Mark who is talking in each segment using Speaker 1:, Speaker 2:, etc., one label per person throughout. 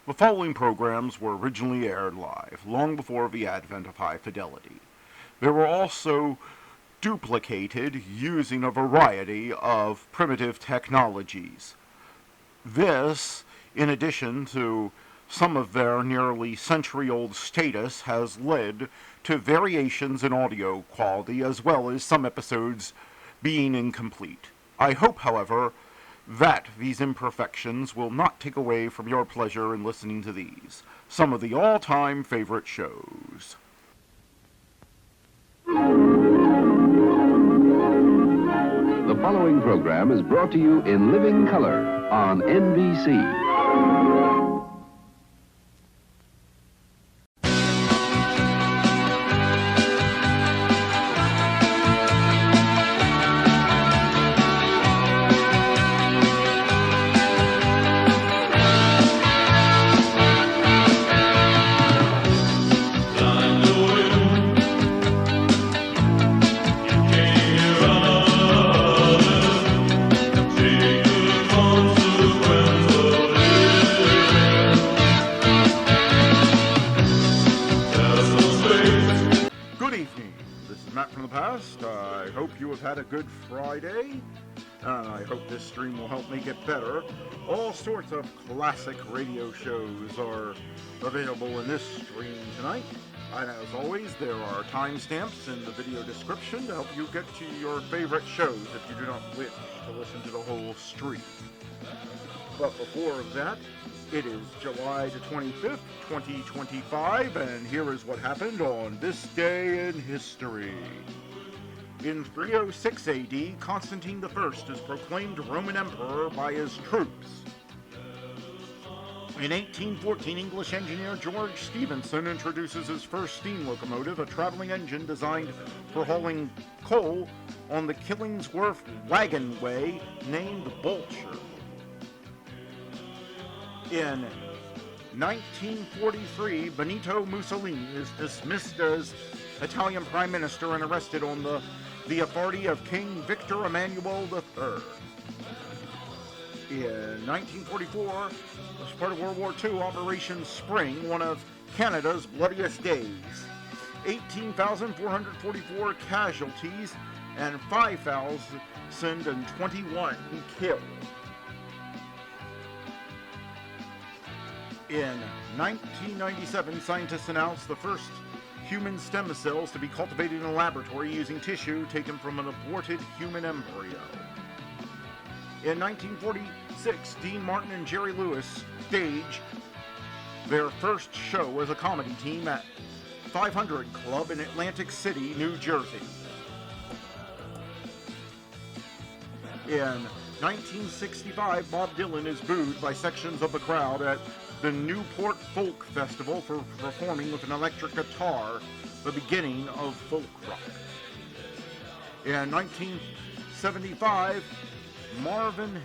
Speaker 1: The following programs were originally aired live, long before the advent of high fidelity. They were also duplicated using a variety of primitive technologies. This, in addition to some of their nearly century-old status, has led to variations in audio quality as well as some episodes being incomplete. I hope, however, that these imperfections will not take away from your pleasure in listening to these, some of the all-time favorite shows.
Speaker 2: The following program is brought to you in living color on NBC.
Speaker 1: Had a good Friday, and I hope this stream will help make it better. All sorts of classic radio shows are available in this stream tonight, and as always, there are timestamps in the video description to help you get to your favorite shows if you do not wish to listen to the whole stream. But before that, it is July the 25th, 2025, and here is what happened on this day in history. In 306 AD, Constantine I is proclaimed Roman Emperor by his troops. In 1814, English engineer George Stephenson introduces his first steam locomotive, a traveling engine designed for hauling coal on the Killingsworth Wagonway, named Bolcher. In 1943, Benito Mussolini is dismissed as Italian Prime Minister and arrested on the authority of King Victor Emmanuel III. In 1944, as part of World War II, Operation Spring, one of Canada's bloodiest days. 18,444 casualties and 5,021 killed. In 1997, scientists announced the first human stem cells to be cultivated in a laboratory using tissue taken from an aborted human embryo. In 1946, Dean Martin and Jerry Lewis staged their first show as a comedy team at 500 Club in Atlantic City, New Jersey. In 1965, Bob Dylan is booed by sections of the crowd at the Newport Folk Festival for performing with an electric guitar, the beginning of folk rock. In 1975, Marvin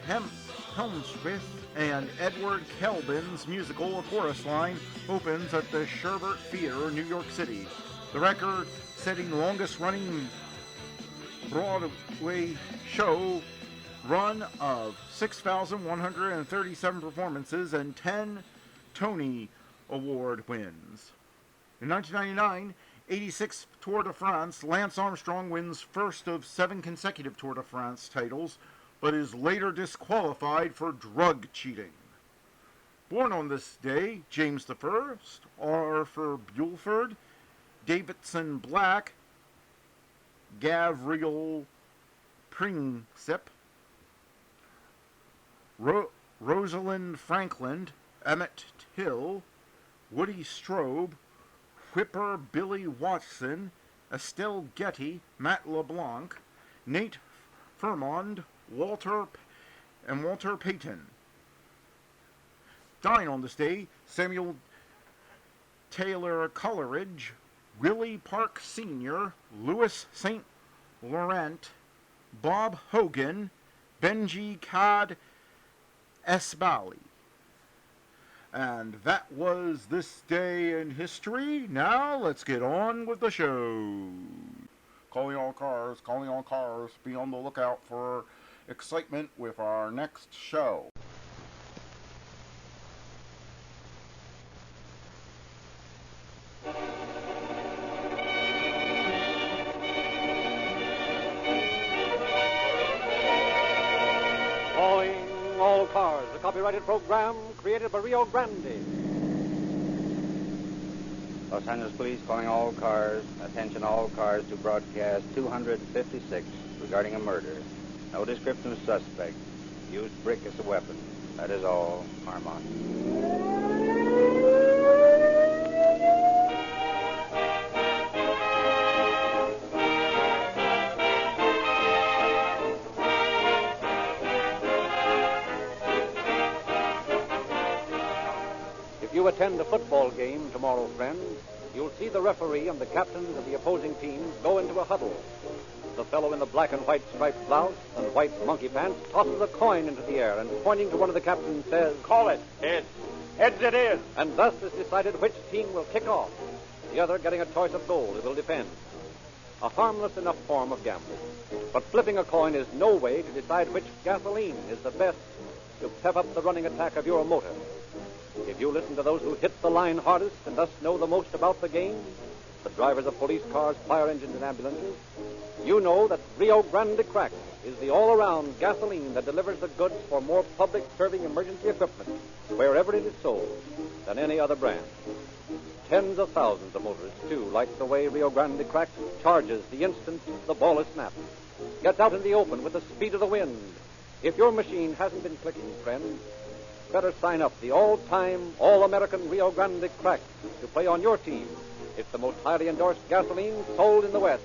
Speaker 1: Helmsworth and Edward Kelvin's musical A Chorus Line opens at the Sherbert Theater, New York City. The record-setting longest-running Broadway show run of 6,137 performances and 10 Tony Award wins. In 1999, 86th Tour de France, Lance Armstrong wins first of 7 consecutive Tour de France titles, but is later disqualified for drug cheating. Born on this day, James I, Arthur Bulford, Davidson Black, Gabriel Princip, Rosalind Franklin, Emmett Till, Woody Strobe, Whipper Billy Watson, Estelle Getty, Matt LeBlanc, Nate Furmond, Walter Payton. Dying on this day, Samuel Taylor Coleridge, Willie Park Sr., Louis St. Laurent, Bob Hogan, Benji Cad Esbali. And that was this day in history. Now let's get on with the show. Calling all cars, be on the lookout for excitement with our next show.
Speaker 3: copyrighted program created by Rio Grande.
Speaker 4: Los Angeles Police calling all cars. Attention all cars to broadcast 256 regarding a murder. No description of suspect. Used brick as a weapon. That is all. Armand.
Speaker 3: If you attend a football game tomorrow, friends, you'll see the referee and the captains of the opposing teams go into a huddle. The fellow in the black and white striped blouse and white monkey pants tosses a coin into the air and, pointing to one of the captains, says,
Speaker 5: "Call it. Heads. Heads it is."
Speaker 3: And thus is decided which team will kick off, the other getting a choice of goal it will defend. A harmless enough form of gambling. But flipping a coin is no way to decide which gasoline is the best to pep up the running attack of your motor. If you listen to those who hit the line hardest and thus know the most about the game, the drivers of police cars, fire engines, and ambulances, you know that Rio Grande Crack is the all-around gasoline that delivers the goods for more public-serving emergency equipment, wherever it is sold, than any other brand. Tens of thousands of motorists, too, like the way Rio Grande Crack charges the instant the ball is snapped, gets out in the open with the speed of the wind. If your machine hasn't been clicking, friends, better sign up the all-time, all-American Rio Grande Crack to play on your team. It's the most highly endorsed gasoline sold in the West.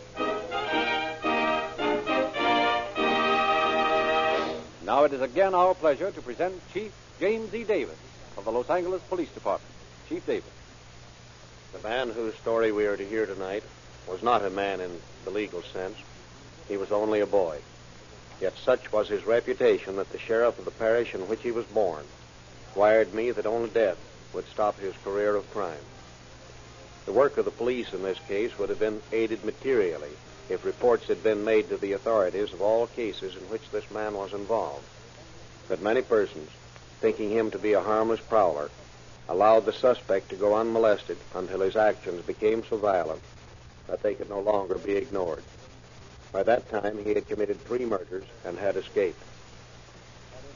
Speaker 3: Now it is again our pleasure to present Chief James E. Davis of the Los Angeles Police Department. Chief Davis.
Speaker 6: The man whose story we are to hear tonight was not a man in the legal sense. He was only a boy. Yet such was his reputation that the sheriff of the parish in which he was born wired me that only death would stop his career of crime. The work of the police in this case would have been aided materially if reports had been made to the authorities of all cases in which this man was involved. But many persons, thinking him to be a harmless prowler, allowed the suspect to go unmolested until his actions became so violent that they could no longer be ignored. By that time, he had committed 3 murders and had escaped.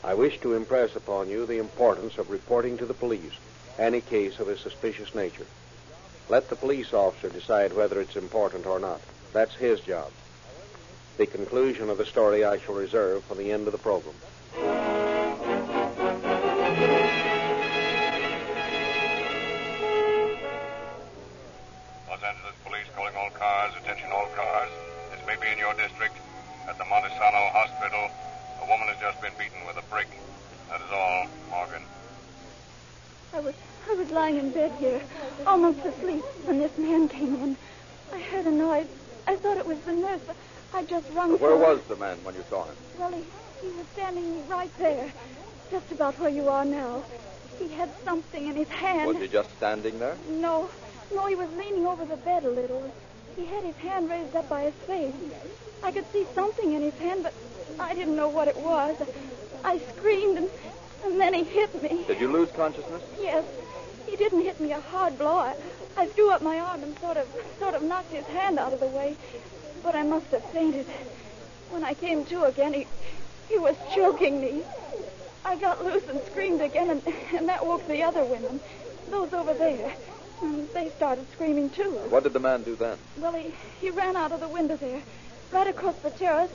Speaker 6: I wish to impress upon you the importance of reporting to the police any case of a suspicious nature. Let the police officer decide whether it's important or not. That's his job. The conclusion of the story I shall reserve for the end of the program.
Speaker 7: Los Angeles Police calling all cars. Attention all cars. This may be in your district. At the Montesano Hospital, a woman has just been beaten with a brick. That is all, Morgan.
Speaker 8: I was lying in bed here, almost asleep, when this man came in. I heard a noise. I thought it was the nurse, but I just rung for
Speaker 5: Where
Speaker 8: her.
Speaker 5: was the man when you saw him?
Speaker 8: Well, he was standing right there, just about where you are now. He had something in his hand.
Speaker 5: Was he just standing there?
Speaker 8: No, he was leaning over the bed a little. He had his hand raised up by his face. I could see something in his hand, but I didn't know what it was. I screamed, and then he hit me.
Speaker 5: Did you lose consciousness?
Speaker 8: Yes. He didn't hit me a hard blow. I threw up my arm and sort of knocked his hand out of the way. But I must have fainted. When I came to again, he was choking me. I got loose and screamed again, and that woke the other women, those over there. And they started screaming, too.
Speaker 5: What did the man do then?
Speaker 8: Well, he ran out of the window there, right across the terrace,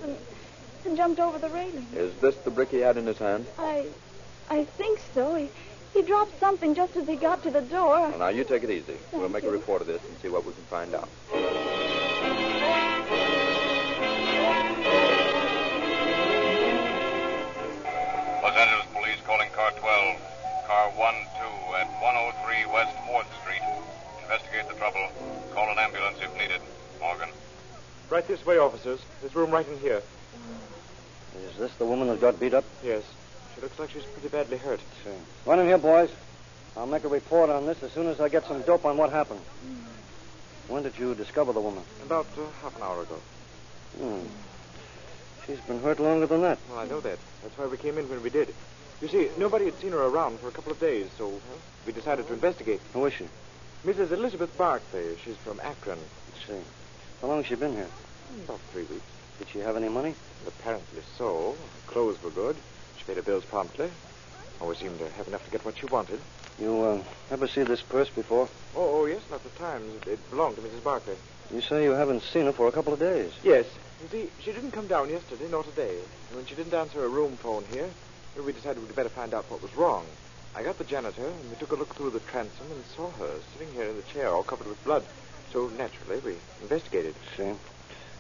Speaker 8: and jumped over the railing.
Speaker 5: Is this the brick he had in his hand?
Speaker 8: I think so. He dropped something just as he got to the door.
Speaker 5: Well, now, you take it easy. We'll make a
Speaker 8: you.
Speaker 5: report of this and see what we can find out.
Speaker 7: Los Angeles Police calling car 12. Car 1-2 at 103 West 4th Street. Investigate the trouble. Call an ambulance if needed. Morgan.
Speaker 9: Right this way, officers. This room right in here.
Speaker 3: Is this the woman that got beat up?
Speaker 9: Yes. She looks like she's pretty badly hurt.
Speaker 3: Sure. Run in here, boys. I'll make a report on this as soon as I get some dope on what happened. When did you discover the woman?
Speaker 9: About half an hour ago.
Speaker 3: She's been hurt longer than that.
Speaker 9: Well, I know that. That's why we came in when we did. You see, nobody had seen her around for a couple of days, so we decided to investigate.
Speaker 3: Who is she?
Speaker 9: Mrs. Elizabeth Barclay. She's from Akron.
Speaker 3: Let's see. How long has she been here?
Speaker 9: About 3 weeks.
Speaker 3: Did she have any money?
Speaker 9: Apparently so. Her clothes were good. She paid her bills promptly. Always seemed to have enough to get what she wanted.
Speaker 10: You ever see this purse before?
Speaker 9: Oh, yes, lots of times. It belonged to Mrs. Barclay.
Speaker 10: You say you haven't seen her for a couple of days.
Speaker 9: Yes. You see, she didn't come down yesterday nor today. And when she didn't answer a room phone here, we decided we'd better find out what was wrong. I got the janitor, and we took a look through the transom and saw her sitting here in the chair all covered with blood. So, naturally, we investigated.
Speaker 10: See?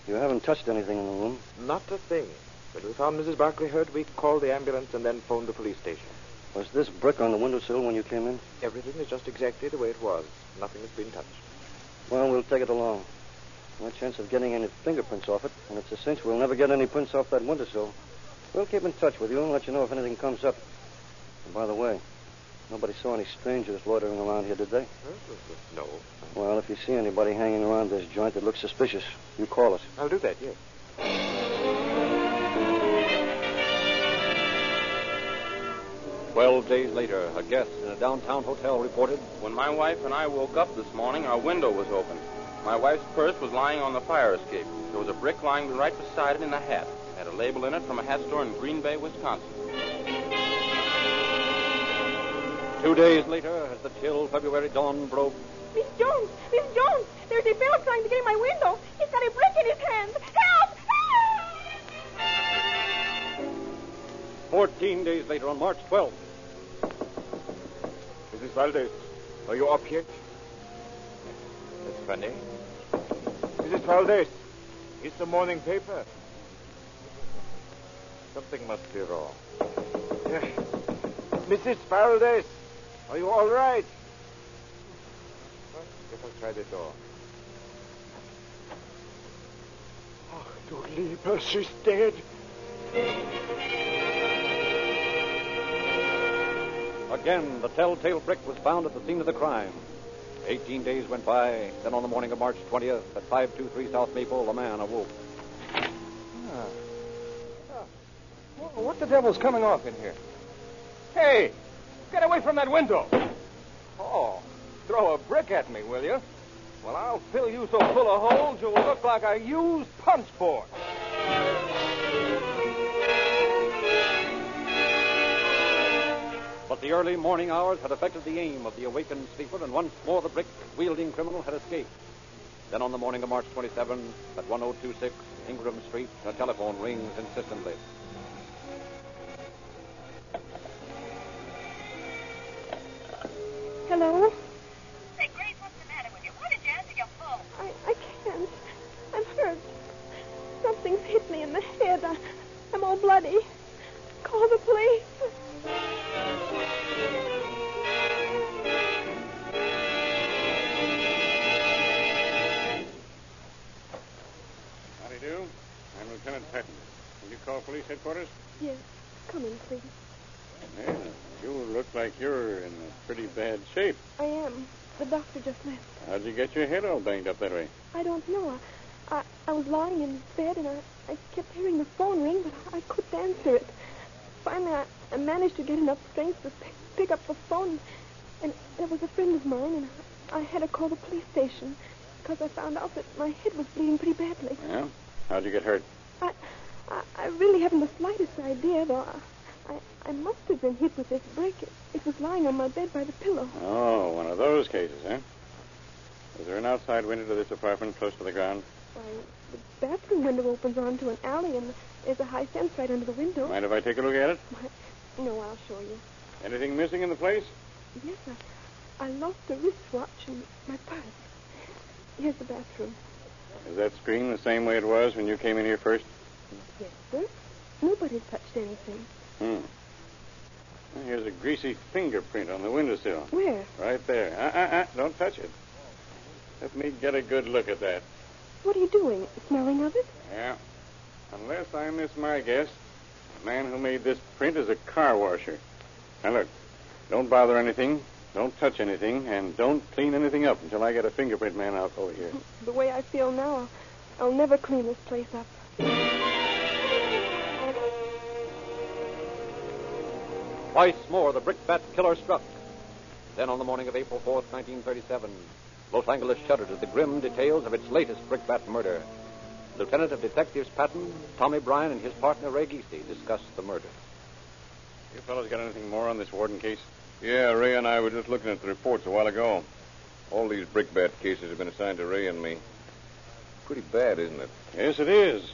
Speaker 10: You haven't touched anything in the room?
Speaker 9: Not a thing. When we found Mrs. Barclay hurt, we called the ambulance and then phoned the police station.
Speaker 10: Was this brick on the windowsill when you came in?
Speaker 9: Everything is just exactly the way it was. Nothing has been touched.
Speaker 10: Well, we'll take it along. No chance of getting any fingerprints off it, and it's a cinch we'll never get any prints off that windowsill. We'll keep in touch with you and let you know if anything comes up. And by the way, nobody saw any strangers loitering around here, did they?
Speaker 9: No.
Speaker 10: Well, if you see anybody hanging around this joint that looks suspicious, you call us.
Speaker 9: I'll do that, yes.
Speaker 3: 12 days later, a guest in a downtown hotel reported,
Speaker 11: When my wife and I woke up this morning, our window was open. My wife's purse was lying on the fire escape. There was a brick lying right beside it in a hat. It had a label in it from a hat store in Green Bay, Wisconsin.
Speaker 3: 2 days later, as the chill February dawn broke,
Speaker 8: Miss Jones! Miss Jones! There's a fellow trying to get in my window. He's got a brick in his hand. Help! Help!
Speaker 3: 14 days later, on March 12th,
Speaker 9: Mrs. Valdez, are you up yet? That's funny. Mrs. Valdez, it's the morning paper. Something must be wrong. Mrs. Valdez, are you all right? Well, guess I'll try the door. Oh, du Lieber, she's dead.
Speaker 3: again, the telltale brick was found at the scene of the crime. 18 days went by. Then on the morning of March 20th, at 523 South Maple, a man awoke.
Speaker 12: What the devil's coming off in here? Hey, get away from that window. Oh, throw a brick at me, will you? Well, I'll fill you so full of holes you'll look like a used punch board.
Speaker 3: But the early morning hours had affected the aim of the awakened sleeper, and once more the brick-wielding criminal had escaped. Then on the morning of March 27, at 1026 Ingram Street, a telephone rings insistently.
Speaker 8: Hello?
Speaker 13: Say, Grace, what's the matter with you? Why did you answer your phone?
Speaker 8: I can't. I'm hurt. Something's hit me in the head. I'm all bloody. Call the police.
Speaker 7: Howdy do. I'm Lieutenant Patton. Will you call police headquarters?
Speaker 8: Yes. Come in, please.
Speaker 7: Yeah, you look like you're in a pretty bad shape.
Speaker 8: I am. The doctor just left.
Speaker 7: How'd you get your head all banged up that way?
Speaker 8: I don't know. I was lying in bed, and I kept hearing the phone ring, but I couldn't answer it. Finally, I managed to get enough strength to pick up the phone, and there was a friend of mine, and I had to call the police station because I found out that my head was bleeding pretty badly.
Speaker 7: Yeah? How'd you get hurt?
Speaker 8: I really haven't the slightest idea, though. I must have been hit with this brick. It was lying on my bed by the pillow.
Speaker 7: Oh, one of those cases, huh? Is there an outside window to this apartment close to the ground?
Speaker 8: Why, the bathroom window opens onto an alley, and there's a high fence right under the window.
Speaker 7: Mind if I take a look at it?
Speaker 8: No, I'll show you.
Speaker 7: Anything missing in the place?
Speaker 8: Yes, I lost a wristwatch and my purse. Here's the bathroom.
Speaker 7: Is that screen the same way it was when you came in here first?
Speaker 8: Yes, sir. Nobody's touched anything.
Speaker 7: Here's a greasy fingerprint on the windowsill.
Speaker 8: Where?
Speaker 7: Right there. Don't touch it. Let me get a good look at that.
Speaker 8: What are you doing? Smelling of it?
Speaker 7: Yeah. Unless I miss my guess, the man who made this print is a car washer. Now, look. Don't bother anything. Don't touch anything. And don't clean anything up until I get a fingerprint man out over here.
Speaker 8: The way I feel now, I'll never clean this place up.
Speaker 3: Twice more, the brickbat killer struck. Then on the morning of April 4th, 1937, Los Angeles shuddered at the grim details of its latest brickbat murder. Lieutenant of Detectives Patton, Tommy Bryan, and his partner Ray Geesey discussed the murder.
Speaker 7: You fellas got anything more on this Warden case?
Speaker 14: Yeah, Ray and I were just looking at the reports a while ago. All these brickbat cases have been assigned to Ray and me. Pretty bad, isn't it?
Speaker 7: Yes, it is.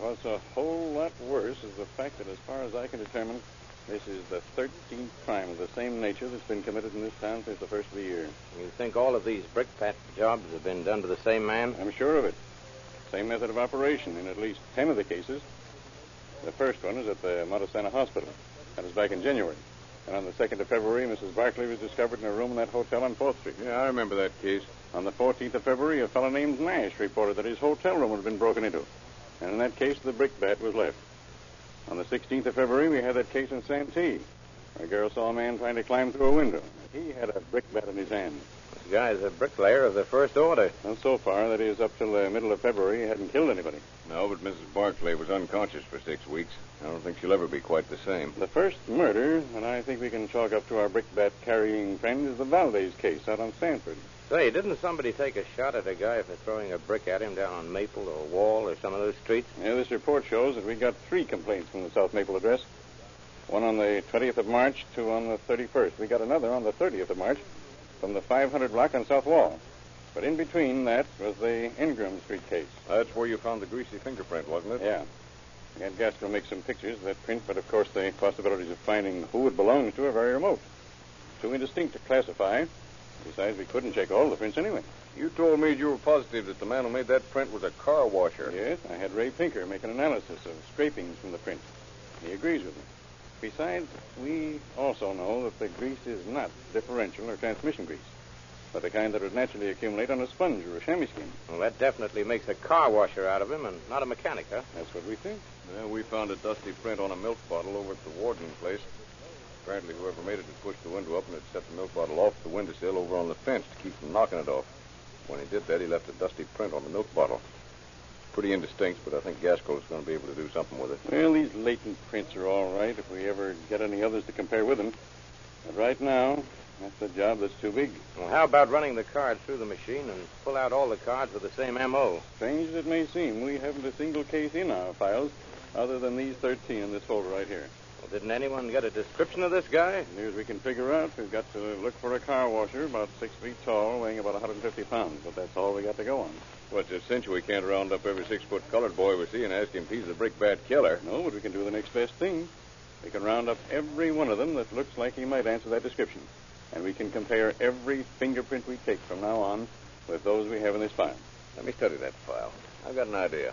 Speaker 7: What's a whole lot worse is the fact that, as far as I can determine, this is the 13th crime of the same nature that's been committed in this town since the first of the year.
Speaker 4: You think all of these brickbat jobs have been done to the same man?
Speaker 7: I'm sure of it. Same method of operation in at least 10 of the cases. The first one is at the Montesana Hospital. That was back in January. And on the 2nd of February, Mrs. Barclay was discovered in a room in that hotel on 4th Street.
Speaker 14: Yeah, I remember that case.
Speaker 7: On the 14th of February, a fellow named Nash reported that his hotel room had been broken into. And in that case, the brickbat was left. On the 16th of February, we had that case in Santee. A girl saw a man trying to climb through a window. He had a brickbat in his hand.
Speaker 4: This guy's a bricklayer of the first order.
Speaker 7: And so far, that is, up till the middle of February, he hadn't killed anybody.
Speaker 14: No, but Mrs. Barclay was unconscious for 6 weeks. I don't think she'll ever be quite the same.
Speaker 7: The first murder that I think we can chalk up to our brickbat-carrying friend is the Valdez case out on Sanford.
Speaker 4: Say, didn't somebody take a shot at a guy for throwing a brick at him down on Maple or Wall or some of those streets?
Speaker 7: Yeah, this report shows that we got 3 complaints from the South Maple address. One on the 20th of March, 2 on the 31st. We got another on the 30th of March from the 500 block on South Wall. But in between that was the Ingram Street case.
Speaker 14: That's where you found the greasy fingerprint, wasn't it?
Speaker 7: Yeah. We had Gaskell make some pictures of that print, but of course the possibilities of finding who it belongs to are very remote. Too indistinct to classify. Besides, we couldn't check all the prints anyway.
Speaker 14: You told me you were positive that the man who made that print was a car washer.
Speaker 7: Yes, I had Ray Pinker make an analysis of scrapings from the print. He agrees with me. Besides, we also know that the grease is not differential or transmission grease, but the kind that would naturally accumulate on a sponge or a chamois skin.
Speaker 4: Well, that definitely makes a car washer out of him and not a mechanic, huh?
Speaker 7: That's what we think.
Speaker 14: Well, we found a dusty print on a milk bottle over at the Warden place. Apparently, whoever made it had pushed the window up and had set the milk bottle off the windowsill over on the fence to keep from knocking it off. When he did that, he left a dusty print on the milk bottle. Pretty indistinct, but I think Gaskell's going to be able to do something with it.
Speaker 7: Well, these latent prints are all right if we ever get any others to compare with them. But right now, that's a job that's too big.
Speaker 4: Well, how about running the card through the machine and pull out all the cards with the same M.O.?
Speaker 7: Strange as it may seem, we haven't a single case in our files other than these 13 in this folder right here.
Speaker 4: Well, didn't anyone get a description of this guy?
Speaker 7: As near as we can figure out, we've got to look for a car washer about 6 feet tall, weighing about 150 pounds, but that's all we got to go on.
Speaker 14: Well, it's a cinch we can't round up every 6-foot colored boy we see and ask him if he's a brickbat killer.
Speaker 7: No, but we can do the next best thing. We can round up every one of them that looks like he might answer that description. And we can compare every fingerprint we take from now on with those we have in this file.
Speaker 14: Let me study that file. I've got an idea.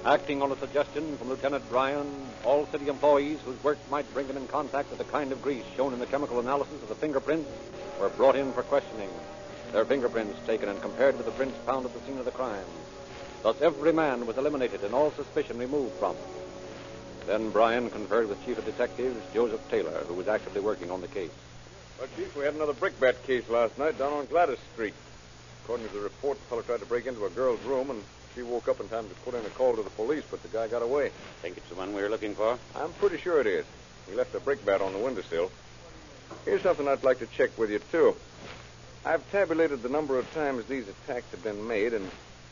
Speaker 3: Acting on a suggestion from Lieutenant Bryan, all city employees whose work might bring them in contact with the kind of grease shown in the chemical analysis of the fingerprints were brought in for questioning. Their fingerprints taken and compared with the prints found at the scene of the crime. Thus every man was eliminated and all suspicion removed from them. Then Bryan conferred with Chief of Detectives Joseph Taylor, who was actively working on the case.
Speaker 14: Well, Chief, we had another brickbat case last night down on Gladys Street. According to the report, the fellow tried to break into a girl's room, and she woke up in time to put in a call to the police, but the guy got away.
Speaker 11: Think it's the one we were looking for?
Speaker 14: I'm pretty sure it is. He left a brickbat on the windowsill. Here's something I'd like to check with you, too. I've tabulated the number of times these attacks have been made, and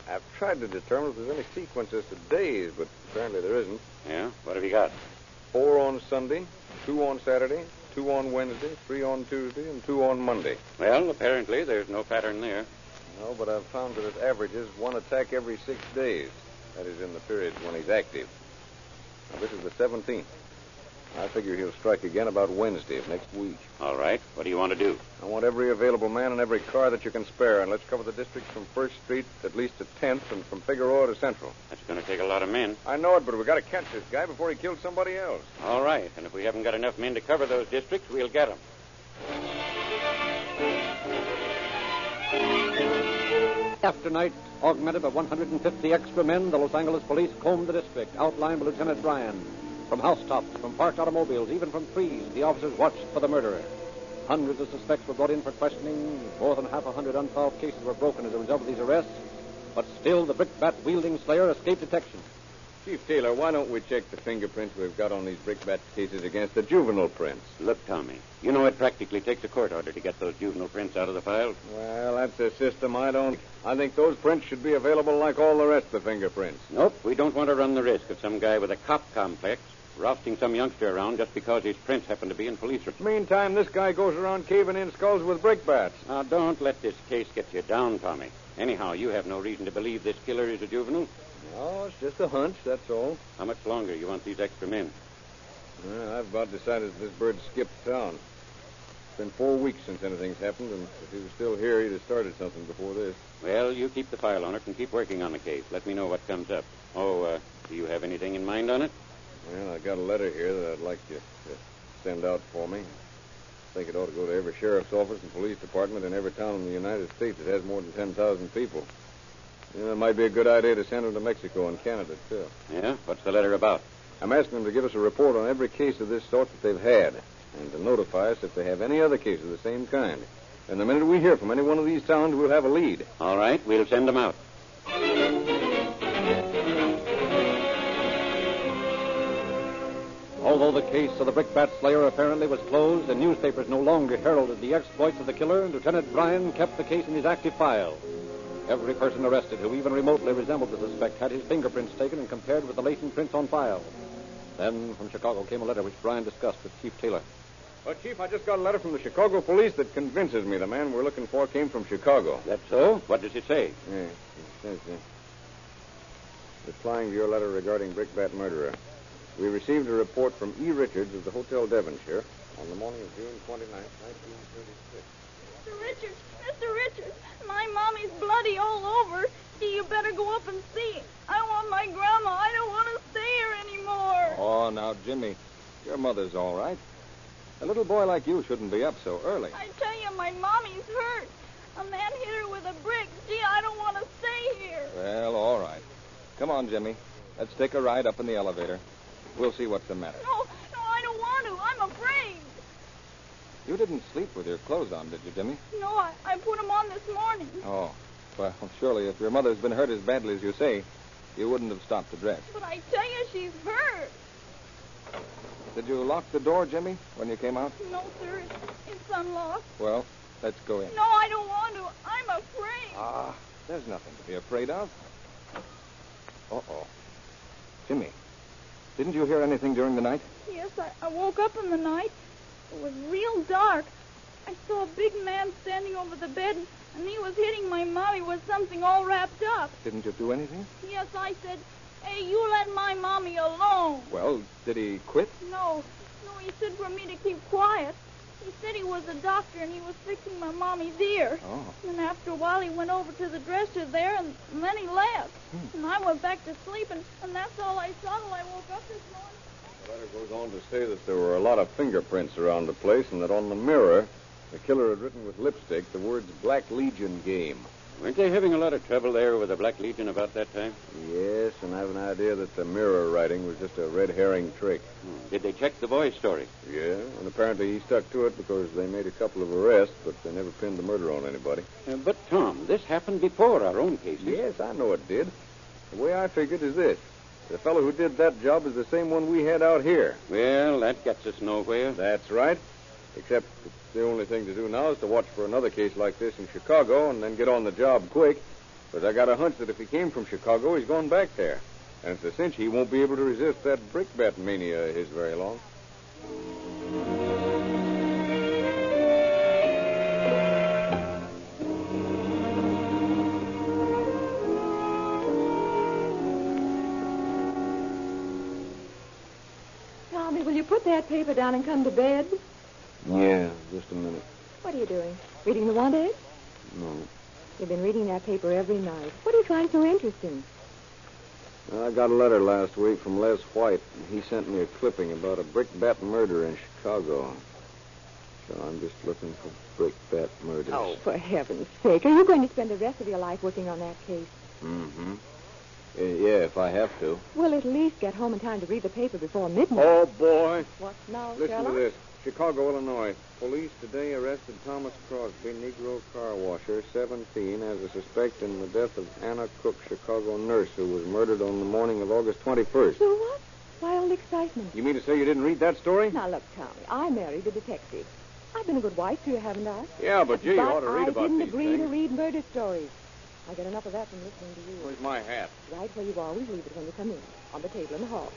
Speaker 14: I've tried to determine if there's any sequence as to days, but apparently there isn't.
Speaker 11: Yeah? What have you got?
Speaker 14: 4 on Sunday, 2 on Saturday, 2 on Wednesday, 3 on Tuesday, and 2 on Monday.
Speaker 11: Well, apparently there's no pattern there.
Speaker 14: No, but I've found that it averages 1 attack every 6 days. That is in the periods when he's active. Now, this is the 17th. I figure he'll strike again about Wednesday of next week.
Speaker 11: All right. What do you want to do?
Speaker 14: I want every available man and every car that you can spare, and let's cover the districts from 1st Street at least to 10th and from Figueroa to Central.
Speaker 11: That's going to take a lot of men.
Speaker 14: I know it, but we've got to catch this guy before he kills somebody else.
Speaker 11: All right. And if we haven't got enough men to cover those districts, we'll get them.
Speaker 3: After night, augmented by 150 extra men, the Los Angeles police combed the district, outlined by Lieutenant Bryan. From housetops, from parked automobiles, even from trees, the officers watched for the murderer. Hundreds of suspects were brought in for questioning. More than 100 unsolved cases were broken as a result of these arrests. But still, the brickbat-wielding slayer escaped detection.
Speaker 14: Chief Taylor, why don't we check the fingerprints we've got on these brickbat cases against the juvenile prints?
Speaker 15: Look, Tommy, you know it practically takes a court order to get those juvenile prints out of the file.
Speaker 14: Well, that's a system I think those prints should be available like all the rest of the fingerprints.
Speaker 15: Nope, we don't want to run the risk of some guy with a cop complex rousting some youngster around just because his prints happen to be in police records.
Speaker 14: Meantime, this guy goes around caving in skulls with brickbats.
Speaker 15: Now, don't let this case get you down, Tommy. Anyhow, you have no reason to believe this killer is a juvenile.
Speaker 14: No, it's just a hunch, that's all.
Speaker 15: How much longer you want these extra men?
Speaker 14: Well, I've about decided that this bird skipped town. It's been 4 weeks since anything's happened, and if he was still here, he'd have started something before this.
Speaker 15: Well, you keep the file on it and keep working on the case. Let me know what comes up. Oh, do you have anything in mind on it?
Speaker 14: Well, I got a letter here that I'd like you to send out for me. I think it ought to go to every sheriff's office and police department in every town in the United States that has more than 10,000 people. You know, it might be a good idea to send them to Mexico and Canada, too.
Speaker 15: Yeah? What's the letter about?
Speaker 14: I'm asking them to give us a report on every case of this sort that they've had, and to notify us if they have any other case of the same kind. And the minute we hear from any one of these towns, we'll have a lead.
Speaker 15: All right, we'll send them out.
Speaker 16: Although the case of the brickbat slayer apparently was closed and newspapers no longer heralded the exploits of the killer, Lieutenant Bryan kept the case in his active file. Every person arrested who even remotely resembled the suspect had his fingerprints taken and compared with the latent prints on file. Then from Chicago came a letter which Bryan discussed with Chief Taylor.
Speaker 14: Well, Chief, I just got a letter from the Chicago police that convinces me the man we're looking for came from Chicago.
Speaker 15: That's so? What does it say?
Speaker 14: Yeah, it says, replying to your letter regarding brickbat murderer, we received a report from E. Richards of the Hotel Devonshire on the morning of June 29th, 1936.
Speaker 8: Mr. Richards, my mommy's bloody all over. You better go up and see. I want my grandma. I don't want to stay here anymore.
Speaker 12: Oh, now, Jimmy, your mother's all right. A little boy like you shouldn't be up so early.
Speaker 8: I tell you, my mommy's hurt. A man hit her with a brick. Gee, I don't want to stay here.
Speaker 12: Well, all right. Come on, Jimmy. Let's take a ride up in the elevator. We'll see what's the matter.
Speaker 8: No, I don't want to. I'm afraid.
Speaker 12: You didn't sleep with your clothes on, did you, Jimmy?
Speaker 8: No, I put them on this morning.
Speaker 12: Oh, well, surely if your mother's been hurt as badly as you say, you wouldn't have stopped to dress.
Speaker 8: But I tell you, she's hurt.
Speaker 12: Did you lock the door, Jimmy, when you came out?
Speaker 8: No, sir. It's unlocked.
Speaker 12: Well, let's go in.
Speaker 8: No, I don't want to. I'm afraid.
Speaker 12: Ah, there's nothing to be afraid of. Uh-oh. Jimmy, didn't you hear anything during the night?
Speaker 8: Yes, I woke up in the night. It was real dark. I saw a big man standing over the bed, and he was hitting my mommy with something all wrapped up.
Speaker 12: Didn't you do anything?
Speaker 8: Yes, I said, hey, you let my mommy alone.
Speaker 12: Well, did he quit?
Speaker 8: No, he said for me to keep quiet. He said he was a doctor, and he was fixing my mommy's ear.
Speaker 12: Oh.
Speaker 8: And after a while, he went over to the dresser there, and then he left. And I went back to sleep, and that's all I saw till I woke up this morning.
Speaker 14: The letter goes on to say that there were a lot of fingerprints around the place and that on the mirror, the killer had written with lipstick the words Black Legion Game.
Speaker 15: Weren't they having a lot of trouble there with the Black Legion about that time?
Speaker 14: Yes, and I have an idea that the mirror writing was just a red herring trick.
Speaker 15: Did they check the boy's story?
Speaker 14: Yeah, and apparently he stuck to it because they made a couple of arrests, but they never pinned the murder on anybody.
Speaker 15: But, Tom, this happened before our own cases.
Speaker 14: Yes, I know it did. The way I figured is this. The fellow who did that job is the same one we had out here.
Speaker 15: Well, that gets us nowhere.
Speaker 14: That's right. Except the only thing to do now is to watch for another case like this in Chicago and then get on the job quick. Because I got a hunch that if he came from Chicago, he's going back there. And it's a cinch he won't be able to resist that brickbat mania of his very long.
Speaker 17: Tommy, will you put that paper down and come to bed?
Speaker 14: Yeah, just a minute.
Speaker 17: What are you doing? Reading the wanted?
Speaker 14: No.
Speaker 17: You've been reading that paper every night. What do you find so interesting?
Speaker 14: I got a letter last week from Les White. He sent me a clipping about a brickbat murder in Chicago. So I'm just looking for brickbat murders.
Speaker 17: Oh, for heaven's sake. Are you going to spend the rest of your life working on that case?
Speaker 14: Mm-hmm. Yeah, if I have to.
Speaker 17: Well, at least get home in time to read the paper before midnight.
Speaker 14: Oh, boy.
Speaker 17: What now,
Speaker 14: Listen
Speaker 17: Sherlock?
Speaker 14: to this. Chicago, Illinois. Police today arrested Thomas Crosby, Negro car washer, 17, as a suspect in the death of Anna Cook, Chicago nurse, who was murdered on the morning of August 21st.
Speaker 17: So what? Why all the excitement?
Speaker 14: You mean to say you didn't read that story?
Speaker 17: Now, look, Tommy, I married a detective. I've been a good wife to you, haven't I?
Speaker 14: Yeah, but gee, you ought to read about
Speaker 17: I didn't
Speaker 14: these
Speaker 17: agree
Speaker 14: things.
Speaker 17: to read murder stories. I get enough of that from listening to you.
Speaker 14: Where's my hat?
Speaker 17: Right where you always leave it when you come in, on the table in the hall.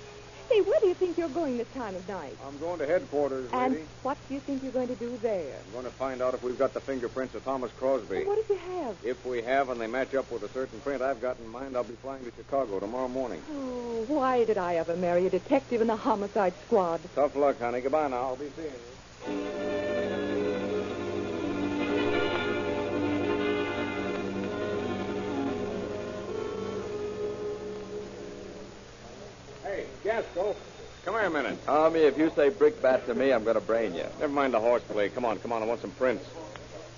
Speaker 17: Hey, where do you think you're going this time of night?
Speaker 14: I'm going to headquarters,
Speaker 17: And
Speaker 14: lady.
Speaker 17: what do you think you're going to do there?
Speaker 14: I'm going to find out if we've got the fingerprints of Thomas Crosby.
Speaker 17: Well, what if you have?
Speaker 14: If we have and they match up with a certain print I've got in mind, I'll be flying to Chicago tomorrow morning.
Speaker 17: Oh, why did I ever marry a detective in the homicide squad?
Speaker 14: Tough luck, honey. Goodbye now. I'll be seeing you. Hey, Gaskell, come here a minute.
Speaker 5: Tommy, if you say brickbat to me, I'm going to brain you.
Speaker 14: Never mind the horseplay. Come on. I want some prints.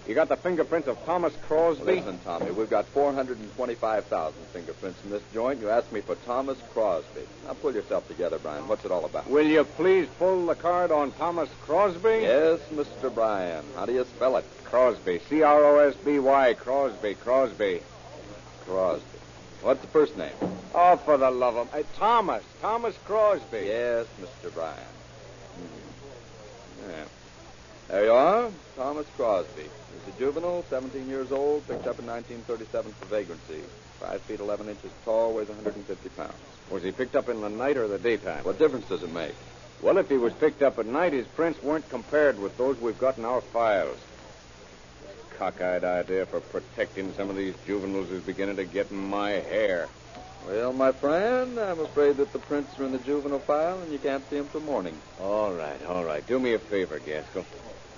Speaker 14: You got the fingerprints of Thomas Crosby?
Speaker 5: Listen, Tommy, we've got 425,000 fingerprints in this joint. You asked me for Thomas Crosby. Now pull yourself together, Brian. What's it all about?
Speaker 14: Will you please pull the card on Thomas Crosby?
Speaker 5: Yes, Mr. Brian. How do you spell it?
Speaker 14: Crosby. Crosby. Crosby.
Speaker 5: Crosby. What's the first name?
Speaker 14: Oh, for the love of... Thomas Crosby.
Speaker 5: Yes, Mr. Brian. Yeah. There you are. Thomas Crosby. He's a juvenile, 17 years old, picked up in 1937 for vagrancy. 5 feet 11 inches tall, weighs 150 pounds.
Speaker 14: Was he picked up in the night or the daytime?
Speaker 5: What difference does it make?
Speaker 14: Well, if he was picked up at night, his prints weren't compared with those we've got in our files. This cockeyed idea for protecting some of these juveniles is beginning to get in my hair.
Speaker 5: Well, my friend, I'm afraid that the prints are in the juvenile file and you can't see them till morning.
Speaker 14: All right. Do me a favor, Gaskell.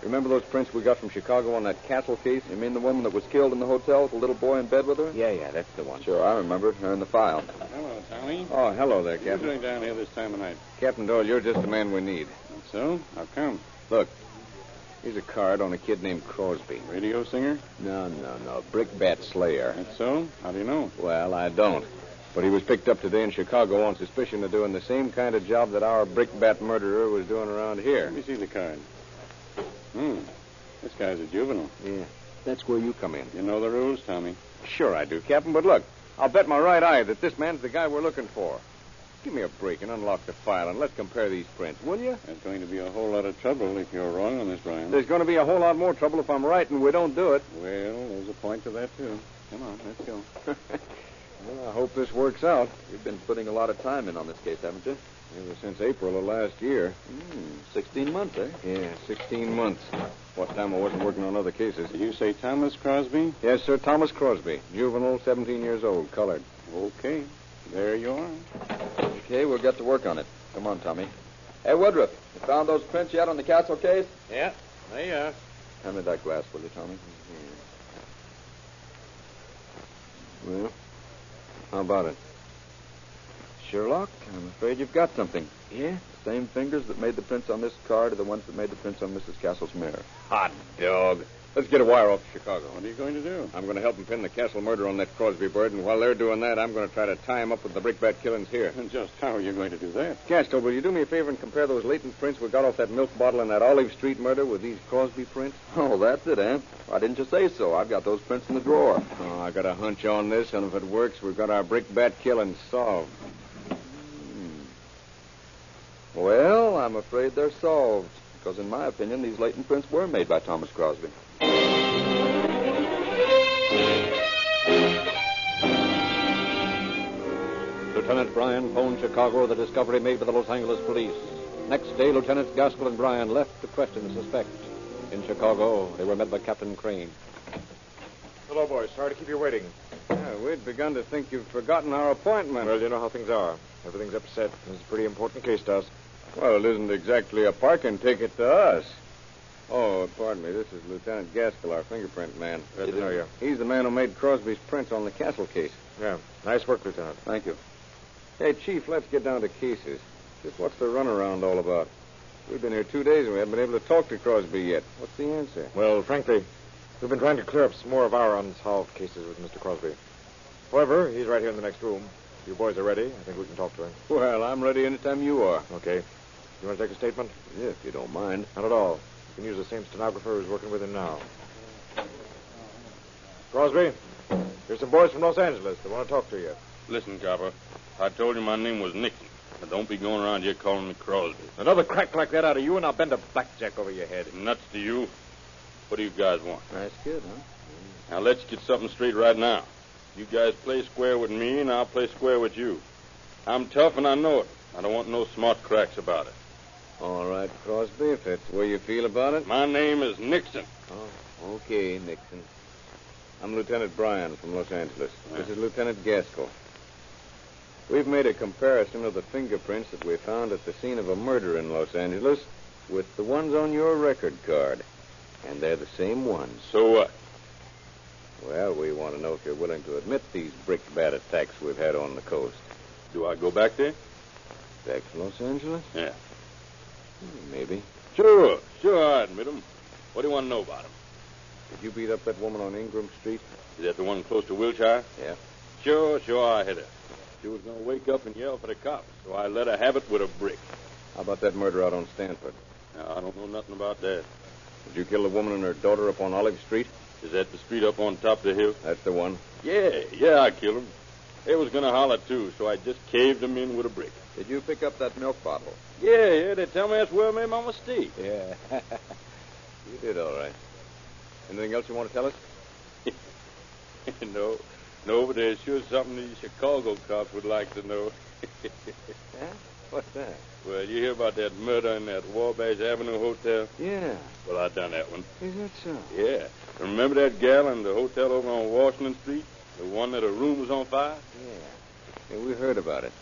Speaker 14: Remember those prints we got from Chicago on that castle case?
Speaker 5: You mean the woman that was killed in the hotel with the little boy in bed with her?
Speaker 14: Yeah, that's the one.
Speaker 5: Sure, I remember. They're in the file.
Speaker 11: Hello, Tommy.
Speaker 14: Oh, hello there,
Speaker 11: What are you
Speaker 14: Captain.
Speaker 11: doing down here this time of night?
Speaker 14: Captain Doyle, you're just the man we need.
Speaker 11: So? How come?
Speaker 14: Look, here's a card on a kid named Crosby.
Speaker 11: Radio singer?
Speaker 14: No. Brickbat Slayer.
Speaker 11: That's so? How do you know?
Speaker 14: Well, I don't. But he was picked up today in Chicago on suspicion of doing the same kind of job that our brickbat murderer was doing around here.
Speaker 11: Let me see the card. This guy's a juvenile.
Speaker 14: Yeah, that's where you come in.
Speaker 11: You know the rules, Tommy.
Speaker 14: Sure I do, Captain, but look, I'll bet my right eye that this man's the guy we're looking for. Give me a break and unlock the file, and let's compare these prints, will you?
Speaker 11: There's going to be a whole lot of trouble if you're wrong on this, Brian.
Speaker 14: There's going to be a whole lot more trouble if I'm right and we don't do it.
Speaker 11: Well, there's a point to that, too. Come on, let's go.
Speaker 14: Well, I hope this works out.
Speaker 5: You've been putting a lot of time in on this case, haven't you?
Speaker 14: Ever since April of last year.
Speaker 5: 16 months, eh?
Speaker 14: Yeah, 16 months. What time I wasn't working on other cases.
Speaker 11: Did you say Thomas Crosby?
Speaker 14: Yes, sir, Thomas Crosby. Juvenile, 17 years old, colored.
Speaker 11: Okay. There you are.
Speaker 5: Okay, we'll get to work on it. Come on, Tommy. Hey, Woodruff, you found those prints yet on the castle case?
Speaker 6: Yeah, there you are.
Speaker 5: Hand me that glass, will you, Tommy?
Speaker 14: Well, how about it?
Speaker 5: Sherlock, I'm afraid you've got something.
Speaker 14: Yeah?
Speaker 5: The same fingers that made the prints on this card are the ones that made the prints on Mrs. Castle's mirror.
Speaker 14: Hot dog. Let's get a wire off to Chicago.
Speaker 11: What are you going to do?
Speaker 14: I'm going to help them pin the castle murder on that Crosby bird, and while they're doing that, I'm going to try to tie him up with the brickbat killings here.
Speaker 11: And just how are you going to do that?
Speaker 14: Gaskell, will you do me a favor and compare those latent prints we got off that milk bottle in that Olive Street murder with these Crosby prints?
Speaker 5: Oh, that's it, eh? Why didn't you say so? I've got those prints in the drawer.
Speaker 14: Oh, I got a hunch on this, and if it works, we've got our brickbat killings solved.
Speaker 5: Well, I'm afraid they're solved, because in my opinion, these latent prints were made by Thomas Crosby.
Speaker 16: Lieutenant Bryan phoned Chicago the discovery made by the Los Angeles police. Next day, Lieutenants Gaskell and Bryan left to question the suspect. In Chicago, they were met by Captain Crane.
Speaker 9: Hello, boys. Sorry to keep you waiting.
Speaker 14: Yeah, we'd begun to think you'd forgotten our appointment.
Speaker 9: Well, you know how things are. Everything's upset. It's a pretty important case to us.
Speaker 14: Well, it isn't exactly a parking ticket to us. Oh, pardon me. This is Lieutenant Gaskell, our fingerprint man.
Speaker 9: Glad to know you.
Speaker 14: He's the man who made Crosby's prints on the castle case.
Speaker 9: Yeah. Nice work, Lieutenant.
Speaker 14: Thank you. Hey, Chief, let's get down to cases. Just what's the runaround all about? We've been here 2 days and we haven't been able to talk to Crosby yet. What's the answer?
Speaker 9: Well, frankly, we've been trying to clear up some more of our unsolved cases with Mr. Crosby. However, he's right here in the next room. If You boys are ready. I think we can talk to him.
Speaker 14: Well, I'm ready anytime you are.
Speaker 9: Okay. You want to take a statement?
Speaker 14: Yeah, if you don't mind.
Speaker 9: Not at all. You can use the same stenographer who's working with him now. Crosby, here's some boys from Los Angeles. They want to talk to you.
Speaker 7: Listen, Copper, I told you my name was Nixon. But don't be going around here calling me Crosby.
Speaker 9: Another crack like that out of you, and I'll bend a blackjack over your head.
Speaker 7: Nuts to you. What do you guys want?
Speaker 14: Nice kid, huh?
Speaker 7: Now, let's get something straight right now. You guys play square with me, and I'll play square with you. I'm tough, and I know it. I don't want no smart cracks about it.
Speaker 14: All right, Crosby, if that's the way you feel about it.
Speaker 7: My name is Nixon.
Speaker 14: Oh, okay, Nixon. I'm Lieutenant Bryan from Los Angeles. This is Lieutenant Gaskell. We've made a comparison of the fingerprints that we found at the scene of a murder in Los Angeles with the ones on your record card. And they're the same ones.
Speaker 7: So what?
Speaker 14: Well, we want to know if you're willing to admit these brick-bat attacks we've had on the coast.
Speaker 7: Do I go back there?
Speaker 14: Back to Los Angeles?
Speaker 7: Yeah.
Speaker 14: Maybe.
Speaker 7: Sure, I admit them. What do you want to know about them?
Speaker 14: Did you beat up that woman on Ingram Street?
Speaker 7: Is that the one close to Wilshire?
Speaker 14: Yeah.
Speaker 7: Sure, I hit her. She was going to wake up and yell for the cops, so I let her have it with a brick.
Speaker 14: How about that murder out on Stanford?
Speaker 7: Now, I don't know nothing about that.
Speaker 14: Did you kill the woman and her daughter up on Olive Street?
Speaker 7: Is that the street up on top of the hill?
Speaker 14: That's the one.
Speaker 7: Yeah, I killed them. They was going to holler, too, so I just caved them in with a brick.
Speaker 14: Did you pick up that milk bottle?
Speaker 7: Yeah, they tell me that's where I made my mistake.
Speaker 14: Yeah. You did all right. Anything else you want to tell us?
Speaker 7: No, but there's sure something these Chicago cops would like to know.
Speaker 14: Huh? What's that?
Speaker 7: Well, you hear about that murder in that Wabash Avenue Hotel?
Speaker 14: Yeah.
Speaker 7: Well, I done that one.
Speaker 14: Is that so?
Speaker 7: Yeah. Remember that gal in the hotel over on Washington Street? The one that her room was on fire?
Speaker 14: Yeah, we heard about it.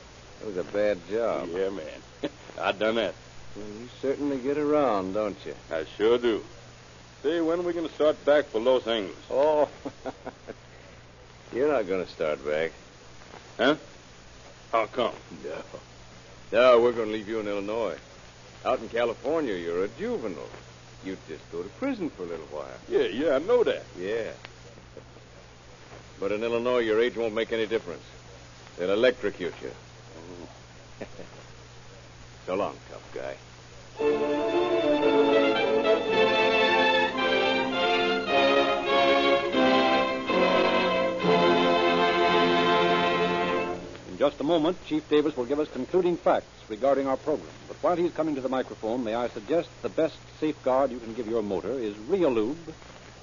Speaker 14: It was a bad job.
Speaker 7: Yeah, man. I done that.
Speaker 14: Well, you certainly get around, don't you?
Speaker 7: I sure do. Say, when are we going to start back for Los Angeles?
Speaker 14: Oh, you're not going to start back.
Speaker 7: Huh? How come?
Speaker 14: No, we're going to leave you in Illinois. Out in California, you're a juvenile. You just go to prison for a little while.
Speaker 7: Yeah, I know that.
Speaker 14: Yeah. But in Illinois, your age won't make any difference. They'll electrocute you. So long, tough guy.
Speaker 16: In just a moment, Chief Davis will give us concluding facts regarding our program. But while he's coming to the microphone, may I suggest the best safeguard you can give your motor is Reolube,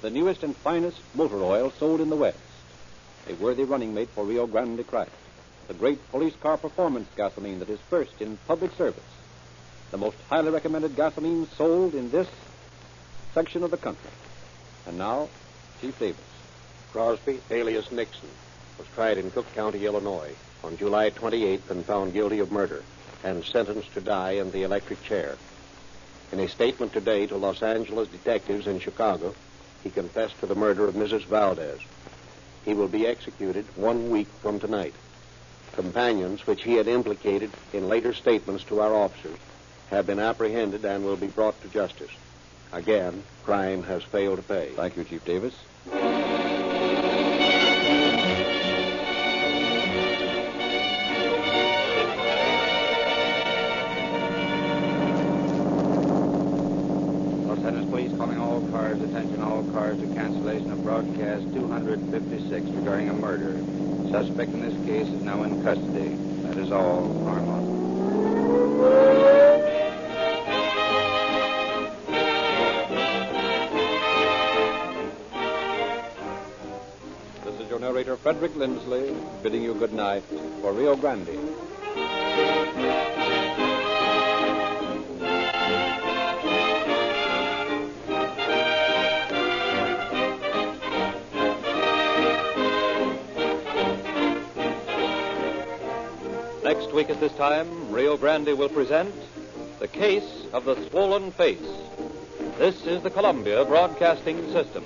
Speaker 16: the newest and finest motor oil sold in the West. A worthy running mate for Rio Grande Crack, the great police car performance gasoline that is first in public service. The most highly recommended gasoline sold in this section of the country. And now, Chief Davis.
Speaker 6: Crosby, alias Nixon, was tried in Cook County, Illinois, on July 28th and found guilty of murder and sentenced to die in the electric chair. In a statement today to Los Angeles detectives in Chicago, he confessed to the murder of Mrs. Valdez. He will be executed 1 week from tonight. Companions, which he had implicated in later statements to our officers, have been apprehended and will be brought to justice. Again, crime has failed to pay.
Speaker 16: Thank you, Chief Davis.
Speaker 4: Los Angeles Police calling all cars, attention all cars to cancellation of broadcast 256 regarding a murder. Suspect in this case is now in custody. That is all, Marlowe.
Speaker 16: This is your narrator, Frederick Lindsley, bidding you good night for Rio Grande.
Speaker 18: Next week at this time, Rio Grande will present The Case of the Swollen Face. This is the Columbia Broadcasting System.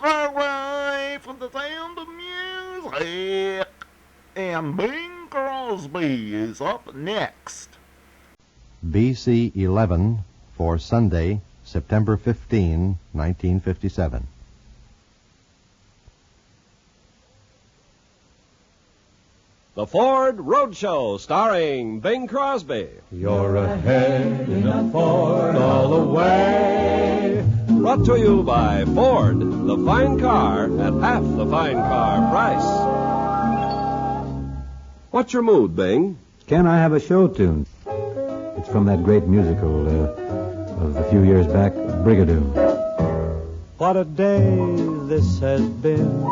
Speaker 1: Far away from the sound of music. and Bing Crosby is up next.
Speaker 19: BC 11 for Sunday, September 15, 1957.
Speaker 20: The Ford Roadshow, starring Bing Crosby.
Speaker 21: You're ahead in a Ford all the way.
Speaker 20: Brought to you by Ford, the fine car at half the fine car price. What's your mood, Bing?
Speaker 22: Can I have a show tune? It's from that great musical of a few years back, Brigadoon.
Speaker 21: What a day this has been.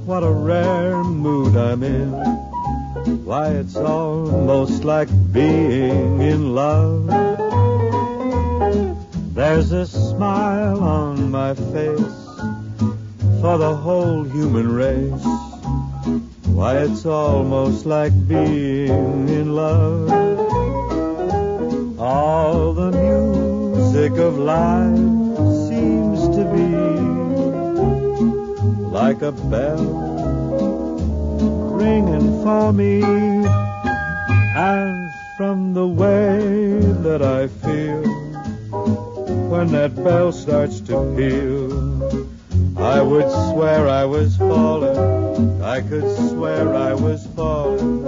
Speaker 21: What a rare mood I'm in. Why, it's almost like being in love. There's a smile on my face for the whole human race. Why, it's almost like being in love. All the music of life seems to be like a bell ringing for me, and from the way that I feel when that bell starts to peal, I would swear I was falling. I could swear I was falling.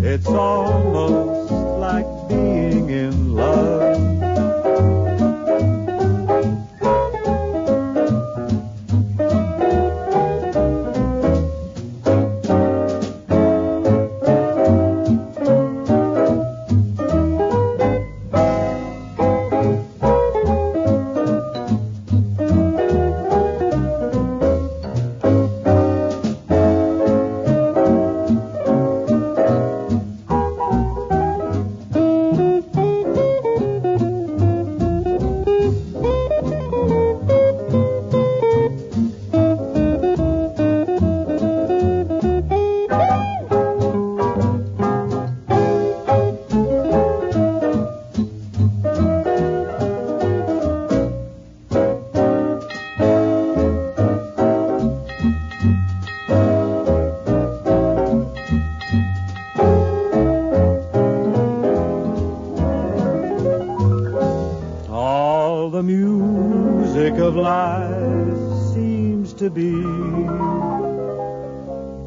Speaker 21: It's almost like being in love.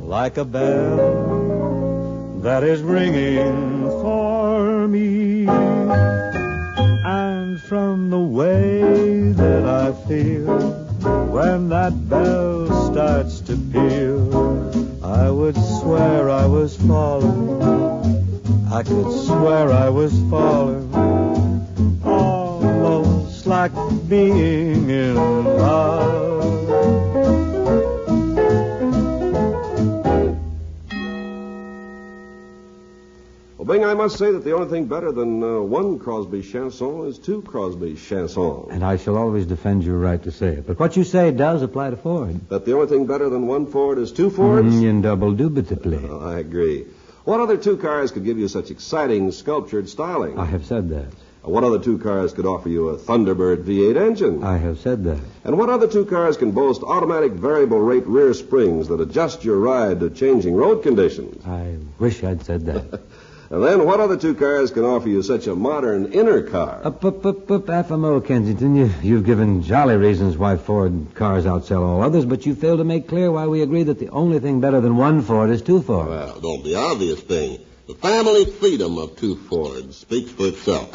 Speaker 21: Like a bell that is ringing for me, and from the way that I feel when that bell starts to peal, I would swear I was falling. I could swear I was falling, almost like being in love.
Speaker 20: Bing, I must say that the only thing better than one Crosby chanson is two Crosby chansons.
Speaker 22: And I shall always defend your right to say it. But what you say does apply to Ford.
Speaker 20: That the only thing better than one Ford is two Fords?
Speaker 22: Indubitably.
Speaker 20: Oh, I agree. What other two cars could give you such exciting sculptured styling?
Speaker 22: I have said that.
Speaker 20: What other two cars could offer you a Thunderbird V8 engine?
Speaker 22: I have said that.
Speaker 20: And what other two cars can boast automatic variable rate rear springs that adjust your ride to changing road conditions?
Speaker 22: I wish I'd said that.
Speaker 20: And then what other two cars can offer you such a modern inner car?
Speaker 22: FMO, Kensington, you've given jolly reasons why Ford cars outsell all others, but you fail to make clear why we agree that the only thing better than one Ford is two Fords.
Speaker 23: Well, don't be obvious thing. The family freedom of two Fords speaks for itself.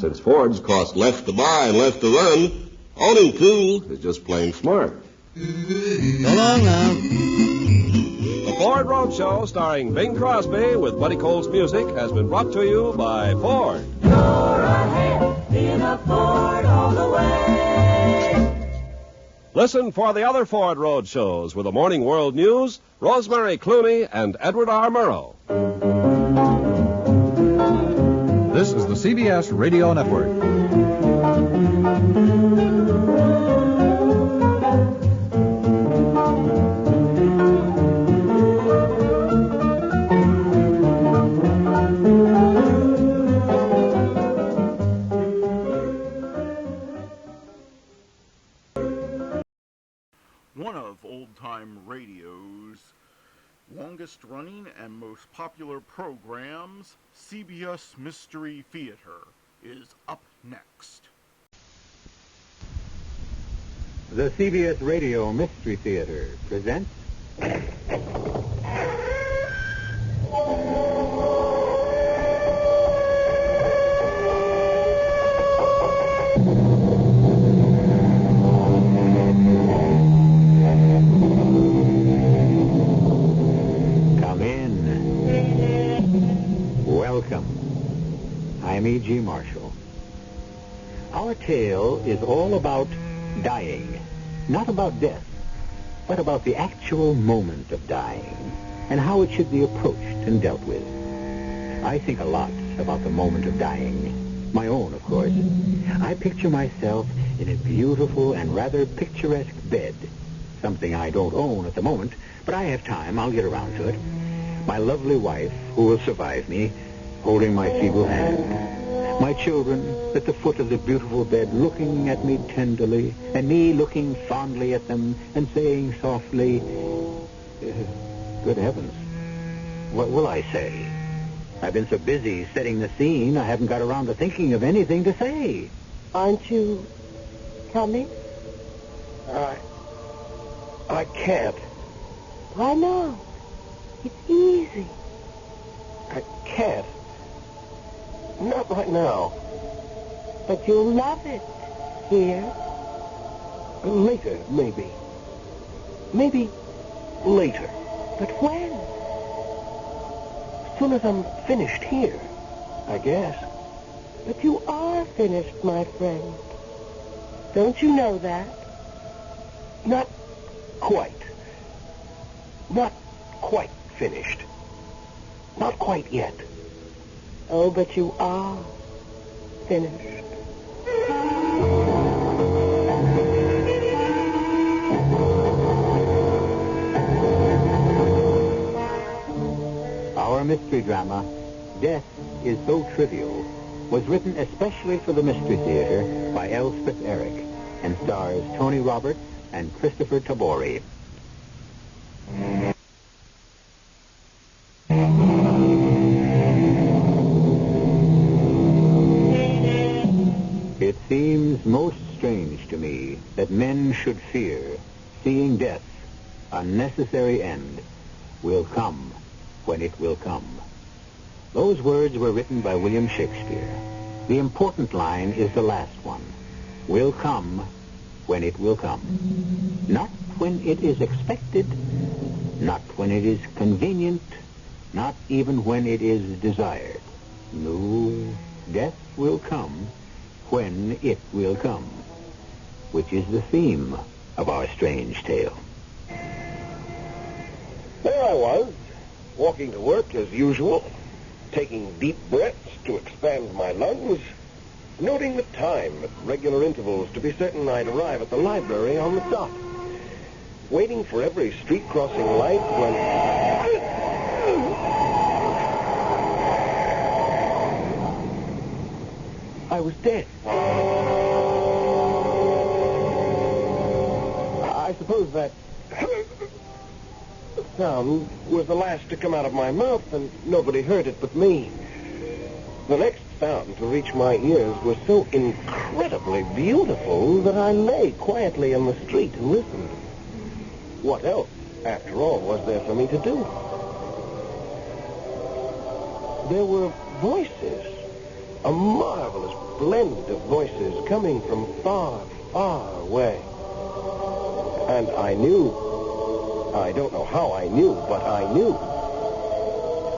Speaker 20: Since Fords
Speaker 23: cost less to buy and less to run, owning two
Speaker 20: is just plain smart.
Speaker 21: So long now.
Speaker 20: The Ford Roadshow, starring Bing Crosby with Buddy Cole's music, has been brought to you by Ford.
Speaker 21: You're ahead in a Ford all the way.
Speaker 20: Listen for the other Ford Roadshows with the Morning World News, Rosemary Clooney, and Edward R. Murrow.
Speaker 19: This is the CBS Radio Network.
Speaker 1: One of old-time radio's longest running and most popular programs, CBS Mystery Theater, is up next.
Speaker 2: The CBS Radio Mystery Theater presents... Come in. Welcome. I'm E.G. Marshall. Our tale is all about dying. Not about death, but about the actual moment of dying and how it should be approached and dealt with. I think a lot about the moment of dying. My own, of course. I picture myself in a beautiful and rather picturesque bed. Something I don't own at the moment, but I have time. I'll get around to it. My lovely wife, who will survive me, holding my feeble hand. My children at the foot of the beautiful bed looking at me tenderly, and me looking fondly at them and saying softly, good heavens, what will I say? I've been so busy setting the scene, I haven't got around to thinking of anything to say.
Speaker 10: Aren't you coming? I can't. Why not? It's easy. I can't. Not right now.
Speaker 17: But you'll love it here.
Speaker 10: Later, maybe. Maybe later.
Speaker 17: But when?
Speaker 10: As soon as I'm finished here, I guess.
Speaker 17: But you are finished, my friend. Don't you know that?
Speaker 10: Not quite. Not quite finished. Not quite yet.
Speaker 17: Oh, but you are finished.
Speaker 2: Our mystery drama, Death is So Trivial, was written especially for the Mystery Theater by Elspeth Eric and stars Tony Roberts and Christopher Tabori. It seems most strange to me that men should fear seeing death, a necessary end, will come when it will come. Those words were written by William Shakespeare. The important line is the last one. Will come when it will come. Not when it is expected, not when it is convenient, not even when it is desired. No, death will come when it will come, which is the theme of our strange tale.
Speaker 10: There I was, walking to work as usual, taking deep breaths to expand my lungs, noting the time at regular intervals to be certain I'd arrive at the library on the dot, waiting for every street crossing light when... I was dead. I suppose that sound was the last to come out of my mouth, and nobody heard it but me. The next sound to reach my ears was so incredibly beautiful that I lay quietly in the street and listened. What else, after all, was there for me to do? There were voices, a marvelous blend of voices coming from far, far away. And I knew, I don't know how I knew, but I knew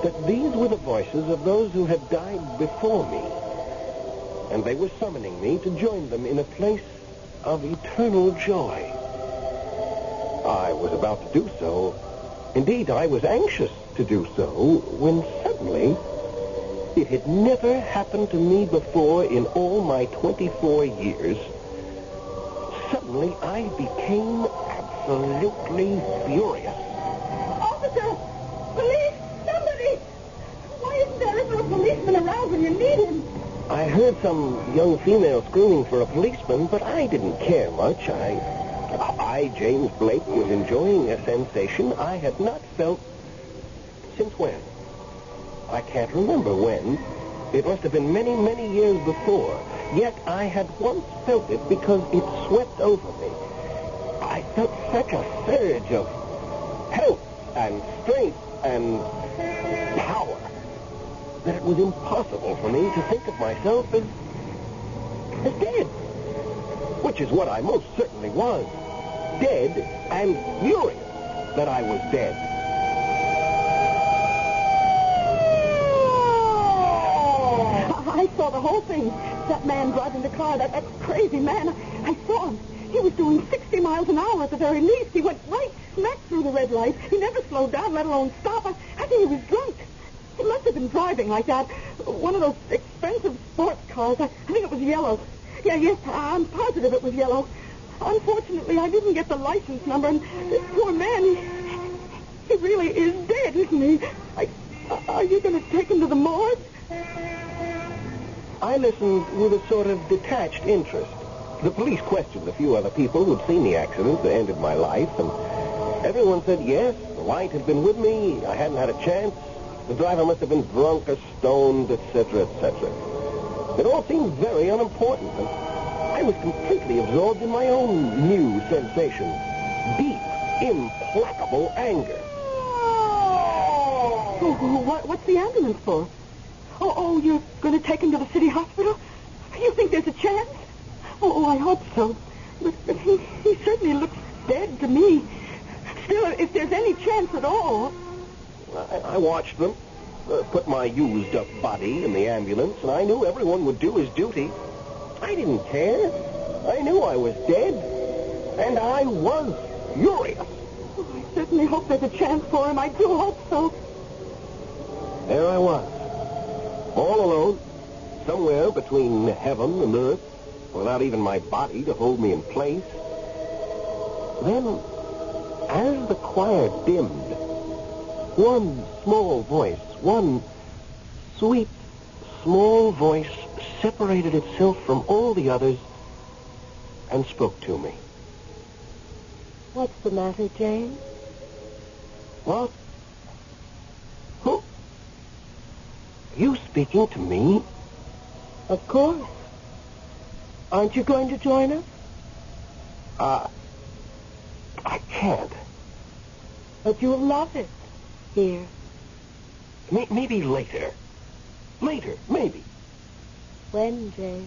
Speaker 10: that these were the voices of those who had died before me. And they were summoning me to join them in a place of eternal joy. I was about to do so. Indeed, I was anxious to do so, when suddenly, it had never happened to me before in all my 24 years, suddenly I became absolutely furious.
Speaker 8: Officer! Police! Somebody! Why isn't there ever a policeman around when you need him?
Speaker 10: I heard some young female screaming for a policeman, but I didn't care much. I, James Blake, was enjoying a sensation I had not felt Since when? I can't remember when. It must have been many, many years before. Yet I had once felt it because it swept over me. I felt such a surge of health and strength and power that it was impossible for me to think of myself as dead. Which is what I most certainly was. Dead and furious that I was dead.
Speaker 3: I saw the whole thing. That man driving the car, that crazy man, I saw him. He was doing 60 miles an hour at the very least. He went right smack through the red light. He never slowed down, let alone stop. I think he was drunk. He must have been driving like that. One of those expensive sports cars. I think it was yellow. Yes, I'm positive it was yellow. Unfortunately, I didn't get the license number, and this poor man, he really is dead, isn't he? Are you going to take him to the morgue?
Speaker 10: I listened with a sort of detached interest. The police questioned a few other people who'd seen the accident that ended my life, and everyone said yes, the light had been with me, I hadn't had a chance, the driver must have been drunk or stoned, etc., etc. It all seemed very unimportant, and I was completely absorbed in my own new sensation. Deep, implacable anger.
Speaker 3: What's the ambulance for? Oh, you're going to take him to the city hospital? You think there's a chance? Oh, I hope so. But he certainly looks dead to me. Still, if there's any chance at all...
Speaker 10: I watched them, put my used-up body in the ambulance, and I knew everyone would do his duty. I didn't care. I knew I was dead, and I was furious.
Speaker 3: Oh, I certainly hope there's a chance for him. I do hope so.
Speaker 10: There I was, all alone, somewhere between heaven and earth, without even my body to hold me in place. Then, as the choir dimmed, one small voice, one sweet, small voice separated itself from all the others and spoke to me.
Speaker 3: What's the matter, Jane?
Speaker 10: What? Who? You speaking to me?
Speaker 3: Of course. Aren't you going to join us?
Speaker 10: I can't.
Speaker 3: But you'll love it here.
Speaker 10: Maybe later. Later, maybe.
Speaker 3: When, Jane?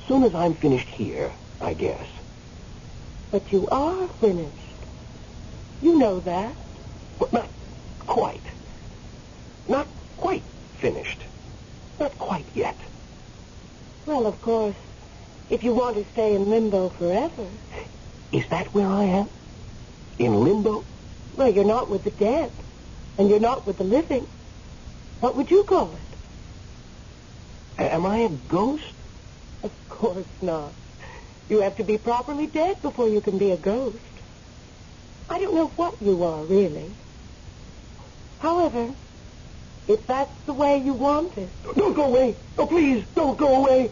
Speaker 10: Soon as I'm finished here, I guess.
Speaker 3: But you are finished. You know that.
Speaker 10: But not quite. Not quite finished. Not quite yet.
Speaker 3: Well, of course, if you want to stay in limbo forever.
Speaker 10: Is that where I am? In limbo?
Speaker 3: Well, you're not with the dead, and you're not with the living. What would you call it?
Speaker 10: Am I a ghost?
Speaker 3: Of course not. You have to be properly dead before you can be a ghost. I don't know what you are, really. However, if that's the way you want it...
Speaker 10: Don't go away! Oh, please, don't go away!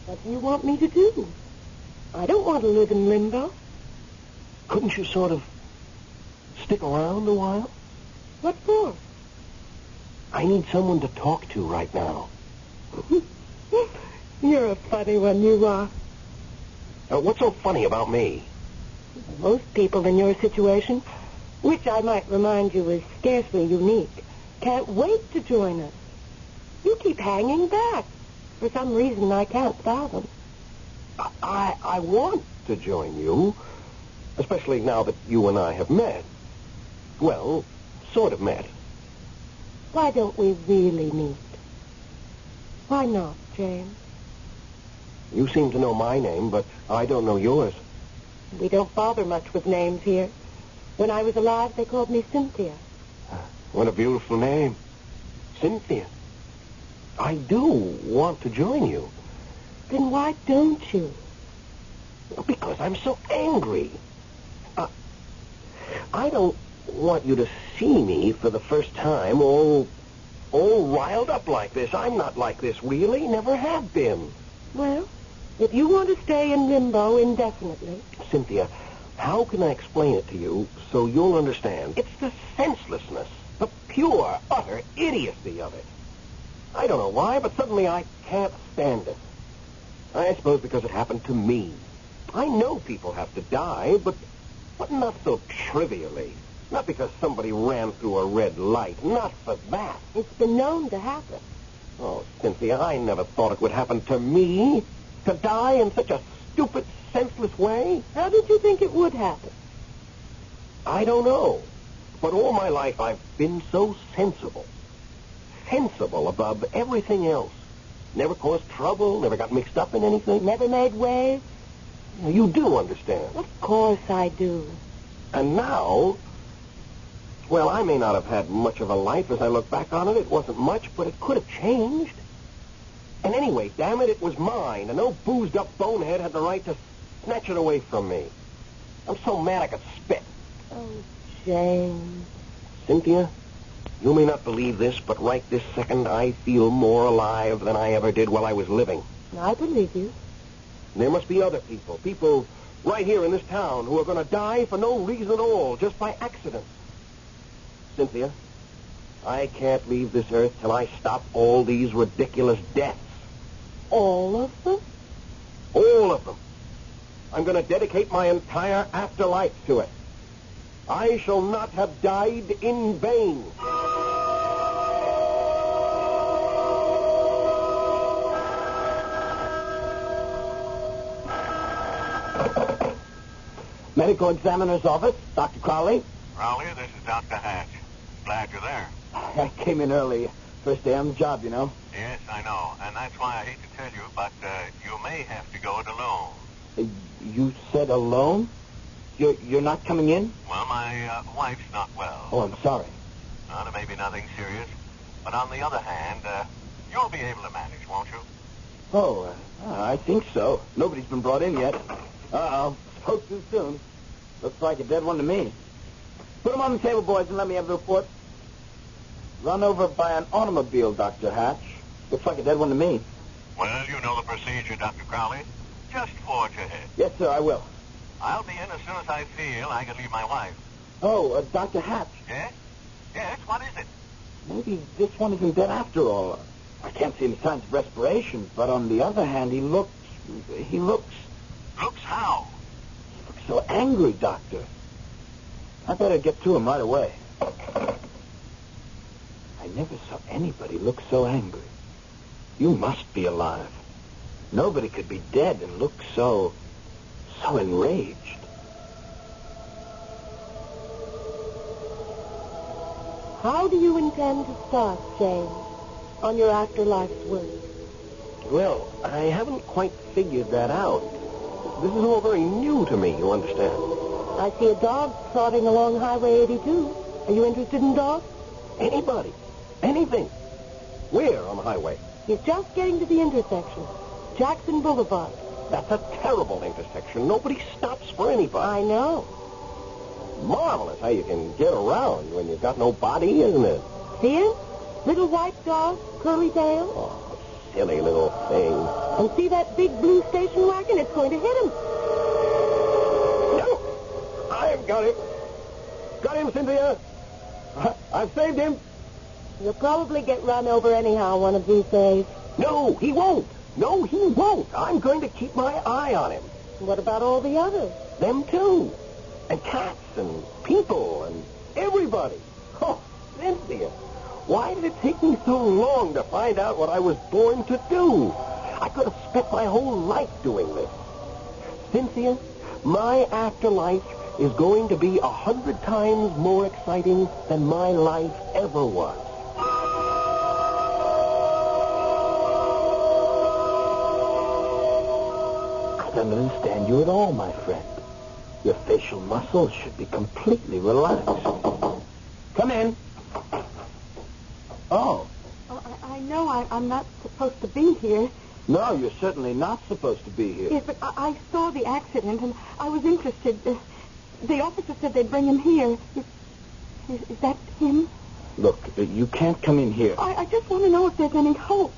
Speaker 3: What do you want me to do? I don't want to live in limbo.
Speaker 10: Couldn't you sort of stick around a while?
Speaker 3: What for?
Speaker 10: I need someone to talk to right now.
Speaker 3: You're a funny one, you are.
Speaker 10: What's so funny about me?
Speaker 3: Most people in your situation, which I might remind you is scarcely unique, can't wait to join us. You keep hanging back. For some reason I can't fathom.
Speaker 10: I want to join you, especially now that you and I have met. Well, sort of met.
Speaker 3: Why don't we really meet? Why not, James?
Speaker 10: You seem to know my name, but I don't know yours.
Speaker 3: We don't bother much with names here. When I was alive, they called me Cynthia.
Speaker 10: What a beautiful name. Cynthia. I do want to join you.
Speaker 3: Then why don't you?
Speaker 10: Because I'm so angry. I don't want you to see me for the first time all riled up like this. I'm not like this, really. Never have been.
Speaker 3: Well, if you want to stay in limbo indefinitely...
Speaker 10: Cynthia, How can I explain it to you so you'll understand? It's the senselessness, the pure, utter idiocy of it. I don't know why, but suddenly I can't stand it. I suppose because it happened to me. I know people have to die, but not so trivially. Not because somebody ran through a red light. Not for that.
Speaker 3: It's been known to happen.
Speaker 10: Oh, Cynthia, I never thought it would happen to me. To die in such a stupid, senseless way.
Speaker 3: How did you think it would happen?
Speaker 10: I don't know. But all my life I've been so sensible. Sensible above everything else. Never caused trouble, never got mixed up in anything.
Speaker 3: Never made waves?
Speaker 10: You do understand.
Speaker 3: Of course I do.
Speaker 10: And now, well, I may not have had much of a life as I look back on it. It wasn't much, but it could have changed. And anyway, damn it, it was mine, and no boozed-up bonehead had the right to snatch it away from me. I'm so mad I could spit.
Speaker 3: Oh, James.
Speaker 10: Cynthia, you may not believe this, but right this second I feel more alive than I ever did while I was living.
Speaker 3: I believe you.
Speaker 10: There must be other people right here in this town who are going to die for no reason at all, just by accident. Cynthia, I can't leave this earth till I stop all these ridiculous deaths.
Speaker 3: All of them?
Speaker 10: All of them. I'm going to dedicate my entire afterlife to it. I shall not have died in vain.
Speaker 12: Medical examiner's office, Dr. Crowley.
Speaker 13: Crowley, this is Dr. Hatch. Glad you're there.
Speaker 12: I came in early. First day on the job, you know.
Speaker 13: Yes, I know. And that's why I hate to tell you, but you may have to go it alone.
Speaker 12: You said alone? You're not coming in?
Speaker 13: Well, my wife's not well.
Speaker 12: Oh, I'm sorry.
Speaker 13: There may be nothing serious. But on the other hand, you'll be able to manage, won't you?
Speaker 12: Oh, I think so. Nobody's been brought in yet. Uh-oh. Spoke too soon. Looks like a dead one to me. Put them on the table, boys, and let me have the report. Run over by an automobile, Dr. Hatch. Looks like a dead one to me.
Speaker 13: Well, you know the procedure, Dr. Crowley. Just forge ahead.
Speaker 12: Yes, sir, I will.
Speaker 13: I'll be in as soon as I feel I can leave my wife.
Speaker 12: Oh, Dr. Hatch.
Speaker 13: Yes? Yes, what is it?
Speaker 12: Maybe this one isn't dead after all. I can't see any signs of respiration, but on the other hand, he looks...
Speaker 13: Looks how?
Speaker 12: He looks so angry, Doctor. I better get to him right away. I never saw anybody look so angry. You must be alive. Nobody could be dead and look so enraged.
Speaker 3: How do you intend to start, James, on your afterlife's work?
Speaker 10: Well, I haven't quite figured that out. This is all very new to me, you understand.
Speaker 3: I see a dog trotting along Highway 82. Are you interested in dogs?
Speaker 10: Anybody. Anything. Where on the highway?
Speaker 3: He's just getting to the intersection. Jackson Boulevard.
Speaker 10: That's a terrible intersection. Nobody stops for anybody.
Speaker 3: I know.
Speaker 10: Marvelous how you can get around when you've got no body, isn't it?
Speaker 3: See him? Little white dog, curly tail.
Speaker 10: Oh, silly little thing.
Speaker 3: And see that big blue station wagon? It's going to hit him.
Speaker 10: No! I've got him. Got him, Cynthia. I've saved him.
Speaker 3: You'll probably get run over anyhow one of these days.
Speaker 10: No, he won't. No, he won't. I'm going to keep my eye on him.
Speaker 3: What about all the others?
Speaker 10: Them too. And cats and people and everybody. Oh, Cynthia, why did it take me so long to find out what I was born to do? I could have spent my whole life doing this. Cynthia, my afterlife is going to be 100 times more exciting than my life ever was.
Speaker 12: I don't understand you at all, my friend. Your facial muscles should be completely relaxed. Come in. Oh.
Speaker 3: I know I'm not supposed to be here.
Speaker 12: No, you're certainly not supposed to be here.
Speaker 3: Yes, but I saw the accident, and I was interested. The officer said they'd bring him here. Is that him?
Speaker 12: Look, you can't come in here.
Speaker 3: I just want to know if there's any hope.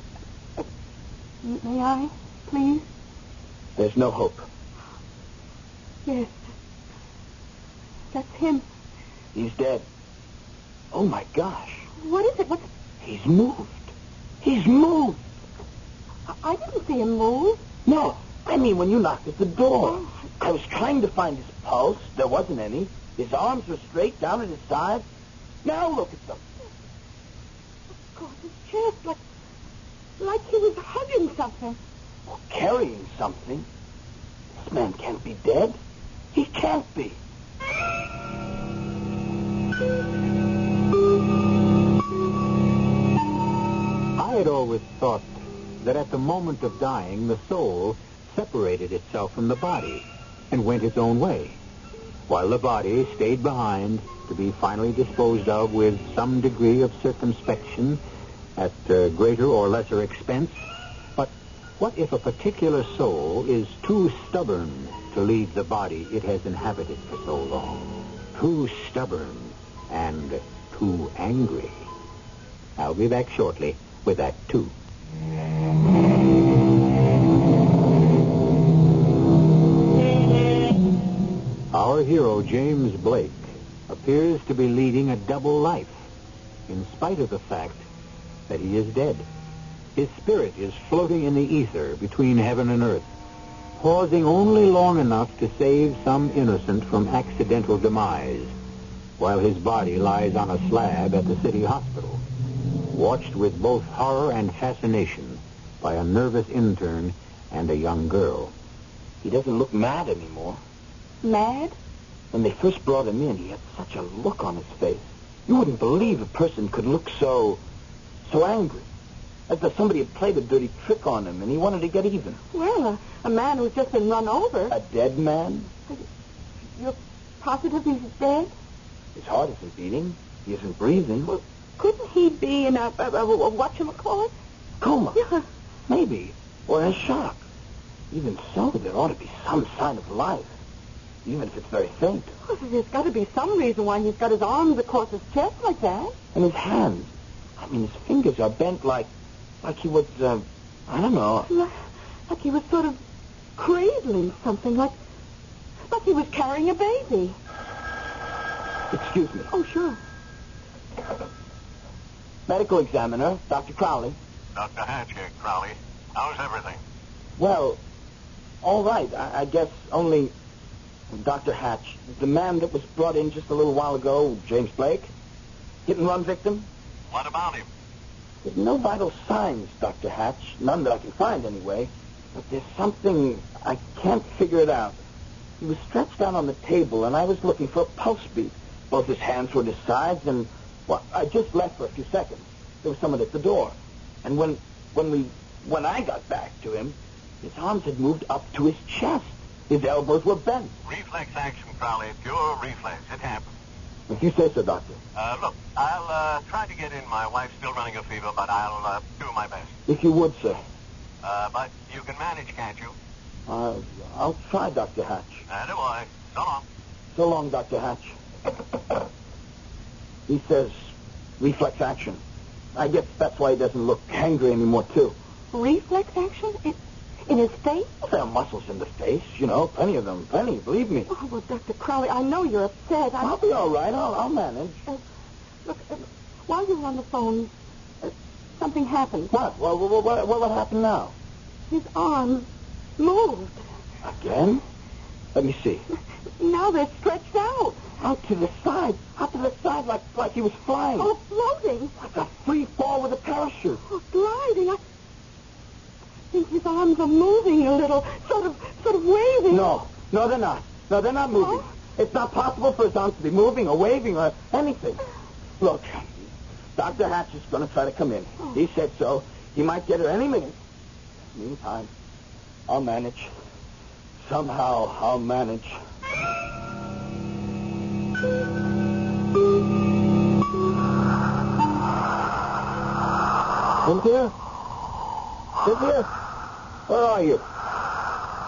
Speaker 3: May I, please?
Speaker 12: There's no hope.
Speaker 3: Yes. that's him.
Speaker 12: He's dead. Oh, my gosh.
Speaker 3: What is it?
Speaker 12: He's moved. He's moved.
Speaker 3: I didn't see him move.
Speaker 12: No, I mean when you knocked at the door. I was trying to find his pulse. There wasn't any. His arms were straight down at his side. Now look at them.
Speaker 3: God, his chest, like he was hugging something.
Speaker 12: Or carrying something. This man can't be dead. He can't be.
Speaker 2: I had always thought that at the moment of dying, the soul separated itself from the body and went its own way, while the body stayed behind to be finally disposed of with some degree of circumspection at greater or lesser expense. But what if a particular soul is too stubborn to leave the body it has inhabited for so long? Too stubborn and too angry. I'll be back shortly with that, too. Our hero, James Blake, appears to be leading a double life, in spite of the fact that he is dead. His spirit is floating in the ether between heaven and earth, pausing only long enough to save some innocent from accidental demise, while his body lies on a slab at the city hospital, watched with both horror and fascination by a nervous intern and a young girl.
Speaker 12: He doesn't look mad anymore.
Speaker 3: Mad?
Speaker 12: When they first brought him in, he had such a look on his face. You wouldn't believe a person could look so angry. As though somebody had played a dirty trick on him and he wanted to get even.
Speaker 3: Well, a man who's just been run over.
Speaker 12: A dead man?
Speaker 3: You're positive he's dead?
Speaker 12: His heart isn't beating. He isn't breathing.
Speaker 3: Well, couldn't he be in a whatchamacallit?
Speaker 12: Coma?
Speaker 3: Yeah.
Speaker 12: Maybe. Or in shock. Even so, there ought to be some sign of life. Even if it's very faint.
Speaker 3: Well, there's got to be some reason why he's got his arms across his chest like that.
Speaker 12: And his hands. I mean, his fingers are bent like he was, I don't know.
Speaker 3: Like he was sort of cradling something, like he was carrying a baby.
Speaker 12: Excuse me.
Speaker 3: Oh, sure.
Speaker 12: Medical examiner, Dr. Crowley.
Speaker 13: Dr. Hatch here, Crowley. How's everything?
Speaker 12: Well, all right. I guess only Dr. Hatch, the man that was brought in just a little while ago, James Blake, hit-and-run victim.
Speaker 13: What about him?
Speaker 12: There's no vital signs, Dr. Hatch. None that I can find, anyway. But there's something... I can't figure it out. He was stretched out on the table, and I was looking for a pulse beat. Both his hands were at his sides, and... Well, I just left for a few seconds. There was someone at the door. And when I got back to him, his arms had moved up to his chest. His elbows were bent.
Speaker 13: Reflex action, Crowley. Pure reflex. It happens.
Speaker 12: If you say so, Doctor.
Speaker 13: Look, I'll try to get in. My wife's still running a fever, but I'll do my best.
Speaker 12: If you would, sir.
Speaker 13: But you can manage, can't you?
Speaker 12: I'll try, Dr. Hatch.
Speaker 13: Attaboy. So long.
Speaker 12: So long, Dr. Hatch. He says reflex action. I guess that's why he doesn't look angry anymore, too.
Speaker 3: Reflex action? In his face?
Speaker 12: Well, there are muscles in the face, you know, plenty of them, plenty, believe me.
Speaker 3: Oh, well, Dr. Crowley, I know you're upset.
Speaker 12: I'll be all right. I'll manage.
Speaker 3: Look, while you were on the phone, something happened.
Speaker 12: What? Well, what happened now?
Speaker 3: His arms moved.
Speaker 12: Again? Let me see.
Speaker 3: Now they're stretched out.
Speaker 12: Out to the side, like he was flying.
Speaker 3: Oh, floating.
Speaker 12: Like a free fall with a parachute.
Speaker 3: Oh, gliding. I think his arms are moving a little, sort of waving.
Speaker 12: No, they're not. No, they're not moving. Oh? It's not possible for his arms to be moving or waving or anything. Look, Dr. Hatch is going to try to come in. Oh. He said so. He might get her any minute. Meantime, I'll manage. Somehow, I'll manage. Cynthia? Cynthia? Where are you?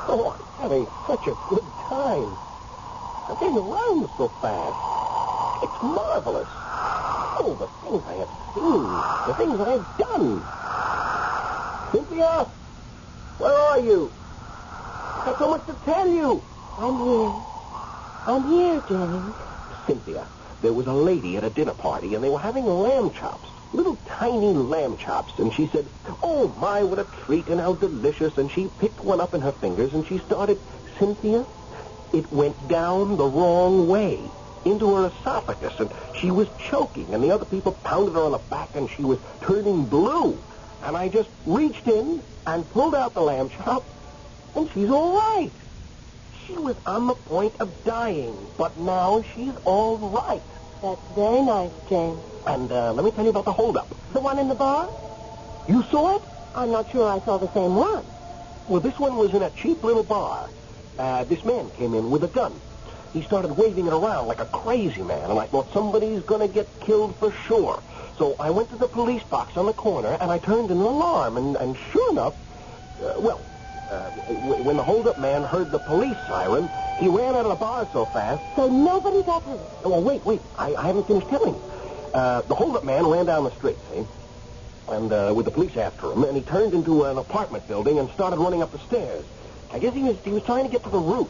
Speaker 12: Oh, I'm having such a good time. I've been around so fast. It's marvelous. Oh, the things I have seen. The things that I've done. Cynthia? Where are you? I've got so much to tell you.
Speaker 3: I'm here, James.
Speaker 10: Cynthia, there was a lady at a dinner party, and they were having lamb chops. Little tiny lamb chops. And she said, "Oh, my, what a treat, and how delicious." And she picked one up in her fingers, and she started, Cynthia, it went down the wrong way into her esophagus, and she was choking, and the other people pounded her on the back, and she was turning blue. And I just reached in and pulled out the lamb chop, and she's all right. She was on the point of dying, but now she's all right.
Speaker 3: That's very nice, James.
Speaker 10: And let me tell you about the holdup.
Speaker 3: The one in the bar?
Speaker 10: You saw it?
Speaker 3: I'm not sure I saw the same one.
Speaker 10: Well, this one was in a cheap little bar. This man came in with a gun. He started waving it around like a crazy man, and I thought somebody's going to get killed for sure. So I went to the police box on the corner, and I turned an alarm, and sure enough, when the hold-up man heard the police siren, he ran out of the bar so fast.
Speaker 3: So nobody got hurt?
Speaker 10: Oh, wait. I haven't finished telling you. The hold-up man ran down the street, see? And with the police after him, and he turned into an apartment building and started running up the stairs. I guess he was trying to get to the roof.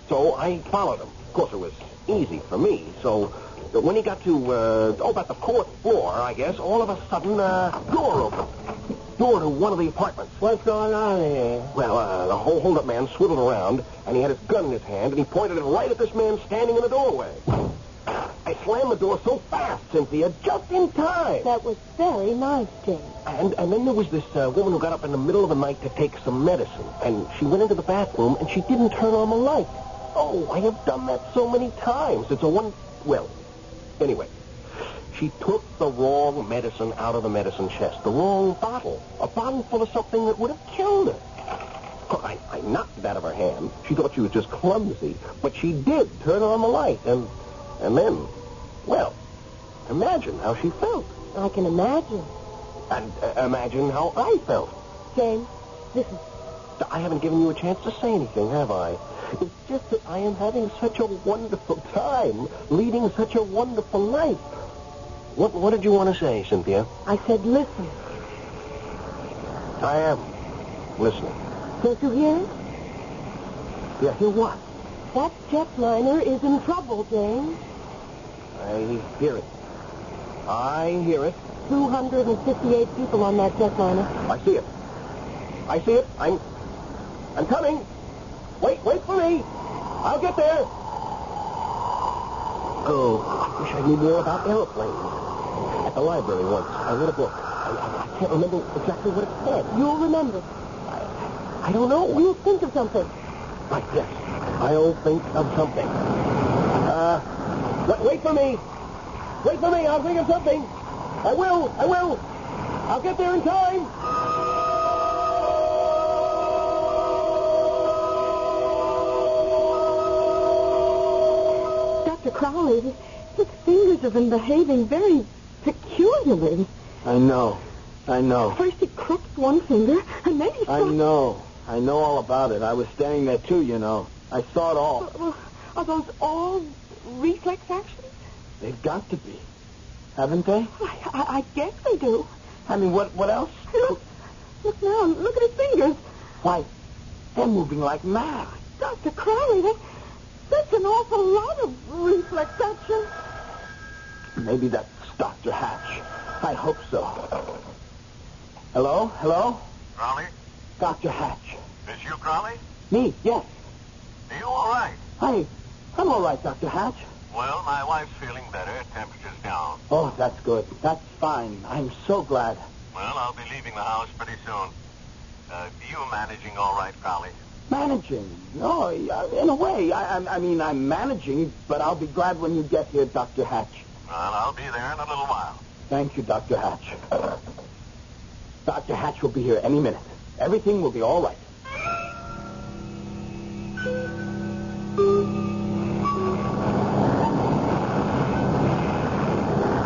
Speaker 10: So I followed him. Of course, it was easy for me. So when he got to, about the 4th floor, I guess, all of a sudden, door opened. Door to one of the apartments.
Speaker 12: What's going on here?
Speaker 10: Well, the whole hold-up man swiveled around, and he had his gun in his hand, and he pointed it right at this man standing in the doorway. I slammed the door so fast, Cynthia, just in time.
Speaker 3: That was very nice, James.
Speaker 10: And then there was this woman who got up in the middle of the night to take some medicine, and she went into the bathroom, and she didn't turn on the light. Oh, I have done that so many times. It's anyway, she took the wrong medicine out of the medicine chest, the wrong bottle, a bottle full of something that would have killed her. I knocked it out of her hand. She thought she was just clumsy, but she did turn on the light, and then, imagine how she felt.
Speaker 3: I can imagine.
Speaker 10: And imagine how I felt.
Speaker 3: James, listen.
Speaker 10: I haven't given you a chance to say anything, have I? It's just that I am having such a wonderful time, leading such a wonderful life. What did you want to say, Cynthia?
Speaker 3: I said listen.
Speaker 10: I am listening.
Speaker 3: Don't you hear it?
Speaker 10: Yeah, hear what?
Speaker 3: That jetliner is in trouble, James.
Speaker 10: I hear it. I hear it.
Speaker 3: 258 people on that jetliner.
Speaker 10: I see it. I'm coming. Wait for me. I'll get there. Oh, I wish I knew more about airplanes. At the library once, I read a book. I can't remember exactly what it said.
Speaker 3: You'll remember.
Speaker 10: I don't know.
Speaker 3: We'll think of something.
Speaker 10: Right, yes. I'll think of something. Wait for me. Wait for me. I'll think of something. I will. I'll get there in time.
Speaker 3: Dr. Crowley, his fingers have been behaving very peculiarly.
Speaker 12: I know.
Speaker 3: First he crooked one finger, and then he...
Speaker 12: I know all about it. I was standing there, too, you know. I saw it all.
Speaker 3: Well, are those all reflex actions?
Speaker 12: They've got to be. Haven't they?
Speaker 3: I guess they do.
Speaker 12: I mean, what else?
Speaker 3: Look now. Look at his fingers.
Speaker 12: Why, they're moving like mad.
Speaker 3: Dr. Crowley, that's an awful lot of reflex action.
Speaker 12: Maybe that's Dr. Hatch. I hope so. Hello?
Speaker 13: Crowley?
Speaker 12: Dr. Hatch.
Speaker 13: Is you Crowley?
Speaker 12: Me, yes.
Speaker 13: Are you all right?
Speaker 12: I'm all right, Dr. Hatch.
Speaker 13: Well, my wife's feeling better. Temperature's down.
Speaker 12: Oh, that's good. That's fine. I'm so glad.
Speaker 13: Well, I'll be leaving the house pretty soon. You managing all right, Crowley?
Speaker 12: Managing? No, in a way. I mean, I'm managing, but I'll be glad when you get here, Dr. Hatch.
Speaker 13: Well, I'll be there in a little while.
Speaker 12: Thank you, Dr. Hatch. Dr. Hatch will be here any minute. Everything will be all right.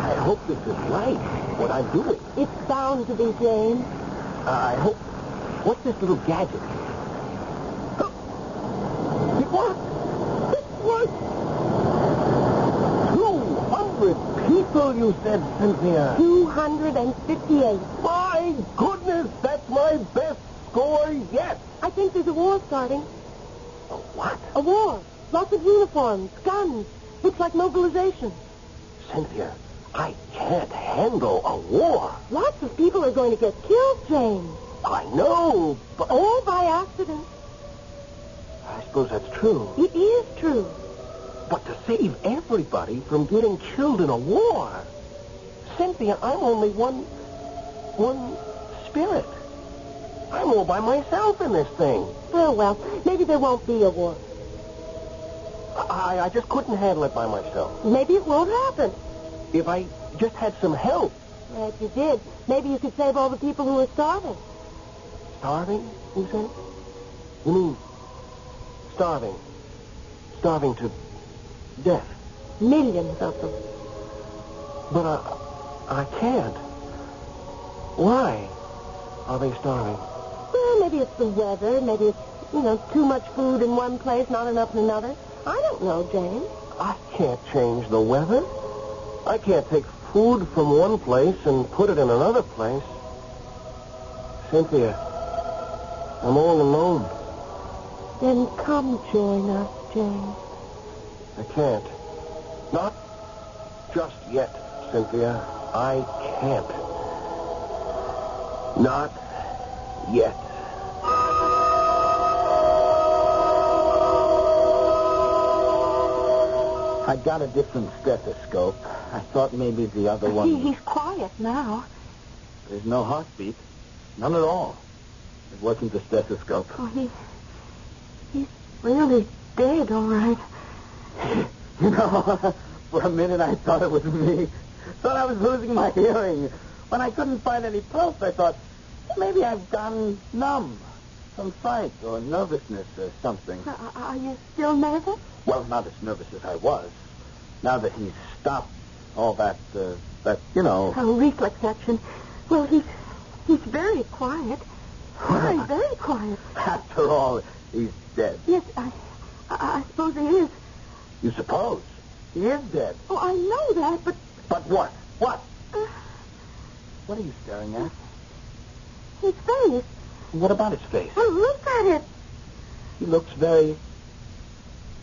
Speaker 10: I hope this is right, what I'm doing.
Speaker 3: It's bound to be, James.
Speaker 10: I hope... What's this little gadget? It worked! It worked! 200 people, you said, Cynthia.
Speaker 3: 258.
Speaker 10: My goodness, that's my best score yet.
Speaker 3: I think there's a war starting.
Speaker 10: A what?
Speaker 3: A war. Lots of uniforms, guns, Looks like mobilization.
Speaker 10: Cynthia, I can't handle a war.
Speaker 3: Lots of people are going to get killed, James.
Speaker 10: I know, but...
Speaker 3: All by accident.
Speaker 10: I suppose that's true.
Speaker 3: It is true.
Speaker 10: But to save everybody from getting killed in a war... Cynthia, I'm only one spirit. I'm all by myself in this thing.
Speaker 3: Oh, well, maybe there won't be a war.
Speaker 10: I just couldn't handle it by myself.
Speaker 3: Maybe it won't happen.
Speaker 10: If I just had some help.
Speaker 3: If you did, maybe you could save all the people who are starving.
Speaker 10: Starving, you say? You mean starving? Starving to death?
Speaker 3: Millions of them.
Speaker 10: But I can't. Why are they starving?
Speaker 3: Well, maybe it's the weather. Maybe it's, too much food in one place, not enough in another. I don't know, James.
Speaker 10: I can't change the weather. I can't take food from one place and put it in another place. Cynthia, I'm all alone.
Speaker 3: Then come join us, James.
Speaker 10: I can't. Not just yet, Cynthia. I can't. Not yet.
Speaker 12: I got a different stethoscope. I thought maybe the other one...
Speaker 3: He's quiet now.
Speaker 12: There's no heartbeat. None at all. It wasn't the stethoscope.
Speaker 3: Oh, he's really dead, all right.
Speaker 12: You know, for a minute I thought it was me. Thought I was losing my hearing. When I couldn't find any pulse, I thought, maybe I've gone numb. Some fright or nervousness or something.
Speaker 3: Are you still nervous?
Speaker 12: Well, not as nervous as I was. Now that he's stopped all that,
Speaker 3: Oh, reflex action. Well, he's very quiet. Very, very quiet.
Speaker 12: After all, he's dead.
Speaker 3: Yes, I suppose he is.
Speaker 12: You suppose? He is dead.
Speaker 3: Oh, I know that, but...
Speaker 12: But what? What? What are you staring at?
Speaker 3: His face.
Speaker 12: What about his face?
Speaker 3: Well, look at it.
Speaker 12: He looks very,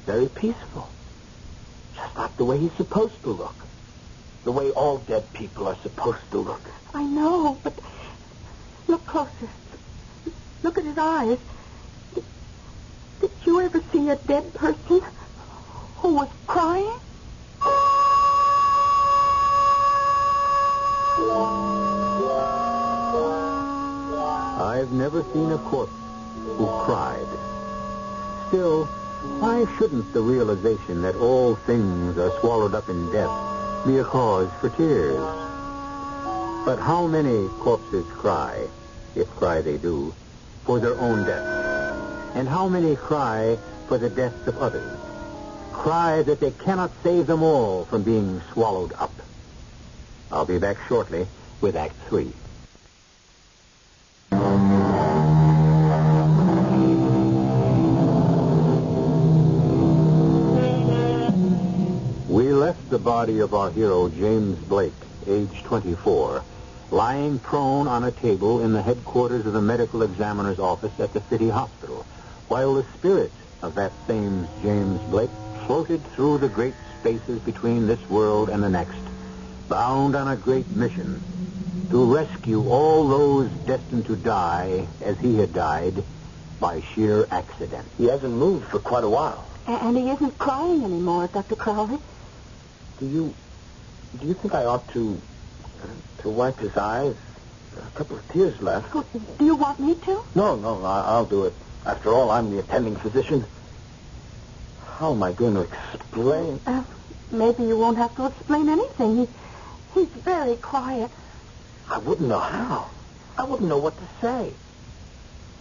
Speaker 12: very peaceful. Just like the way he's supposed to look. The way all dead people are supposed to look.
Speaker 3: I know, but look closer. Look at his eyes. Did you ever see a dead person who was crying?
Speaker 2: I've never seen a corpse who cried. Still, why shouldn't the realization that all things are swallowed up in death be a cause for tears? But how many corpses cry, if cry they do, for their own death? And how many cry for the deaths of others? Cry that they cannot save them all from being swallowed up. I'll be back shortly with Act 3. We left the body of our hero, James Blake, age 24, lying prone on a table in the headquarters of the medical examiner's office at the city hospital, while the spirit of that same James Blake floated through the great spaces between this world and the next, bound on a great mission to rescue all those destined to die as he had died by sheer accident.
Speaker 12: He hasn't moved for quite a while.
Speaker 3: And he isn't crying anymore, Dr. Crowley.
Speaker 12: Do you think I ought to wipe his eyes? A couple of tears left.
Speaker 3: Oh, do you want me to?
Speaker 12: No, I'll do it. After all, I'm the attending physician. How am I going to explain?
Speaker 3: Maybe you won't have to explain anything. He's very quiet.
Speaker 12: I wouldn't know how. I wouldn't know what to say.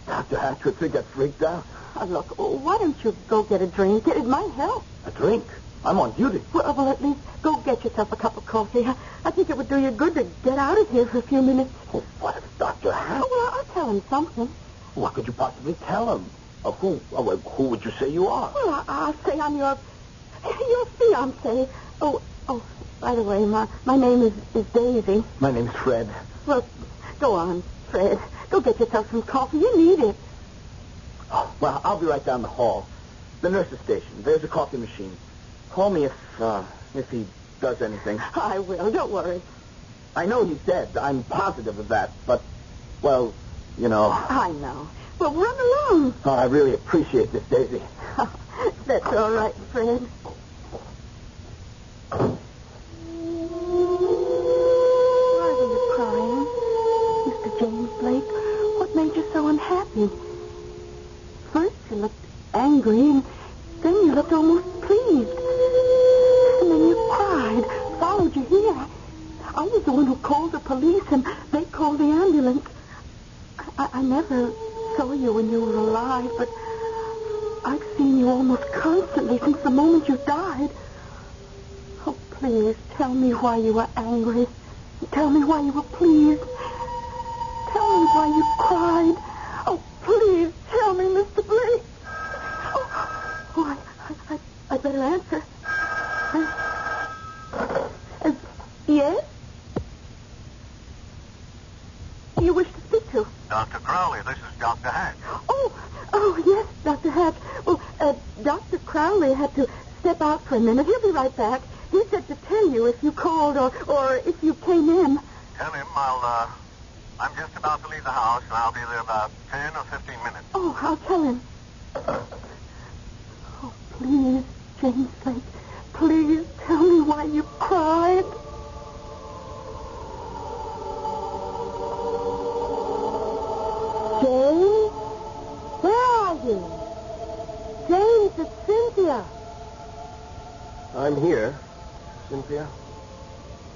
Speaker 12: Dr. Hatch would think I freaked out.
Speaker 3: Look, why don't you go get a drink? It might help.
Speaker 12: A drink? I'm on duty.
Speaker 3: Well, at least go get yourself a cup of coffee. I think it would do you good to get out of here for a few minutes.
Speaker 12: Oh, what if Dr. Hatch?
Speaker 3: Oh, well, I'll tell him something.
Speaker 12: What could you possibly tell him? Who would you say you are?
Speaker 3: Well, I'll say I'm your fiancé. Oh, by the way, my name is Daisy.
Speaker 12: My name's Fred.
Speaker 3: Well, go on, Fred. Go get yourself some coffee. You need it.
Speaker 12: Oh, well, I'll be right down the hall. The nurse's station. There's a coffee machine. Call me if he does anything.
Speaker 3: I will. Don't worry.
Speaker 12: I know he's dead. I'm positive of that. But, well, you know.
Speaker 3: I know. Well, run along.
Speaker 12: Oh, I really appreciate this, Daisy.
Speaker 3: That's all right, Fred. Why were you crying, Mr. James Blake? What made you so unhappy? First you looked angry, and then you looked almost pleased. And then you cried, followed you here. I was the one who called the police, and they called the ambulance. I never saw you when you were alive, but I've seen you almost constantly since the moment you died. Oh, please, tell me why you were angry. Tell me why you were pleased. Tell me why you cried. Oh, please, tell me, Mr. Blake. Oh, I better answer. Yes? You wish to speak to?
Speaker 13: Dr. Crowley, this is Dr. Hatch.
Speaker 3: Oh, yes, Dr. Hatch. Well, Dr. Crowley had to step out for a minute. He'll be right back. He said to tell you if you called or if you came in.
Speaker 13: Tell him I'm just about to leave the house, and I'll be there about 10 or 15 minutes.
Speaker 3: Oh, I'll tell him. Oh, please, James Blake, please tell me why you cried. James? Where are you? James, it's Cynthia.
Speaker 10: I'm here, Cynthia.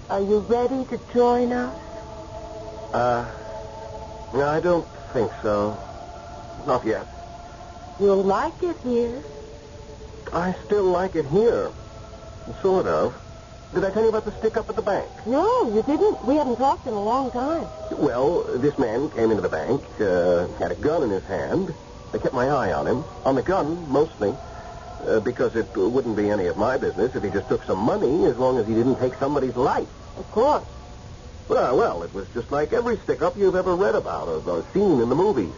Speaker 3: Are you ready to join us?
Speaker 10: No, I don't think so. Not yet.
Speaker 3: You'll like it here.
Speaker 10: I still like it here. Sort of. Did I tell you about the stick-up at the bank?
Speaker 3: No, you didn't. We haven't talked in a long time.
Speaker 10: Well, this man came into the bank, had a gun in his hand. I kept my eye on him. On the gun, mostly. Because it wouldn't be any of my business if he just took some money, as long as he didn't take somebody's life.
Speaker 3: Of course.
Speaker 10: Well, it was just like every stick-up you've ever read about or seen in the movies.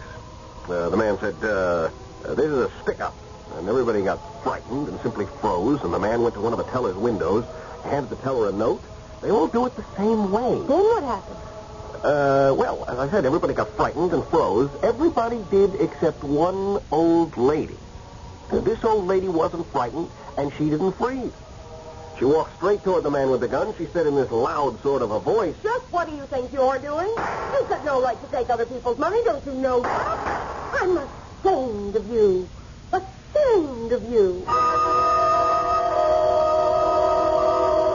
Speaker 10: The man said, this is a stick-up. And everybody got frightened and simply froze, and the man went to one of the teller's windows, handed the teller a note. They all do it the same way.
Speaker 3: Then what happened?
Speaker 10: Well, as I said, everybody got frightened and froze. Everybody did except one old lady. This old lady wasn't frightened, and she didn't freeze. She walked straight toward the man with the gun. She said in this loud sort of a voice,
Speaker 3: Just what do you think you're doing? You've got no right to take other people's money, don't you know that? I'm ashamed of you. Ashamed of you.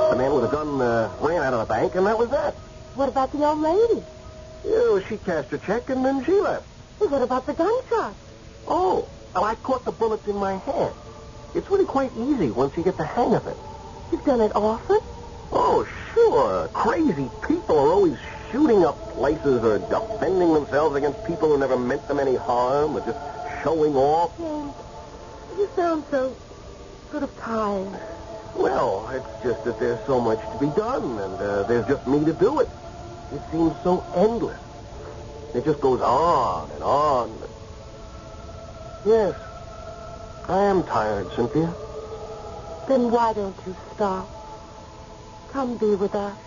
Speaker 10: The man with the gun ran out of the bank, and that was that.
Speaker 3: What about the old lady?
Speaker 10: Yeah, she cashed her check, and then she left.
Speaker 3: Well, what about the gunshot?
Speaker 10: Oh, well, I caught the bullets in my hand. It's really quite easy once you get the hang of it.
Speaker 3: You've done it often?
Speaker 10: Oh, sure. Crazy people are always shooting up places or defending themselves against people who never meant them any harm or just showing off.
Speaker 3: James, you sound so sort of tired.
Speaker 10: Well, it's just that there's so much to be done, and there's just me to do it. It seems so endless. It just goes on and on. Yes, I am tired, Cynthia.
Speaker 3: Then why don't you stop? Come be with us.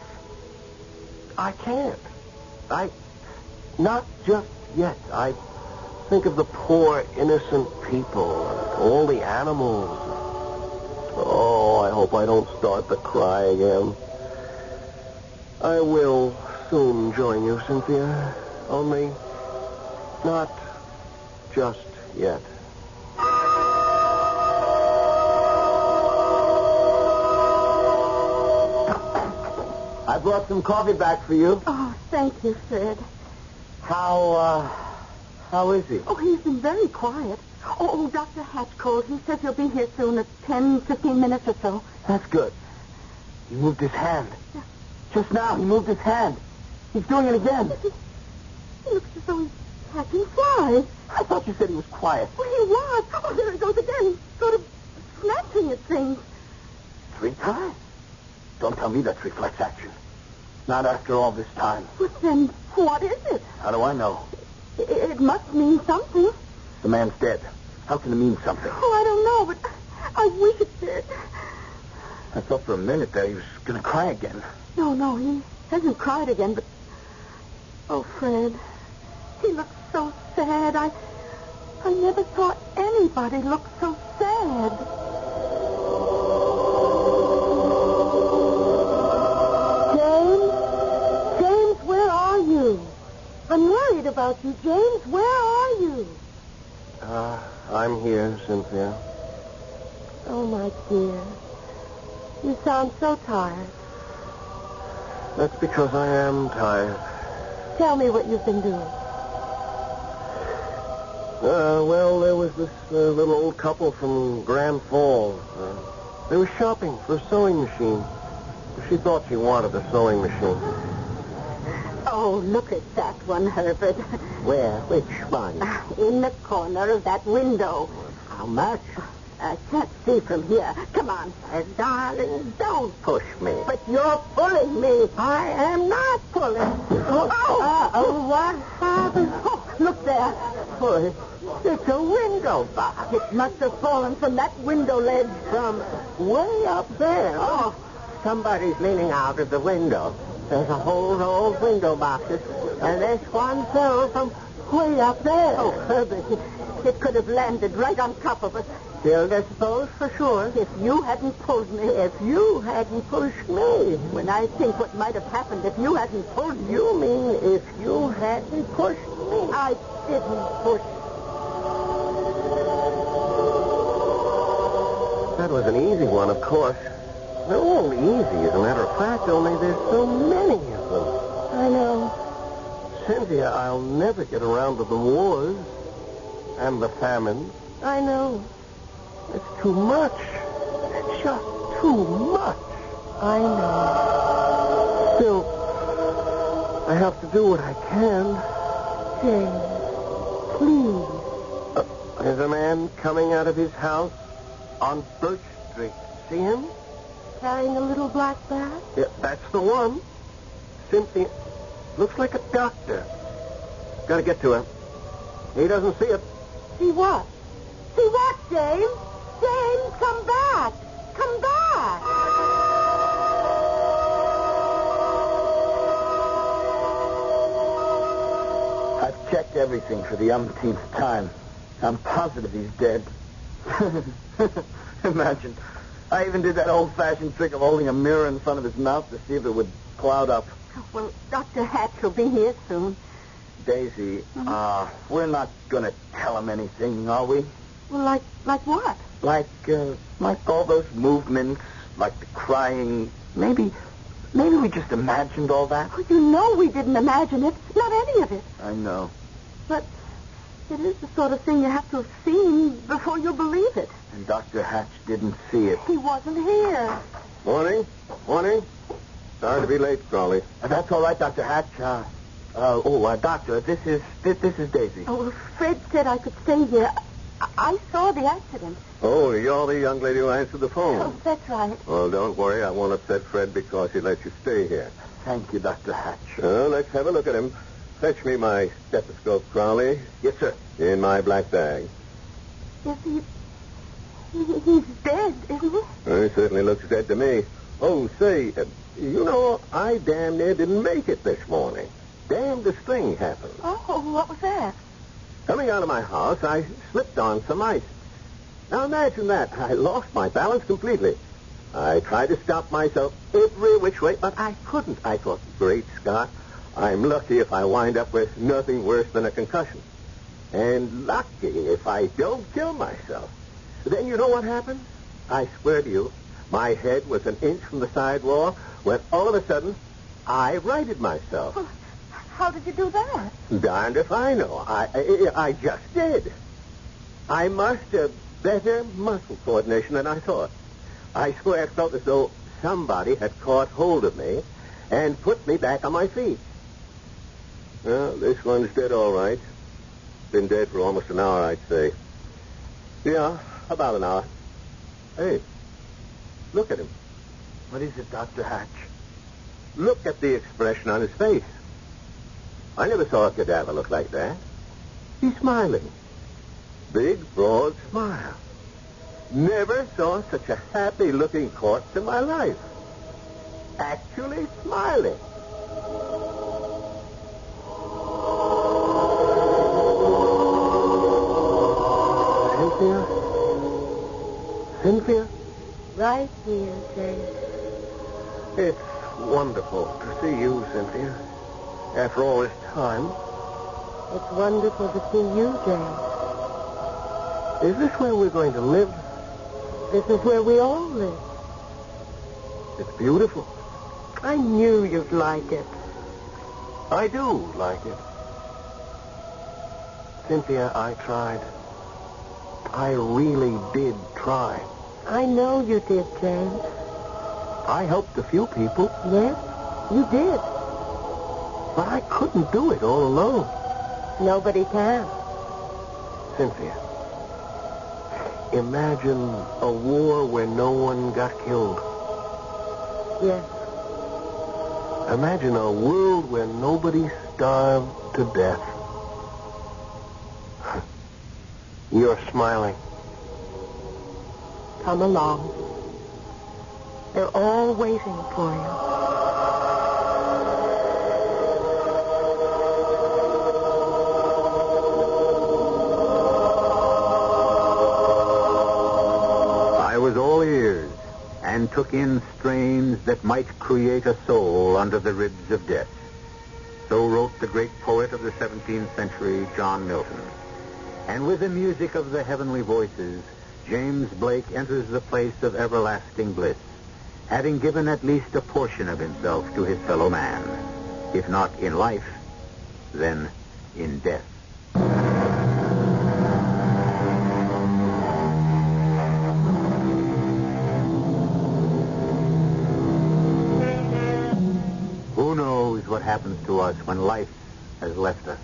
Speaker 10: I can't. Not just yet. I think of the poor, innocent people, and all the animals. Oh, I hope I don't start to cry again. I will soon join you, Cynthia. Only not just yet. I brought some coffee back for you.
Speaker 3: Oh, thank you, Fred.
Speaker 10: How is he?
Speaker 3: Oh, he's been very quiet. Oh, Dr. Hatch called. He says he'll be here soon at 10, 15 minutes or so.
Speaker 10: That's good. He moved his hand.
Speaker 3: Yeah.
Speaker 10: Just now, he moved his hand. He's doing it again.
Speaker 3: He looks as though he's catching flies.
Speaker 10: I thought you said he was quiet.
Speaker 3: Well, he was. Oh, there he goes again. Sort of snatching at things.
Speaker 10: 3 times. Don't tell me that's reflex action. Not after all this time.
Speaker 3: Well, then what is it?
Speaker 10: How do I know?
Speaker 3: It must mean something.
Speaker 10: The man's dead. How can it mean something?
Speaker 3: Oh, I don't know, but I wish it did.
Speaker 12: I thought for a minute that he was going to cry again.
Speaker 3: No, he hasn't cried again, but... Oh, Fred, he looks so sad. I never saw anybody look so sad. James, where are you? I'm worried about you, James. Where are you?
Speaker 10: I'm here, Cynthia.
Speaker 3: Oh, my dear. You sound so tired.
Speaker 10: That's because I am tired.
Speaker 3: Tell me what you've been doing.
Speaker 10: Well, there was this little old couple from Grand Falls. They were shopping for a sewing machine. She thought she wanted a sewing machine.
Speaker 3: Oh, look at that one, Herbert.
Speaker 10: Where? Which one?
Speaker 3: In the corner of that window.
Speaker 10: How much?
Speaker 3: I can't see from here. Come on.
Speaker 10: Darling, don't push me.
Speaker 3: But you're pulling me.
Speaker 10: I am not pulling.
Speaker 3: What happened? Oh, look there.
Speaker 10: Oh, it's a window box.
Speaker 3: It must have fallen from that window ledge.
Speaker 10: From way up there. Oh, somebody's leaning out of the window. There's a whole row of window boxes, and this one fell from way up there.
Speaker 3: Oh, Herbert, it could have landed right on top of us.
Speaker 10: Still disposed for sure.
Speaker 3: If you hadn't pulled me.
Speaker 10: If you hadn't pushed me.
Speaker 3: When I think what might have happened if you hadn't pulled me.
Speaker 10: You mean if you hadn't pushed me?
Speaker 3: I didn't push.
Speaker 10: That was an easy one, of course. They're all easy, as a matter of fact, only there's so many of them.
Speaker 3: I know.
Speaker 10: Cynthia, I'll never get around to the wars and the famine.
Speaker 3: I know.
Speaker 10: It's too much. It's just too much.
Speaker 3: I know.
Speaker 10: Still, I have to do what I can.
Speaker 3: James, please.
Speaker 10: There's a man coming out of his house on Birch Street. See him?
Speaker 3: Carrying a little black bag?
Speaker 10: Yeah, that's the one. Cynthia, looks like a doctor. Gotta get to him. He doesn't see it.
Speaker 3: See what? See what, James? James, come back. Come back.
Speaker 12: I've checked everything for the umpteenth time. I'm positive he's dead. Imagine. I even did that old-fashioned trick of holding a mirror in front of his mouth to see if it would cloud up.
Speaker 3: Well, Dr. Hatch will be here soon.
Speaker 12: Daisy, we're not going to tell him anything, are we?
Speaker 3: Well, like what?
Speaker 12: Like all those movements, like the crying. Maybe we just imagined all that.
Speaker 3: Oh, you know we didn't imagine it. Not any of it.
Speaker 12: I know.
Speaker 3: But it is the sort of thing you have to have seen before you'll believe it.
Speaker 12: And Dr. Hatch didn't see it.
Speaker 3: He wasn't here.
Speaker 10: Morning. Sorry to be late, Crawley.
Speaker 12: That's all right, Dr. Hatch. Doctor, this is Daisy.
Speaker 3: Oh, Fred said I could stay here. I saw the accident.
Speaker 10: Oh, you're the young lady who answered the phone.
Speaker 3: Oh, that's right.
Speaker 10: Well, don't worry. I won't upset Fred because he let you stay here.
Speaker 12: Thank you, Dr. Hatch.
Speaker 10: Let's have a look at him. Fetch me my stethoscope, Crowley.
Speaker 12: Yes, sir.
Speaker 10: In my black bag.
Speaker 3: Is he's dead, isn't he?
Speaker 10: He certainly looks dead to me. Oh, say, I damn near didn't make it this morning. Damnedest thing happened.
Speaker 3: Oh, what was that?
Speaker 10: Coming out of my house, I slipped on some ice. Now imagine that. I lost my balance completely. I tried to stop myself every which way, but I couldn't. I thought, great Scott, I'm lucky if I wind up with nothing worse than a concussion. And lucky if I don't kill myself. Then you know what happened? I swear to you, my head was an inch from the sidewall when all of a sudden I righted myself.
Speaker 3: Well, how did you do that?
Speaker 10: Darned if I know. I just did. I must have better muscle coordination than I thought. I swear it felt as though somebody had caught hold of me and put me back on my feet. Well, this one's dead all right. Been dead for almost an hour, I'd say. Yeah, about an hour. Hey, look at him.
Speaker 12: What is it, Dr. Hatch?
Speaker 10: Look at the expression on his face. I never saw a cadaver look like that. He's smiling. Big, broad smile.
Speaker 2: Never saw such a happy-looking corpse in my life. Actually smiling. Cynthia?
Speaker 3: Right here, James.
Speaker 2: It's wonderful to see you, Cynthia. After all this time.
Speaker 3: It's wonderful to see you, James.
Speaker 2: Is this where we're going to live?
Speaker 3: This is where we all live.
Speaker 2: It's beautiful.
Speaker 3: I knew you'd like it.
Speaker 2: I do like it. Cynthia, I tried. I really did try.
Speaker 3: I know you did, James.
Speaker 2: I helped a few people.
Speaker 3: Yes, you did.
Speaker 2: But I couldn't do it all alone.
Speaker 3: Nobody can.
Speaker 2: Cynthia, imagine a war where no one got killed.
Speaker 3: Yes.
Speaker 2: Imagine a world where nobody starved to death. You're smiling.
Speaker 3: Come along. They're all waiting for you.
Speaker 2: I was all ears and took in strains that might create a soul under the ribs of death. So wrote the great poet of the 17th century, John Milton. And with the music of the heavenly voices, James Blake enters the place of everlasting bliss, having given at least a portion of himself to his fellow man. If not in life, then in death. Who knows what happens to us when life has left us?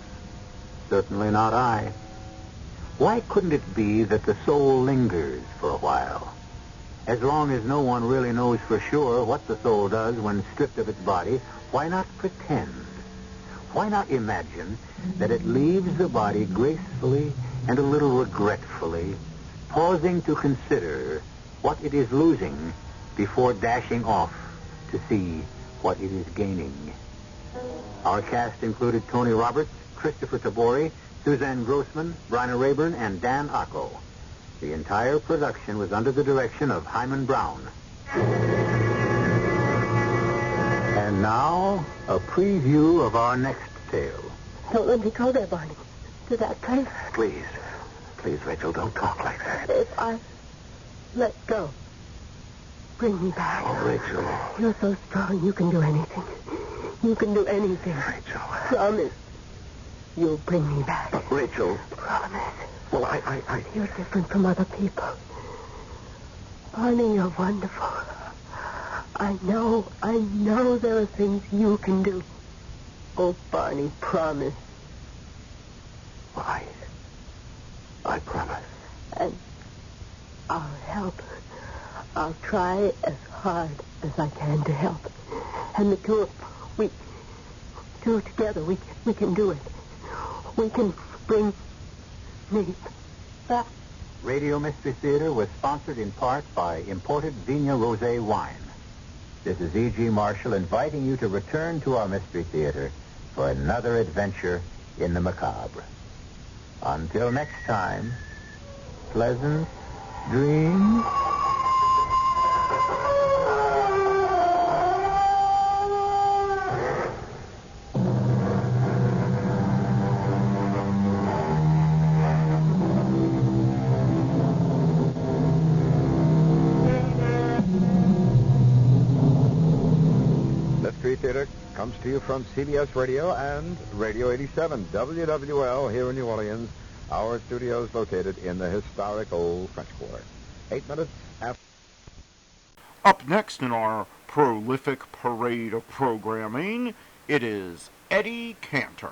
Speaker 2: Certainly not I. Why couldn't it be that the soul lingers for a while? As long as no one really knows for sure what the soul does when stripped of its body, why not pretend? Why not imagine that it leaves the body gracefully and a little regretfully, pausing to consider what it is losing before dashing off to see what it is gaining? Our cast included Tony Roberts, Christopher Tabori, Suzanne Grossman, Bryna Rayburn, and Dan Acco. The entire production was under the direction of Hyman Brown. And now, a preview of our next tale.
Speaker 3: Don't let me go there, Barney. To that place.
Speaker 2: Please, Rachel, don't talk like that.
Speaker 3: If I let go, bring me back.
Speaker 2: Oh, Rachel.
Speaker 3: You're so strong, you can do anything. You can do anything.
Speaker 2: Rachel.
Speaker 3: Promise. You'll bring me back.
Speaker 2: But Rachel.
Speaker 3: Promise.
Speaker 2: Well, I...
Speaker 3: You're different from other people. Barney, you're wonderful. I know there are things you can do. Oh, Barney, promise.
Speaker 2: Why? I promise.
Speaker 3: And I'll help. I'll try as hard as I can to help. And the two together, we can do it. We can bring me back.
Speaker 2: Radio Mystery Theater was sponsored in part by imported Vigna Rosé wine. This is E.G. Marshall inviting you to return to our Mystery Theater for another adventure in the macabre. Until next time, pleasant dreams.
Speaker 5: Theater comes to you from CBS Radio and Radio 87 WWL here in New Orleans. Our studio is located in the historic Old French Quarter. 8 minutes after.
Speaker 1: Up next in our prolific parade of programming, it is Eddie Cantor.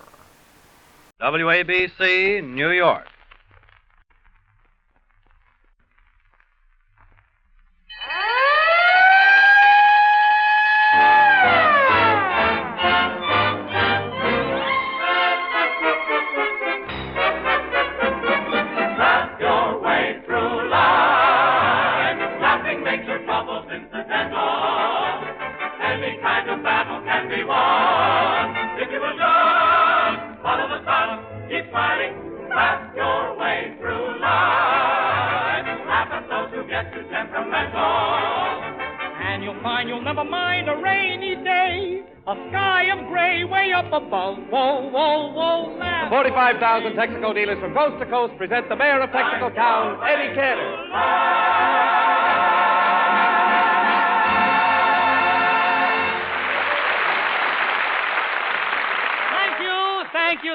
Speaker 11: WABC, New York.
Speaker 9: smiling, laugh your way through life. Laugh at those who get too temperamental.
Speaker 11: And you'll find you'll never mind a rainy day, a sky of gray way up above. Whoa, whoa, whoa, laugh.
Speaker 20: 45,000 Texaco dealers from coast to coast present the mayor of Texaco Town, Eddie Cantor.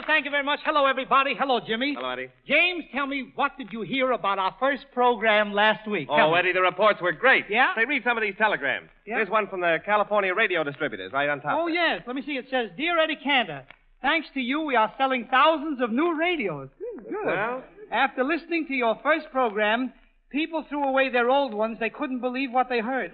Speaker 11: Thank you very much. Hello, everybody. Hello, Jimmy.
Speaker 20: Hello, Eddie.
Speaker 11: James, tell me, what did you hear about our first program last week?
Speaker 20: Oh, Eddie, the reports were great.
Speaker 11: Yeah?
Speaker 20: Say, read some of these telegrams.
Speaker 11: Yeah?
Speaker 20: Here's one from the California radio distributors right on top.
Speaker 11: Oh, yes. Let me see. It says, Dear Eddie Cantor, thanks to you, we are selling thousands of new radios. Good.
Speaker 20: Well?
Speaker 11: After listening to your first program, people threw away their old ones. They couldn't believe what they heard.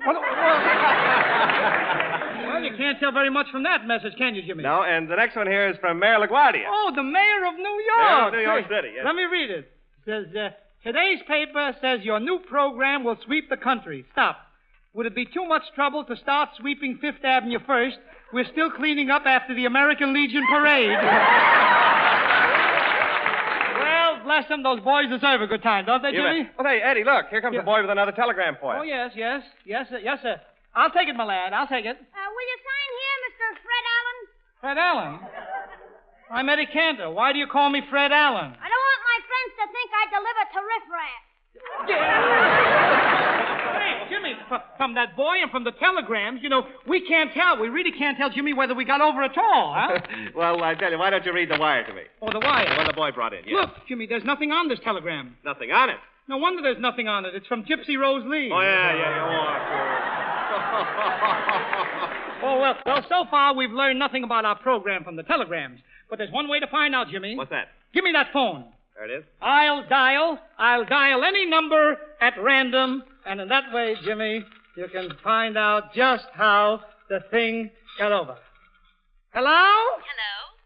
Speaker 11: Well, you can't tell very much from that message, can you, Jimmy?
Speaker 20: No, and the next one here is from Mayor LaGuardia.
Speaker 11: Oh, the mayor of New York.
Speaker 20: Mayor of New York City, yes.
Speaker 11: Let me read it. It says, today's paper says your new program will sweep the country. Stop. Would it be too much trouble to start sweeping Fifth Avenue first? We're still cleaning up after the American Legion parade. Well, bless them, those boys deserve a good time, don't they, Jimmy?
Speaker 20: Well, hey, Eddie, look. Here comes a boy with another telegram for you.
Speaker 11: Oh, yes, sir. I'll take it, my lad. I'll take it.
Speaker 15: Will you sign here, Mr. Fred Allen?
Speaker 11: Fred Allen? I'm Eddie Cantor. Why do you call me Fred Allen?
Speaker 15: I don't want my friends to think I deliver to riffraff.
Speaker 11: Hey, Jimmy, from that boy and from the telegrams, we can't tell. We really can't tell, Jimmy, whether we got over at all, huh?
Speaker 20: Well, I tell you, why don't you read the wire to me?
Speaker 11: Oh, the wire?
Speaker 20: The one the boy brought in, yes.
Speaker 11: Look, Jimmy, there's nothing on this telegram.
Speaker 20: Nothing on it?
Speaker 11: No wonder there's nothing on it. It's from Gypsy Rose Lee.
Speaker 20: Oh, yeah.
Speaker 11: Oh, well, so far we've learned nothing about our program from the telegrams. But there's one way to find out, Jimmy.
Speaker 20: What's that?
Speaker 11: Give me that phone.
Speaker 20: There it is.
Speaker 11: I'll dial any number at random, and in that way, Jimmy, you can find out just how the thing got over. Hello?
Speaker 24: Hello?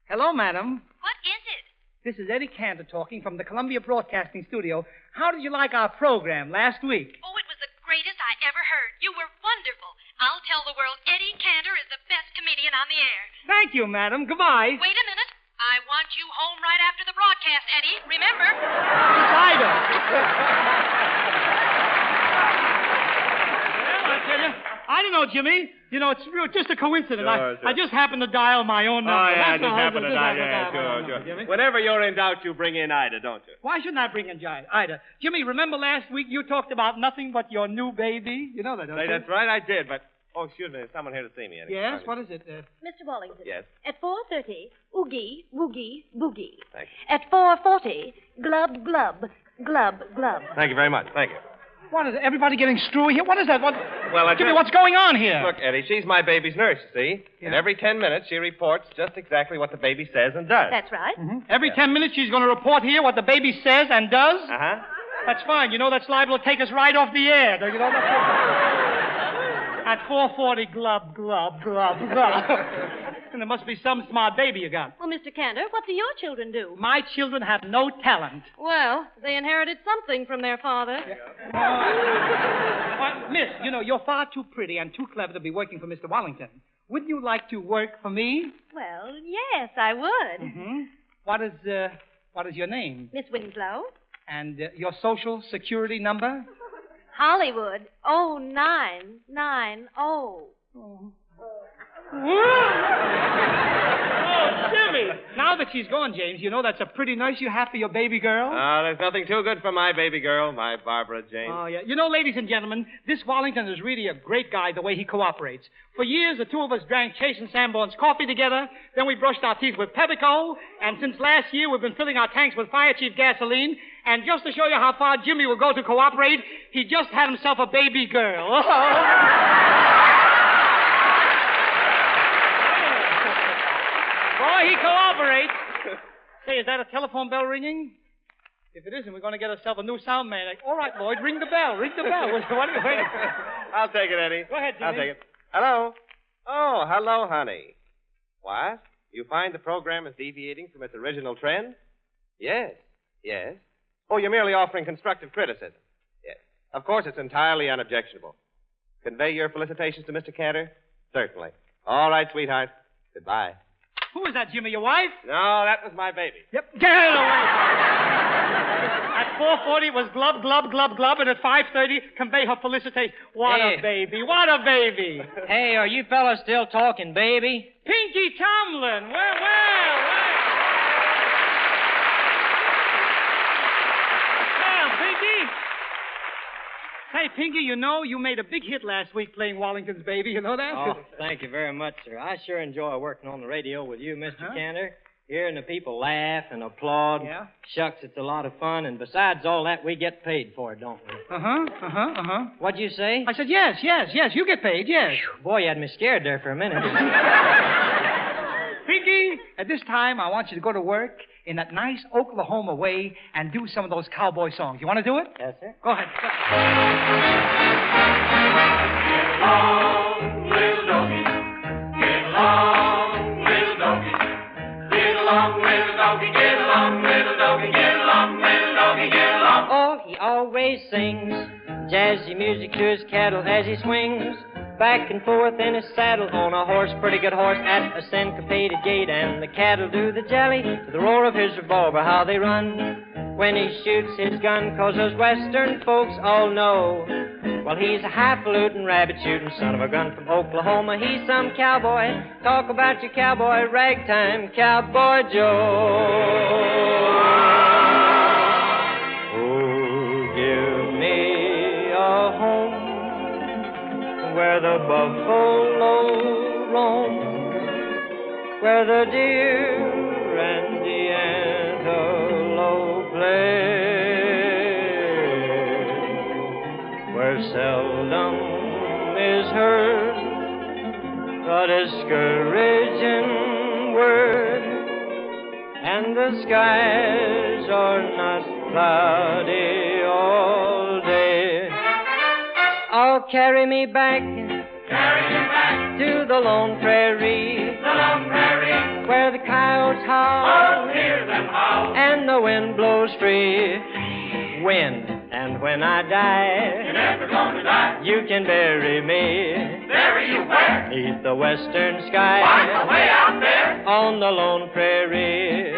Speaker 11: Hello, madam.
Speaker 24: What is it?
Speaker 11: This is Eddie Cantor talking from the Columbia Broadcasting Studio. How did you like our program last week?
Speaker 24: Oh, it was the greatest I ever heard. You were wonderful. I'll tell the world Eddie Cantor is the best comedian on the air.
Speaker 11: Thank you, madam. Goodbye.
Speaker 24: Wait a minute. I want you home right after the broadcast, Eddie. Remember?
Speaker 11: It's Ida. Well, I tell you, I don't know, Jimmy. It's just a coincidence.
Speaker 20: Sure.
Speaker 11: I just happened to dial my own number.
Speaker 20: Oh, yeah,
Speaker 11: That's all.
Speaker 20: happened to dial. Yeah, sure.
Speaker 11: Jimmy.
Speaker 20: Whenever you're in doubt, you bring in Ida, don't you?
Speaker 11: Why shouldn't I bring in Ida? Jimmy, remember last week you talked about nothing but your new baby? You know that, don't you?
Speaker 20: That's right, I did, but... Oh, excuse me. There's someone here to see me. Eddie.
Speaker 11: Yes? What is it?
Speaker 24: Mr. Wallington.
Speaker 20: Yes?
Speaker 24: At 4:30, oogie, woogie, boogie.
Speaker 20: Thank
Speaker 24: At
Speaker 20: you.
Speaker 24: 4:40, glub, glub, glub, glub.
Speaker 20: Thank you very much. Thank you.
Speaker 11: What is it? Everybody getting screwy here? What is that? Well, Jimmy,
Speaker 20: just...
Speaker 11: what's going on here?
Speaker 20: Look, Eddie, she's my baby's nurse, see?
Speaker 11: Yeah.
Speaker 20: And every 10 minutes she reports just exactly what the baby says and does.
Speaker 24: That's right.
Speaker 11: Mm-hmm. Every 10 minutes she's going to report here what the baby says and does?
Speaker 20: Uh-huh.
Speaker 11: That's fine. That's liable to take us right off the air. Don't you know that? At 4:40, glub, glub, glub, glub. And there must be some smart baby you got.
Speaker 24: Well, Mr. Cantor, what do your children do?
Speaker 11: My children have no talent.
Speaker 24: Well, they inherited something from their father.
Speaker 11: Miss, you're far too pretty and too clever to be working for Mr. Wallington. Wouldn't you like to work for me?
Speaker 24: Well, yes, I would.
Speaker 11: Mm-hmm. What is your name?
Speaker 24: Miss Winslow.
Speaker 11: And your social security number?
Speaker 24: Hollywood 0990.
Speaker 11: Oh, Jimmy! Now that she's gone, James, that's a pretty nurse you have for your baby girl.
Speaker 20: There's nothing too good for my baby girl, my Barbara Jane.
Speaker 11: Oh, yeah. Ladies and gentlemen, this Wallington is really a great guy the way he cooperates. For years, the two of us drank Chase and Sanborn's coffee together. Then we brushed our teeth with Pepsico. And since last year, we've been filling our tanks with Fire Chief gasoline. And just to show you how far Jimmy will go to cooperate, he just had himself a baby girl. Boy, he cooperates. Say, is that a telephone bell ringing? If it isn't, we're going to get ourselves a new sound man. All right, Lloyd, ring the bell. Ring the bell. What are you waiting for?
Speaker 20: I'll take it, Eddie.
Speaker 11: Go ahead, Jimmy.
Speaker 20: I'll take it. Hello? Oh, hello, honey. What? You find the program is deviating from its original trend? Yes. Oh, you're merely offering constructive criticism. Yes. Of course, it's entirely unobjectionable. Convey your felicitations to Mr. Cantor? Certainly. All right, sweetheart. Goodbye.
Speaker 11: Who is that, Jimmy, your wife?
Speaker 20: No, that was my baby.
Speaker 11: Yep, get it away. At 4:40 it was glub, glub, glub, glub, and at 5:30, convey her felicitation. What
Speaker 4: Hey.
Speaker 11: a baby, what a baby.
Speaker 4: Hey, are you fellas still talking, baby?
Speaker 11: Pinky Tomlin, well. Pinky. Hey, Pinky, you know you made a big hit last week playing Wallington's Baby. You know that?
Speaker 4: Oh, thank you very much, sir. I sure enjoy working on the radio with you, Mr. Cantor. Hearing the people laugh and applaud.
Speaker 11: Yeah?
Speaker 4: Shucks, it's a lot of fun. And besides all that, we get paid for it, don't we? What'd you say?
Speaker 11: I said, yes, you get paid, yes.
Speaker 4: Boy, you had me scared there for a minute.
Speaker 11: Pinky, at this time, I want you to go to work in that nice Oklahoma way and do some of those cowboy songs. You want to do it?
Speaker 4: Yes, sir.
Speaker 11: Go ahead.
Speaker 9: Get along, little doggy. Get along, little doggy. Get along, little doggy. Get along, little doggy. Get along, little doggy. Get along.
Speaker 4: Oh, he always sings jazzy music to his cattle as he swings back and forth in his saddle on a horse, pretty good horse, at a syncopated gait. And the cattle do the jelly to the roar of his revolver, how they run when he shoots his gun, 'cause those western folks all know, well, he's a highfalutin, rabbit-shooting son of a gun from Oklahoma. He's some cowboy. Talk about your cowboy, ragtime cowboy Joe. Oh, give me a home where the buffalo roam, where the deer and the antelope play, where seldom is heard a discouraging word, and the skies are not cloudy all day. Oh, carry me back to the lone prairie, where the coyotes howl,
Speaker 9: hear them howl,
Speaker 4: and the wind blows free. Wind, and when I die,
Speaker 9: you're never gonna die.
Speaker 4: You can bury me.
Speaker 9: Bury you where?
Speaker 4: Neath the western sky.
Speaker 9: Why, way out there.
Speaker 4: On the lone prairie.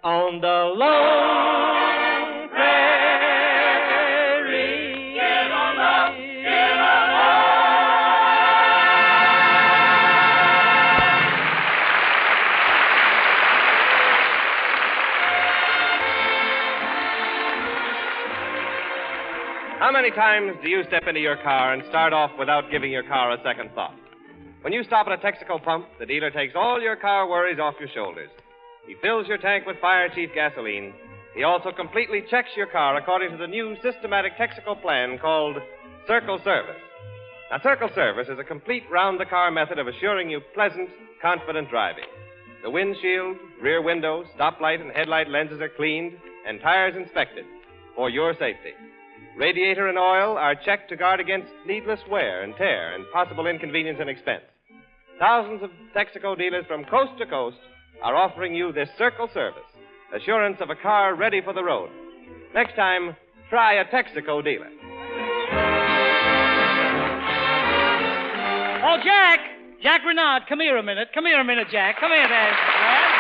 Speaker 4: On the lone prairie.
Speaker 9: Get on up, get on
Speaker 20: How many times do you step into your car and start off without giving your car a second thought? When you stop at a Texaco pump, the dealer takes all your car worries off your shoulders. He fills your tank with Fire Chief gasoline. He also completely checks your car according to the new systematic Texaco plan called Circle Service. Now, Circle Service is a complete round-the-car method of assuring you pleasant, confident driving. The windshield, rear windows, stoplight, and headlight lenses are cleaned and tires inspected for your safety. Radiator and oil are checked to guard against needless wear and tear and possible inconvenience and expense. Thousands of Texaco dealers from coast to coast are offering you this Circle Service, assurance of a car ready for the road. Next time, try a Texaco dealer.
Speaker 11: Oh, Jack! Jack Renard, come here a minute. Come here a minute, Jack. Come here there, Jack.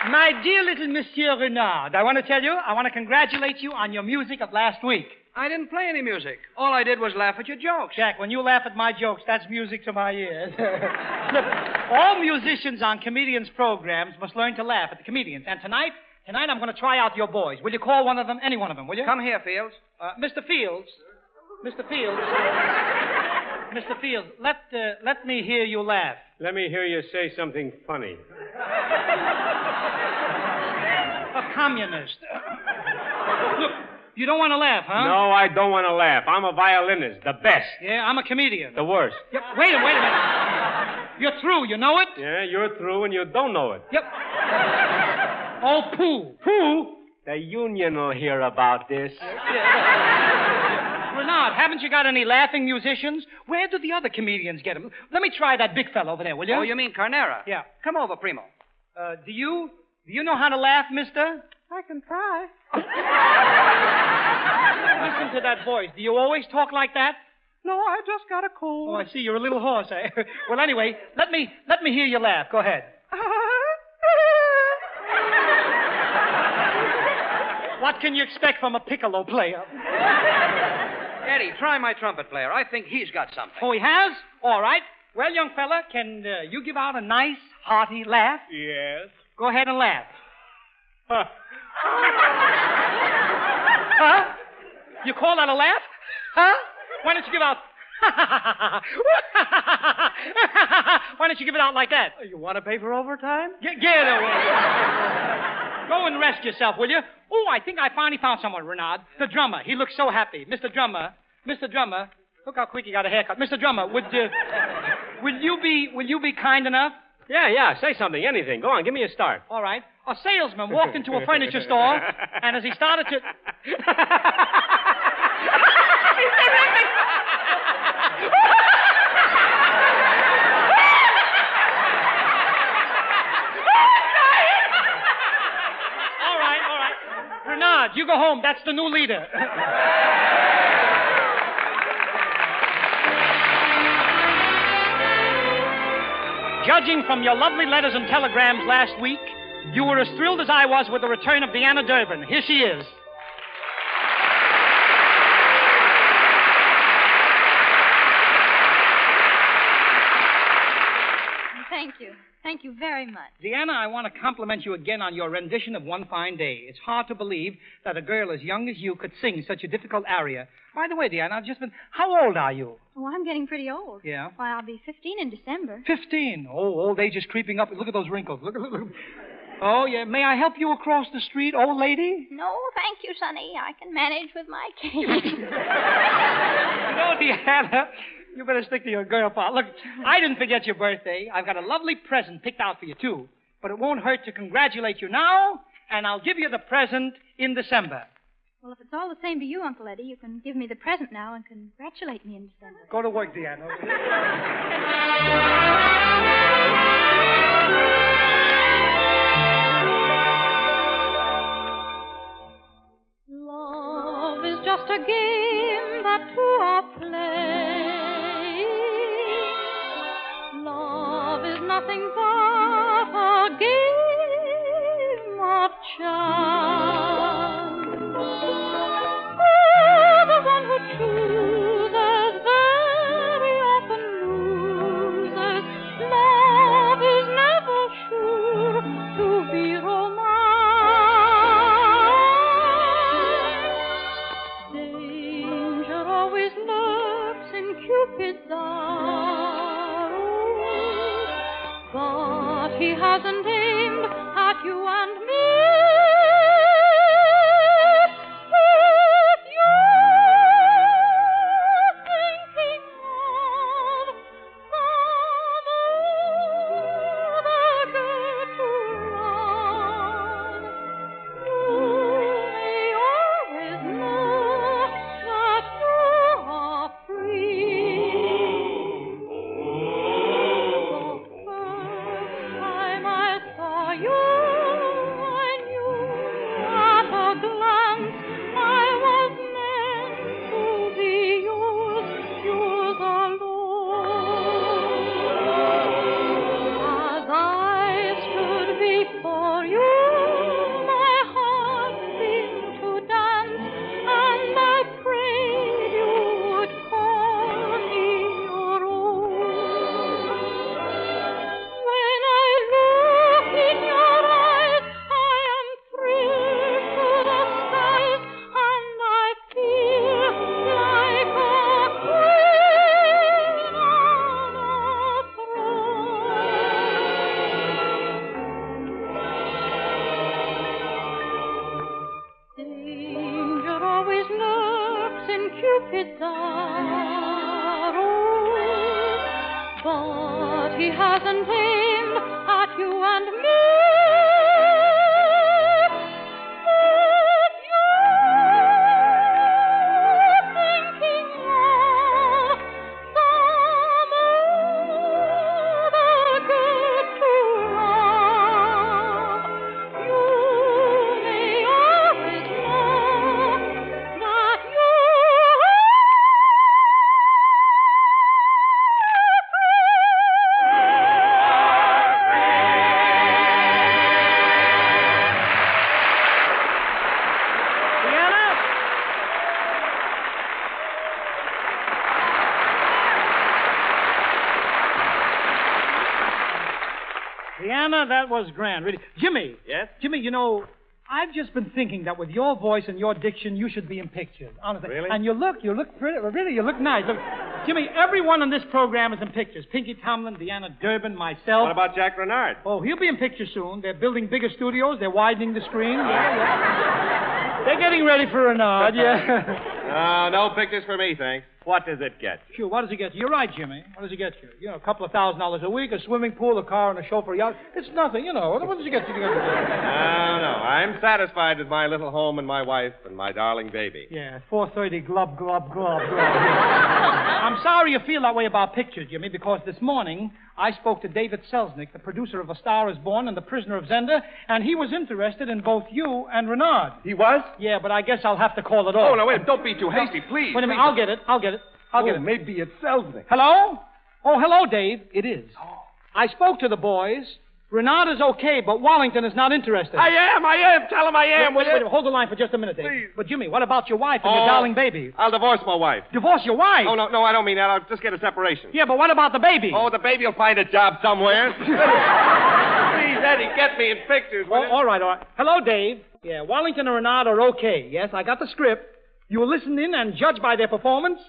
Speaker 11: My dear little Monsieur Renard, I want to tell you, I want to congratulate you on your music of last week.
Speaker 6: I didn't play any music. All I did was laugh at your jokes.
Speaker 11: Jack, when you laugh at my jokes, that's music to my ears. Look, all musicians on comedians' programs must learn to laugh at the comedians. And tonight I'm going to try out your boys. Will you call one of them, any one of them, will you?
Speaker 6: Come here, Fields.
Speaker 11: Mr. Fields, Mr. Fields, let me hear you laugh.
Speaker 7: Let me hear you say something funny.
Speaker 11: A communist. Look, you don't want to laugh, huh?
Speaker 7: No, I don't want to laugh. I'm a violinist, the best.
Speaker 11: Yeah, I'm a comedian.
Speaker 7: The worst.
Speaker 11: Yep. Wait a minute. You're through, you know it?
Speaker 7: Yeah, you're through and you don't know it.
Speaker 11: Yep. Oh, pooh.
Speaker 7: Pooh? The union will hear about this.
Speaker 11: Renard, haven't you got any laughing musicians? Where do the other comedians get them? Let me try that big fellow over there, will you?
Speaker 6: Oh, you mean Carnera?
Speaker 11: Yeah.
Speaker 6: Come over, Primo.
Speaker 11: Do you know how to laugh, mister?
Speaker 3: I can try.
Speaker 11: Listen to that voice. Do you always talk like that?
Speaker 14: No, I just got a cold.
Speaker 11: Oh, I see. You're a little hoarse, eh? Well, anyway, let me hear you laugh. Go ahead. What can you expect from a piccolo player?
Speaker 6: Eddie, try my trumpet player. I think he's got something.
Speaker 11: Oh, he has? All right. Well, young fella, can you give out a nice, hearty laugh?
Speaker 7: Yes.
Speaker 11: Go ahead and laugh. Huh? You call that a laugh? Huh? Why don't you give out... Why don't you give it out like that?
Speaker 14: You want to pay for overtime?
Speaker 11: Get away. Go and rest yourself, will you? Oh, I think I finally found someone, Renard. The drummer. He looks so happy. Mr. Drummer. Look how quick he got a haircut. Mr. Drummer, will you be kind enough?
Speaker 7: Yeah, say something, anything. Go on, give me a start.
Speaker 11: All right. A salesman walked into a furniture store, and as he started to... All right. Renard, you go home. That's the new leader. Judging from your lovely letters and telegrams last week, you were as thrilled as I was with the return of Deanna Durbin. Here she is.
Speaker 16: Thank you. Thank you very much.
Speaker 11: Deanna, I want to compliment you again on your rendition of One Fine Day. It's hard to believe that a girl as young as you could sing such a difficult aria. By the way, Deanna, I've just been... How old are you?
Speaker 16: Oh, I'm getting pretty old.
Speaker 11: Yeah?
Speaker 16: Why, I'll be 15 in December.
Speaker 11: 15. Oh, old age is creeping up. Look at those wrinkles. Look. Oh, yeah. May I help you across the street, old lady?
Speaker 16: No, thank you, Sonny. I can manage with my cane.
Speaker 11: Deanna, you better stick to your girl part. Look, I didn't forget your birthday. I've got a lovely present picked out for you, too. But it won't hurt to congratulate you now, and I'll give you the present in December.
Speaker 16: Well, if it's all the same to you, Uncle Eddie, you can give me the present now and congratulate me in December.
Speaker 11: Go to work, Deanna.
Speaker 16: Love is just a game that two are playing. Love is nothing but a game of chance. Oh, the one who chooses very often loses. Love is never sure to be romance. Danger always lurks in Cupid's arrows, but he hasn't aimed at you and me.
Speaker 11: that was grand, really. Jimmy.
Speaker 20: Yes?
Speaker 11: Jimmy, you know, I've just been thinking that with your voice and your diction, you should be in pictures, honestly.
Speaker 20: Really?
Speaker 11: And you look pretty, really, you look nice. Look, Jimmy, everyone on this program is in pictures. Pinky Tomlin, Deanna Durbin, myself.
Speaker 20: What about Jack Renard?
Speaker 11: Oh, he'll be in pictures soon. They're building bigger studios. They're widening the screen. Yeah. They're getting ready for Renard, yeah.
Speaker 20: No pictures for me, thanks. What does it get you?
Speaker 11: Sure, what does it get you? You're right, Jimmy. What does it get you? You know, a couple of $1,000 a week, a swimming pool, a car, and a chauffeur yacht. It's nothing, you know. What does it get you?
Speaker 20: No. I'm satisfied with my little home and my wife and my darling baby.
Speaker 11: Yeah, 4:30, glub, glub, glub, glub. I'm sorry you feel that way about pictures, Jimmy, because this morning I spoke to David Selznick, the producer of A Star is Born and The Prisoner of Zenda, and he was interested in both you and Renard.
Speaker 20: He was?
Speaker 11: Yeah, but I guess I'll have to call it off.
Speaker 20: Oh, no, wait, don't be too hasty, please.
Speaker 11: Wait a minute, I'll get it. I'll get it.
Speaker 20: Maybe it's Selznick.
Speaker 11: Hello? Oh, hello, Dave. It is. I spoke to the boys. Renard is okay, but Wallington is not interested.
Speaker 20: I am. Tell him I am, will you?
Speaker 11: Wait, hold the line for just a minute, Dave.
Speaker 20: Please.
Speaker 11: But, Jimmy, what about your wife and your darling baby?
Speaker 20: I'll divorce my wife.
Speaker 11: Divorce your wife?
Speaker 20: Oh, no, I don't mean that. I'll just get a separation.
Speaker 11: Yeah, but what about the baby?
Speaker 20: Oh, the baby will find a job somewhere. Please, Eddie, get me in pictures.
Speaker 11: All right. Hello, Dave. Yeah, Wallington and Renard are okay. Yes, I got the script. You will listen in and judge by their performance.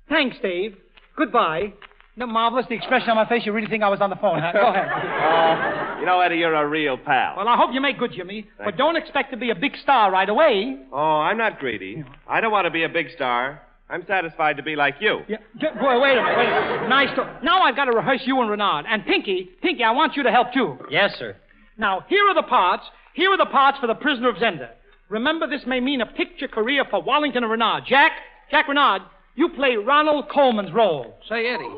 Speaker 11: Thanks, Dave. Goodbye. No, marvelous, the expression on my face. You really think I was on the phone, huh? Go ahead.
Speaker 20: You know, Eddie, you're a real pal.
Speaker 11: Well, I hope you make good, Jimmy. But don't expect to be a big star right away.
Speaker 20: Oh, I'm not greedy. I don't want to be a big star. I'm satisfied to be like you.
Speaker 11: Yeah. Boy, wait a minute. Nice talk. Now I've got to rehearse you and Renard. And Pinky, I want you to help, too.
Speaker 4: Yes, sir.
Speaker 11: Now, here are the parts. Here are the parts for The Prisoner of Zenda. Remember, this may mean a picture career for Wallington and Renard. Jack Renard, you play Ronald Coleman's role.
Speaker 6: Say, Eddie,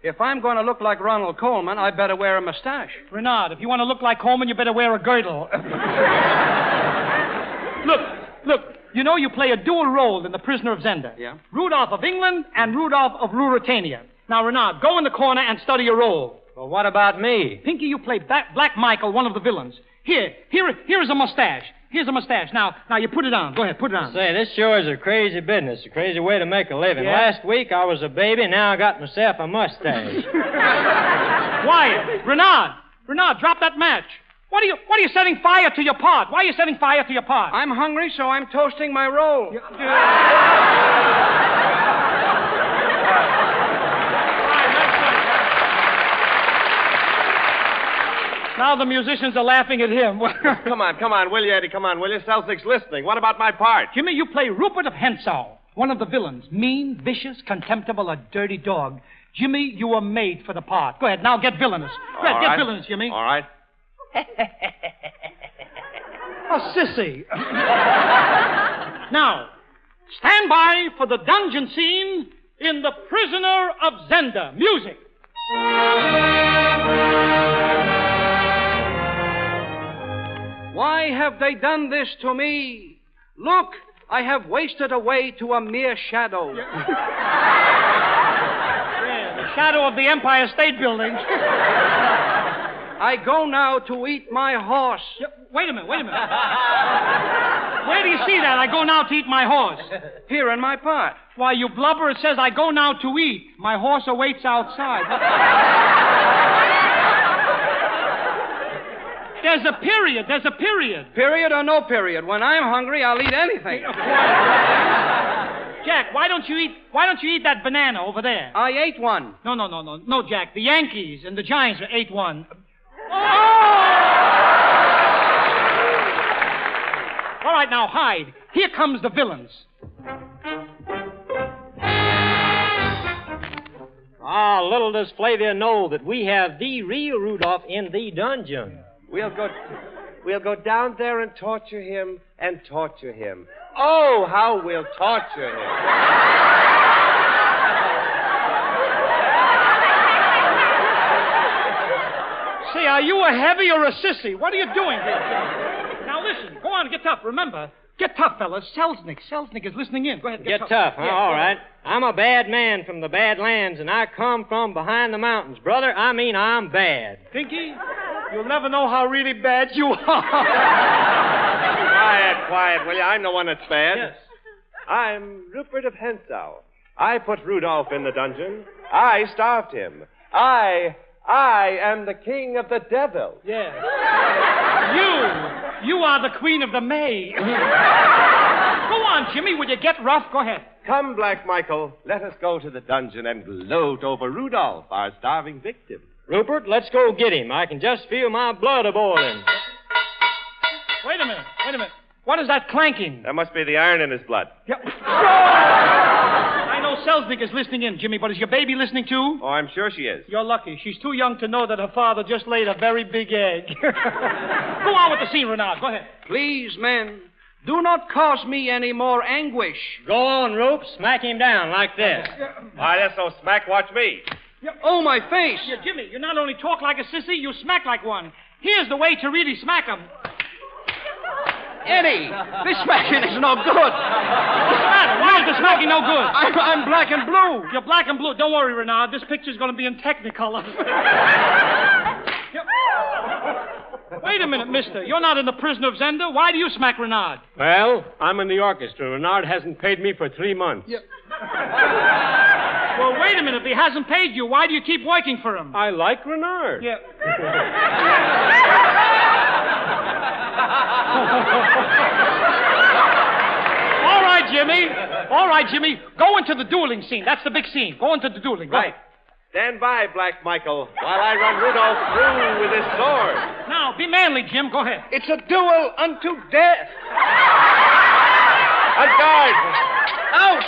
Speaker 6: if I'm going to look like Ronald Coleman, I better wear a mustache.
Speaker 11: Renard, if you want to look like Coleman, you better wear a girdle. Look, you know you play a dual role in The Prisoner of Zenda.
Speaker 6: Yeah?
Speaker 11: Rudolph of England and Rudolph of Ruritania. Now, Renard, go in the corner and study your role.
Speaker 4: Well, what about me?
Speaker 11: Pinky, you play Black Michael, one of the villains. Here is a mustache. Here's a mustache. Now, you put it on. Go ahead, put it on.
Speaker 4: Say, this sure is a crazy business, a crazy way to make a living.
Speaker 11: Yeah?
Speaker 4: Last week I was a baby, now I got myself a mustache.
Speaker 11: Quiet. Renard, drop that match. What are you setting fire to your pot? Why are you setting fire to your pot?
Speaker 6: I'm hungry, so I'm toasting my roll.
Speaker 11: Now the musicians are laughing at him.
Speaker 20: Come on, will you, Eddie? Come on, will you? Selznick's listening. What about my part?
Speaker 11: Jimmy, you play Rupert of Hentzau, one of the villains. Mean, vicious, contemptible, a dirty dog. Jimmy, you were made for the part. Go ahead, now get villainous. Go ahead, get villainous, Jimmy.
Speaker 20: All right.
Speaker 11: A sissy. Now, stand by for the dungeon scene in The Prisoner of Zenda. Music.
Speaker 6: Why have they done this to me? Look, I have wasted away to a mere shadow.
Speaker 11: Yeah, the shadow of the Empire State Building.
Speaker 6: I go now to eat my horse.
Speaker 11: Wait a minute. Where do you see that? I go now to eat my horse.
Speaker 6: Here in my part.
Speaker 11: Why, you blubber, it says I go now to eat. My horse awaits outside. There's a period.
Speaker 6: Period or no period. When I'm hungry, I'll eat anything.
Speaker 11: Jack, why don't you eat that banana over there?
Speaker 6: I ate one.
Speaker 11: No, Jack. The Yankees and the Giants ate one. Oh! All right, now hide. Here comes the villains.
Speaker 4: Ah, little does Flavia know that we have the real Rudolph in the dungeon.
Speaker 20: We'll go down there and torture him. Oh, how we'll torture him.
Speaker 11: Say, are you a heavy or a sissy? What are you doing here? Now listen, go on, get tough. Remember, get tough, fellas. Selznick is listening in. Go ahead,
Speaker 4: get tough. Huh? Yeah, all right. I'm a bad man from the Badlands, and I come from behind the mountains. Brother, I mean I'm bad.
Speaker 11: Pinky, you'll never know how really bad you are.
Speaker 20: Quiet, will you? I'm the one that's bad.
Speaker 11: Yes.
Speaker 20: I'm Rupert of Hentzau. I put Rudolph in the dungeon. I starved him. I I am the king of the devil.
Speaker 11: Yeah. You are the queen of the May. Go on, Jimmy. Will you get rough? Go ahead.
Speaker 20: Come, Black Michael. Let us go to the dungeon and gloat over Rudolph, our starving victim.
Speaker 7: Rupert, let's go get him. I can just feel my blood a-boiling.
Speaker 11: Wait a minute. What is that clanking?
Speaker 20: That must be the iron in his blood.
Speaker 11: Yeah. I know Selznick is listening in, Jimmy, but is your baby listening too?
Speaker 20: Oh, I'm sure she is.
Speaker 11: You're lucky. She's too young to know that her father just laid a very big egg. Go on with the scene, Renard. Go ahead.
Speaker 6: Please, men, do not cause me any more anguish.
Speaker 7: Go on, Rope. Smack him down like this.
Speaker 20: Why, that's no smack. Watch me.
Speaker 6: Oh, my face.
Speaker 11: Yeah, Jimmy, you not only talk like a sissy, you smack like one. Here's the way to really smack 'em.
Speaker 6: Eddie, this smacking is no good.
Speaker 11: What's the matter? Why is the smacking no good?
Speaker 6: I'm black and blue.
Speaker 11: You're black and blue. Don't worry, Renard. This picture's going to be in Technicolor. Wait a minute, mister. You're not in The Prisoner of Zenda. Why do you smack Renard?
Speaker 7: Well, I'm in the orchestra. Renard hasn't paid me for 3 months.
Speaker 11: Yeah. Well, wait a minute. If he hasn't paid you, why do you keep working for him?
Speaker 7: I like Renard.
Speaker 11: Yeah. All right, Jimmy. Go into the dueling scene. That's the big scene. Go into the dueling. Go.
Speaker 20: Right. Stand by, Black Michael, while I run Rudolph through with his sword.
Speaker 11: Now, be manly, Jim. Go ahead.
Speaker 6: It's a duel unto death.
Speaker 20: On guard.
Speaker 6: Ouch!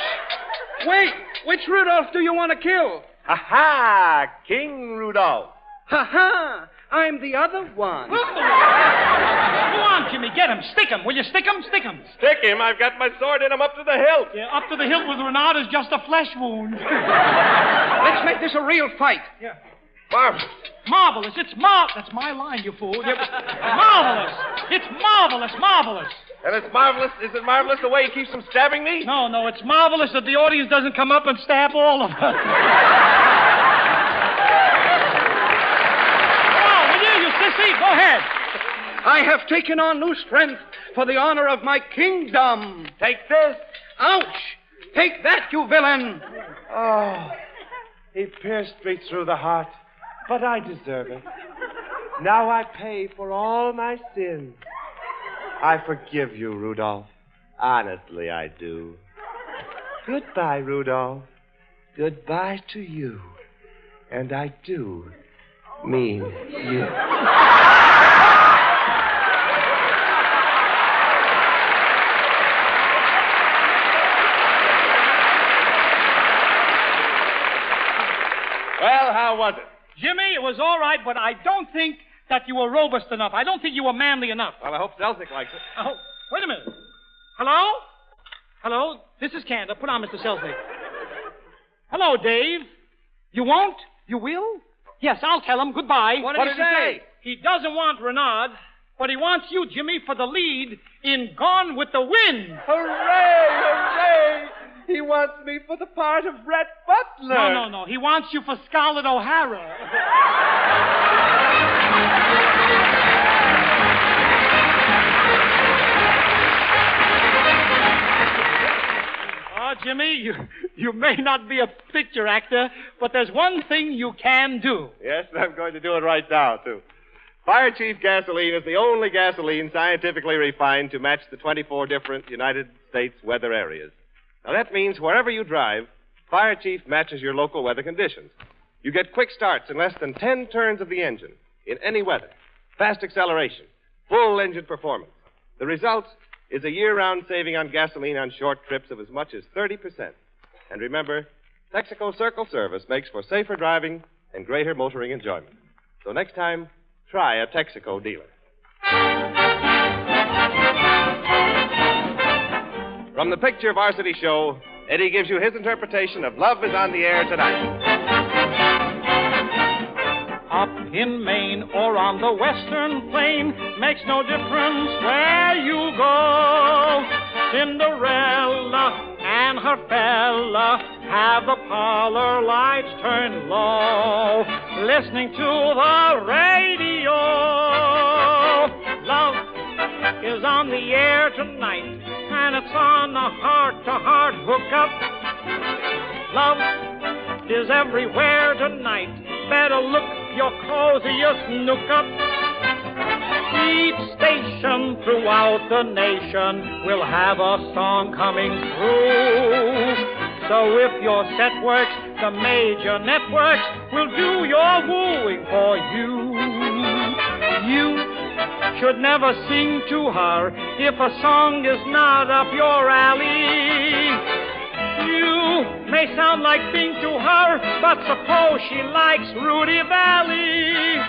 Speaker 6: Wait, which Rudolph do you want to kill?
Speaker 20: Ha-ha! King Rudolph.
Speaker 6: Ha-ha! I'm the other one.
Speaker 11: Go on, Jimmy. Get him. Stick him. Will you stick him? Stick him.
Speaker 20: Stick him? I've got my sword in him up to the hilt.
Speaker 11: Yeah, up to the hilt with Renard is just a flesh wound.
Speaker 6: Let's make this a real fight.
Speaker 11: Yeah.
Speaker 20: Marvelous.
Speaker 11: Marvelous. That's my line, you fool. Marvelous. It's marvelous. Marvelous.
Speaker 20: And it's marvelous. Is it marvelous the way he keeps from stabbing me?
Speaker 11: No. It's marvelous that the audience doesn't come up and stab all of us. Go ahead.
Speaker 6: I have taken on new strength for the honor of my kingdom.
Speaker 20: Take this.
Speaker 6: Ouch! Take that, you villain.
Speaker 20: Oh, he pierced me through the heart, but I deserve it. Now I pay for all my sins. I forgive you, Rudolph. Honestly, I do. Goodbye, Rudolph. Goodbye to you. And I do mean you. Well, how was it?
Speaker 11: Jimmy, it was all right, but I don't think that you were robust enough. I don't think you were manly enough.
Speaker 20: Well, I hope Selznick likes it.
Speaker 11: Oh, wait a minute. Hello? Hello? This is Cantor. Put on Mr. Selznick. Hello, Dave. You won't? You will? Yes, I'll tell him. Goodbye.
Speaker 6: What did he say?
Speaker 11: He doesn't want Renard, but he wants you, Jimmy, for the lead in Gone with the Wind.
Speaker 20: Hooray! Hooray! He wants me for the part of Brett Butler.
Speaker 11: No. He wants you for Scarlett O'Hara. Jimmy, you may not be a picture actor, but there's one thing you can do.
Speaker 20: Yes, and I'm going to do it right now, too. Fire Chief gasoline is the only gasoline scientifically refined to match the 24 different United States weather areas. Now, that means wherever you drive, Fire Chief matches your local weather conditions. You get quick starts in less than 10 turns of the engine in any weather, fast acceleration, full engine performance. The result is a year-round saving on gasoline on short trips of as much as 30%. And remember, Texaco Circle Service makes for safer driving and greater motoring enjoyment. So next time, try a Texaco dealer. From the Picture Varsity Show, Eddie gives you his interpretation of Love is on the Air Tonight.
Speaker 11: Up in Maine or on the Western Plain, makes no difference where you go. Cinderella and her fella have the parlor lights turned low, listening to the radio. Love is on the air tonight, and it's on the heart-to-heart hookup. Love is everywhere tonight. Better look
Speaker 18: your coziest nook up. Each station throughout the nation will have a song coming through. So if your set works, the major networks will do your wooing for you. You should never sing to her if a song is not up your alley. You may sound like Bing to her, but suppose she likes Rudy Valley.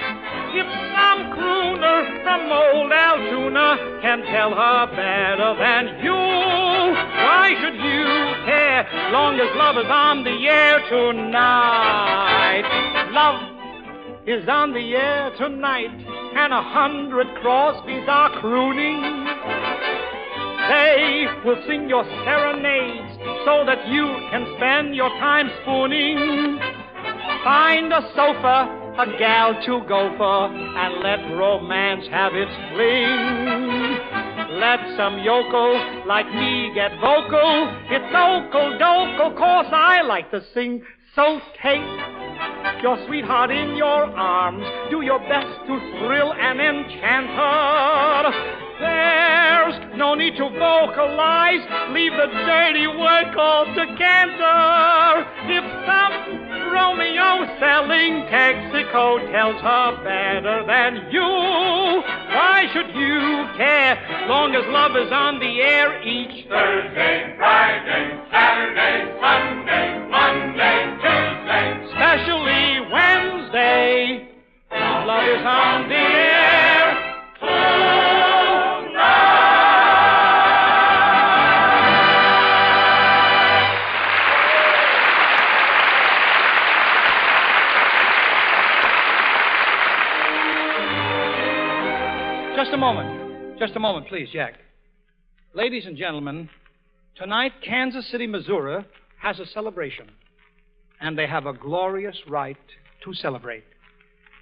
Speaker 18: If some crooner from old Altoona can tell her better than you, why should you care, long as love is on the air tonight? Love is on the air tonight, and 100 Crosbys are crooning. They will sing your serenades so that you can spend your time spooning. Find a sofa, a gal to go for, and let romance have its fling. Let some yokel like me get vocal. It's okle-dokle, course I like to sing. So take your sweetheart in your arms. Do your best to thrill and enchant her. There's no need to vocalize. Leave the dirty word called to Cantor. If some Romeo selling Texaco tells her better than you, why should you care, long as love is on the air each
Speaker 9: Thursday, Friday, Saturday, Sunday, Monday, Tuesday,
Speaker 18: especially Wednesday. Love is on the air
Speaker 6: Just a moment, please, Jack. Ladies and gentlemen, tonight Kansas City, Missouri has a celebration, and they have a glorious right to celebrate.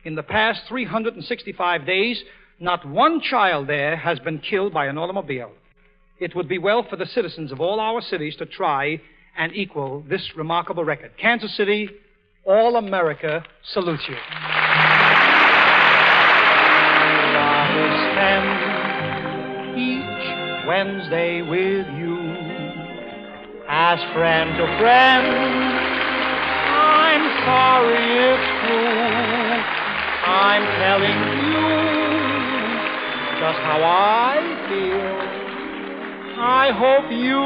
Speaker 6: In the past 365 days, not one child there has been killed by an automobile. It would be well for the citizens of all our cities to try and equal this remarkable record. Kansas City, all America salutes you. Each Wednesday with you, as friend to friend. I'm sorry it's true. I'm telling you just how I feel. I hope you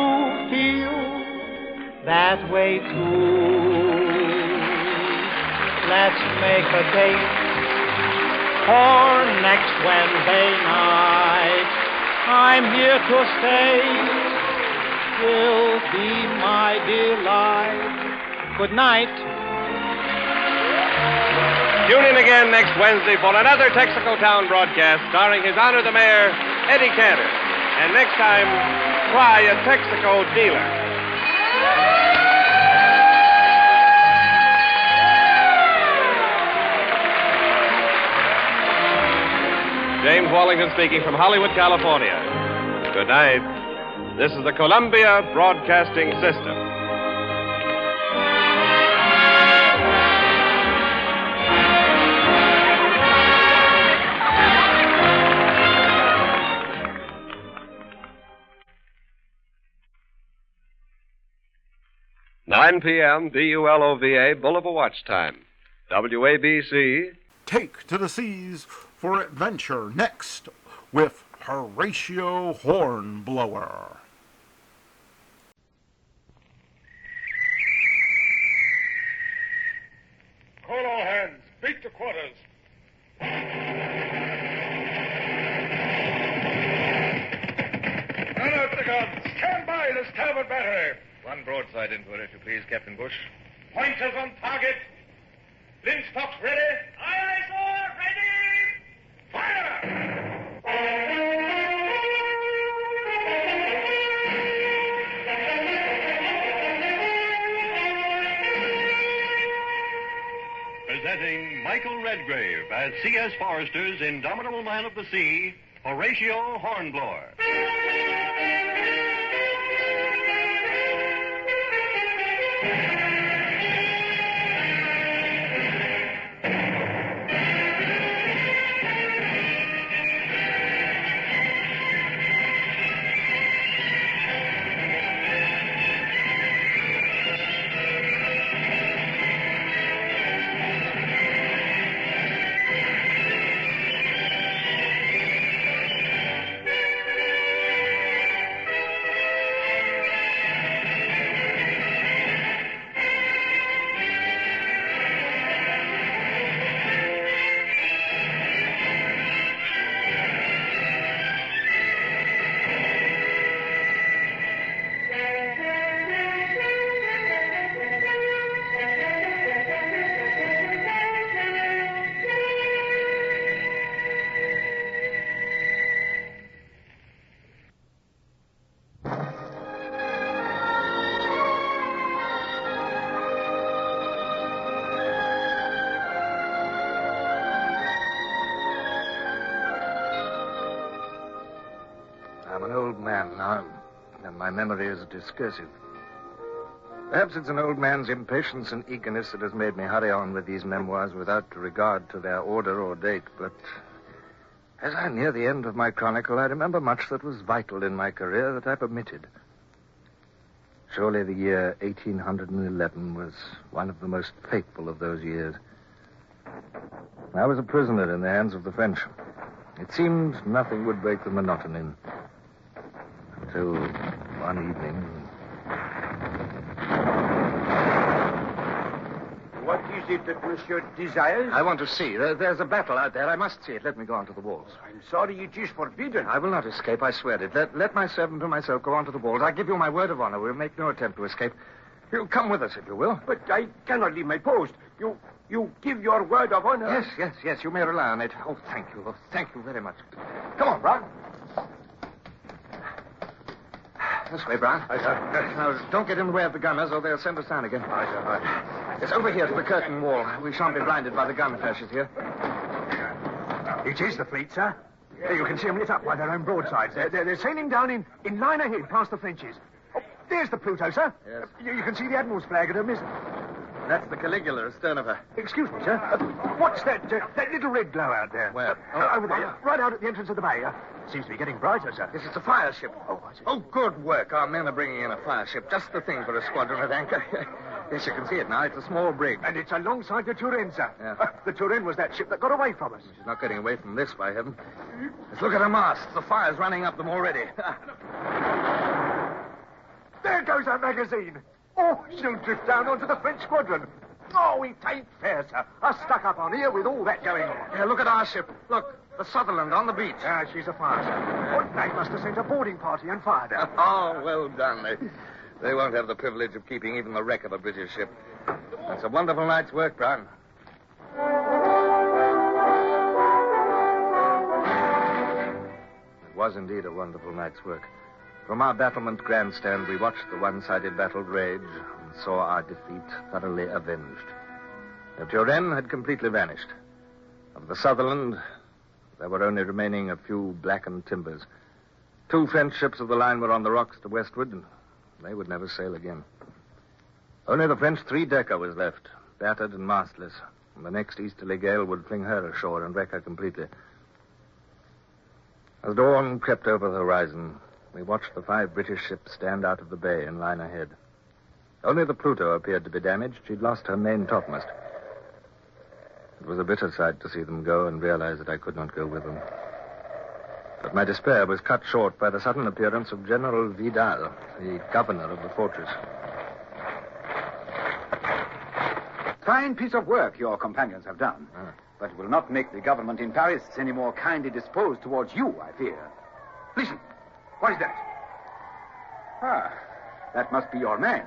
Speaker 6: feel that way too. Let's make a date for next Wednesday night. I'm here to stay. Will be my delight. Good night.
Speaker 20: Tune in again next Wednesday for another Texaco Town broadcast starring His Honor the Mayor, Eddie Cantor. And next time, try a Texaco dealer. James Wallington speaking from Hollywood, California. Good night. This is the Columbia Broadcasting System. Nine p.m. DULOVA, Boulevard Watch Time. WABC.
Speaker 1: Take to the seas for adventure next with Horatio Hornblower.
Speaker 9: Call all hands. Beat to quarters. Run out the guns. Stand by the starboard battery.
Speaker 21: One broadside into it, if you please, Captain Bush.
Speaker 9: Pointers on target. Linstocks ready. Aye, aye, sir. Ready. Fire!
Speaker 22: Presenting Michael Redgrave as C.S. Forrester's indomitable man of the sea, Horatio Hornblower.
Speaker 8: I'm an old man now, and my memory is discursive. Perhaps it's an old man's impatience and eagerness that has made me hurry on with these memoirs without regard to their order or date, but as I near the end of my chronicle, I remember much that was vital in my career that I've omitted. Surely the year 1811 was one of the most fateful of those years. I was a prisoner in the hands of the French. It seemed nothing would break the monotony until one evening.
Speaker 17: What is it that Monsieur desires?
Speaker 8: I want to see. There's a battle out there. I must see it. Let me go onto the walls.
Speaker 17: I'm sorry, it is forbidden.
Speaker 8: I will not escape, I swear it. Let my servant and myself go onto the walls. I give you my word of honor. We'll make no attempt to escape. You come with us, if you will.
Speaker 17: But I cannot leave my post. You give your word of honor?
Speaker 8: Yes. You may rely on it. Oh, thank you. Oh, thank you very much. Come on, Brown. This way, Brown. Now, don't get in the way of the gunners, or they'll send us down again. It's over here to the curtain wall. We shan't be blinded by the gun flashes here.
Speaker 17: It is the fleet, sir. You can see them lit up by their own broadsides. They're sailing down in line ahead past the Frenches. Oh, there's the Pluto, sir.
Speaker 8: Yes.
Speaker 17: You can see the Admiral's flag at her mizzen.
Speaker 8: That's the Caligula astern of her.
Speaker 17: Excuse me, sir. What's that little red glow out there?
Speaker 8: Where?
Speaker 17: Over there, right out at the entrance of the bay. Seems to be getting brighter, sir.
Speaker 8: Yes, it's a fire ship.
Speaker 17: Oh, I see.
Speaker 8: Oh, good work. Our men are bringing in a fire ship. Just the thing for a squadron at anchor. Yes, you can see it now. It's a small brig.
Speaker 17: And it's alongside the Turenne, sir.
Speaker 8: Yeah.
Speaker 17: The Turenne was that ship that got away from us.
Speaker 8: She's not getting away from this, by heaven. Let's look at her masts. The fire's running up them already.
Speaker 17: There goes our magazine. Oh, she'll drift down onto the French squadron. Oh, it ain't fair, sir. Us stuck up on here with all that going on.
Speaker 8: Yeah, look at our ship. Look, the Sutherland on the beach.
Speaker 17: She's a fire, sir. Oh, they must have sent a boarding party and fired her.
Speaker 8: Oh, well done. They won't have the privilege of keeping even the wreck of a British ship. That's a wonderful night's work, Brown. It was indeed a wonderful night's work. From our battlement grandstand, we watched the one-sided battle rage and saw our defeat thoroughly avenged. The Turenne had completely vanished. Of the Sutherland, there were only remaining a few blackened timbers. 2 French ships of the line were on the rocks to westward, and they would never sail again. Only the French 3-decker was left, battered and mastless, and the next easterly gale would fling her ashore and wreck her completely. As dawn crept over the horizon, we watched the 5 British ships stand out of the bay in line ahead. Only the Pluto appeared to be damaged. She'd lost her main topmast. It was a bitter sight to see them go and realize that I could not go with them. But my despair was cut short by the sudden appearance of General Vidal, the governor of the fortress.
Speaker 19: Fine piece of work your companions have done. But it will not make the government in Paris any more kindly disposed towards you, I fear. Listen. What is that? That must be your man.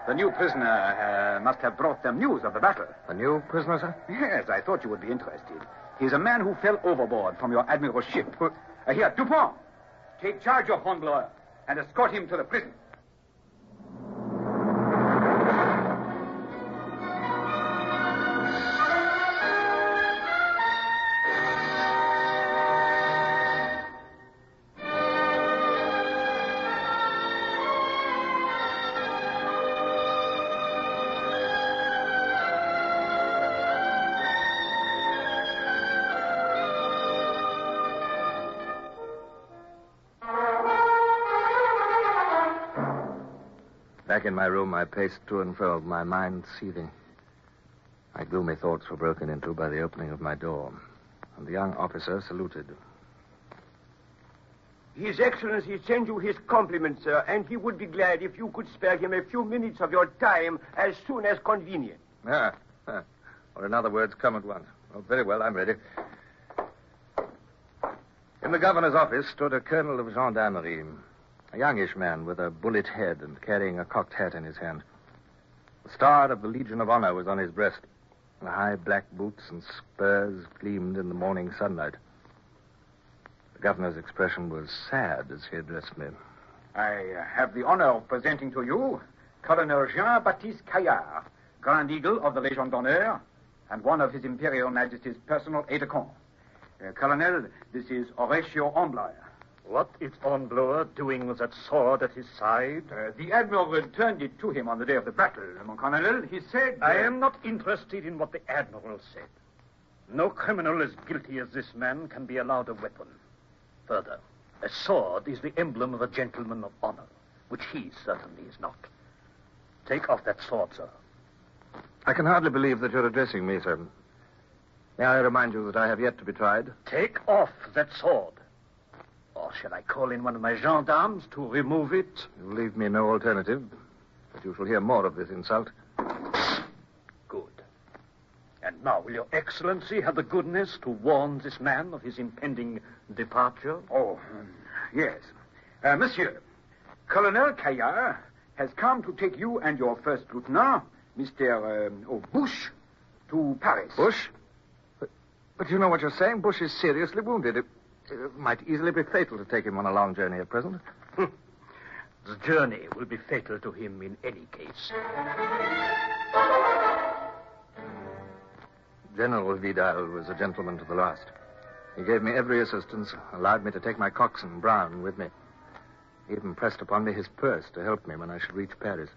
Speaker 19: The new prisoner must have brought them news of the battle.
Speaker 8: A new prisoner, sir?
Speaker 19: Yes, I thought you would be interested. He's a man who fell overboard from your admiral's ship. Here, Dupont, take charge of Hornblower and escort him to the prison.
Speaker 8: Back in my room, I paced to and fro, my mind seething. My gloomy thoughts were broken into by the opening of my door, and the young officer saluted.
Speaker 17: His Excellency sends you his compliments, sir, and he would be glad if you could spare him a few minutes of your time as soon as convenient.
Speaker 8: Or in other words, come at once. Oh, very well, I'm ready. In the governor's office stood a colonel of gendarmerie, a youngish man with a bullet head and carrying a cocked hat in his hand. The star of the Legion of Honor was on his breast. The high black boots and spurs gleamed in the morning sunlight. The governor's expression was sad as he addressed me.
Speaker 19: I have the honor of presenting to you Colonel Jean-Baptiste Caillard, Grand Eagle of the Légion d'Honneur, and one of His Imperial Majesty's personal aide-de-camp. Colonel, this is Horatio Hornblower.
Speaker 17: What is Hornblower doing with that sword at his side?
Speaker 19: The Admiral returned it to him on the day of the battle, mon colonel. He said...
Speaker 17: I am not interested in what the Admiral said. No criminal as guilty as this man can be allowed a weapon. Further, a sword is the emblem of a gentleman of honor, which he certainly is not. Take off that sword, sir.
Speaker 8: I can hardly believe that you're addressing me, sir. May I remind you that I have yet to be tried?
Speaker 17: Take off that sword. Or shall I call in one of my gendarmes to remove it?
Speaker 8: You leave me no alternative, but you shall hear more of this insult.
Speaker 17: Good. And now, will your Excellency have the goodness to warn this man of his impending departure?
Speaker 19: Oh, yes. Monsieur, Colonel Caillard has come to take you and your first lieutenant, Mr. Bush, to Paris.
Speaker 8: Bush? But you know what you're saying. Bush is seriously wounded. It might easily be fatal to take him on a long journey at present.
Speaker 17: The journey will be fatal to him in any case.
Speaker 8: General Vidal was a gentleman to the last. He gave me every assistance, allowed me to take my coxswain, Brown, with me. He even pressed upon me his purse to help me when I should reach Paris.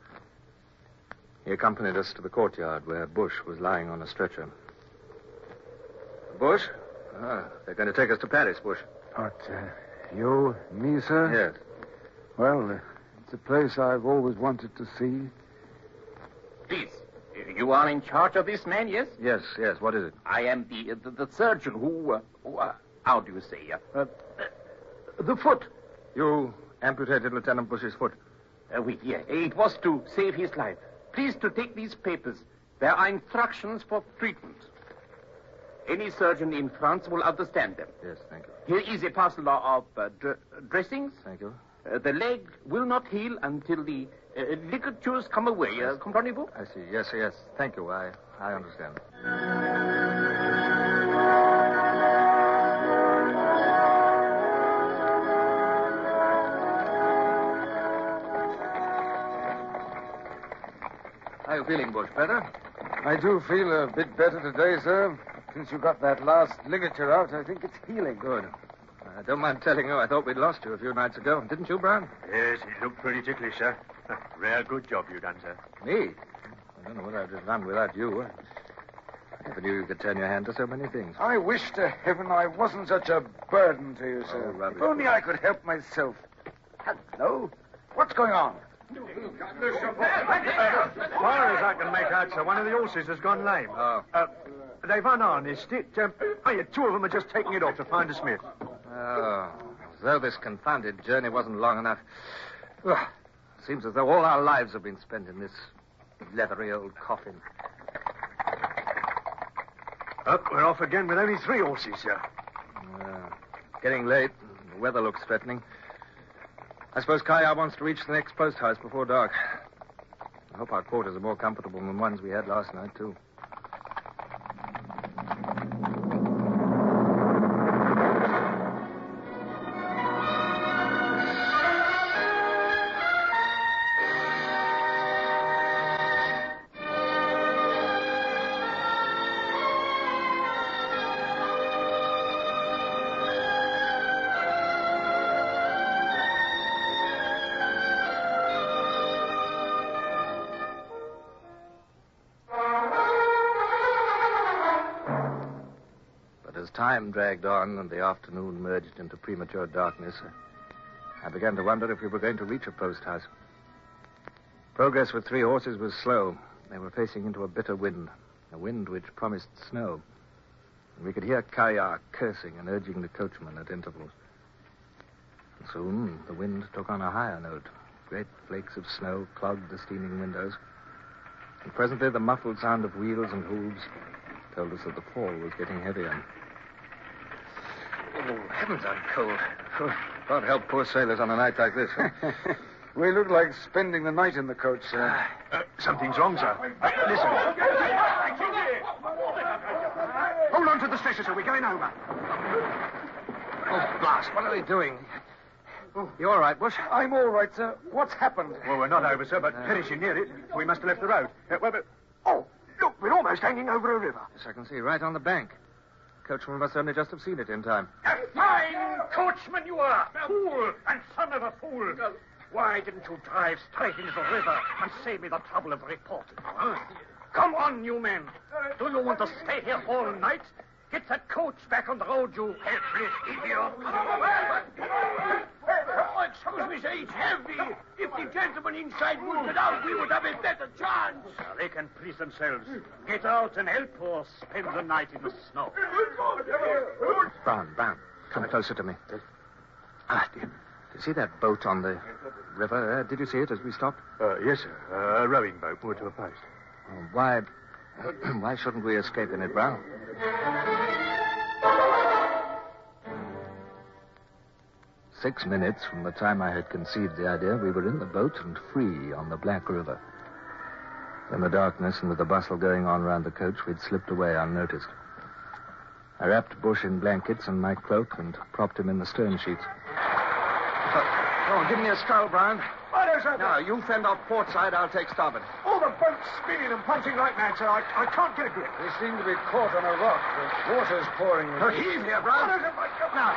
Speaker 8: He accompanied us to the courtyard where Bush was lying on a stretcher. Bush? They're going to take us to Paris, Bush.
Speaker 10: What, you, me, sir?
Speaker 8: Yes.
Speaker 10: Well, it's a place I've always wanted to see.
Speaker 12: Please, you are in charge of this man, yes?
Speaker 8: Yes. What is it?
Speaker 12: I am the surgeon who how do you say?
Speaker 17: The foot.
Speaker 8: You amputated Lieutenant Bush's foot?
Speaker 12: Oui, yeah. It was to save his life. Please to take these papers. There are instructions for treatment. Any surgeon in France will understand them.
Speaker 8: Yes, thank you.
Speaker 12: Here is a parcel of dressings.
Speaker 8: Thank you.
Speaker 12: The leg will not heal until the ligatures come away. Comprenez-vous?
Speaker 8: I see. Yes. Thank you. I understand. How are you feeling, Bush? Better?
Speaker 10: I do feel a bit better today, sir. Since you got that last ligature out, I think it's healing.
Speaker 8: Good. I don't mind telling you, I thought we'd lost you a few nights ago. Didn't you, Brown?
Speaker 17: Yes, it looked pretty ticklish, sir. Rare good job you done, sir.
Speaker 8: Me? I don't know what I'd have done without you. I never knew you could turn your hand to so many things.
Speaker 10: I wish to heaven I wasn't such a burden to you, sir.
Speaker 8: Oh, rubbish.
Speaker 10: If only I could help myself. Hello? What's going on?
Speaker 1: As far as I can make out, sir, one of the horses has gone lame.
Speaker 8: Oh.
Speaker 1: They've unharnessed it. Two of them are just taking it off to find a smith.
Speaker 8: Oh, as though this confounded journey wasn't long enough. Seems as though all our lives have been spent in this leathery old coffin.
Speaker 1: We're off again with only 3 horses, sir.
Speaker 8: Getting late. The weather looks threatening. I suppose Kaya wants to reach the next post house before dark. I hope our quarters are more comfortable than the ones we had last night, too. Time dragged on and the afternoon merged into premature darkness. I began to wonder if we were going to reach a post house. Progress with 3 horses was slow. They were facing into a bitter wind, a wind which promised snow. And we could hear Kaya cursing and urging the coachman at intervals. And soon the wind took on a higher note. Great flakes of snow clogged the steaming windows. And presently the muffled sound of wheels and hooves told us that the fall was getting heavier. Oh, heavens, I'm cold. God help poor sailors on a night like this.
Speaker 10: We look like spending the night in the coach, sir.
Speaker 1: Something's wrong, sir. Listen.
Speaker 17: Hold on to the stretcher, sir. We're going over.
Speaker 8: Oh, blast. What are they doing? You all right, Bush?
Speaker 10: I'm all right, sir. What's happened?
Speaker 1: Well, we're not over, sir, but finishing near it. We must have left the road.
Speaker 17: Oh, look, we're almost hanging over a river.
Speaker 8: Yes, I can see, right on the bank. Coachman must only just have seen it in time.
Speaker 17: Captain! coachman you are! Fool and son of a fool! Why didn't you drive straight into the river and save me the trouble of reporting? Huh? Come on, you men. Do you want to stay here all night? Get that coach back on the road, you helpless idiot.
Speaker 9: Oh, excuse me, sir, it's heavy. If the gentleman inside would get out, we would have a better chance.
Speaker 17: They can please themselves. Get out and help or spend the night in the snow.
Speaker 8: Brown, come closer to me. Do you see that boat on the river? Did you see it as we stopped?
Speaker 2: Yes, sir. A rowing boat moored to a post.
Speaker 8: Why shouldn't we escape in it, Brown? 6 minutes from the time I had conceived the idea, we were in the boat and free on the Black River. In the darkness and with the bustle going on round the coach, we'd slipped away unnoticed. I wrapped Bush in blankets and my cloak and propped him in the stern sheets. Come on, give me a scull, Brown.
Speaker 9: What is it?
Speaker 8: Now, you fend off port side, I'll take starboard.
Speaker 9: Oh, the boat's spinning and punching like mad, sir. I can't get a grip.
Speaker 10: They seem to be caught on a rock. The water's pouring.
Speaker 9: Heave here, Brown. What is it, Mike?
Speaker 8: Now,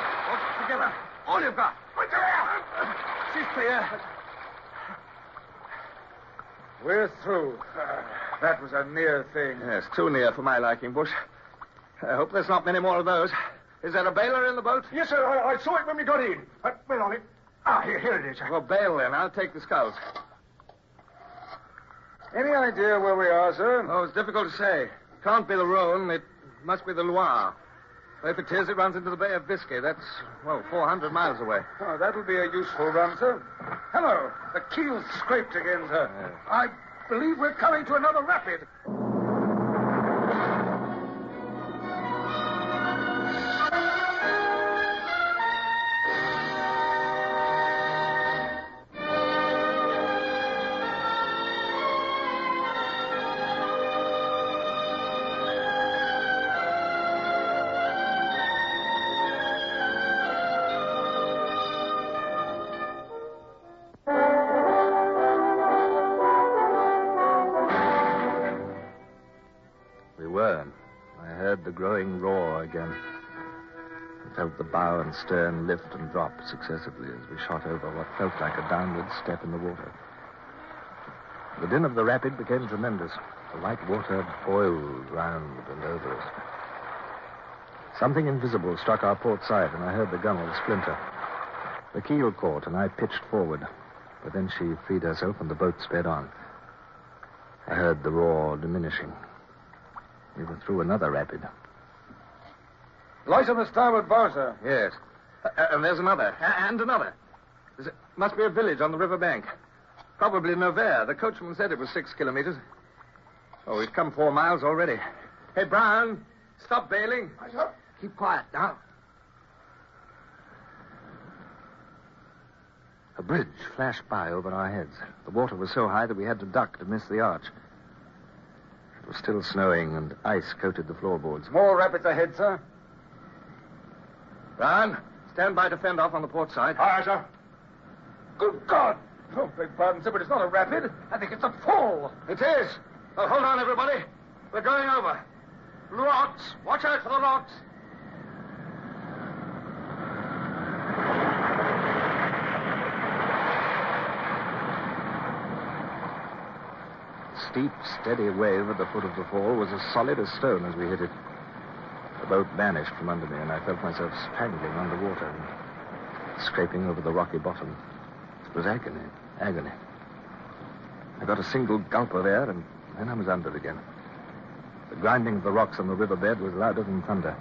Speaker 8: together. All you've got.
Speaker 10: She's clear. We're through. That was a near thing.
Speaker 8: Yes, too near for my liking, Bush. I hope there's not many more of those. Is there a bailer in the boat?
Speaker 9: Yes, sir. I saw it when we got in. Wait on it. Here it is, sir.
Speaker 8: Well, bail then. I'll take the sculls.
Speaker 10: Any idea where we are, sir?
Speaker 8: Oh, it's difficult to say. Can't be the Rhone. It must be the Loire. If it is, it runs into the Bay of Biscay. That's, 400 miles away.
Speaker 10: Oh, that'll be a useful run, sir. Hello. The keel's scraped again, sir.
Speaker 9: I believe we're coming to another rapid.
Speaker 8: The growing roar again. I felt the bow and stern lift and drop successively as we shot over what felt like a downward step in the water. The din of the rapid became tremendous. The white water boiled round and over us. Something invisible struck our port side, and I heard the gunwale splinter. The keel caught, and I pitched forward. But then she freed herself, and the boat sped on. I heard the roar diminishing. We were through another rapid.
Speaker 10: Light on the starboard bar, sir.
Speaker 8: Yes. And there's another. And another. Must be a village on the river bank. Probably Nevers. The coachman said it was 6 kilometers. Oh, we've come 4 miles already. Hey, Brown, stop bailing. Keep quiet now. A bridge flashed by over our heads. The water was so high that we had to duck to miss the arch. It was still snowing, and ice coated the floorboards.
Speaker 10: More rapids ahead, sir.
Speaker 8: Brown, stand by to fend off on the port side.
Speaker 9: Aye, sir.
Speaker 10: Good God! Oh, beg pardon, sir, but it's not a rapid. I think it's a fall.
Speaker 8: It is. Oh, hold on, everybody. We're going over. Rocks. Watch out for the rocks. The steep, steady wave at the foot of the fall was as solid as stone as we hit it. The boat vanished from under me, and I felt myself strangling underwater and scraping over the rocky bottom. It was agony. I got a single gulp of air, and then I was under again. The grinding of the rocks on the riverbed was louder than thunder.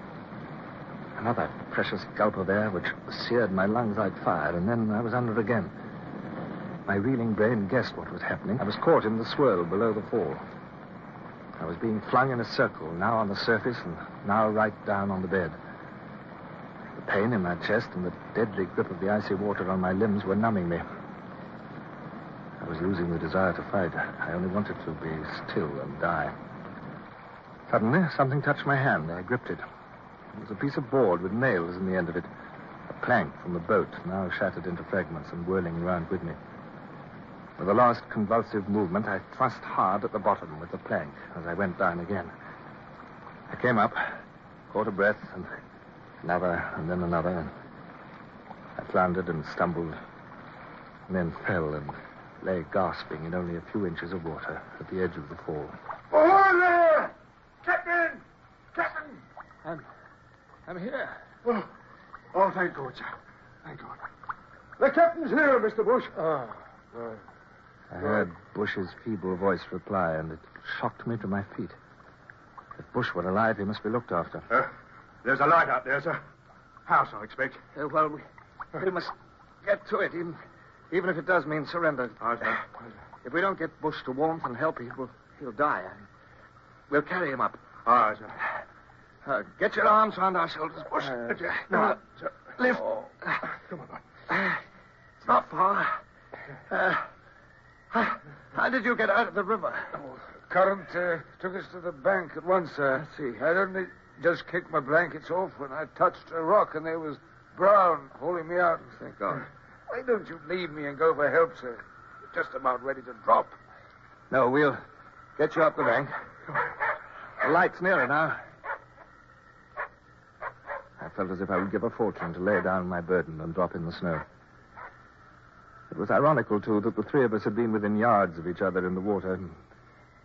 Speaker 8: Another precious gulp of air which seared my lungs like fire, and then I was under again. My reeling brain guessed what was happening. I was caught in the swirl below the fall. I was being flung in a circle, now on the surface and now right down on the bed. The pain in my chest and the deadly grip of the icy water on my limbs were numbing me. I was losing the desire to fight. I only wanted to be still and die. Suddenly, something touched my hand. I gripped it. It was a piece of board with nails in the end of it. A plank from the boat, now shattered into fragments and whirling around with me. With a last convulsive movement, I thrust hard at the bottom with the plank as I went down again. I came up, caught a breath, and another, and then another. And floundered and stumbled, and then fell and lay gasping in only a few inches of water at the edge of the fall.
Speaker 10: Oh, there! Captain! Captain!
Speaker 8: I'm here.
Speaker 10: Oh, thank God, sir. Thank God. The captain's here, Mr. Bush.
Speaker 8: I heard Bush's feeble voice reply, and it shocked me to my feet. If Bush were alive, he must be looked after.
Speaker 10: There's a light out there, sir. House, I expect.
Speaker 8: Well, we must get to it, even if it does mean surrender. If we don't get Bush to warmth and help, he'll die. We'll carry him up.
Speaker 10: All right, sir.
Speaker 8: Get your arms around our shoulders, Bush.
Speaker 10: No, sir.
Speaker 8: Lift.
Speaker 10: Come on, boy.
Speaker 8: It's not far. How did you get out of the river?
Speaker 10: Current took us to the bank at once, sir.
Speaker 8: I see.
Speaker 10: I'd only just kicked my blankets off when I touched a rock, and there was Brown holding me out.
Speaker 8: Thank God.
Speaker 10: Why don't you leave me and go for help, sir? You're just about ready to drop.
Speaker 8: No, we'll get you up the bank. The light's nearer now. I felt as if I would give a fortune to lay down my burden and drop in the snow. It was ironical, too, that the three of us had been within yards of each other in the water.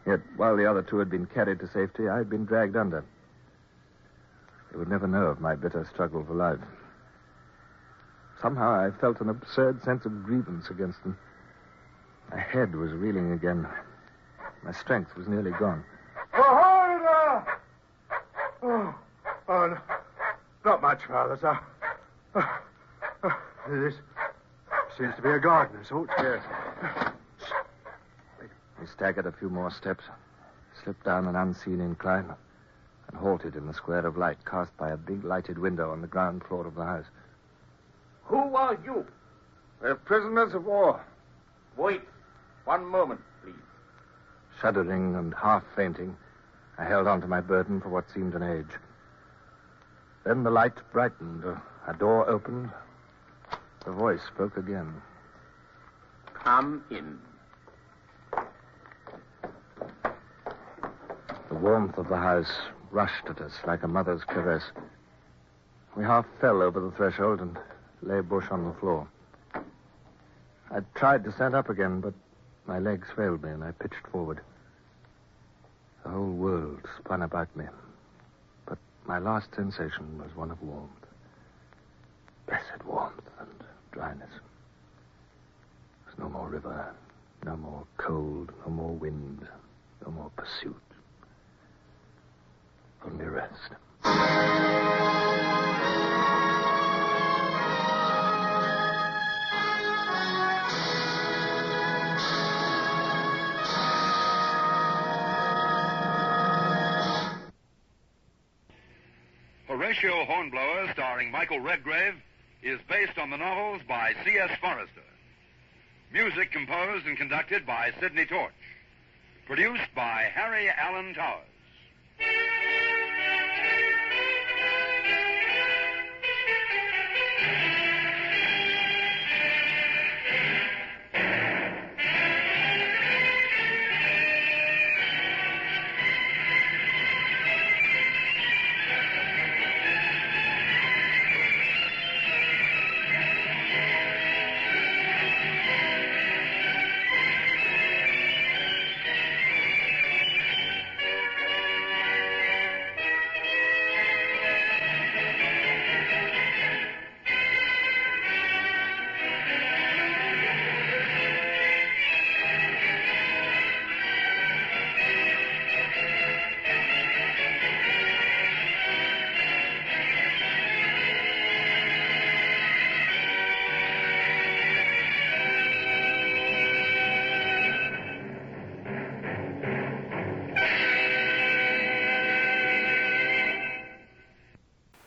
Speaker 8: Yet, while the other two had been carried to safety, I had been dragged under. They would never know of my bitter struggle for life. Somehow I felt an absurd sense of grievance against them. My head was reeling again. My strength was nearly gone.
Speaker 10: Oh, no. Not much, Father, sir. This seems to be a garden of sorts.
Speaker 8: Yes. We staggered a few more steps, slipped down an unseen incline, and halted in the square of light cast by a big lighted window on the ground floor of the house.
Speaker 12: Who are you?
Speaker 8: We're prisoners of war.
Speaker 12: Wait. One moment, please.
Speaker 8: Shuddering and half fainting, I held on to my burden for what seemed an age. Then the light brightened, a door opened, the voice spoke again.
Speaker 12: Come in.
Speaker 8: The warmth of the house rushed at us like a mother's caress. We half fell over the threshold and lay Bush on the floor. I tried to stand up again, but my legs failed me and I pitched forward. The whole world spun about me, but my last sensation was one of warmth. Blessed warmth and dryness. There's no more river, no more cold, no more wind, no more pursuit. Only rest.
Speaker 22: Horatio Hornblower, starring Michael Redgrave, is based on the novels by C.S. Forrester. Music composed and conducted by Sidney Torch. Produced by Harry Allen Towers.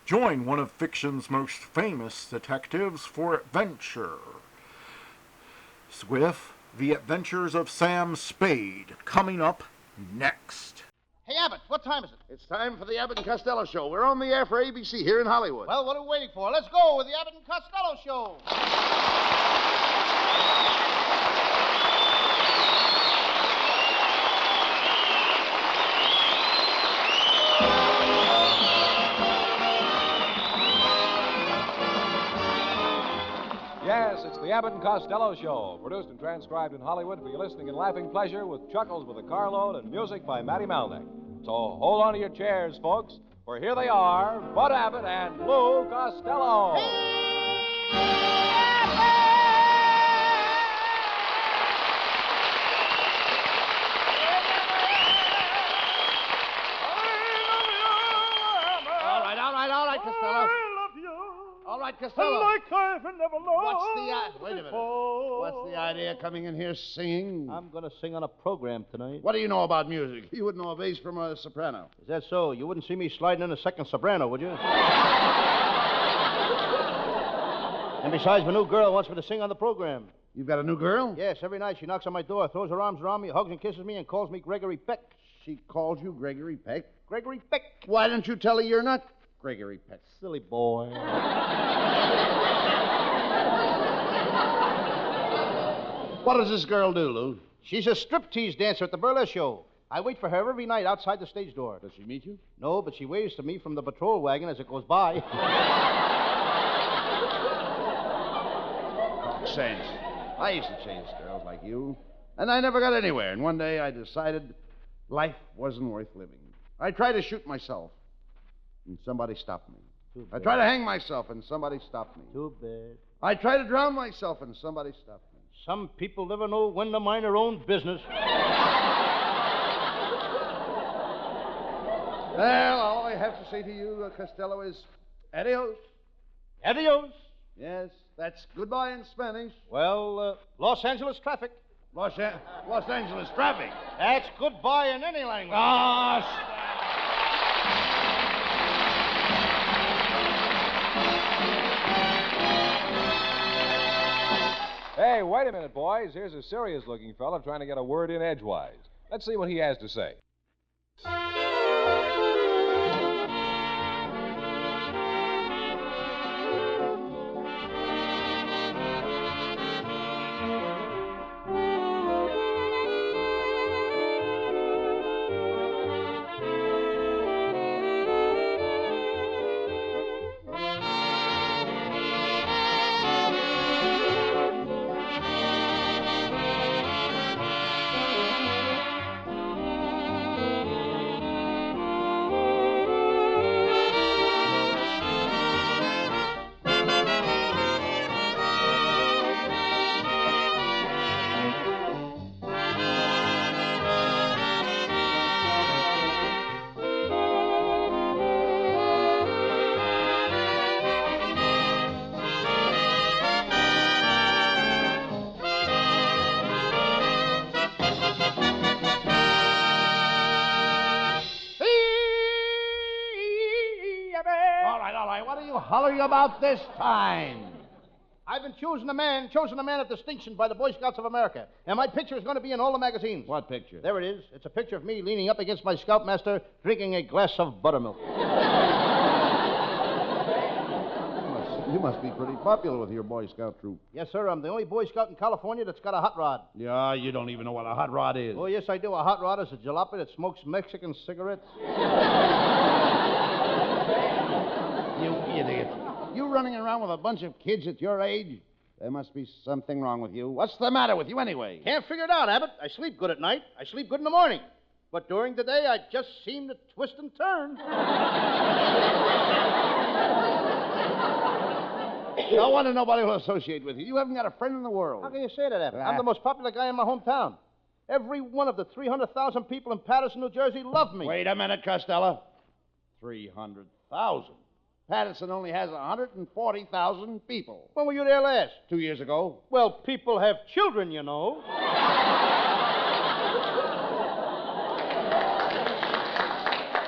Speaker 1: Join one of fiction's most famous detectives for adventure with The Adventures of Sam Spade, coming up next.
Speaker 5: Hey, Abbott, what time is it?
Speaker 13: It's time for the Abbott and Costello Show. We're on the air for ABC here in Hollywood.
Speaker 5: Well, what are we waiting for? Let's go with the Abbott and Costello Show.
Speaker 3: Yes, it's the Abbott and Costello Show, produced and transcribed in Hollywood for your listening and laughing pleasure with chuckles with a carload and music by Matty Malnick. So hold on to your chairs, folks, for here they are, Bud Abbott and Lou Costello.
Speaker 13: All right, Costello. All right, Costello.
Speaker 9: Like I've never loved
Speaker 13: Wait a minute. What's the idea of coming in here singing?
Speaker 5: I'm going to sing on a program tonight.
Speaker 13: What do you know about music? You wouldn't know a bass from a soprano.
Speaker 5: Is that so? You wouldn't see me sliding in a second soprano, would you? And besides, my new girl wants me to sing on the program.
Speaker 13: You've got a new girl?
Speaker 5: Yes, every night she knocks on my door, throws her arms around me, hugs and kisses me, and calls me Gregory Peck.
Speaker 13: She calls you Gregory Peck?
Speaker 5: Gregory Peck.
Speaker 13: Why don't you tell her you're not Gregory Peck?
Speaker 5: Silly boy.
Speaker 13: What does this girl do, Lou?
Speaker 5: She's a striptease dancer at the burlesque show. I wait for her every night outside the stage door.
Speaker 13: Does she meet you?
Speaker 5: No, but she waves to me from the patrol wagon as it goes by.
Speaker 13: Sense. I used to chase girls like you, and I never got anywhere. And one day I decided life wasn't worth living. I tried to shoot myself, and somebody stopped me. I tried to hang myself, and somebody stopped me.
Speaker 5: Too bad.
Speaker 13: I tried to drown myself, and somebody stopped me.
Speaker 5: Some people never know when to mind their own business.
Speaker 13: Well, all I have to say to you, Costello, is adios.
Speaker 5: Adios?
Speaker 13: Yes, that's goodbye in Spanish.
Speaker 5: Well, Los Angeles traffic.
Speaker 13: Los Angeles traffic?
Speaker 5: That's goodbye in any language.
Speaker 3: Hey, wait a minute, boys. Here's a serious-looking fella trying to get a word in edgewise. Let's see what he has to say.
Speaker 13: Hollering about this time.
Speaker 5: I've been chosen a man of distinction by the Boy Scouts of America, and my picture is going to be in all the magazines.
Speaker 13: What picture?
Speaker 5: There it is. It's a picture of me leaning up against my scoutmaster, drinking a glass of buttermilk.
Speaker 13: You must be pretty popular with your Boy Scout troop.
Speaker 5: Yes, sir. I'm the only Boy Scout in California that's got a hot rod.
Speaker 13: Yeah, you don't even know what a hot rod is.
Speaker 5: Oh, yes, I do. A hot rod is a jalopy that smokes Mexican cigarettes.
Speaker 13: You idiot. You running around with a bunch of kids at your age? There must be something wrong with you. What's the matter with you anyway?
Speaker 5: Can't figure it out, Abbott. I sleep good at night. I sleep good in the morning. But during the day, I just seem to twist and turn.
Speaker 13: No wonder nobody will associate with you. You haven't got a friend in the world.
Speaker 5: How can you say that, Abbott? I'm the most popular guy in my hometown. Every one of the 300,000 people in Patterson, New Jersey love me.
Speaker 13: Wait a minute, Costello. 300,000. Patterson only has 140,000 people.
Speaker 5: When were you there last?
Speaker 13: 2 years ago.
Speaker 5: Well, people have children, you know.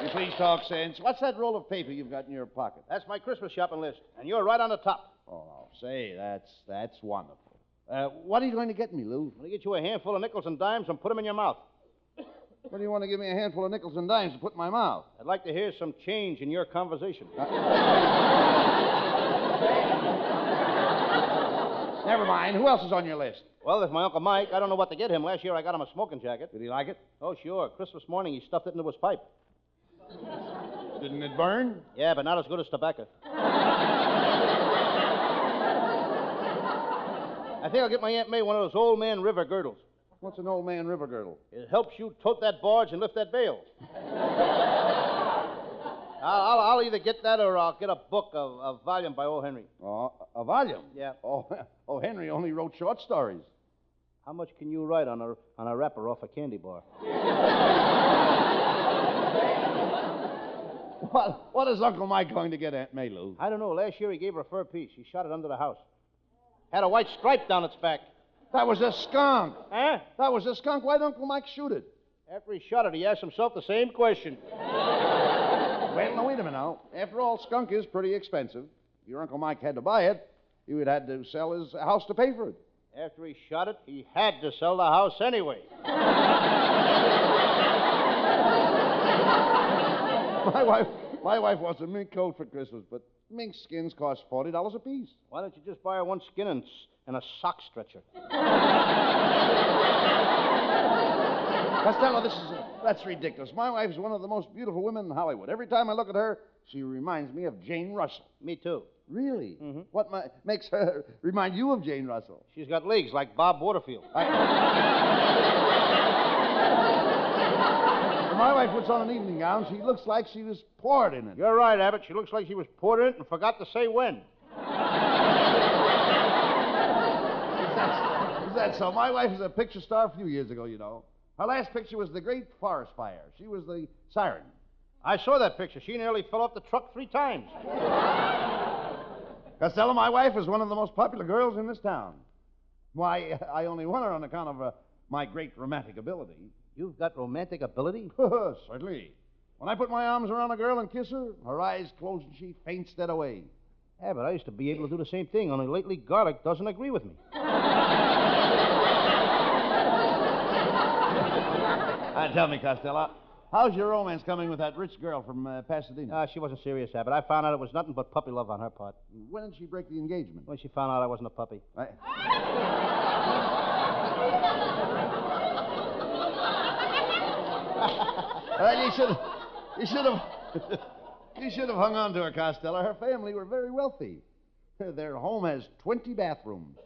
Speaker 13: You please talk sense. What's that roll of paper you've got in your pocket?
Speaker 5: That's my Christmas shopping list, and you're right on the top.
Speaker 13: Oh, say, that's wonderful. What are you going to get me, Lou?
Speaker 5: I'm going to get you a handful of nickels and dimes and put them in your mouth.
Speaker 13: What do you want to give me a handful of nickels and dimes to put in my mouth?
Speaker 5: I'd like to hear some change in your conversation.
Speaker 13: Never mind. Who else is on your list?
Speaker 5: Well, there's my Uncle Mike. I don't know what to get him. Last year I got him a smoking jacket.
Speaker 13: Did he like it?
Speaker 5: Oh, sure. Christmas morning he stuffed it into his pipe.
Speaker 13: Didn't it burn?
Speaker 5: Yeah, but not as good as tobacco. I think I'll get my Aunt May one of those old man river girdles.
Speaker 13: What's an old man river girdle?
Speaker 5: It helps you tote that barge and lift that bale. I'll either get that or I'll get a book, a volume by O. Henry.
Speaker 13: Oh, a volume?
Speaker 5: Yeah.
Speaker 13: Oh, Henry only wrote short stories.
Speaker 5: How much can you write on a wrapper off a candy bar?
Speaker 13: What is Uncle Mike going to get Aunt May, Lou?
Speaker 5: I don't know. Last year he gave her a fur piece. He shot it under the house. Had a white stripe down its back.
Speaker 13: That was a skunk.
Speaker 5: Huh?
Speaker 13: That was a skunk. Why'd Uncle Mike shoot it?
Speaker 5: After he shot it, he asked himself the same question.
Speaker 13: Well, now, wait a minute now. After all, skunk is pretty expensive. If your Uncle Mike had to buy it, he would have had to sell his house to pay for it.
Speaker 5: After he shot it, he had to sell the house anyway.
Speaker 13: My wife wants a mink coat for Christmas, but mink skins cost $40 apiece.
Speaker 5: Why don't you just buy her one skin and a sock stretcher?
Speaker 13: Costello, that's ridiculous. My wife is one of the most beautiful women in Hollywood. Every time I look at her, she reminds me of Jane Russell.
Speaker 5: Me too.
Speaker 13: Really?
Speaker 5: Mm-hmm.
Speaker 13: What makes her remind you of Jane Russell?
Speaker 5: She's got legs like Bob Waterfield.
Speaker 13: When my wife puts on an evening gown, she looks like she was poured in it.
Speaker 5: You're right, Abbott. She looks like she was poured in it and forgot to say when.
Speaker 13: Is that so? My wife was a picture star a few years ago, you know. Her last picture was the Great Forest Fire. She was the siren.
Speaker 5: I saw that picture. She nearly fell off the truck 3 times.
Speaker 13: Costello, my wife is one of the most popular girls in this town. Why, I only want her on account of my great romantic ability.
Speaker 5: You've got romantic ability?
Speaker 13: Certainly. When I put my arms around a girl and kiss her, her eyes close and she faints dead away.
Speaker 5: Yeah, but I used to be able to do the same thing, only lately garlic doesn't agree with me.
Speaker 13: Tell me, Costello, how's your romance coming with that rich girl from Pasadena?
Speaker 5: She wasn't serious, Abbott. I found out it was nothing but puppy love on her part.
Speaker 13: When did she break the engagement?
Speaker 5: When she found out I wasn't a puppy.
Speaker 13: You should have hung on to her, Costello. Her family were very wealthy. Their home has 20 bathrooms.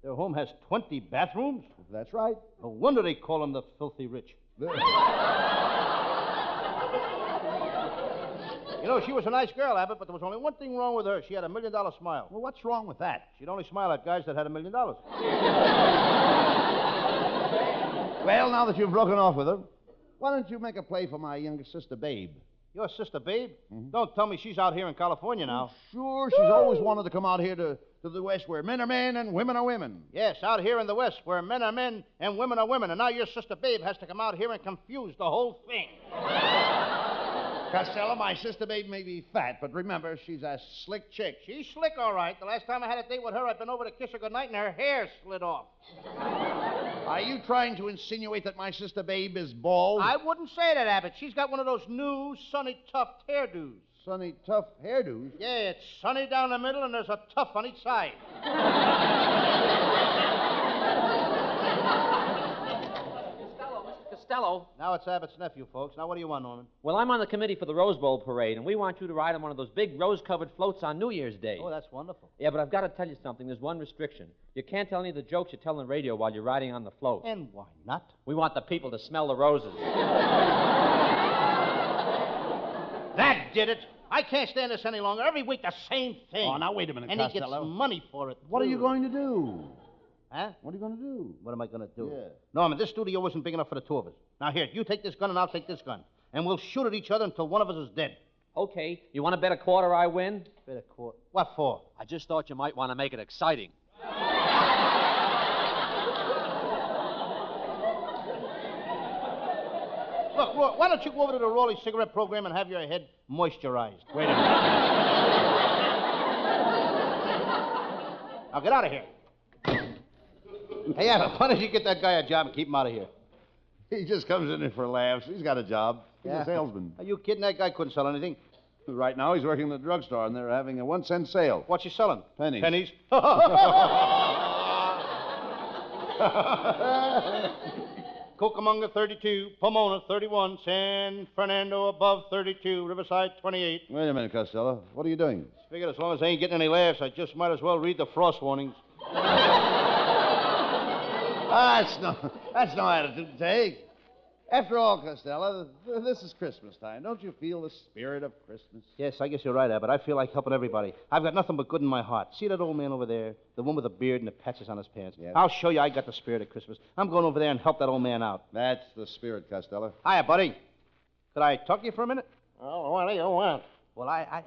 Speaker 5: Their home has 20 bathrooms?
Speaker 13: That's right.
Speaker 5: No wonder they call them the filthy rich. You know, she was a nice girl, Abbott, but there was only one thing wrong with her. She had $1 million smile.
Speaker 13: Well, what's wrong with that?
Speaker 5: She'd only smile at guys that had $1 million.
Speaker 13: Well, now that you've broken off with her, why don't you make a play for my younger sister, Babe?
Speaker 5: Your sister, Babe? Mm-hmm. Don't tell me she's out here in California now.
Speaker 13: Sure, she's always wanted to come out here to the West where men are men and women are women.
Speaker 5: Yes, out here in the West where men are men and women are women. And now your sister, Babe, has to come out here and confuse the whole thing.
Speaker 13: Costello, my sister Babe may be fat, but remember, she's a slick chick.
Speaker 5: She's slick, all right. The last time I had a date with her, I'd been over to kiss her goodnight, and her hair slid off.
Speaker 13: Are you trying to insinuate that my sister Babe is bald?
Speaker 5: I wouldn't say that, Abbott. She's got one of those new sunny tuft hairdos.
Speaker 13: Sunny tuft hairdos?
Speaker 5: Yeah, it's sunny down the middle, and there's a tuft on each side.
Speaker 14: Costello.
Speaker 5: Now it's Abbott's nephew, folks. Now what do you want, Norman?
Speaker 14: Well, I'm on the committee for the Rose Bowl parade, and we want you to ride on one of those big rose-covered floats on New Year's Day.
Speaker 5: Oh, that's wonderful.
Speaker 14: Yeah, but I've got to tell you something. There's one restriction. You can't tell any of the jokes you tell on the radio while you're riding on the float.
Speaker 5: And why not?
Speaker 14: We want the people to smell the roses.
Speaker 5: That did it. I can't stand this any longer. Every week the same thing.
Speaker 13: Oh, now wait a minute,
Speaker 5: and
Speaker 13: Costello.
Speaker 5: he gets money for it.
Speaker 13: What are you going to do?
Speaker 5: Huh?
Speaker 13: What are you going to do?
Speaker 5: What am I going to do?
Speaker 13: Yeah.
Speaker 5: Norman, this studio isn't big enough for the two of us. Now, here, you take this gun and I'll take this gun. And we'll shoot at each other until one of us is dead.
Speaker 14: Okay. You want to bet a quarter I win?
Speaker 5: Bet a quarter? What for?
Speaker 14: I just thought you might want to make it exciting.
Speaker 5: Look, Roy, why don't you go over to the Raleigh cigarette program and have your head moisturized?
Speaker 13: Wait a minute.
Speaker 5: Now, get out of here. Hey, Abbott, why don't you get that guy a job and keep him out of here?
Speaker 13: He just comes in here for laughs. He's got a job. He's a salesman.
Speaker 5: Are you kidding? That guy couldn't sell anything.
Speaker 13: Right now, he's working in the drugstore, and they're having a 1-cent sale.
Speaker 5: What's he selling?
Speaker 13: Pennies.
Speaker 5: Pennies? Cucamonga, 32. Pomona, 31. San Fernando, above 32. Riverside, 28.
Speaker 13: Wait a minute, Costello. What are you doing?
Speaker 5: Figured as long as I ain't getting any laughs, I just might as well read the frost warnings.
Speaker 13: That's no attitude to take. After all, Costello, this is Christmas time. Don't you feel the spirit of Christmas?
Speaker 5: Yes, I guess you're right, Abbott. I feel like helping everybody. I've got nothing but good in my heart. See that old man over there? The one with the beard and the patches on his pants?
Speaker 13: Yes.
Speaker 5: I'll show you I got the spirit of Christmas. I'm going over there and help that old man out.
Speaker 13: That's the spirit, Costello.
Speaker 5: Hiya, buddy. Could I talk to you for a minute?
Speaker 15: Oh, what do you want?
Speaker 5: Well, I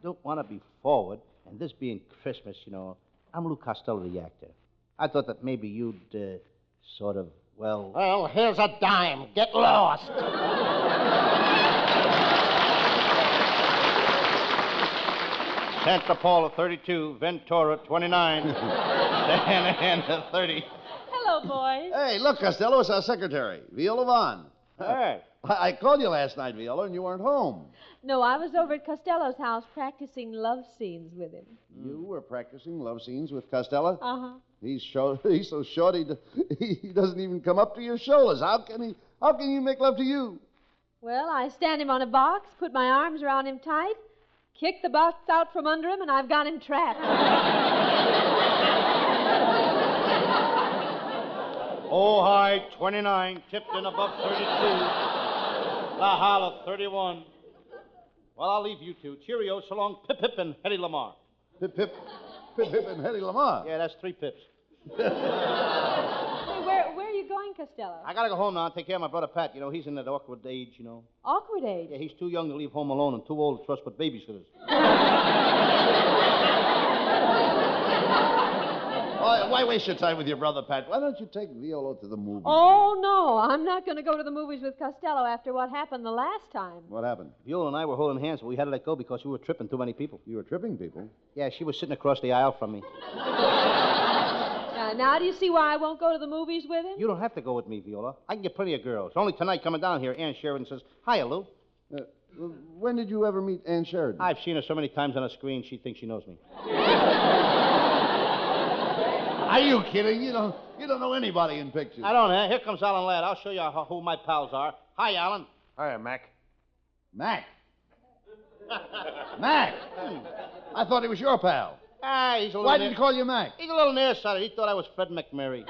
Speaker 5: don't want to be forward, and this being Christmas, you know, I'm Lou Costello, the actor. I thought that maybe you'd sort of, well...
Speaker 15: Well, here's a dime. Get lost.
Speaker 5: Santa Paula, 32. Ventura, 29. and 30.
Speaker 16: Hello, boys.
Speaker 13: Hey, look, Costello, it's our secretary, Viola Vaughn.
Speaker 5: Hey.
Speaker 13: I called you last night, Viola, and you weren't home.
Speaker 16: No, I was over at Costello's house practicing love scenes with him.
Speaker 13: You were practicing love scenes with Costello?
Speaker 16: Uh-huh.
Speaker 13: He's so short he doesn't even come up to your shoulders. How can he make love to you?
Speaker 16: Well, I stand him on a box, put my arms around him tight, kick the box out from under him, and I've got him trapped.
Speaker 5: Oh, high, 29. Tipped in above 32. La Holla, 31. Well, I'll leave you two. Cheerio, so long, Pip Pip and Hetty Lamar.
Speaker 13: Pip Pip and Hetty Lamar?
Speaker 5: Yeah, that's 3 pips.
Speaker 16: Hey, where are you going, Costello?
Speaker 5: I gotta go home now and take care of my brother Pat. You know, he's in that awkward age, you know.
Speaker 16: Awkward age?
Speaker 5: Yeah, he's too young to leave home alone and too old to trust with babysitters.
Speaker 13: Why waste your time with your brother, Pat? Why don't you take Viola to the movies?
Speaker 16: Oh, no. I'm not going to go to the movies with Costello after what happened the last time.
Speaker 13: What happened?
Speaker 5: Viola and I were holding hands, but we had to let go because we were tripping too many people.
Speaker 13: You were tripping people?
Speaker 5: Yeah, she was sitting across the aisle from me.
Speaker 16: Now, do you see why I won't go to the movies with him?
Speaker 5: You don't have to go with me, Viola. I can get plenty of girls. Only tonight coming down here, Ann Sheridan says, Hiya, Lou.
Speaker 13: When did you ever meet Ann Sheridan?
Speaker 5: I've seen her so many times on a screen, she thinks she knows me.
Speaker 13: Are you kidding? You don't know anybody in pictures.
Speaker 5: I don't, huh? Here comes Alan Ladd. I'll show you who my pals are. Hi, Alan.
Speaker 10: Hiya, Mac.
Speaker 13: Mac? Mac? I thought he was your pal.
Speaker 5: Ah, he's a little...
Speaker 13: Why did he call you Mac?
Speaker 5: He's a little nearsighted. He thought I was Fred McMurray.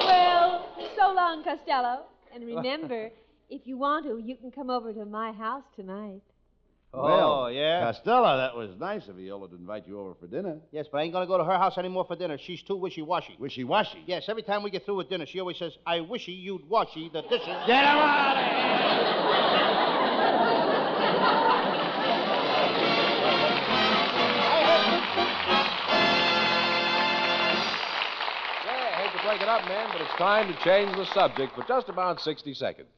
Speaker 16: Well, so long, Costello. And remember... If you want to, you can come over to my house tonight.
Speaker 5: Oh, yeah?
Speaker 13: Costello, that was nice of Viola to invite you over for dinner.
Speaker 5: Yes, but I ain't going to go to her house anymore for dinner. She's too wishy-washy.
Speaker 13: Wishy-washy?
Speaker 5: Yes, every time we get through with dinner, she always says, I wishy you'd washy the dishes.
Speaker 13: Get him out of here!
Speaker 3: Yeah, I hate to break it up, man, but it's time to change the subject for just about 60 seconds.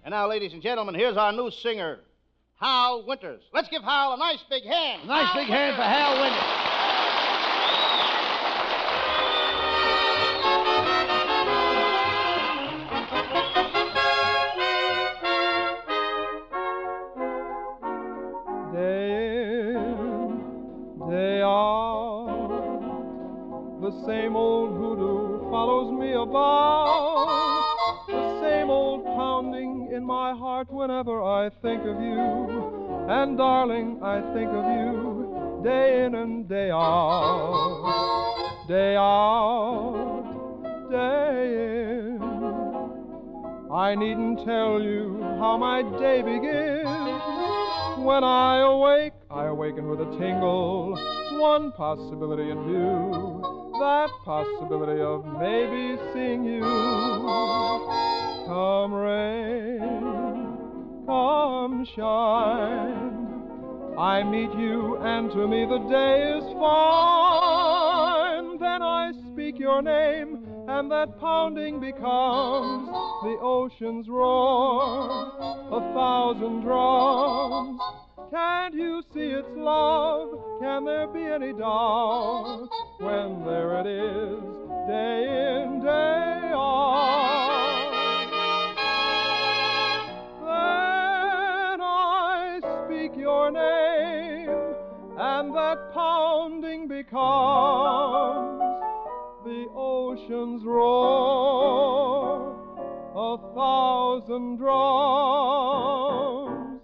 Speaker 5: Now, ladies and gentlemen, here's our new singer, Hal Winters. Let's give Hal a nice big hand.
Speaker 13: A nice big hand for Hal Winters.
Speaker 23: Day in, day out, the same old hoodoo follows me about. The same old pounding in my heart whenever I think of you. And darling, I think of you day in and day out. Day out, day in. I needn't tell you how my day begins. When I awaken with a tingle, one possibility in view, that possibility of maybe seeing you. Come rain, come shine, I meet you and to me the day is fine. Then I speak your name and that pounding becomes the ocean's roar, 1,000 drums. Can't you see it's love? Can there be any doubt when there it is, day in, day out? Then I speak your name, and that pounding becomes the ocean's roar, 1,000 drums.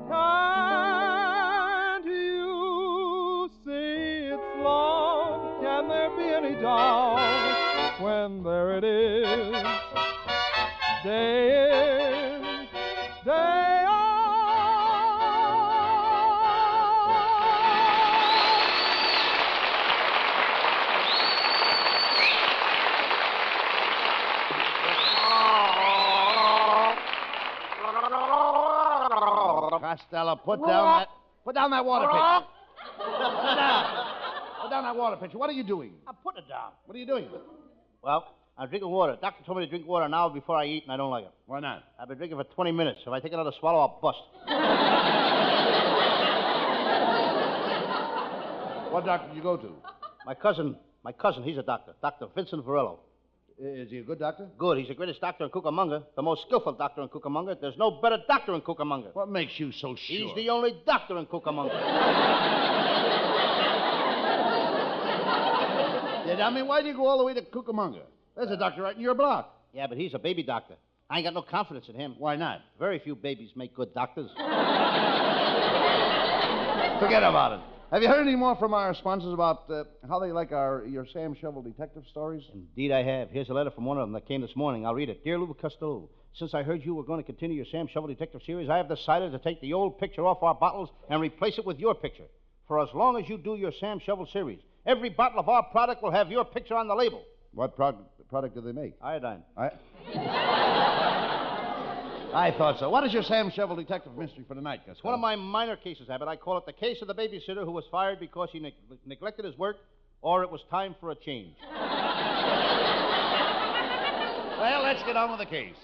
Speaker 23: Can't you see it's love? Can there be any doubt when there it is, day in, day out?
Speaker 13: Costello, put down that water pitcher. Put down that water pitcher. What are you doing?
Speaker 5: I put it down.
Speaker 13: What are you doing?
Speaker 5: Well, I'm drinking water. Doctor told me to drink water an hour before I eat, and I don't like it.
Speaker 13: Why not?
Speaker 5: I've been drinking for 20 minutes. If I take another swallow, I'll bust.
Speaker 13: What doctor did you go to?
Speaker 5: My cousin, he's a doctor. Dr. Vincent Varello.
Speaker 13: Is he a good doctor?
Speaker 5: Good. He's the greatest doctor in Cucamonga, the most skillful doctor in Cucamonga. There's no better doctor in Cucamonga.
Speaker 13: What makes you so sure?
Speaker 5: He's the only doctor in Cucamonga.
Speaker 13: Yeah, I mean, why do you go all the way to Cucamonga? There's a doctor right in your block.
Speaker 5: Yeah, but he's a baby doctor. I ain't got no confidence in him.
Speaker 13: Why not?
Speaker 5: Very few babies make good doctors.
Speaker 13: Forget about it. Have you heard any more from our sponsors about how they like your Sam Shovel detective stories?
Speaker 5: Indeed, I have. Here's a letter from one of them that came this morning. I'll read it. Dear Lou Costello, since I heard you were going to continue your Sam Shovel detective series, I have decided to take the old picture off our bottles and replace it with your picture. For as long as you do your Sam Shovel series, every bottle of our product will have your picture on the label.
Speaker 13: What product do they make?
Speaker 5: Iodine.
Speaker 13: I thought so. What is your Sam Shovel detective mystery for tonight, Gus?
Speaker 5: It's one of my minor cases, Abbott. I call it the case of the babysitter who was fired because he neglected his work, or it was time for a change.
Speaker 13: Well, let's get on with the case.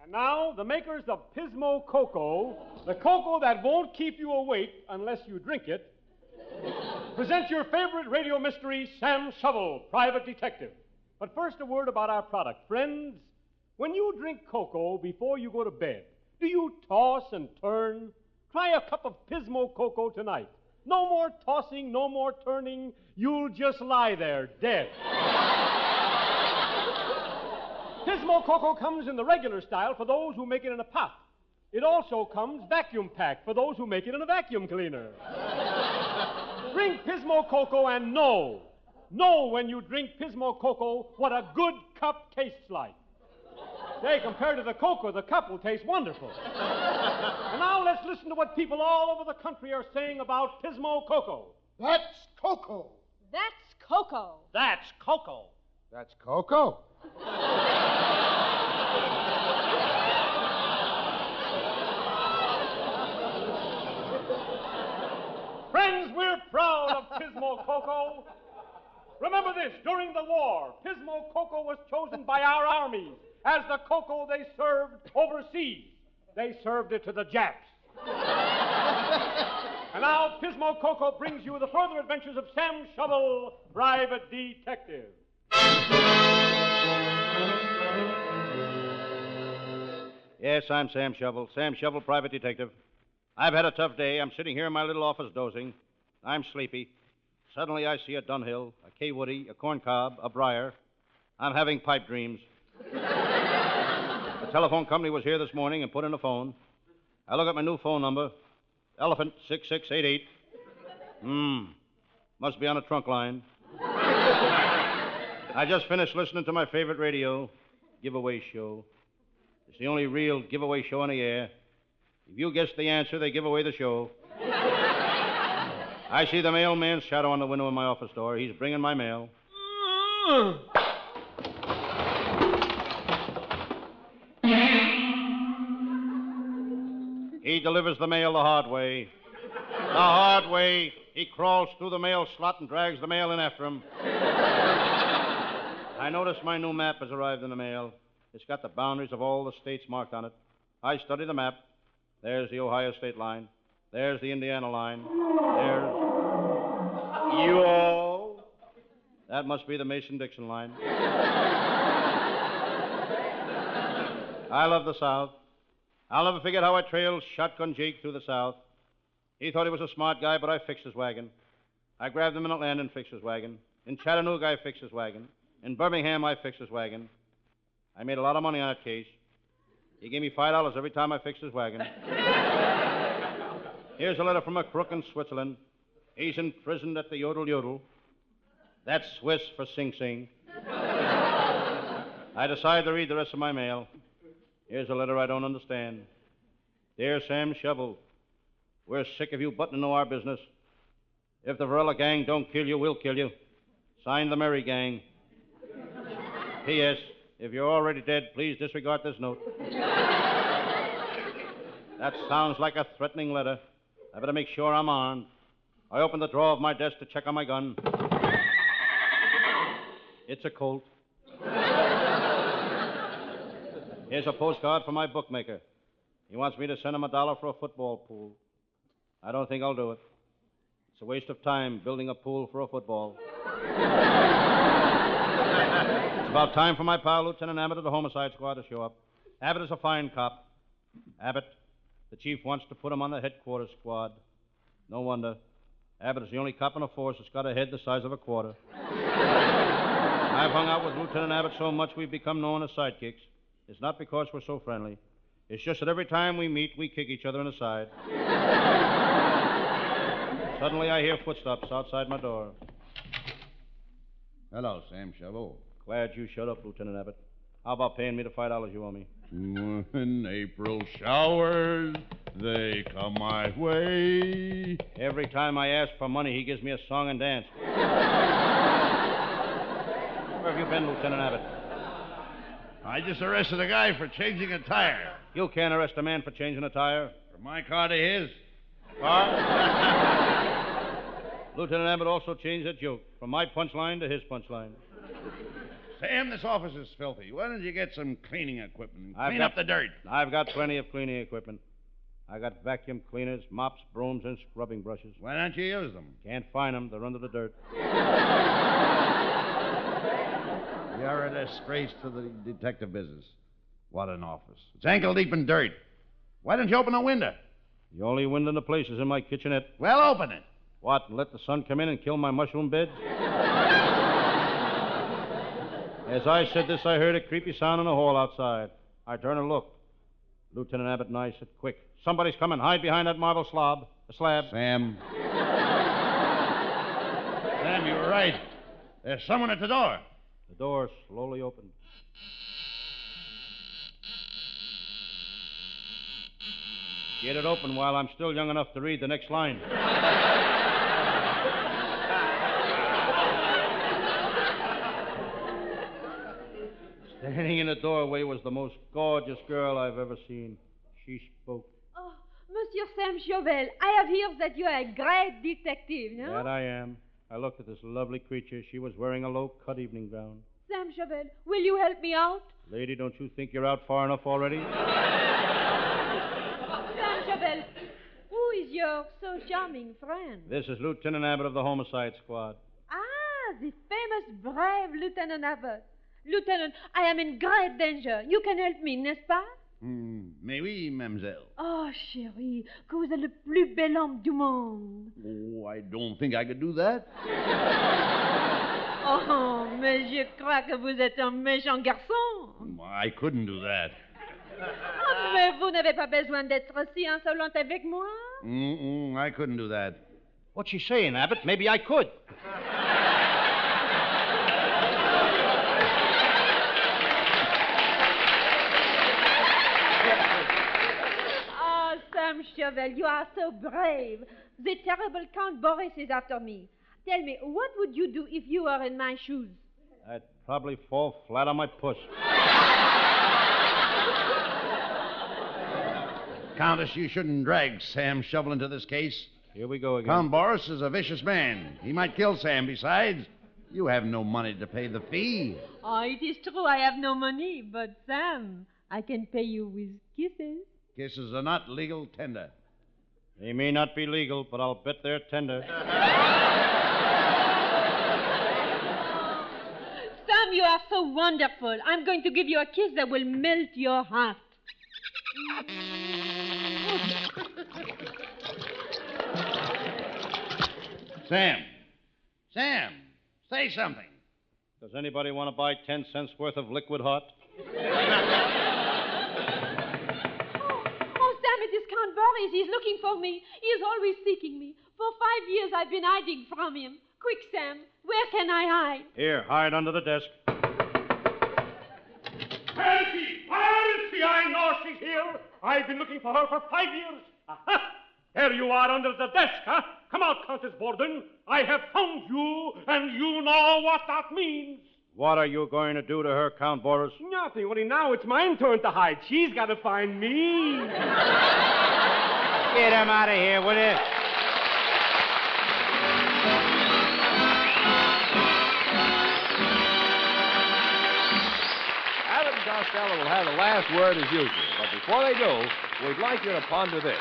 Speaker 4: And now, the makers of Pismo Cocoa, the cocoa that won't keep you awake unless you drink it, present your favorite radio mystery, Sam Shovel, Private Detective. But first, a word about our product. Friends, when you drink cocoa before you go to bed, do you toss and turn? Try a cup of Pismo Cocoa tonight. No more tossing, no more turning. You'll just lie there, dead. Pismo Cocoa comes in the regular style for those who make it in a pot. It also comes vacuum packed for those who make it in a vacuum cleaner. Drink Pismo Cocoa and know when you drink Pismo Cocoa what a good cup tastes like. Say, compared to the cocoa, the cup will taste wonderful. And now let's listen to what people all over the country are saying about Pismo Cocoa.
Speaker 15: That's cocoa.
Speaker 16: That's cocoa.
Speaker 4: That's cocoa.
Speaker 13: That's cocoa.
Speaker 4: Friends, we're proud of Pismo Cocoa. Remember this, during the war, Pismo Cocoa was chosen by our armies as the cocoa they served overseas. They served it to the Japs. And now Pismo Cocoa brings you the further adventures of Sam Shovel, Private Detective.
Speaker 5: Yes, I'm Sam Shovel, Private Detective. I've had a tough day. I'm sitting here in my little office dozing. I'm sleepy. Suddenly I see a Dunhill, a K. Woody, a corncob, a briar. I'm having pipe dreams. The telephone company was here this morning and put in a phone. I look at my new phone number, Elephant 6688. Must be on a trunk line. I just finished listening to my favorite radio giveaway show. It's the only real giveaway show on the air. If you guess the answer, they give away the show. I see the mailman's shadow on the window of my office door. He's bringing my mail. He delivers the mail the hard way. The hard way. He crawls through the mail slot and drags the mail in after him. I notice my new map has arrived in the mail. It's got the boundaries of all the states marked on it. I study the map. There's the Ohio state line. There's the Indiana line. There's... Yo! That must be the Mason-Dixon line. I love the South. I'll never forget how I trailed Shotgun Jake through the South. He thought he was a smart guy, but I fixed his wagon. I grabbed him in Atlanta and fixed his wagon. In Chattanooga, I fixed his wagon. In Birmingham, I fixed his wagon. I made a lot of money on that case. He gave me $5 every time I fixed his wagon. Here's a letter from a crook in Switzerland. He's imprisoned at the Yodel Yodel. That's Swiss for Sing Sing. I decide to read the rest of my mail. Here's a letter I don't understand. Dear Sam Shovel, we're sick of you butting into our business. If the Varela gang don't kill you, we'll kill you. Signed, the Merry Gang. P.S. If you're already dead, please disregard this note. That sounds like a threatening letter. I better make sure I'm armed. I open the drawer of my desk to check on my gun. It's a Colt. Here's a postcard from my bookmaker. He wants me to send him $1 for a football pool. I don't think I'll do it. It's a waste of time building a pool for a football. It's about time for my pal, Lieutenant Abbott of the Homicide Squad, to show up. Abbott is a fine cop. Abbott, the chief wants to put him on the headquarters squad. No wonder. Abbott is the only cop in the force that's got a head the size of a quarter. I've hung out with Lieutenant Abbott so much we've become known as sidekicks. It's not because we're so friendly. It's just that every time we meet, we kick each other in the side. Suddenly, I hear footsteps outside my door.
Speaker 13: Hello, Sam Shovel.
Speaker 5: Glad you showed up, Lieutenant Abbott. How about paying me the $5 you owe me?
Speaker 13: When April showers, they come my way.
Speaker 5: Every time I ask for money, he gives me a song and dance. Where have you been, Lieutenant Abbott?
Speaker 13: I just arrested a guy for changing a tire.
Speaker 5: You can't arrest a man for changing a tire.
Speaker 13: From my car to his.
Speaker 5: Lieutenant Abbott also changed that joke from my punchline to his punchline.
Speaker 13: Sam, this office is filthy. Why don't you get some cleaning equipment and clean up the dirt?
Speaker 5: I've got plenty of cleaning equipment. I got vacuum cleaners, mops, brooms, and scrubbing brushes.
Speaker 13: Why don't you use them?
Speaker 5: Can't find them. They're under the dirt.
Speaker 13: You're a disgrace to the detective business. What an office. It's ankle deep in dirt. Why don't you open a window?
Speaker 5: The only window in the place is in my kitchenette.
Speaker 13: Well, open it.
Speaker 5: What, and let the sun come in and kill my mushroom beds? As I said this, I heard a creepy sound in the hall outside. I turned and looked. Lieutenant Abbott and I said, quick, somebody's coming. Hide behind that marble slab.
Speaker 13: Sam. Sam, you were right. There's someone at the door.
Speaker 5: The door slowly opened. Get it open while I'm still young enough to read the next line. Standing in the doorway was the most gorgeous girl I've ever seen. She spoke.
Speaker 16: Oh, Monsieur Sam Chauvel, I have heard that you are a great detective, no?
Speaker 5: That I am. I looked at this lovely creature. She was wearing a low-cut evening gown.
Speaker 16: Sam Chauvel, will you help me out?
Speaker 5: Lady, don't you think you're out far enough already?
Speaker 16: Sam Chauvel, who is your so charming friend?
Speaker 5: This is Lieutenant Abbott of the Homicide Squad.
Speaker 16: Ah, the famous brave Lieutenant Abbott. Lieutenant, I am in great danger. You can help me, n'est-ce pas?
Speaker 13: Mais oui, mademoiselle.
Speaker 16: Oh, chérie, que vous êtes le plus bel homme du monde.
Speaker 13: Oh, I don't think I could do that.
Speaker 16: Oh, mais je crois que vous êtes un méchant garçon.
Speaker 13: I couldn't do that.
Speaker 16: Oh, mais vous n'avez pas besoin d'être si insolente avec moi.
Speaker 13: I couldn't do that.
Speaker 5: What's she saying, Abbott? Maybe I could.
Speaker 16: Sam Chauvel, you are so brave. The terrible Count Boris is after me. Tell me, what would you do if you were in my shoes?
Speaker 5: I'd probably fall flat on my puss.
Speaker 13: Countess, you shouldn't drag Sam Shovel into this case.
Speaker 5: Here we go again.
Speaker 13: Count Boris is a vicious man. He might kill Sam. Besides, you have no money to pay the fee.
Speaker 16: Oh, it is true I have no money, but Sam, I can pay you with kisses.
Speaker 13: Kisses are not legal tender.
Speaker 5: They may not be legal, but I'll bet they're tender.
Speaker 16: Sam, you are so wonderful. I'm going to give you a kiss that will melt your heart.
Speaker 13: Sam, say something.
Speaker 5: Does anybody want to buy 10 cents worth of liquid hot?
Speaker 16: Oh, Sam, it is Count Boris. He's looking for me. He is always seeking me. For 5 years I've been hiding from him. Quick, Sam, where can I hide?
Speaker 5: Here, hide under the desk.
Speaker 4: Harriet! I know she's here. I've been looking for her for 5 years. Aha! There you are under the desk, huh? Come out, Countess Borden. I have found you, and you know what that means.
Speaker 5: What are you going to do to her, Count Boris?
Speaker 4: Nothing. Only now it's my turn to hide. She's got to find me.
Speaker 5: Get him out of here, will you?
Speaker 3: Abbott and Costello will have the last word as usual. But before they do, we'd like you to ponder this.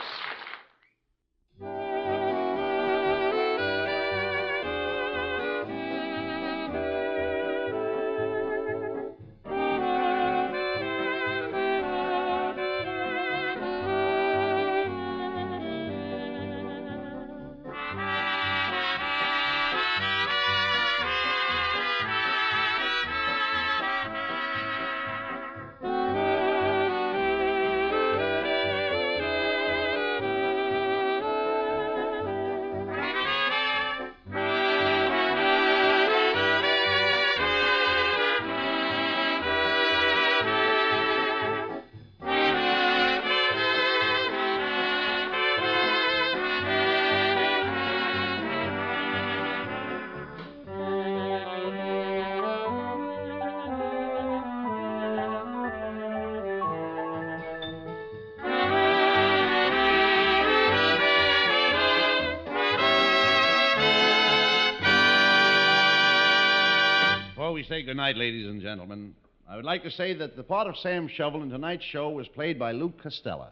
Speaker 13: Say goodnight, ladies and gentlemen. I would like to say that the part of Sam Shovel in tonight's show was played by Lou Costello.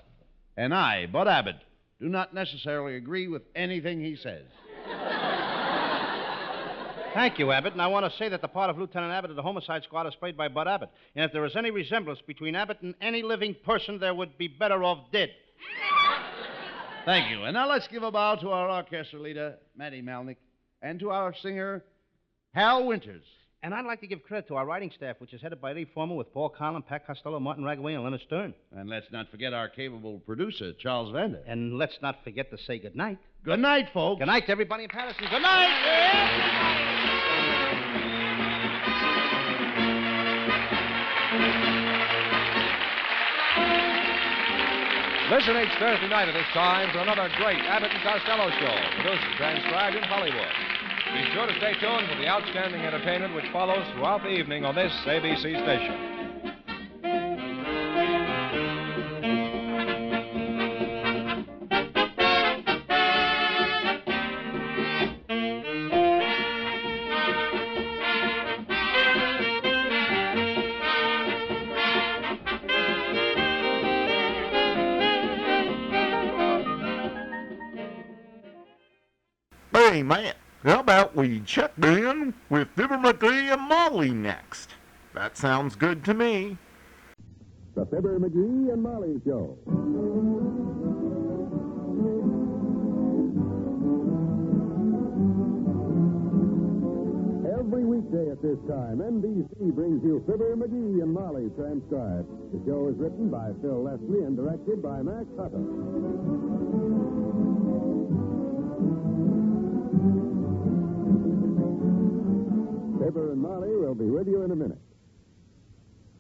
Speaker 13: And I, Bud Abbott, do not necessarily agree with anything he says.
Speaker 5: Thank you, Abbott. And I want to say that the part of Lieutenant Abbott of the Homicide Squad is played by Bud Abbott. And if there is any resemblance between Abbott and any living person, there would be better off dead.
Speaker 13: Thank you. And now let's give a bow to our orchestra leader, Matty Malnick, and to our singer, Hal Winters.
Speaker 5: And I'd like to give credit to our writing staff, which is headed by Lee Foreman with Paul Collin, Pat Costello, Martin Ragaway, and Leonard Stern.
Speaker 13: And let's not forget our capable producer, Charles Vander.
Speaker 5: And let's not forget to say good night.
Speaker 13: Good night, folks.
Speaker 5: Good night to everybody in Patterson. Good night.
Speaker 3: Listen each Thursday night at this time for another great Abbott and Costello show, produced and transcribed in Hollywood. Be sure to stay tuned for the outstanding entertainment which follows throughout the evening on this ABC station.
Speaker 1: Hey, man. How about we check in with Fibber, Magee, and Molly next? That sounds good to me.
Speaker 7: The Fibber, Magee, and Molly Show. Every weekday at this time, NBC brings you Fibber, Magee, and Molly transcribed. The show is written by Phil Leslie and directed by Max Hutton. Fibber and Molly will be with you in a minute.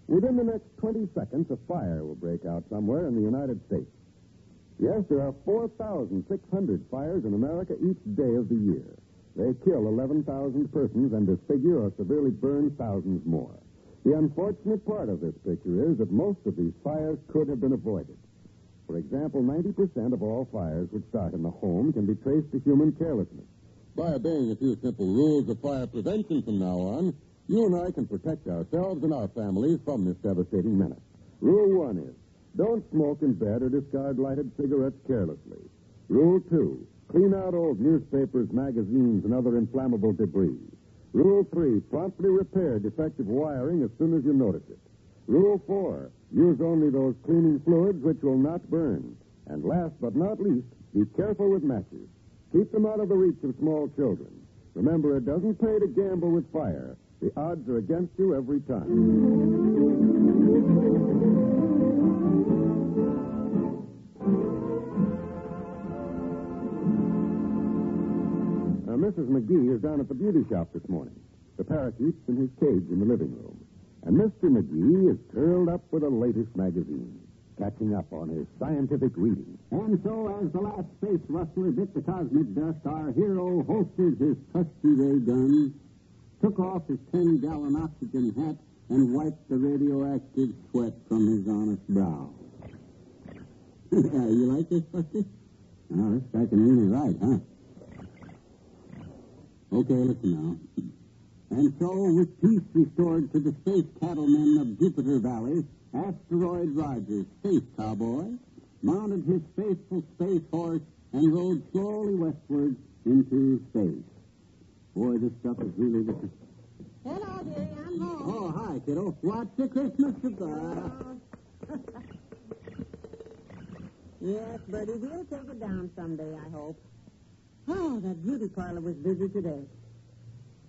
Speaker 7: Within the next 20 seconds, a fire will break out somewhere in the United States. Yes, there are 4,600 fires in America each day of the year. They kill 11,000 persons and disfigure or severely burn thousands more. The unfortunate part of this picture is that most of these fires could have been avoided. For example, 90% of all fires which start in the home can be traced to human carelessness. By obeying a few simple rules of fire prevention from now on, you and I can protect ourselves and our families from this devastating menace. Rule 1 is, don't smoke in bed or discard lighted cigarettes carelessly. Rule 2, clean out old newspapers, magazines, and other inflammable debris. Rule 3, promptly repair defective wiring as soon as you notice it. Rule 4, use only those cleaning fluids which will not burn. And last but not least, be careful with matches. Keep them out of the reach of small children. Remember, it doesn't pay to gamble with fire. The odds are against you every time. Mrs. Magee is down at the beauty shop this morning. The parakeet's in his cage in the living room. And Mr. Magee is curled up with the latest magazine, catching up on his scientific reading.
Speaker 6: And so, as the last space rustler bit the cosmic dust, our hero holstered his trusty ray gun, took off his 10-gallon oxygen hat, and wiped the radioactive sweat from his honest brow. You like this, Buster? Oh, this guy can really write, huh? Okay, listen now. And so, with peace restored to the space cattlemen of Jupiter Valley, Asteroid Rogers, space cowboy, mounted his faithful space horse and rode slowly westward into space. Boy, this stuff is really wicked.
Speaker 11: Hello, dearie, I'm home.
Speaker 6: Oh, hi, kiddo. What's the Christmas cigar?
Speaker 11: Yes, Bertie, we'll take it down someday, I hope. Oh, that beauty parlor was busy today.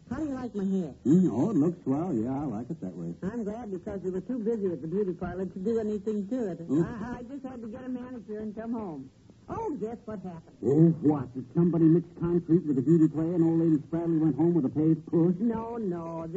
Speaker 11: How do you like my hair?
Speaker 6: Oh, it looks swell. Yeah, I like it that way.
Speaker 11: I'm glad because we were too busy at the beauty parlor to do anything to it. I just had to get a manicure and come home. Oh, guess what happened?
Speaker 6: Oh, what? Did somebody mix concrete with the beauty clay and old lady Spradley went home with a paved push?
Speaker 11: No.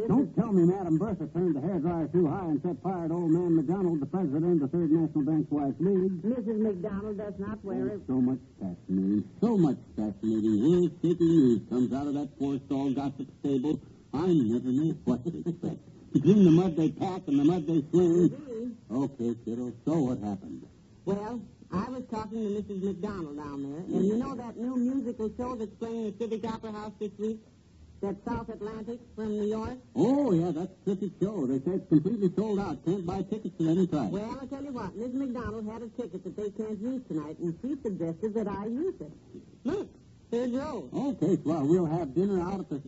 Speaker 6: Don't tell me Madam Bertha turned the hairdryer too high and set fire to old man McDonald, the president of the Third National Bankswise League.
Speaker 11: Mrs. McDonald does not wear it.
Speaker 6: So much fascinating. World-shaking news comes out of that four-stall gossip stable. I never know what to expect. Between the mud they pack and the mud they sling. Okay, kiddo, so what happened?
Speaker 11: Well, I was talking to Mrs. McDonald down there, and you know that new musical show that's playing at the Civic Opera House this week? That South Atlantic from New York?
Speaker 6: Oh, yeah, that's a terrific show. They say it's completely sold out. Can't buy tickets at any price.
Speaker 11: Well, I tell you what, Miss McDonald had a ticket that they can't use tonight, and she suggested that I use it. Look, here's yours.
Speaker 6: Okay, well, we'll have dinner out at the...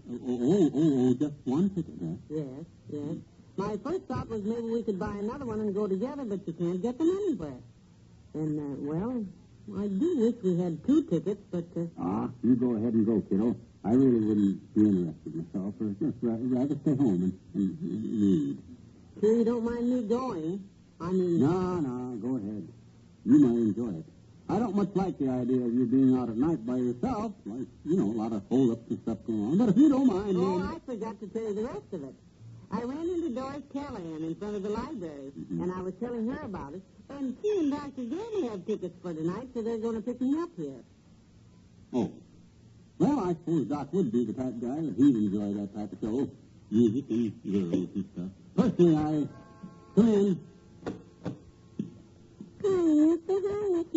Speaker 6: just one ticket, huh?
Speaker 11: Yes. My first thought was maybe we could buy another one and go together, but you can't get them anywhere. And, well, I do wish we had two tickets, but...
Speaker 6: you go ahead and go, kiddo. I really wouldn't be interested myself, or just rather stay home and read.
Speaker 11: Sure you don't mind me going? I mean...
Speaker 6: No, go ahead. You might enjoy it. I don't much like the idea of you being out at night by yourself. Like, a lot of hold-ups and stuff going on. But if you don't mind...
Speaker 11: I forgot to tell you the rest of it. I ran into Doris Callahan in front of the library, and I was telling her about it. And she and Dr. Gailey have tickets for tonight, so they're going to pick me up here.
Speaker 6: Oh. Well, I suppose Doc would be the type of guy that he'd enjoy that type of show. Music and girls and stuff. Personally, come in.
Speaker 11: Hi, Mr. Harriet.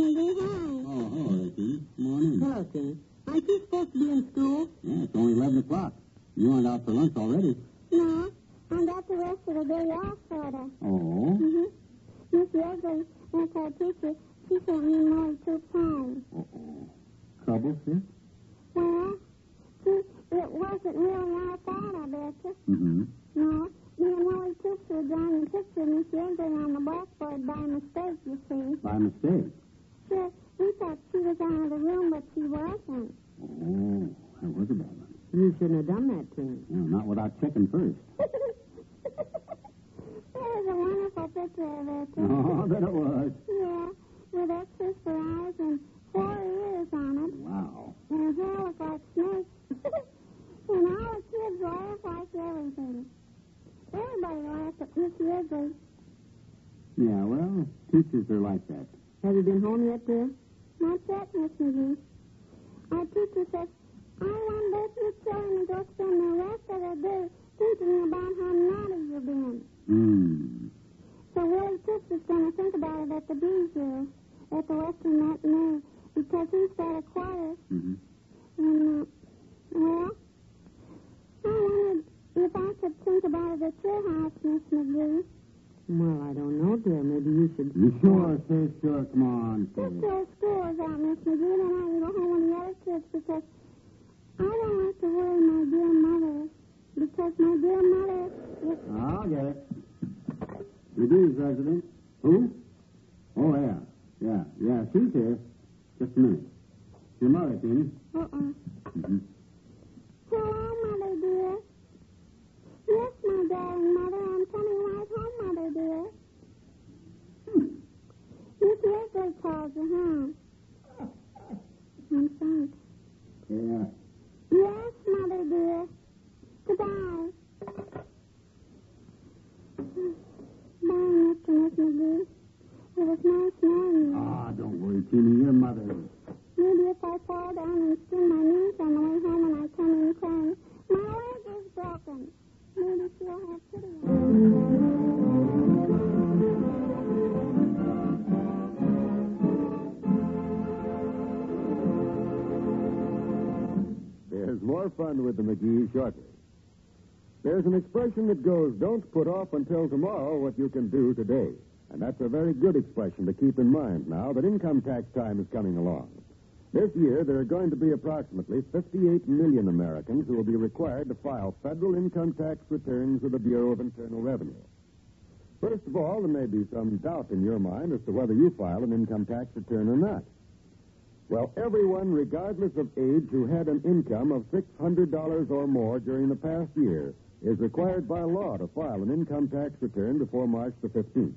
Speaker 6: Oh, hello, Ricky. Come on in.
Speaker 11: Hello, Tim. Aren't you supposed to be in school?
Speaker 6: Yeah, it's only 11 o'clock. You aren't out for lunch already.
Speaker 18: No, I got the rest of the day off, sort of.
Speaker 6: Oh?
Speaker 18: Mm-hmm. Miss Yegley, that's our teacher, she sent me more 2 times.
Speaker 6: Uh-oh. Trouble, sis?
Speaker 18: Well, it wasn't really like that, I betcha.
Speaker 6: Mm-hmm.
Speaker 18: No, me and Willie Tipster drawing a picture of Miss Yegley on the blackboard by mistake, you see.
Speaker 6: By mistake?
Speaker 18: Sure, we thought she was out of the room, but she wasn't.
Speaker 6: Oh, that was a bad one.
Speaker 11: You shouldn't have done that, Tim.
Speaker 6: Well, not without checking first.
Speaker 18: There's a wonderful picture of her, too.
Speaker 6: Oh, I bet it was.
Speaker 18: Yeah, with X's for eyes and 4 ears on it.
Speaker 6: Wow.
Speaker 18: And her hair looked like snakes. And all the kids laughed like everything. Everybody laughed at Miss Yegley.
Speaker 6: Yeah, well, teachers are like that.
Speaker 11: Have you been home yet, dear?
Speaker 18: Not yet, Miss McGee. Our teacher says, I want those little children to go spend the rest of their day thinking about how naughty you've been. So Willie Toots is going to think about it at the Bijou, at the Western Matinee, because he's got a choir. And, well, I wondered if I could think about it at your house, Miss McGee.
Speaker 11: Well, I don't know, dear. Maybe you should...
Speaker 6: You sure? Say sure. Come on, say.
Speaker 18: Just till school is out, Miss McGee, and I can go home with the other kids because I don't like to worry my dear mother. Because my dear mother is...
Speaker 6: I'll get it. McGee's resident. Who? Oh, yeah. Yeah, she's here. Just a minute. Your mother, Jeannie.
Speaker 18: Hello, Mother, dear. Yes, my darling mother, I'm coming right home, Mother, dear. Miss Wesley calls you, huh? I'm sorry.
Speaker 6: Yeah.
Speaker 18: Yes, Mother, dear. Goodbye. Bye, Mr. Miss McGee. It was nice knowing you.
Speaker 6: Ah, don't worry, Jeannie. Your mother.
Speaker 18: Maybe if I fall down and sprain my knees on the way home and I come in crying, my leg is broken. Maybe she'll have pity on
Speaker 7: me. There's more fun with the McGee shortly. There's an expression that goes, don't put off until tomorrow what you can do today. And that's a very good expression to keep in mind now that income tax time is coming along. This year, there are going to be approximately 58 million Americans who will be required to file federal income tax returns with the Bureau of Internal Revenue. First of all, there may be some doubt in your mind as to whether you file an income tax return or not. Well, everyone, regardless of age, who had an income of $600 or more during the past year is required by law to file an income tax return before March the 15th.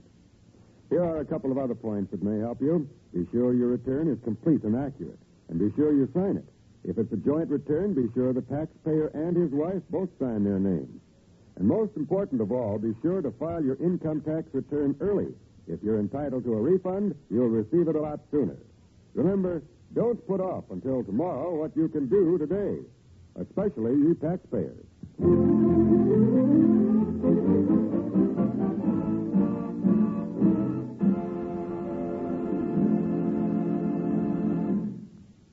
Speaker 7: Here are a couple of other points that may help you. Be sure your return is complete and accurate, and be sure you sign it. If it's a joint return, be sure the taxpayer and his wife both sign their names. And most important of all, be sure to file your income tax return early. If you're entitled to a refund, you'll receive it a lot sooner. Remember, don't put off until tomorrow what you can do today, especially you taxpayers.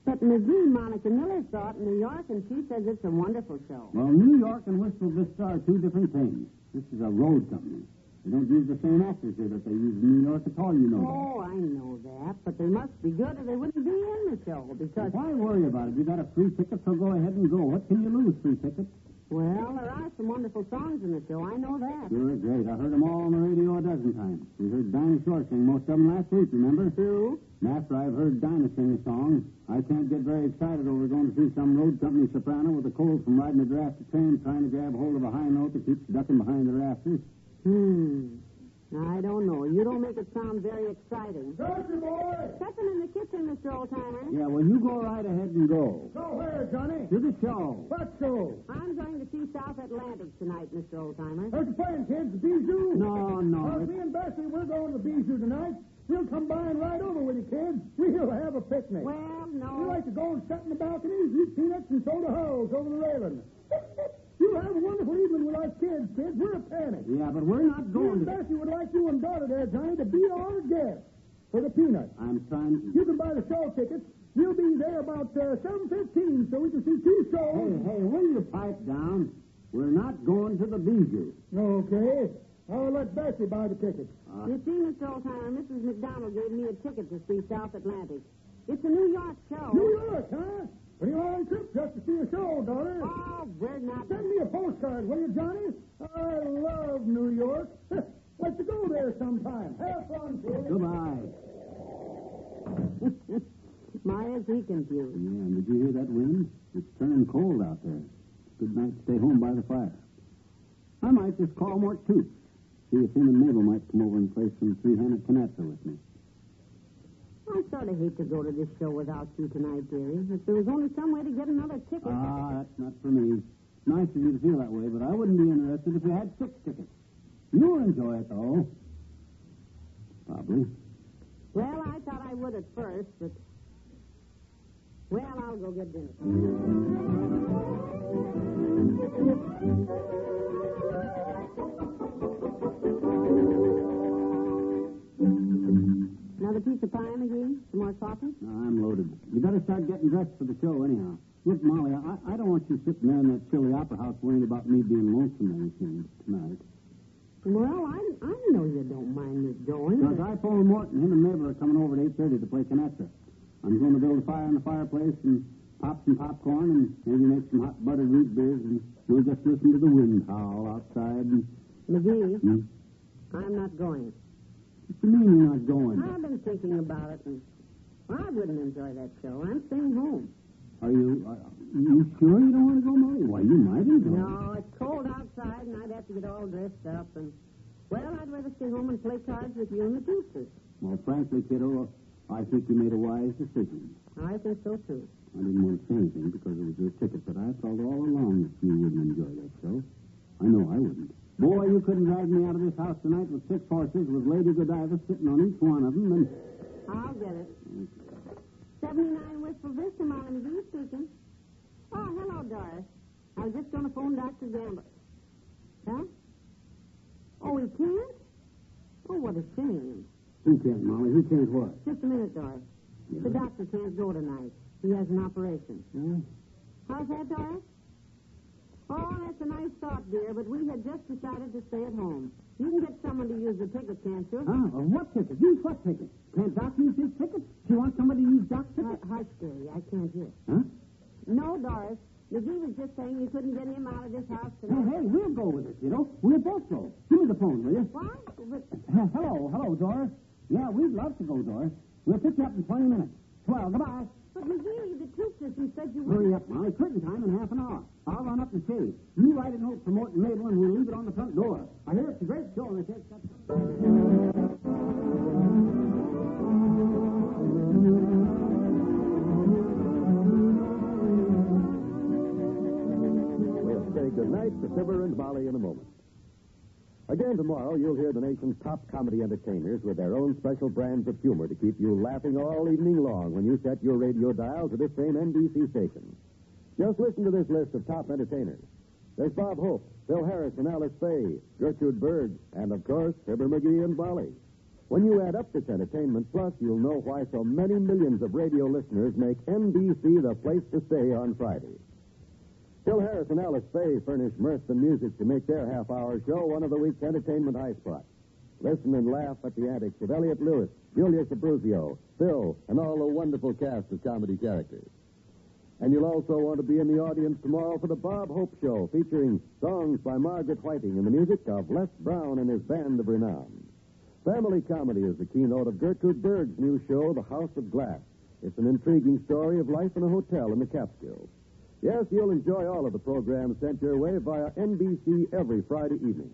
Speaker 11: But McGee, Monica Miller saw it in New York, and she says it's a wonderful show.
Speaker 6: Well, New York and Wistful Vista are two different things. This is a road company. They don't use the same actors here that they use in New York at all, you know.
Speaker 11: Oh, I know that, but they must be good or they wouldn't be in the show, because...
Speaker 6: Why worry about it? You got a free ticket, so go ahead and go. What can you lose, free tickets?
Speaker 11: Well, there are some wonderful songs in the show. I know that.
Speaker 6: Sure, great. I heard them all on the radio a dozen times. We heard Dinah Shore sing most of them last week, remember?
Speaker 11: Who?
Speaker 6: And after I've heard Dinah sing a song, I can't get very excited over going to see some road company soprano with a cold from riding a drafty train trying to grab hold of a high note that keeps ducking behind the rafters.
Speaker 11: I don't know. You don't make it sound very exciting.
Speaker 19: Country boy!
Speaker 11: Second in the kitchen, Mr. Oldtimer.
Speaker 6: Yeah, well, you go right ahead and go.
Speaker 19: Go where, Johnny?
Speaker 6: To the show.
Speaker 19: What show?
Speaker 11: I'm going to see South Atlantic tonight, Mr. Oldtimer.
Speaker 19: Where's the playing, kids? The Bijou?
Speaker 6: No.
Speaker 19: Well, me and Bessie, we're going to the Bijou tonight. We'll come by and ride over with you, kids. We'll have a picnic.
Speaker 11: Well, no.
Speaker 19: We like to go and sit in the balconies, eat peanuts and soda hulls over the railing. You'll have a wonderful evening with us kids. We're a panic.
Speaker 6: Yeah, but we're not going
Speaker 19: to... Bessie would like you and daughter there, Johnny, to be our guests for the peanuts.
Speaker 6: I'm trying...
Speaker 19: You can buy the show tickets. We'll be there about 7:15 so we can see two shows.
Speaker 6: Hey, will you pipe down? We're not going to the Bijou.
Speaker 19: Okay. I'll let Bessie buy the tickets.
Speaker 11: You see, Mr. Oldtimer, Mrs. McDonald gave me a ticket to see South Atlantic. It's a New York show.
Speaker 19: New York, huh? Pretty long trip just to see a show, daughter.
Speaker 11: Oh, we're not...
Speaker 19: Send me a postcard, will you, Johnny? I love New York. Like to go there sometime. Have fun, kid.
Speaker 6: Goodbye.
Speaker 11: My, is he confused.
Speaker 6: Yeah, and did you hear that wind? It's turning cold out there. Good night to stay home by the fire. I might just call Mort Toots. See if him and Mabel might come over and play some three-handed canasta with me.
Speaker 11: I sort of hate to go to this show without you tonight, dearie. If there was only some way to get another ticket.
Speaker 6: That's not for me. Nice of you to feel that way, but I wouldn't be interested if we had 6 tickets. You'll enjoy it, though. Probably.
Speaker 11: Well, I thought I would at first, but Well, I'll go get dinner. Another piece of pie, Magee? Some more coffee?
Speaker 6: No, I'm loaded. You better start getting dressed for the show anyhow. Look, Molly, I don't want you sitting there in that chilly opera house worrying about me being lonesome or anything tonight.
Speaker 11: Well, I know you don't mind me going.
Speaker 6: Because I phoned Morton. Him and Mabel are coming over at 8:30 to play Cantor. I'm going to build a fire in the fireplace and pop some popcorn and maybe make some hot buttered root beers, and we'll just listen to the wind howl outside. And...
Speaker 11: Magee, I'm not going.
Speaker 6: What do you mean you're not going?
Speaker 11: I've been thinking about it, and I wouldn't enjoy that show. I'm staying home.
Speaker 6: Are you sure you don't want to go, Molly? Why, you might enjoy it.
Speaker 11: No, it's cold outside, and I'd have to get all dressed up, and, well, I'd rather stay home and play cards with you and the Tootses.
Speaker 6: Well, frankly, kiddo, I think you made a wise decision.
Speaker 11: I think so, too.
Speaker 6: I didn't want to say anything because it was your ticket, but I felt all along that you wouldn't enjoy that show. I know I wouldn't. Boy, you couldn't drag me out of this house tonight with 6 horses with Lady Godiva sitting on each one of them, and...
Speaker 11: I'll get it. 79 Wistful Vista, Molly Magee speaking. Oh, hello, Doris. I was just going to phone Dr. Gamble. Huh? Oh, he can't? Oh, what a shame.
Speaker 6: Who can't, Molly? Who can't what?
Speaker 11: Just a minute, Doris.
Speaker 6: Yeah.
Speaker 11: The doctor can't go tonight. He has an operation.
Speaker 6: Yeah.
Speaker 11: How's that, Doris? Oh, that's a nice thought, dear, but we had just decided to stay at home. You can get someone to use the ticket, can't you?
Speaker 6: What ticket? Use what ticket? Can't Doc use his ticket? She wants somebody to use Doc's ticket?
Speaker 11: Hush, dearie. I can't hear.
Speaker 6: Huh?
Speaker 11: No, Doris. Magee was just saying you couldn't get him out of this house tonight.
Speaker 6: Hey, we'll go with it, kiddo. We'll both go. Give me the phone, will you?
Speaker 11: What?
Speaker 6: Hello, Doris. Yeah, we'd love to go, Doris. We'll pick you up in 20 minutes. Swell, goodbye.
Speaker 11: But Magee, the Tootses, you said you
Speaker 6: Hurry up, Molly. Curtain time in half an hour. I'll run up and see. You write a note for Morton Mabel, and we'll leave it on the front door. I hear it's a great show, and I said...
Speaker 7: We'll say goodnight to Fibber and Molly in a moment. Again tomorrow, you'll hear the nation's top comedy entertainers with their own special brands of humor to keep you laughing all evening long when you set your radio dial to this same NBC station. Just listen to this list of top entertainers. There's Bob Hope, Phil Harris and Alice Faye, Gertrude Berg, and, of course, Fibber, Magee, and Molly. When you add up this entertainment, plus you'll know why so many millions of radio listeners make NBC the place to stay on Friday. Phil Harris and Alice Faye furnish mirth and music to make their half-hour show one of the week's entertainment high spots. Listen and laugh at the antics of Elliot Lewis, Julia Sabruzio, Phil, and all the wonderful cast of comedy characters. And you'll also want to be in the audience tomorrow for the Bob Hope Show, featuring songs by Margaret Whiting and the music of Les Brown and his band of renown. Family comedy is the keynote of Gertrude Berg's new show, The House of Glass. It's an intriguing story of life in a hotel in the Catskills. Yes, you'll enjoy all of the programs sent your way via NBC every Friday evening.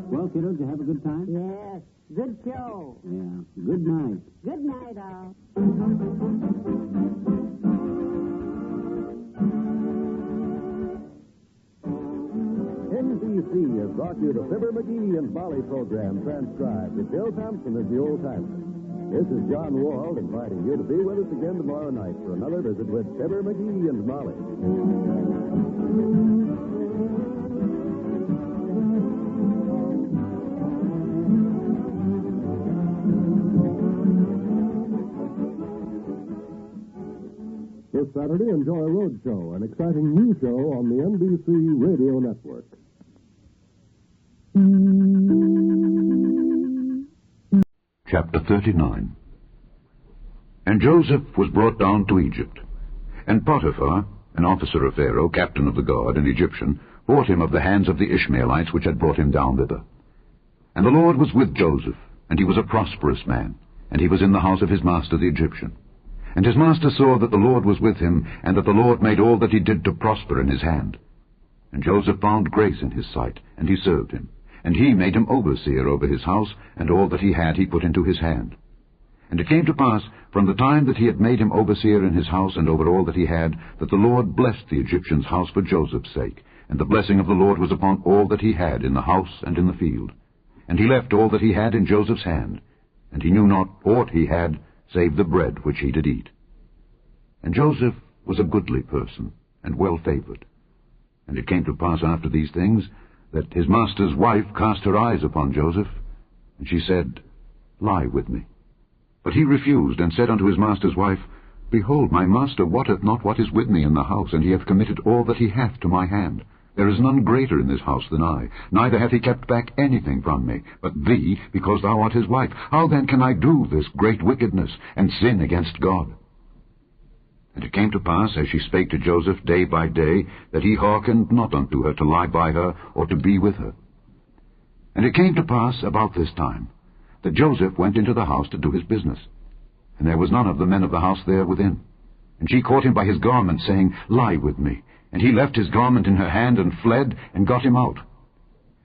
Speaker 6: Well, kiddo, did you have a good time?
Speaker 11: Yes. Good show.
Speaker 6: Yeah. Good night.
Speaker 11: Good night, all.
Speaker 7: NBC has brought you the Fibber, Magee, and Molly program transcribed with Bill Thompson as the old-timer. This is John Wald inviting you to be with us again tomorrow night for another visit with Fibber, Magee, and Molly.
Speaker 17: This Saturday, enjoy Roadshow, an exciting new show on the NBC Radio Network.
Speaker 20: Chapter 39. And Joseph was brought down to Egypt. And Potiphar, an officer of Pharaoh, captain of the guard, an Egyptian, bought him of the hands of the Ishmaelites which had brought him down thither. And the Lord was with Joseph, and he was a prosperous man, and he was in the house of his master the Egyptian. And his master saw that the Lord was with him, and that the Lord made all that he did to prosper in his hand. And Joseph found grace in his sight, and he served him. And he made him overseer over his house, and all that he had he put into his hand. And it came to pass, from the time that he had made him overseer in his house and over all that he had, that the Lord blessed the Egyptian's house for Joseph's sake. And the blessing of the Lord was upon all that he had in the house and in the field. and he left all that he had in Joseph's hand, and he knew not aught he had save the bread which he did eat. And Joseph was a goodly person, and well favored. And it came to pass after these things, that his master's wife cast her eyes upon Joseph, and she said, Lie with me. But he refused, and said unto his master's wife, Behold, my master wotteth not what is with me in the house, and he hath committed all that he hath to my hand. There is none greater in this house than I, neither hath he kept back anything from me, but thee, because thou art his wife. How then can I do this great wickedness, and sin against God? And it came to pass, as she spake to Joseph day by day, that he hearkened not unto her to lie by her, or to be with her. And it came to pass about this time, that Joseph went into the house to do his business. And there was none of the men of the house there within. And she caught him by his garment, saying, Lie with me. And he left his garment in her hand, and fled, and got him out.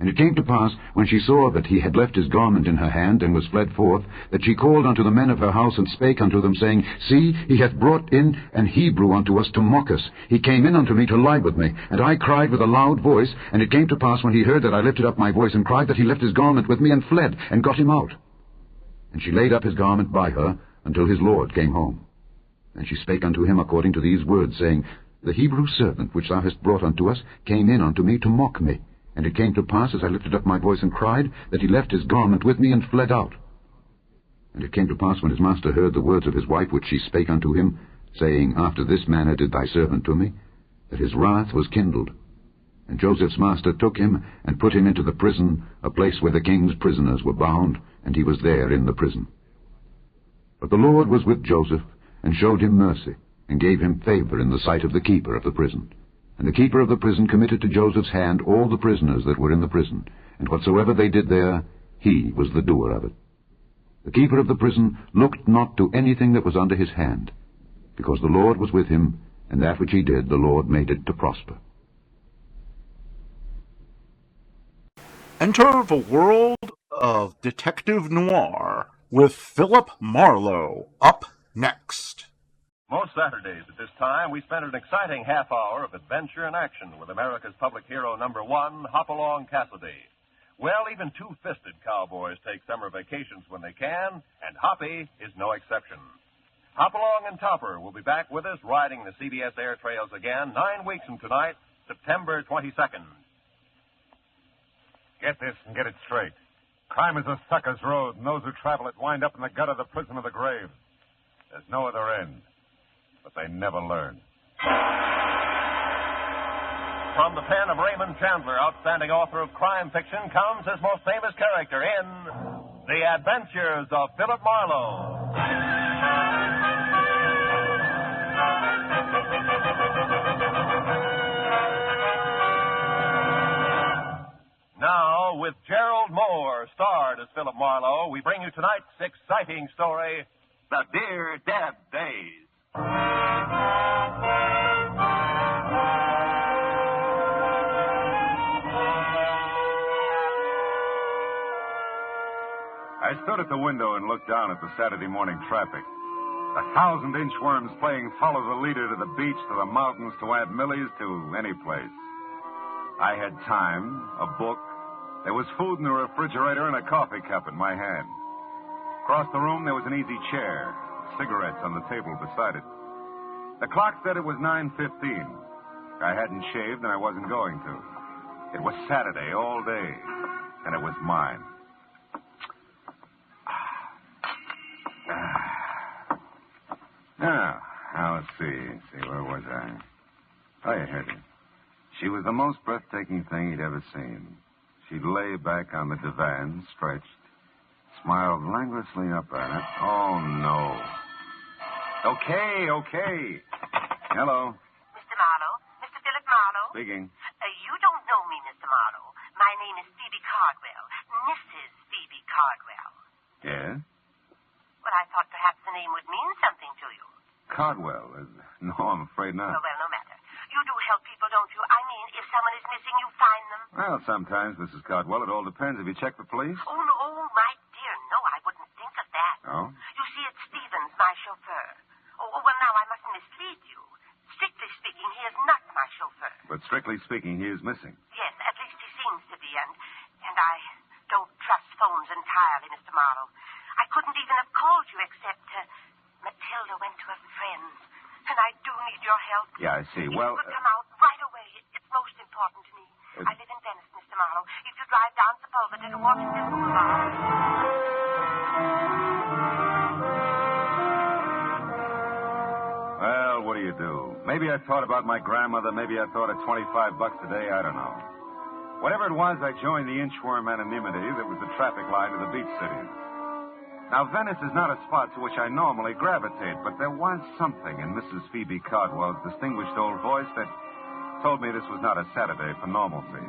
Speaker 20: And it came to pass, when she saw that he had left his garment in her hand, and was fled forth, that she called unto the men of her house, and spake unto them, saying, See, he hath brought in an Hebrew unto us to mock us. He came in unto me to lie with me. And I cried with a loud voice. And it came to pass, when he heard that I lifted up my voice, and cried, that he left his garment with me, and fled, and got him out. And she laid up his garment by her, until his lord came home. And she spake unto him according to these words, saying, The Hebrew servant which thou hast brought unto us came in unto me to mock me. And it came to pass, as I lifted up my voice and cried, that he left his garment with me and fled out. And it came to pass, when his master heard the words of his wife which she spake unto him, saying, After this manner did thy servant to me, that his wrath was kindled. And Joseph's master took him, and put him into the prison, a place where the king's prisoners were bound, and he was there in the prison. But the Lord was with Joseph, and showed him mercy, and gave him favor in the sight of the keeper of the prison. And the keeper of the prison committed to Joseph's hand all the prisoners that were in the prison, and whatsoever they did there, he was the doer of it. The keeper of the prison looked not to anything that was under his hand, because the Lord was with him, and that which he did, the Lord made it to prosper.
Speaker 1: Enter the world of Detective Noir with Philip Marlowe, up next.
Speaker 2: Most Saturdays at this time, we spend an exciting half hour of adventure and action with America's public hero number one, Hopalong Cassidy. Well, even two-fisted cowboys take summer vacations when they can, and Hoppy is no exception. Hopalong and Topper will be back with us riding the CBS air trails again 9 weeks from tonight, September 22nd.
Speaker 12: Get this and get it straight. Crime is a sucker's road, and those who travel it wind up in the gut of the prison of the grave. There's no other end, but they never learn.
Speaker 2: From the pen of Raymond Chandler, outstanding author of crime fiction, comes his most famous character in The Adventures of Philip Marlowe. Now, with Gerald Moore, starred as Philip Marlowe, we bring you tonight's exciting story, The Dear Dead Days.
Speaker 12: I stood at the window and looked down at the Saturday morning traffic. 1,000 inchworms playing follow the leader to the beach, to the mountains, to Aunt Millie's, to any place. I had time, a book. There was food in the refrigerator and a coffee cup in my hand. Across the room, there was an easy chair, cigarettes on the table beside it. The clock said it was 9:15. I hadn't shaved, and I wasn't going to. It was Saturday all day, and it was mine. Now, let's see, where was I? Oh, you heard it. She was the most breathtaking thing he'd ever seen. She lay back on the divan, stretched, smiled languorously up at it. Oh, no. Okay. Hello.
Speaker 21: Mr. Marlowe? Mr. Philip Marlowe?
Speaker 12: Speaking.
Speaker 21: You don't know me, Mr. Marlowe. My name is Phoebe Cardwell. Mrs. Phoebe Cardwell.
Speaker 12: Yes?
Speaker 21: Well, I thought perhaps the name would mean something to you.
Speaker 12: Cardwell? No, I'm afraid not.
Speaker 21: Oh, well, no matter. You do help people, don't you? I mean, if someone is missing, you find them.
Speaker 12: Well, sometimes, Mrs. Cardwell. It all depends. Have you checked the police?
Speaker 21: Oh, no, my dear, no, I wouldn't think of that.
Speaker 12: Oh?
Speaker 21: You see, it's Stevens, my chauffeur. Oh, well, now, I mustn't mislead you. Strictly speaking, he is not my chauffeur.
Speaker 12: But strictly speaking, he is missing.
Speaker 21: Yes, at least he seems to be, and I don't trust
Speaker 12: Yeah, I see. Well,
Speaker 21: If you could come out right away, it's most important to me. I live in Venice, Mr. Marlowe. If you drive down Sepulveda to Washington Boulevard.
Speaker 12: well, what do you do? Maybe I thought about my grandmother. Maybe I thought of $25 a day. I don't know. Whatever it was, I joined the inchworm anonymity that was the traffic light of the beach cities. Now, Venice is not a spot to which I normally gravitate, but there was something in Mrs. Phoebe Cardwell's distinguished old voice that told me this was not a Saturday for normalcy.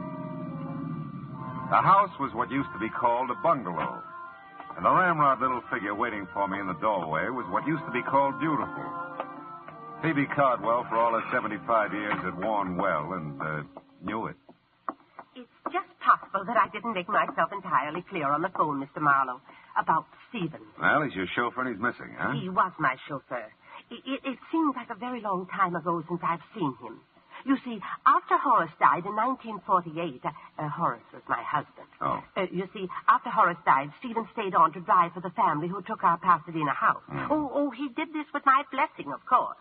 Speaker 12: The house was what used to be called a bungalow, and the ramrod little figure waiting for me in the doorway was what used to be called beautiful. Phoebe Cardwell, for all her 75 years, had worn well and knew it.
Speaker 21: It's just possible that I didn't make myself entirely clear on the phone, Mr. Marlowe, about Stephen.
Speaker 12: Well, he's your chauffeur and he's missing, huh?
Speaker 21: He was my chauffeur. It seems like a very long time ago since I've seen him. You see, after Horace died in 1948, Horace was my husband.
Speaker 12: Oh.
Speaker 21: You see, after Horace died, Stephen stayed on to drive for the family who took our Pasadena house. Oh, he did this with my blessing, of course.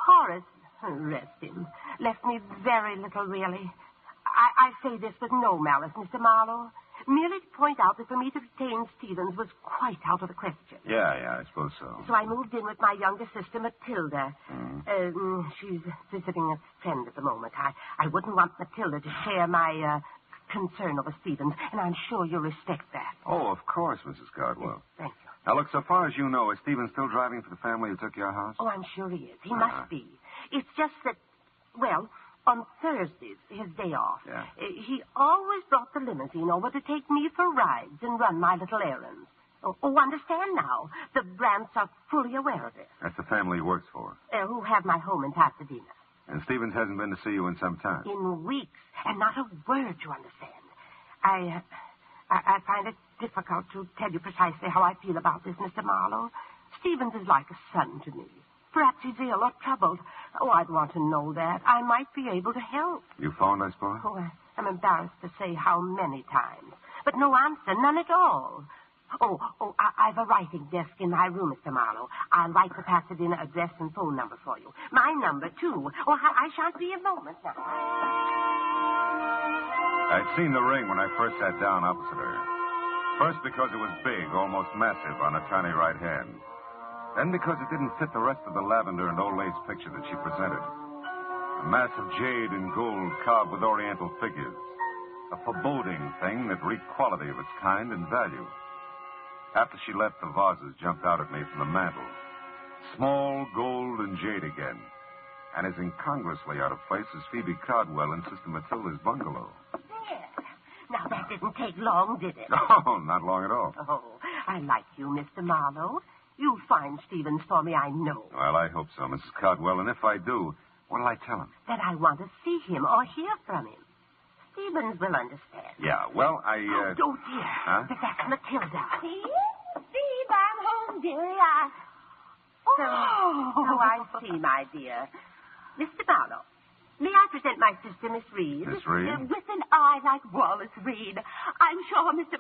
Speaker 21: Horace, rest him, left me very little, really. I say this with no malice, Mr. Marlowe. Merely to point out that for me to retain Stevens was quite out of the question.
Speaker 12: Yeah, I suppose so.
Speaker 21: So I moved in with my younger sister, Matilda. She's visiting a friend at the moment. I wouldn't want Matilda to share my concern over Stevens, and I'm sure you'll respect that.
Speaker 12: Oh, of course, Mrs. Cardwell.
Speaker 21: Thank you.
Speaker 12: Now, look, so far as you know, is Stephen still driving for the family who took your house?
Speaker 21: Oh, I'm sure he is. He must be. It's just that, well, on Thursdays, his day off, he always brought the limousine over to take me for rides and run my little errands. Oh, understand now. The Brants are fully aware of it.
Speaker 12: That's the family he works for.
Speaker 21: Who have my home in Pasadena.
Speaker 12: And Stevens hasn't been to see you in some time.
Speaker 21: In weeks, and not a word, you understand. I find it difficult to tell you precisely how I feel about this, Mr. Marlowe. Stevens is like a son to me. Perhaps he's ill or troubled. Oh, I'd want to know that. I might be able to help.
Speaker 12: You phoned, I suppose?
Speaker 21: Oh, I'm embarrassed to say how many times. But no answer, none at all. I've a writing desk in my room, Mr. Marlowe. I'll write the Pasadena address and phone number for you. My number, too. Oh, I shan't be a moment now.
Speaker 12: I'd seen the ring when I first sat down opposite her. First because it was big, almost massive, on her tiny right hand. Then because it didn't fit the rest of the lavender and old lace picture that she presented. A mass of jade and gold carved with oriental figures. A foreboding thing that reeked quality of its kind and value. After she left, the vases jumped out at me from the mantel. Small, gold, and jade again. And as incongruously out of place as Phoebe Cardwell in Sister Matilda's bungalow.
Speaker 21: There. Now, that didn't take long, did it?
Speaker 12: Oh, not long at all.
Speaker 21: Oh, I like you, Mr. Marlowe. You'll find Stevens for me, I know.
Speaker 12: Well, I hope so, Mrs. Cardwell. And if I do, what'll I tell him?
Speaker 21: That I want to see him or hear from him. Stevens will understand.
Speaker 12: Yeah, well,
Speaker 21: Oh, dear.
Speaker 12: Huh?
Speaker 21: That's Matilda.
Speaker 11: Steve, I'm home, dearie.
Speaker 21: So I see, my dear. Mr. Marlowe, may I present my sister, Miss Reed?
Speaker 12: Miss Reed?
Speaker 11: With an eye like Wallace Reed. I'm sure, Mr.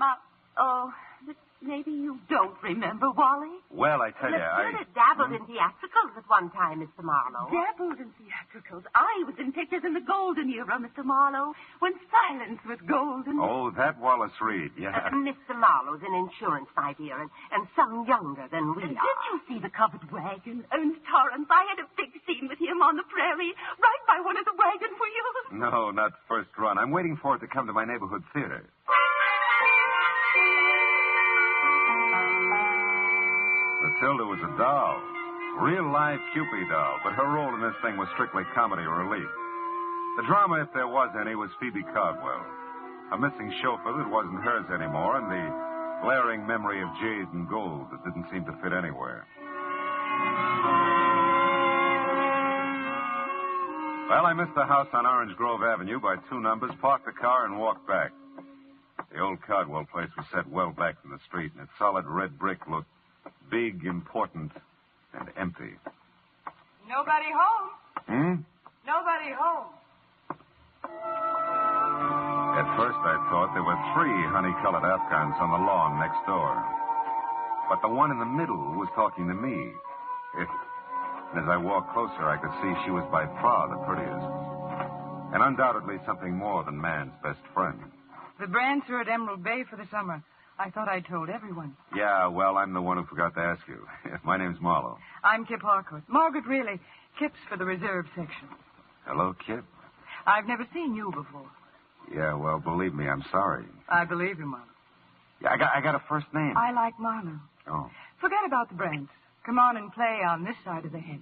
Speaker 11: Oh, but maybe you don't remember Wally?
Speaker 12: Well, I tell you,
Speaker 21: Matilda dabbled in theatricals at one time, Mr. Marlowe.
Speaker 11: Dabbled in theatricals. I was in pictures in the golden era, Mr. Marlowe, when silence was golden.
Speaker 12: Oh, that Wallace Reed, yeah.
Speaker 21: Mr. Marlowe's in insurance, my dear, and some younger than we are.
Speaker 11: Did you see the covered wagon? Ernest Torrance. I had a big scene with him on the prairie, right by one of the wagon wheels.
Speaker 12: No, not first run. I'm waiting for it to come to my neighborhood theater. Matilda was a doll. Real live Cupid doll, but her role in this thing was strictly comedy relief. The drama, if there was any, was Phoebe Cardwell. A missing chauffeur that wasn't hers anymore, and the glaring memory of jade and gold that didn't seem to fit anywhere. Well, I missed the house on Orange Grove Avenue by 2 numbers, parked the car, and walked back. The old Cardwell place was set well back from the street, and its solid red brick looked big, important, and empty.
Speaker 8: Nobody home. Nobody home.
Speaker 12: At first, I thought there were 3 honey-colored Afghans on the lawn next door. But the one in the middle was talking to me. And as I walked closer, I could see she was by far the prettiest. And undoubtedly something more than man's best friend.
Speaker 8: The Brants are at Emerald Bay for the summer. I thought I told everyone.
Speaker 12: Yeah, well, I'm the one who forgot to ask you. My name's Marlowe.
Speaker 8: I'm Kip Harcourt. Margaret, really. Kip's for the reserve section.
Speaker 12: Hello, Kip?
Speaker 8: I've never seen you before.
Speaker 12: Yeah, well, believe me, I'm sorry.
Speaker 8: I believe you, Marlowe.
Speaker 12: Yeah, I got a first name.
Speaker 8: I like Marlowe.
Speaker 12: Oh.
Speaker 8: Forget about the Brants. Come on and play on this side of the hedge.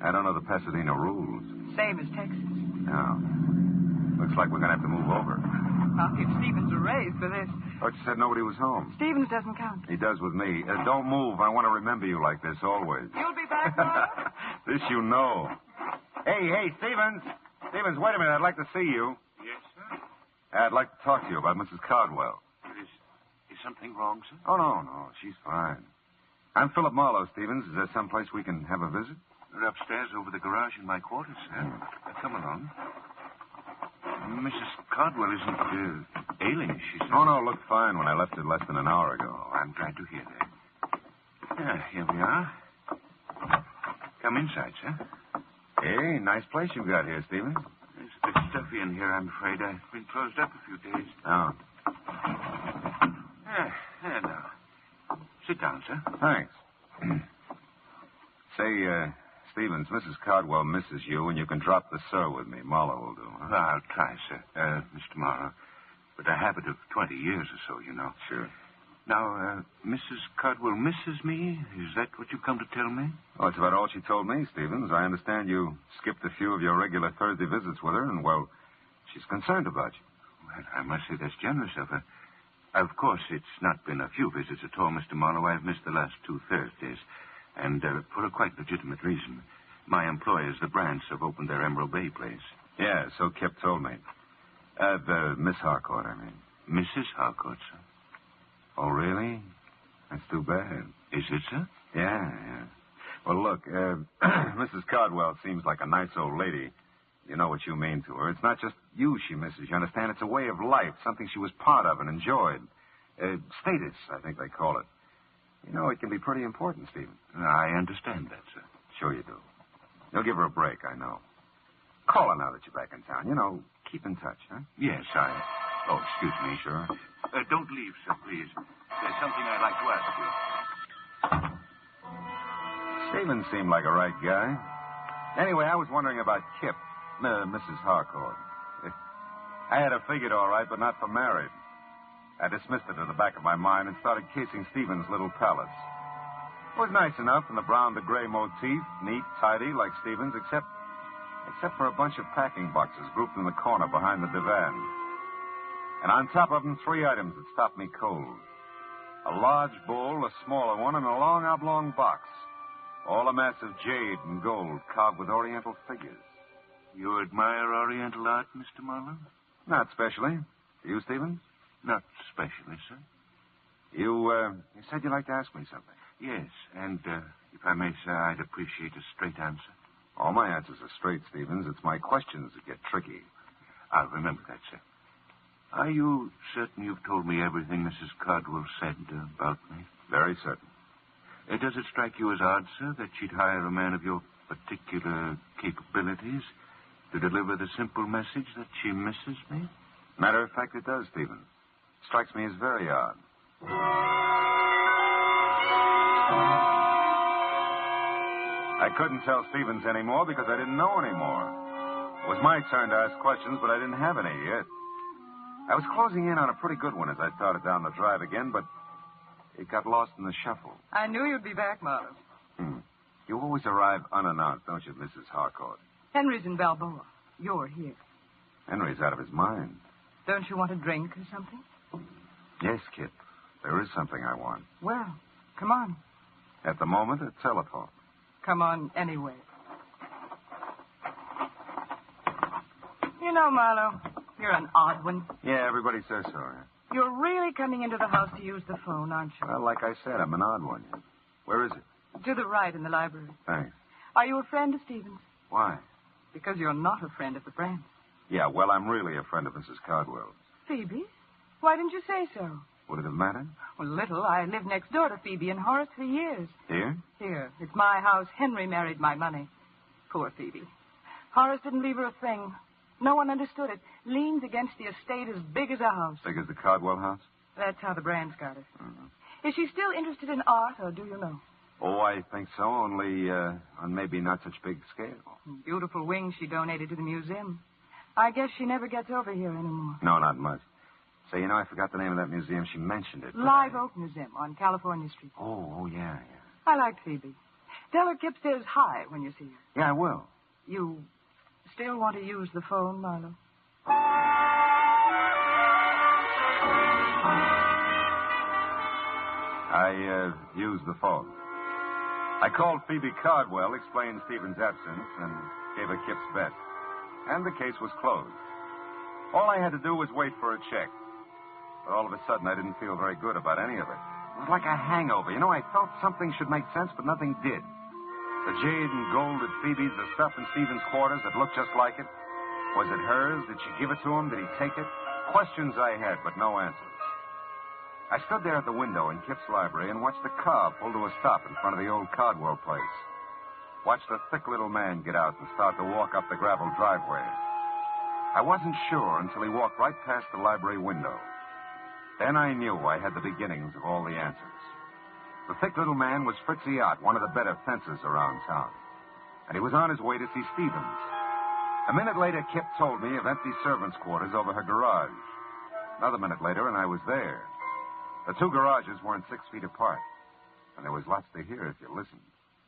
Speaker 12: I don't know the Pasadena rules.
Speaker 8: Same as Texas.
Speaker 12: No. Looks like we're going to have to move over.
Speaker 8: I'll give Stevens a raise for this.
Speaker 12: Thought you said nobody was home.
Speaker 8: Stevens doesn't count.
Speaker 12: He does with me. Don't move. I want to remember you like this always.
Speaker 8: You'll be back, Marlowe?
Speaker 12: This you know. Hey, Stevens. Stevens, wait a minute. I'd like to see you.
Speaker 9: Yes, sir?
Speaker 12: I'd like to talk to you about Mrs. Cardwell.
Speaker 9: Is something wrong, sir?
Speaker 12: Oh, no. She's fine. I'm Philip Marlowe, Stevens. Is there someplace we can have a visit?
Speaker 9: We're upstairs over the garage in my quarters, sir. Come along. Mrs. Cardwell isn't ailing, she says.
Speaker 12: Oh, no, looked fine when I left it less than an hour ago.
Speaker 9: I'm glad to hear that. Yeah, here we are. Come inside, sir.
Speaker 12: Hey, nice place you've got here, Stevens.
Speaker 9: It's a bit stuffy in here, I'm afraid. I've been closed up a few days.
Speaker 12: Oh.
Speaker 9: There now. Sit down, sir.
Speaker 12: Thanks. Say, Stevens, Mrs. Cardwell misses you, and you can drop the sir with me. Marlowe will do, huh?
Speaker 9: Well, I'll try, sir, Mr. Marlowe. But a habit of 20 years or so, you know.
Speaker 12: Sure.
Speaker 9: Now, Mrs. Cardwell misses me? Is that what you've come to tell me?
Speaker 12: Oh, that's about all she told me, Stevens. I understand you skipped a few of your regular Thursday visits with her, and, well, she's concerned about you.
Speaker 9: Well, I must say that's generous of her. Of course, it's not been a few visits at all, Mr. Marlowe. I've missed the last 2 Thursdays, and for a quite legitimate reason. My employers, the Brants, have opened their Emerald Bay place.
Speaker 12: Yeah, so Kip told me. Miss Harcourt, I mean.
Speaker 9: Mrs. Harcourt, sir.
Speaker 12: Oh, really? That's too bad.
Speaker 9: Is it, sir?
Speaker 12: Yeah. Well, look, Mrs. Cardwell seems like a nice old lady. You know what you mean to her. It's not just you she misses, you understand? It's a way of life, something she was part of and enjoyed. Status, I think they call it. You know, it can be pretty important, Stephen.
Speaker 9: I understand that, sir.
Speaker 12: Sure you do. You'll give her a break, I know. Call her now that you're back in town. You know, keep in touch, huh?
Speaker 9: Yes, Oh, excuse me.
Speaker 12: Sure.
Speaker 9: Don't leave, sir, please. There's something I'd like to ask you.
Speaker 12: Stephen seemed like a right guy. Anyway, I was wondering about Kip, Mrs. Harcourt. I had her figured all right, but not for married. I dismissed it at the back of my mind and started casing Stephen's little palace. It was nice enough in the brown to gray motif, neat, tidy, like Stephen's, except for a bunch of packing boxes grouped in the corner behind the divan. And on top of them, 3 items that stopped me cold. A large bowl, a smaller one, and a long oblong box. All a mass of jade and gold carved with oriental figures.
Speaker 9: You admire oriental art, Mr. Marlowe?
Speaker 12: Not especially. Do you, Stevens?
Speaker 9: Not especially, sir.
Speaker 12: You said you'd like to ask me something.
Speaker 9: Yes, and if I may, sir, I'd appreciate a straight answer.
Speaker 12: All my answers are straight, Stevens. It's my questions that get tricky.
Speaker 9: I'll remember that, sir. Are you certain you've told me everything Mrs. Cardwell said about me?
Speaker 12: Very certain.
Speaker 9: Does it strike you as odd, sir, that she'd hire a man of your particular capabilities to deliver the simple message that she misses me?
Speaker 12: Matter of fact, it does, Stevens. Strikes me as very odd. I couldn't tell Stevens anymore because I didn't know anymore. It was my turn to ask questions, but I didn't have any yet. I was closing in on a pretty good one as I started down the drive again, but it got lost in the shuffle.
Speaker 8: I knew you'd be back, Marlowe.
Speaker 12: You always arrive unannounced, don't you, Mrs. Harcourt?
Speaker 8: Henry's in Balboa. You're here.
Speaker 12: Henry's out of his mind.
Speaker 8: Don't you want a drink or something?
Speaker 12: Yes, Kip. There is something I want.
Speaker 8: Well, come on.
Speaker 12: At the moment, a telephone.
Speaker 8: Come on anyway. You know, Marlowe, you're an odd one.
Speaker 12: Yeah, everybody says so.
Speaker 8: You're really coming into the house to use the phone, aren't you?
Speaker 12: Well, like I said, I'm an odd one. Where is it?
Speaker 8: To the right in the library.
Speaker 12: Thanks.
Speaker 8: Are you a friend of Stevens?
Speaker 12: Why?
Speaker 8: Because you're not a friend of the Brants.
Speaker 12: Yeah, well, I'm really a friend of Mrs. Cardwell.
Speaker 8: Phoebe? Why didn't you say so?
Speaker 12: Would it have mattered?
Speaker 8: Well, little. I lived next door to Phoebe and Horace for years.
Speaker 12: Here?
Speaker 8: Here. It's It's my house. Henry married my money. Poor Phoebe. Horace didn't leave her a thing. No one understood it. Liens against the estate as big as a house.
Speaker 12: Big as the Cardwell house?
Speaker 8: That's how the Brands got it. Is she still interested in art, or do you know?
Speaker 12: Oh, I think so, only on maybe not such big scale.
Speaker 8: Beautiful wings she donated to the museum. I guess she never gets over here anymore.
Speaker 12: No, not much. Say, I forgot the name of that museum. She mentioned it.
Speaker 8: Live Oak Museum on California Street.
Speaker 12: Oh, yeah.
Speaker 8: I like Phoebe. Tell her Kip stays high when you see her.
Speaker 12: Yeah, I will.
Speaker 8: You still want to use the phone, Marlowe?
Speaker 12: I used the phone. I called Phoebe Cardwell, explained Stephen's absence, and gave her Kip's bet. And the case was closed. All I had to do was wait for a check. But all of a sudden, I didn't feel very good about any of it. It was like a hangover. I felt something should make sense, but nothing did. The jade and gold at Phoebe's, the stuff in Stephen's quarters that looked just like it. Was it hers? Did she give it to him? Did he take it? Questions I had, but no answers. I stood there at the window in Kip's library and watched the car pull to a stop in front of the old Cardwell place. Watched the thick little man get out and start to walk up the gravel driveway. I wasn't sure until he walked right past the library window. Then I knew I had the beginnings of all the answers. The thick little man was Fritzy Ott, one of the better fencers around town. And he was on his way to see Stevens. A minute later, Kip told me of empty servants' quarters over her garage. Another minute later, and I was there. The two garages weren't 6 feet apart. And there was lots to hear if you listened.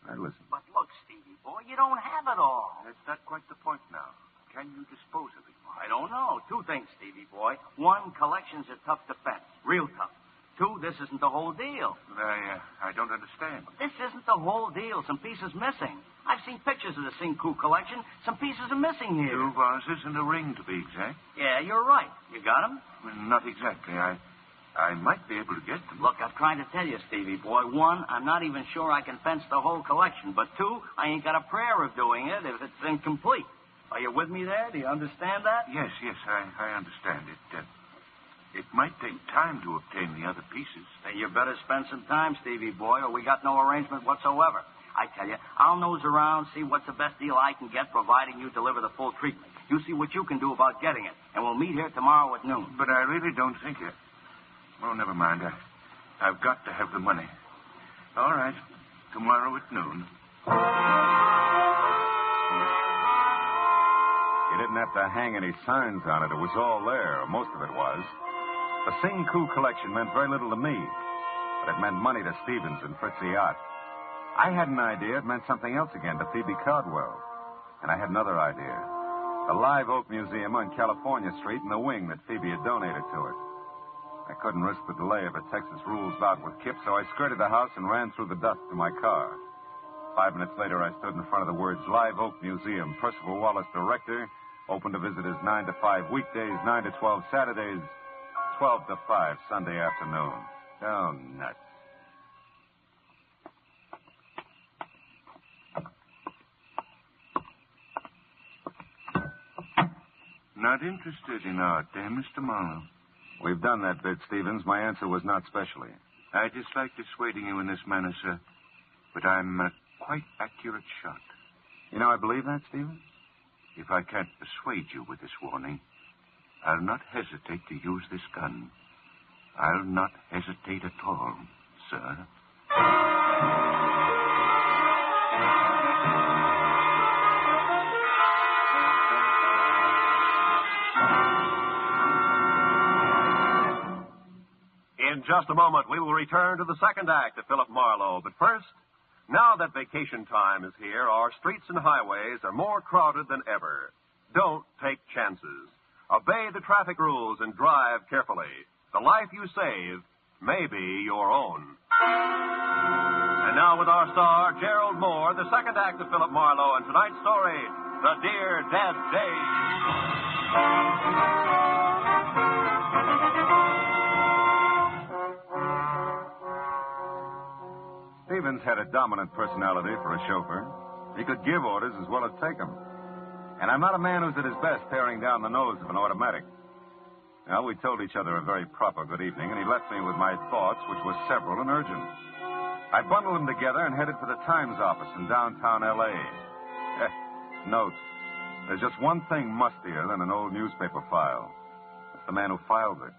Speaker 12: I listened.
Speaker 10: But look, Stevie boy, you don't have it all.
Speaker 9: That's not quite the point now. Can you dispose of it?
Speaker 10: I don't know. Two things, Stevie boy. One, collections are tough to fence. Real tough. Two, this isn't the whole deal.
Speaker 9: I don't understand.
Speaker 10: This isn't the whole deal. Some pieces missing. I've seen pictures of the Sinku collection. Some pieces are missing here.
Speaker 9: 2 vases and a ring, to be exact.
Speaker 10: Yeah, you're right. You got them?
Speaker 9: Well, not exactly. I might be able to get them.
Speaker 10: Look, I'm trying to tell you, Stevie boy. One, I'm not even sure I can fence the whole collection. But two, I ain't got a prayer of doing it if it's incomplete. Are you with me there? Do you understand that?
Speaker 9: Yes, I understand it. It might take time to obtain the other pieces.
Speaker 10: Then you better spend some time, Stevie boy, or we got no arrangement whatsoever. I tell you, I'll nose around, see what's the best deal I can get, providing you deliver the full treatment. You see what you can do about getting it, and we'll meet here tomorrow at noon.
Speaker 9: But I really don't think it. Oh, never mind. I've got to have the money. All right. Tomorrow at noon.
Speaker 12: You didn't have to hang any signs on it. It was all there, or most of it was. The Sinku collection meant very little to me, but it meant money to Stevens and Fritzy Ott. I had an idea it meant something else again to Phoebe Cardwell. And I had another idea. The Live Oak Museum on California Street and the wing that Phoebe had donated to it. I couldn't risk the delay of a Texas rules bout with Kip, so I skirted the house and ran through the dust to my car. 5 minutes later, I stood in front of the words Live Oak Museum, Percival Wallace, Director, open to visitors 9 to 5 weekdays, 9 to 12 Saturdays, 12 to 5 Sunday afternoon. Oh, nuts.
Speaker 9: Not interested in art, Mr. Marlowe.
Speaker 12: We've done that bit, Stevens. My answer was not specially.
Speaker 9: I dislike dissuading you in this manner, sir, but I'm a quite accurate shot.
Speaker 12: You know, I believe that, Stevens.
Speaker 9: If I can't persuade you with this warning, I'll not hesitate to use this gun. I'll not hesitate at all, sir.
Speaker 2: In just a moment, we will return to the second act of Philip Marlowe. But first, now that vacation time is here, our streets and highways are more crowded than ever. Don't take chances. Obey the traffic rules and drive carefully. The life you save may be your own. And now with our star, Gerald Moore, the second act of Philip Marlowe, and tonight's story, The Dear Dead Days.
Speaker 12: Stevens had a dominant personality for a chauffeur. He could give orders as well as take them. And I'm not a man who's at his best tearing down the nose of an automatic. Well, we told each other a very proper good evening, and he left me with my thoughts, which were several and urgent. I bundled them together and headed for the Times office in downtown L.A. Note, there's just one thing mustier than an old newspaper file. It's the man who filed it.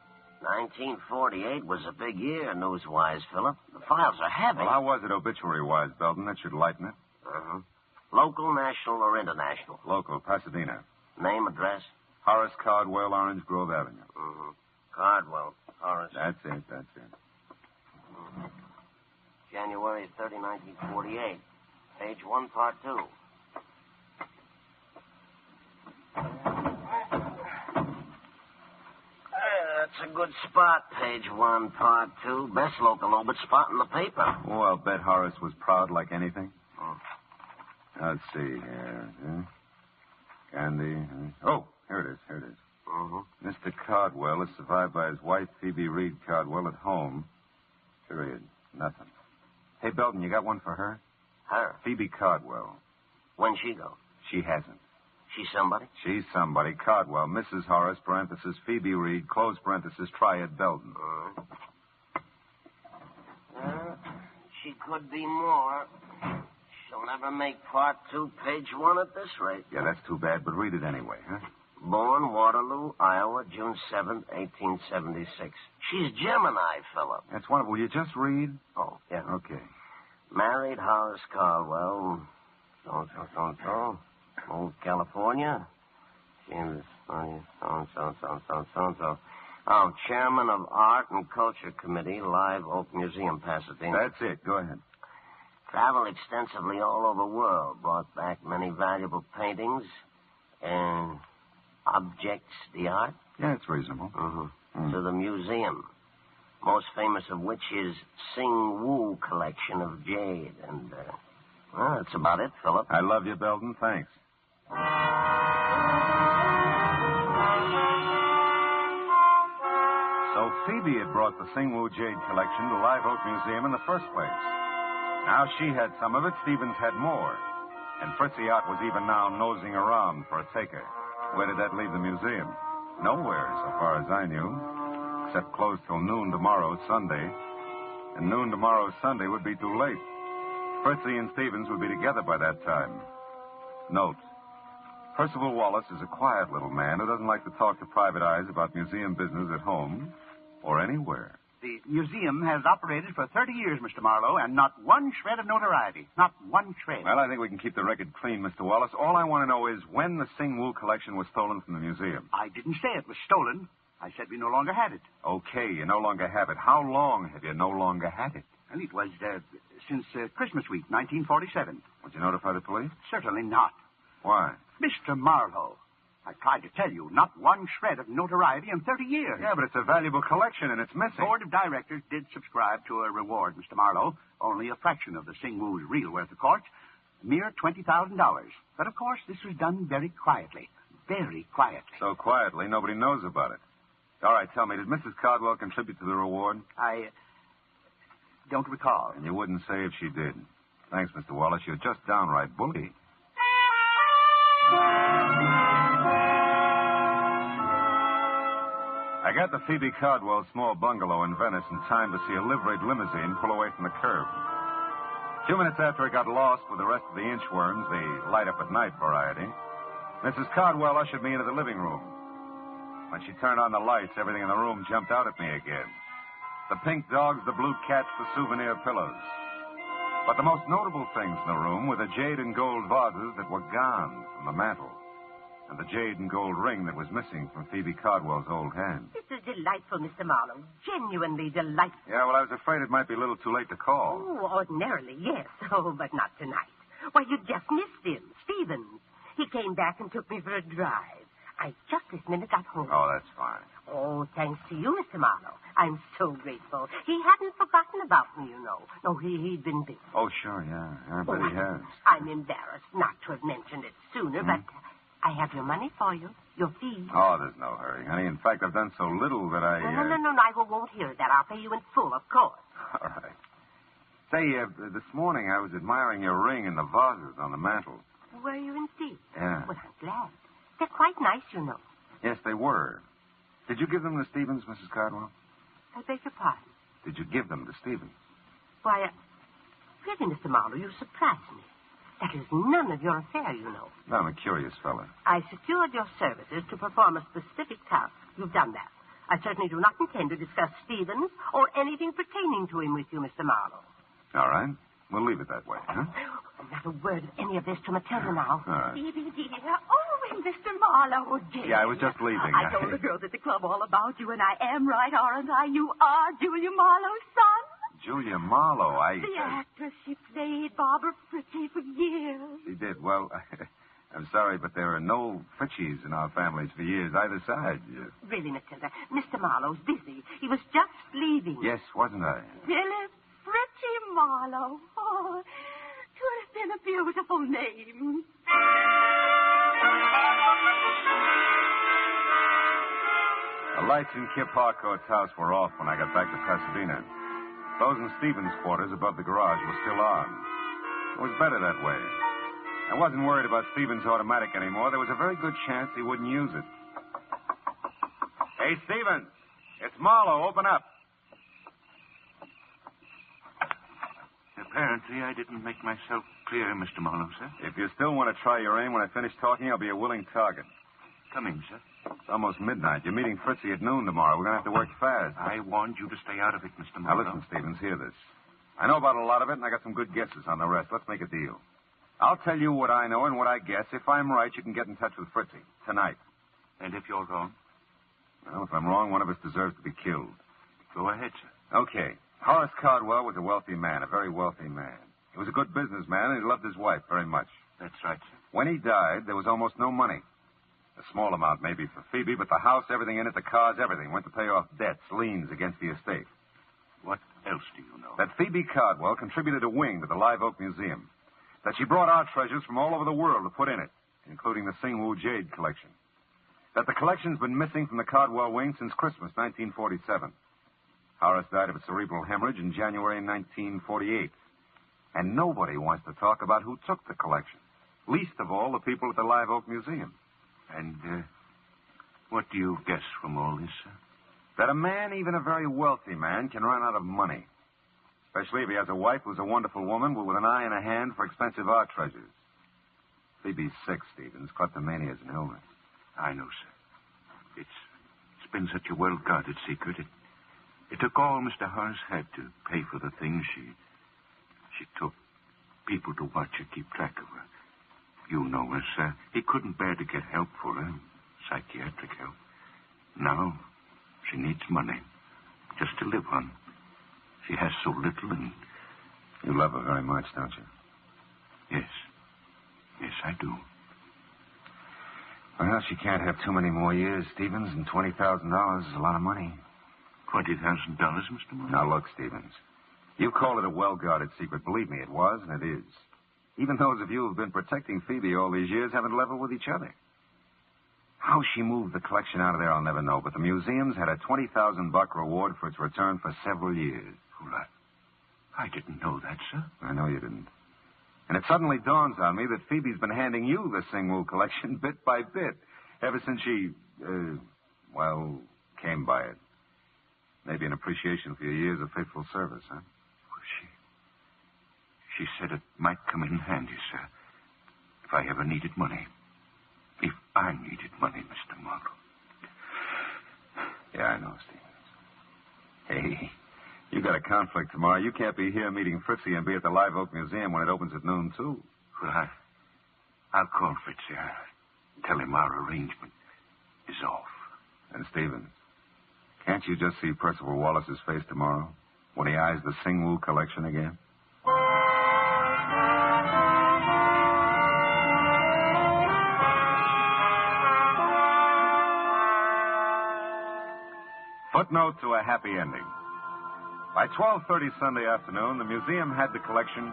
Speaker 10: 1948 was a big year, news-wise, Philip. The files are heavy.
Speaker 12: Well, how was it obituary-wise, Belton? That should lighten it.
Speaker 10: Uh-huh. Local, national, or international?
Speaker 12: Local, Pasadena.
Speaker 10: Name, address?
Speaker 12: Horace Cardwell, Orange Grove Avenue.
Speaker 10: Mm-hmm. Cardwell, Horace.
Speaker 12: That's it.
Speaker 10: Mm-hmm. January 30, 1948. Page 1, part 2. That's a good spot, page 1, part 2. Best local obit spot in the paper.
Speaker 12: Oh, I'll bet Horace was proud like anything. Let's see here. Candy. Oh, here it is.
Speaker 10: Mm-hmm.
Speaker 12: Mr. Cardwell is survived by his wife, Phoebe Reed Cardwell, at home. Period. Nothing. Hey, Belton, you got one for her?
Speaker 10: Her?
Speaker 12: Phoebe Cardwell.
Speaker 10: When'd she go?
Speaker 12: She hasn't.
Speaker 10: She's somebody?
Speaker 12: She's somebody. Cardwell, Mrs. Horace, parenthesis, Phoebe Reed, close parenthesis, Triad Belton.
Speaker 10: She could be more. She'll never make part 2, page 1 at this rate.
Speaker 12: Yeah, that's too bad, but read it anyway, huh?
Speaker 10: Born Waterloo, Iowa, June 7th, 1876. She's Gemini, Philip.
Speaker 12: That's wonderful. Will you just read?
Speaker 10: Oh, yeah.
Speaker 12: Okay.
Speaker 10: Married Horace Caldwell. Moved California. She was so. Oh, chairman of Art and Culture Committee, Live Oak Museum, Pasadena.
Speaker 12: That's it. Go ahead.
Speaker 10: Traveled extensively all over the world. Brought back many valuable paintings and objects d'art.
Speaker 12: Yeah, it's reasonable.
Speaker 10: To the museum. Most famous of which is Sing Woo collection of jade. And, well, that's about it, Philip.
Speaker 12: I love you, Belton. Thanks. So Phoebe had brought the Sing Woo jade collection to Live Oak Museum in the first place. Now she had some of it, Stevens had more. And Fritzy Ott was even now nosing around for a taker. Where did that leave the museum? Nowhere, so far as I knew. Except closed till noon tomorrow, Sunday. And noon tomorrow, Sunday, would be too late. Fritzy and Stevens would be together by that time. Note. Percival Wallace is a quiet little man who doesn't like to talk to private eyes about museum business at home or anywhere.
Speaker 14: The museum has operated for 30 years, Mr. Marlowe, and not one shred of notoriety. Not one shred.
Speaker 12: Well, I think we can keep the record clean, Mr. Wallace. All I want to know is when the Sing Woo collection was stolen from the museum.
Speaker 14: I didn't say it was stolen. I said we no longer had it.
Speaker 12: Okay, you no longer have it. How long have you no longer had it?
Speaker 14: Well, it was since Christmas week, 1947.
Speaker 12: Would you notify the police?
Speaker 14: Certainly not.
Speaker 12: Why?
Speaker 14: Mr. Marlowe, I tried to tell you, not one shred of notoriety in 30 years.
Speaker 12: Yeah, but it's a valuable collection, and it's missing.
Speaker 14: The board of directors did subscribe to a reward, Mr. Marlowe. Only a fraction of the Sing Woo's real worth, of course. Mere $20,000. But, of course, this was done very quietly. Very quietly.
Speaker 12: So quietly, nobody knows about it. All right, tell me, did Mrs. Cardwell contribute to the reward?
Speaker 14: I don't recall.
Speaker 12: And you wouldn't say if she did. Thanks, Mr. Wallace. You're just downright bully. I got to Phoebe Cardwell's small bungalow in Venice in time to see a liveried limousine pull away from the curb. A few minutes after I got lost with the rest of the inchworms, the light-up-at-night variety, Mrs. Cardwell ushered me into the living room. When she turned on the lights, everything in the room jumped out at me again. The pink dogs, the blue cats, the souvenir pillows. But the most notable things in the room were the jade and gold vases that were gone from the mantel, and the jade and gold ring that was missing from Phoebe Cardwell's old hand.
Speaker 21: This is delightful, Mr. Marlowe. Genuinely delightful.
Speaker 12: Yeah, well, I was afraid it might be a little too late to call.
Speaker 21: Oh, ordinarily, yes. Oh, but not tonight. Why, you just missed him, Stevens. He came back and took me for a drive. I just this minute got home.
Speaker 12: Oh, that's fine.
Speaker 21: Oh, thanks to you, Mr. Marlowe. I'm so grateful. He hadn't forgotten about me, you know. No, he'd been busy.
Speaker 12: Oh, sure, yeah. But he has.
Speaker 21: I'm embarrassed not to have mentioned it sooner, but I have your money for you, your fees.
Speaker 12: Oh, there's no hurry, honey. In fact, I've done so little that I...
Speaker 21: No, I won't hear that. I'll pay you in full, of course.
Speaker 12: All right. Say, this morning I was admiring your ring and the vases on the mantel.
Speaker 21: Were you indeed?
Speaker 12: Yeah.
Speaker 21: Well, I'm glad. They're quite nice, you know.
Speaker 12: Yes, they were. Did you give them to Stevens, Mrs. Cardwell?
Speaker 21: I beg your pardon?
Speaker 12: Did you give them to Stevens?
Speaker 21: Why, Really, Mr. Marlowe, you surprise me. That is none of your affair, you know.
Speaker 12: No, I'm a curious fella.
Speaker 21: I secured your services to perform a specific task. You've done that. I certainly do not intend to discuss Stevens or anything pertaining to him with you, Mr. Marlowe.
Speaker 12: All right. We'll leave it that way, huh?
Speaker 21: Not a word of any of this to Matilda now.
Speaker 12: All right.
Speaker 21: Phoebe, dear. Oh, Mr. Marlowe, dear.
Speaker 12: Yeah, I was just leaving.
Speaker 21: I told the girls at the club all about you, and I am right, aren't I? You are Julia Marlowe's son.
Speaker 12: Julia Marlowe,
Speaker 21: The actress. She played Barbara Fritchie for years.
Speaker 12: She did. Well, I'm sorry, but there are no Fritchies in our families for years, either side.
Speaker 21: Really, Matilda, Mr. Marlowe's busy. He was just leaving.
Speaker 12: Yes, wasn't I?
Speaker 21: Philip Fritchie Marlowe. Oh, it would have been a beautiful name.
Speaker 12: The lights in Kip Harcourt's house were off when I got back to Pasadena. Those in Stevens' quarters above the garage were still on. It was better that way. I wasn't worried about Stevens' automatic anymore. There was a very good chance he wouldn't use it. Hey, Stevens, it's Marlowe. Open up.
Speaker 9: Apparently, I didn't make myself clear, Mr. Marlowe, sir.
Speaker 12: If you still want to try your aim when I finish talking, I'll be a willing target.
Speaker 9: Come in, sir.
Speaker 12: It's almost midnight. You're meeting Fritzie at noon tomorrow. We're going to have to work fast.
Speaker 9: I warned you to stay out of it, Mr.
Speaker 12: Now,
Speaker 9: Marlowe.
Speaker 12: listen, Stevens, hear this. I know about a lot of it, and I got some good guesses on the rest. Let's make a deal. I'll tell you what I know and what I guess. If I'm right, you can get in touch with Fritzie tonight.
Speaker 9: And if you're wrong?
Speaker 12: Well, if I'm wrong, one of us deserves to be killed.
Speaker 9: Go ahead, sir.
Speaker 12: Okay. Horace Cardwell was a wealthy man, a very wealthy man. He was a good businessman, and he loved his wife very much.
Speaker 9: That's right, sir.
Speaker 12: When he died, there was almost no money. A small amount maybe for Phoebe, but the house, everything in it, the cars, everything went to pay off debts, liens against the estate.
Speaker 9: What else do you know?
Speaker 12: That Phoebe Cardwell contributed a wing to the Live Oak Museum. That she brought art treasures from all over the world to put in it, including the Singwu Jade collection. That the collection's been missing from the Cardwell wing since Christmas 1947. Horace died of a cerebral hemorrhage in January 1948. And nobody wants to talk about who took the collection. Least of all, the people at the Live Oak Museum.
Speaker 9: And, what do you guess from all this, sir?
Speaker 12: That a man, even a very wealthy man, can run out of money. Especially if he has a wife who's a wonderful woman, but with an eye and a hand for expensive art treasures. Phoebe's sick, Stevens. Kleptomania is an illness.
Speaker 9: I know, sir. It's been such a well-guarded secret. It took all Mr. Horace had to pay for the things she took. People to watch her, keep track of her. You know her, sir. He couldn't bear to get help for her, psychiatric help. Now, she needs money, just to live on. She has so little, and...
Speaker 12: You love her very much, don't you?
Speaker 9: Yes. Yes, I do.
Speaker 12: Well, she can't have too many more years, Stevens, and $20,000 is a lot of money.
Speaker 9: $20,000, Mr. Marlowe?
Speaker 12: Now, look, Stevens. You call it a well-guarded secret. Believe me, it was, and it is. Even those of you who've been protecting Phoebe all these years haven't leveled with each other. How she moved the collection out of there, I'll never know, but the museum's had a $20,000 reward for its return for several years.
Speaker 9: Well, I didn't know that, sir.
Speaker 12: I know you didn't. And it suddenly dawns on me that Phoebe's been handing you the Singwu collection bit by bit ever since she, came by it. Maybe an appreciation for your years of faithful service, huh?
Speaker 9: She said it might come in handy, sir, if I ever needed money. If I needed money, Mr. Marlowe.
Speaker 12: Yeah, I know, Stevens. Hey, you got a conflict tomorrow. You can't be here meeting Fritzie and be at the Live Oak Museum when it opens at noon, too.
Speaker 9: Well, I'll call Fritzie. Tell him our arrangement is off.
Speaker 12: And Stevens, can't you just see Percival Wallace's face tomorrow when he eyes the Singwu collection again? Footnote to a happy ending. By 12:30 Sunday afternoon, the museum had the collection,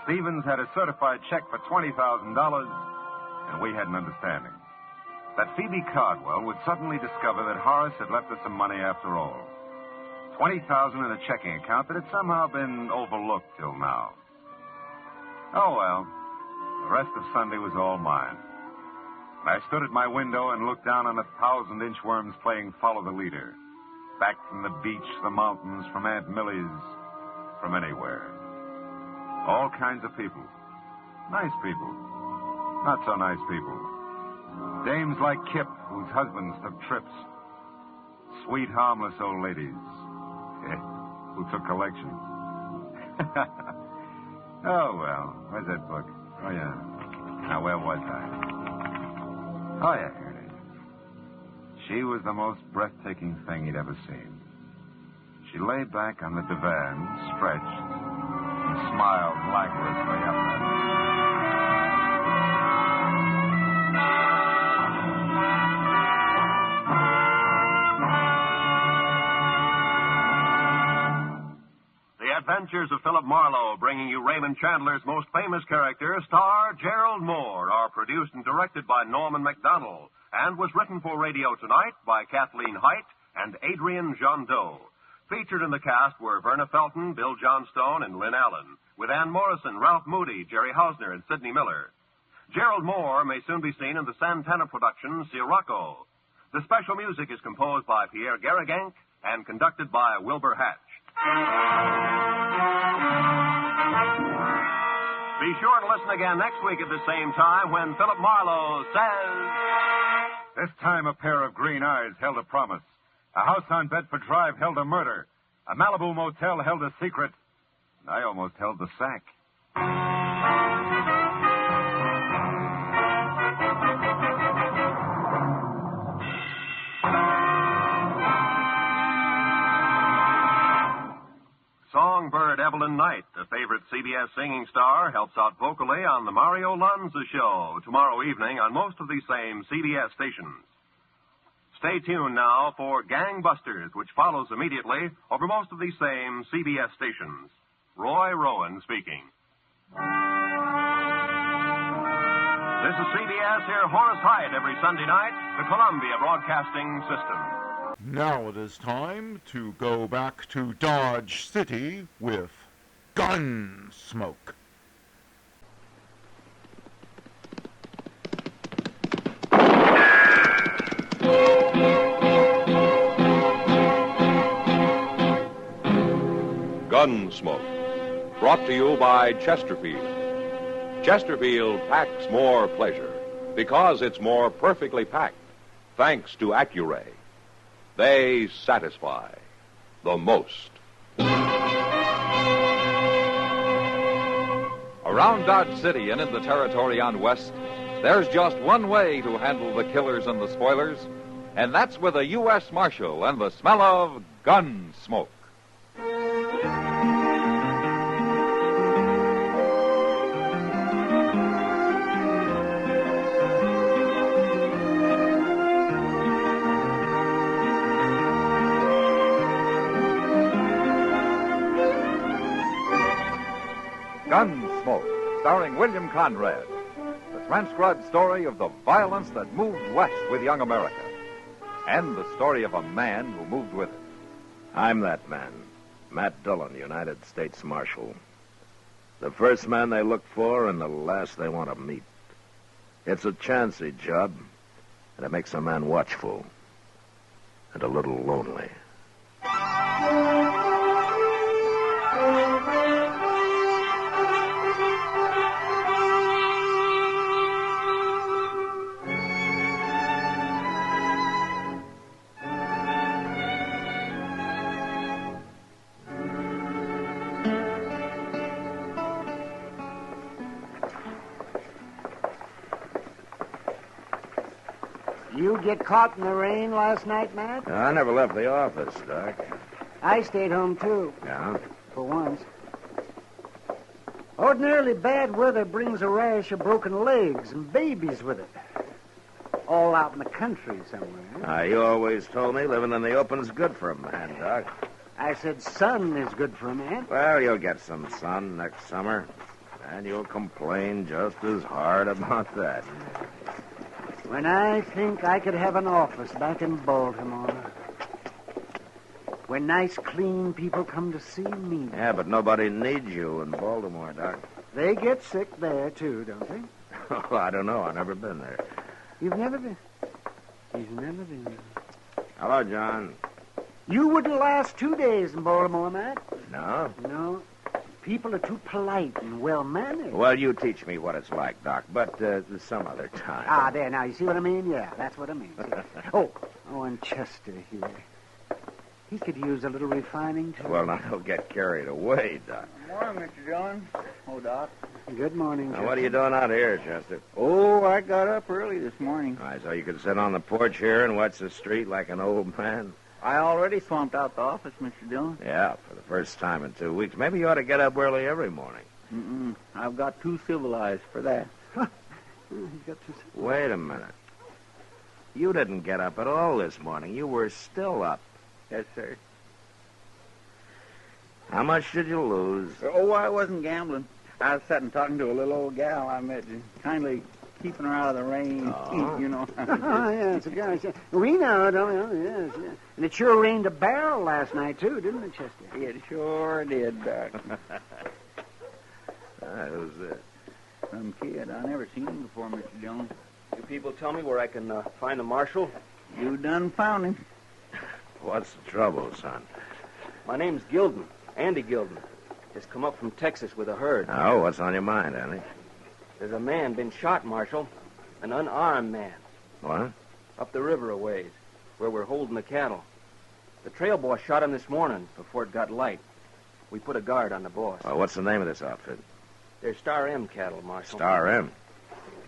Speaker 12: Stevens had a certified check for $20,000, and we had an understanding. That Phoebe Cardwell would suddenly discover that Horace had left her some money after all. $20,000 in a checking account that had somehow been overlooked till now. Oh, well, the rest of Sunday was all mine. I stood at my window and looked down on 1,000 inchworms playing Follow the Leader. Back from the beach, the mountains, from Aunt Millie's, from anywhere. All kinds of people. Nice people. Not so nice people. Dames like Kip, whose husbands took trips. Sweet, harmless old ladies who took collections. Oh, well. Where's that book? Oh, yeah. Now, where was I? Oh, yeah, here it is. She was the most breathtaking thing he'd ever seen. She lay back on the divan, stretched, and smiled languorously up at him.
Speaker 2: Adventures of Philip Marlowe, bringing you Raymond Chandler's most famous character, star Gerald Moore, are produced and directed by Norman MacDonald, and was written for radio tonight by Kathleen Height and Adrian Jondot. Featured in the cast were Verna Felton, Bill Johnstone, and Lynn Allen, with Ann Morrison, Ralph Moody, Jerry Hausner, and Sidney Miller. Gerald Moore may soon be seen in the Santana production, Sirocco. The special music is composed by Pierre Garrigank and conducted by Wilbur Hatch. Be sure to listen again next week at the same time when Philip Marlowe says...
Speaker 12: This time a pair of green eyes held a promise. A house on Bedford Drive held a murder. A Malibu motel held a secret. And I almost held the sack.
Speaker 2: Songbird Evelyn Knight, a favorite CBS singing star, helps out vocally on the Mario Lanza Show tomorrow evening on most of these same CBS stations. Stay tuned now for Gangbusters, which follows immediately over most of these same CBS stations. Roy Rowan speaking. This is CBS. Hear Horace Hyde every Sunday night, the Columbia Broadcasting System.
Speaker 1: Now it is time to go back to Dodge City with Gunsmoke.
Speaker 3: Gunsmoke, brought to you by Chesterfield. Chesterfield packs more pleasure because it's more perfectly packed, thanks to Accuray. They satisfy the most. Around Dodge City and in the territory on West, there's just one way to handle the killers and the spoilers, and that's with a U.S. Marshal and the smell of gun smoke. Gunsmoke, starring William Conrad. The transcribed story of the violence that moved west with young America. And the story of a man who moved with it.
Speaker 15: I'm that man, Matt Dillon, United States Marshal. The first man they look for and the last they want to meet. It's a chancy job, and it makes a man watchful and a little lonely.
Speaker 22: You get caught in the rain last night, Matt?
Speaker 15: I never left the office, Doc.
Speaker 22: I stayed home, too.
Speaker 15: Yeah?
Speaker 22: For once. Ordinarily, bad weather brings a rash of broken legs and babies with it. All out in the country somewhere.
Speaker 15: You always told me living in the open's good for a man, Doc.
Speaker 22: I said sun is good for a man.
Speaker 15: Well, you'll get some sun next summer, and you'll complain just as hard about that.
Speaker 22: When I think I could have an office back in Baltimore. When nice, clean people come to see me.
Speaker 15: Yeah, but nobody needs you in Baltimore, Doc.
Speaker 22: They get sick there, too, don't they?
Speaker 15: Oh, I don't know. I've never been there.
Speaker 22: You've never been? He's never been there.
Speaker 15: Hello, John.
Speaker 22: You wouldn't last 2 days in Baltimore, Matt.
Speaker 15: No?
Speaker 22: No. people are too polite and well-mannered.
Speaker 15: Well, you teach me what it's like, Doc, but some other time.
Speaker 22: Ah, there, now, you see what I mean? Yeah, that's what I mean. Oh, and Chester here. He could use a little refining, too.
Speaker 15: Well, now, don't get carried away, Doc.
Speaker 4: Morning, Mr. Dillon. Oh, Doc.
Speaker 22: Good morning,
Speaker 15: Now, what are you doing out here, Chester?
Speaker 4: Oh, I got up early this morning.
Speaker 15: All right, so you could sit on the porch here and watch the street like an old man?
Speaker 4: I already swamped out the office, Mr. Dillon.
Speaker 15: Yeah, for the first time in 2 weeks. Maybe you ought to get up early every morning.
Speaker 4: Mm-mm. I've got too civilized for that.
Speaker 15: Wait a minute. You didn't get up at all this morning. You were still up.
Speaker 4: Yes, sir.
Speaker 15: How much did you lose?
Speaker 4: Oh, I wasn't gambling. I was sitting talking to a little old gal I met, kindly keeping her out of the rain, you know.
Speaker 22: Oh, yes, of course. We know, don't we? Yes, yes. And it sure rained a barrel last night, too, didn't it, Chester?
Speaker 4: It sure did, Doc.
Speaker 15: Who's this?
Speaker 4: Some kid. I never seen him before, Mr. Dillon.
Speaker 16: You people tell me where I can find the marshal?
Speaker 4: You done found him.
Speaker 15: What's the trouble, son?
Speaker 16: My name's Gilden, Andy Gilden. Just come up from Texas with a herd.
Speaker 15: Oh, what's on your mind, Andy?
Speaker 16: There's a man been shot, Marshal. An unarmed man.
Speaker 15: What?
Speaker 16: Up the river a ways, where we're holding the cattle. The trail boss shot him this morning before it got light. We put a guard on the boss.
Speaker 15: Well, what's the name of this outfit?
Speaker 16: They're Star M cattle, Marshal.
Speaker 15: Star M.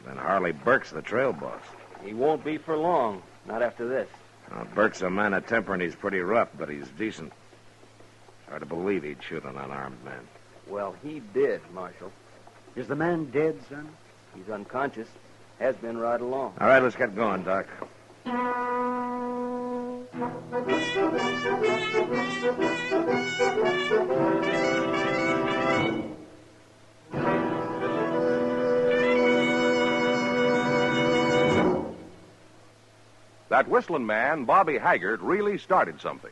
Speaker 15: Then Harley Burke's the trail boss.
Speaker 16: He won't be for long. Not after this.
Speaker 15: Burke's a man of temper, and he's pretty rough, but he's decent. Hard to believe he'd shoot an unarmed man.
Speaker 16: Well, he did, Marshal.
Speaker 22: Is the man dead, son?
Speaker 16: He's unconscious. Has been right along.
Speaker 15: All right, let's get going, Doc.
Speaker 2: That whistling man, Bobby Haggart, really started something.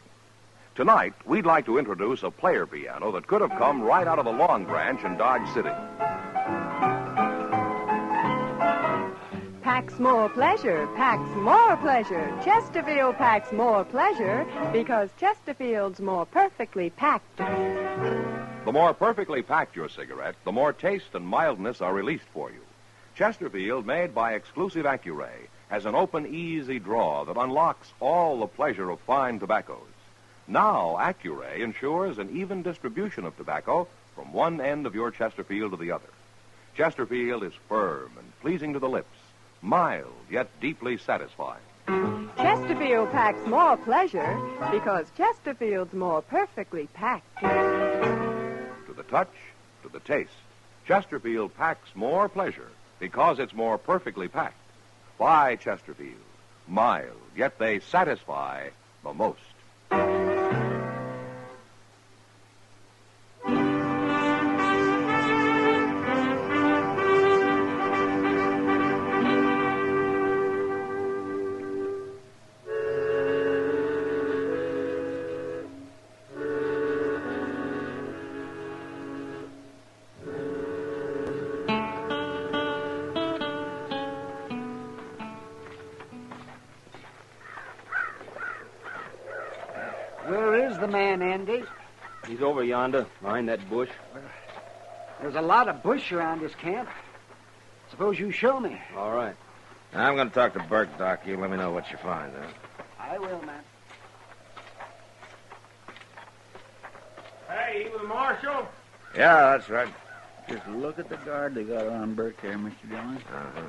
Speaker 2: Tonight, we'd like to introduce a player piano that could have come right out of the Long Branch in Dodge City.
Speaker 23: Packs more pleasure, packs more pleasure. Chesterfield packs more pleasure because Chesterfield's more perfectly packed.
Speaker 2: The more perfectly packed your cigarette, the more taste and mildness are released for you. Chesterfield, made by exclusive Accuray, has an open, easy draw that unlocks all the pleasure of fine tobaccos. Now, Accuray ensures an even distribution of tobacco from one end of your Chesterfield to the other. Chesterfield is firm and pleasing to the lips, mild yet deeply satisfying.
Speaker 23: Chesterfield packs more pleasure because Chesterfield's more perfectly packed.
Speaker 2: To the touch, to the taste, Chesterfield packs more pleasure because it's more perfectly packed. Why Chesterfield? Mild, yet they satisfy the most.
Speaker 22: Where is the man, Andy?
Speaker 16: He's over yonder, behind that bush.
Speaker 22: There's a lot of bush around this camp. Suppose you show me.
Speaker 16: All right.
Speaker 15: I'm going to talk to Burke, Doc. You let me know what you find, huh?
Speaker 22: I will, man.
Speaker 4: Hey, you the marshal?
Speaker 15: Yeah, that's right.
Speaker 4: Just look at the guard they got around Burke there, Mr. Dillon.
Speaker 15: Uh-huh.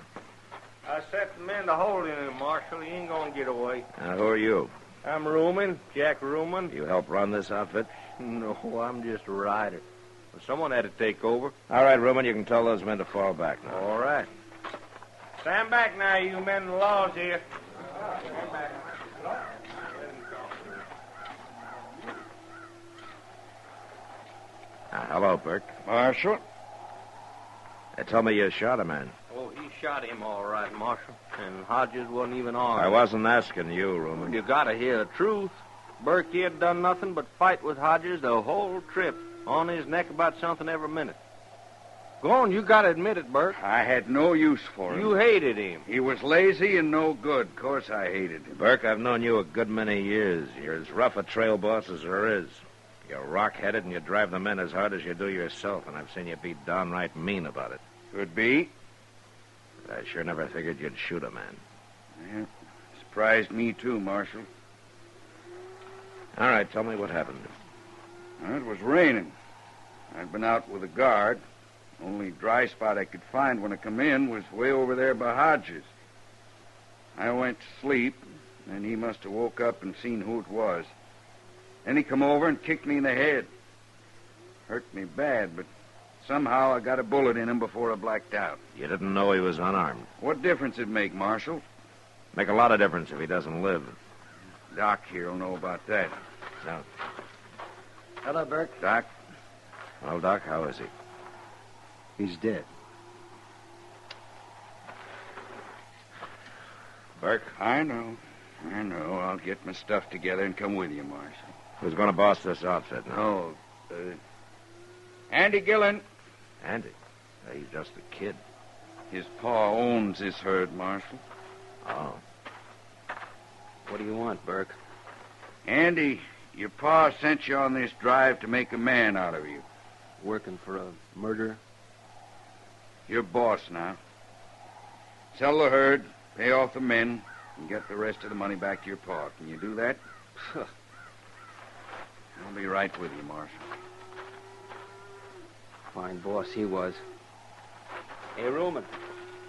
Speaker 4: I set the men to hold him, Marshal. He ain't gonna get away.
Speaker 15: Who are you?
Speaker 4: I'm Ruman, Jack Ruman.
Speaker 15: You help run this outfit?
Speaker 4: No, I'm just a rider. Well, someone had to take over.
Speaker 15: All right, Ruman, you can tell those men to fall back now.
Speaker 4: All right. Stand back now, you men of the laws here. Stand back.
Speaker 15: Hello, Burke.
Speaker 4: Marshal.
Speaker 15: Tell me you shot a man.
Speaker 16: Oh, he shot him all right, Marshal. And Hodges wasn't even armed.
Speaker 15: I wasn't asking you, Ruman.
Speaker 16: You gotta hear the truth. Burke, he had done nothing but fight with Hodges the whole trip. On his neck about something every minute. Go on, you gotta admit it, Burke.
Speaker 24: I had no use for him.
Speaker 16: You hated him.
Speaker 24: He was lazy and no good. Of course I hated him.
Speaker 15: Burke, I've known you a good many years. You're as rough a trail boss as there is.
Speaker 5: You're rock-headed and you drive the men as hard as you do yourself, and I've seen you be downright mean about it.
Speaker 24: Could be.
Speaker 5: But I sure never figured you'd shoot a man.
Speaker 24: Yeah, surprised me too, Marshal.
Speaker 5: All right, tell me what happened.
Speaker 24: Well, it was raining. I'd been out with a guard. Only dry spot I could find when I come in was way over there by Hodges. I went to sleep, and he must have woke up and seen who it was. Then he come over and kicked me in the head. Hurt me bad, but somehow I got a bullet in him before I blacked out.
Speaker 5: You didn't know he was unarmed.
Speaker 24: What difference it make, Marshal?
Speaker 5: Make a lot of difference if he doesn't live.
Speaker 24: Doc here will know about that.
Speaker 5: No.
Speaker 22: Hello, Burke.
Speaker 24: Doc?
Speaker 5: Well, Doc, how is he?
Speaker 22: He's dead.
Speaker 5: Burke?
Speaker 24: I know. I'll get my stuff together and come with you, Marshal.
Speaker 5: Who's going to boss this outfit now?
Speaker 24: Oh, Andy Gillen.
Speaker 5: Andy? He's just a kid.
Speaker 24: His pa owns this herd, Marshal.
Speaker 5: Oh.
Speaker 22: What do you want, Burke?
Speaker 24: Andy, your pa sent you on this drive to make a man out of you.
Speaker 22: Working for a murderer?
Speaker 24: You're boss now. Sell the herd, pay off the men, and get the rest of the money back to your pa. Can you do that? I'll be right with you, Marshal.
Speaker 22: Fine boss he was.
Speaker 16: Hey, Ruman,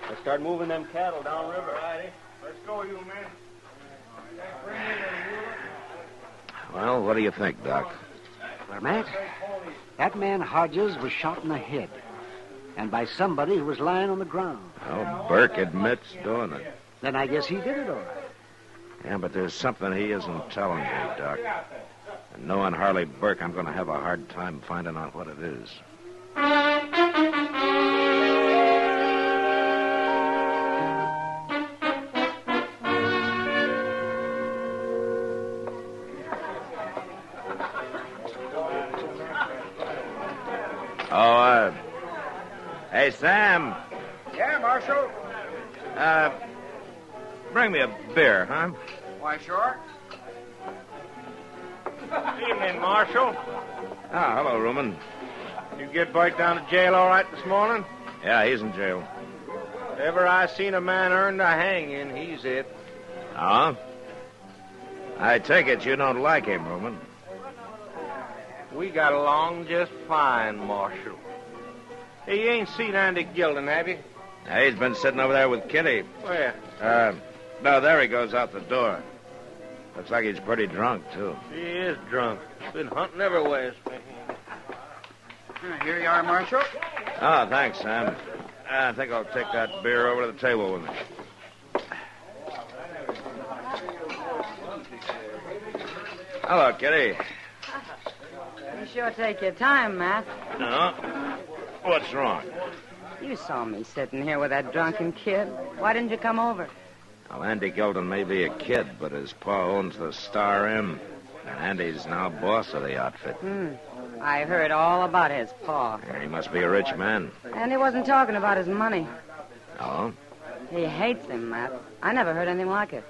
Speaker 16: let's start moving them cattle downriver.
Speaker 24: Righty. Let's go, you men.
Speaker 5: Well, what do you think, Doc?
Speaker 22: Well, Matt, that man Hodges was shot in the head. And by somebody who was lying on the ground.
Speaker 5: Well, Burke admits doing it.
Speaker 22: Then I guess he did it all right.
Speaker 5: Yeah, but there's something he isn't telling me, Doc. And knowing Harley Burke, I'm going to have a hard time finding out what it is. Hey, Sam.
Speaker 24: Yeah, Marshal.
Speaker 5: Bring me a beer, huh?
Speaker 24: Why, sure.
Speaker 16: Evening, Marshal.
Speaker 5: Ah, hello, Ruman.
Speaker 16: You get Burke down to jail all right this morning?
Speaker 5: Yeah, he's in jail.
Speaker 16: If ever I seen a man earned a hanging, he's it.
Speaker 5: Oh? I take it you don't like him, Ruman.
Speaker 16: We got along just fine, Marshal. Hey, you ain't seen Andy Gilden, have you?
Speaker 5: Yeah, he's been sitting over there with Kitty.
Speaker 16: Where?
Speaker 5: No, there he goes out the door. Looks like he's pretty drunk, too.
Speaker 16: He is drunk. Been hunting everywhere.
Speaker 24: Here you are, Marshal.
Speaker 5: Oh, thanks, Sam. I think I'll take that beer over to the table with me. Hello, Kitty.
Speaker 13: You sure take your time, Matt.
Speaker 5: No? What's wrong?
Speaker 13: You saw me sitting here with that drunken kid. Why didn't you come over?
Speaker 5: Well, Andy Gilden may be a kid, but his pa owns the Star Inn. And Andy's now boss of the outfit.
Speaker 13: I heard all about his paw.
Speaker 5: He must be a rich man.
Speaker 13: And he wasn't talking about his money.
Speaker 5: Oh?
Speaker 13: He hates him, Matt. I never heard anything like it.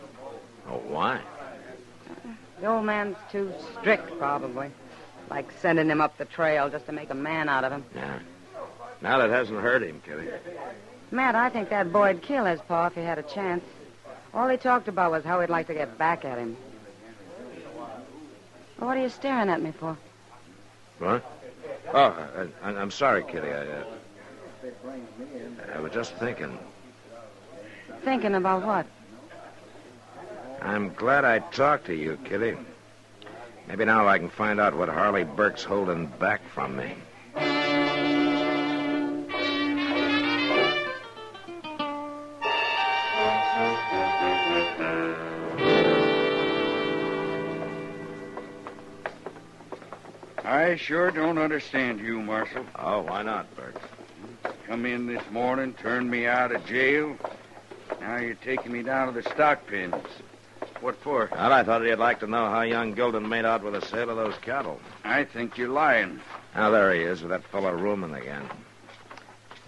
Speaker 5: Oh, why?
Speaker 13: The old man's too strict, probably. Like sending him up the trail just to make a man out of him.
Speaker 5: Yeah. Now that hasn't hurt him, Kitty.
Speaker 13: Matt, I think that boy'd kill his pa if he had a chance. All he talked about was how he'd like to get back at him. Well, what are you staring at me for?
Speaker 5: What? Oh, I'm sorry, Kitty. I was just thinking.
Speaker 13: Thinking about what?
Speaker 5: I'm glad I talked to you, Kitty. Maybe now I can find out what Harley Burke's holding back from me.
Speaker 24: I sure don't understand you, Marshal.
Speaker 5: Oh, why not, Burke?
Speaker 24: Come in this morning, turned me out of jail. Now you're taking me down to the stock pens. What for?
Speaker 5: Well, I thought you'd like to know how young Gilden made out with the sale of those cattle.
Speaker 24: I think you're lying.
Speaker 5: Now, there he is with that fellow Ruman again.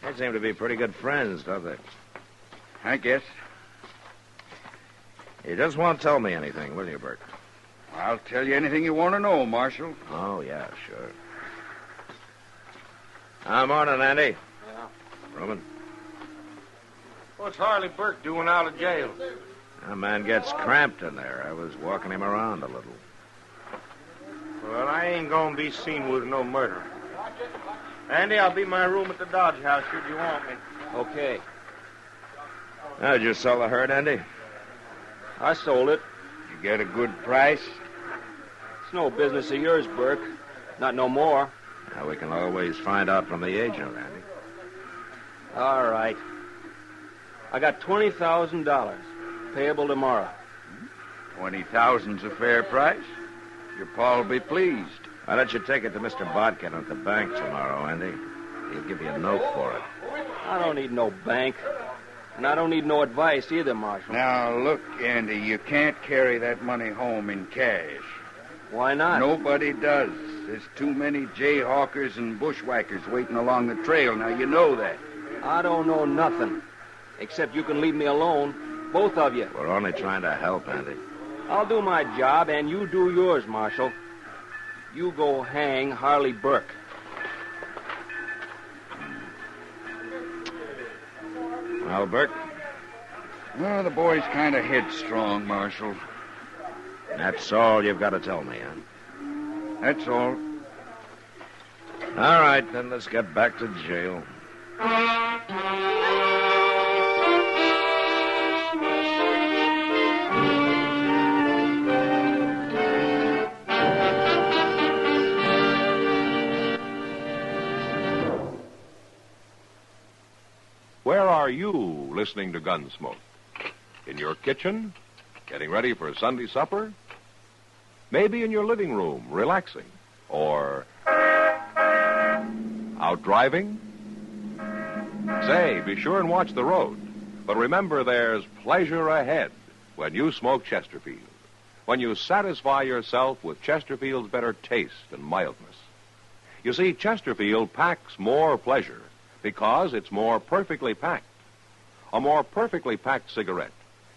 Speaker 5: They seem to be pretty good friends, don't they?
Speaker 24: I guess.
Speaker 5: You just won't tell me anything, will you, Burke?
Speaker 24: I'll tell you anything you want to know, Marshal.
Speaker 15: Oh, yeah, sure. Morning, Andy.
Speaker 16: Yeah.
Speaker 15: Roman.
Speaker 16: What's Harley Burke doing out of jail?
Speaker 15: That man gets cramped in there. I was walking him around a little.
Speaker 16: Well, I ain't gonna be seen with no murder. Andy, I'll be in my room at the Dodge House should you want me. Okay.
Speaker 15: Did you sell the herd, Andy?
Speaker 16: I sold it.
Speaker 24: You get a good price?
Speaker 16: It's no business of yours, Burke. Not no more.
Speaker 15: Now, we can always find out from the agent, Andy.
Speaker 16: All right. I got $20,000. Payable tomorrow.
Speaker 24: 20,000's a fair price. Your pa'll be pleased.
Speaker 15: Why don't you take it to Mr. Bodkin at the bank tomorrow, Andy? He'll give you a note for it.
Speaker 16: I don't need no bank. And I don't need no advice either, Marshal.
Speaker 24: Now, look, Andy, you can't carry that money home in cash.
Speaker 16: Why not?
Speaker 24: Nobody does. There's too many jayhawkers and bushwhackers waiting along the trail. Now, you know that.
Speaker 16: I don't know nothing. Except you can leave me alone. Both of you.
Speaker 15: We're only trying to help, Andy.
Speaker 16: I'll do my job, and you do yours, Marshal. You go hang Harley Burke.
Speaker 15: Well, Burke?
Speaker 24: Well, the boy's kind of headstrong, Marshal.
Speaker 15: That's all you've got to tell me, huh?
Speaker 24: That's all.
Speaker 15: All right, then let's get back to jail.
Speaker 6: Where are you listening to Gunsmoke? In your kitchen? Getting ready for Sunday supper? Maybe in your living room, relaxing? Or out driving? Say, be sure and watch the road. But remember, there's pleasure ahead when you smoke Chesterfield. When you satisfy yourself with Chesterfield's better taste and mildness. You see, Chesterfield packs more pleasure because it's more perfectly packed. A more perfectly packed cigarette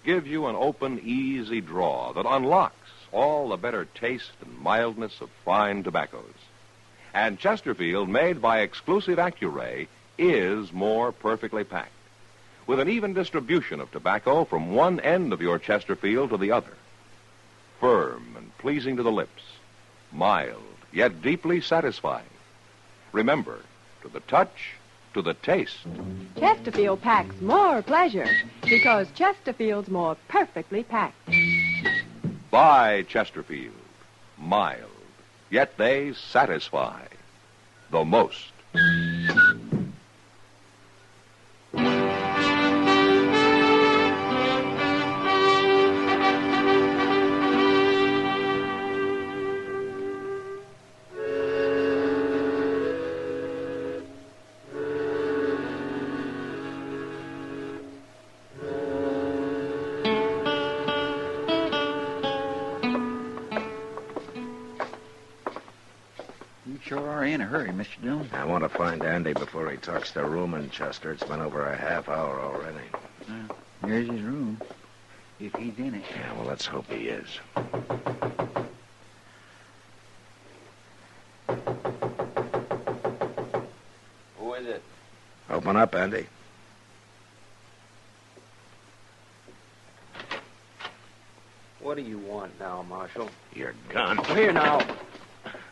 Speaker 6: gives you an open, easy draw that unlocks all the better taste and mildness of fine tobaccos. And Chesterfield, made by exclusive Accuray, is more perfectly packed, with an even distribution of tobacco from one end of your Chesterfield to the other. Firm and pleasing to the lips, mild, yet deeply satisfying. Remember, to the touch, to the taste.
Speaker 23: Chesterfield packs more pleasure because Chesterfield's more perfectly packed.
Speaker 6: Buy Chesterfield. Mild, yet they satisfy the most.
Speaker 4: Sure are in a hurry, Mr. Dillon.
Speaker 15: I want to find Andy before he talks to Room Chester. It's been over a half hour already.
Speaker 4: There's his room, if he's in it.
Speaker 15: Yeah, well, let's hope he is.
Speaker 16: Who is it?
Speaker 15: Open up, Andy.
Speaker 16: What do you want now, Marshal?
Speaker 15: Your gun.
Speaker 16: Here now.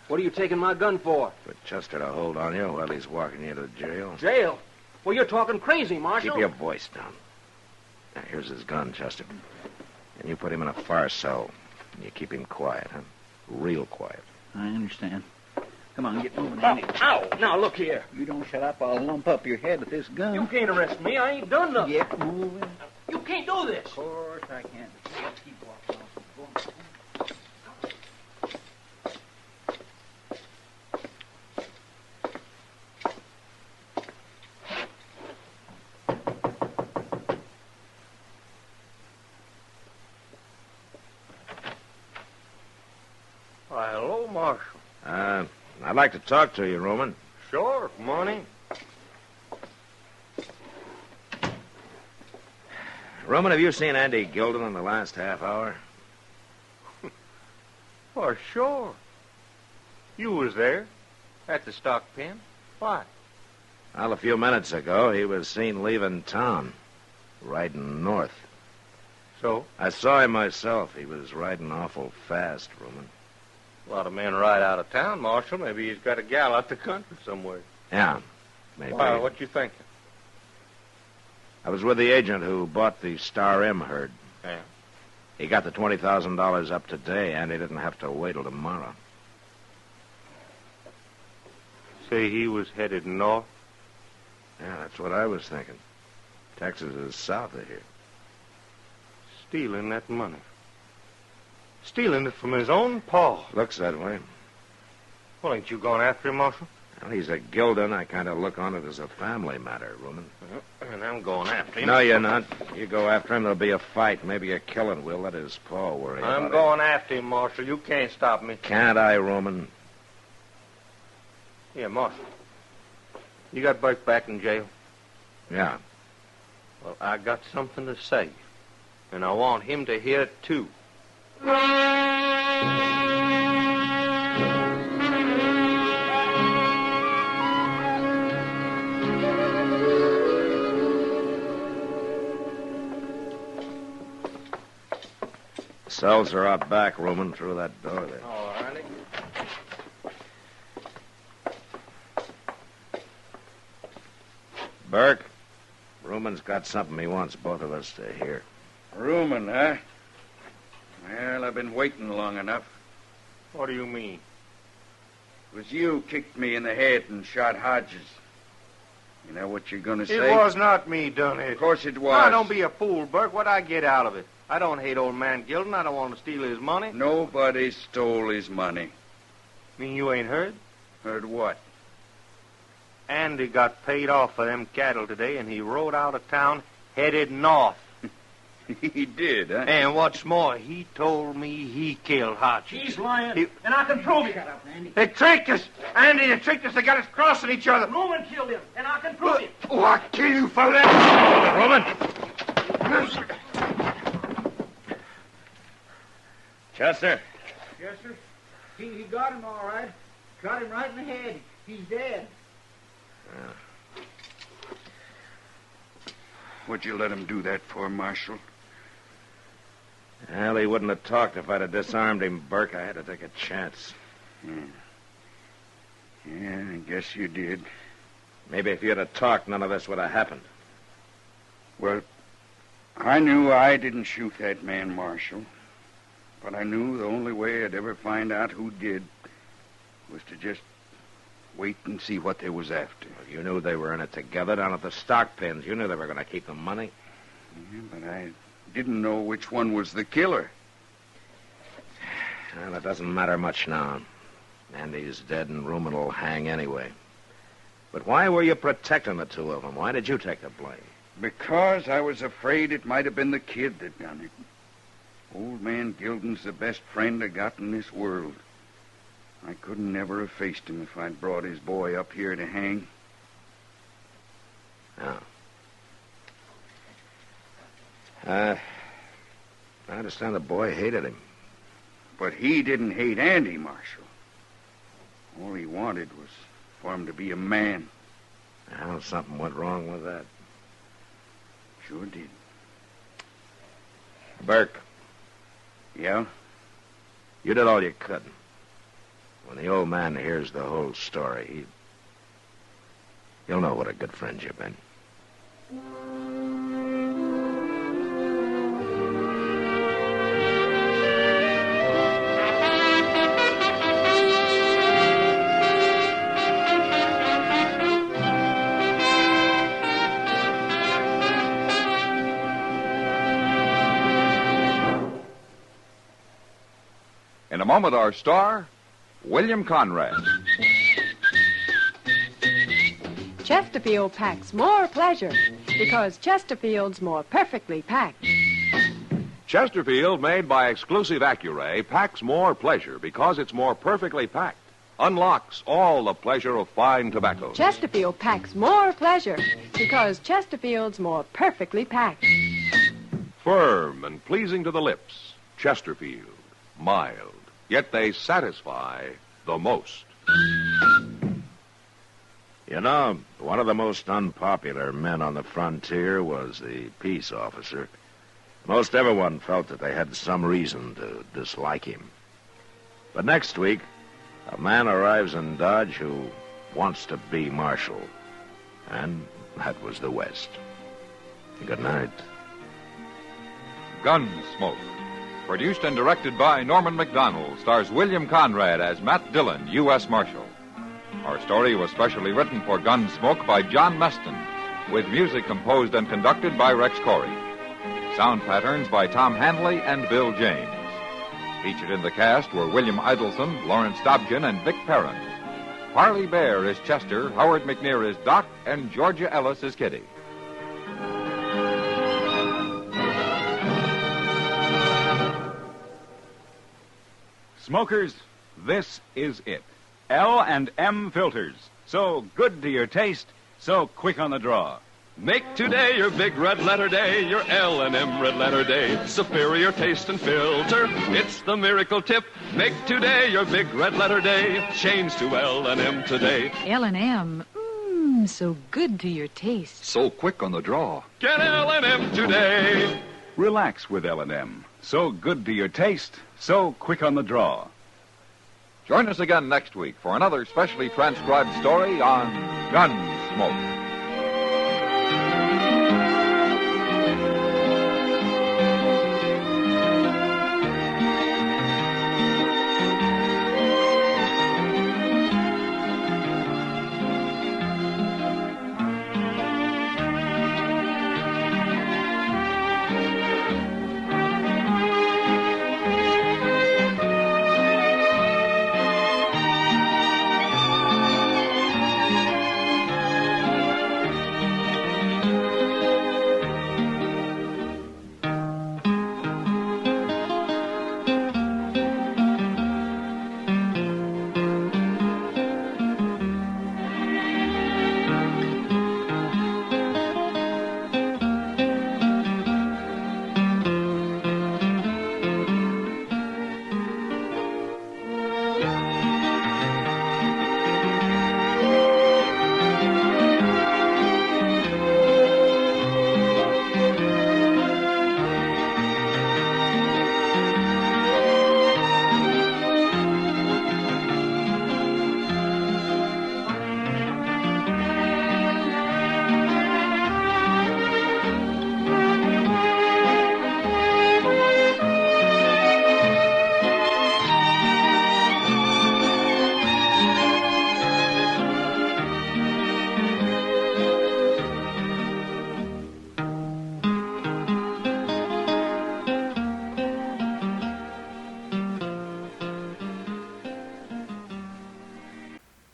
Speaker 16: What are you taking my gun for?
Speaker 15: For Chester to hold on you while he's walking you to jail.
Speaker 16: Jail? Well, you're talking crazy, Marshal.
Speaker 15: Keep your voice down. Now, here's his gun, Chester. And you put him in a far cell. And you keep him quiet, huh? Real quiet.
Speaker 4: I understand. Come on, get moving, Andy.
Speaker 16: Ow! Now, look here.
Speaker 4: You don't shut up, I'll lump up your head with this gun.
Speaker 16: You can't arrest me. I ain't done nothing.
Speaker 4: Get moving.
Speaker 16: You can't do this.
Speaker 4: Of course I can't. Keep walking off.
Speaker 16: Hello, Marshal.
Speaker 15: I'd like to talk to you, Roman.
Speaker 16: Sure, come on in.
Speaker 15: Roman, have you seen Andy Gilden in the last half hour?
Speaker 16: Oh, sure. You was there at the stock pen. Why?
Speaker 5: Well, a few minutes ago, he was seen leaving town, riding north.
Speaker 16: So?
Speaker 5: I saw him myself. He was riding awful fast, Ruman.
Speaker 16: A lot of men ride out of town, Marshal. Maybe he's got a gal out the country somewhere.
Speaker 5: Yeah, maybe.
Speaker 16: Why, what you thinking?
Speaker 5: I was with the agent who bought the Star M herd.
Speaker 16: Yeah.
Speaker 5: He got the $20,000 up today, and he didn't have to wait till tomorrow.
Speaker 16: Say he was headed north?
Speaker 5: Yeah, that's what I was thinking. Texas is south of here.
Speaker 16: Stealing that money. Stealing it from his own pa.
Speaker 5: Looks that way.
Speaker 16: Well, ain't you going after him, Marshal?
Speaker 5: Well, he's a Gildan. I kind of look on it as a family matter, Ruman.
Speaker 16: And I'm going after him.
Speaker 5: No, you're not. You go after him, there'll be a fight, maybe a killing. We'll let his pa worry about it.
Speaker 16: I'm going after him, Marshal. You can't stop me.
Speaker 5: Can't I, Ruman?
Speaker 16: Yeah, Marshal. You got Burke back in jail?
Speaker 5: Yeah.
Speaker 16: Well, I got something to say. And I want him to hear it, too.
Speaker 5: Cells are out back, Ruman, through that door there.
Speaker 16: All righty.
Speaker 5: Burke, Ruman's got something he wants both of us to hear.
Speaker 24: Ruman, huh? Well, I've been waiting long enough.
Speaker 16: What do you mean?
Speaker 24: It was you kicked me in the head and shot Hodges. You know what you're going to say?
Speaker 16: It was not me done it.
Speaker 24: Of course it was.
Speaker 16: Now, don't be a fool, Burke. What'd I get out of it? I don't hate old man Gildan. I don't want to steal his money.
Speaker 24: Nobody stole his money.
Speaker 16: Mean you ain't heard?
Speaker 24: Heard what?
Speaker 16: Andy got paid off for them cattle today, and he rode out of town headed north.
Speaker 24: He did, huh?
Speaker 16: And what's more, he told me he killed Hodges.
Speaker 10: He's lying, and I can prove it. Shut up, Andy.
Speaker 16: They tricked us. Andy, they tricked us. They got us crossing each other.
Speaker 10: Roman killed him, and I can prove it.
Speaker 16: Oh, I'll kill you for that.
Speaker 5: Roman! Chester?
Speaker 10: Yes, sir. He got him all right. Got him right in the head. He's dead.
Speaker 24: What'd you let him do that for, Marshal?
Speaker 5: Well, he wouldn't have talked if I'd have disarmed him, Burke. I had to take a chance.
Speaker 24: Yeah, I guess you did.
Speaker 5: Maybe if you'd have talked, none of this would have happened.
Speaker 24: Well, I knew I didn't shoot that man, Marshal. But I knew the only way I'd ever find out who did was to just wait and see what they was after.
Speaker 5: Well, you knew they were in it together down at the stock pens. You knew they were going to keep the money.
Speaker 24: Yeah, but I didn't know which one was the killer.
Speaker 5: Well, it doesn't matter much now. Andy's dead and Ruman will hang anyway. But why were you protecting the two of them? Why did you take the blame?
Speaker 24: Because I was afraid it might have been the kid that done it. Old man Gildan's the best friend I got in this world. I couldn't never have faced him if I'd brought his boy up here to hang.
Speaker 5: Oh. I understand the boy hated him.
Speaker 24: But he didn't hate Andy, Marshal. All he wanted was for him to be a man.
Speaker 5: Well, something went wrong with that.
Speaker 24: Sure did.
Speaker 5: Burke.
Speaker 24: Yeah?
Speaker 5: You did all you could. When the old man hears the whole story, he'll know what a good friend you've been.
Speaker 6: In a moment, our star, William Conrad.
Speaker 23: Chesterfield packs more pleasure because Chesterfield's more perfectly packed.
Speaker 6: Chesterfield, made by exclusive Accuray, packs more pleasure because it's more perfectly packed. Unlocks all the pleasure of fine tobacco.
Speaker 23: Chesterfield packs more pleasure because Chesterfield's more perfectly packed.
Speaker 6: Firm and pleasing to the lips. Chesterfield. Mild. yet they satisfy the most.
Speaker 15: You know, one of the most unpopular men on the frontier was the peace officer. Most everyone felt that they had some reason to dislike him. But next week, a man arrives in Dodge who wants to be marshal. And that was the West. Good night.
Speaker 7: Gunsmoke. Produced and directed by Norman Macdonald, stars William Conrad as Matt Dillon, U.S. Marshal. Our story was specially written for Gunsmoke by John Meston, with music composed and conducted by Rex Corey. Sound patterns by Tom Hanley and Bill James. Featured in the cast were William Idelson, Lawrence Dobkin, and Vic Perrin. Harley Bear is Chester, Howard McNear is Doc, and Georgia Ellis is Kitty.
Speaker 17: Smokers, this is it. L&M filters. So good to your taste, so quick on the draw.
Speaker 18: Make today your big red letter day, your L&M red letter day. Superior taste and filter, it's the miracle tip. Make today your big red letter day. Change to L&M today.
Speaker 19: L&M, so good to your taste.
Speaker 7: So quick on the draw.
Speaker 18: Get L&M today.
Speaker 17: Relax with L&M. So good to your taste, so quick on the draw.
Speaker 7: Join us again next week for another specially transcribed story on Gunsmoke.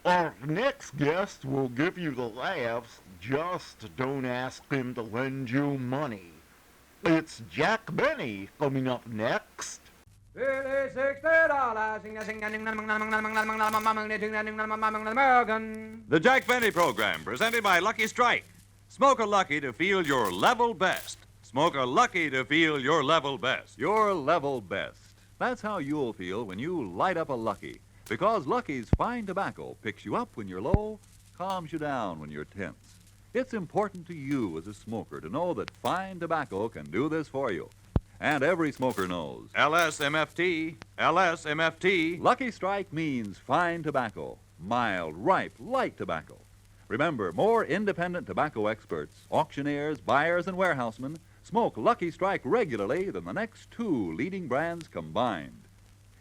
Speaker 1: Our next guest will give you the laughs. Just don't ask him to lend you money. It's Jack Benny coming up next.
Speaker 25: The Jack Benny Program, presented by Lucky Strike. Smoke a Lucky to feel your level best. Smoke a Lucky to feel your level best.
Speaker 26: Your level best. That's how you'll feel when you light up a Lucky. Because Lucky's fine tobacco picks you up when you're low, calms you down when you're tense. It's important to you as a smoker to know that fine tobacco can do this for you. And every smoker knows.
Speaker 25: LSMFT, LSMFT.
Speaker 26: Lucky Strike means fine tobacco. Mild, ripe, light tobacco. Remember, more independent tobacco experts, auctioneers, buyers, and warehousemen smoke Lucky Strike regularly than the next two leading brands combined.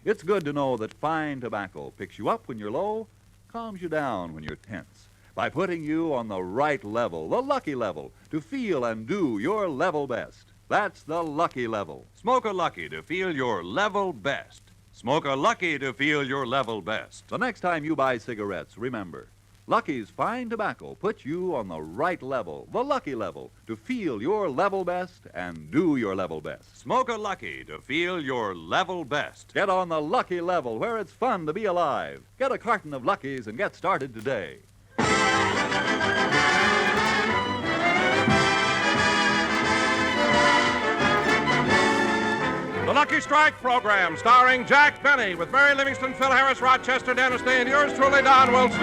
Speaker 26: It's good to know that fine tobacco picks you up when you're low, calms you down when you're tense, by putting you on the right level, the lucky level, to feel and do your level best. That's the lucky level.
Speaker 25: Smoke a Lucky to feel your level best. Smoke a Lucky to feel your level best.
Speaker 26: The next time you buy cigarettes, remember, Lucky's fine tobacco puts you on the right level, the lucky level, to feel your level best and do your level best.
Speaker 25: Smoke a Lucky to feel your level best.
Speaker 26: Get on the lucky level where it's fun to be alive. Get a carton of Luckies and get started today.
Speaker 25: The Lucky Strike program starring Jack Benny with Mary Livingston, Phil Harris, Rochester, Dennis Day, and yours truly, Don Wilson.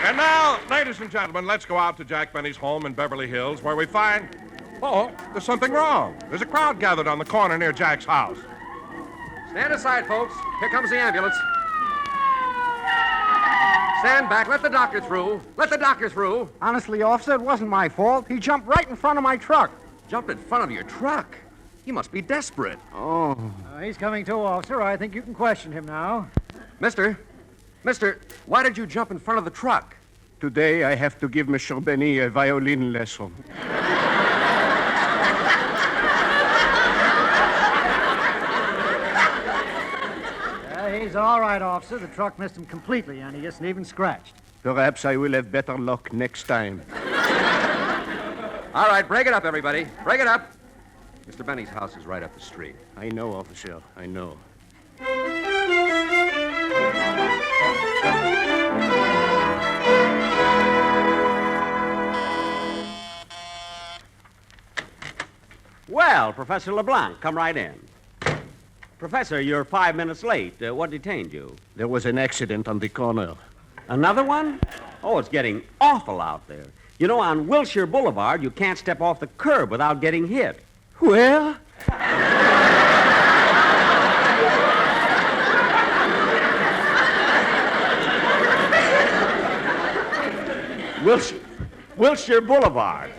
Speaker 25: And now, ladies and gentlemen, let's go out to Jack Benny's home in Beverly Hills where we find... Oh, there's something wrong. There's a crowd gathered on the corner near Jack's house.
Speaker 8: Stand aside, folks. Here comes the ambulance. Stand back. Let the doctor through. Let the doctor through.
Speaker 9: Honestly, officer, it wasn't my fault. He jumped right in front of my truck.
Speaker 8: Jumped in front of your truck? He must be desperate.
Speaker 9: Oh.
Speaker 11: He's coming too, officer. I think you can question him now.
Speaker 8: Mister, why did you jump in front of the truck?
Speaker 9: Today, I have to give Monsieur Benny a violin lesson.
Speaker 11: He's all right, officer. The truck missed him completely, and he isn't even scratched.
Speaker 9: Perhaps I will have better luck next time.
Speaker 8: All right, break it up, everybody. Break it up. Mr. Benny's house is right up the street.
Speaker 9: I know, officer. I know.
Speaker 14: Well, Professor LeBlanc, come right in. Professor, you're 5 minutes late. What detained you?
Speaker 9: There was an accident on the corner.
Speaker 14: Another one? Oh, it's getting awful out there. You know, on Wilshire Boulevard, you can't step off the curb without getting hit.
Speaker 9: Where?
Speaker 14: Wilshire Boulevard.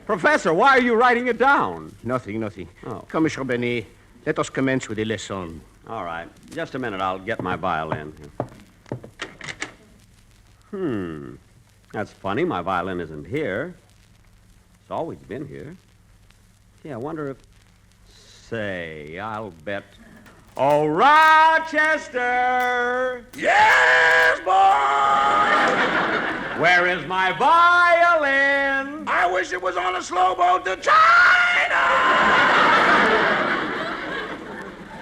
Speaker 14: Professor, why are you writing it down?
Speaker 9: Nothing.
Speaker 14: Oh.
Speaker 9: Come, Monsieur Benny. Let us commence with the lesson.
Speaker 14: All right. Just a minute. I'll get my violin. That's funny. My violin isn't here. It's always been here. Gee, I wonder if... Say, I'll bet... Oh, Rochester!
Speaker 20: Yes, boy!
Speaker 14: Where is my violin?
Speaker 20: I wish it was on a slow boat to China!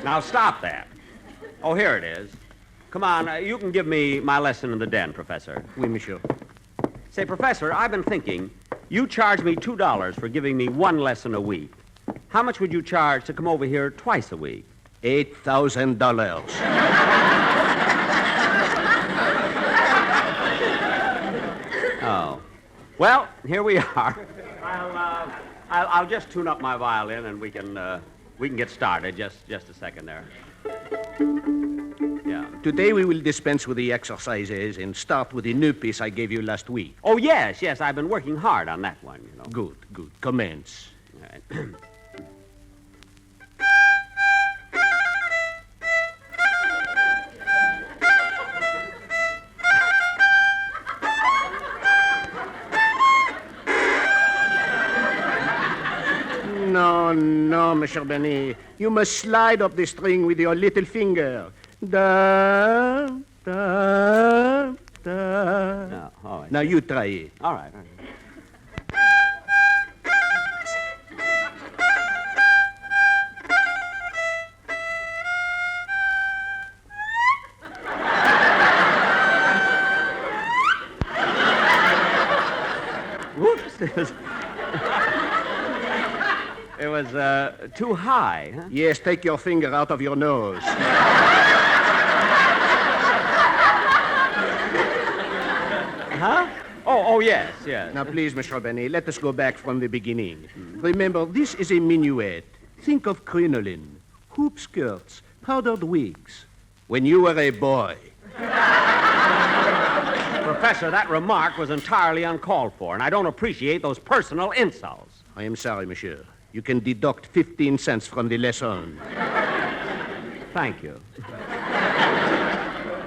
Speaker 14: Now, stop that. Oh, here it is. Come on, you can give me my lesson in the den, Professor.
Speaker 9: Oui, monsieur.
Speaker 14: Say, Professor, I've been thinking. You charge me $2 for giving me one lesson a week. How much would you charge to come over here twice a week?
Speaker 9: $8,000.
Speaker 14: Oh. Well, here we are. I'll just tune up my violin and we can get started. Just a second there. Yeah.
Speaker 9: Today we will dispense with the exercises and start with the new piece I gave you last week.
Speaker 14: Oh, yes. I've been working hard on that one, you know.
Speaker 9: Good. Commence.
Speaker 14: All right.
Speaker 9: No, Monsieur Benny. You must slide up the string with your little finger. Da, da, da.
Speaker 14: No, all right.
Speaker 9: Now you try it.
Speaker 14: All right. Whoops. It was too high, huh?
Speaker 9: Yes, take your finger out of your nose.
Speaker 14: Huh? Oh, yes.
Speaker 9: Now, please, Monsieur Benny, let us go back from the beginning. Remember, this is a minuet. Think of crinoline, hoop skirts, powdered wigs. When you were a boy.
Speaker 14: Professor, that remark was entirely uncalled for, and I don't appreciate those personal insults.
Speaker 9: I am sorry, monsieur. You can deduct 15 cents from the lesson.
Speaker 14: Thank you.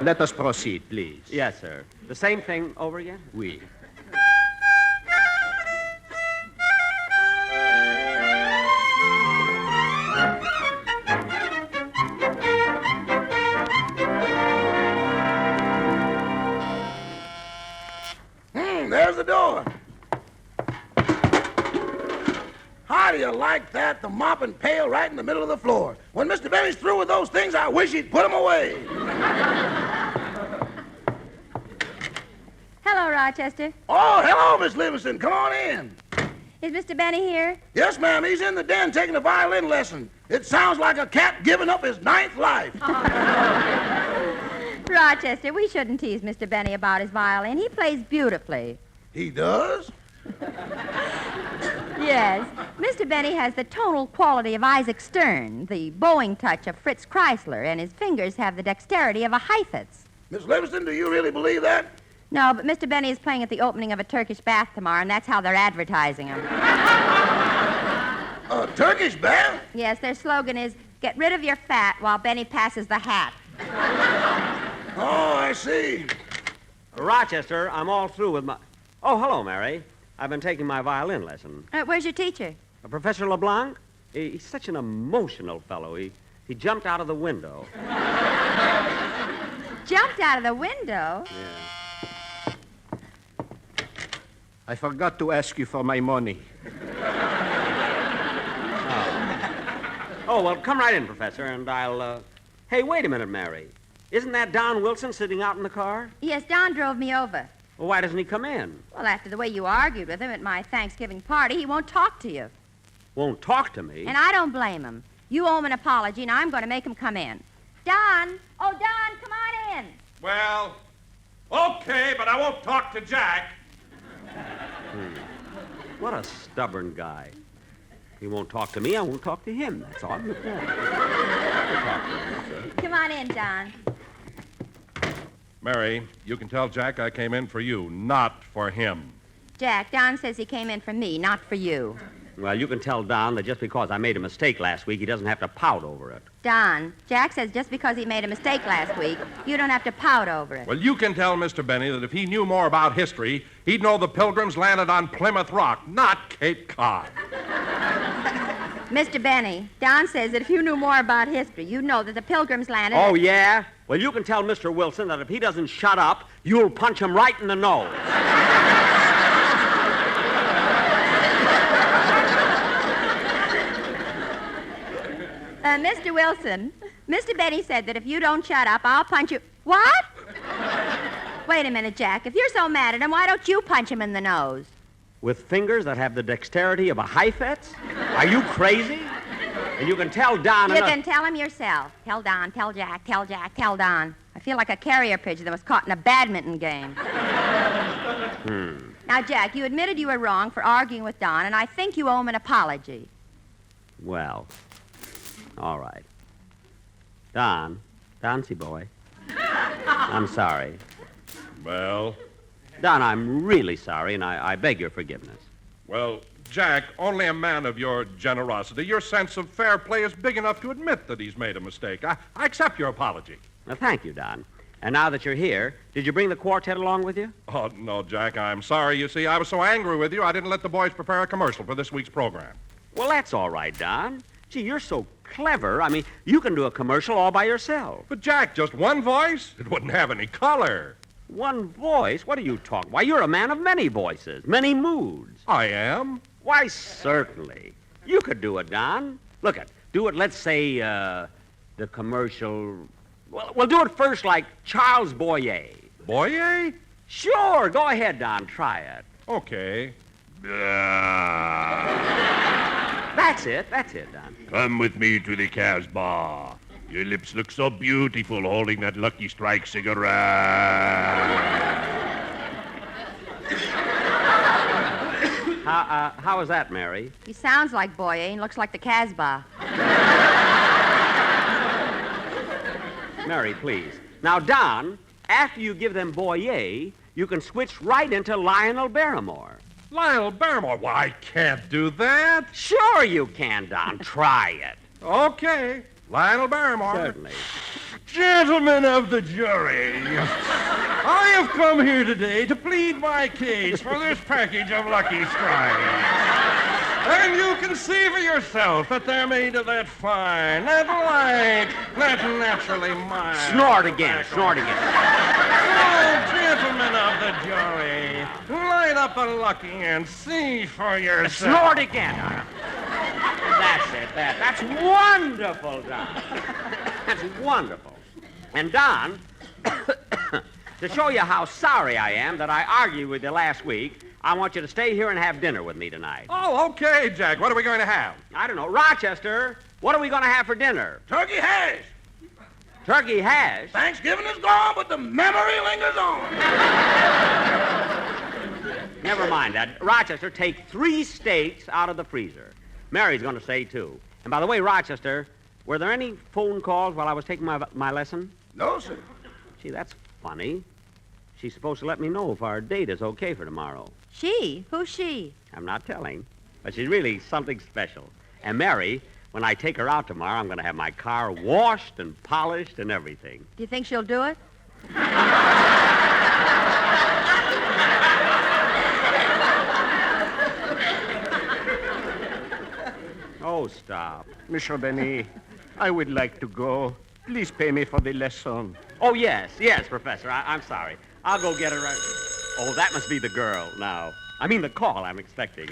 Speaker 9: Let us proceed, please.
Speaker 14: Yes, sir. The same thing over again?
Speaker 9: Oui.
Speaker 20: There's the door. How do you like that? The mopping pail right in the middle of the floor. When Mr. Benny's through with those things, I wish he'd put them away.
Speaker 2: Hello, Rochester.
Speaker 20: Oh, hello, Miss Livingston. Come on in.
Speaker 2: Is Mr. Benny here?
Speaker 20: Yes, ma'am. He's in the den taking a violin lesson. It sounds like a cat giving up his ninth life.
Speaker 2: Rochester, we shouldn't tease Mr. Benny about his violin. He plays beautifully.
Speaker 20: He does?
Speaker 2: Yes. Mr. Benny has the tonal quality of Isaac Stern, the bowing touch of Fritz Kreisler, and his fingers have the dexterity of a Heifetz.
Speaker 20: Miss Livingston, do you really believe that?
Speaker 2: No, but Mr. Benny is playing at the opening of a Turkish bath tomorrow, and that's how they're advertising him.
Speaker 20: A Turkish bath?
Speaker 2: Yes, their slogan is, get rid of your fat while Benny passes the hat.
Speaker 20: Oh, I see.
Speaker 14: Rochester, I'm all through with my... Oh, hello, Mary. I've been taking my violin lesson.
Speaker 2: Where's your teacher?
Speaker 14: Professor LeBlanc? He's such an emotional fellow. He jumped out of the window.
Speaker 2: Jumped out of the window?
Speaker 14: Yeah.
Speaker 9: I forgot to ask you for my money.
Speaker 14: Oh, well, come right in, Professor, and I'll, Hey, wait a minute, Mary. Isn't that Don Wilson sitting out in the car?
Speaker 2: Yes, Don drove me over.
Speaker 14: Well, why doesn't he come in?
Speaker 2: Well, after the way you argued with him at my Thanksgiving party, he won't talk to you.
Speaker 14: Won't talk to me?
Speaker 2: And I don't blame him. You owe him an apology, and I'm going to make him come in. Don! Oh, Don, come on in.
Speaker 25: Well, okay, but I won't talk to Jack.
Speaker 14: What a stubborn guy. He won't talk to me, I won't talk to him. That's all.
Speaker 2: Come on in, Don.
Speaker 25: Mary, you can tell Jack I came in for you, not for him.
Speaker 2: Jack, Don says he came in for me, not for you.
Speaker 14: Well, you can tell Don that just because I made a mistake last week, he doesn't have to pout over it.
Speaker 2: Don, Jack says just because he made a mistake last week, you don't have to pout over it.
Speaker 25: Well, you can tell Mr. Benny that if he knew more about history, he'd know the Pilgrims landed on Plymouth Rock, not Cape Cod.
Speaker 2: Mr. Benny, Don says that if you knew more about history, you'd know that the Pilgrims landed...
Speaker 14: Oh, yeah? Well, you can tell Mr. Wilson that if he doesn't shut up, you'll punch him right in the nose.
Speaker 2: Mr. Wilson, Mr. Benny said that if you don't shut up, I'll punch you... What? Wait a minute, Jack. If you're so mad at him, why don't you punch him in the nose?
Speaker 14: With fingers that have the dexterity of a Heifetz? Are you crazy? And you can tell Don...
Speaker 2: You can tell him yourself. Tell Don, tell Jack, tell Jack, tell Don. I feel like a carrier pigeon that was caught in a badminton game. Now, Jack, you admitted you were wrong for arguing with Don, and I think you owe him an apology.
Speaker 14: Well, all right. Don, Doncy boy, I'm sorry.
Speaker 25: Well?
Speaker 14: Don, I'm really sorry, and I beg your forgiveness.
Speaker 25: Well, Jack, only a man of your generosity, your sense of fair play is big enough to admit that he's made a mistake. I accept your apology.
Speaker 14: Well, thank you, Don. And now that you're here, did you bring the quartet along with you?
Speaker 25: Oh, no, Jack, I'm sorry. You see, I was so angry with you, I didn't let the boys prepare a commercial for this week's program.
Speaker 14: Well, that's all right, Don. Gee, you're so clever. I mean, you can do a commercial all by yourself.
Speaker 25: But, Jack, just one voice? It wouldn't have any color.
Speaker 14: One voice? What are you talking? Why, you're a man of many voices, many moods.
Speaker 25: I am?
Speaker 14: Why, certainly. You could do it, Don. Look it. Do it, let's say, the commercial... Well, we'll do it first like Charles Boyer.
Speaker 25: Boyer?
Speaker 14: Sure. Go ahead, Don. Try it.
Speaker 25: Okay.
Speaker 14: That's it, Don.
Speaker 3: Come with me to the Casbah. Your lips look so beautiful holding that Lucky Strike cigarette.
Speaker 14: How is that, Mary?
Speaker 2: He sounds like Boyer and looks like the Casbah.
Speaker 14: Mary, please. Now, Don, after you give them Boyer, you can switch right into Lionel Barrymore.
Speaker 25: Lionel Barrymore? Why, I can't do that.
Speaker 14: Sure you can, Don. Try it.
Speaker 25: Okay. Lionel Barrymore.
Speaker 14: Certainly.
Speaker 3: Gentlemen of the jury, I have come here today to plead my case for this package of Lucky Strikes.
Speaker 25: And you can see for yourself that they're made of that fine, that light, that naturally mild.
Speaker 14: Snort again.
Speaker 25: Oh, gentlemen of the jury, light up a Lucky and see for yourself.
Speaker 14: Snort again. That's it. That's wonderful, Don. That's wonderful. And Don, To show you how sorry I am that I argued with you last week, I want you to stay here and have dinner with me tonight.
Speaker 25: Oh, okay, Jack. What are we going to have?
Speaker 14: I don't know. Rochester, what are we going to have for dinner?
Speaker 20: Turkey hash.
Speaker 14: Turkey hash?
Speaker 20: Thanksgiving is gone, but the memory lingers on.
Speaker 14: Never mind that. Rochester, take 3 steaks out of the freezer. Mary's going to stay, too. And by the way, Rochester, were there any phone calls while I was taking my lesson?
Speaker 20: No, sir.
Speaker 14: Gee, that's funny. She's supposed to let me know if our date is okay for tomorrow.
Speaker 2: She? Who's she?
Speaker 14: I'm not telling. But she's really something special. And Mary, when I take her out tomorrow, I'm going to have my car washed and polished and everything.
Speaker 2: Do you think she'll do it?
Speaker 14: Oh, stop.
Speaker 9: Mr. Benny, I would like to go. Please pay me for the lesson.
Speaker 14: Oh, yes, Professor. I'm sorry. I'll go get her right... Oh, that must be the girl now. I mean the call I'm expecting.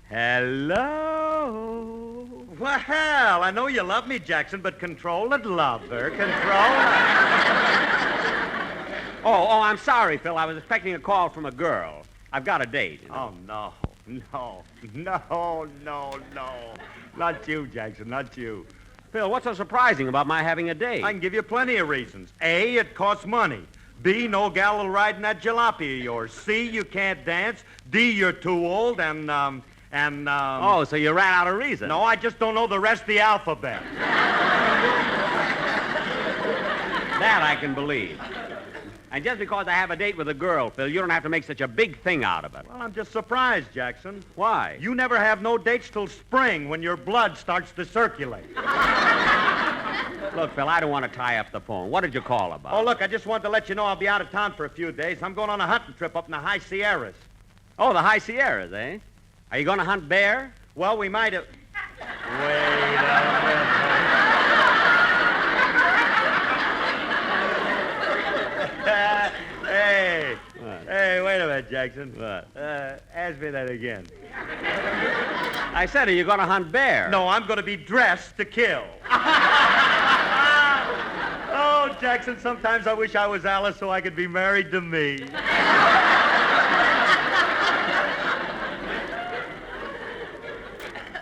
Speaker 14: Hello?
Speaker 4: Well, I know you love me, Jackson, but control it, lover. Control
Speaker 14: Oh, I'm sorry, Phil. I was expecting a call from a girl. I've got a date. You know.
Speaker 4: Oh, no. Not you, Jackson, not you.
Speaker 14: Phil, what's so surprising about my having a date?
Speaker 4: I can give you plenty of reasons. A, it costs money. B, no gal will ride in that jalopy of yours. C, you can't dance. D, you're too old.
Speaker 14: Oh, so you ran out of reason.
Speaker 4: No, I just don't know the rest of the alphabet.
Speaker 14: That I can believe. And just because I have a date with a girl, Phil, you don't have to make such a big thing out of it.
Speaker 4: Well, I'm just surprised, Jackson.
Speaker 14: Why?
Speaker 4: You never have no dates till spring when your blood starts to circulate.
Speaker 14: Look, Phil, I don't want to tie up the phone. What did you call about?
Speaker 4: Oh, look, I just wanted to let you know I'll be out of town for a few days. I'm going on a hunting trip up in the High Sierras.
Speaker 14: Oh, the High Sierras, eh? Are you going to hunt bear?
Speaker 4: Well, we might have... Wait a minute. Hey, wait a minute, Jackson.
Speaker 14: What?
Speaker 4: Ask me that again.
Speaker 14: I said, are you going to hunt bear?
Speaker 4: No, I'm going to be dressed to kill. Oh, Jackson, sometimes I wish I was Alice so I could be married to me.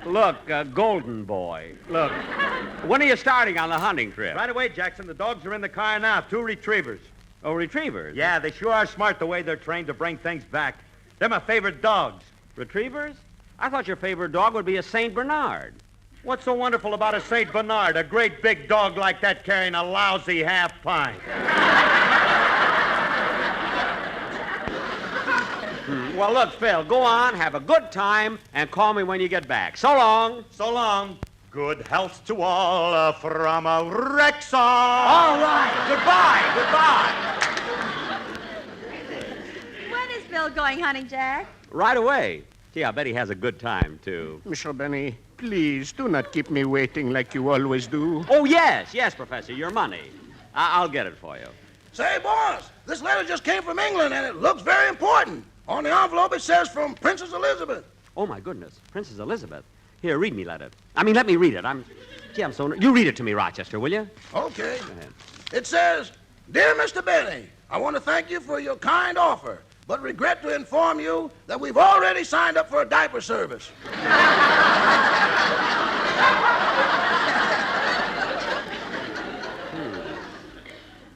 Speaker 14: Look, Golden Boy. Look, when are you starting on the hunting trip?
Speaker 4: Right away, Jackson. The dogs are in the car now. 2 retrievers.
Speaker 14: Oh, retrievers?
Speaker 4: Yeah, they sure are smart the way they're trained to bring things back. They're my favorite dogs.
Speaker 14: Retrievers? I thought your favorite dog would be a St. Bernard.
Speaker 4: What's so wonderful about a St. Bernard? A great big dog like that carrying a lousy half pint.
Speaker 14: Well, look, Phil, go on, have a good time, and call me when you get back. So long.
Speaker 4: So long. Good health to all from Rexall.
Speaker 14: All right. Goodbye.
Speaker 2: When is Bill going hunting, Jack?
Speaker 14: Right away. Gee, I bet he has a good time, too.
Speaker 9: Mr. Benny, please do not keep me waiting like you always do.
Speaker 14: Oh, yes, Professor, your money. I'll get it for you.
Speaker 20: Say, boss, this letter just came from England, and it looks very important. On the envelope, it says from Princess Elizabeth.
Speaker 14: Oh, my goodness. Princess Elizabeth. Here, read me let it. Let me read it. I'm so... You read it to me, Rochester, will you?
Speaker 20: Okay.
Speaker 14: Go ahead.
Speaker 20: It says, Dear Mr. Benny, I want to thank you for your kind offer, but regret to inform you that we've already signed up for a diaper service.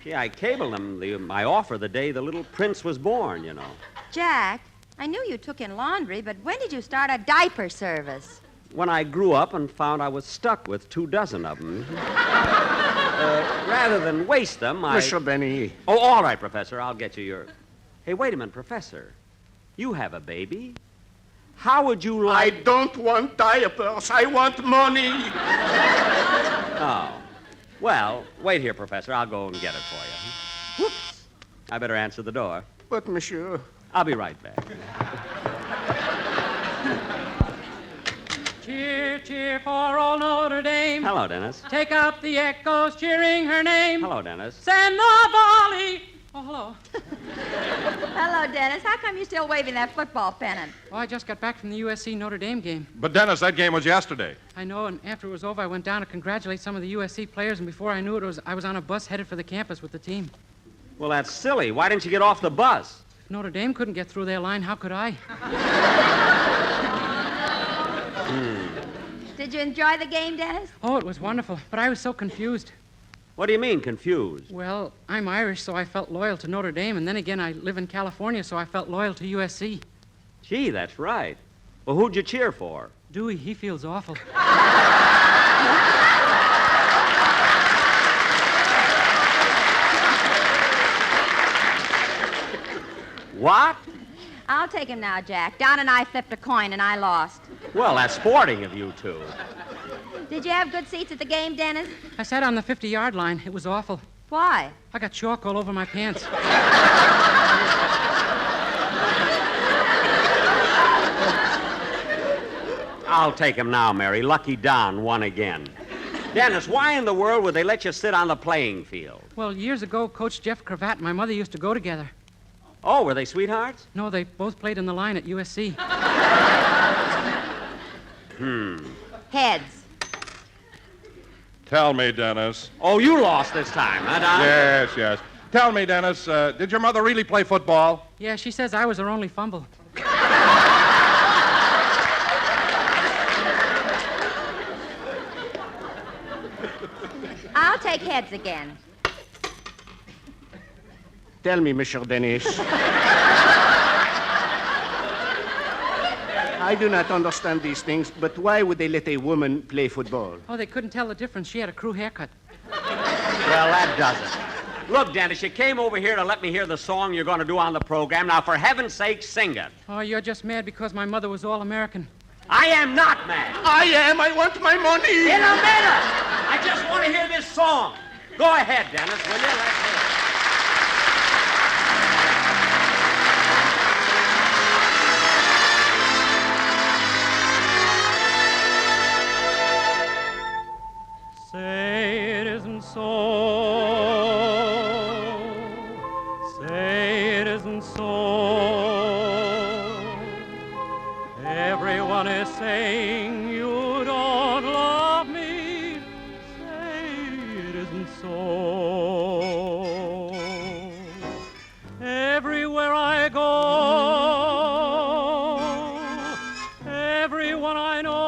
Speaker 14: Gee, I cabled them my offer the day the little prince was born, you know.
Speaker 2: Jack, I knew you took in laundry, but when did you start a diaper service?
Speaker 14: When I grew up and found I was stuck with 24 of them. Rather than waste them, I...
Speaker 9: Mr. Benny.
Speaker 14: Oh, all right, Professor. I'll get you your... Hey, wait a minute, Professor. You have a baby. How would you like...
Speaker 9: I don't want diapers. I want money.
Speaker 14: Oh. Well, wait here, Professor. I'll go and get it for you. Whoops. I better answer the door.
Speaker 9: But, monsieur...
Speaker 14: I'll be right back.
Speaker 12: Cheer, cheer for old Notre Dame.
Speaker 14: Hello, Dennis.
Speaker 12: Take up the echoes, cheering her name.
Speaker 14: Hello, Dennis.
Speaker 12: Send the volley. Oh, hello.
Speaker 2: Hello, Dennis. How come you're still waving that football pennant?
Speaker 12: Oh, I just got back from the USC Notre Dame game.
Speaker 25: But, Dennis, that game was yesterday.
Speaker 12: I know, and after it was over, I went down to congratulate some of the USC players, and before I knew it, I was on a bus headed for the campus with the team.
Speaker 14: Well, that's silly. Why didn't you get off the bus?
Speaker 12: If Notre Dame couldn't get through their line, how could I?
Speaker 2: Did you enjoy the game, Dennis?
Speaker 12: Oh, it was wonderful, but I was so confused.
Speaker 14: What do you mean, confused?
Speaker 12: Well, I'm Irish, so I felt loyal to Notre Dame, and then again, I live in California, so I felt loyal to USC.
Speaker 14: Gee, that's right. Well, who'd you cheer for?
Speaker 12: Dewey, he feels awful.
Speaker 14: What?
Speaker 2: I'll take him now, Jack. Don and I flipped a coin, and I lost.
Speaker 14: Well, that's sporting of you two.
Speaker 2: Did you have good seats at the game, Dennis?
Speaker 12: I sat on the 50-yard line. It was awful.
Speaker 2: Why?
Speaker 12: I got chalk all over my pants.
Speaker 14: I'll take him now, Mary. Lucky Don won again. Dennis, why in the world would they let you sit on the playing field?
Speaker 12: Well, years ago, Coach Jeff Cravat and my mother used to go together.
Speaker 14: Oh, were they sweethearts?
Speaker 12: No, they both played in the line at USC.
Speaker 2: Heads.
Speaker 25: Tell me, Dennis.
Speaker 14: Oh, you lost this time, huh, Don?
Speaker 25: Yes. Tell me, Dennis, did your mother really play football?
Speaker 12: Yeah, she says I was her only fumble.
Speaker 2: I'll take heads again.
Speaker 9: Tell me, Mr. Dennis. I do not understand these things, but why would they let a woman play football?
Speaker 12: Oh, they couldn't tell the difference. She had a crew haircut.
Speaker 14: Well, that does it. Look, Dennis, you came over here to let me hear the song you're going to do on the program. Now, for heaven's sake, sing it.
Speaker 12: Oh, you're just mad because my mother was all-American.
Speaker 14: I am not mad.
Speaker 9: I am. I want my money.
Speaker 14: In a minute. I just want to hear this song. Go ahead, Dennis, will you? Let's hear it.
Speaker 12: Say it isn't so. Say it isn't so. Everyone is saying you don't love me. Say it isn't so. Everywhere I go, everyone I know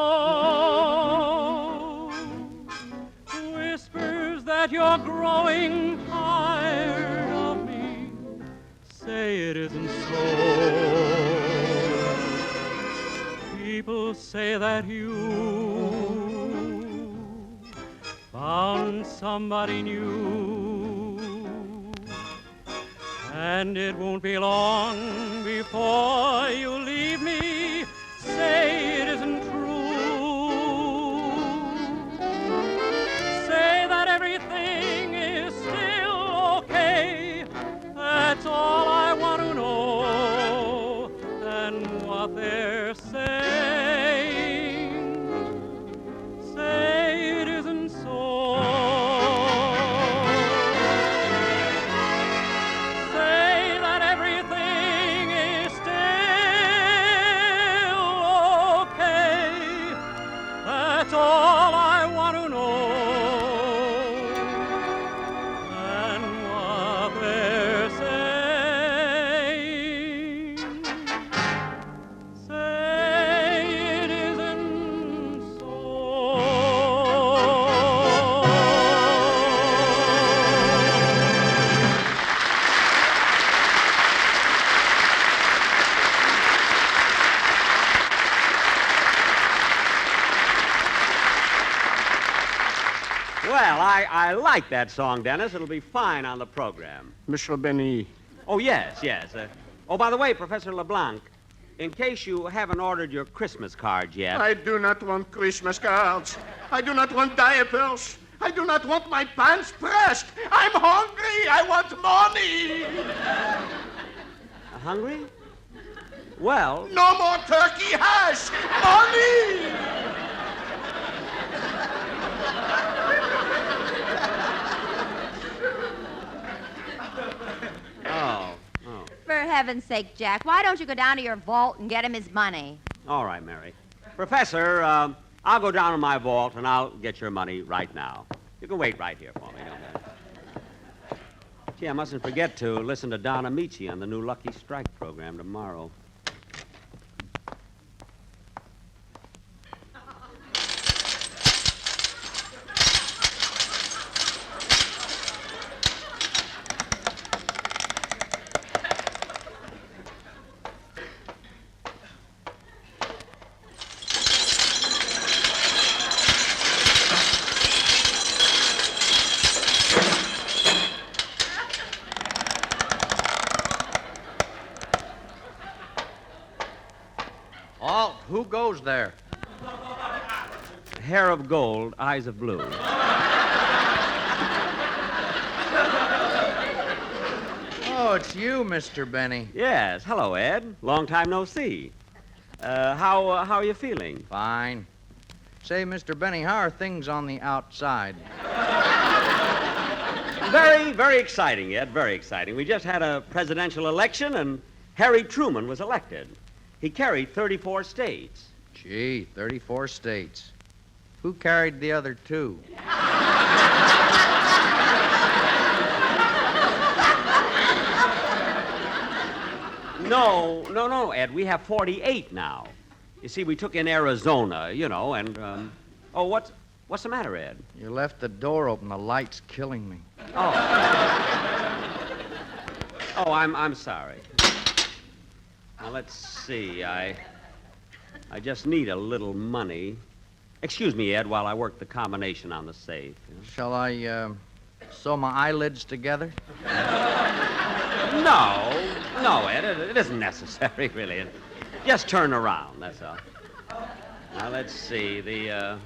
Speaker 12: whispers that you're growing tired of me. Say it isn't so. People say that you found somebody new, and it won't be long before you leave me. Say it isn't true. Say that everything is still okay. That's all I want to know. And what they're saying, say it isn't so. Say that everything is still okay. That's all I want to know. And what they're saying, say it isn't so.
Speaker 14: Well, I like that song, Dennis. It'll be fine on the program.
Speaker 9: Mr. Benny.
Speaker 14: Oh, yes. Oh, by the way, Professor LeBlanc, in case you haven't ordered your Christmas cards yet.
Speaker 9: I do not want Christmas cards. I do not want diapers. I do not want my pants pressed. I'm hungry. I want money.
Speaker 14: Hungry? Well...
Speaker 9: No more turkey hash. Money!
Speaker 14: Oh.
Speaker 2: For heaven's sake, Jack, why don't you go down to your vault and get him his money?
Speaker 14: All right, Mary. Professor, I'll go down to my vault and I'll get your money right now. You can wait right here for me. Gee, I mustn't forget to listen to Donna Magee on the new Lucky Strike program tomorrow.
Speaker 10: Who goes there?
Speaker 14: Hair of gold, eyes of blue.
Speaker 10: Oh, it's you, Mr. Benny.
Speaker 14: Yes. Hello, Ed. Long time no see. How are you feeling?
Speaker 10: Fine. Say, Mr. Benny, how are things on the outside?
Speaker 14: Very, very exciting, Ed. Very exciting. We just had a presidential election, and Harry Truman was elected. He carried 34 states.
Speaker 10: Gee, 34 states. Who carried the other 2?
Speaker 14: No, Ed. We have 48 now. You see, we took in Arizona, and, oh, what's the matter, Ed?
Speaker 10: You left the door open. The light's killing me.
Speaker 14: Oh, I'm sorry. Now, let's see. I just need a little money. Excuse me, Ed, while I work the combination on the safe.
Speaker 10: Shall I, sew my eyelids together?
Speaker 14: No, Ed, it isn't necessary, really. Just turn around, that's all. Now, let's see. The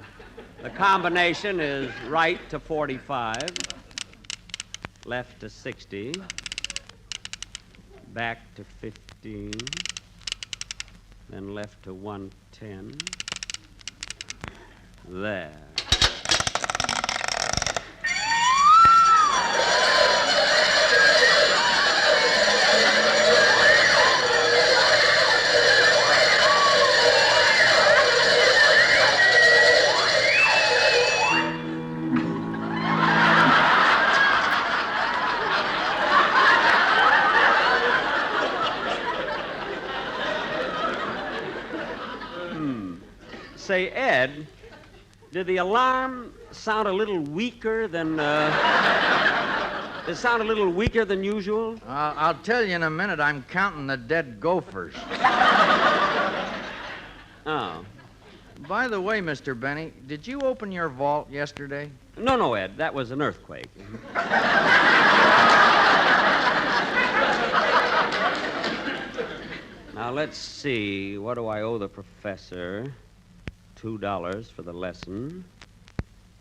Speaker 14: combination is right to 45, left to 60, back to 15, then left to 110. There. Say, Ed, did the alarm sound a little weaker than, Did it sound a little weaker than usual?
Speaker 10: I'll tell you in a minute. I'm counting the dead gophers.
Speaker 14: Oh.
Speaker 10: By the way, Mr. Benny, did you open your vault yesterday?
Speaker 14: No, Ed. That was an earthquake. Now, let's see. What do I owe the professor? $2 for the lesson,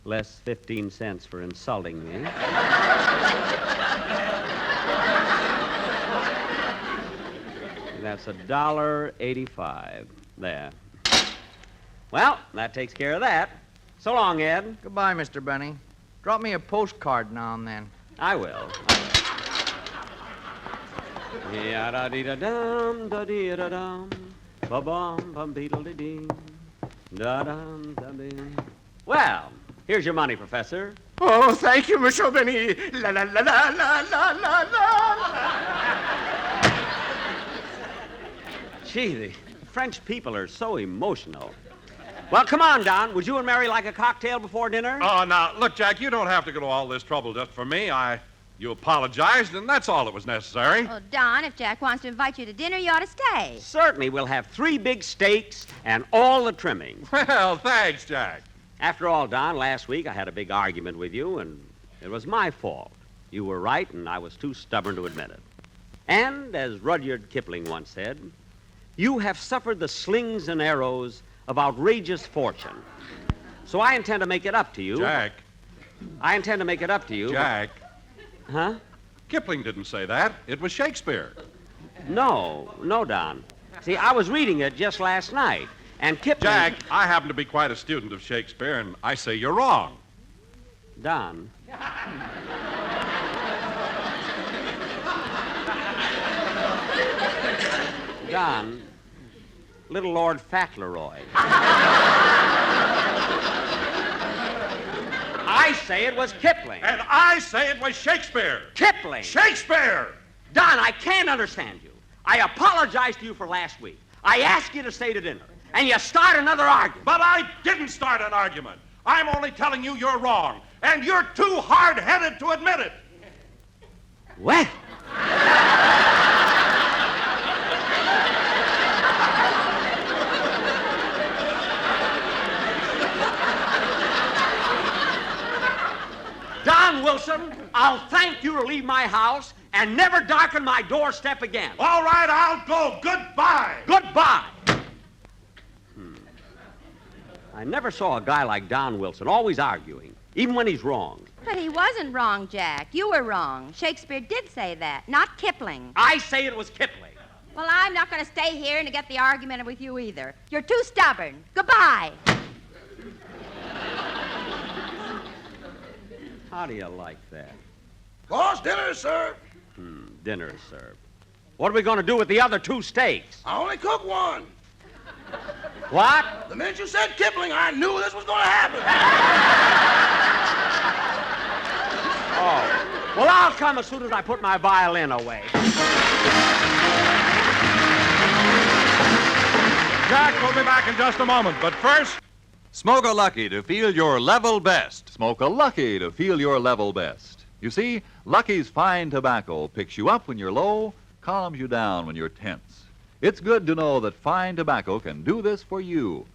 Speaker 14: less 15 cents for insulting me. That's $1.85. There. Well, that takes care of that. So long, Ed.
Speaker 10: Goodbye, Mr. Benny. Drop me a postcard now and then.
Speaker 14: I will. Ya-da-dee-da-dum, da-dee-da-dum, ba-bum, bum-beetle-dee-dee. Da-dum-da-dum. Well, here's your money, Professor.
Speaker 9: Oh, thank you, Monsieur Benny. La la la la la la la la.
Speaker 14: Gee, the French people are so emotional. Well, come on, Don. Would you and Mary like a cocktail before dinner?
Speaker 25: Oh, now, look, Jack, you don't have to go to all this trouble just for me. You apologized, and that's all that was necessary.
Speaker 2: Well, Don, if Jack wants to invite you to dinner, you ought to stay.
Speaker 14: Certainly. We'll have 3 big steaks and all the trimmings.
Speaker 25: Well, thanks, Jack.
Speaker 14: After all, Don, last week I had a big argument with you, and it was my fault. You were right, and I was too stubborn to admit it. And, as Rudyard Kipling once said, you have suffered the slings and arrows of outrageous fortune. So I intend to make it up to you.
Speaker 25: Jack.
Speaker 14: I intend to make it up to you.
Speaker 25: Jack.
Speaker 14: Huh?
Speaker 25: Kipling didn't say that. It was Shakespeare.
Speaker 14: No, Don. See, I was reading it just last night, and Kipling...
Speaker 25: Jack, I happen to be quite a student of Shakespeare, and I say you're wrong.
Speaker 14: Don. Don, little Lord Fauntleroy. I I say it was Kipling.
Speaker 25: And I say it was Shakespeare.
Speaker 14: Kipling.
Speaker 25: Shakespeare!
Speaker 14: Don, I can't understand you. I apologized to you for last week. I asked you to stay to dinner, and you start another argument.
Speaker 25: But I didn't start an argument. I'm only telling you you're wrong, and you're too hard-headed to admit it.
Speaker 14: Well. Don Wilson, I'll thank you to leave my house and never darken my doorstep again.
Speaker 25: All right, I'll go. Goodbye.
Speaker 14: Goodbye. I never saw a guy like Don Wilson, always arguing, even when he's wrong.
Speaker 2: But he wasn't wrong, Jack. You were wrong. Shakespeare did say that, not Kipling.
Speaker 14: I say it was Kipling.
Speaker 2: Well, I'm not going to stay here and get the argument with you either. You're too stubborn. Goodbye.
Speaker 14: How do you like that?
Speaker 20: Boss, dinner is served.
Speaker 14: Dinner is served. What are we going to do with the other 2 steaks?
Speaker 20: I only cooked one.
Speaker 14: What?
Speaker 20: The minute you said Kipling, I knew this was going to happen.
Speaker 14: Oh. Well, I'll come as soon as I put my violin away.
Speaker 25: Jack, we'll be back in just a moment, but first...
Speaker 6: Smoke a Lucky to feel your level best.
Speaker 26: Smoke a Lucky to feel your level best. You see, Lucky's fine tobacco picks you up when you're low, calms you down when you're tense. It's good to know that fine tobacco can do this for you.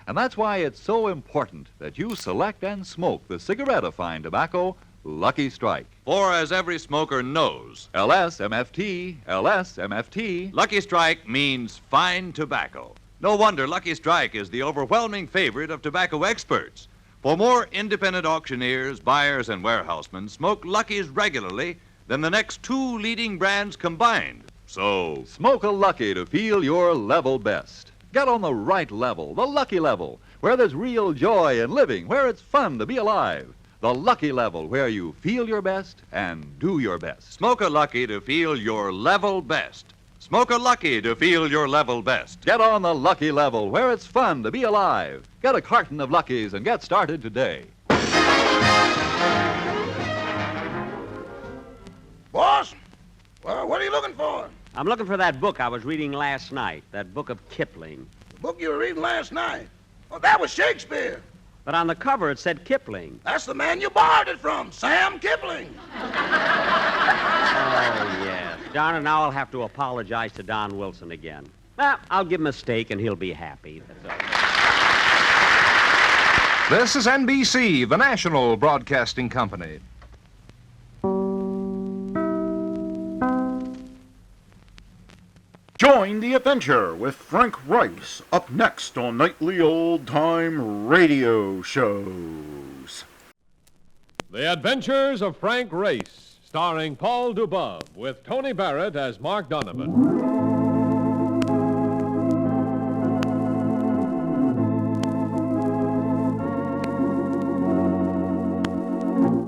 Speaker 26: And that's why it's so important that you select and smoke the cigarette of fine tobacco, Lucky Strike.
Speaker 6: For as every smoker knows,
Speaker 26: LSMFT, LSMFT.
Speaker 6: Lucky Strike means fine tobacco. No wonder Lucky Strike is the overwhelming favorite of tobacco experts. For more independent auctioneers, buyers, and warehousemen smoke Lucky's regularly than the next 2 leading brands combined. So,
Speaker 26: smoke a Lucky to feel your level best. Get on the right level, the Lucky level, where there's real joy in living, where it's fun to be alive. The Lucky level, where you feel your best and do your best.
Speaker 6: Smoke a Lucky to feel your level best. Smoke a Lucky to feel your level best.
Speaker 26: Get on the Lucky level, where it's fun to be alive. Get a carton of Luckies and get started today.
Speaker 20: Boss, well, what are you looking for?
Speaker 14: I'm looking for that book I was reading last night, that book of Kipling.
Speaker 20: The book you were reading last night? Well, that was Shakespeare.
Speaker 14: But on the cover it said Kipling.
Speaker 20: That's the man you borrowed it from, Sam Kipling.
Speaker 14: Oh, yes. Darn it, now I'll have to apologize to Don Wilson again. Well, I'll give him a steak and he'll be happy. That's all.
Speaker 5: This is NBC, the national broadcasting company.
Speaker 1: Join the adventure with Frank Rice up next on nightly old-time radio shows.
Speaker 13: The Adventures of Frank Rice, starring Paul Dubov, with Tony Barrett as Mark Donovan.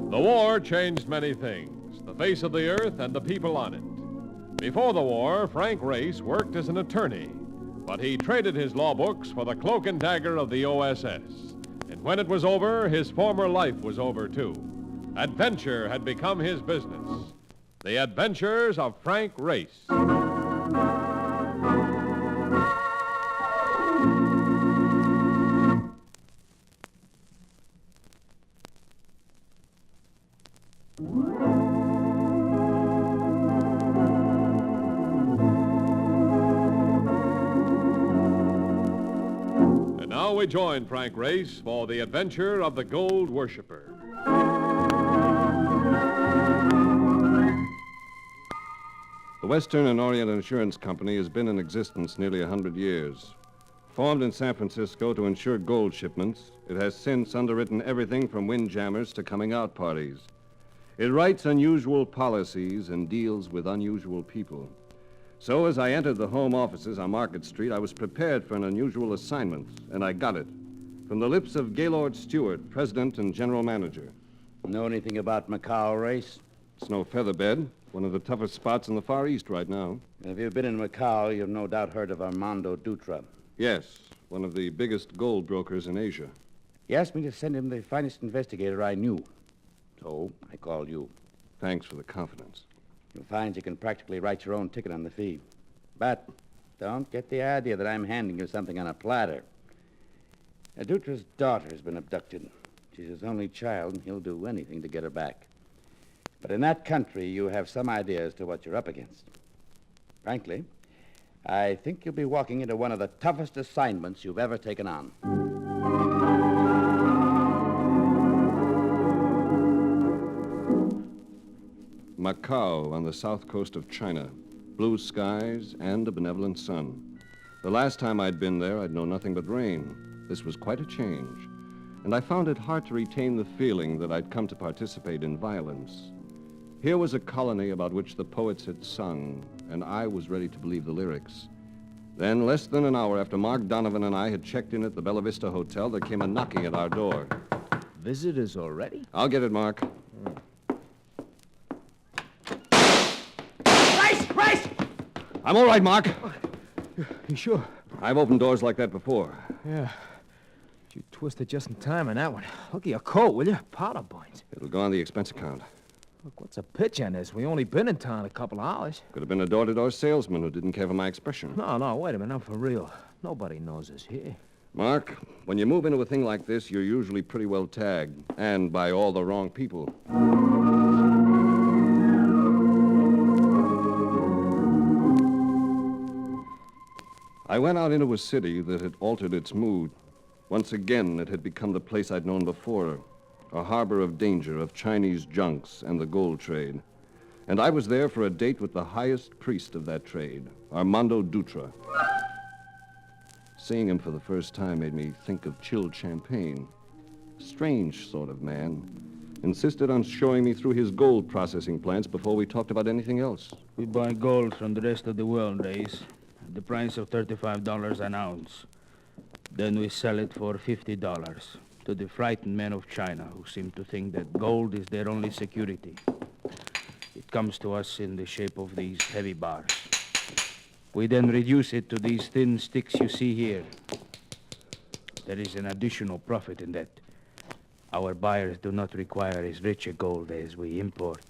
Speaker 13: The war changed many things, the face of the earth and the people on it. Before the war, Frank Rice worked as an attorney, but he traded his law books for the cloak and dagger of the OSS. And when it was over, his former life was over, too. Adventure had become his business. The Adventures of Frank Rice. And now we join Frank Rice for the adventure of the Gold Worshipper.
Speaker 16: The Western and Orient Insurance Company has been in existence nearly 100 years. Formed in San Francisco to insure gold shipments, it has since underwritten everything from windjammers to coming-out parties. It writes unusual policies and deals with unusual people. So as I entered the home offices on Market Street, I was prepared for an unusual assignment, and I got it. From the lips of Gaylord Stewart, president and general manager.
Speaker 21: Know anything about Macau, Race?
Speaker 16: It's no featherbed. One of the toughest spots in the Far East right now.
Speaker 21: If you've been in Macau, you've no doubt heard of Armando Dutra.
Speaker 16: Yes, one of the biggest gold brokers in Asia.
Speaker 21: He asked me to send him the finest investigator I knew. So I called you.
Speaker 16: Thanks for the confidence.
Speaker 21: You'll find you can practically write your own ticket on the fee. But don't get the idea that I'm handing you something on a platter. Dutra's daughter has been abducted. She's his only child, and he'll do anything to get her back. But in that country, you have some idea as to what you're up against. Frankly, I think you'll be walking into one of the toughest assignments you've ever taken on.
Speaker 16: Macau on the south coast of China. Blue skies and a benevolent sun. The last time I'd been there, I'd known nothing but rain. This was quite a change. And I found it hard to retain the feeling that I'd come to participate in violence. Here was a colony about which the poets had sung, and I was ready to believe the lyrics. Then, less than an hour after Mark Donovan and I had checked in at the Bella Vista Hotel, there came a knocking at our door.
Speaker 15: Visitors already?
Speaker 16: I'll get it, Mark.
Speaker 15: Race!
Speaker 16: I'm all right, Mark.
Speaker 15: You sure?
Speaker 16: I've opened doors like that before.
Speaker 15: Yeah. You twisted just in time on that one. Look at your coat, will you? Powder points.
Speaker 16: It'll go on the expense account.
Speaker 15: Look, what's a pitch on this? We only been in town a couple of hours.
Speaker 16: Could have been a door-to-door salesman who didn't care for my expression.
Speaker 15: No, wait a minute. I'm for real. Nobody knows us here.
Speaker 16: Mark, when you move into a thing like this, you're usually pretty well tagged, and by all the wrong people. I went out into a city that had altered its mood. Once again, it had become the place I'd known before, a harbor of danger, of Chinese junks and the gold trade. And I was there for a date with the highest priest of that trade, Armando Dutra. Seeing him for the first time made me think of chilled champagne. Strange sort of man. Insisted on showing me through his gold processing plants before we talked about anything else.
Speaker 18: We buy gold from the rest of the world, Race. The price of $35 an ounce. Then we sell it for $50 to the frightened men of China who seem to think that gold is their only security. It comes to us in the shape of these heavy bars. We then reduce it to these thin sticks you see here. There is an additional profit in that. Our buyers do not require as rich a gold as we import.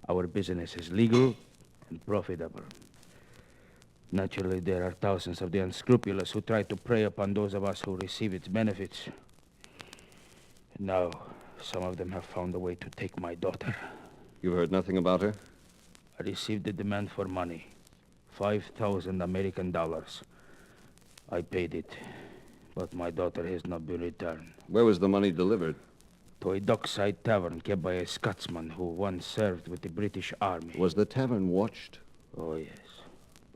Speaker 18: Our business is legal and profitable. Naturally, there are thousands of the unscrupulous who try to prey upon those of us who receive its benefits. And now, some of them have found a way to take my daughter.
Speaker 16: You heard nothing about her?
Speaker 18: I received a demand for money. 5,000 American dollars. I paid it, but my daughter has not been returned.
Speaker 16: Where was the money delivered?
Speaker 18: To a dockside tavern kept by a Scotsman who once served with the British Army.
Speaker 16: Was the tavern watched?
Speaker 18: Oh, yes.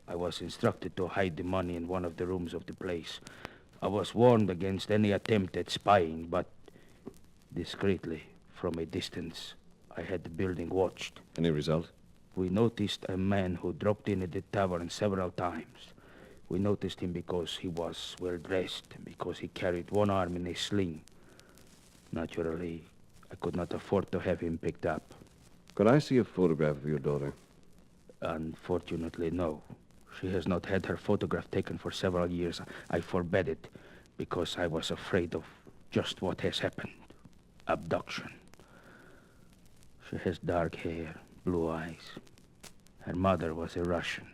Speaker 18: I was instructed to hide the money in one of the rooms of the place. I was warned against any attempt at spying, but discreetly, from a distance, I had the building watched.
Speaker 16: Any result?
Speaker 18: We noticed a man who dropped in at the tavern several times. We noticed him because he was well-dressed and because he carried one arm in a sling. Naturally, I could not afford to have him picked up.
Speaker 16: Could I see a photograph of your daughter?
Speaker 18: Unfortunately, no. She has not had her photograph taken for several years. I forbade it because I was afraid of just what has happened. Abduction. She has dark hair, blue eyes. Her mother was a Russian.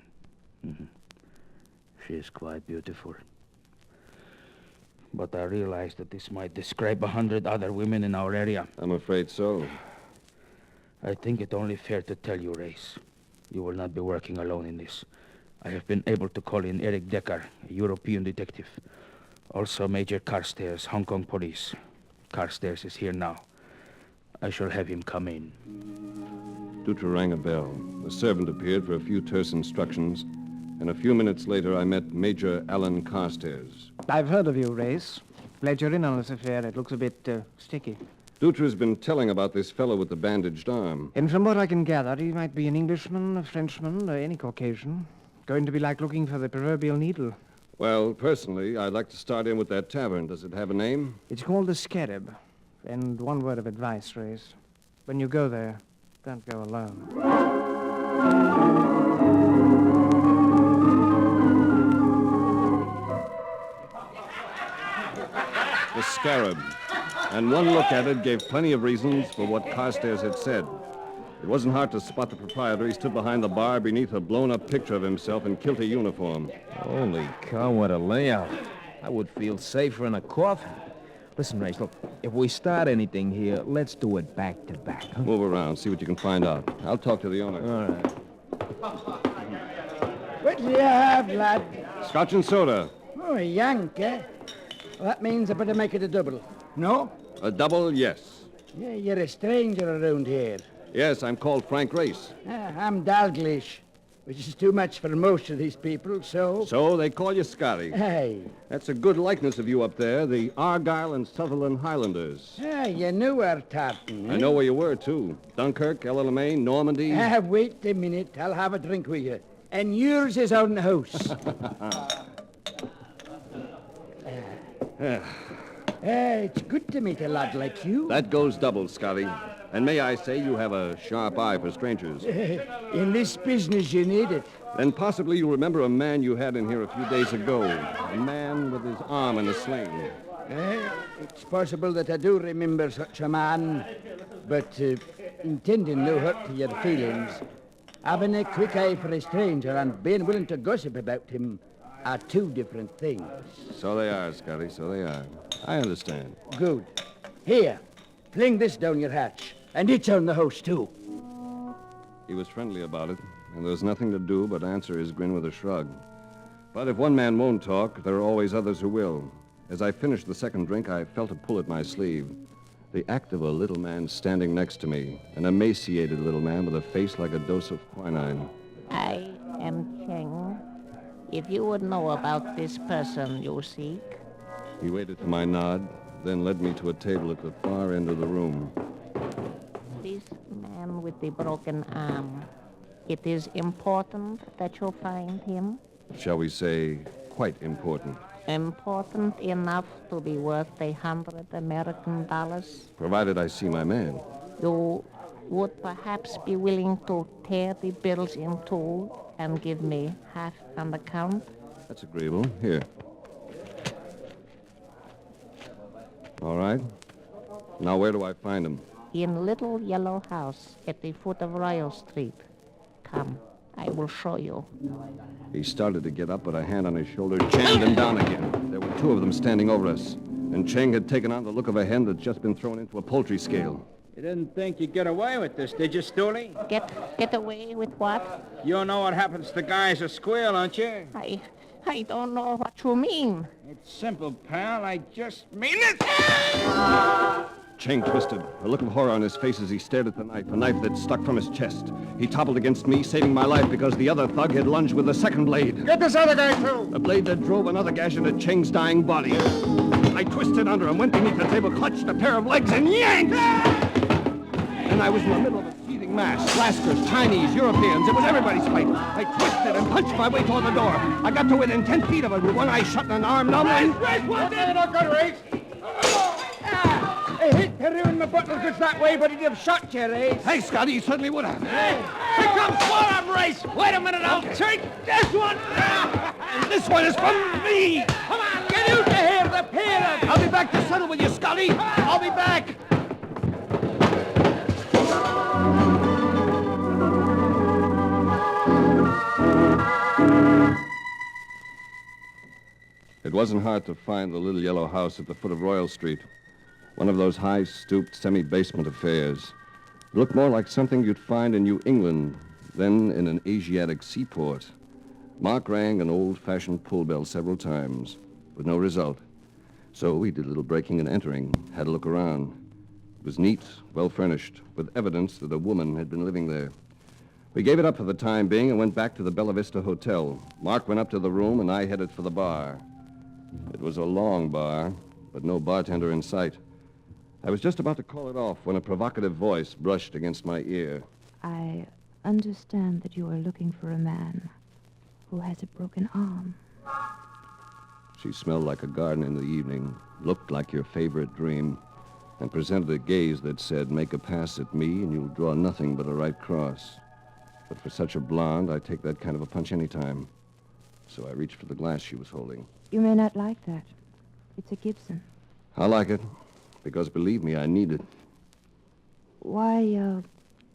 Speaker 18: She is quite beautiful. But I realize that this might describe 100 other women in our area.
Speaker 16: I'm afraid so.
Speaker 18: I think it only fair to tell you, Race. You will not be working alone in this. I have been able to call in Eric Decker, a European detective. Also Major Carstairs, Hong Kong police. Carstairs is here now. I shall have him come in.
Speaker 16: Dutra rang a bell. A servant appeared for a few terse instructions, and a few minutes later I met Major Alan Carstairs.
Speaker 19: I've heard of you, Race. Glad you're in on this affair. It looks a bit sticky.
Speaker 16: Dutra's been telling about this fellow with the bandaged arm.
Speaker 19: And from what I can gather, he might be an Englishman, a Frenchman, or any Caucasian. Going to be like looking for the proverbial needle.
Speaker 16: Well, personally, I'd like to start in with that tavern. Does it have a name?
Speaker 19: It's called the Scarab. And one word of advice, Race. When you go there, don't go alone.
Speaker 16: The Scarab. and one look at it gave plenty of reasons for what Carstairs had said. It wasn't hard to spot the proprietor. He stood behind the bar beneath a blown-up picture of himself in kilty uniform.
Speaker 15: Holy cow, what a layout. I would feel safer in a coffin. Listen, Race, look, if we start anything here, let's do it back to back. Huh?
Speaker 16: Move around, see what you can find out. I'll talk to the owner.
Speaker 15: All right.
Speaker 7: What do you have, lad?
Speaker 16: Scotch and soda.
Speaker 7: Oh, a yank, eh? Well, that means I better make it a double. No?
Speaker 16: A double, yes.
Speaker 7: Yeah, you're a stranger around here.
Speaker 16: Yes, I'm called Frank Race.
Speaker 7: I'm Dalglish, which is too much for most of these people, so...
Speaker 16: So they call you Scotty.
Speaker 7: Hey.
Speaker 16: That's a good likeness of you up there, the Argyll and Sutherland Highlanders.
Speaker 7: You knew our Tartan.
Speaker 16: I know where you were, too. Dunkirk, Ellerslie, Normandy.
Speaker 7: Wait a minute. I'll have a drink with you. And yours is on the house. It's good to meet a lad like you.
Speaker 16: That goes double, Scotty. And may I say you have a sharp eye for strangers.
Speaker 7: In this business, you need it.
Speaker 16: Then possibly you remember a man you had in here a few days ago. A man with his arm in a sling.
Speaker 7: It's possible that I do remember such a man. But intending no hurt to your feelings, having a quick eye for a stranger and being willing to gossip about him are two different things.
Speaker 16: So they are, Scotty, so they are. I understand.
Speaker 7: Good. Here, fling this down your hatch. And it's on the house, too.
Speaker 16: He was friendly about it, and there was nothing to do but answer his grin with a shrug. But if one man won't talk, there are always others who will. As I finished the second drink, I felt a pull at my sleeve. The act of a little man standing next to me, an emaciated little man with a face like a dose of quinine.
Speaker 11: I am Cheng. If you would know about this person you seek...
Speaker 16: He waited for my nod, then led me to a table at the far end of the room.
Speaker 11: This man with the broken arm. It is important that you find him.
Speaker 16: Shall we say, quite important.
Speaker 11: Important enough to be worth $100 American.
Speaker 16: Provided I see my man.
Speaker 11: You would perhaps be willing to tear the bills in two and give me half on the count?
Speaker 16: That's agreeable. Here. All right. Now where do I find him?
Speaker 11: In Little Yellow House at the foot of Royal Street. Come, I will show you.
Speaker 16: He started to get up, but a hand on his shoulder jammed him down again. There were two of them standing over us, and Cheng had taken on the look of a hen that's just been thrown into a poultry scale.
Speaker 18: You didn't think you'd get away with this, did you, Stooley?
Speaker 11: Get away with what?
Speaker 18: You know what happens to guys who squeal, don't you?
Speaker 11: I don't know what you mean.
Speaker 18: It's simple, pal. I just mean it.
Speaker 16: Cheng twisted, a look of horror on his face as he stared at the knife that stuck from his chest. He toppled against me, saving my life because the other thug had lunged with the second blade.
Speaker 3: Get this other guy, too.
Speaker 16: A blade that drove another gash into Cheng's dying body. I twisted under him, went beneath the table, clutched a pair of legs, and yanked! And I was in the middle of a seething mass. Lascars, Chinese, Europeans. It was everybody's fight. I twisted and punched my way toward the door. I got to within 10 feet of it with one eye shut and an arm numb.
Speaker 3: Race, one day, not good, Race.
Speaker 7: I hate to ruin my bottle goods that way, but he'd have shot you, Race.
Speaker 16: Hey, Scotty, you certainly would have.
Speaker 3: Here comes one of them, Race. Wait a minute, I'll take this one.
Speaker 16: And this one is from me.
Speaker 7: Come on, get out of here, the pair of...
Speaker 16: I'll be back to settle with you, Scotty. I'll be back. It wasn't hard to find the little yellow house at the foot of Royal Street. One of those high-stooped, semi-basement affairs. It looked more like something you'd find in New England than in an Asiatic seaport. Mark rang an old-fashioned pull bell several times, with no result. So we did a little breaking and entering, had a look around. It was neat, well-furnished, with evidence that a woman had been living there. We gave it up for the time being and went back to the Bella Vista Hotel. Mark went up to the room, and I headed for the bar. It was a long bar, but no bartender in sight. I was just about to call it off when a provocative voice brushed against my ear.
Speaker 17: I understand that you are looking for a man who has a broken arm.
Speaker 16: She smelled like a garden in the evening, looked like your favorite dream, and presented a gaze that said, make a pass at me and you'll draw nothing but a right cross. But for such a blonde, I'd take that kind of a punch any time. So I reached for the glass she was holding.
Speaker 17: You may not like that. It's a Gibson.
Speaker 16: I like it. Because, believe me, I need it.
Speaker 17: Why,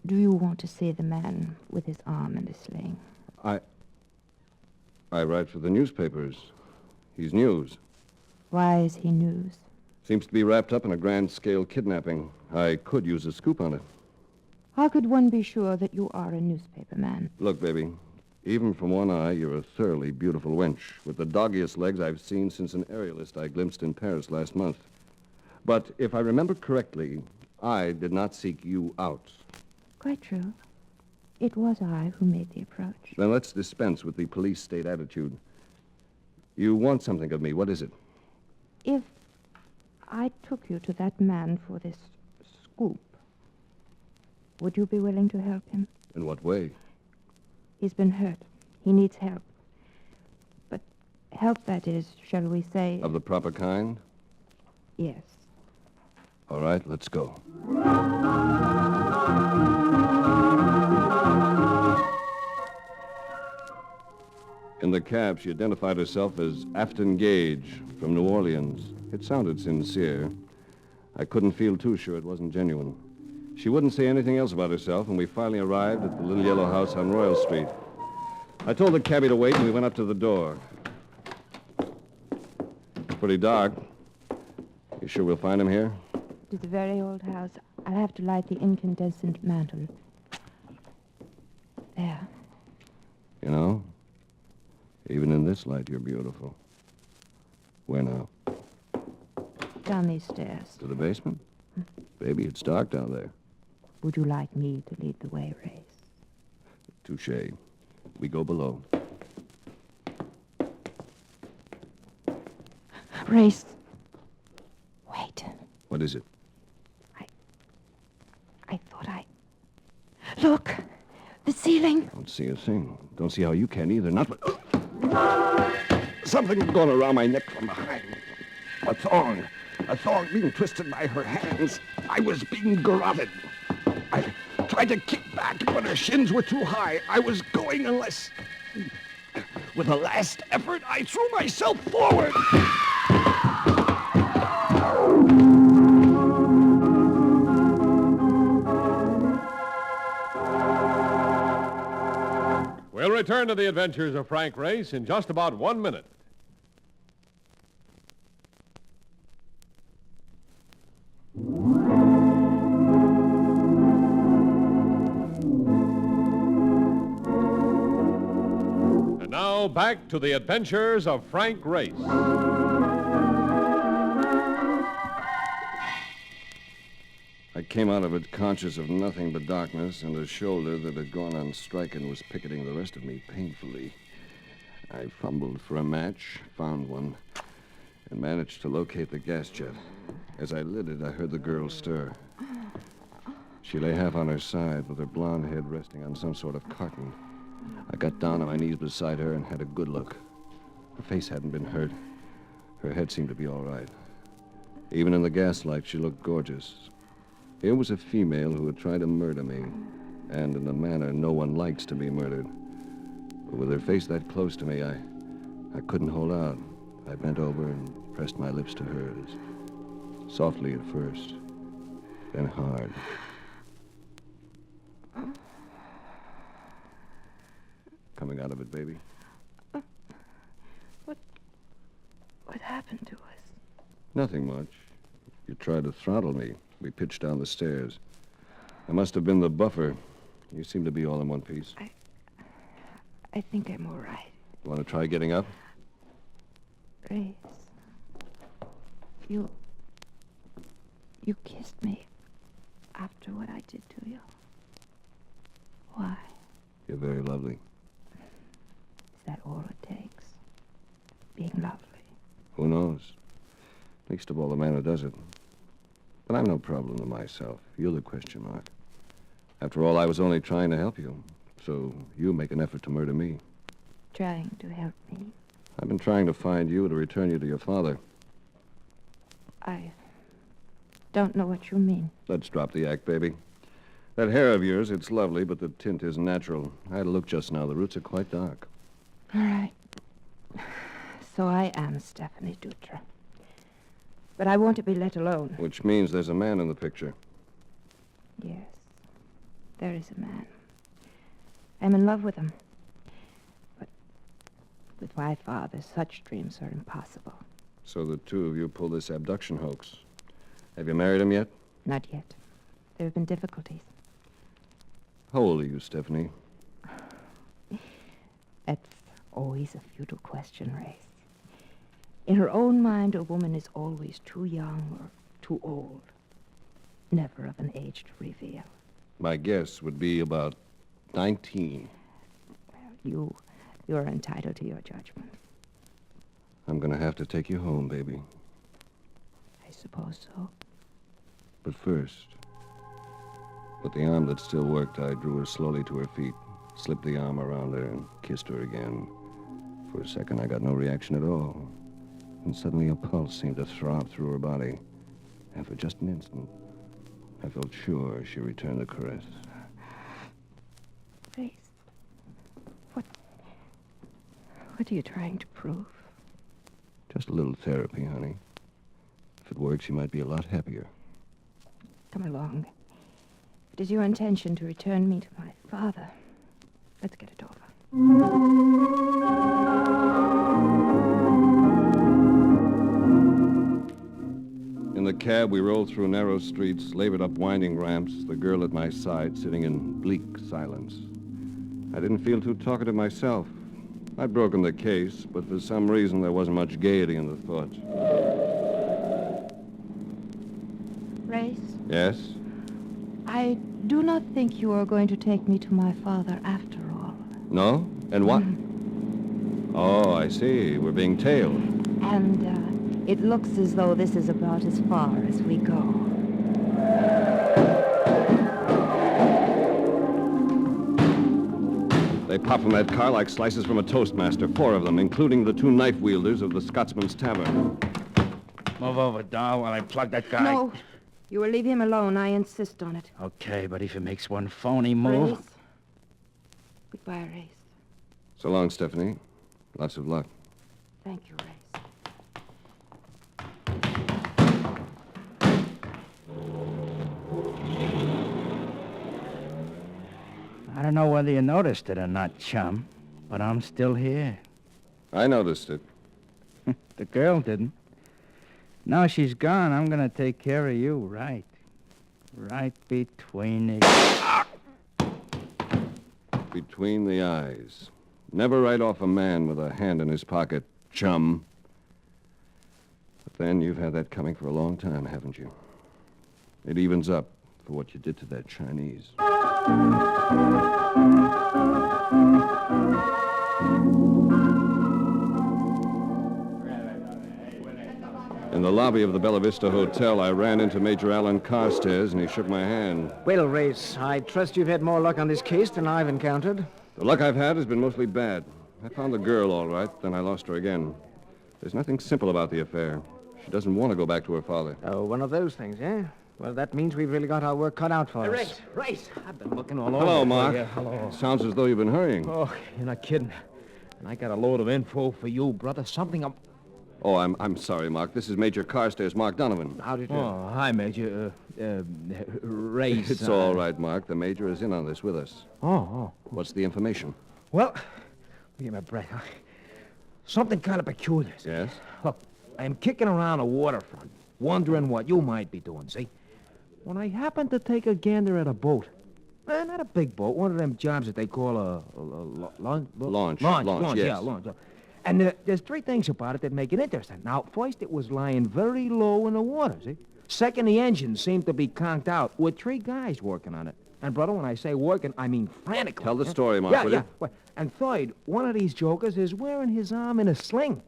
Speaker 17: do you want to see the man with his arm in a sling?
Speaker 16: I write for the newspapers. He's news.
Speaker 17: Why is he news?
Speaker 16: Seems to be wrapped up in a grand-scale kidnapping. I could use a scoop on it.
Speaker 17: How could one be sure that you are a newspaper man?
Speaker 16: Look, baby, even from one eye, you're a thoroughly beautiful wench, with the doggiest legs I've seen since an aerialist I glimpsed in Paris last month. But if I remember correctly, I did not seek you out.
Speaker 17: Quite true. It was I who made the approach.
Speaker 16: Then let's dispense with the police state attitude. You want something of me. What is it?
Speaker 17: If I took you to that man for this scoop, would you be willing to help him?
Speaker 16: In what way?
Speaker 17: He's been hurt. He needs help. But help, that is, shall we say...
Speaker 16: Of the proper kind?
Speaker 17: Yes.
Speaker 16: All right, let's go. In the cab, she identified herself as Afton Gage from New Orleans. It sounded sincere. I couldn't feel too sure it wasn't genuine. She wouldn't say anything else about herself, and we finally arrived at the little yellow house on Royal Street. I told the cabbie to wait, and we went up to the door. It's pretty dark. You sure we'll find him here?
Speaker 17: It is a very old house. I'll have to light the incandescent mantle. There.
Speaker 16: You know, even in this light, you're beautiful. Where now?
Speaker 17: Down these stairs.
Speaker 16: To the basement? Baby, it's dark down there.
Speaker 17: Would you like me to lead the way, Race?
Speaker 16: Touché. We go below.
Speaker 17: Race. Wait.
Speaker 16: What is it?
Speaker 17: I thought I... Look! The ceiling!
Speaker 16: Don't see a thing. Don't see how you can either. Not but... Something going around my neck from behind. A thong. A thong being twisted by her hands. I was being garroted. I tried to kick back, but her shins were too high. I was going unless... With a last effort, I threw myself forward.
Speaker 13: We'll return to the adventures of Frank Race in just about 1 minute. And now back to the adventures of Frank Race.
Speaker 16: I came out of it conscious of nothing but darkness and a shoulder that had gone on strike and was picketing the rest of me painfully. I fumbled for a match, found one, and managed to locate the gas jet. As I lit it, I heard the girl stir. She lay half on her side with her blonde head resting on some sort of carton. I got down on my knees beside her and had a good look. Her face hadn't been hurt. Her head seemed to be all right. Even in the gaslight, she looked gorgeous. Here was a female who had tried to murder me, and in a manner no one likes to be murdered. But with her face that close to me, I couldn't hold out. I bent over and pressed my lips to hers. Softly at first, then hard. Coming out of it, baby.
Speaker 17: What happened to us?
Speaker 16: Nothing much. You tried to throttle me. We pitched down the stairs. I must have been the buffer. You seem to be all in one piece.
Speaker 17: I think I'm all right.
Speaker 16: You want to try getting up?
Speaker 17: Race. You kissed me after what I did to you. Why?
Speaker 16: You're very lovely.
Speaker 17: Is that all it takes? Being lovely?
Speaker 16: Who knows? Least of all the man who does it. But I'm no problem to myself. You're the question mark. After all, I was only trying to help you. So you make an effort to murder me.
Speaker 17: Trying to help me?
Speaker 16: I've been trying to find you to return you to your father.
Speaker 17: I don't know what you mean.
Speaker 16: Let's drop the act, baby. That hair of yours, it's lovely, but the tint isn't natural. I had a look just now. The roots are quite dark.
Speaker 17: All right. So I am Stephanie Dutra. But I want to be let alone.
Speaker 16: Which means there's a man in the picture.
Speaker 17: Yes, there is a man. I'm in love with him. But with my father, such dreams are impossible.
Speaker 16: So the two of you pulled this abduction hoax. Have you married him yet?
Speaker 17: Not yet. There have been difficulties.
Speaker 16: How old are you, Stephanie?
Speaker 17: That's always a futile question, Race. In her own mind, a woman is always too young or too old. Never of an age to reveal.
Speaker 16: My guess would be about 19.
Speaker 17: You're entitled to your judgment.
Speaker 16: I'm gonna have to take you home, baby.
Speaker 17: I suppose so.
Speaker 16: But first, with the arm that still worked, I drew her slowly to her feet, slipped the arm around her, and kissed her again. For a second, I got no reaction at all. And suddenly a pulse seemed to throb through her body. And for just an instant, I felt sure she returned the caress.
Speaker 17: Race, what are you trying to prove?
Speaker 16: Just a little therapy, honey. If it works, you might be a lot happier.
Speaker 17: Come along. If it is your intention to return me to my father, let's get it over.
Speaker 16: In the cab, we rolled through narrow streets, labored up winding ramps, the girl at my side sitting in bleak silence. I didn't feel too talkative myself. I'd broken the case, but for some reason there wasn't much gaiety in the thought.
Speaker 17: Race?
Speaker 16: Yes?
Speaker 17: I do not think you are going to take me to my father after all.
Speaker 16: No? And what? Oh, I see. We're being tailed.
Speaker 17: And it looks as though this is about as far as we go.
Speaker 16: They pop from that car like slices from a toastmaster, 4 of them, including the 2 knife wielders of the Scotsman's Tavern.
Speaker 18: Move over, doll, while I plug that guy.
Speaker 17: No, you will leave him alone. I insist on it.
Speaker 18: Okay, but if he makes one phony move...
Speaker 17: Race. Goodbye, Race.
Speaker 16: So long, Stephanie. Lots of luck.
Speaker 17: Thank you, Race.
Speaker 18: I don't know whether you noticed it or not, chum, but I'm still here.
Speaker 16: I noticed it.
Speaker 18: The girl didn't. Now she's gone, I'm gonna take care of you, right. Right between the...
Speaker 16: Between the eyes. Never write off a man with a hand in his pocket, chum. But then you've had that coming for a long time, haven't you? It evens up for what you did to that Chinese. In the lobby of the Bella Vista Hotel, I ran into Major Alan Carstairs, and he shook my hand.
Speaker 19: Well, Race, I trust you've had more luck on this case than I've encountered.
Speaker 16: The luck I've had has been mostly bad. I found the girl all right, then I lost her again. There's nothing simple about the affair. She doesn't want to go back to her father.
Speaker 19: Oh, one of those things, eh? Well, that means we've really got our work cut out for us.
Speaker 18: Race, I've been looking all over.
Speaker 16: Hello, Mark.
Speaker 18: Hello.
Speaker 16: Sounds as though you've been hurrying.
Speaker 18: Oh, you're not kidding. And I got a load of info for you, brother. Something I'm...
Speaker 16: Oh, I'm sorry, Mark. This is Major Carstairs, Mark Donovan.
Speaker 19: How did you...
Speaker 18: Oh, hi, Major. Race.
Speaker 16: It's all right, Mark. The Major is in on this with us.
Speaker 18: Oh.
Speaker 16: What's the information?
Speaker 18: Well, give me a breath. Something kind of peculiar.
Speaker 16: Yes?
Speaker 18: Look, I'm kicking around the waterfront, wondering what you might be doing, see? When I happened to take a gander at a boat. Not a big boat, one of them jobs that they call a launch.
Speaker 16: Launch,
Speaker 18: Yeah,
Speaker 16: yes.
Speaker 18: launch. And there's 3 things about it that make it interesting. Now, first, it was lying very low in the water, see? Second, the engine seemed to be conked out with 3 guys working on it. And, brother, when I say working, I mean frantically.
Speaker 16: Tell the story, Mark, will you?
Speaker 18: Well, and third, one of these jokers is wearing his arm in a sling.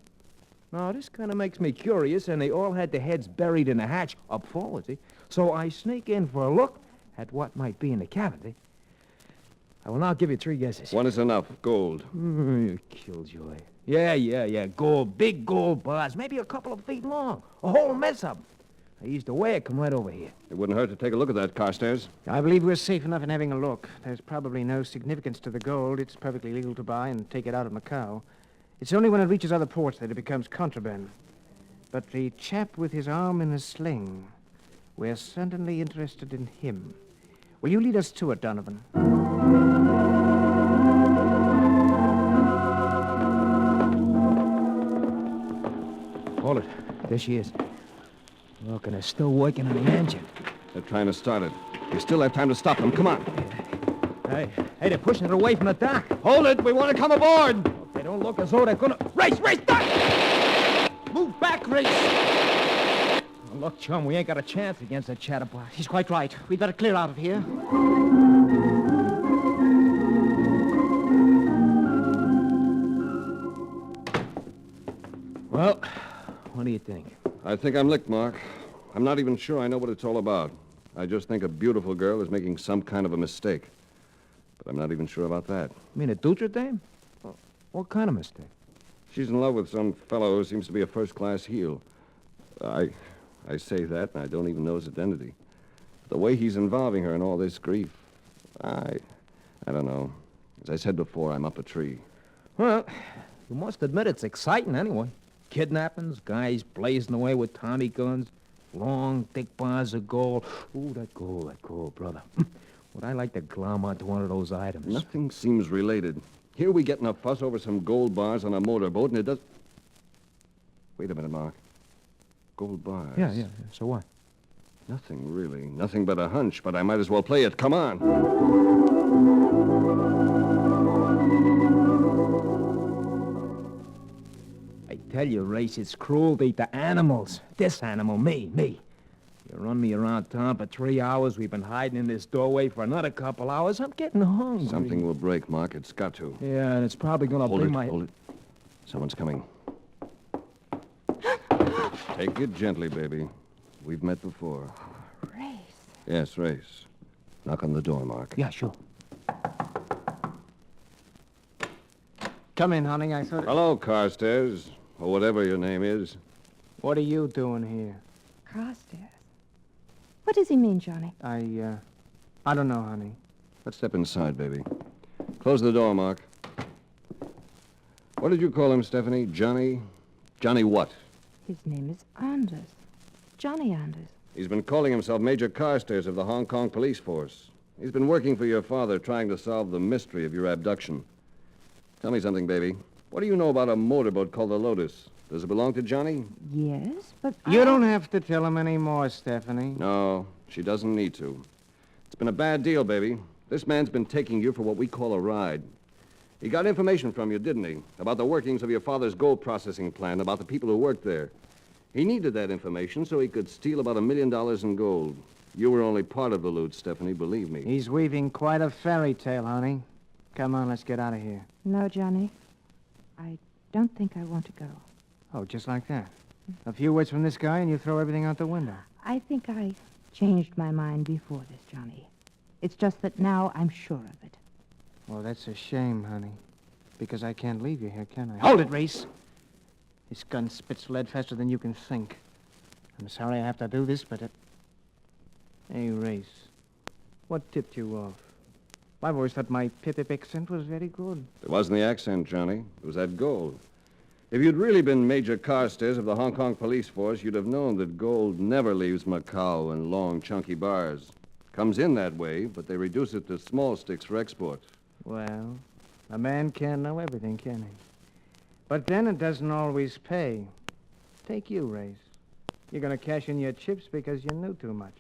Speaker 18: Now, this kind of makes me curious, and they all had their heads buried in the hatch up forward, see? So I sneak in for a look at what might be in the cabin, see? I will now give you 3 guesses.
Speaker 16: One is enough. Gold.
Speaker 18: You killjoy. Yeah. Gold. Big gold bars. Maybe a couple of feet long. A whole mess of them. I used to wear it. Come right over here.
Speaker 16: It wouldn't hurt to take a look at that, Carstairs.
Speaker 19: I believe we're safe enough in having a look. There's probably no significance to the gold. It's perfectly legal to buy and take it out of Macau. It's only when it reaches other ports that it becomes contraband. But the chap with his arm in a sling, we're certainly interested in him. Will you lead us to it, Donovan?
Speaker 15: Hold it. There she is. Look, and they're still working on the engine.
Speaker 16: They're trying to start it. We still have time to stop them. Come on.
Speaker 15: Hey, they're pushing it away from the dock. Hold it. We want to come aboard. They don't look as though they're gonna... Race! Dock! Move back, Race! Oh, look, chum, we ain't got a chance against that chatterbox.
Speaker 19: He's quite right. We'd better clear out of here.
Speaker 15: Well, what do you think?
Speaker 16: I think I'm licked, Mark. I'm not even sure I know what it's all about. I just think a beautiful girl is making some kind of a mistake. But I'm not even sure about that.
Speaker 15: You mean a Dutra dame? What kind of mistake?
Speaker 16: She's in love with some fellow who seems to be a first-class heel. I say that, and I don't even know his identity. The way he's involving her in all this grief, I don't know. As I said before, I'm up a tree.
Speaker 15: Well, you must admit it's exciting anyway. Kidnappings, guys blazing away with Tommy guns, long, thick bars of gold. Ooh, that gold, brother. Would I like to glom onto one of those items?
Speaker 16: Nothing seems related. Here we get in a fuss over some gold bars on a motorboat, and it does... Wait a minute, Mark. Gold bars.
Speaker 15: Yeah. So what?
Speaker 16: Nothing, really. Nothing but a hunch, but I might as well play it. Come on.
Speaker 15: I tell you, Race, it's cruelty to animals. This animal, me. You run me around town for 3 hours. We've been hiding in this doorway for another couple hours. I'm getting hungry.
Speaker 16: Something will break, Mark. It's got to.
Speaker 15: Yeah, and it's probably going to bring my...
Speaker 16: Hold it. Someone's coming. Take it gently, baby. We've met before.
Speaker 17: Race.
Speaker 16: Yes, Race. Knock on the door, Mark.
Speaker 15: Yeah, sure.
Speaker 19: Come in, honey. I thought...
Speaker 16: Hello, Carstairs, or whatever your name is.
Speaker 19: What are you doing here?
Speaker 17: Carstairs. What does he mean, Johnny?
Speaker 19: I don't know, honey.
Speaker 16: Let's step inside, baby. Close the door, Mark. What did you call him, Stephanie? Johnny? Johnny what?
Speaker 17: His name is Anders. Johnny Anders.
Speaker 16: He's been calling himself Major Carstairs of the Hong Kong Police Force. He's been working for your father, trying to solve the mystery of your abduction. Tell me something, baby. What do you know about a motorboat called the Lotus? Does it belong to Johnny?
Speaker 17: Yes, but
Speaker 19: You don't have to tell him any more, Stephanie.
Speaker 16: No, she doesn't need to. It's been a bad deal, baby. This man's been taking you for what we call a ride. He got information from you, didn't he? About the workings of your father's gold processing plant, about the people who worked there. He needed that information so he could steal about $1 million in gold. You were only part of the loot, Stephanie, believe me.
Speaker 19: He's weaving quite a fairy tale, honey. Come on, let's get out of here.
Speaker 17: No, Johnny. I don't think I want to go.
Speaker 19: Oh, just like that? A few words from this guy and you throw everything out the window.
Speaker 17: I think I changed my mind before this, Johnny. It's just that now I'm sure of it.
Speaker 19: Well, that's a shame, honey. Because I can't leave you here, can I? Hold it, Reese! This gun spits lead faster than you can think. I'm sorry I have to do this, but it... Hey, Reese. What tipped you off? I've always thought my pip-pip accent was very good.
Speaker 16: It wasn't the accent, Johnny. It was that gold. If you'd really been Major Carstairs of the Hong Kong Police Force, you'd have known that gold never leaves Macau in long, chunky bars. It comes in that way, but they reduce it to small sticks for export.
Speaker 19: Well, a man can't know everything, can he? But then it doesn't always pay. Take you, Race. You're going to cash in your chips because you knew too much.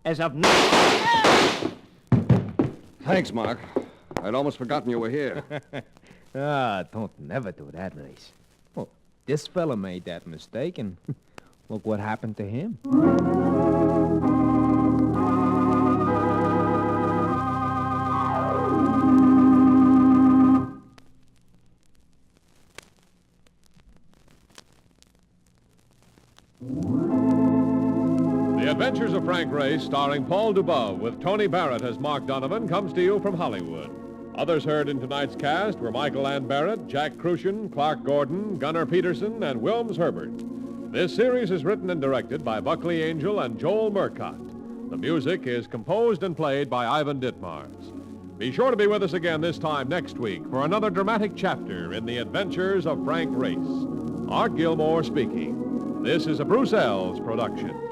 Speaker 19: As of now...
Speaker 16: Thanks, Mark. I'd almost forgotten you were here.
Speaker 15: Don't never do that, Race. Well, this fella made that mistake, and look what happened to him.
Speaker 13: The Adventures of Frank Race, starring Paul Dubove, with Tony Barrett as Mark Donovan, comes to you from Hollywood. Others heard in tonight's cast were Michael Ann Barrett, Jack Crucian, Clark Gordon, Gunnar Peterson, and Wilms Herbert. This series is written and directed by Buckley Angel and Joel Murcott. The music is composed and played by Ivan Ditmars. Be sure to be with us again this time next week for another dramatic chapter in the Adventures of Frank Race. Art Gilmore speaking. This is a Bruce Ells production.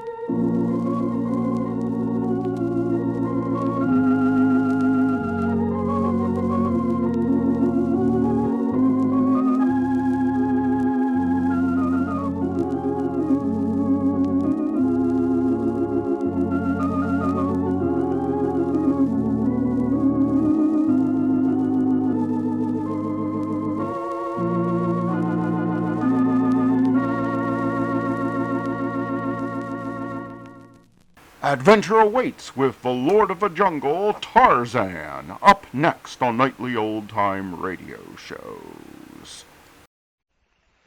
Speaker 1: Adventure awaits with the Lord of the Jungle, Tarzan, up next on Nightly Old Time Radio Shows.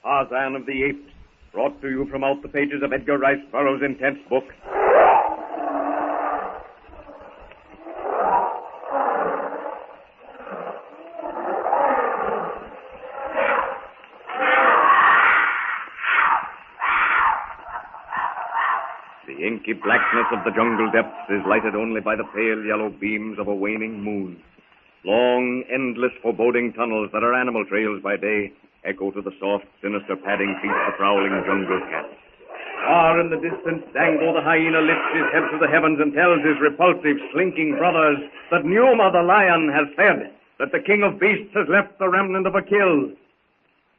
Speaker 4: Tarzan of the Apes, brought to you from out the pages of Edgar Rice Burroughs' intense book. The inky blackness of the jungle depths is lighted only by the pale yellow beams of a waning moon. Long, endless, foreboding tunnels that are animal trails by day echo to the soft, sinister padding feet of the prowling jungle cat. Far in the distance, Dango the hyena lifts his head to the heavens and tells his repulsive, slinking brothers that Numa the lion has fed, that the king of beasts has left the remnant of a kill.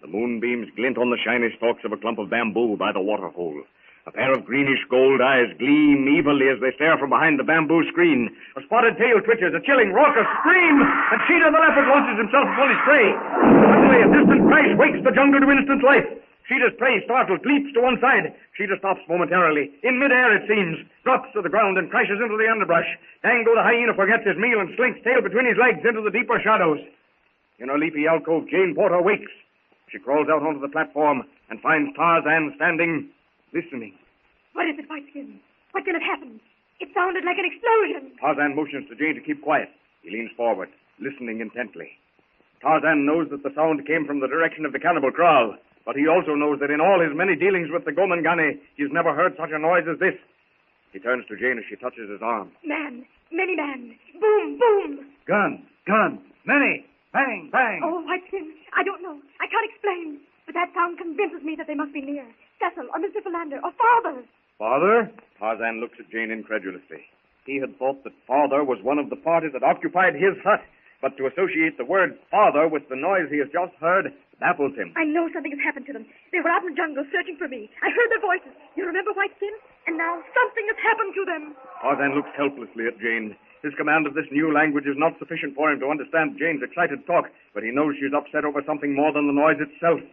Speaker 4: The moonbeams glint on the shiny stalks of a clump of bamboo by the waterhole. A pair of greenish gold eyes gleam evilly as they stare from behind the bamboo screen. A spotted tail twitches, a chilling, raucous scream, and Cheetah the leopard launches himself upon his prey. Suddenly, a distant crash wakes the jungle to instant life. Cheetah's prey, startled, leaps to one side. Cheetah stops momentarily. In midair, it seems, drops to the ground and crashes into the underbrush. Dango the hyena forgets his meal and slinks tail between his legs into the deeper shadows. In a leafy alcove, Jane Porter wakes. She crawls out onto the platform and finds Tarzan standing, listening.
Speaker 8: What is it, Whiteskin? What can have happened? It sounded like an explosion.
Speaker 4: Tarzan motions to Jane to keep quiet. He leans forward, listening intently. Tarzan knows that the sound came from the direction of the cannibal kraal, but he also knows that in all his many dealings with the Gomangani, he's never heard such a noise as this. He turns to Jane as she touches his arm.
Speaker 8: Man, many man. Boom, boom.
Speaker 4: Gun, many. Bang, bang.
Speaker 8: Oh, Whiteskin, I don't know. I can't explain. But that sound convinces me that they must be near. Cecil or Mr. Philander or Father.
Speaker 4: Father? Tarzan looks at Jane incredulously. He had thought that Father was one of the parties that occupied his hut, but to associate the word Father with the noise he has just heard baffles him.
Speaker 8: I know something has happened to them. They were out in the jungle searching for me. I heard their voices. You remember, Whiteskin? And now something has happened to them.
Speaker 4: Tarzan looks helplessly at Jane. His command of this new language is not sufficient for him to understand Jane's excited talk, but he knows she's upset over something more than the noise itself.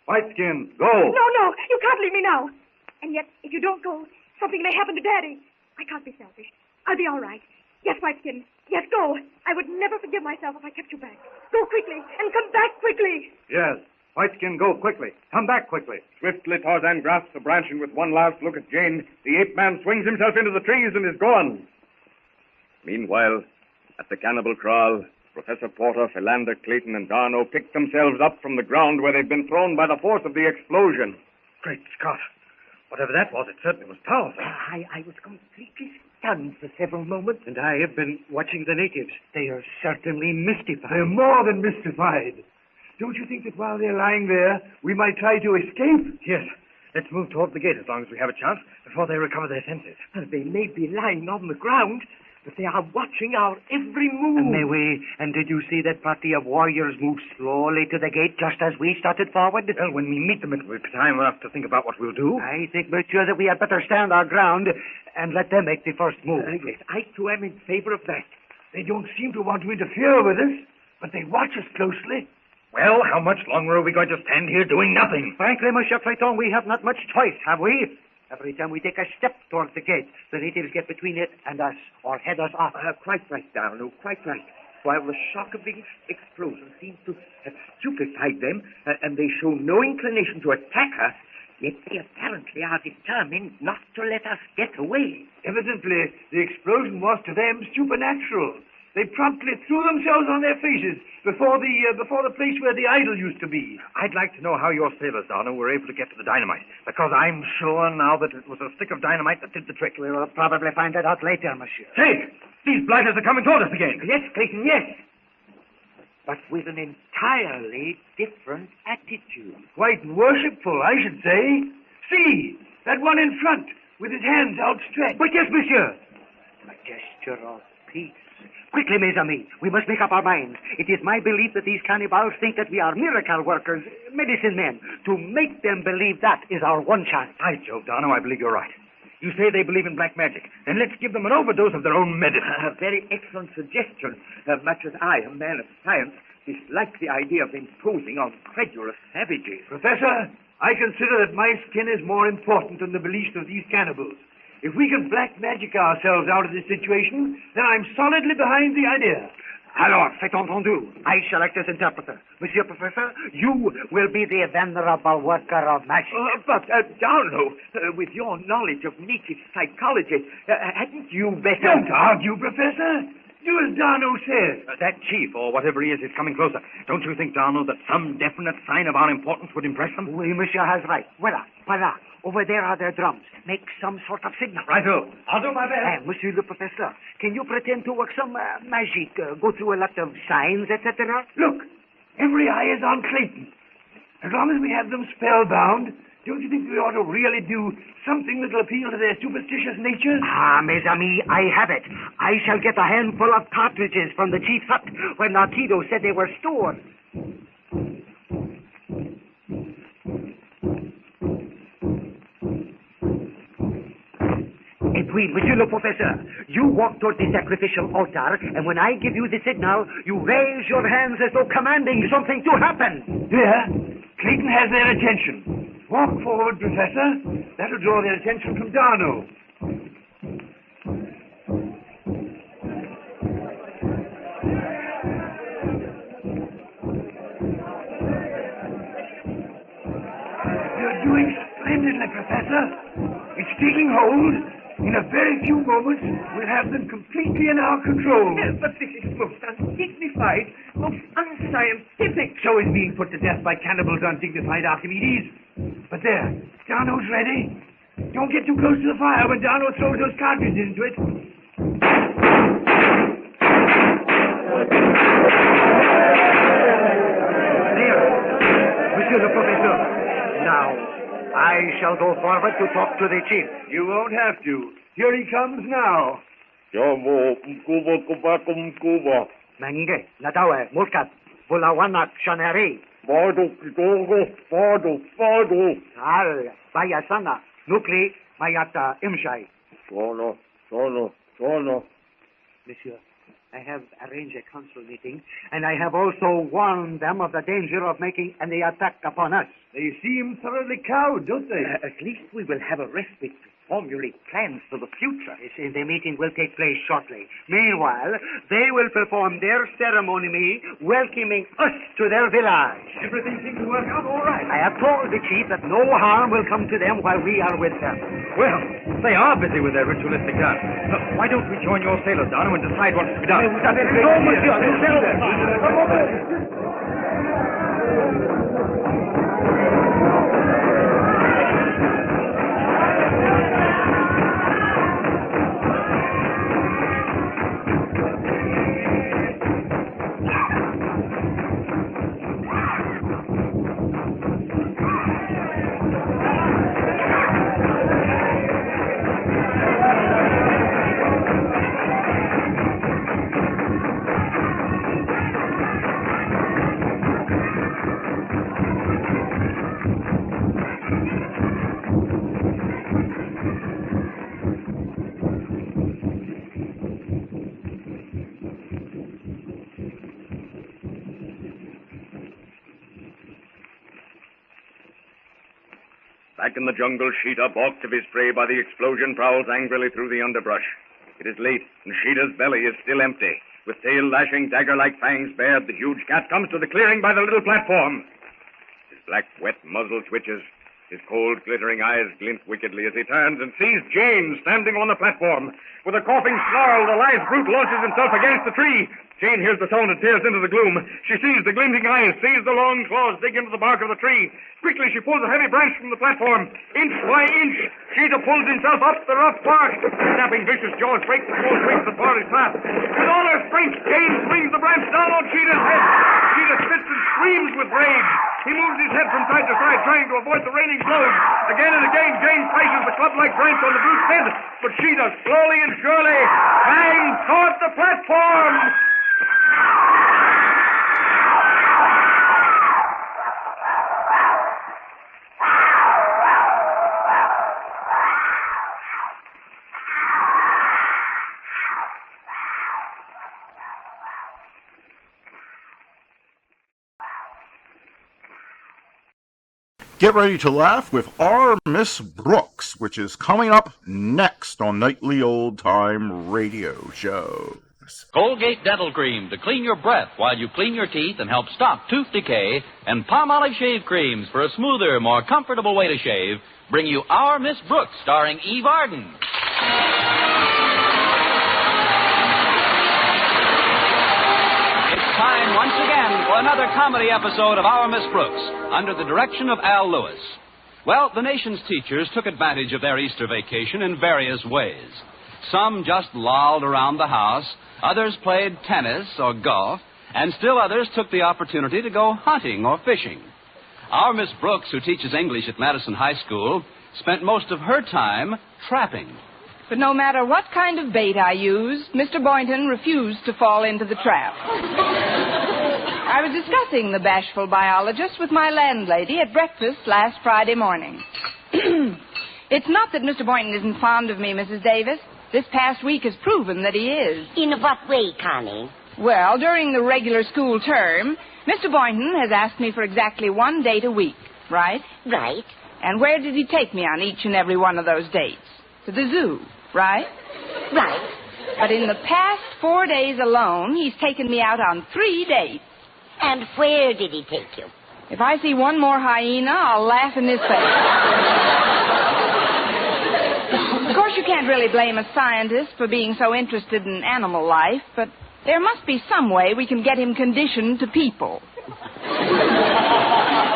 Speaker 4: Whiteskin, go!
Speaker 8: No, you can't leave me now. And yet, if you don't go, something may happen to Daddy. I can't be selfish. I'll be all right. Yes, Whiteskin. Yes, go. I would never forgive myself if I kept you back. Go quickly, and come back quickly.
Speaker 4: Yes. Whiteskin, go quickly. Come back quickly. Swiftly, Tarzan grasps a branch, and with one last look at Jane, the ape man swings himself into the trees and is gone. Meanwhile, at the cannibal kraal, Professor Porter, Philander, Clayton, and Darno picked themselves up from the ground where they'd been thrown by the force of the explosion.
Speaker 12: Great Scott. Whatever that was, it certainly was powerful.
Speaker 22: I was completely stunned for several moments. And I have been watching the natives. They are certainly mystified.
Speaker 12: They're more than mystified. Don't you think that while they're lying there, we might try to escape?
Speaker 22: Yes. Let's move toward the gate as long as we have a chance before they recover their senses. They may be lying on the ground, but they are watching our every move. And did you see that party of warriors move slowly to the gate just as we started forward?
Speaker 12: Well, when we meet them, it will be time enough to think about what we'll do.
Speaker 22: I think, monsieur, that we had better stand our ground and let them make the first move. Yes, I too am in favor of that.
Speaker 12: They don't seem to want to interfere with us, but they watch us closely. Well, how much longer are we going to stand here doing nothing?
Speaker 22: Frankly, monsieur Clayton, we have not much choice, have we? Every time we take a step towards the gate, the natives get between it and us, or head us off. Quite right, Darno, quite right. While the shock of the explosion seems to have stupefied them, and they show no inclination to attack us, yet they apparently are determined not to let us get away.
Speaker 12: Evidently, the explosion was to them supernatural. They promptly threw themselves on their faces before the place where the idol used to be. I'd like to know how your sailors, Darno, were able to get to the dynamite, because I'm sure now that it was a stick of dynamite that did the trick.
Speaker 22: We'll probably find that out later, monsieur.
Speaker 12: Say, these blighters are coming toward us again.
Speaker 22: Yes, Clayton, yes.
Speaker 12: but with an entirely different attitude. Quite worshipful, I should say. See, that one in front, with his hands outstretched. But yes, monsieur. A gesture of peace. Quickly, mes amis, we must make up our minds. It is my belief that these cannibals think that we are miracle workers, medicine men. To make them believe that is our one chance.
Speaker 22: By Jove, Darno, I believe you're right. You say they believe in black magic. Then let's give them an overdose of their own medicine.
Speaker 2: A very excellent suggestion. Much as I, a man of science, dislike the idea of imposing on credulous savages.
Speaker 12: Professor, I consider that my skin is more important than the beliefs of these cannibals. If we can black magic ourselves out of this situation, then I'm solidly behind the idea.
Speaker 22: Alors, c'est entendu. I shall act as interpreter. Monsieur Professor, you will be the venerable worker of magic.
Speaker 2: But, Darno, with your knowledge of native psychology, hadn't you better...
Speaker 12: Don't argue, Professor. Do as Darno says.
Speaker 22: That chief, or whatever he is coming closer. Don't you think, Darno, that some definite sign of our importance would impress them?
Speaker 12: Oui, monsieur has right. Voilà, voilà. Over there are their drums. Make some sort of signal.
Speaker 22: Righto. I'll do my best.
Speaker 12: Monsieur le Professeur, can you pretend to work some magic? Go through a lot of signs, etc.? Look, every eye is on Clayton. As long as we have them spellbound, don't you think we ought to really do something that'll appeal to their superstitious nature?
Speaker 22: Ah, mes amis, I have it. I shall get a handful of cartridges from the chief's hut where Narciso said they were stored. Et puis, monsieur le professeur, you walk toward the sacrificial altar, and when I give you the signal, you raise your hands as though commanding something to happen.
Speaker 12: There, Clayton has their attention. Walk forward, Professor. That'll draw their attention from Darno. You're doing splendidly, Professor. It's taking hold. In a very few moments, we'll have them completely in our control.
Speaker 2: But this is most undignified, most unscientific.
Speaker 12: So is being put to death by cannibals undignified, Archimedes. But there, Darno's ready. Don't get too close to the fire when Darno throws those cartridges into it.
Speaker 22: There, monsieur le professeur. Now, I shall go forward to talk to the chief.
Speaker 12: You won't have to. Here he comes now.
Speaker 22: Mange, natawe, mulkat, vulawanak, shanari. Al, bayasana, nukli, mayata, imshai. Monsieur, I have arranged a council meeting, and I have also warned them of the danger of making any attack upon us.
Speaker 12: They seem thoroughly cowed, don't they?
Speaker 2: At least we will have a respite to formulate plans for the future.
Speaker 22: The meeting will take place shortly. Meanwhile, they will perform their ceremony, welcoming us to their village.
Speaker 12: Everything seems to work out all right.
Speaker 22: I have told the chief that no harm will come to them while we are with them. Well, they are busy with their ritualistic dance. Why don't we join your sailors, Darno, and decide what is to be done?
Speaker 12: No, monsieur.
Speaker 4: Back in the jungle, Sheeta, balked of his prey by the explosion, prowls angrily through the underbrush. It is late, and Sheeta's belly is still empty. With tail lashing, dagger-like fangs bared, the huge cat comes to the clearing by the little platform. His black, wet muzzle twitches. His cold, glittering eyes glint wickedly as he turns and sees Jane standing on the platform. With a coughing snarl, the lithe brute launches himself against the tree. Jane hears the sound and peers into the gloom. She sees the glinting eyes, sees the long claws dig into the bark of the tree. Quickly, she pulls a heavy branch from the platform. Inch by inch, Sheeta pulls himself up the rough bark. Snapping vicious jaws break the small twigs that bar his path. With all her strength, Jane swings the branch down on Sheeta's head.
Speaker 12: with rage. He moves his head from side to side, trying to avoid the raining blows. Again and again, Jane places the club-like branch on the brute's head, but she does slowly and surely hang toward the platform.
Speaker 1: Get ready to laugh with our Miss Brooks, which is coming up next on Nightly Old Time Radio Shows.
Speaker 6: Colgate Dental Cream to clean your breath while you clean your teeth and help stop tooth decay, and Palmolive Shave Creams for a smoother, more comfortable way to shave bring you Our Miss Brooks, starring Eve Arden. It's time once again for another comedy episode of Our Miss Brooks, under the direction of Al Lewis. Well, the nation's teachers took advantage of their Easter vacation in various ways. Some just lolled around the house, others played tennis or golf, and still others took the opportunity to go hunting or fishing. Our Miss Brooks, who teaches English at Madison High School, spent most of her time trapping.
Speaker 9: But no matter what kind of bait I used, Mr. Boynton refused to fall into the trap. I was discussing the bashful biologist with my landlady at breakfast last Friday morning. It's not that Mr. Boynton isn't fond of me, Mrs. Davis. This past week has proven that he is.
Speaker 10: In what way, Connie?
Speaker 9: Well, during the regular school term, Mr. Boynton has asked me for exactly one date a week, right?
Speaker 10: Right.
Speaker 9: And where did he take me on each and every one of those dates? To the zoo, right?
Speaker 10: Right.
Speaker 9: But in the past 4 days alone, he's taken me out on 3 dates.
Speaker 10: And where did he take you?
Speaker 9: If I see one more hyena, I'll laugh in his face. Of course, you can't really blame a scientist for being so interested in animal life, but there must be some way we can get him conditioned to people.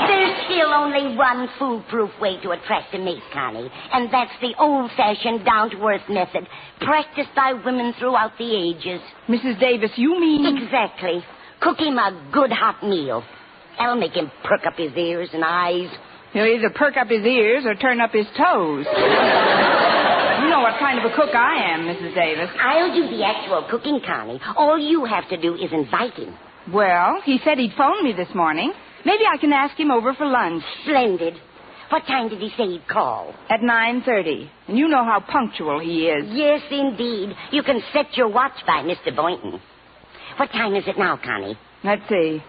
Speaker 10: There's still only one foolproof way to attract a mate, Connie, and that's the old-fashioned down-to-earth method, practiced by women throughout the ages.
Speaker 9: Mrs. Davis, you mean...
Speaker 10: Exactly. Cook him a good hot meal. That'll make him perk up his ears and eyes.
Speaker 9: He'll either perk up his ears or turn up his toes. You know what kind of a cook I am, Mrs. Davis.
Speaker 10: I'll do the actual cooking, Connie. All you have to do is invite him.
Speaker 9: Well, he said he'd phone me this morning. Maybe I can ask him over for lunch.
Speaker 10: Splendid. What time did he say he'd call?
Speaker 9: At 9:30. And you know how punctual he is.
Speaker 10: Yes, indeed. You can set your watch by Mr. Boynton. What time is it now, Connie?
Speaker 9: Let's see.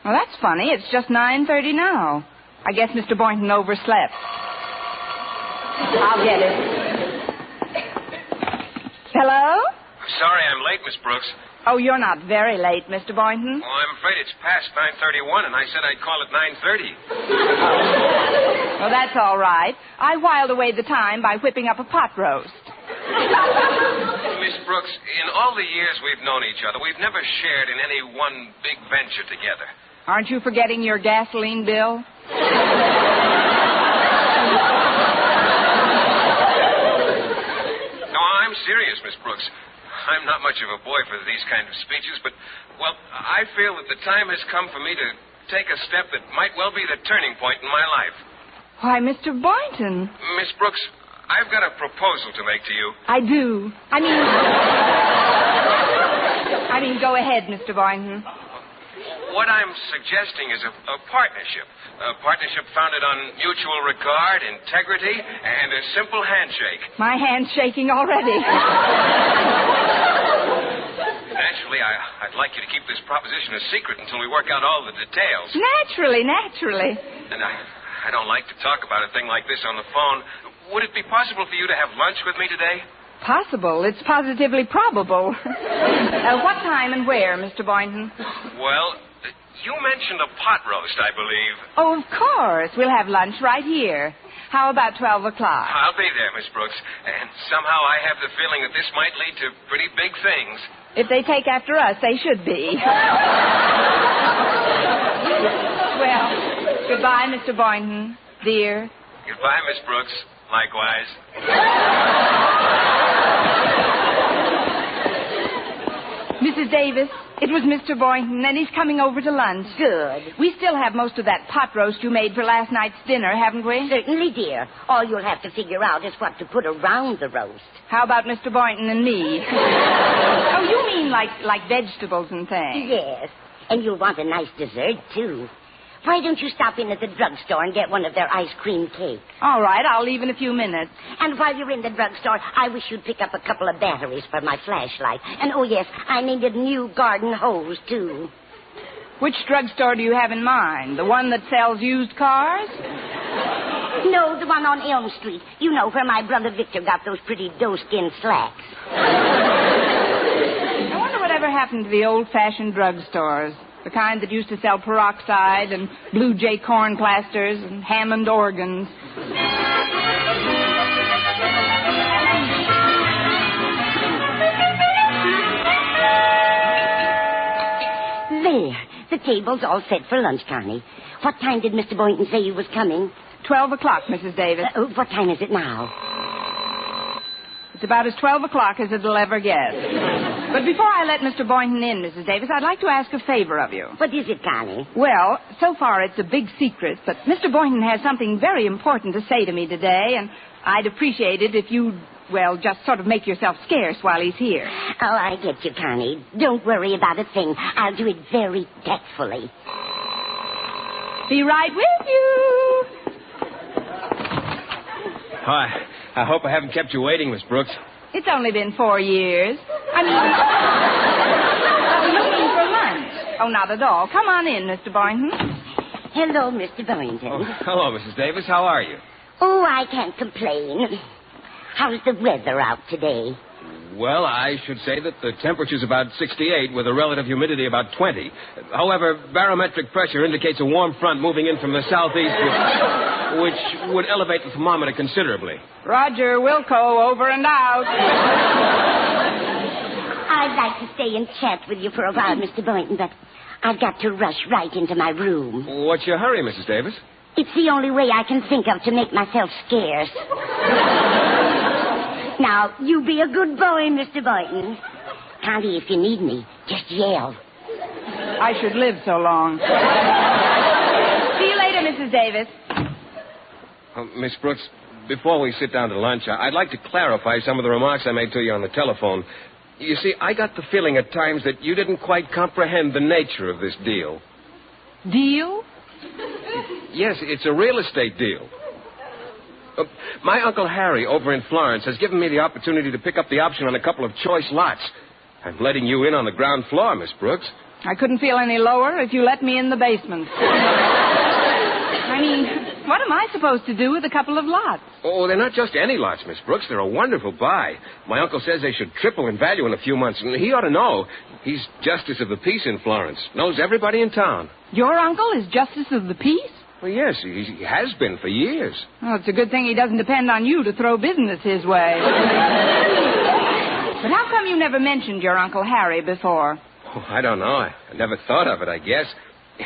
Speaker 9: Well, that's funny. It's just 9:30 now. I guess Mr. Boynton overslept. I'll get it. Hello?
Speaker 23: Sorry I'm late, Miss Brooks.
Speaker 9: Oh, you're not very late, Mr. Boynton.
Speaker 23: Well, I'm afraid it's past 9:31, and I said I'd call at 9:30.
Speaker 9: Well, that's all right. I whiled away the time by whipping up a pot roast.
Speaker 23: Miss Brooks, in all the years we've known each other, we've never shared in any one big venture together.
Speaker 9: Aren't you forgetting your gasoline bill?
Speaker 23: No, I'm serious, Miss Brooks. I'm not much of a boy for these kind of speeches, but, well, I feel that the time has come for me to take a step that might well be the turning point in my life.
Speaker 9: Why, Mr. Boynton.
Speaker 23: Miss Brooks, I've got a proposal to make to you.
Speaker 9: I do. I mean, go ahead, Mr. Boynton.
Speaker 23: What I'm suggesting is a partnership. A partnership founded on mutual regard, integrity, and a simple handshake.
Speaker 9: My hand's shaking already.
Speaker 23: Naturally, I'd like you to keep this proposition a secret until we work out all the details.
Speaker 9: Naturally.
Speaker 23: And I don't like to talk about a thing like this on the phone. Would it be possible for you to have lunch with me today?
Speaker 9: Possible. It's positively probable. What time and where, Mr. Boynton?
Speaker 23: Well, you mentioned a pot roast, I believe.
Speaker 9: Oh, of course. We'll have lunch right here. How about 12 o'clock?
Speaker 23: I'll be there, Miss Brooks. And somehow I have the feeling that this might lead to pretty big things.
Speaker 9: If they take after us, they should be. Well, goodbye, Mr. Boynton, dear.
Speaker 23: Goodbye, Miss Brooks. Likewise.
Speaker 9: Mrs. Davis, It was Mr. Boynton, and he's coming over to lunch.
Speaker 10: Good.
Speaker 9: We still have most of that pot roast you made for last night's dinner, haven't we?
Speaker 10: Certainly, dear. All you'll have to figure out is what to put around the roast.
Speaker 9: How about Mr. Boynton and me? Oh, you mean like vegetables and things?
Speaker 10: Yes. And you'll want a nice dessert, too. Why don't you stop in at the drugstore and get one of their ice cream cakes?
Speaker 9: All right, I'll leave in a few minutes.
Speaker 10: And while you're in the drugstore, I wish you'd pick up a couple of batteries for my flashlight. And, oh, yes, I needed new garden hose, too.
Speaker 9: Which drugstore do you have in mind? The one that sells used cars?
Speaker 10: No, the one on Elm Street. You know, where my brother Victor got those pretty doe-skin slacks.
Speaker 9: I wonder whatever happened to the old-fashioned drugstores. The kind that used to sell peroxide and Blue Jay corn plasters and Hammond organs.
Speaker 10: There. The table's all set for lunch, Connie. What time did Mr. Boynton say he was coming?
Speaker 9: 12 o'clock, Mrs. Davis.
Speaker 10: What time is it now?
Speaker 9: It's about as 12 o'clock as it'll ever get. But before I let Mr. Boynton in, Mrs. Davis, I'd like to ask a favor of you.
Speaker 10: What is it, Connie?
Speaker 9: Well, so far it's a big secret, but Mr. Boynton has something very important to say to me today, and I'd appreciate it if you'd, well, just sort of make yourself scarce while he's here.
Speaker 10: Oh, I get you, Connie. Don't worry about a thing. I'll do it very tactfully.
Speaker 9: Be right with you.
Speaker 23: Hi. I hope I haven't kept you waiting, Miss Brooks.
Speaker 9: It's only been 4 years. I mean, looking for lunch. Oh, not at all. Come on in, Mr. Boynton.
Speaker 10: Hello, Mr. Boynton.
Speaker 23: Oh, hello, Mrs. Davis. How are you?
Speaker 10: Oh, I can't complain. How's the weather out today?
Speaker 23: Well, I should say that the temperature's about 68 with a relative humidity about 20. However, barometric pressure indicates a warm front moving in from the southeast, which would elevate the thermometer considerably.
Speaker 9: Roger Wilco, over and out.
Speaker 10: I'd like to stay and chat with you for a while, Mr. Boynton, but I've got to rush right into my room.
Speaker 23: What's your hurry, Mrs. Davis?
Speaker 10: It's the only way I can think of to make myself scarce. Now, you be a good boy, Mr. Boynton. Connie, if you need me, just yell.
Speaker 9: I should live so long. See you later, Mrs. Davis.
Speaker 23: Miss Brooks, before we sit down to lunch, I'd like to clarify some of the remarks I made to you on the telephone. You see, I got the feeling at times that you didn't quite comprehend the nature of this deal.
Speaker 9: Deal?
Speaker 23: Yes, it's a real estate deal. My Uncle Harry over in Florence has given me the opportunity to pick up the option on a couple of choice lots. I'm letting you in on the ground floor, Miss Brooks.
Speaker 9: I couldn't feel any lower if you let me in the basement. I mean, what am I supposed to do with a couple of lots?
Speaker 23: Oh, they're not just any lots, Miss Brooks. They're a wonderful buy. My uncle says they should triple in value in a few months, and he ought to know. He's Justice of the Peace in Florence. Knows everybody in town.
Speaker 9: Your uncle is Justice of the Peace?
Speaker 23: Well, yes, he has been for years.
Speaker 9: Well, it's a good thing he doesn't depend on you to throw business his way. But how come you never mentioned your Uncle Harry before?
Speaker 23: Oh, I don't know. I never thought of it, I guess.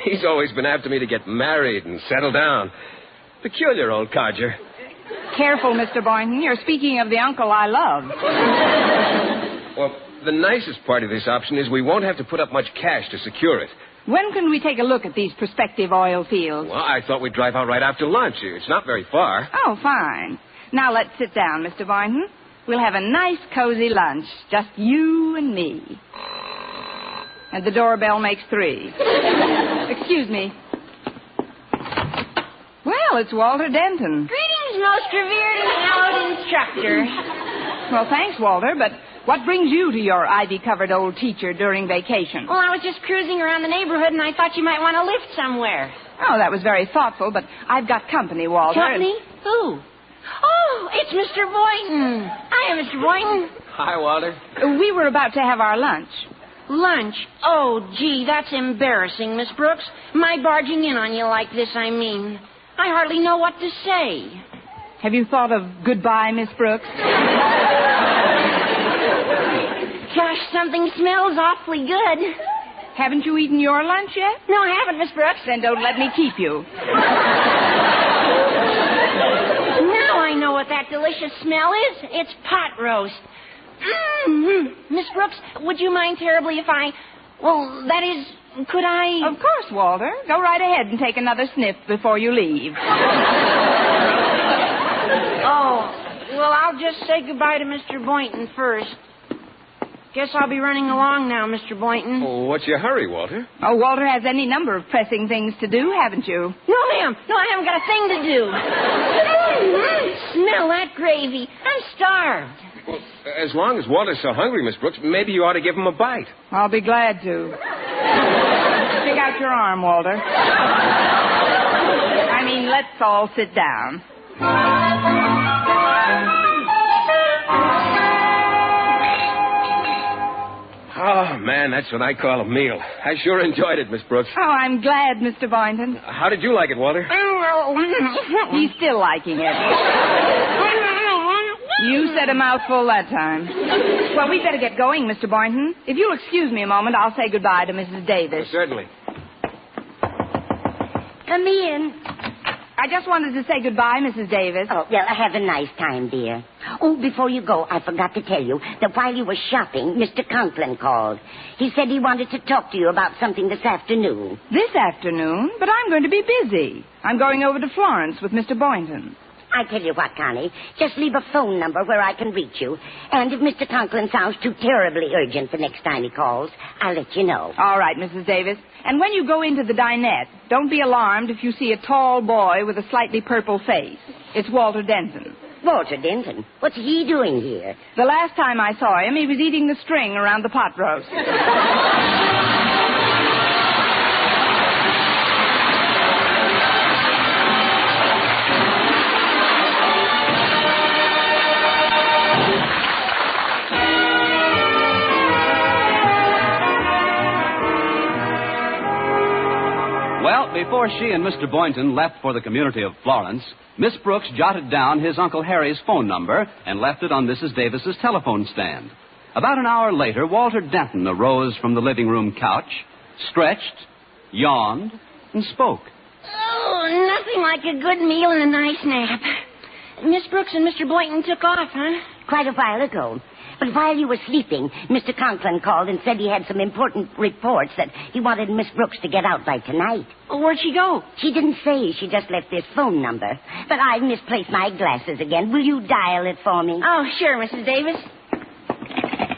Speaker 23: He's always been after me to get married and settle down. Peculiar old codger.
Speaker 9: Careful, Mr. Boynton. You're speaking of the uncle I love.
Speaker 23: Well, the nicest part of this option is we won't have to put up much cash to secure it.
Speaker 9: When can we take a look at these prospective oil fields?
Speaker 23: Well, I thought we'd drive out right after lunch. It's not very far.
Speaker 9: Oh, fine. Now let's sit down, Mr. Boynton. We'll have a nice, cozy lunch. Just you and me. And the doorbell makes 3. Excuse me. Well, it's Walter Denton.
Speaker 5: Greetings, most revered and hallowed instructor.
Speaker 9: Well, thanks, Walter, but what brings you to your ivy-covered old teacher during vacation?
Speaker 5: Well, I was just cruising around the neighborhood, and I thought you might want to lift somewhere.
Speaker 9: Oh, that was very thoughtful, but I've got company, Walter.
Speaker 5: Company? Who? Oh, it's Mr. Boynton. Hiya, Mr. Boynton.
Speaker 23: Hi, Walter.
Speaker 9: We were about to have our lunch.
Speaker 5: Lunch? Oh, gee, that's embarrassing, Miss Brooks. My barging in on you like this, I mean. I hardly know what to say.
Speaker 9: Have you thought of goodbye, Miss Brooks?
Speaker 5: Gosh, something smells awfully good.
Speaker 9: Haven't you eaten your lunch yet?
Speaker 5: No, I haven't, Miss Brooks.
Speaker 9: Then don't let me keep you.
Speaker 5: Now I know what that delicious smell is. It's pot roast. Mm-hmm. Miss Brooks, would you mind terribly if I Well, that is, could I...
Speaker 9: Of course, Walter. Go right ahead and take another sniff before you leave.
Speaker 5: Oh, well, I'll just say goodbye to Mr. Boynton first. Guess I'll be running along now, Mr. Boynton.
Speaker 23: Oh, what's your hurry, Walter?
Speaker 9: Oh, Walter has any number of pressing things to do, haven't you?
Speaker 5: No, ma'am. No, I haven't got a thing to do. Smell that gravy. I'm starved.
Speaker 23: Well, as long as Walter's so hungry, Miss Brooks, maybe you ought to give him a bite.
Speaker 9: I'll be glad to. Stick out your arm, Walter. I mean, let's all sit down.
Speaker 23: Oh, man, that's what I call a meal. I sure enjoyed it, Miss Brooks.
Speaker 9: Oh, I'm glad, Mr. Boynton.
Speaker 23: How did you like it, Walter?
Speaker 9: He's still liking it. You said a mouthful that time. Well, we'd better get going, Mr. Boynton. If you'll excuse me a moment, I'll say goodbye to Mrs. Davis.
Speaker 23: Certainly.
Speaker 10: Come in.
Speaker 9: I just wanted to say goodbye, Mrs. Davis.
Speaker 10: Oh, well, have a nice time, dear. Oh, before you go, I forgot to tell you that while you were shopping, Mr. Conklin called. He said he wanted to talk to you about something this afternoon.
Speaker 9: This afternoon? But I'm going to be busy. I'm going over to Florence with Mr. Boynton.
Speaker 10: I tell you what, Connie, just leave a phone number where I can reach you. And if Mr. Conklin sounds too terribly urgent the next time he calls, I'll let you know.
Speaker 9: All right, Mrs. Davis. And when you go into the dinette, don't be alarmed if you see a tall boy with a slightly purple face. It's Walter Denton.
Speaker 10: Walter Denton? What's he doing here?
Speaker 9: The last time I saw him, he was eating the string around the pot roast.
Speaker 6: Well, before she and Mr. Boynton left for the community of Florence, Miss Brooks jotted down his Uncle Harry's phone number and left it on Mrs. Davis's telephone stand. About an hour later, Walter Denton arose from the living room couch, stretched, yawned, and spoke.
Speaker 5: Oh, nothing like a good meal and a nice nap. Miss Brooks and Mr. Boynton took off, huh?
Speaker 10: Quite a while ago. But while you were sleeping, Mr. Conklin called and said he had some important reports that he wanted Miss Brooks to get out by tonight.
Speaker 5: Well, where'd she go?
Speaker 10: She didn't say. She just left this phone number. But I've misplaced my glasses again. Will you dial it for me?
Speaker 5: Oh, sure, Mrs. Davis.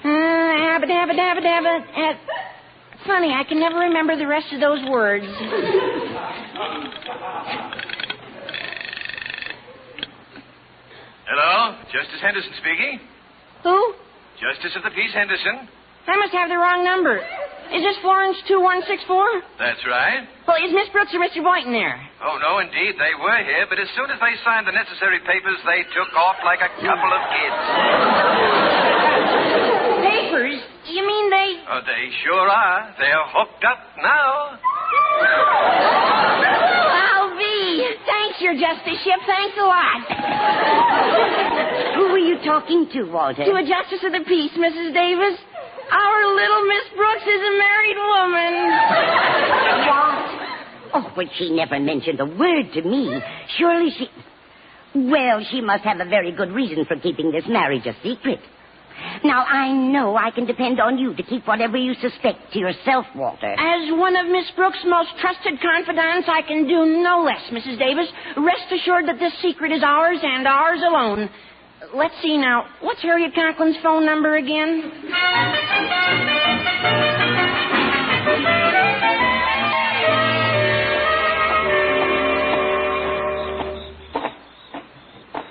Speaker 5: Abba-dabba-dabba-dabba. Funny, I can never remember the rest of those words.
Speaker 14: Hello, Justice Henderson speaking.
Speaker 5: Who?
Speaker 14: Justice of the Peace Henderson.
Speaker 5: I must have the wrong number. Is this Florence 2164?
Speaker 14: That's right.
Speaker 5: Well, is Miss Brooks or Mr. Boynton there?
Speaker 14: Oh, no, indeed, they were here, but as soon as they signed the necessary papers, they took off like a couple of kids.
Speaker 5: Papers? You mean they...
Speaker 14: Oh, they sure are. They're hooked up now.
Speaker 5: I'll be. Thanks, Your Justiceship. Thanks a lot.
Speaker 10: Who were you talking to, Walter?
Speaker 5: To a Justice of the Peace, Mrs. Davis. Our little Miss Brooks is a married woman.
Speaker 10: What? Oh, but she never mentioned a word to me. Surely she... Well, she must have a very good reason for keeping this marriage a secret. Now, I know I can depend on you to keep whatever you suspect to yourself, Walter.
Speaker 5: As one of Miss Brooks' most trusted confidants, I can do no less, Mrs. Davis. Rest assured that this secret is ours and ours alone. Let's see now. What's Harriet Conklin's phone number again?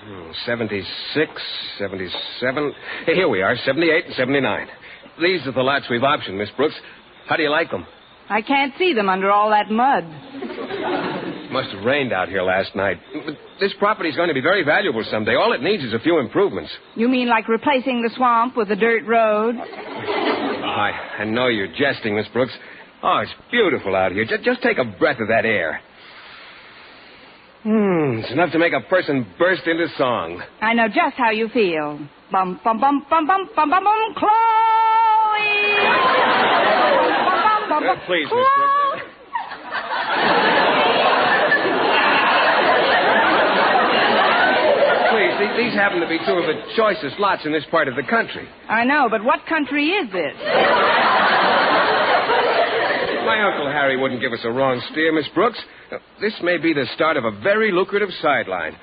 Speaker 23: Oh, 76, 77. Here we are, 78 and 79. These are the lots we've optioned, Miss Brooks. How do you like them?
Speaker 9: I can't see them under all that mud.
Speaker 23: Must have rained out here last night. But this property's going to be very valuable someday. All it needs is a few improvements.
Speaker 9: You mean like replacing the swamp with a dirt road?
Speaker 23: I know you're jesting, Miss Brooks. Oh, it's beautiful out here. Just take a breath of that air. It's enough to make a person burst into song.
Speaker 9: I know just how you feel. Bum, bum, bum, bum, bum, bum, bum, bum, Chloe! Bum, bum, bum,
Speaker 23: please, Miss Brooks. These happen to be two of the choicest lots in this part of the country.
Speaker 9: I know, but what country is this?
Speaker 23: My Uncle Harry wouldn't give us a wrong steer, Miss Brooks. This may be the start of a very lucrative sideline.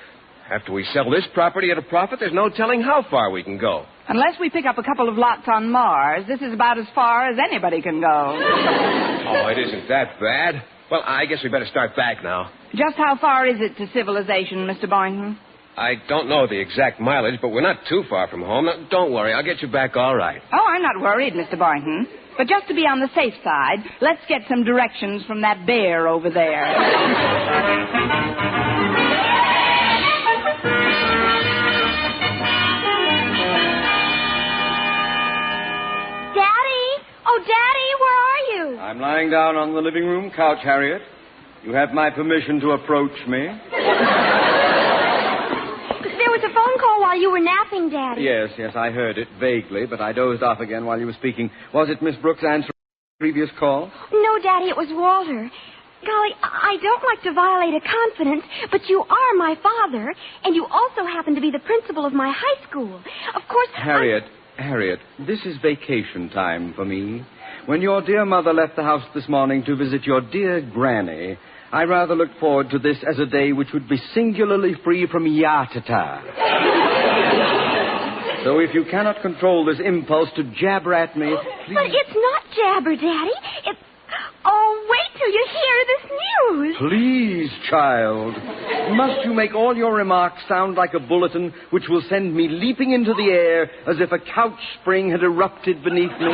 Speaker 23: After we sell this property at a profit, there's no telling how far we can go.
Speaker 9: Unless we pick up a couple of lots on Mars, this is about as far as anybody can go.
Speaker 23: Oh, it isn't that bad. Well, I guess we better start back now.
Speaker 9: Just how far is it to civilization, Mr. Boynton?
Speaker 23: I don't know the exact mileage, but we're not too far from home. Now, don't worry, I'll get you back all right.
Speaker 9: Oh, I'm not worried, Mr. Boynton. But just to be on the safe side, let's get some directions from that bear over there.
Speaker 8: Oh, Daddy, where are you?
Speaker 11: I'm lying down on the living room couch, Harriet. You have my permission to approach me?
Speaker 8: There was a phone call while you were napping, Daddy.
Speaker 11: Yes, I heard it vaguely, but I dozed off again while you were speaking. Was it Miss Brooks answering the previous call?
Speaker 8: No, Daddy, it was Walter. Golly, I don't like to violate a confidence, but you are my father, and you also happen to be the principal of my high school. Of course...
Speaker 11: Harriet, this is vacation time for me. When your dear mother left the house this morning to visit your dear granny, I rather looked forward to this as a day which would be singularly free from yatata. So if you cannot control this impulse to jabber at me, please...
Speaker 8: But it's not jabber, Daddy. It's... Oh, wait till you hear this news.
Speaker 11: Please, child. Must you make all your remarks sound like a bulletin which will send me leaping into the air as if a couch spring had erupted beneath me?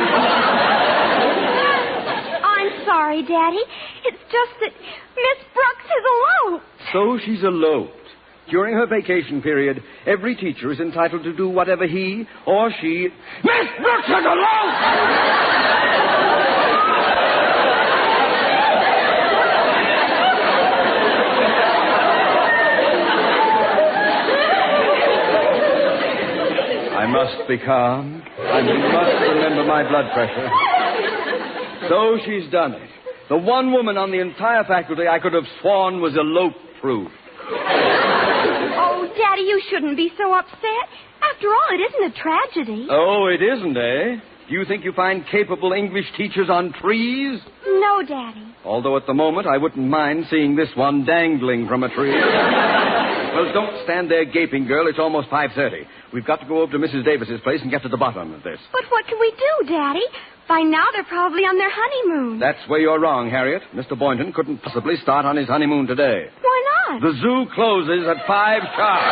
Speaker 8: I'm sorry, Daddy. It's just that Miss Brooks is eloped.
Speaker 11: So she's eloped. During her vacation period, every teacher is entitled to do whatever he or she... Miss Brooks is eloped! I must be calm. I must remember my blood pressure. So she's done it. The one woman on the entire faculty I could have sworn was elope-proof.
Speaker 8: Oh, Daddy, you shouldn't be so upset. After all, it isn't a tragedy.
Speaker 11: Oh, it isn't, eh? Do you think you find capable English teachers on trees?
Speaker 8: No, Daddy.
Speaker 11: Although at the moment I wouldn't mind seeing this one dangling from a tree. Well, don't stand there gaping, girl. It's almost 5:30. We've got to go over to Mrs. Davis's place and get to the bottom of this.
Speaker 8: But what can we do, Daddy? By now they're probably on their honeymoon.
Speaker 11: That's where you're wrong, Harriet. Mr. Boynton couldn't possibly start on his honeymoon today.
Speaker 8: Why not?
Speaker 11: The zoo closes at 5 sharp.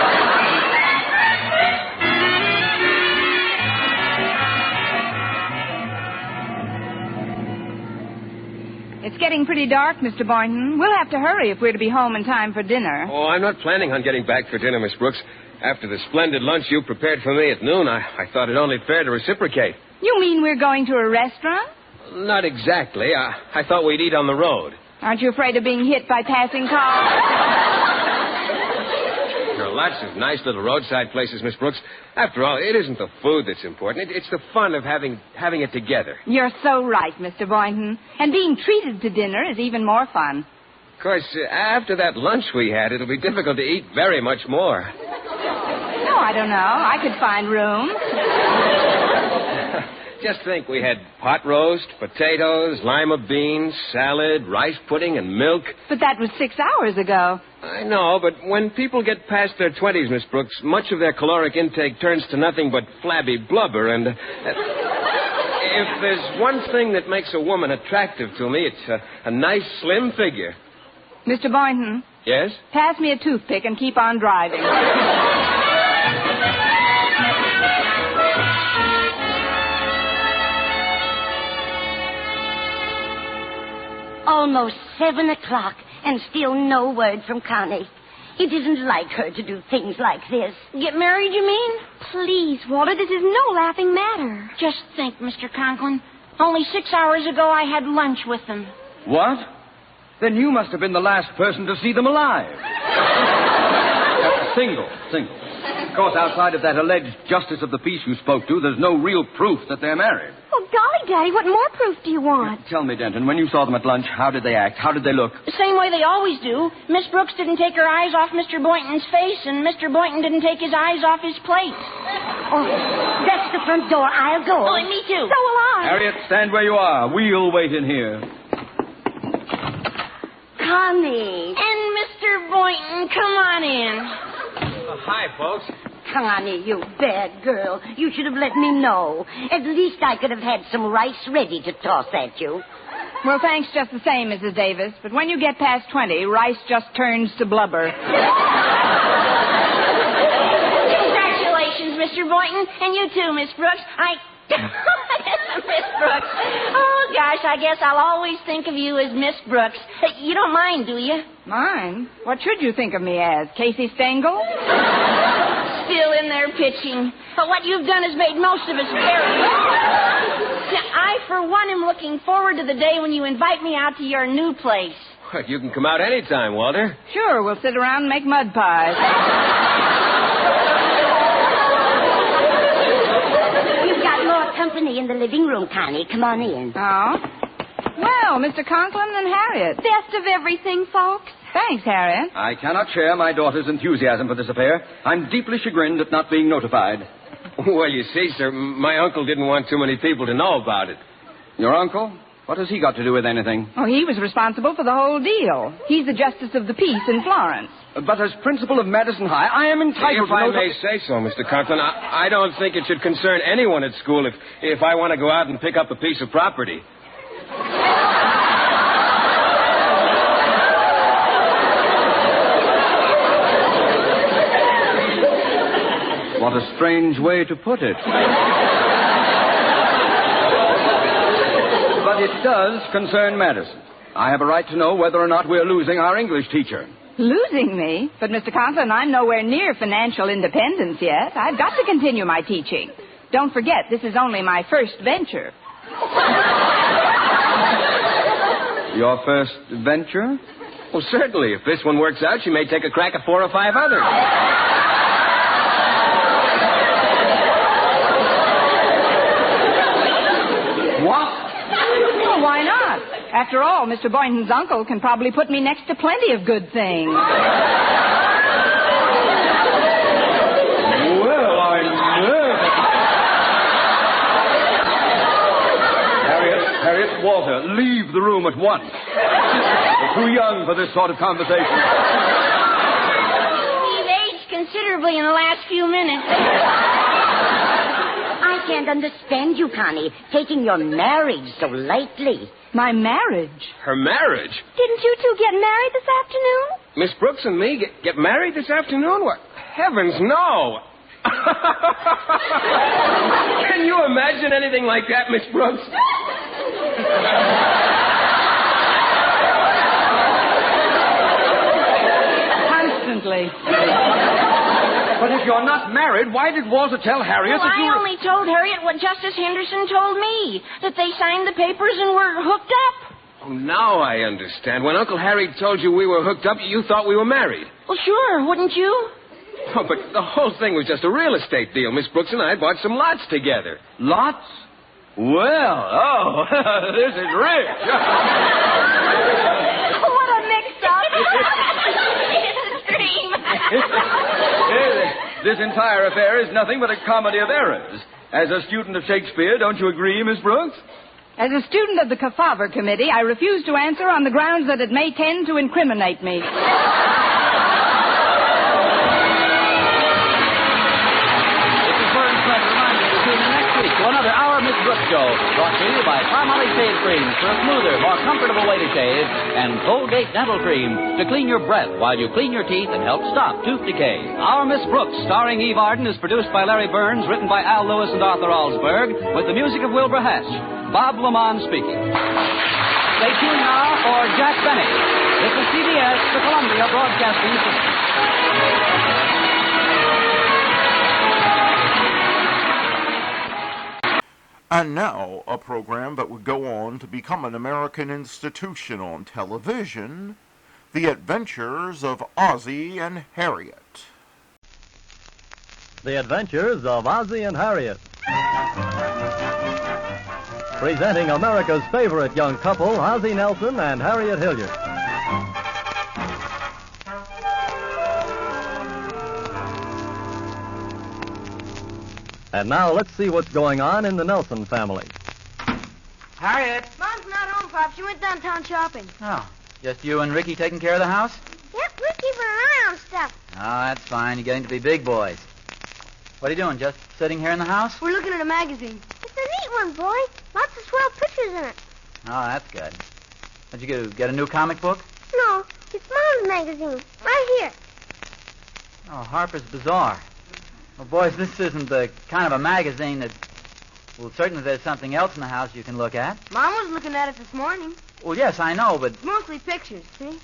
Speaker 9: It's getting pretty dark, Mr. Boynton. We'll have to hurry if we're to be home in time for dinner.
Speaker 23: Oh, I'm not planning on getting back for dinner, Miss Brooks. After the splendid lunch you prepared for me at noon, I thought it only fair to reciprocate.
Speaker 9: You mean we're going to a restaurant?
Speaker 23: Not exactly. I thought we'd eat on the road.
Speaker 9: Aren't you afraid of being hit by passing cars?
Speaker 23: There are lots of nice little roadside places, Miss Brooks. After all, it isn't the food that's important. It's the fun of having it together.
Speaker 9: You're so right, Mr. Boynton. And being treated to dinner is even more fun.
Speaker 23: Of course, after that lunch we had, it'll be difficult to eat very much more.
Speaker 9: No, I don't know. I could find room.
Speaker 23: Just think, we had pot roast, potatoes, lima beans, salad, rice pudding, and milk.
Speaker 9: But that was 6 hours ago.
Speaker 23: I know, but when people get past their 20s, Miss Brooks, much of their caloric intake turns to nothing but flabby blubber, and if there's one thing that makes a woman attractive to me, it's a nice, slim figure.
Speaker 9: Mr. Boynton?
Speaker 23: Yes?
Speaker 9: Pass me a toothpick and keep on driving.
Speaker 10: Almost 7 o'clock, and still no word from Connie. It isn't like her to do things like this.
Speaker 5: Get married, you mean?
Speaker 8: Please, Walter, this is no laughing matter.
Speaker 5: Just think, Mr. Conklin. Only 6 hours ago I had lunch with them.
Speaker 11: What? Then you must have been the last person to see them alive. Single. Of course, outside of that alleged justice of the peace you spoke to, there's no real proof that they're married.
Speaker 8: Oh, golly, Daddy, what more proof do you want?
Speaker 11: Tell me, Denton, when you saw them at lunch, how did they act? How did they look?
Speaker 5: The same way they always do. Miss Brooks didn't take her eyes off Mr. Boynton's face, and Mr. Boynton didn't take his eyes off his plate.
Speaker 10: Oh, that's the front door. I'll go.
Speaker 5: Oh, and me too.
Speaker 8: So will I.
Speaker 11: Harriet, stand where you are. We'll wait in here.
Speaker 10: honey.
Speaker 5: And Mr. Boynton, come on in.
Speaker 23: Hi, folks.
Speaker 10: Connie, you bad girl. You should have let me know. At least I could have had some rice ready to toss at you.
Speaker 9: Well, thanks just the same, Mrs. Davis. But when you get past 20, rice just turns to blubber.
Speaker 5: Congratulations, Mr. Boynton. And you too, Miss Brooks. Miss Brooks. Oh, gosh, I guess I'll always think of you as Miss Brooks. You don't mind, do you?
Speaker 9: Mine? What should you think of me as? Casey Stengel?
Speaker 5: Still in there pitching. But what you've done has made most of us very... I, for one, am looking forward to the day when you invite me out to your new place.
Speaker 23: Well, you can come out any time, Walter.
Speaker 9: Sure, we'll sit around and make mud pies.
Speaker 10: You've got more company in the living room, Connie. Come on in.
Speaker 9: Oh? Well, Mr. Conklin and Harriet.
Speaker 8: Best of everything, folks.
Speaker 9: Thanks, Harriet.
Speaker 11: I cannot share my daughter's enthusiasm for this affair. I'm deeply chagrined at not being notified.
Speaker 23: Well, you see, sir, my uncle didn't want too many people to know about it.
Speaker 11: Your uncle? What has he got to do with anything?
Speaker 9: Oh, he was responsible for the whole deal. He's the justice of the peace in Florence.
Speaker 11: But as principal of Madison High, I am entitled
Speaker 23: to know... If I may say so, Mr. Conklin, I don't think it should concern anyone at school if I want to go out and pick up a piece of property.
Speaker 11: What a strange way to put it. But it does concern Madison. I have a right to know whether or not we're losing our English teacher.
Speaker 9: Losing me? But, Mr. Conklin, I'm nowhere near financial independence yet. I've got to continue my teaching. Don't forget, this is only my first venture.
Speaker 11: Your first venture?
Speaker 23: Well, certainly. If this one works out, you may take a crack at 4 or 5 others.
Speaker 9: Why not? After all, Mr. Boynton's uncle can probably put me next to plenty of good things.
Speaker 11: Well, I'm nervous. Harriet, Walter, leave the room at once. You're too young for this sort of conversation.
Speaker 5: You've aged considerably in the last few minutes.
Speaker 10: I can't understand you, Connie, taking your marriage so lightly.
Speaker 9: My marriage?
Speaker 23: Her marriage?
Speaker 8: Didn't you two get married this afternoon?
Speaker 23: Miss Brooks and me get married this afternoon? What? Heavens, no. Can you imagine anything like that, Miss Brooks?
Speaker 9: Constantly.
Speaker 11: But if you're not married, why did Walter tell Harriet that you were...
Speaker 5: I only told Harriet what Justice Henderson told me, that they signed the papers and were hooked up.
Speaker 23: Oh, now I understand. When Uncle Harry told you we were hooked up, you thought we were married.
Speaker 5: Well, sure, wouldn't you?
Speaker 23: Oh, but the whole thing was just a real estate deal. Miss Brooks and I bought some lots together.
Speaker 11: Lots? Well, this is rich.
Speaker 8: What a mix-up.
Speaker 5: It's a dream.
Speaker 11: This entire affair is nothing but a comedy of errors. As a student of Shakespeare, don't you agree, Miss Brooks?
Speaker 9: As a student of the Kefauver Committee, I refuse to answer on the grounds that it may tend to incriminate me.
Speaker 3: Another Our Miss Brooks show, brought to you by Palmolive Shave Cream for a smoother, more comfortable way to shave, and Colgate Dental Cream to clean your breath while you clean your teeth and help stop tooth decay.
Speaker 6: Our Miss Brooks, starring Eve Arden, is produced by Larry Burns, written by Al Lewis and Arthur Alsberg, with the music of Wilbur Hatch. Bob Lamont speaking. Stay tuned now for Jack Benny. This is CBS, the Columbia Broadcasting System.
Speaker 1: And now, a program that would go on to become an American institution on television, The Adventures of Ozzie and Harriet.
Speaker 20: The Adventures of Ozzie and Harriet. Presenting America's favorite young couple, Ozzie Nelson and Harriet Hilliard. And now let's see what's going on in the Nelson family.
Speaker 21: Harriet.
Speaker 8: Mom's not home, Pop. She went downtown shopping.
Speaker 21: Oh.
Speaker 7: Just you and Ricky taking care of the house?
Speaker 18: Yep, we're keeping an eye on stuff.
Speaker 7: Oh, that's fine. You're getting to be big boys. What are you doing, just sitting here in the house?
Speaker 18: We're looking at a magazine. It's a neat one, boy. Lots of swell pictures in it.
Speaker 7: Oh, that's good. What'd you get a new comic book?
Speaker 18: No, it's Mom's magazine. Right here.
Speaker 7: Oh, Harper's Bazaar. Well, boys, this isn't the kind of a magazine that... Well, certainly there's something else in the house you can look at.
Speaker 18: Mom was looking at it this morning.
Speaker 7: Well, yes, I know, but...
Speaker 18: It's mostly pictures, see?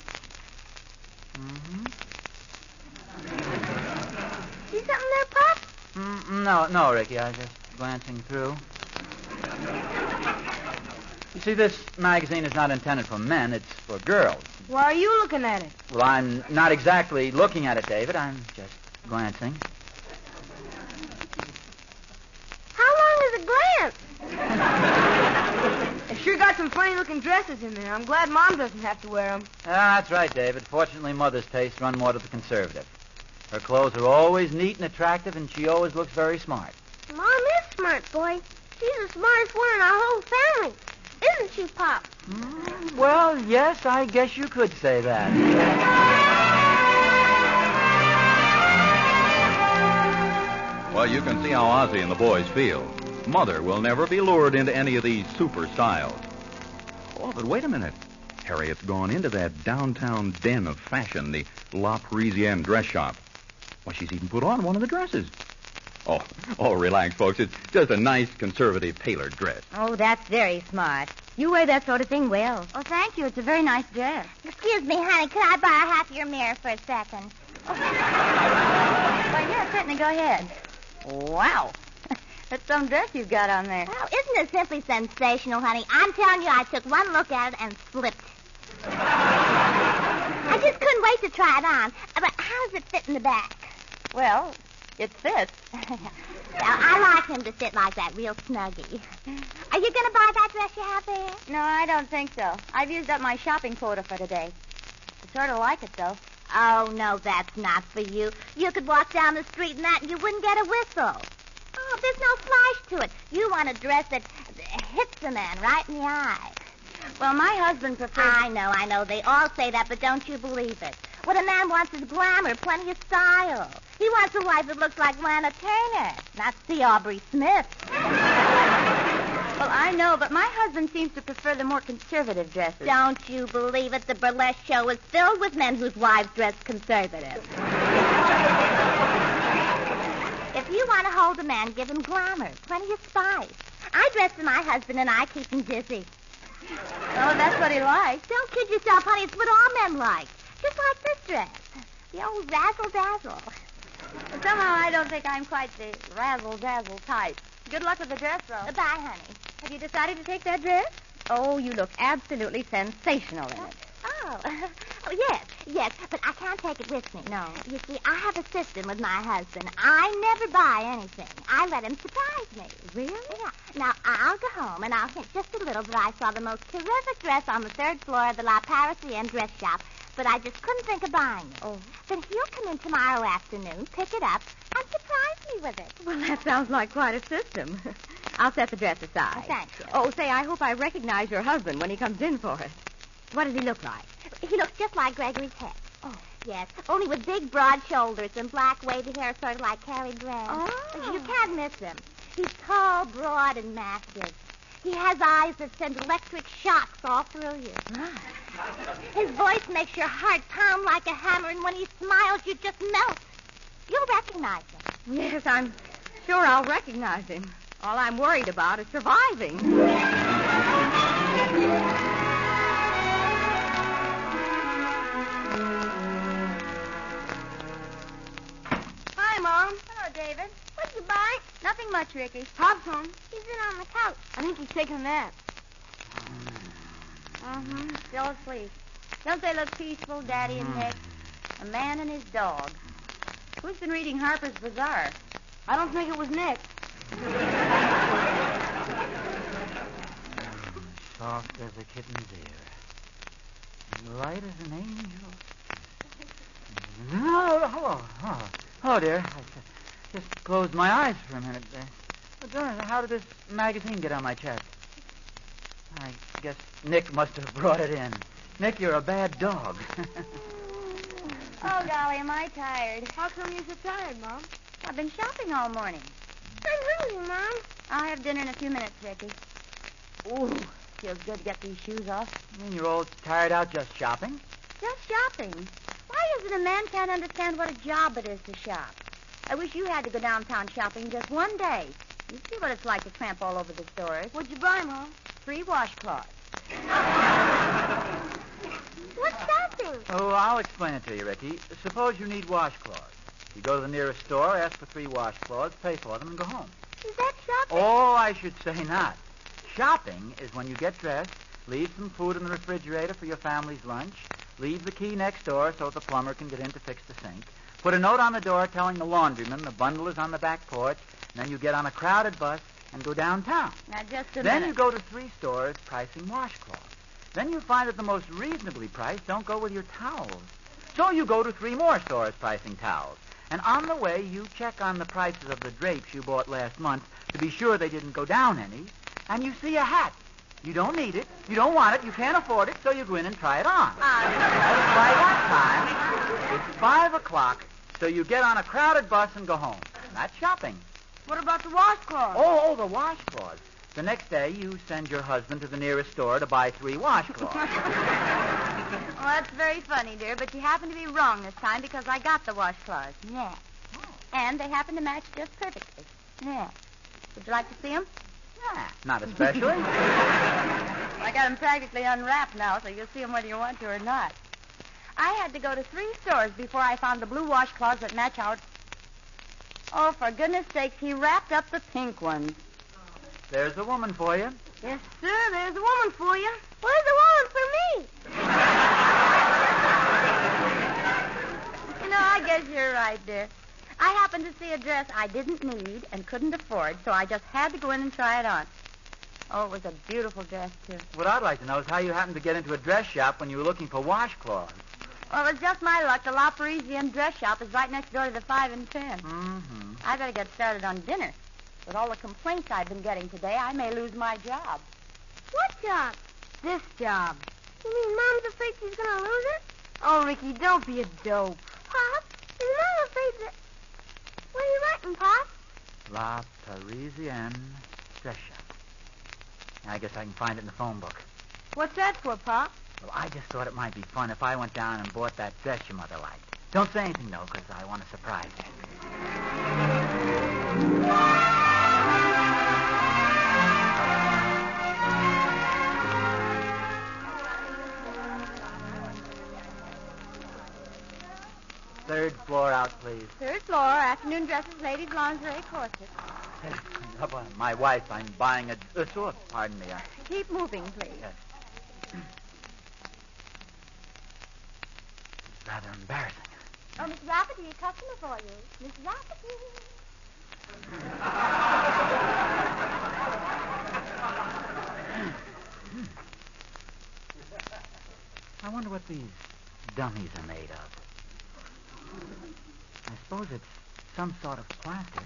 Speaker 7: Mm-hmm.
Speaker 18: See something there, Pop?
Speaker 7: No, Ricky. I was just glancing through. You see, this magazine is not intended for men. It's for girls.
Speaker 18: Why are you looking at it?
Speaker 7: Well, I'm not exactly looking at it, David. I'm just glancing.
Speaker 18: How long is a glance? It sure got some funny-looking dresses in there. I'm glad Mom doesn't have to wear them.
Speaker 7: Ah, that's right, David. Fortunately, Mother's tastes run more to the conservative. Her clothes are always neat and attractive, and she always looks very smart.
Speaker 18: Mom is smart, boy. She's the smartest one in our whole family. Isn't she, Pop?
Speaker 7: Well, yes, I guess you could say that.
Speaker 21: Well, you can see how Ozzie and the boys feel. Mother will never be lured into any of these super styles. Oh, but wait a minute. Harriet's gone into that downtown den of fashion, the La Parisienne dress shop. Why, she's even put on one of the dresses. Oh, relax, folks. It's just a nice, conservative, tailored dress.
Speaker 24: Oh, that's very smart. You wear that sort of thing well. Oh, thank you. It's a very nice dress.
Speaker 18: Excuse me, honey. Could I borrow half your mirror for a second?
Speaker 24: Why, yeah, certainly. Go ahead. Wow. That's some dress you've got on there.
Speaker 18: Oh, isn't it simply sensational, honey? I'm telling you, I took one look at it and slipped. I just couldn't wait to try it on. But how does it fit in the back?
Speaker 24: Well, it fits.
Speaker 18: Well, I like him to sit like that, real snuggy. Are you going to buy that dress you have there?
Speaker 24: No, I don't think so. I've used up my shopping quota for today. I sort of like it, though.
Speaker 18: Oh, no, that's not for you. You could walk down the street in that and you wouldn't get a whistle. Oh, there's no flash to it. You want a dress that hits the man right in the eye.
Speaker 24: Well, my husband prefers...
Speaker 18: I know. They all say that, but don't you believe it. What a man wants is glamour, plenty of style. He wants a wife that looks like Lana Turner, not C. Aubrey Smith.
Speaker 24: Well, I know, but my husband seems to prefer the more conservative dresses.
Speaker 18: Don't you believe it? The burlesque show is filled with men whose wives dress conservative. If you want to hold a man, give him glamour, plenty of spice. I dress for my husband, and I keep him dizzy.
Speaker 24: Oh, that's what he likes.
Speaker 18: Don't kid yourself, honey. It's what all men like. Just like this dress. The old razzle-dazzle.
Speaker 24: But somehow I don't think I'm quite the razzle-dazzle type. Good luck with the dress, though.
Speaker 18: Bye, honey.
Speaker 24: Have you decided to take that dress? Oh, you look absolutely sensational in it.
Speaker 18: Oh, yes, but I can't take it with me.
Speaker 24: No.
Speaker 18: You see, I have a system with my husband. I never buy anything. I let him surprise me.
Speaker 24: Really?
Speaker 18: Yeah. Now, I'll go home, and I'll hint just a little that I saw the most terrific dress on the third floor of the La Parisienne dress shop, but I just couldn't think of buying it.
Speaker 24: Oh.
Speaker 18: Then he'll come in tomorrow afternoon, pick it up, and surprise me with it.
Speaker 24: Well, that sounds like quite a system. I'll set the dress aside.
Speaker 18: Oh, thank you.
Speaker 24: Oh, say, I hope I recognize your husband when he comes in for it. What does he look like?
Speaker 18: He looks just like Gregory's head.
Speaker 24: Oh.
Speaker 18: Yes, only with big, broad shoulders and black, wavy hair, sort of like Cary Grant.
Speaker 24: Oh.
Speaker 18: You can't miss him. He's tall, broad, and massive. He has eyes that send electric shocks all through you.
Speaker 24: Right.
Speaker 18: His voice makes your heart pound like a hammer, and when he smiles, you just melt. You'll recognize him.
Speaker 24: Yes, I'm sure I'll recognize him. All I'm worried about is surviving.
Speaker 18: Hi, Mom.
Speaker 24: Hello, David.
Speaker 18: What'd you buy?
Speaker 24: Nothing much, Ricky.
Speaker 18: Pop's home. He's in on the couch.
Speaker 24: I think he's taking a nap. Still asleep. Don't they look peaceful, Daddy and Nick? A man and his dog. Who's been reading Harper's Bazaar?
Speaker 18: I don't think it was Nick.
Speaker 7: Soft as a kitten's ear. Light as an angel. Oh, dear. I just closed my eyes for a minute there. But how did this magazine get on my chest? I guess Nick must have brought it in. Nick, you're a bad dog.
Speaker 24: Oh, golly, am I tired.
Speaker 18: How come you're so tired, Mom?
Speaker 24: I've been shopping all morning.
Speaker 18: I'm hungry, Mom.
Speaker 24: I'll have dinner in a few minutes, Ricky. Ooh, feels good to get these shoes off.
Speaker 7: You mean you're all tired out just shopping?
Speaker 24: Just shopping. Why is it a man can't understand what a job it is to shop? I wish you had to go downtown shopping just one day. You see what it's like to tramp all over the stores.
Speaker 18: What'd you buy, Mom?
Speaker 24: 3 washcloths.
Speaker 18: What's that thing?
Speaker 7: Oh, I'll explain it to you, Ricky. Suppose you need washcloths. You go to the nearest store, ask for 3 washcloths, pay for them, and go home.
Speaker 18: Is that shopping?
Speaker 7: Oh, I should say not. Shopping is when you get dressed, leave some food in the refrigerator for your family's lunch, leave the key next door so the plumber can get in to fix the sink, put a note on the door telling the laundryman the bundle is on the back porch, and then you get on a crowded bus and go downtown.
Speaker 24: Now, just a
Speaker 7: Then
Speaker 24: minute.
Speaker 7: you go to 3 stores pricing washcloths. Then you find that the most reasonably priced don't go with your towels. So you go to 3 more stores pricing towels. And on the way, you check on the prices of the drapes you bought last month to be sure they didn't go down any. And you see a hat. You don't need it. You don't want it. You can't afford it, so you go in and try it on. By that time, it's 5 o'clock, so you get on a crowded bus and go home. That's shopping.
Speaker 18: What about the washcloths?
Speaker 7: Oh, the washcloths. The next day, you send your husband to the nearest store to buy 3 washcloths.
Speaker 24: Well, that's very funny, dear, but you happen to be wrong this time because I got the washcloths. Yeah. And they happen to match just perfectly. Yeah. Would you like to see them?
Speaker 7: Yeah. Not especially.
Speaker 24: I got them practically unwrapped now, so you'll see them whether you want to or not. I had to go to 3 stores before I found the blue washcloths that match out. Oh, for goodness sakes, he wrapped up the pink ones.
Speaker 7: There's a woman for you.
Speaker 18: Yes, sir, there's a woman for you. Where's the woman for me?
Speaker 24: You know, I guess you're right, dear. I happened to see a dress I didn't need and couldn't afford, so I just had to go in and try it on. Oh, it was a beautiful dress, too.
Speaker 7: What I'd like to know is how you happened to get into a dress shop when you were looking for washcloths.
Speaker 24: Well, it was just my luck. The La Parisienne dress shop is right next door to the 5 and 10.
Speaker 7: Mm-hmm.
Speaker 24: I better get started on dinner. With all the complaints I've been getting today, I may lose my job.
Speaker 18: What job?
Speaker 24: This job.
Speaker 18: You mean Mom's afraid she's going to lose it?
Speaker 24: Oh, Ricky, don't be a dope.
Speaker 18: Pop, is Mom afraid that... What are you writing, Pop?
Speaker 7: La Parisienne dress shop. I guess I can find it in the phone book.
Speaker 24: What's that for, Pop?
Speaker 7: Well, I just thought it might be fun if I went down and bought that dress your mother liked. Don't say anything, though, because I want to surprise you. Third floor out, please.
Speaker 24: 3rd floor, afternoon dresses, ladies' lingerie, corsets.
Speaker 7: My wife, I'm buying a sword. Pardon me.
Speaker 24: Keep moving, please.
Speaker 7: Yes. It's rather embarrassing.
Speaker 18: Oh, Miss Rafferty, a customer for you. Miss Rafferty.
Speaker 7: I wonder what these dummies are made of. I suppose it's some sort of plaster.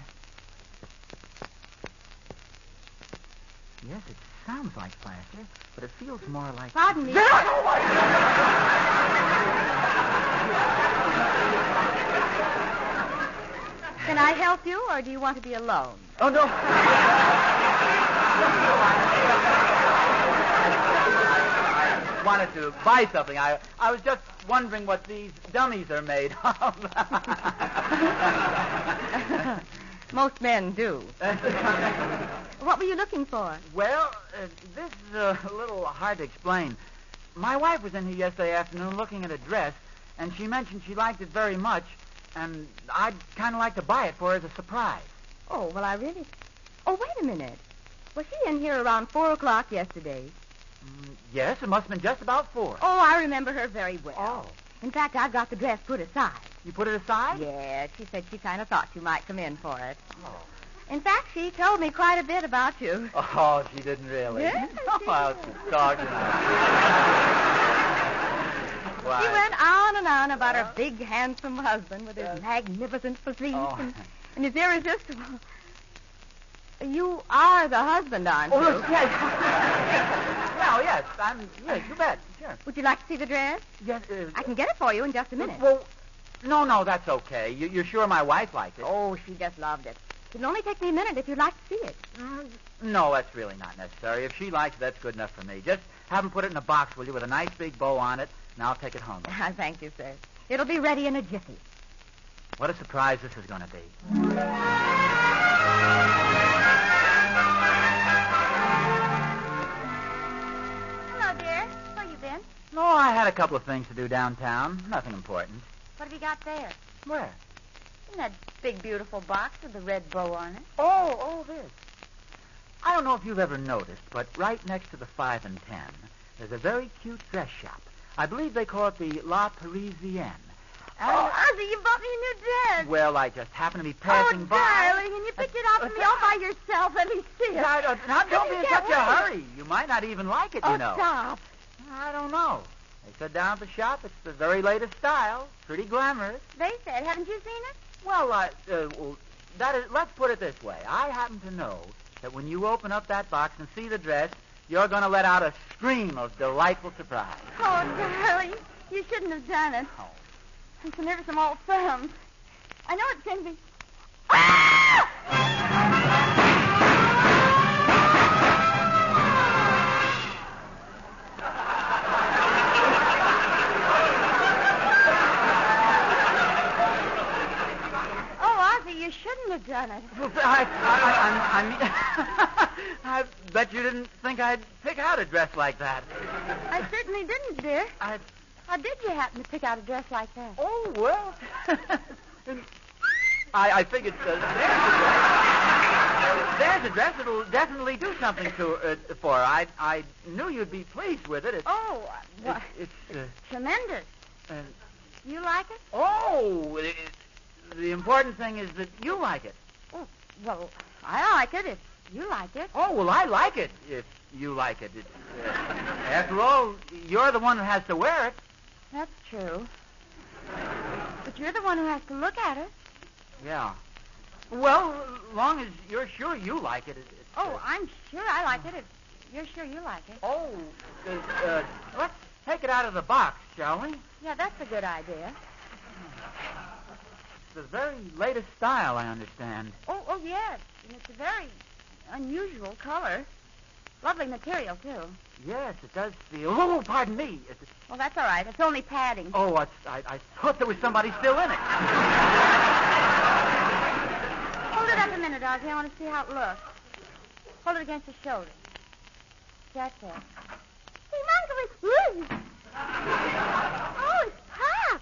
Speaker 7: Yes, it sounds like plaster, but it feels more like...
Speaker 24: Pardon me. Can I help you, or do you want to be alone?
Speaker 7: Oh, no. I wanted to buy something. I was just wondering what these dummies are made of.
Speaker 24: Most men do. What were you looking for?
Speaker 7: Well, this is a little hard to explain. My wife was in here yesterday afternoon looking at a dress, and she mentioned she liked it very much, and I'd kind of like to buy it for her as a surprise.
Speaker 24: Oh, well, I really... Oh, wait a minute. Was she in here around 4 o'clock yesterday?
Speaker 7: Yes, it must have been just about 4.
Speaker 24: Oh, I remember her very well.
Speaker 7: Oh.
Speaker 24: In fact, I've got the dress put aside.
Speaker 7: You put it aside?
Speaker 24: Yeah, she said she kind of thought you might come in for it.
Speaker 7: Oh.
Speaker 24: In fact, she told me quite a bit about you.
Speaker 7: Oh, she didn't really?
Speaker 24: Yes,
Speaker 7: Oh, she's talking.
Speaker 24: She went on and on about her big, handsome husband with his magnificent physique and his irresistible... You are the husband, aren't you?
Speaker 7: Oh, yes. Well, yes, yes, you bet. Sure.
Speaker 24: Would you like to see the dress?
Speaker 7: Yes,
Speaker 24: I can get it for you in just a minute.
Speaker 7: Well, no, that's okay. You're sure my wife liked it?
Speaker 24: Oh, she just loved it. It'll only take me a minute if you'd like to see it.
Speaker 7: No, that's really not necessary. If she likes it, that's good enough for me. Just have them put it in a box, will you, with a nice big bow on it, and I'll take it home.
Speaker 24: Thank you, sir. It'll be ready in a jiffy.
Speaker 7: What a surprise this is going to be.
Speaker 24: Hello, dear. Where you been?
Speaker 7: No, I had a couple of things to do downtown. Nothing important.
Speaker 24: What have you got there?
Speaker 7: Where?
Speaker 24: In that big, beautiful box with the red bow on it.
Speaker 7: Oh, this. I don't know if you've ever noticed, but right next to the 5 and 10, there's a very cute dress shop. I believe they call it the La Parisienne.
Speaker 24: Ozzie, you bought me a new dress.
Speaker 7: Well, I just happened to be passing by.
Speaker 24: Oh, darling, and you picked it out for me all by yourself. Let me see it.
Speaker 7: Now, don't be in such a hurry. You might not even like it, you know.
Speaker 24: Stop.
Speaker 7: I don't know. They said down at the shop it's the very latest style. Pretty glamorous.
Speaker 24: They said. Haven't you seen it?
Speaker 7: Well, let's put it this way. I happen to know that when you open up that box and see the dress, you're going to let out a scream of delightful surprise.
Speaker 24: Oh, darling, you shouldn't have done it.
Speaker 7: Oh.
Speaker 24: I'm so nervous I'm all thumbs. I know it's going to be... Ah! You shouldn't have done it.
Speaker 7: I bet you didn't think I'd pick out a dress like that.
Speaker 24: I certainly didn't, dear. How did you happen to pick out a dress like that?
Speaker 7: Oh, well, I figured there's a dress that'll definitely do something for her. I knew you'd be pleased with it.
Speaker 24: It's tremendous. You like it?
Speaker 7: Oh, the important thing is that you like it.
Speaker 24: Oh, well, I like it if you like it.
Speaker 7: Oh, well, I like it if you like it. After all, you're the one who has to wear it.
Speaker 24: That's true. But you're the one who has to look at it.
Speaker 7: Yeah. Well, as long as you're sure you like it.
Speaker 24: I'm sure I like it if you're sure you like it.
Speaker 7: Oh, let's take it out of the box, shall we?
Speaker 24: Yeah, that's a good idea.
Speaker 7: The very latest style, I understand.
Speaker 24: Oh, yes. And it's a very unusual color. Lovely material, too.
Speaker 7: Yes, it does feel... Oh, pardon me.
Speaker 24: Well, that's all right. It's only padding.
Speaker 7: Oh, I thought there was somebody still in it.
Speaker 24: Hold it up a minute, Ozzie. I want to see how it looks. Hold it against your shoulder. That's it. Hey, Uncle, it's... Oh, it's Pop.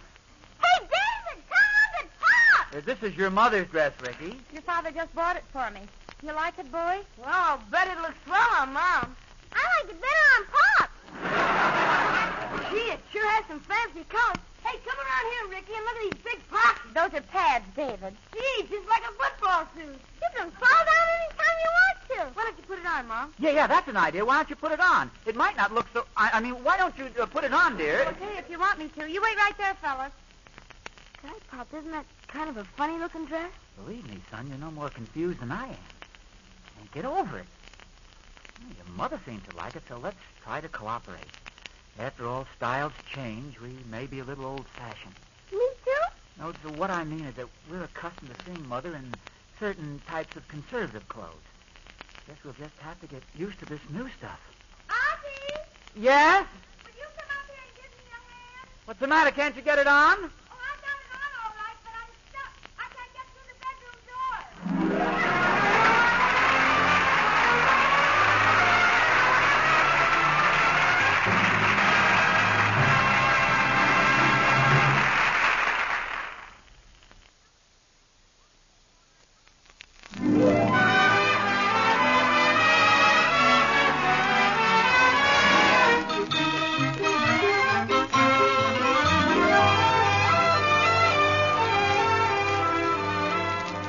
Speaker 24: Hey, David, come look at Pop.
Speaker 7: This is your mother's dress, Ricky.
Speaker 24: Your father just bought it for me. You like it, boy?
Speaker 5: Well, I'll bet it looks swell on Mom.
Speaker 24: I like it better on Pop.
Speaker 5: Gee, it sure has some fancy colors. Hey, come around here, Ricky, and look at these big pockets.
Speaker 24: Those are pads, David.
Speaker 5: Gee, just like a football suit.
Speaker 24: You can fall down anytime you want to.
Speaker 5: Why don't you put it on, Mom?
Speaker 7: Yeah, that's an idea. Why don't you put it on? It might not look so... I mean, why don't you put it on, dear?
Speaker 24: Okay, if you want me to. You wait right there, fellas.
Speaker 5: Say, Pop, isn't that kind of a funny-looking dress?
Speaker 7: Believe me, son, you're no more confused than I am. And get over it. Your mother seems to like it, so let's try to cooperate. After all, styles change. We may be a little old-fashioned.
Speaker 24: Me too?
Speaker 7: No, so what I mean is that we're accustomed to seeing Mother in certain types of conservative clothes. Guess we'll just have to get used to this new stuff.
Speaker 24: Ozzie!
Speaker 7: Yes?
Speaker 24: Will you come up here and give me a hand?
Speaker 7: What's the matter? Can't you get it on?
Speaker 24: Oh, I've got it on all right, but I'm stuck. I can't get through the bedroom door.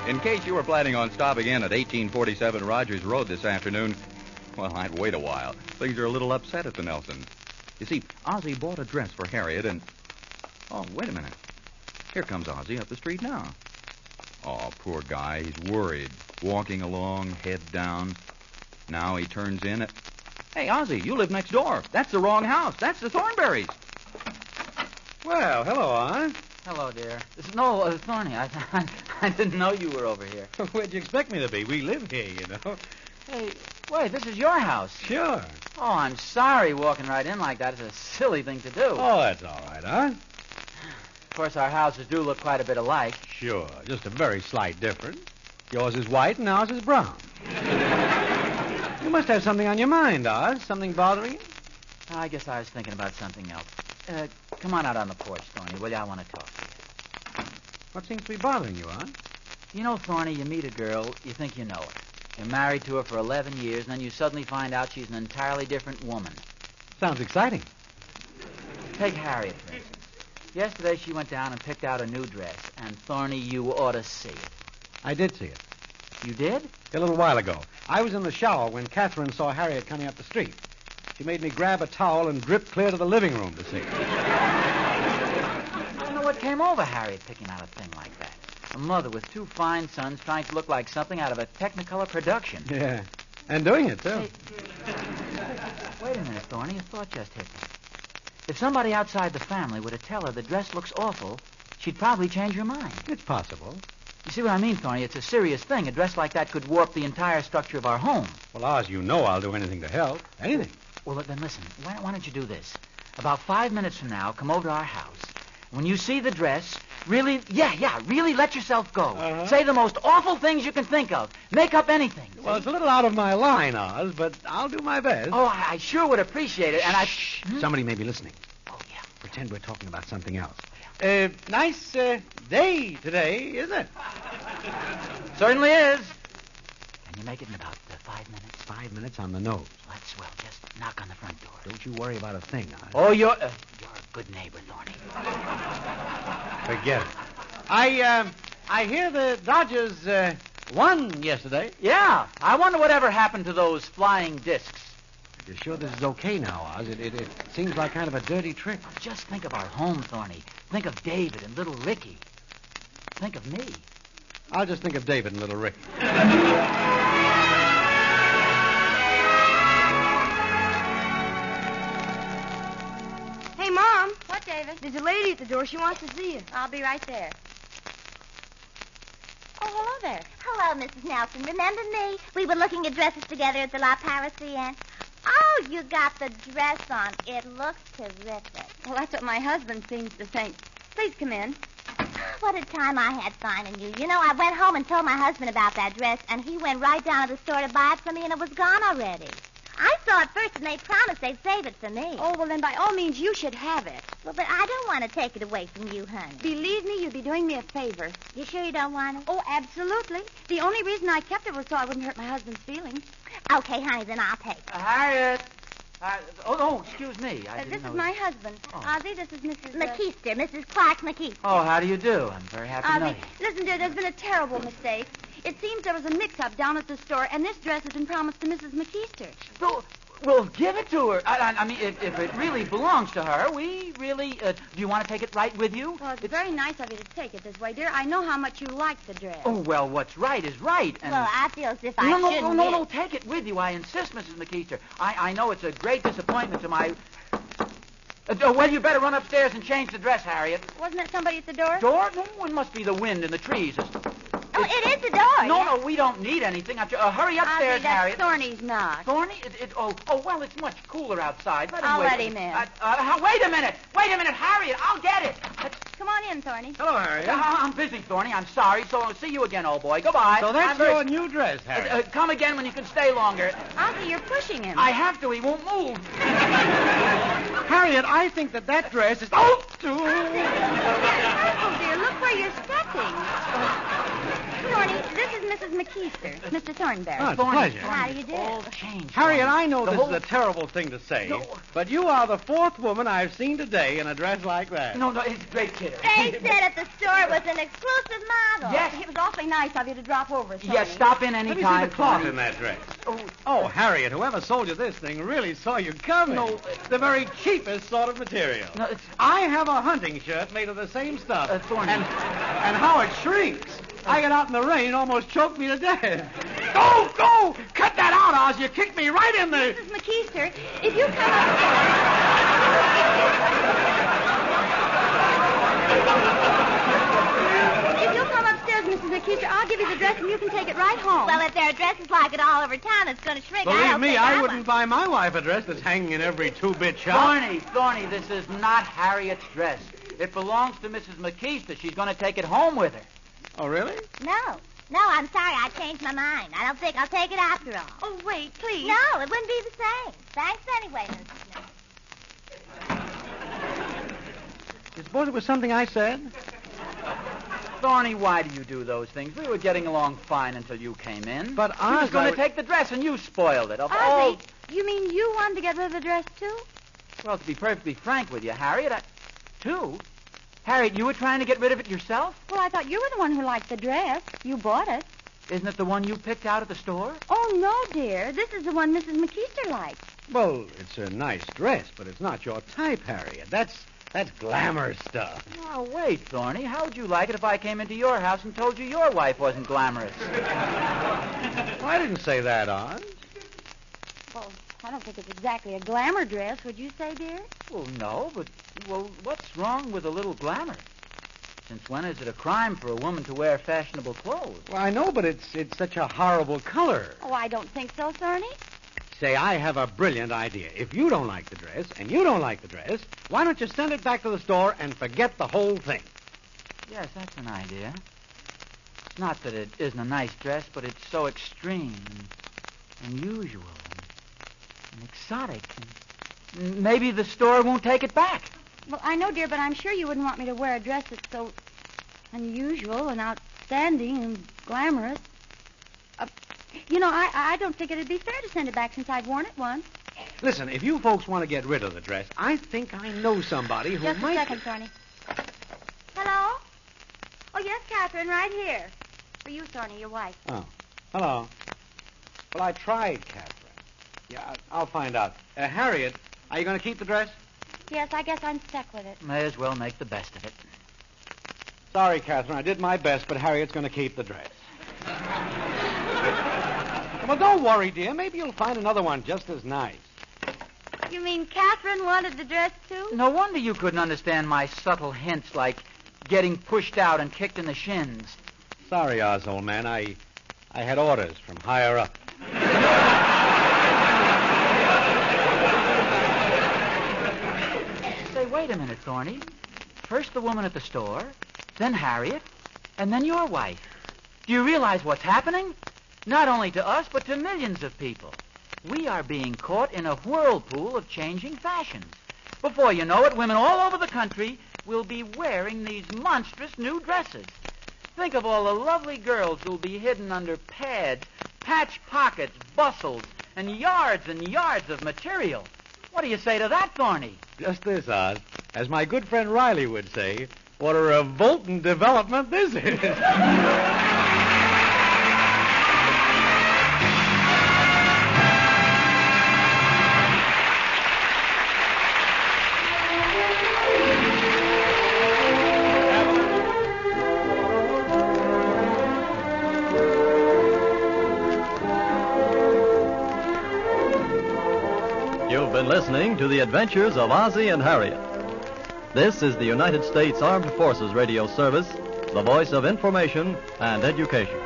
Speaker 21: In case you were planning on stopping in at 1847 Rogers Road this afternoon, well, I'd wait a while. Things are a little upset at the Nelsons. You see, Ozzie bought a dress for Harriet and... Oh, wait a minute. Here comes Ozzie up the street now. Oh, poor guy. He's worried. Walking along, head down. Now he turns in at... Hey, Ozzie, you live next door. That's the wrong house. That's the Thornberrys.
Speaker 15: Well, hello, Oz.
Speaker 7: Hello, dear. Thorny, I didn't know you were over here.
Speaker 15: Where'd you expect me to be? We live here, you know.
Speaker 7: Hey, wait, this is your house.
Speaker 15: Sure.
Speaker 7: Oh, I'm sorry walking right in like that. It's a silly thing to do.
Speaker 15: Oh, that's all right, Oz.
Speaker 7: Of course, our houses do look quite a bit alike.
Speaker 15: Sure, just a very slight difference. Yours is white and ours is brown. You must have something on your mind, Oz. Something bothering you?
Speaker 7: I guess I was thinking about something else. Come on out on the porch, Thorny, will you? I want to talk to you.
Speaker 15: What seems to be bothering you, Oz?
Speaker 7: You know, Thorny, you meet a girl, you think you know her. You're married to her for 11 years, and then you suddenly find out she's an entirely different woman.
Speaker 15: Sounds exciting.
Speaker 7: Take Harriet, for instance. Yesterday she went down and picked out a new dress, and Thorny, you ought to see it.
Speaker 15: I did see it.
Speaker 7: You did?
Speaker 15: A little while ago. I was in the shower when Catherine saw Harriet coming up the street. She made me grab a towel and drip clear to the living room to see it.
Speaker 7: I don't know what came over Harriet picking out a thing like that. A mother with two fine sons trying to look like something out of a Technicolor production.
Speaker 15: Yeah, and doing it, too.
Speaker 7: Hey, wait a minute, Thorny. A thought just hit me. If somebody outside the family were to tell her the dress looks awful, she'd probably change her mind.
Speaker 15: It's possible.
Speaker 7: You see what I mean, Thorny? It's a serious thing. A dress like that could warp the entire structure of our home.
Speaker 15: Well, Oz, you know I'll do anything to help. Anything.
Speaker 7: Well, then listen. Why don't you do this? About 5 minutes from now, come over to our house. When you see the dress, really let yourself go.
Speaker 15: Uh-huh.
Speaker 7: Say the most awful things you can think of. Make up anything.
Speaker 15: Well, it's a little out of my line, Oz, but I'll do my best.
Speaker 7: Oh, I sure would appreciate it, and
Speaker 15: Shh. Somebody may be listening.
Speaker 7: Oh, yeah.
Speaker 15: Pretend we're talking about something else. Nice day today, isn't it?
Speaker 7: Certainly is. Can you make it in about 5 minutes?
Speaker 15: 5 minutes on the nose.
Speaker 7: That's swell. Just knock on the front door.
Speaker 15: Don't you worry about a thing, Oz.
Speaker 7: Oh, you're a good neighbor, Thorny.
Speaker 15: Forget it. I hear the Dodgers won yesterday.
Speaker 7: Yeah. I wonder whatever happened to those flying discs.
Speaker 15: You're sure this is okay now, Oz? It seems like kind of a dirty trick.
Speaker 7: Just think of our home, Thorny. Think of David and little Ricky. Think of me.
Speaker 15: I'll just think of David and little Ricky.
Speaker 24: Hey, Mom. What, David? There's a lady at the door. She wants to see you. I'll be right there.
Speaker 18: Oh, hello there. Hello, Mrs. Nelson. Remember me? We were looking at dresses together at the La Parisienne. Oh, you got the dress on. It looks terrific.
Speaker 24: Well, that's what my husband seems to think. Please come in.
Speaker 18: What a time I had finding you. You know, I went home and told my husband about that dress, and he went right down to the store to buy it for me, and it was gone already. I saw it first, and they promised they'd save it for me.
Speaker 24: Oh, well, then by all means, you should have it.
Speaker 18: Well, but I don't want to take it away from you, honey.
Speaker 24: Believe me, you'd be doing me a favor.
Speaker 18: You sure you don't want it?
Speaker 24: Oh, absolutely. The only reason I kept it was so I wouldn't hurt my husband's feelings.
Speaker 18: Okay, honey, then I'll take it.
Speaker 7: Harriet. Excuse me.
Speaker 24: This is my husband.
Speaker 7: Oh.
Speaker 24: Ozzie, this is Mrs.
Speaker 18: McKeester, Mrs. Clark McKeester.
Speaker 7: Oh, how do you do? I'm very happy to know
Speaker 24: Ozzie,
Speaker 7: you.
Speaker 24: listen, dear, there's been a terrible mistake. It seems there was a mix-up down at the store, and this dress has been promised to Mrs. McKeester.
Speaker 7: Well, give it to her. I mean, if it really belongs to her, we really... do you want to take it right with you?
Speaker 24: Well, it's very nice of you to take it this way, dear. I know how much you like the dress.
Speaker 7: Oh, well, what's right is right. And...
Speaker 18: Well, I feel as if I shouldn't.
Speaker 7: No, take it with you. I insist, Mrs. McKeester. I know it's a great disappointment to my... well, you better run upstairs and change the dress, Harriet.
Speaker 24: Wasn't there somebody at the door?
Speaker 7: Door? No, it must be the wind in the trees.
Speaker 18: Oh, it is the door.
Speaker 7: No, we don't need anything. Hurry upstairs,
Speaker 24: Ozzie,
Speaker 7: Harriet.
Speaker 24: Thorny's not.
Speaker 7: Thorny? Well, it's much cooler outside.
Speaker 24: I'll let him in.
Speaker 7: Wait a minute, Harriet. I'll get it.
Speaker 24: Come on in, Thorny.
Speaker 15: Hello, Harriet.
Speaker 7: I'm busy, Thorny. I'm sorry. So I'll see you again, old boy. Goodbye.
Speaker 15: So that's your new dress, Harriet.
Speaker 7: Come again when you can stay longer.
Speaker 24: Ozzie, you're pushing him.
Speaker 7: I have to. He won't move.
Speaker 15: Harriet, I think that dress is...
Speaker 24: Oh, dear, look where you're stepping. Thorny, this is Mrs. McKeester, Mr. Thornberry.
Speaker 15: Oh, it's a pleasure.
Speaker 18: How do you do?
Speaker 15: Harriet, I know this is a terrible thing to say, but you are the fourth woman I've seen today in a dress like that.
Speaker 7: No, it's great, kid.
Speaker 18: They said at the store it was an exclusive model.
Speaker 24: Yes, it was awfully nice of you to drop over, Thorny.
Speaker 7: Yes, stop in any
Speaker 15: Let me
Speaker 7: time.
Speaker 15: see the cloth in that dress. Oh, Harriet, whoever sold you this thing really saw you coming.
Speaker 7: No.
Speaker 15: The very cheapest sort of material.
Speaker 7: No,
Speaker 15: I have a hunting shirt made of the same stuff.
Speaker 7: Thorny.
Speaker 15: And how it shrinks. I get out in the rain, almost choked me to death. Go! Cut that out, Oz. You kicked me right in the...
Speaker 18: Mrs. McKeester, if you come upstairs, Mrs. McKeester, I'll give you the dress and you can take it right home.
Speaker 8: Well, if there are dresses like it all over town, it's going to shrink.
Speaker 15: Believe me, I wouldn't buy my wife a dress that's hanging in every two-bit shop.
Speaker 7: Thorny, this is not Harriet's dress. It belongs to Mrs. McKeester. She's going to take it home with her.
Speaker 15: Oh, really?
Speaker 8: No, I'm sorry. I changed my mind. I don't think I'll take it after all.
Speaker 18: Oh, wait, please.
Speaker 8: No, it wouldn't be the same. Thanks anyway, Mrs.
Speaker 15: You suppose it was something I said?
Speaker 7: Thorny, why do you do those things? We were getting along fine until you came in.
Speaker 15: But
Speaker 7: I was going to take the dress, and you spoiled it.
Speaker 18: Ozzie, you mean you wanted to get rid of the dress, too?
Speaker 7: Well, to be perfectly frank with you, Harriet, Harriet, you were trying to get rid of it yourself?
Speaker 18: Well, I thought you were the one who liked the dress. You bought it.
Speaker 7: Isn't it the one you picked out at the store?
Speaker 18: Oh, no, dear. This is the one Mrs. McKeester likes.
Speaker 15: Well, it's a nice dress, but it's not your type, Harriet. That's glamour stuff.
Speaker 7: Oh, wait, Thorny. How would you like it if I came into your house and told you your wife wasn't glamorous?
Speaker 15: Well, I didn't say that, Oz.
Speaker 18: Well, I don't think it's exactly a glamour dress, would you say, dear?
Speaker 7: Well, no, but, what's wrong with a little glamour? Since when is it a crime for a woman to wear fashionable clothes?
Speaker 15: Well, I know, but it's such a horrible color.
Speaker 18: Oh, I don't think so, Thorny.
Speaker 15: Say, I have a brilliant idea. If you don't like the dress, and you don't like the dress, why don't you send it back to the store and forget the whole thing?
Speaker 7: Yes, that's an idea. It's not that it isn't a nice dress, but it's so extreme and unusual and exotic. And maybe the store won't take it back.
Speaker 18: Well, I know, dear, but I'm sure you wouldn't want me to wear a dress that's so unusual and outstanding and glamorous. I don't think it'd be fair to send it back since I've worn it once.
Speaker 15: Listen, if you folks want to get rid of the dress, I think I know somebody who
Speaker 18: Just
Speaker 15: might...
Speaker 18: Just a second, Thorny. Hello? Oh, yes, Catherine, right here. For you, Thorny, your wife.
Speaker 15: Oh, hello. Well, I tried, Catherine. Yeah, I'll find out. Harriet, are you going to keep the dress?
Speaker 18: Yes, I guess I'm stuck with it.
Speaker 7: May as well make the best of it.
Speaker 15: Sorry, Catherine, I did my best, but Harriet's going to keep the dress. Well, don't worry, dear. Maybe you'll find another one just as nice.
Speaker 18: You mean Catherine wanted the dress, too?
Speaker 7: No wonder you couldn't understand my subtle hints like getting pushed out and kicked in the shins.
Speaker 15: Sorry, Oz, old man. I had orders from higher up.
Speaker 7: Say, wait a minute, Thorny. First the woman at the store, then Harriet, and then your wife. Do you realize what's happening? Not only to us, but to millions of people. We are being caught in a whirlpool of changing fashions. Before you know it, women all over the country will be wearing these monstrous new dresses. Think of all the lovely girls who'll be hidden under pads, patch pockets, bustles, and yards of material. What do you say to that, Thorny?
Speaker 15: Just this, Oz. As my good friend Riley would say, what a revolting development this is.
Speaker 20: You've been listening to The Adventures of Ozzie and Harriet. This is the United States Armed Forces Radio Service, the voice of information and education.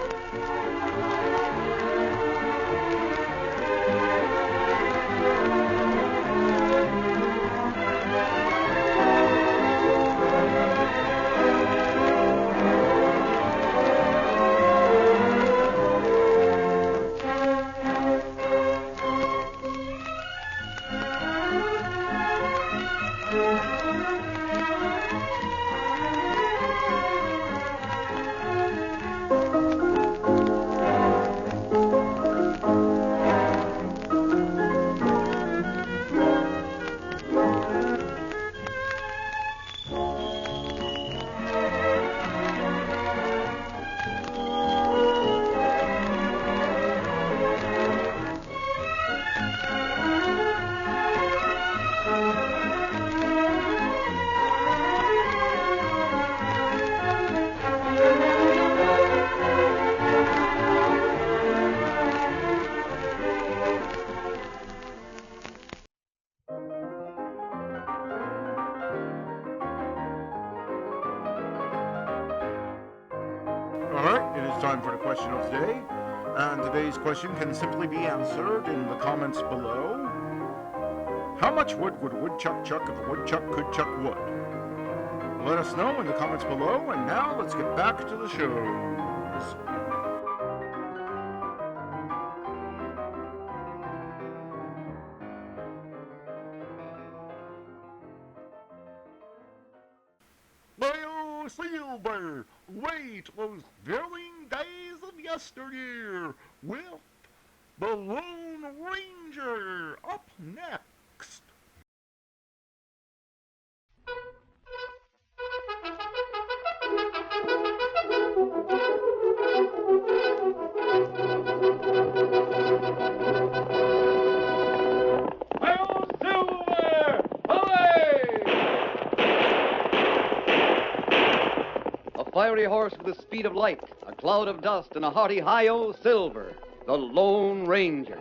Speaker 1: It is time for the question of the day, and today's question can simply be answered in the comments below. How much wood would a woodchuck chuck if a woodchuck could chuck wood? Let us know in the comments below, and now let's get back to the shows. Well, Silver, wait those thrilling days of yesteryear with the Lone Ranger up next.
Speaker 13: A fiery horse with the speed of light, a cloud of dust, and a hearty hi-yo, Silver, the Lone Ranger.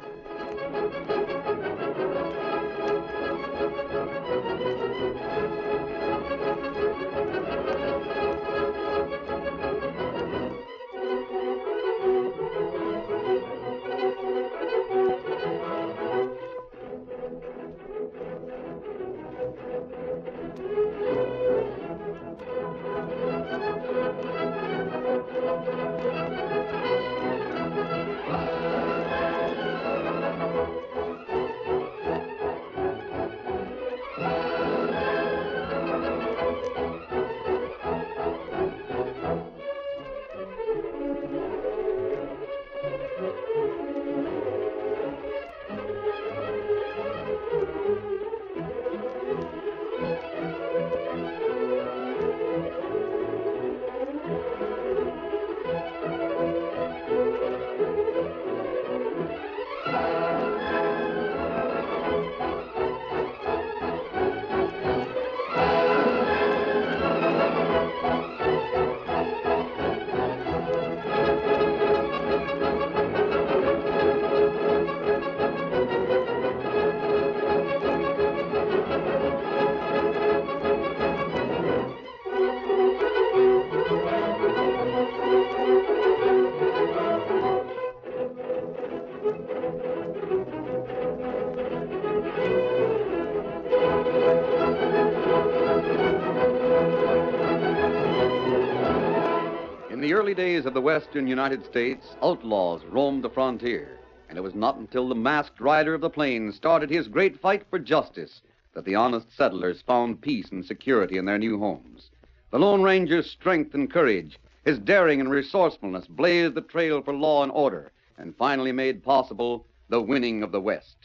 Speaker 13: In the early days of the western United States, outlaws roamed the frontier, and it was not until the masked rider of the plains started his great fight for justice that the honest settlers found peace and security in their new homes. The Lone Ranger's strength and courage, his daring and resourcefulness blazed the trail for law and order, and finally made possible the winning of the West.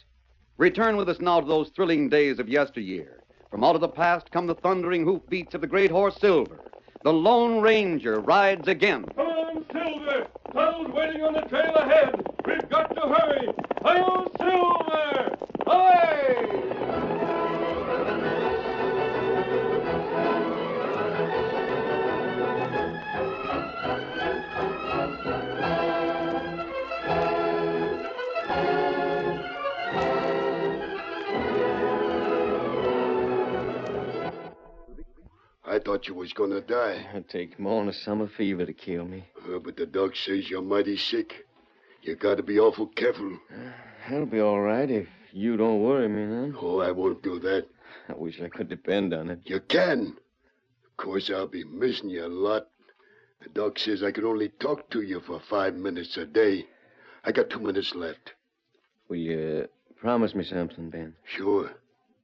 Speaker 13: Return with us now to those thrilling days of yesteryear. From out of the past come the thundering hoofbeats of the great horse Silver. The Lone Ranger rides again.
Speaker 16: Come on, Silver! Tunnel's waiting on the trail ahead. We've got to hurry. Hi-yo, Silver! Away!
Speaker 17: I thought you was gonna die.
Speaker 23: It'd take more than a summer fever to kill me.
Speaker 17: But the doc says you're mighty sick. You gotta be awful careful.
Speaker 23: I'll be all right if you don't worry me none.
Speaker 17: Oh, I won't do that.
Speaker 23: I wish I could depend on it.
Speaker 17: You can. Of course, I'll be missing you a lot. The doc says I can only talk to you for 5 minutes a day. I got 2 minutes left.
Speaker 23: Will you promise me something, Ben?
Speaker 17: Sure.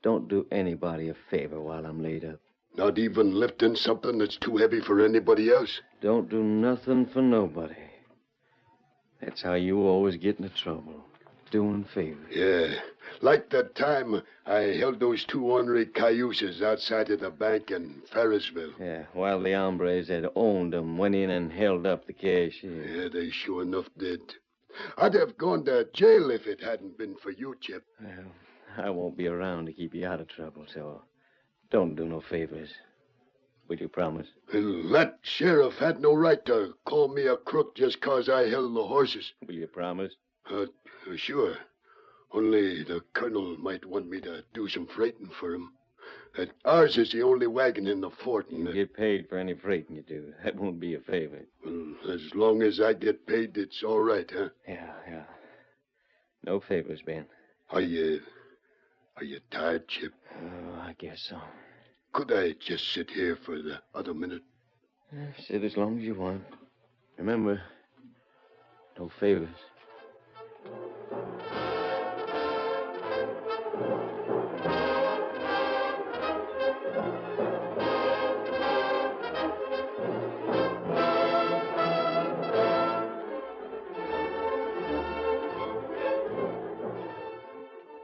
Speaker 23: Don't do anybody a favor while I'm laid up.
Speaker 17: Not even lifting something that's too heavy for anybody else?
Speaker 23: Don't do nothing for nobody. That's how you always get into trouble. Doing favors.
Speaker 17: Yeah. Like that time I held those 2 ornery cayuses outside of the bank in Ferrisville.
Speaker 23: Yeah, while the hombres that owned them went in and held up the cashier.
Speaker 17: Yeah, they sure enough did. I'd have gone to jail if it hadn't been for you, Chip.
Speaker 23: Well, I won't be around to keep you out of trouble, so don't do no favors. Will you promise?
Speaker 17: Well, that sheriff had no right to call me a crook just 'cause I held the horses.
Speaker 23: Will you promise?
Speaker 17: Sure. Only the colonel might want me to do some freighting for him. Ours is the only wagon in the fort.
Speaker 2: You get paid for any freighting you do. That won't be a favor.
Speaker 17: Well, as long as I get paid, it's all right, huh?
Speaker 2: Yeah. No favors, Ben.
Speaker 17: Are you tired, Chip?
Speaker 2: Oh, I guess so.
Speaker 17: Could I just sit here for the other minute?
Speaker 2: Sit as long as you want. Remember, no favors.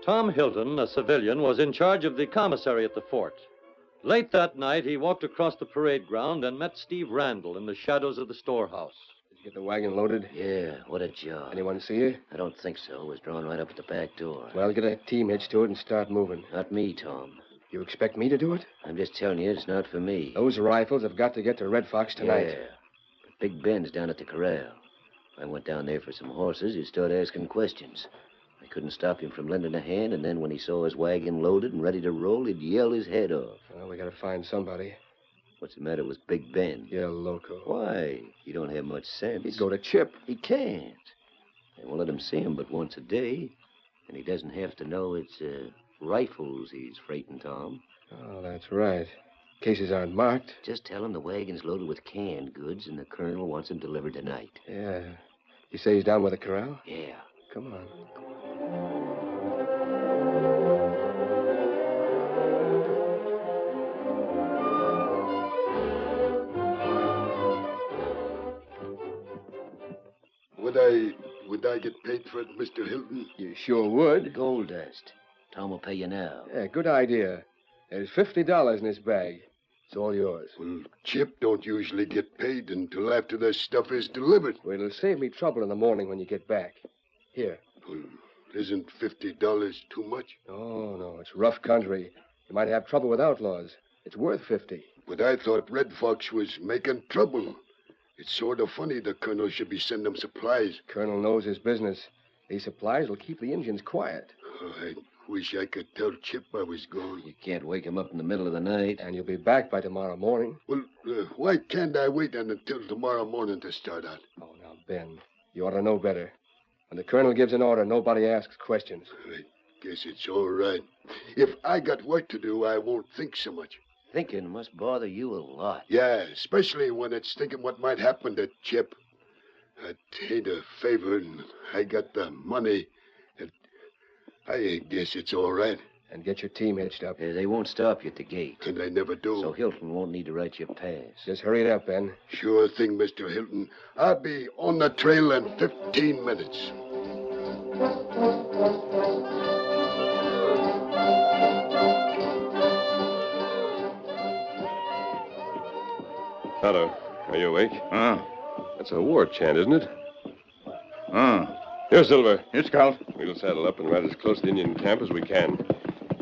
Speaker 4: Tom Hilton, a civilian, was in charge of the commissary at the fort. Late that night, he walked across the parade ground and met Steve Randall in the shadows of the storehouse.
Speaker 19: Did you get the wagon loaded?
Speaker 22: Yeah, what a job.
Speaker 19: Anyone see you?
Speaker 22: I don't think so. It was drawn right up at the back door.
Speaker 19: Well, get a team hitch to it and start moving.
Speaker 22: Not me, Tom.
Speaker 19: You expect me to do it?
Speaker 22: I'm just telling you, it's not for me.
Speaker 19: Those rifles have got to get to Red Fox tonight.
Speaker 22: Yeah, but Big Ben's down at the corral. I went down there for some horses. He started asking questions. I couldn't stop him from lending a hand, and then when he saw his wagon loaded and ready to roll, he'd yell his head off.
Speaker 19: Well, we got to find somebody.
Speaker 22: What's the matter with Big Ben?
Speaker 19: You're loco.
Speaker 22: Why? He don't have much sense.
Speaker 19: He'd go to Chip.
Speaker 22: He can't. They won't let him see him but once a day. And he doesn't have to know it's rifles he's freighting, Tom.
Speaker 19: Oh, that's right. Cases aren't marked.
Speaker 22: Just tell him the wagon's loaded with canned goods and the colonel wants them delivered tonight.
Speaker 19: Yeah. You say he's down by the corral?
Speaker 22: Yeah.
Speaker 19: Come on.
Speaker 17: Would I get paid for it, Mr. Hilton?
Speaker 19: You sure would.
Speaker 22: Gold dust. Tom will pay you now.
Speaker 19: Yeah, good idea. There's $50 in this bag. It's all yours.
Speaker 17: Well, Chip don't usually get paid until after the stuff is delivered.
Speaker 19: Well, it'll save me trouble in the morning when you get back. Here.
Speaker 17: Well, isn't $50 too much?
Speaker 19: No, it's rough country. You might have trouble with outlaws. It's worth $50.
Speaker 17: But I thought Red Fox was making trouble. It's sort of funny the colonel should be sending them supplies.
Speaker 19: Colonel knows his business. These supplies will keep the Indians quiet.
Speaker 17: Oh, I wish I could tell Chip I was gone.
Speaker 22: You can't wake him up in the middle of the night.
Speaker 19: And you'll be back by tomorrow morning.
Speaker 17: Well, why can't I wait until tomorrow morning to start out?
Speaker 19: Oh, now, Ben, you ought to know better. When the colonel gives an order, nobody asks questions.
Speaker 17: I guess it's all right. If I got work to do, I won't think so much.
Speaker 22: Thinking must bother you a lot.
Speaker 17: Yeah, especially when it's thinking what might happen to Chip. I'd hate a favor, and I got the money. I guess it's all right.
Speaker 19: And get your team hitched up.
Speaker 22: They won't stop you at the gate.
Speaker 17: And I never do.
Speaker 22: So Hilton won't need to write you a pass.
Speaker 19: Just hurry it up, Ben.
Speaker 17: Sure thing, Mr. Hilton. I'll be on the trail in 15 minutes.
Speaker 16: Tonto, are you awake? That's a war chant, isn't it? Here, Silver.
Speaker 25: Here, Scout.
Speaker 16: We'll saddle up and ride as close to Indian camp as we can.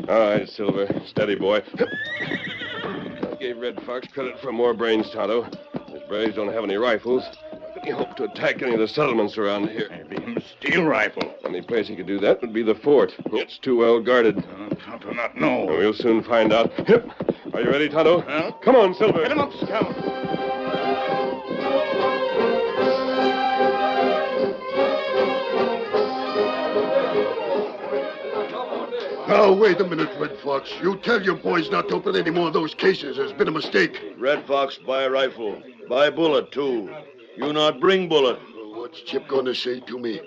Speaker 16: All right, Silver. Steady, boy. I gave Red Fox credit for more brains, Tonto. His braves don't have any rifles. How could he hope to attack any of the settlements around here?
Speaker 25: Maybe a steel rifle.
Speaker 16: The only place he could do that would be the fort. It's too well guarded.
Speaker 25: Tonto not know.
Speaker 16: We'll soon find out. Are you ready, Tonto? Come on, Silver.
Speaker 25: Get him up, Scout.
Speaker 17: Now, wait a minute, Red Fox. You tell your boys not to open any more of those cases. There's been a mistake.
Speaker 26: Red Fox, buy a rifle. Buy bullet, too. You not bring bullet.
Speaker 17: What's Chip going to say to me?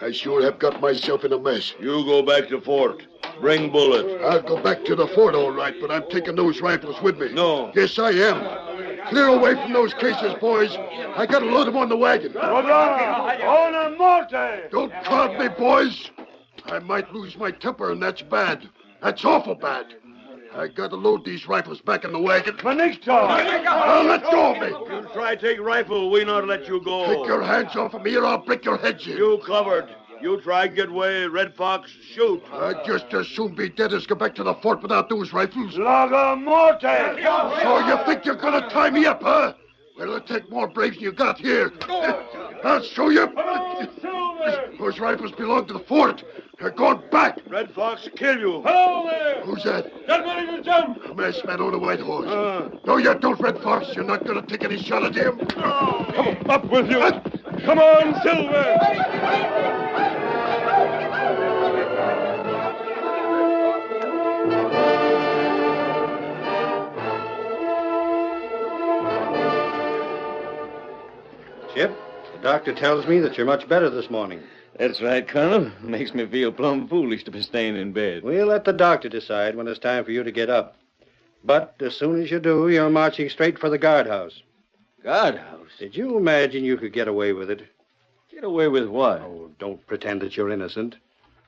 Speaker 17: I sure have got myself in a mess.
Speaker 26: You go back to fort. Bring bullet.
Speaker 17: I'll go back to the fort, all right, but I'm taking those rifles with me.
Speaker 26: No.
Speaker 17: Yes, I am. Clear away from those cases, boys. I got to load them on the wagon. Don't crowd me, boys. I might lose my temper, and that's bad. That's awful bad. I got to load these rifles back in the wagon. Now let go of me.
Speaker 26: You try take rifle, we not let you go.
Speaker 17: Take your hands off of me, or I'll break your heads in.
Speaker 26: You covered. You try get away, Red Fox, shoot.
Speaker 17: I'd just as soon be dead as go back to the fort without those rifles.
Speaker 26: Laga morte!
Speaker 17: So you think you're going to tie me up, huh? Well, it'll take more braves than you got here. I'll show you. Those rifles belong to the fort. They're going back.
Speaker 26: Red Fox will kill you.
Speaker 17: Hello there. Who's that?
Speaker 26: Get ready to jump.
Speaker 17: A masked man on a white horse. No, you don't, Red Fox. You're not going to take any shot at him.
Speaker 26: Come up with you. Come on, Silver.
Speaker 3: Chip, the doctor tells me that you're much better this morning.
Speaker 2: That's right, Colonel. Makes me feel plumb foolish to be staying in bed.
Speaker 3: We'll let the doctor decide when it's time for you to get up. But as soon as you do, you're marching straight for the guardhouse.
Speaker 2: Guardhouse?
Speaker 3: Did you imagine you could get away with it?
Speaker 2: Get away with what?
Speaker 3: Oh, don't pretend that you're innocent.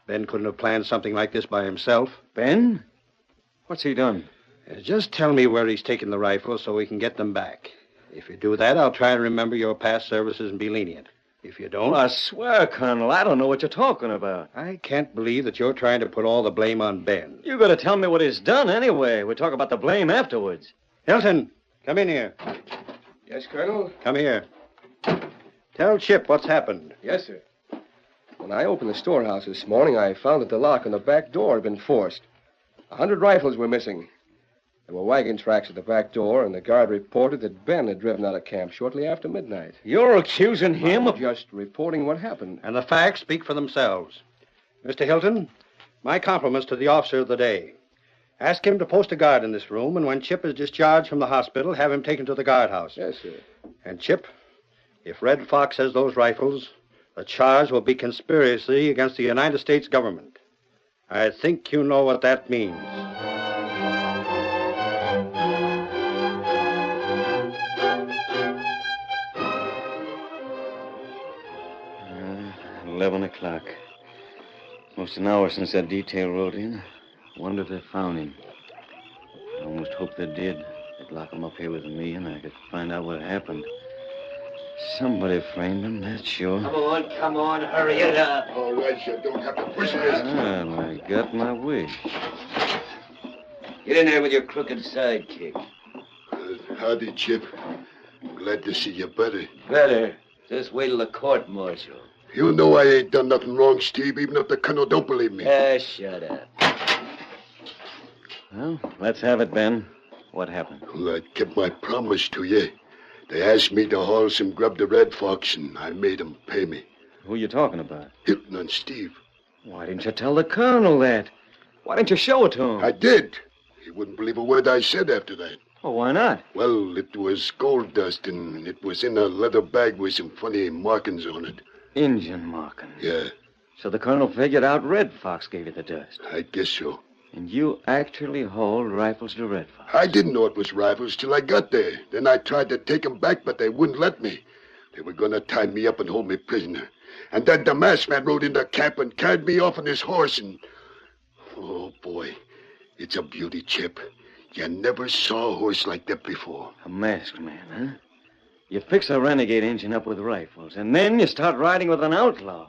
Speaker 3: Ben couldn't have planned something like this by himself.
Speaker 2: Ben? What's he done?
Speaker 3: Just tell me where he's taken the rifles so we can get them back. If you do that, I'll try and remember your past services and be lenient. If you don't...
Speaker 2: Well, I swear, Colonel, I don't know what you're talking about.
Speaker 3: I can't believe that you're trying to put all the blame on Ben.
Speaker 2: You got to tell me what he's done anyway. We'll talk about the blame afterwards.
Speaker 3: Hilton, come in here.
Speaker 19: Yes, Colonel?
Speaker 3: Come here. Tell Chip what's happened.
Speaker 19: Yes, sir. When I opened the storehouse this morning, I found that the lock on the back door had been forced. 100 rifles were missing. There were wagon tracks at the back door, and the guard reported that Ben had driven out of camp shortly after midnight.
Speaker 2: You're accusing him
Speaker 19: of... just reporting what happened.
Speaker 3: And the facts speak for themselves. Mr. Hilton, my compliments to the officer of the day. Ask him to post a guard in this room, and when Chip is discharged from the hospital, have him taken to the guardhouse.
Speaker 19: Yes, sir.
Speaker 3: And Chip, if Red Fox has those rifles, the charge will be conspiracy against the United States government. I think you know what that means.
Speaker 2: 11 o'clock. Most an hour since that detail rode in. Wonder if they found him. I almost hope they did. They'd lock him up here with me, and I could find out what happened. Somebody framed him, that's sure.
Speaker 22: Come on, hurry it up.
Speaker 17: All right, you don't have to push this.
Speaker 2: Well, I got my wish.
Speaker 22: Get in there with your crooked sidekick.
Speaker 17: Howdy, Chip. Glad to see you better.
Speaker 22: Better. Just wait till the court-martial.
Speaker 17: You know I ain't done nothing wrong, Steve, even if the colonel don't believe me.
Speaker 22: Shut up.
Speaker 2: Well, let's have it, Ben. What happened?
Speaker 17: Well, I kept my promise to you. They asked me to haul some grub to Red Fox, and I made them pay me.
Speaker 2: Who you talking about?
Speaker 17: Hilton and Steve.
Speaker 2: Why didn't you tell the colonel that? Why didn't you show it to him?
Speaker 17: I did. He wouldn't believe a word I said after that.
Speaker 2: Well, why not?
Speaker 17: Well, it was gold dust, and it was in a leather bag with some funny markings on it.
Speaker 2: Injun markings?
Speaker 17: Yeah.
Speaker 2: So the colonel figured out Red Fox gave you the dust?
Speaker 17: I guess so.
Speaker 2: And you actually hauled rifles to Red Fox?
Speaker 17: I didn't know it was rifles till I got there. Then I tried to take them back, but they wouldn't let me. They were going to tie me up and hold me prisoner. And then the masked man rode into camp and carried me off on his horse and... Oh, boy. It's a beauty, Chip. You never saw a horse like that before.
Speaker 2: A masked man, huh? You fix a renegade engine up with rifles, and then you start riding with an outlaw.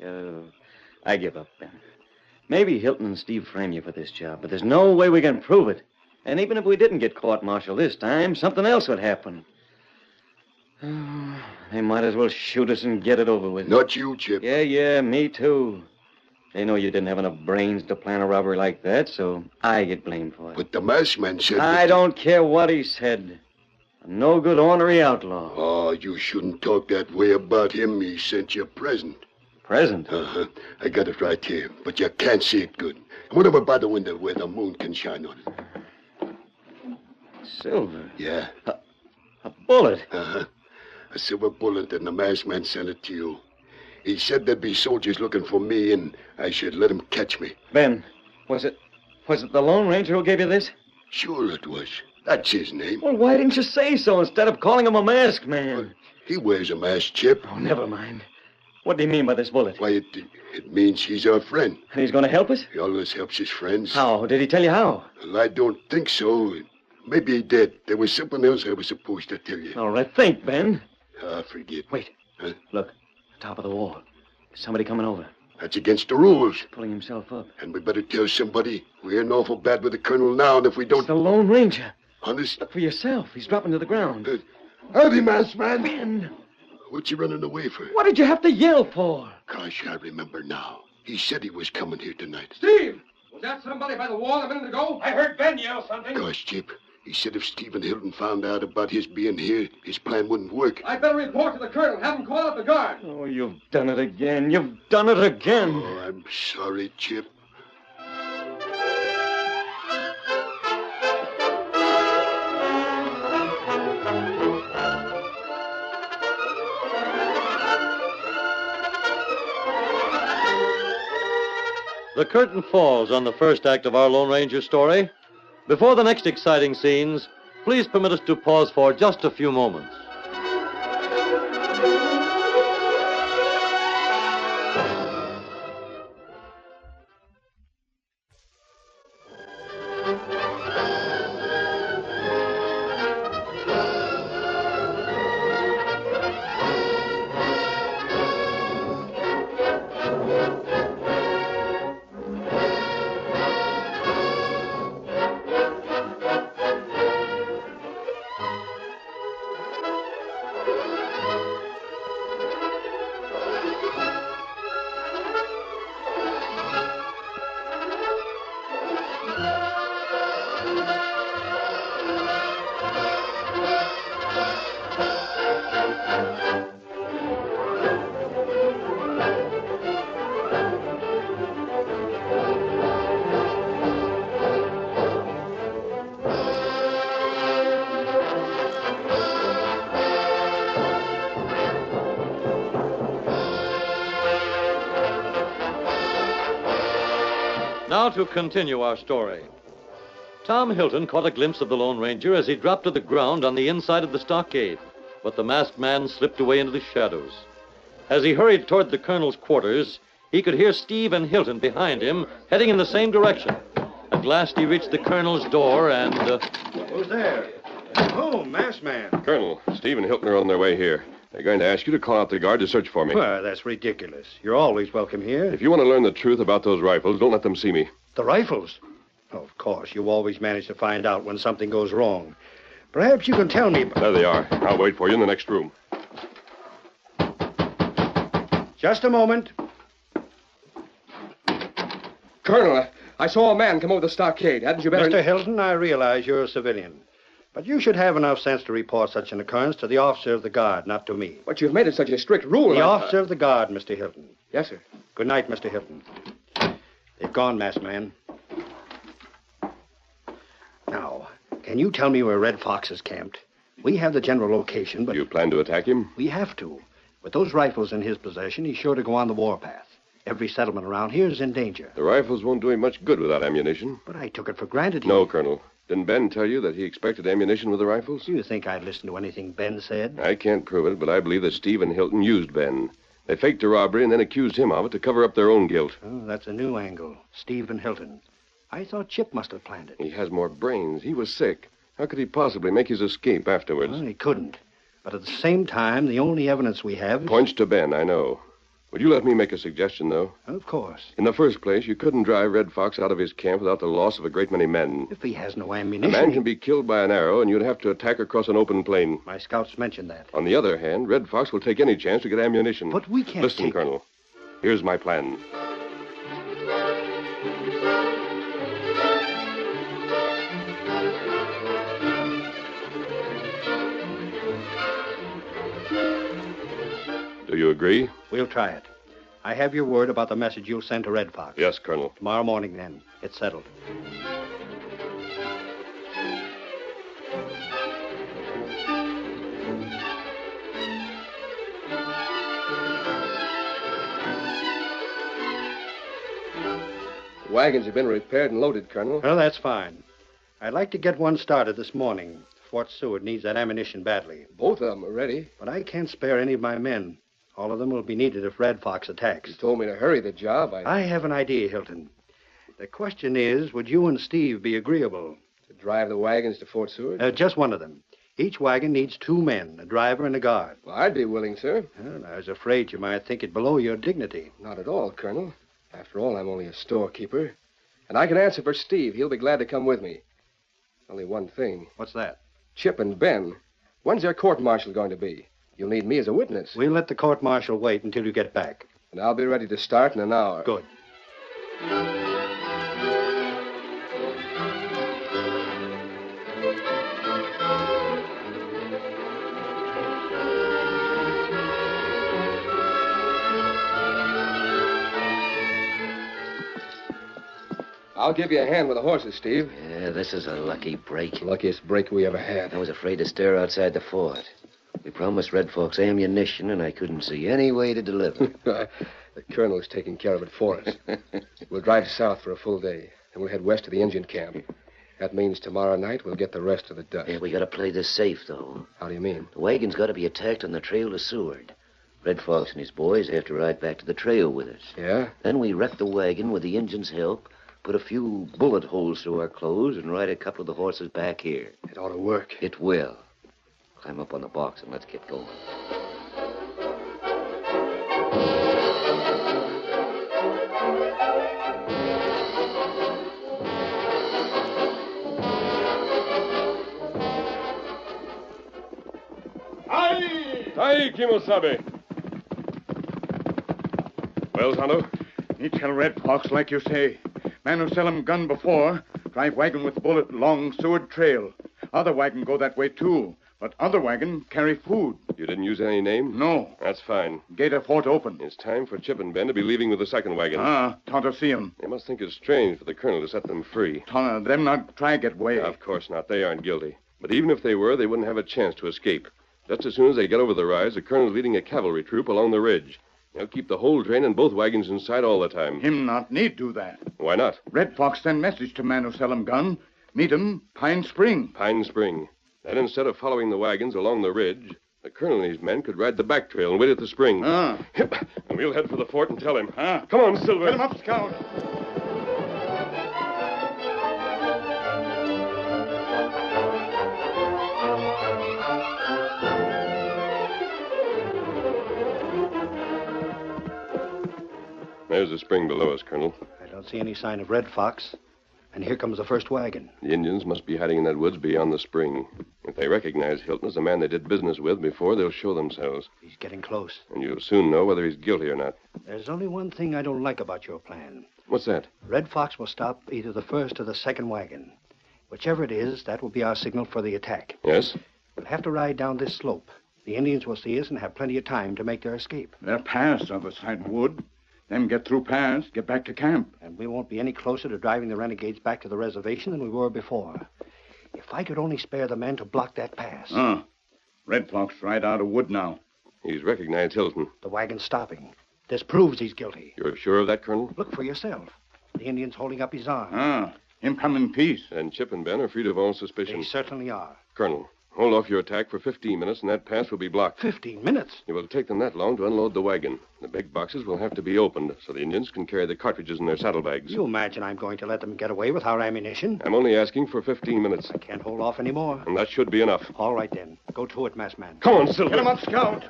Speaker 2: I give up, Ben. Maybe Hilton and Steve frame you for this job, but there's no way we can prove it. And even if we didn't get court-martialed this time, something else would happen. They might as well shoot us and get it over with.
Speaker 17: Not you, Chip.
Speaker 2: Yeah, me too. They know you didn't have enough brains to plan a robbery like that, so I get blamed for it.
Speaker 17: But the masked man said...
Speaker 2: I don't care what he said. A no-good ornery outlaw.
Speaker 17: Oh, you shouldn't talk that way about him. He sent you a present.
Speaker 2: Present?
Speaker 17: Uh-huh. I got it right here, but you can't see it good. Come on over by the window where the moon can shine on it.
Speaker 2: Silver?
Speaker 17: Yeah.
Speaker 2: A bullet?
Speaker 17: Uh-huh. A silver bullet, and the masked man sent it to you. He said there'd be soldiers looking for me, and I should let him catch me.
Speaker 2: Ben, was it the Lone Ranger who gave you this?
Speaker 17: Sure it was. That's his name.
Speaker 2: Well, why didn't you say so instead of calling him a masked man?
Speaker 17: Well, he wears a mask, Chip.
Speaker 2: Oh, never mind. What do you mean by this bullet?
Speaker 17: Why, it means he's our friend.
Speaker 2: And he's going to help us?
Speaker 17: He always helps his friends.
Speaker 2: How? Did he tell you how?
Speaker 17: Well, I don't think so. Maybe he did. There was something else I was supposed to tell you.
Speaker 2: All right, think, Ben.
Speaker 17: Forget.
Speaker 2: Wait.
Speaker 17: Huh?
Speaker 2: Look, top of the wall. There's somebody coming over.
Speaker 17: That's against the rules.
Speaker 2: Pulling himself up.
Speaker 17: And we better tell somebody. We're in awful bad with the colonel now, and if we don't...
Speaker 2: It's the Lone Ranger.
Speaker 17: Honest?
Speaker 2: Look for yourself. He's dropping to the ground.
Speaker 17: Howdy, masked man.
Speaker 2: Ben!
Speaker 17: What you running away for?
Speaker 2: What did you have to yell for?
Speaker 17: Gosh, I remember now. He said he was coming here tonight.
Speaker 19: Steve! Was that somebody by the wall a minute ago? I heard Ben yell something.
Speaker 17: Gosh, Chip. He said if Stephen Hilton found out about his being here, his plan wouldn't work.
Speaker 19: I better report to the colonel. Have him call out the guard.
Speaker 2: Oh, you've done it again. You've done it again.
Speaker 17: Oh, I'm sorry, Chip.
Speaker 4: The curtain falls on the first act of our Lone Ranger story. Before the next exciting scenes, please permit us to pause for just a few moments. Now to continue our story. Tom Hilton caught a glimpse of the Lone Ranger as he dropped to the ground on the inside of the stockade, but the masked man slipped away into the shadows. As he hurried toward the colonel's quarters, he could hear Steve and Hilton behind him, heading in the same direction. At last he reached the colonel's door and...
Speaker 3: Who's there? Oh, masked man.
Speaker 16: Colonel, Steve and Hilton are on their way here. They're going to ask you to call out the guard to search for me.
Speaker 3: Well, that's ridiculous. You're always welcome here.
Speaker 16: If you want to learn the truth about those rifles, don't let them see me.
Speaker 3: The rifles? Oh, of course. You always manage to find out when something goes wrong. Perhaps you can tell me...
Speaker 16: There they are. I'll wait for you in the next room.
Speaker 3: Just a moment.
Speaker 19: Colonel, I saw a man come over the stockade. Hadn't you better...
Speaker 3: Mr. Hilton, I realize you're a civilian. But you should have enough sense to report such an occurrence to the officer of the guard, not to me.
Speaker 19: But you've made it such a strict rule.
Speaker 3: The officer of the guard, Mr. Hilton.
Speaker 19: Yes, sir.
Speaker 3: Good night, Mr. Hilton. They've gone, masked man. Now, can you tell me where Red Fox is camped? We have the general location, but...
Speaker 16: You plan to attack him?
Speaker 3: We have to. With those rifles in his possession, he's sure to go on the warpath. Every settlement around here is in danger.
Speaker 16: The rifles won't do him much good without ammunition.
Speaker 3: But I took it for granted
Speaker 16: No, Colonel. Didn't Ben tell you that he expected ammunition with the rifles?
Speaker 3: Do you think I'd listen to anything Ben said?
Speaker 16: I can't prove it, but I believe that Steve and Hilton used Ben. They faked a robbery and then accused him of it to cover up their own guilt.
Speaker 3: Oh, that's a new angle. Steve and Hilton. I thought Chip must have planned it.
Speaker 16: He has more brains. He was sick. How could he possibly make his escape afterwards?
Speaker 3: Well, he couldn't. But at the same time, the only evidence we have is...
Speaker 16: Points to Ben, I know. Would you let me make a suggestion, though?
Speaker 3: Of course.
Speaker 16: In the first place, you couldn't drive Red Fox out of his camp without the loss of a great many men.
Speaker 3: If he has no
Speaker 16: A
Speaker 3: ammunition...
Speaker 16: man can be killed by an arrow, and you'd have to attack across an open plain.
Speaker 3: My scouts mentioned that.
Speaker 16: On the other hand, Red Fox will take any chance to get ammunition.
Speaker 3: But we can't
Speaker 16: Listen, Colonel. Here's my plan. Do you agree?
Speaker 3: We'll try it. I have your word about the message you'll send to Red Fox.
Speaker 16: Yes, Colonel.
Speaker 3: Tomorrow morning, then. It's settled.
Speaker 19: The wagons have been repaired and loaded, Colonel.
Speaker 3: Well, that's fine. I'd like to get one started this morning. Fort Seward needs that ammunition badly.
Speaker 19: Both of them are ready.
Speaker 3: But I can't spare any of my men. All of them will be needed if Red Fox attacks.
Speaker 19: You told me to hurry the job.
Speaker 3: I have an idea, Hilton. The question is, would you and Steve be agreeable?
Speaker 19: To drive the wagons to Fort Seward?
Speaker 3: Just one of them. Each wagon needs 2 men, a driver and a guard.
Speaker 19: Well, I'd be willing, sir.
Speaker 3: Well, I was afraid you might think it below your dignity.
Speaker 19: Not at all, Colonel. After all, I'm only a storekeeper. And I can answer for Steve. He'll be glad to come with me. Only one thing.
Speaker 3: What's that?
Speaker 19: Chip and Ben. When's their court-martial going to be? You'll need me as a witness.
Speaker 3: We'll let the court-martial wait until you get back.
Speaker 19: And I'll be ready to start in an hour.
Speaker 3: Good.
Speaker 19: I'll give you a hand with the horses, Steve.
Speaker 22: Yeah, this is a lucky break.
Speaker 19: Luckiest break we ever had.
Speaker 22: I was afraid to stir outside the fort. We promised Red Fox ammunition, and I couldn't see any way to deliver.
Speaker 19: The colonel's taking care of it for us. We'll drive south for a full day, and we'll head west to the Indian camp. That means tomorrow night we'll get the rest of the dust.
Speaker 22: Yeah, we gotta play this safe, though.
Speaker 19: How do you mean?
Speaker 22: The wagon's gotta be attacked on the trail to Seward. Red Fox and his boys have to ride back to the trail with us.
Speaker 19: Yeah?
Speaker 22: Then we wreck the wagon with the Injun's help, put a few bullet holes through our clothes, and ride a couple of the horses back here.
Speaker 19: It ought to work.
Speaker 22: It will. Climb up on the box and let's get going.
Speaker 16: Hi, Kimosabe. Well, Tonto?
Speaker 1: Me tell Red Fox like you say. Man who sell him gun before, drive wagon with bullet long Seward Trail. Other wagon go that way, too. But other wagon carry food.
Speaker 16: You didn't use any name?
Speaker 1: No.
Speaker 16: That's fine.
Speaker 1: Gate of fort open.
Speaker 16: It's time for Chip and Ben to be leaving with the second wagon.
Speaker 1: Tonto see him.
Speaker 16: They must think it's strange for the colonel to set them free.
Speaker 1: Tonto, them not try get away.
Speaker 16: Of course not. They aren't guilty. But even if they were, they wouldn't have a chance to escape. Just as soon as they get over the rise, the colonel's leading a cavalry troop along the ridge. They'll keep the whole train and both wagons in sight all the time.
Speaker 1: Him not need do that.
Speaker 16: Why not?
Speaker 1: Red Fox send message to man who sell him gun. Meet him, Pine Spring.
Speaker 16: Pine Spring. Then instead of following the wagons along the ridge, the colonel and his men could ride the back trail and wait at the spring. And we'll head for the fort and tell him. Come on, Silver.
Speaker 1: Get him up, Scout.
Speaker 16: There's the spring below us, Colonel.
Speaker 3: I don't see any sign of Red Fox. And here comes the first wagon.
Speaker 16: The Indians must be hiding in that woods beyond the spring. If they recognize Hilton as the man they did business with before, they'll show themselves.
Speaker 3: He's getting close.
Speaker 16: And you'll soon know whether he's guilty or not.
Speaker 3: There's only one thing I don't like about your plan.
Speaker 16: What's that?
Speaker 3: Red Fox will stop either the first or the second wagon. Whichever it is, that will be our signal for the attack.
Speaker 16: Yes?
Speaker 3: We'll have to ride down this slope. The Indians will see us and have plenty of time to make their escape.
Speaker 1: They're past other side wood. Them get through pass, get back to camp.
Speaker 3: And we won't be any closer to driving the renegades back to the reservation than we were before. If I could only spare the men to block that pass.
Speaker 1: Red Fox right out of wood now.
Speaker 16: He's recognized Hilton.
Speaker 3: The wagon's stopping. This proves he's guilty.
Speaker 16: You're sure of that, Colonel?
Speaker 3: Look for yourself. The Indian's holding up his arm.
Speaker 1: Him come in peace.
Speaker 16: And Chip and Ben are freed of all suspicion.
Speaker 3: They certainly are.
Speaker 16: Colonel, hold off your attack for 15 minutes, and that pass will be blocked.
Speaker 3: 15 minutes?
Speaker 16: It will take them that long to unload the wagon. The big boxes will have to be opened so the Indians can carry the cartridges in their saddlebags.
Speaker 3: You imagine I'm going to let them get away with our ammunition?
Speaker 16: I'm only asking for 15 minutes.
Speaker 3: I can't hold off anymore.
Speaker 16: And that should be enough.
Speaker 3: All right, then. Go to it, masked man.
Speaker 16: Come on, Silver.
Speaker 1: Get him up, Scout.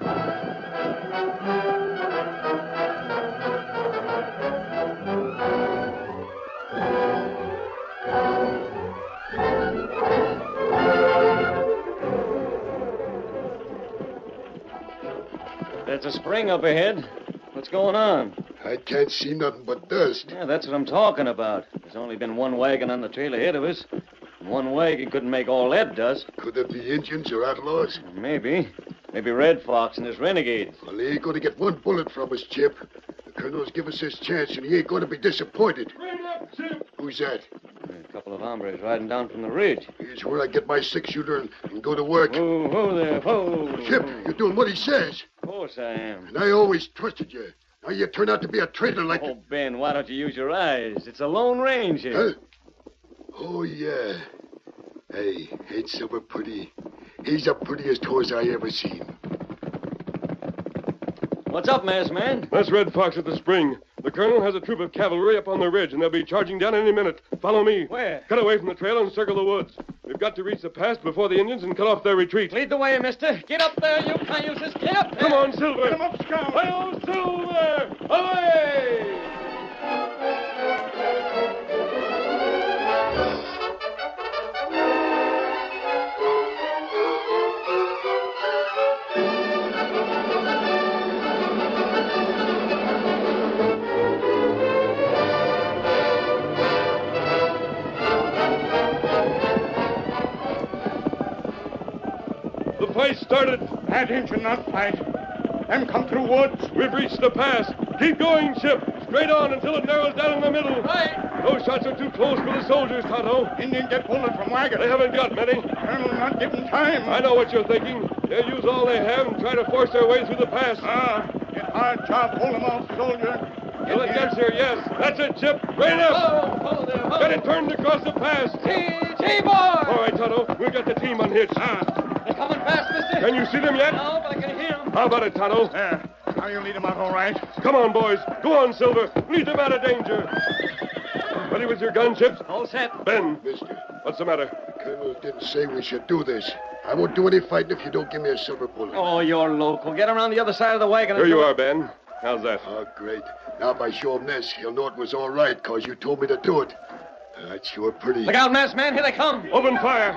Speaker 2: There's a spring up ahead. What's going on?
Speaker 17: I can't see nothing but dust.
Speaker 2: Yeah, that's what I'm talking about. There's only been one wagon on the trail ahead of us. One wagon couldn't make all that dust.
Speaker 17: Could it be Indians or outlaws?
Speaker 2: Maybe. Maybe Red Fox and his renegades.
Speaker 17: Well, he ain't going to get one bullet from us, Chip. The colonel's give us his chance, and he ain't going to be disappointed.
Speaker 16: Bring up, Chip.
Speaker 17: Who's that?
Speaker 2: A couple of hombres riding down from the ridge.
Speaker 17: Here's where I get my six-shooter and go to work.
Speaker 2: Whoa there, whoa.
Speaker 17: Chip, you're doing what he says.
Speaker 2: Of course I am.
Speaker 17: And I always trusted you. Now you turn out to be a traitor like...
Speaker 2: Oh, Ben, why don't you use your eyes? It's a lone range here.
Speaker 17: Huh? Oh, yeah. Hey, ain't Silver pretty? He's the prettiest horse I ever seen.
Speaker 2: What's up, masked man?
Speaker 16: That's Red Fox at the spring. The colonel has a troop of cavalry up on the ridge, and they'll be charging down any minute. Follow me.
Speaker 2: Where?
Speaker 16: Cut away from the trail and circle the woods. We've got to reach the pass before the Indians and cut off their retreat.
Speaker 2: Lead the way, mister. Get up there, you cayuses. Get up there.
Speaker 16: Come on, Silver.
Speaker 1: Get him up, Scout.
Speaker 16: Hail, Silver! Away! race started.
Speaker 6: That Injun not fight. Them come through woods.
Speaker 16: We've reached the pass. Keep going, Chip. Straight on until it narrows down in the middle.
Speaker 6: Right.
Speaker 16: Those shots are too close for the soldiers, Tonto.
Speaker 6: Indian get bullet from wagon.
Speaker 16: They haven't got many.
Speaker 6: Colonel not giving time.
Speaker 16: I know what you're thinking. They'll use all they have and try to force their way through the pass.
Speaker 6: It's hard job. Hold them off, soldier.
Speaker 16: Till it gets here, yes. That's it, Chip. Right up. Get it turned across the pass.
Speaker 6: T-boy!
Speaker 16: All right, Tonto. We'll get the team unhitched.
Speaker 6: They're coming fast, mister.
Speaker 16: Can you see them yet?
Speaker 6: No, but I can hear them.
Speaker 16: How about it, Tonto?
Speaker 6: There. Now you lead them out all right.
Speaker 16: Come on, boys. Go on, Silver. Lead them out of danger. Ready with your gun, Chip?
Speaker 6: All set.
Speaker 16: Ben.
Speaker 17: Mister.
Speaker 16: What's the matter?
Speaker 17: Colonel didn't say we should do this. I won't do any fighting if you don't give me a silver bullet.
Speaker 15: Oh, you're local. Get around the other side of the wagon.
Speaker 16: Here you are, Ben. How's that?
Speaker 17: Oh, great. Now if I show him this, he'll know it was all right, because you told me to do it. That's sure pretty.
Speaker 15: Look out, masked man. Here they come.
Speaker 16: Open fire.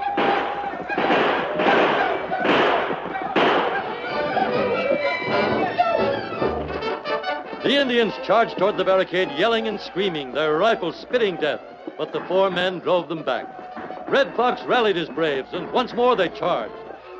Speaker 4: The Indians charged toward the barricade, yelling and screaming, their rifles spitting death, but the 4 men drove them back. Red Fox rallied his braves, and once more they charged.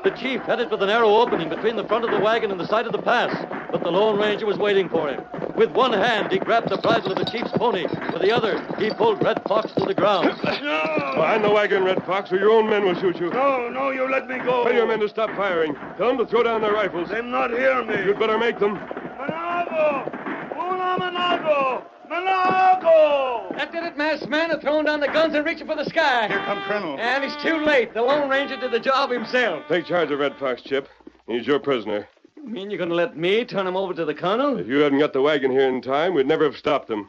Speaker 4: The chief headed for the narrow opening between the front of the wagon and the side of the pass, but the Lone Ranger was waiting for him. With one hand, he grabbed the bridle of the chief's pony. With the other, he pulled Red Fox to the ground.
Speaker 16: No! Behind the wagon, Red Fox, or your own men will shoot you.
Speaker 6: No, you let me go.
Speaker 16: Tell your men to stop firing. Tell them to throw down their rifles.
Speaker 6: Them not hear me.
Speaker 16: You'd better make them.
Speaker 6: Manago! Una Manago! Manago!
Speaker 15: That did it, masked man. They're throwing down the guns and reaching for the sky.
Speaker 6: Here come Colonel.
Speaker 15: And he's too late. The Lone Ranger did the job himself.
Speaker 16: Take charge of Red Fox, Chip. He's your prisoner.
Speaker 15: You mean you're going to let me turn him over to the colonel?
Speaker 16: If you hadn't got the wagon here in time, we'd never have stopped them.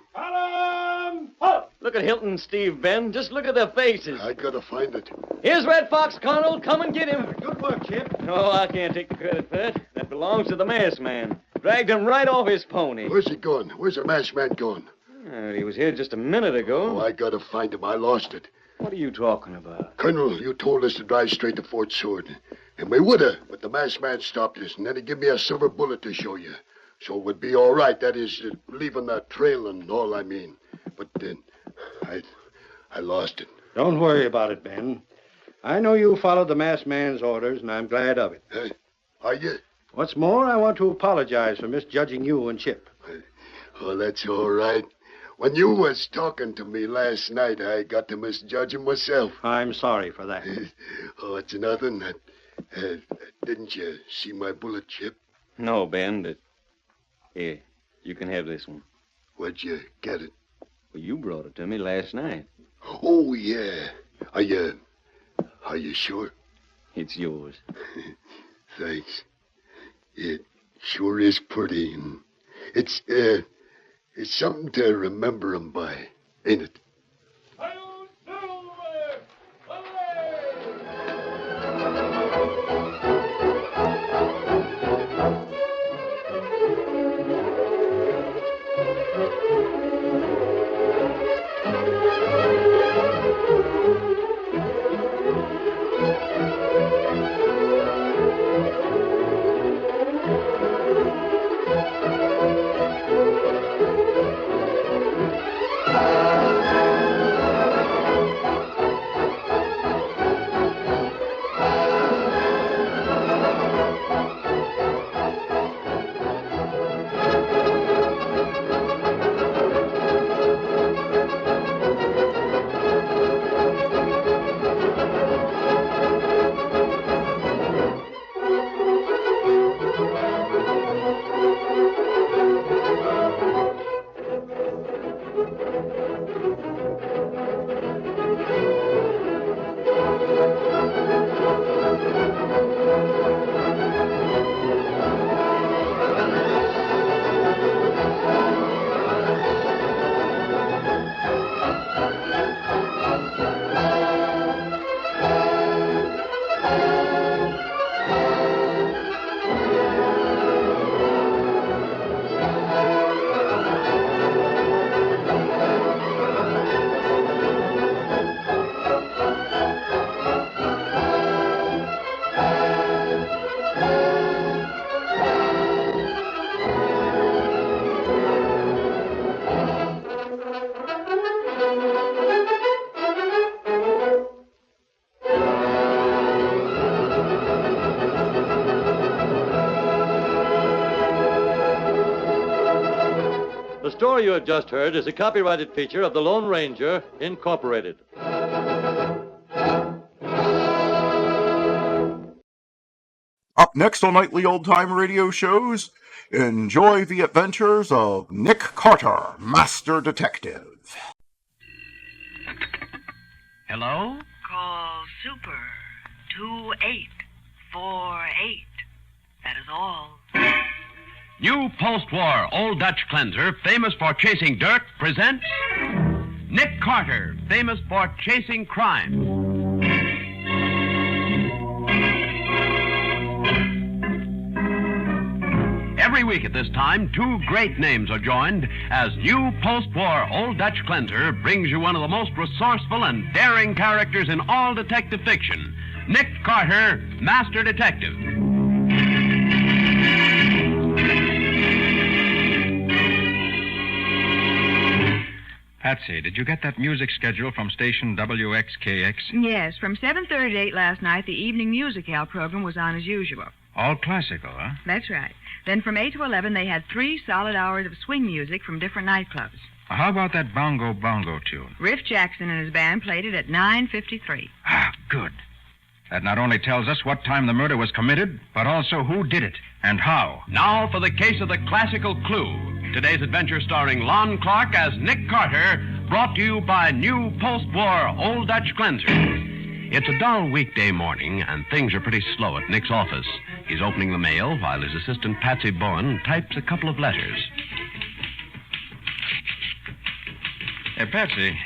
Speaker 15: Look at Hilton and Steve, Ben. Just look at their faces.
Speaker 17: I gotta find it.
Speaker 15: Here's Red Fox, Colonel. Come and get him.
Speaker 6: Good work, Chip.
Speaker 15: No, I can't take the credit for that. That belongs to the masked man. Dragged him right off his pony.
Speaker 17: Where's he gone? Where's the masked man gone?
Speaker 15: He was here just a minute ago.
Speaker 17: Oh, I gotta find him. I lost it.
Speaker 15: What are you talking about?
Speaker 17: Colonel, you told us to drive straight to Fort Sword. And we would have, but the masked man stopped us, and then he gave me a silver bullet to show you. So it would be all right. That is, leaving that trail and all, I mean. But then, I lost it.
Speaker 3: Don't worry about it, Ben. I know you followed the masked man's orders, and I'm glad of it.
Speaker 17: Are you?
Speaker 3: What's more, I want to apologize for misjudging you and Chip.
Speaker 17: Oh, that's all right. When you was talking to me last night, I got to misjudge him myself.
Speaker 3: I'm sorry for that.
Speaker 17: Oh, it's nothing. Didn't you see my bullet, Chip?
Speaker 2: No, Ben, but... Here, you can have this one.
Speaker 17: Where'd you get it?
Speaker 2: Well, you brought it to me last night.
Speaker 17: Oh, yeah. Are you sure?
Speaker 2: It's yours.
Speaker 17: Thanks. It sure is pretty. And it's something to remember him by, ain't it?
Speaker 4: The story you have just heard is a copyrighted feature of the Lone Ranger, Incorporated.
Speaker 1: Up next on Nightly Old Time Radio Shows, enjoy the adventures of Nick Carter, Master Detective.
Speaker 5: Hello?
Speaker 9: Call Super 2848. That is all.
Speaker 5: New post-war Old Dutch cleanser, famous for chasing dirt, presents Nick Carter, famous for chasing crime. Every week at this time, two great names are joined as new post-war Old Dutch cleanser brings you one of the most resourceful and daring characters in all detective fiction, Nick Carter, Master Detective.
Speaker 10: Patsy, did you get that music schedule from station WXKX?
Speaker 11: Yes, from 7:30 to 8 last night, the evening musicale program was on as usual.
Speaker 10: All classical, huh?
Speaker 11: That's right. Then from 8 to 11, they had 3 solid hours of swing music from different nightclubs.
Speaker 10: How about that bongo bongo tune?
Speaker 11: Riff Jackson and his band played it at 9:53.
Speaker 10: Ah, good. That not only tells us what time the murder was committed, but also who did it and how.
Speaker 5: Now for the case of the classical clue. Today's adventure starring Lon Clark as Nick Carter, brought to you by new post-war Old Dutch cleanser. It's a dull weekday morning, and things are pretty slow at Nick's office. He's opening the mail while his assistant, Patsy Bowen, types a couple of letters.
Speaker 10: Hey, Patsy,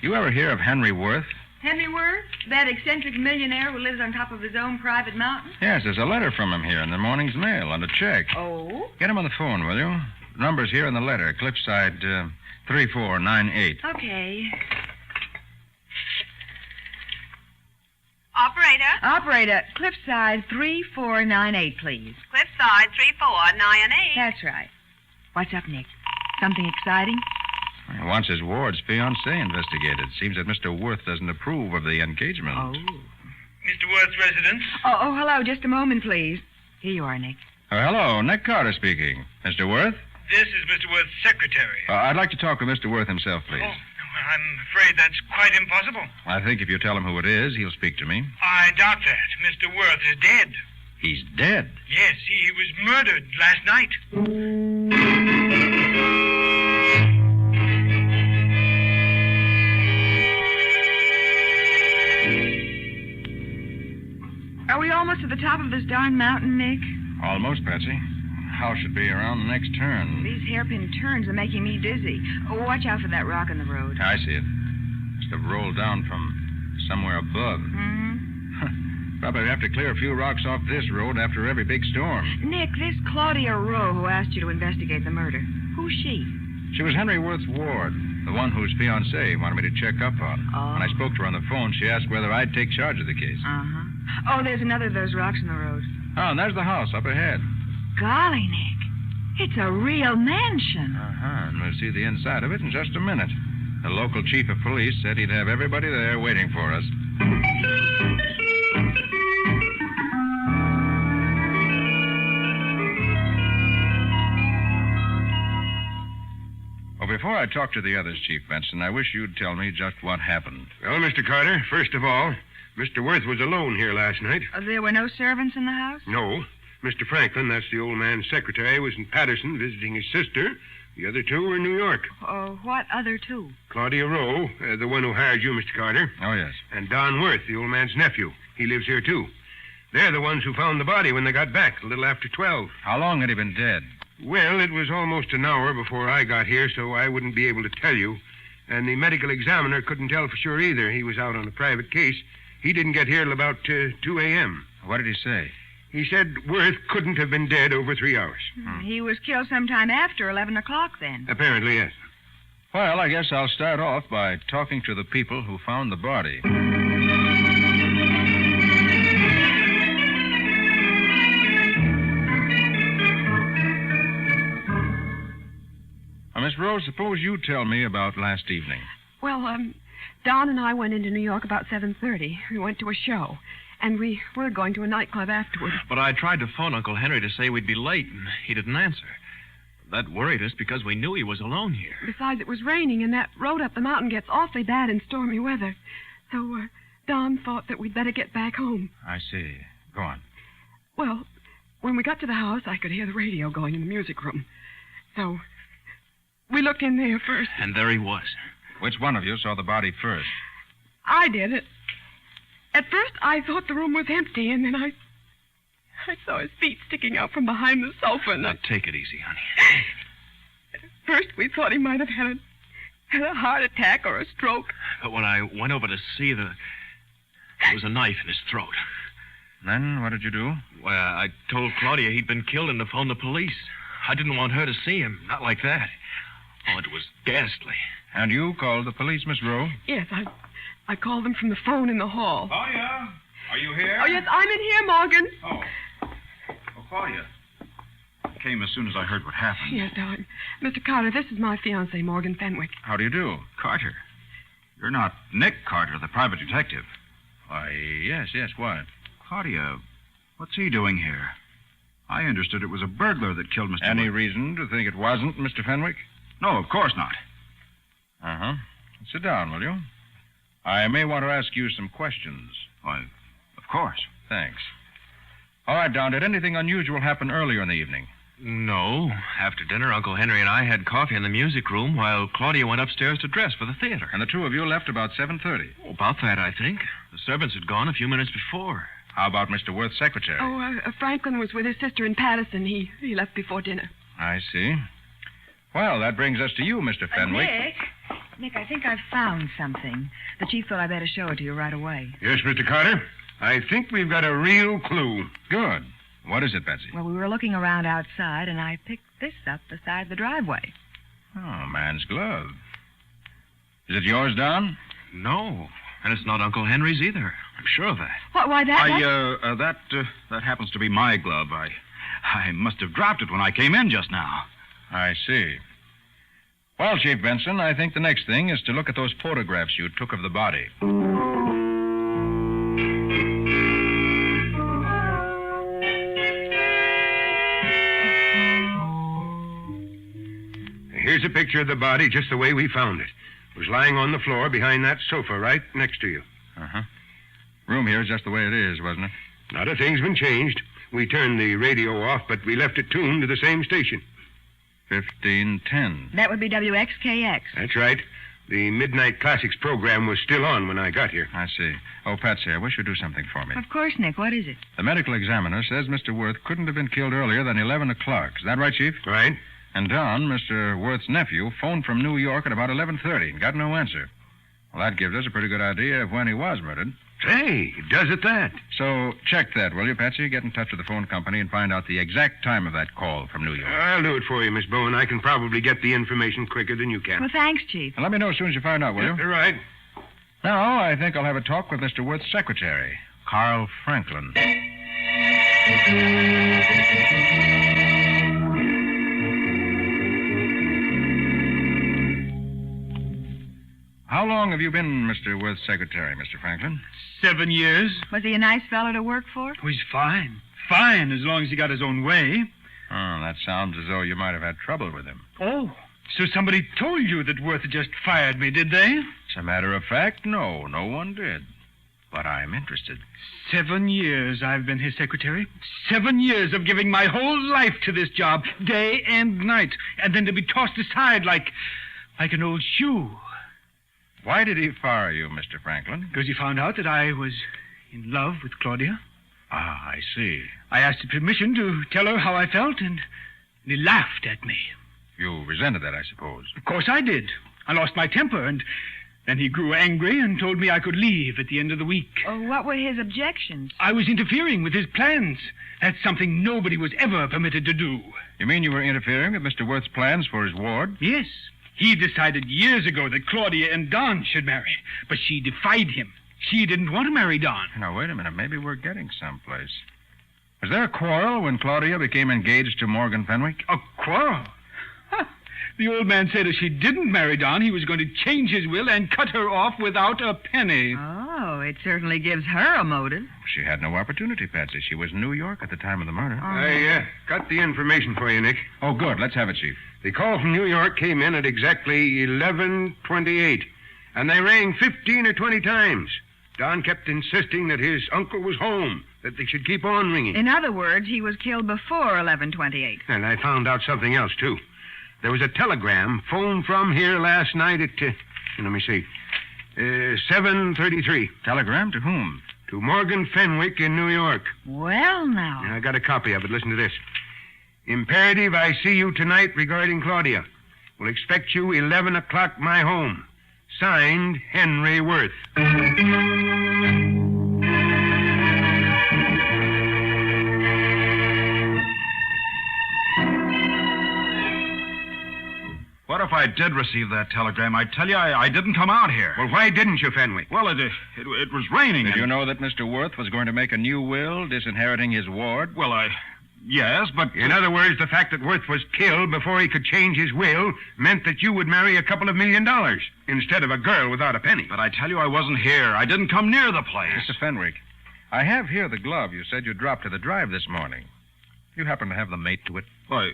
Speaker 10: you ever hear of Henry Worth?
Speaker 11: Henry Worth? That eccentric millionaire who lives on top of his own private mountain?
Speaker 10: Yes, there's a letter from him here in the morning's mail on a check.
Speaker 11: Oh?
Speaker 10: Get him on the phone, will you? The number's here in the letter, Cliffside 3498.
Speaker 11: Okay.
Speaker 8: Operator,
Speaker 11: Cliffside 3498, please.
Speaker 8: Cliffside 3498.
Speaker 11: That's right. What's up, Nick? Something exciting?
Speaker 10: He wants his ward's fiancée investigated. Seems that Mr. Worth doesn't approve of the engagement.
Speaker 11: Oh.
Speaker 12: Mr. Worth's residence?
Speaker 11: Oh, hello. Just a moment, please. Here you are, Nick.
Speaker 10: Oh, hello. Nick Carter speaking. Mr. Worth?
Speaker 12: This is Mr. Worth's secretary.
Speaker 10: I'd like to talk with Mr. Worth himself, please.
Speaker 12: Oh, well, I'm afraid that's quite impossible.
Speaker 10: I think if you tell him who it is, he'll speak to me.
Speaker 12: I doubt that. Mr. Worth is dead.
Speaker 10: He's dead?
Speaker 12: Yes, he was murdered last night.
Speaker 11: Are we almost at the top of this darn mountain, Nick?
Speaker 10: Almost, Patsy. House should be around the next turn.
Speaker 11: These hairpin turns are making me dizzy. Oh, watch out for that rock in the road.
Speaker 10: I see it. Must have rolled down from somewhere above.
Speaker 11: Mm-hmm.
Speaker 10: Probably have to clear a few rocks off this road after every big storm.
Speaker 11: Nick, this Claudia Rowe who asked you to investigate the murder, who's she?
Speaker 10: She was Henry Worth's ward, the one whose fiancé wanted me to check up on.
Speaker 11: Oh.
Speaker 10: When I spoke to her on the phone, she asked whether I'd take charge of the case.
Speaker 11: Uh-huh. Oh, there's another of those rocks in the road.
Speaker 10: Oh, and there's the house up ahead.
Speaker 11: Golly, Nick. It's a real mansion.
Speaker 10: Uh-huh, and we'll see the inside of it in just a minute. The local chief of police said he'd have everybody there waiting for us. Well, before I talk to the others, Chief Benson, I wish you'd tell me just what happened.
Speaker 12: Well, Mr. Carter, first of all, Mr. Worth was alone here last night.
Speaker 11: There were no servants in the house?
Speaker 12: No. Mr. Franklin, that's the old man's secretary, was in Patterson visiting his sister. The other two were in New York.
Speaker 11: Oh, what other two?
Speaker 12: Claudia Rowe, the one who hired you, Mr. Carter.
Speaker 10: Oh, yes.
Speaker 12: And Don Worth, the old man's nephew. He lives here, too. They're the ones who found the body when they got back, a little after 12.
Speaker 10: How long had he been dead?
Speaker 12: Well, it was almost an hour before I got here, so I wouldn't be able to tell you. And the medical examiner couldn't tell for sure either. He was out on a private case. He didn't get here till about 2 a.m.
Speaker 10: What did he say?
Speaker 12: He said Worth couldn't have been dead over 3 hours.
Speaker 11: He was killed sometime after 11 o'clock, then.
Speaker 12: Apparently, yes.
Speaker 10: Well, I guess I'll start off by talking to the people who found the body. Miss Rose, suppose you tell me about last evening.
Speaker 14: Well, Don and I went into New York about 7:30. We went to a show, and we were going to a nightclub afterward.
Speaker 27: But I tried to phone Uncle Henry to say we'd be late, and he didn't answer.
Speaker 7: That worried us because we knew he was alone here.
Speaker 14: Besides, it was raining, and that road up the mountain gets awfully bad in stormy weather. So, Don thought that we'd better get back home.
Speaker 10: I see. Go on.
Speaker 14: Well, when we got to the house, I could hear the radio going in the music room. So, we looked in there first.
Speaker 7: And there he was.
Speaker 10: Which one of you saw the body first?
Speaker 14: I did it. At first, I thought the room was empty, and then I saw his feet sticking out from behind the sofa. And
Speaker 7: Now, take it easy, honey.
Speaker 14: At first, we thought he might have had a heart attack or a stroke.
Speaker 7: But when I went over to see there was a knife in his throat.
Speaker 10: Then what did you do?
Speaker 7: Well, I told Claudia he'd been killed and to phone the police. I didn't want her to see him. Not like that. Oh, it was ghastly.
Speaker 10: And you called the police, Miss Rowe?
Speaker 14: Yes, I called them from the phone in the hall.
Speaker 10: Claudia, are you here?
Speaker 14: Oh, yes, I'm in here, Morgan.
Speaker 10: Oh, Claudia. I came as soon as I heard what happened.
Speaker 14: Yes, darling. Mr. Carter, this is my fiancée, Morgan Fenwick.
Speaker 10: How do you do? Carter. You're not Nick Carter, the private detective. Why, yes. Why? Claudia, what's he doing here? I understood it was a burglar that killed Mr. Any reason to think it wasn't, Mr. Fenwick? No, of course not. Uh-huh. Sit down, will you? I may want to ask you some questions. Why, of course. Thanks. All right, Don, did anything unusual happen earlier in the evening?
Speaker 7: No. After dinner, Uncle Henry and I had coffee in the music room while Claudia went upstairs to dress for the theater.
Speaker 10: And the two of you left about 7:30.
Speaker 7: Oh, about that, I think. The servants had gone a few minutes before.
Speaker 10: How about Mr. Worth's secretary?
Speaker 14: Oh, Franklin was with his sister in Patterson. He left before dinner.
Speaker 10: I see. Well, that brings us to you, Mr. Fenwick.
Speaker 11: Nick, I think I've found something. The chief thought I better show it to you right away.
Speaker 12: Yes, Mr. Carter. I think we've got a real clue.
Speaker 10: Good. What is it, Betsy?
Speaker 11: Well, we were looking around outside, and I picked this up beside the driveway.
Speaker 10: Oh, man's glove. Is it yours, Don?
Speaker 7: No. And it's not Uncle Henry's either. I'm sure of that.
Speaker 14: Why,
Speaker 10: That happens to be my glove. I must have dropped it when I came in just now. I see. Well, Chief Benson, I think the next thing is to look at those photographs you took of the body.
Speaker 12: Here's a picture of the body just the way we found it. It was lying on the floor behind that sofa right next to you.
Speaker 10: Uh-huh. Room here is just the way it is, wasn't it?
Speaker 12: Not a thing's been changed. We turned the radio off, but we left it tuned to the same station.
Speaker 10: 1510.
Speaker 11: That would be WXKX.
Speaker 12: That's right. The Midnight Classics program was still on when I got here.
Speaker 10: I see. Oh, Patsy, I wish you'd do something for me.
Speaker 11: Of course, Nick. What is it?
Speaker 10: The medical examiner says Mr. Worth couldn't have been killed earlier than 11 o'clock. Is that right, Chief?
Speaker 12: Right.
Speaker 10: And Don, Mr. Worth's nephew, phoned from New York at about 11:30 and got no answer. Well, that gives us a pretty good idea of when he was murdered.
Speaker 12: Say, it does it that.
Speaker 10: So check that, will you, Patsy? Get in touch with the phone company and find out the exact time of that call from New York.
Speaker 12: I'll do it for you, Miss Bowen. I can probably get the information quicker than you can.
Speaker 11: Well, thanks, Chief.
Speaker 10: And let me know as soon as you find out, will you?
Speaker 12: Right.
Speaker 10: Now, I think I'll have a talk with Mr. Worth's secretary, Carl Franklin. How long have you been Mr. Worth's secretary, Mr. Franklin?
Speaker 13: 7 years.
Speaker 11: Was he a nice fellow to work for?
Speaker 13: Oh, he's fine. Fine, as long as he got his own way.
Speaker 10: Oh, that sounds as though you might have had trouble with him.
Speaker 13: Oh, so somebody told you that Worth had just fired me, did they?
Speaker 10: As a matter of fact, no one did. But I'm interested.
Speaker 13: 7 years I've been his secretary. 7 years of giving my whole life to this job, day and night, and then to be tossed aside like an old shoe.
Speaker 10: Why did he fire you, Mr. Franklin?
Speaker 13: Because he found out that I was in love with Claudia.
Speaker 10: Ah, I see.
Speaker 13: I asked his permission to tell her how I felt, and he laughed at me.
Speaker 10: You resented that, I suppose.
Speaker 13: Of course I did. I lost my temper, and then he grew angry and told me I could leave at the end of the week.
Speaker 11: Oh, what were his objections?
Speaker 13: I was interfering with his plans. That's something nobody was ever permitted to do.
Speaker 10: You mean you were interfering with Mr. Worth's plans for his ward?
Speaker 13: Yes. He decided years ago that Claudia and Don should marry, but she defied him. She didn't want to marry Don.
Speaker 10: Now, wait a minute. Maybe we're getting someplace. Was there a quarrel when Claudia became engaged to Morgan Fenwick?
Speaker 13: A quarrel? Huh. The old man said if she didn't marry Don, he was going to change his will and cut her off without a penny.
Speaker 11: Oh, it certainly gives her a motive.
Speaker 10: She had no opportunity, Patsy. She was in New York at the time of the murder.
Speaker 12: I got the information for you, Nick.
Speaker 10: Oh, good. Let's have it, Chief.
Speaker 12: The call from New York came in at exactly 11:28, and they rang 15 or 20 times. Don kept insisting that his uncle was home, that they should keep on ringing.
Speaker 11: In other words, he was killed before 11:28.
Speaker 12: And I found out something else, too. There was a telegram phoned from here last night at, let me see, 7:33.
Speaker 10: Telegram to whom?
Speaker 12: To Morgan Fenwick in New York.
Speaker 11: Well, now.
Speaker 12: I got a copy of it. Listen to this. Imperative, I see you tonight regarding Claudia. Will expect you 11 o'clock my home. Signed, Henry Worth.
Speaker 10: What if I did receive that telegram? I tell you, I didn't come out here.
Speaker 12: Well, why didn't you, Fenwick?
Speaker 10: Well, it was raining.
Speaker 18: Did you know that Mr. Worth was going to make a new will, disinheriting his ward?
Speaker 10: Well, yes, but...
Speaker 12: In other words, the fact that Worth was killed before he could change his will meant that you would marry a couple of $1 million instead of a girl without a penny.
Speaker 10: But I tell you, I wasn't here. I didn't come near the place.
Speaker 18: Mr. Fenwick, I have here the glove you said you dropped to the drive this morning. You happen to have the mate to it?
Speaker 10: Why,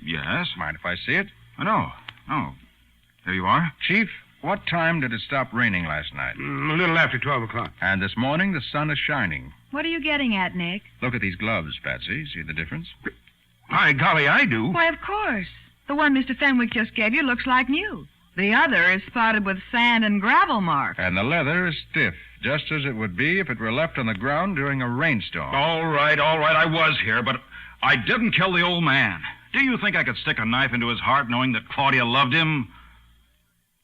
Speaker 10: yes.
Speaker 18: Mind if I see it?
Speaker 10: No. Oh, there you are.
Speaker 18: Chief, what time did it stop raining last night?
Speaker 12: A little after 12 o'clock.
Speaker 18: And this morning, the sun is shining.
Speaker 11: What are you getting at, Nick?
Speaker 18: Look at these gloves, Patsy. See the difference?
Speaker 12: By golly, I do.
Speaker 11: Why, of course. The one Mr. Fenwick just gave you looks like new. The other is spotted with sand and gravel marks.
Speaker 18: And the leather is stiff, just as it would be if it were left on the ground during a rainstorm.
Speaker 10: All right. I was here, but I didn't kill the old man. Do you think I could stick a knife into his heart knowing that Claudia loved him?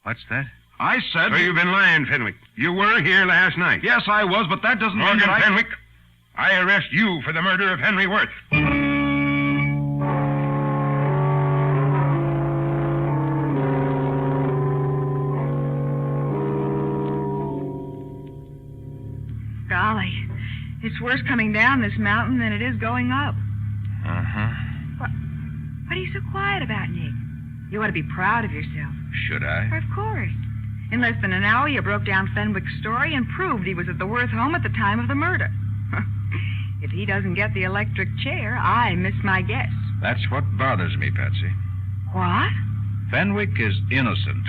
Speaker 18: What's that?
Speaker 10: I said...
Speaker 12: So you've been lying, Fenwick. You were here last night.
Speaker 10: Yes, I was, but that doesn't mean
Speaker 12: Morgan
Speaker 10: that
Speaker 12: Fenwick, I arrest you for the murder of Henry Worth.
Speaker 11: Golly, it's worse coming down this mountain than it is going up.
Speaker 18: Uh-huh.
Speaker 11: What are you so quiet about, Nick? You ought to be proud of yourself.
Speaker 18: Should I?
Speaker 11: Of course. In less than an hour, you broke down Fenwick's story and proved he was at the Worth home at the time of the murder. If he doesn't get the electric chair, I miss my guess.
Speaker 18: That's what bothers me, Patsy.
Speaker 11: What?
Speaker 18: Fenwick is innocent.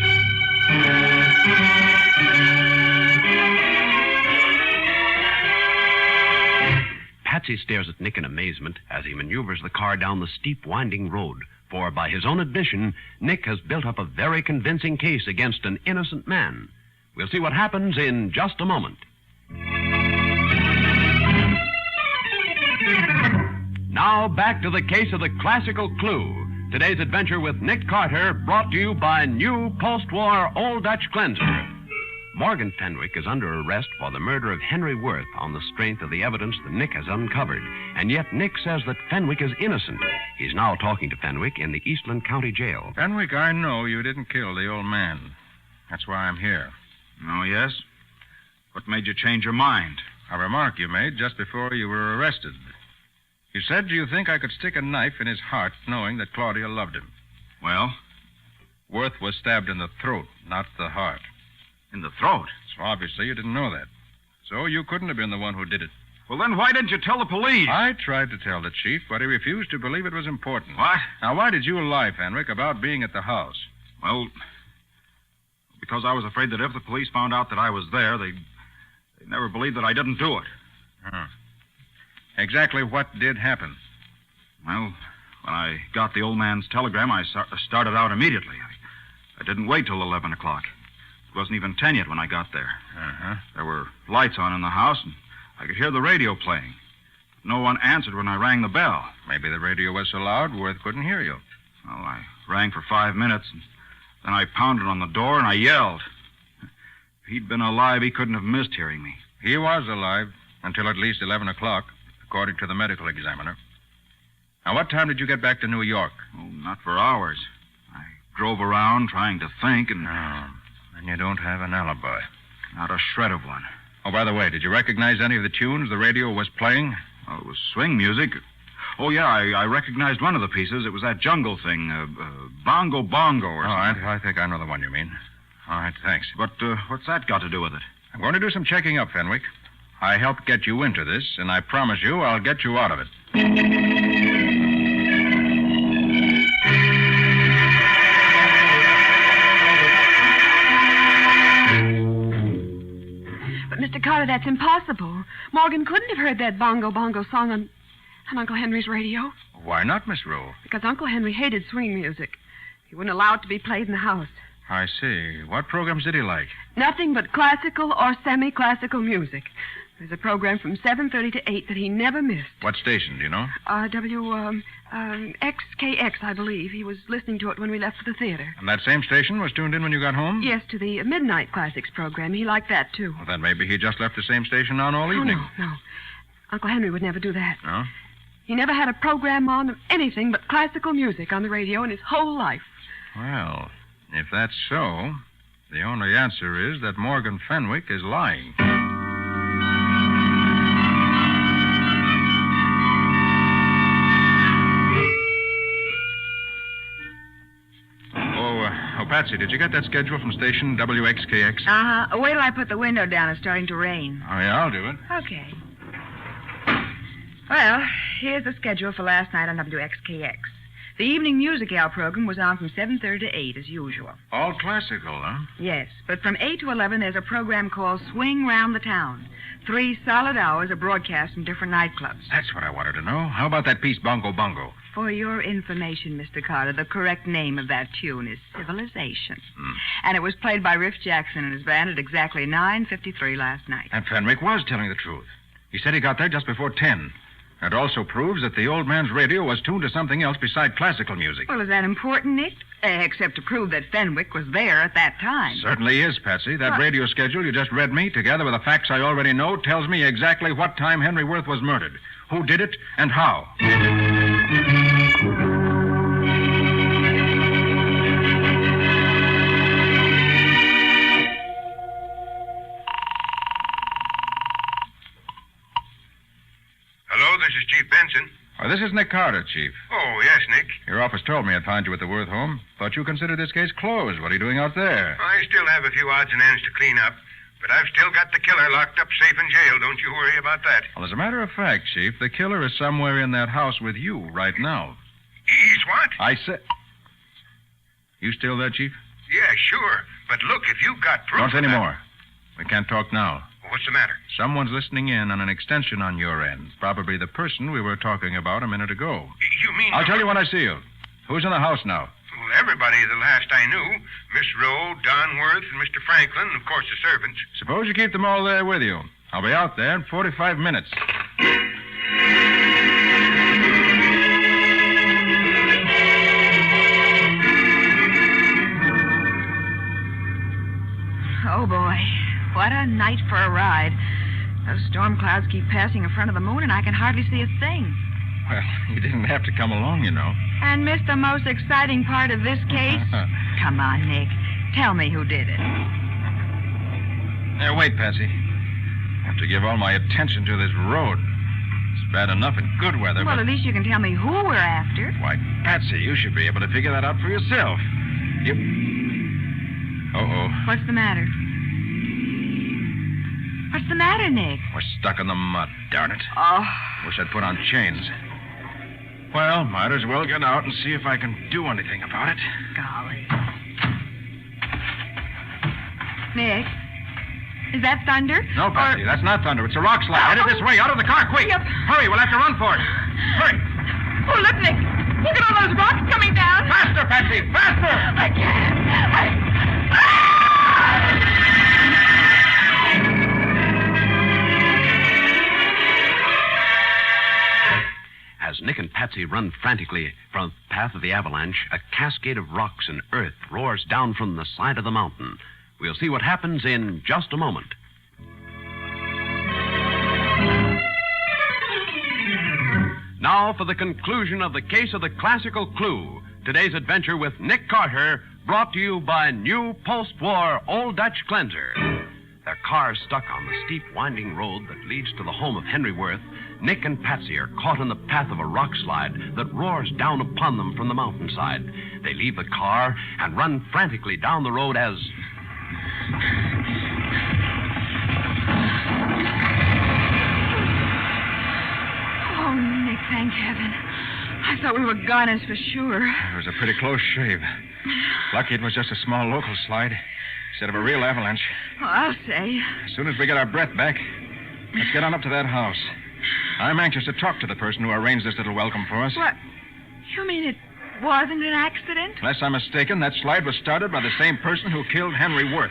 Speaker 5: Patsy stares at Nick in amazement as he maneuvers the car down the steep, winding road. For, by his own admission, Nick has built up a very convincing case against an innocent man. We'll see what happens in just a moment. Now, back to the case of the classical clue. Today's adventure with Nick Carter, brought to you by new post-war Old Dutch Cleanser. Morgan Fenwick is under arrest for the murder of Henry Worth on the strength of the evidence that Nick has uncovered. And yet Nick says that Fenwick is innocent. He's now talking to Fenwick in the Eastland County Jail.
Speaker 18: Fenwick, I know you didn't kill the old man. That's why I'm here.
Speaker 10: Oh, yes? What made you change your mind?
Speaker 18: A remark you made just before you were arrested. You said you think I could stick a knife in his heart knowing that Claudia loved him.
Speaker 10: Well?
Speaker 18: Worth was stabbed in the throat, not the heart.
Speaker 10: In the throat?
Speaker 18: So obviously you didn't know that. So you couldn't have been the one who did it.
Speaker 10: Well, then why didn't you tell the police?
Speaker 18: I tried to tell the chief, but he refused to believe it was important.
Speaker 10: What?
Speaker 18: Now, why did you lie, Fenwick, about being at the house?
Speaker 10: Well, because I was afraid that if the police found out that I was there, they'd never believe that I didn't do it.
Speaker 18: Huh. Exactly what did happen?
Speaker 10: Well, when I got the old man's telegram, I started out immediately. I didn't wait till 11 o'clock. It wasn't even 10 yet when I got there.
Speaker 18: Uh-huh.
Speaker 10: There were lights on in the house, and I could hear the radio playing. No one answered when I rang the bell.
Speaker 18: Maybe the radio was so loud, Worth couldn't hear you.
Speaker 10: Well, I rang for 5 minutes, and then I pounded on the door, and I yelled. If he'd been alive, he couldn't have missed hearing me.
Speaker 18: He was alive until at least 11 o'clock, according to the medical examiner. Now, what time did you get back to New York?
Speaker 10: Oh, not for hours. I drove around trying to think, and...
Speaker 18: Oh, and you don't have an alibi.
Speaker 10: Not a shred of one.
Speaker 18: Oh, by the way, did you recognize any of the tunes the radio was playing?
Speaker 10: Oh, it was swing music. Oh, yeah, I recognized one of the pieces. It was that jungle thing, Bongo Bongo or something.
Speaker 18: I think I know the one you mean. All right, thanks.
Speaker 10: But what's that got to do with it?
Speaker 18: I'm going to do some checking up, Fenwick. I helped get you into this, and I promise you I'll get you out of it.
Speaker 14: But, Mr. Carter, that's impossible. Morgan couldn't have heard that bongo song on Uncle Henry's radio.
Speaker 18: Why not, Miss Rule?
Speaker 14: Because Uncle Henry hated swing music. He wouldn't allow it to be played in the house.
Speaker 18: I see. What programs did he like?
Speaker 14: Nothing but classical or semi-classical music. There's a program from 7:30 to 8 that he never missed.
Speaker 18: What station, do you know?
Speaker 14: XKX, I believe. He was listening to it when we left for the theater.
Speaker 18: And that same station was tuned in when you got home?
Speaker 14: Yes, to the Midnight Classics program. He liked that, too.
Speaker 18: Well, then maybe he just left the same station on all evening.
Speaker 14: No. Uncle Henry would never do that.
Speaker 18: No?
Speaker 14: He never had a program on of anything but classical music on the radio in his whole life.
Speaker 18: Well, if that's so, the only answer is that Morgan Fenwick is lying. Oh, Patsy, did you get that schedule from station WXKX?
Speaker 11: Uh-huh. Wait till I put the window down. It's starting to rain.
Speaker 18: Oh, yeah, I'll do it.
Speaker 11: Okay. Well, here's the schedule for last night on WXKX. The evening music hour program was on from 7:30 to 8, as usual.
Speaker 18: All classical, huh?
Speaker 11: Yes, but from 8 to 11, there's a program called Swing Round the Town. 3 solid hours of broadcast from different nightclubs.
Speaker 18: That's what I wanted to know. How about that piece, Bongo Bongo?
Speaker 11: For your information, Mr. Carter, the correct name of that tune is Civilization. And it was played by Riff Jackson and his band at exactly 9:53 last night.
Speaker 18: And Fenwick was telling the truth. He said he got there just before 10. It also proves that the old man's radio was tuned to something else beside classical music.
Speaker 11: Well, is that important, Nick? Except to prove that Fenwick was there at that time.
Speaker 18: Certainly is, Patsy. That radio schedule you just read me, together with the facts I already know, tells me exactly what time Henry Worth was murdered, who did it, and how.
Speaker 12: Hello, this is Chief Benson.
Speaker 18: This is Nick Carter, Chief.
Speaker 12: Oh, yes, Nick.
Speaker 18: Your office told me I'd find you at the Worth home. Thought you considered this case closed. What are you doing out there?
Speaker 12: I still have a few odds and ends to clean up, but I've still got the killer locked up safe in jail. Don't you worry about that.
Speaker 18: Well, as a matter of fact, Chief, the killer is somewhere in that house with you right now.
Speaker 12: He's what?
Speaker 18: I said... You still there, Chief?
Speaker 12: Yeah, sure. But look, if you've got proof...
Speaker 18: Don't say any more. We can't talk now.
Speaker 12: What's the matter?
Speaker 18: Someone's listening in on an extension on your end. Probably the person we were talking about a minute ago.
Speaker 12: You mean...
Speaker 18: I'll tell you when I see you. Who's in the house now?
Speaker 12: Well, everybody the last I knew. Miss Rowe, Don Worth, and Mr. Franklin, and of course the servants.
Speaker 18: Suppose you keep them all there with you. I'll be out there in 45 minutes.
Speaker 11: Oh, boy. What a night for a ride. Those storm clouds keep passing in front of the moon, and I can hardly see a thing.
Speaker 18: Well, you didn't have to come along, you know.
Speaker 11: And miss the most exciting part of this case? Come on, Nick. Tell me who did it.
Speaker 18: Wait, Patsy. I have to give all my attention to this road. It's bad enough in good weather,
Speaker 11: Well,
Speaker 18: but...
Speaker 11: at least you can tell me who we're after.
Speaker 18: Why, Patsy, you should be able to figure that out for yourself. You... Uh-oh.
Speaker 11: What's the matter? What's the matter, Nick?
Speaker 18: We're stuck in the mud, darn it.
Speaker 11: Oh.
Speaker 18: Wish I'd put on chains. Well, might as well get out and see if I can do anything about it.
Speaker 11: Golly. Nick, is that thunder?
Speaker 18: No, Patsy, that's not thunder. It's a rock slide. Headed this way. Out of the car, quick.
Speaker 11: Yep.
Speaker 18: Hurry, we'll have to run for it. Hurry.
Speaker 11: Oh, look, Nick. Look at all those rocks coming down.
Speaker 18: Faster, Patsy, faster.
Speaker 11: I can't.
Speaker 5: As Nick and Patsy run frantically from the path of the avalanche, a cascade of rocks and earth roars down from the side of the mountain. We'll see what happens in just a moment. Now for the conclusion of the case of the classical clue. Today's adventure with Nick Carter, brought to you by new post-war Old Dutch Cleanser. Their car stuck on the steep, winding road that leads to the home of Henry Worth. Nick and Patsy are caught in the path of a rock slide that roars down upon them from the mountainside. They leave the car and run frantically down the road as...
Speaker 11: Thank heaven. I thought we were goners for sure.
Speaker 18: It was a pretty close shave. Lucky it was just a small local slide instead of a real avalanche.
Speaker 11: Well, I'll say.
Speaker 18: As soon as we get our breath back, let's get on up to that house. I'm anxious to talk to the person who arranged this little welcome for us.
Speaker 11: What? You mean it wasn't an accident?
Speaker 18: Unless I'm mistaken, that slide was started by the same person who killed Henry Worth.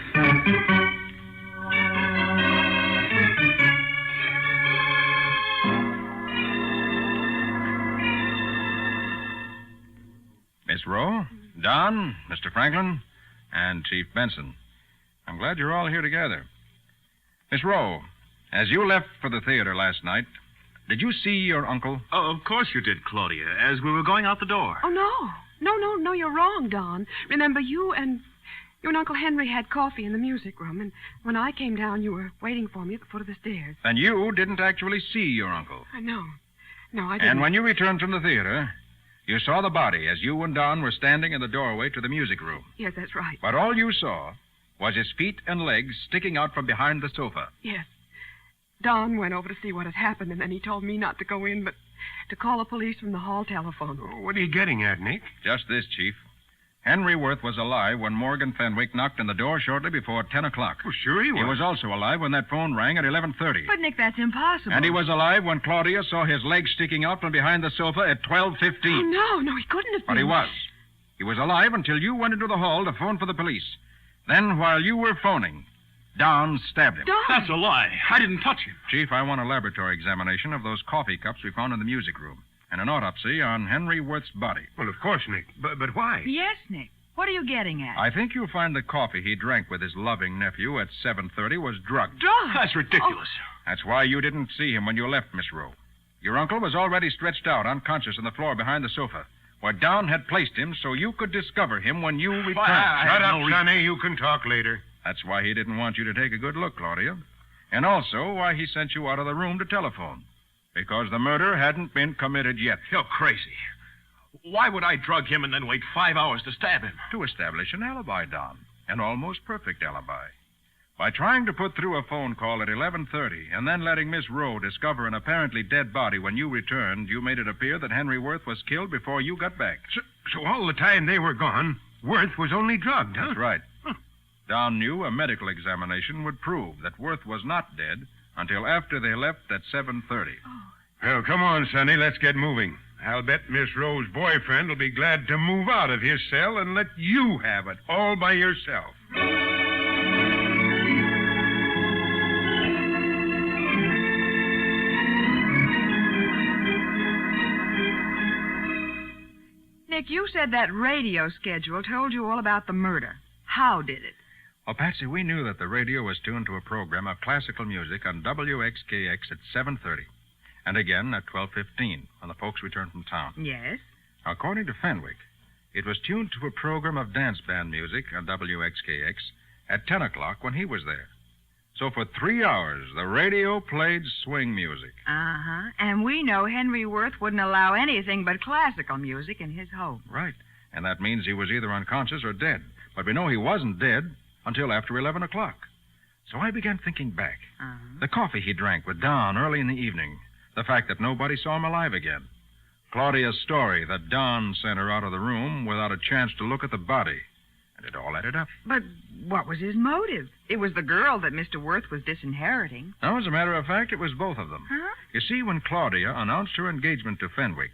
Speaker 18: Miss Rowe, Don, Mr. Franklin, and Chief Benson. I'm glad you're all here together. Miss Rowe, as you left for the theater last night, did you see your uncle?
Speaker 7: Oh, of course you did, Claudia, as we were going out the door.
Speaker 14: Oh, no, you're wrong, Don. Remember, you and Uncle Henry had coffee in the music room, and when I came down, you were waiting for me at the foot of the stairs.
Speaker 18: And you didn't actually see your uncle?
Speaker 14: No, I didn't.
Speaker 18: And when you returned from the theater, you saw the body as you and Don were standing in the doorway to the music room.
Speaker 14: Yes, that's right.
Speaker 18: But all you saw was his feet and legs sticking out from behind the sofa.
Speaker 14: Yes. Don went over to see what had happened, and then he told me not to go in, but to call the police from the hall telephone.
Speaker 12: What are you getting at, Nick?
Speaker 18: Just this, Chief. Henry Worth was alive when Morgan Fenwick knocked on the door shortly before 10 o'clock.
Speaker 12: Well, sure he was.
Speaker 18: He was also alive when that phone rang at 11:30.
Speaker 11: But, Nick, that's impossible.
Speaker 18: And he was alive when Claudia saw his legs sticking out from behind the sofa at 12:15.
Speaker 14: Oh, no, he couldn't have been.
Speaker 18: But he was. He was alive until you went into the hall to phone for the police. Then, while you were phoning, Don stabbed him.
Speaker 14: Don?
Speaker 7: That's a lie. I didn't touch him.
Speaker 18: Chief, I want a laboratory examination of those coffee cups we found in the music room and an autopsy on Henry Worth's body.
Speaker 12: Well, of course, Nick. But why?
Speaker 11: Yes, Nick. What are you getting at?
Speaker 18: I think you'll find the coffee he drank with his loving nephew at 7:30 was drugged.
Speaker 11: Drugged?
Speaker 7: That's ridiculous.
Speaker 18: That's why you didn't see him when you left, Miss Rowe. Your uncle was already stretched out, unconscious on the floor behind the sofa, where Don had placed him so you could discover him when you returned.
Speaker 12: Shut up, Sonny. You can talk later.
Speaker 18: That's why he didn't want you to take a good look, Claudia. And also why he sent you out of the room to telephone. Because the murder hadn't been committed yet.
Speaker 7: You're crazy. Why would I drug him and then wait 5 hours to stab him?
Speaker 18: To establish an alibi, Don. An almost perfect alibi. By trying to put through a phone call at 11:30 and then letting Miss Rowe discover an apparently dead body when you returned, you made it appear that Henry Worth was killed before you got back.
Speaker 12: So all the time they were gone, Worth was only drugged, huh?
Speaker 18: That's right. Don knew a medical examination would prove that Worth was not dead until after they left at 7:30.
Speaker 12: Well, come on, Sonny. Let's get moving. I'll bet Miss Rowe's boyfriend will be glad to move out of his cell and let you have it all by yourself.
Speaker 11: Nick, you said that radio schedule told you all about the murder. How did it?
Speaker 18: Well, Patsy, we knew that the radio was tuned to a program of classical music on WXKX at 7:30. And again at 12:15 when the folks returned from town.
Speaker 11: Yes?
Speaker 18: According to Fenwick, it was tuned to a program of dance band music on WXKX at 10 o'clock when he was there. So for 3 hours, the radio played swing music.
Speaker 11: Uh-huh. And we know Henry Worth wouldn't allow anything but classical music in his home.
Speaker 18: Right. And that means he was either unconscious or dead. But we know he wasn't dead until after 11 o'clock. So I began thinking back.
Speaker 11: Uh-huh.
Speaker 18: The coffee he drank with Don early in the evening. The fact that nobody saw him alive again. Claudia's story that Don sent her out of the room without a chance to look at the body. And it all added up.
Speaker 11: But what was his motive? It was the girl that Mr. Worth was disinheriting.
Speaker 18: Now, as a matter of fact, it was both of them.
Speaker 11: Huh?
Speaker 18: You see, when Claudia announced her engagement to Fenwick,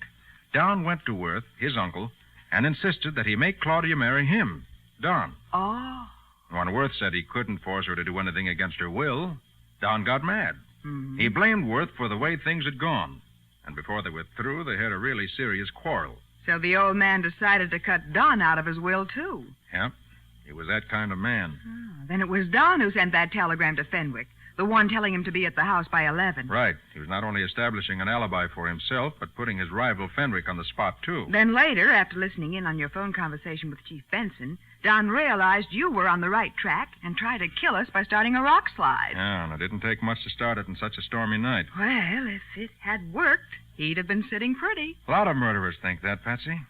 Speaker 18: Don went to Worth, his uncle, and insisted that he make Claudia marry him, Don.
Speaker 11: Oh.
Speaker 18: When Worth said he couldn't force her to do anything against her will, Don got mad.
Speaker 11: Mm-hmm.
Speaker 18: He blamed Worth for the way things had gone. And before they were through, they had a really serious quarrel.
Speaker 11: So the old man decided to cut Don out of his will, too.
Speaker 18: Yep. He was that kind of man.
Speaker 11: Oh, then it was Don who sent that telegram to Fenwick, the one telling him to be at the house by 11.
Speaker 18: Right. He was not only establishing an alibi for himself, but putting his rival Fenwick on the spot, too.
Speaker 11: Then later, after listening in on your phone conversation with Chief Benson, Don realized you were on the right track and tried to kill us by starting a rock slide.
Speaker 18: Yeah, and it didn't take much to start it in such a stormy night.
Speaker 11: Well, if it had worked, he'd have been sitting pretty.
Speaker 18: A lot of murderers think that, Patsy.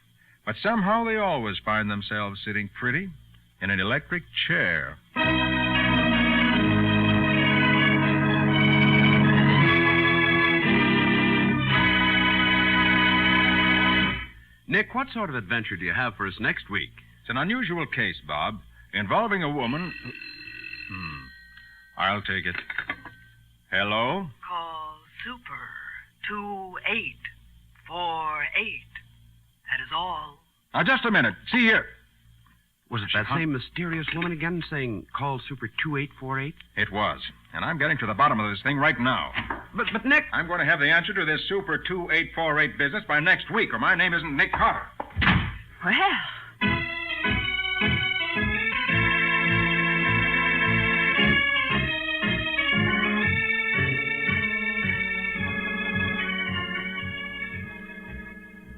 Speaker 18: But somehow they always find themselves sitting pretty in an electric chair.
Speaker 5: Nick, what sort of adventure do you have for us next week?
Speaker 18: It's an unusual case, Bob, involving a woman... I'll take it. Hello?
Speaker 9: Call Super 2848. That is all.
Speaker 18: Now, just a minute. See here.
Speaker 5: Was it that same mysterious woman again saying, call Super 2848?
Speaker 18: It was. And I'm getting to the bottom of this thing right now.
Speaker 5: But Nick...
Speaker 18: I'm going to have the answer to this Super 2848 business by next week, or my name isn't Nick Carter.
Speaker 11: Well...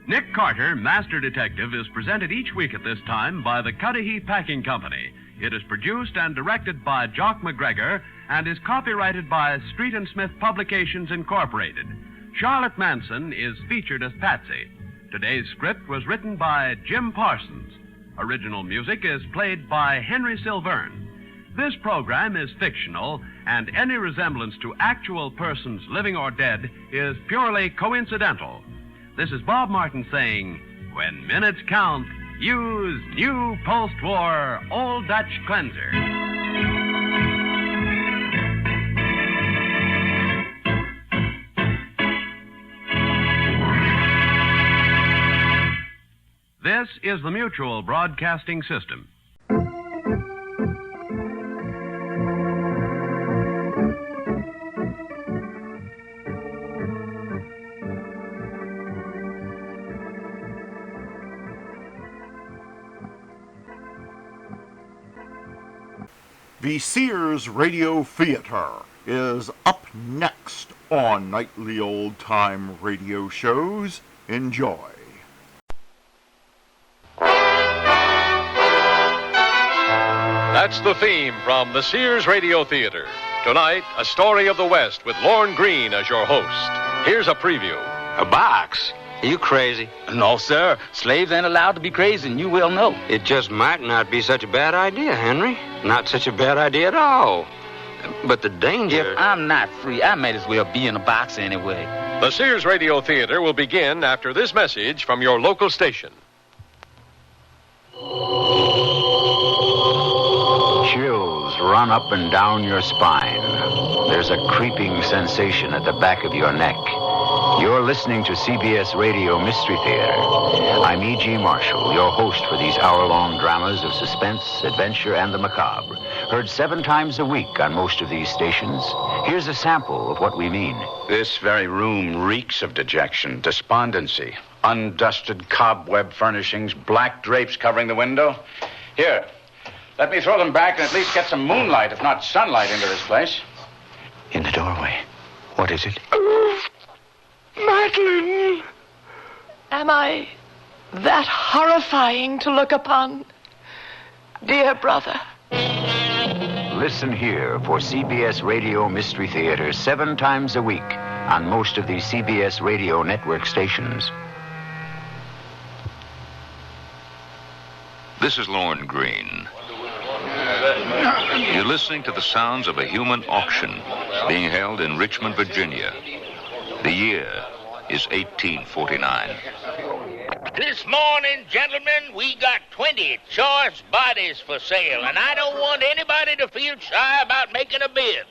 Speaker 5: Nick Carter, Master Detective, is presented each week at this time by the Cudahy Packing Company. It is produced and directed by Jock McGregor and is copyrighted by Street and Smith Publications, Incorporated. Charlotte Manson is featured as Patsy. Today's script was written by Jim Parsons. Original music is played by Henry Silverne. This program is fictional, and any resemblance to actual persons, living or dead, is purely coincidental. This is Bob Martin saying, when minutes count, use new post-war Old Dutch Cleanser. This is the Mutual Broadcasting System.
Speaker 1: The Sears Radio Theater is up next on Nightly Old Time Radio Shows. Enjoy.
Speaker 4: That's the theme from the Sears Radio Theater. Tonight, a story of the West with Lorne Greene as your host. Here's a preview.
Speaker 20: A box? Are you crazy? No, sir. Slaves ain't allowed to be crazy, and you well know. It just might not be such a bad idea, Henry. Not such a bad idea at all. But the danger... If I'm not free, I might as well be in a box anyway.
Speaker 4: The Sears Radio Theater will begin after this message from your local station.
Speaker 21: Chills run up and down your spine. There's a creeping sensation at the back of your neck. You're listening to CBS Radio Mystery Theater. I'm E.G. Marshall, your host for these hour-long dramas of suspense, adventure, and the macabre. Heard 7 times a week on most of these stations. Here's a sample of what we mean.
Speaker 23: This very room reeks of dejection, despondency, undusted cobweb furnishings, black drapes covering the window. Here, let me throw them back and at least get some moonlight, if not sunlight, into this place.
Speaker 21: In the doorway. What is it?
Speaker 24: Madeline! Am I that horrifying to look upon? Dear brother.
Speaker 21: Listen here for CBS Radio Mystery Theater 7 times a week on most of these CBS Radio network stations.
Speaker 25: This is Lorne Greene. You're listening to the sounds of a human auction being held in Richmond, Virginia. The year is 1849.
Speaker 26: This morning, gentlemen, we got 20 choice bodies for sale, and I don't want anybody to feel shy about making a bid.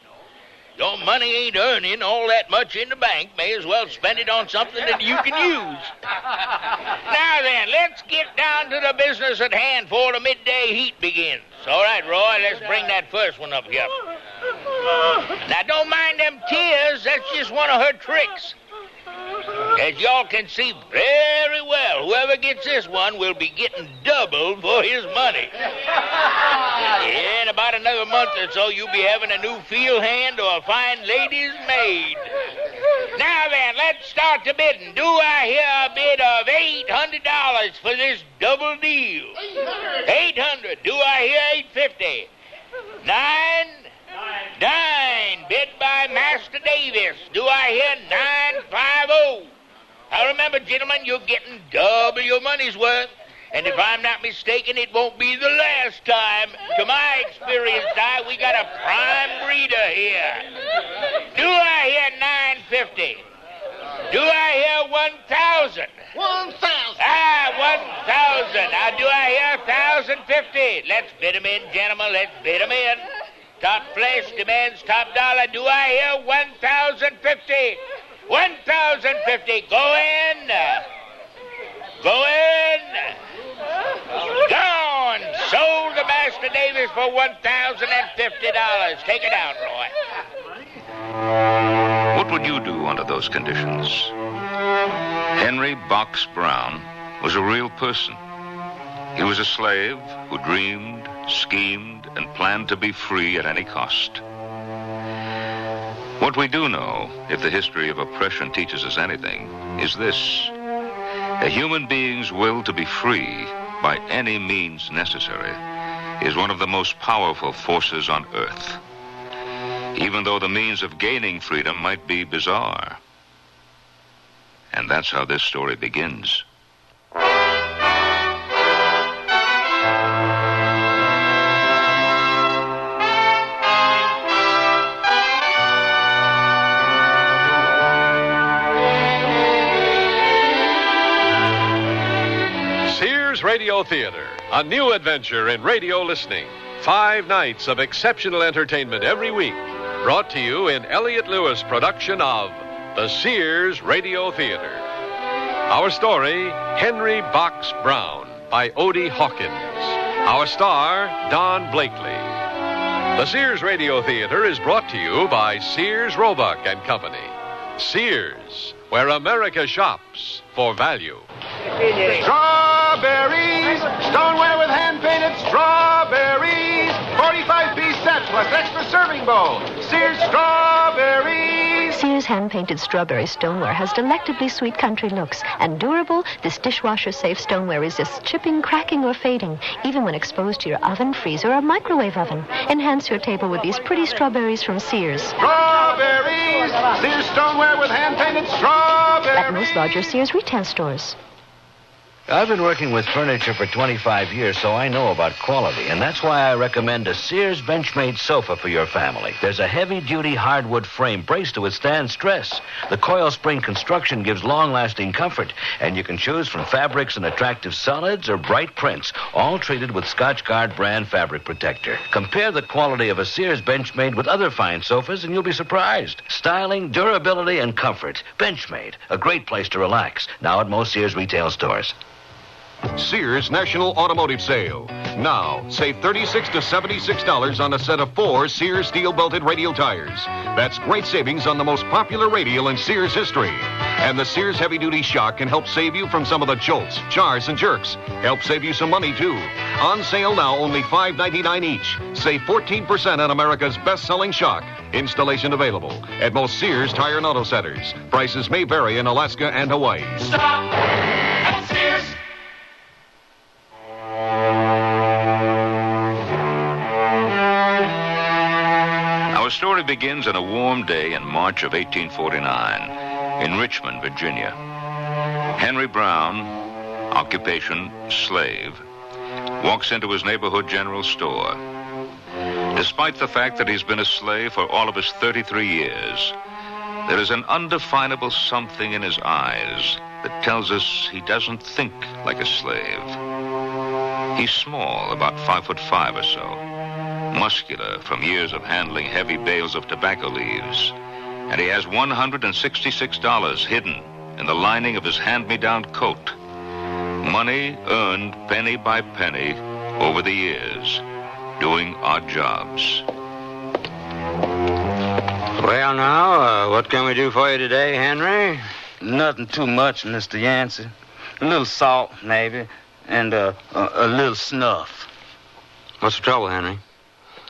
Speaker 26: Your money ain't earning all that much in the bank. May as well spend it on something that you can use. Now then, let's get down to the business at hand before the midday heat begins. All right, Roy, let's bring that first one up here. Now, don't mind them tears. That's just one of her tricks. As y'all can see very well, whoever gets this one will be getting double for his money. In about another month or so, you'll be having a new field hand or a fine lady's maid. Now then, let's start the bidding. Do I hear a bid of $800 for this double deal? 800. Do I hear 850? 9. Bid by Master Davis. Do I hear 950? Now remember, gentlemen, you're getting double your money's worth. And if I'm not mistaken, it won't be the last time. To my experienced eye, we got a prime breeder here. Do I hear 950? Do I hear 1,000? 1,000. 1,000. 1,000. Now, do I hear 1,050? Let's bid 'em in, gentlemen. Let's bid 'em in. Top flesh demands top dollar. Do I hear 1,050? 1,050. Go in. Go in. Gone. Sold to Master Davis for $1,050. Take it out, Roy.
Speaker 25: What would you do under those conditions? Henry Box Brown was a real person. He was a slave who dreamed, schemed, and planned to be free at any cost. What we do know, if the history of oppression teaches us anything, is this: a human being's will to be free by any means necessary is one of the most powerful forces on earth, even though the means of gaining freedom might be bizarre. And that's how this story begins.
Speaker 3: Sears Radio Theater, a new adventure in radio listening. 5 nights of exceptional entertainment every week, brought to you in Elliott Lewis' production of the Sears Radio Theater. Our story, Henry Box Brown, by Odie Hawkins. Our star, Don Blakely. The Sears Radio Theater is brought to you by Sears, Roebuck and Company. Sears, where America shops for value.
Speaker 6: Strawberries, stoneware with hand-painted strawberries. 45-piece set plus extra serving bowl. Sears strawberries.
Speaker 15: Sears hand-painted strawberry stoneware has delectably sweet country looks and durable. This dishwasher-safe stoneware resists chipping, cracking, or fading, even when exposed to your oven, freezer, or microwave oven. Enhance your table with these pretty strawberries from Sears.
Speaker 6: Strawberries, Sears stoneware with hand-painted strawberries.
Speaker 15: At most larger Sears retail stores.
Speaker 21: I've been working with furniture for 25 years, so I know about quality, and that's why I recommend a Sears Benchmade sofa for your family. There's a heavy-duty hardwood frame braced to withstand stress. The coil spring construction gives long-lasting comfort, and you can choose from fabrics and attractive solids or bright prints, all treated with Scotchgard brand fabric protector. Compare the quality of a Sears Benchmade with other fine sofas, and you'll be surprised. Styling, durability, and comfort. Benchmade, a great place to relax. Now at most Sears retail stores.
Speaker 3: Sears National Automotive Sale. Now, save $36 to $76 on a set of 4 Sears steel-belted radial tires. That's great savings on the most popular radial in Sears history. And the Sears heavy-duty shock can help save you from some of the jolts, jars, and jerks. Help save you some money, too. On sale now, only $5.99 each. Save 14% on America's best-selling shock. Installation available at most Sears Tire and Auto Centers. Prices may vary in Alaska and Hawaii.
Speaker 6: Stop at Sears.
Speaker 25: Our story begins on a warm day in March of 1849 in Richmond, Virginia. Henry Brown, occupation slave, walks into his neighborhood general store. Despite the fact that he's been a slave for all of his 33 years, there is an undefinable something in his eyes that tells us he doesn't think like a slave. He's small, about 5'5" or so, muscular from years of handling heavy bales of tobacco leaves, and he has $166 hidden in the lining of his hand-me-down coat. Money earned penny by penny over the years, doing odd jobs.
Speaker 20: Well, now, what can we do for you today, Henry?
Speaker 16: Nothing too much, Mr. Yancey. A little salt, maybe, and a little snuff.
Speaker 20: What's the trouble, Henry?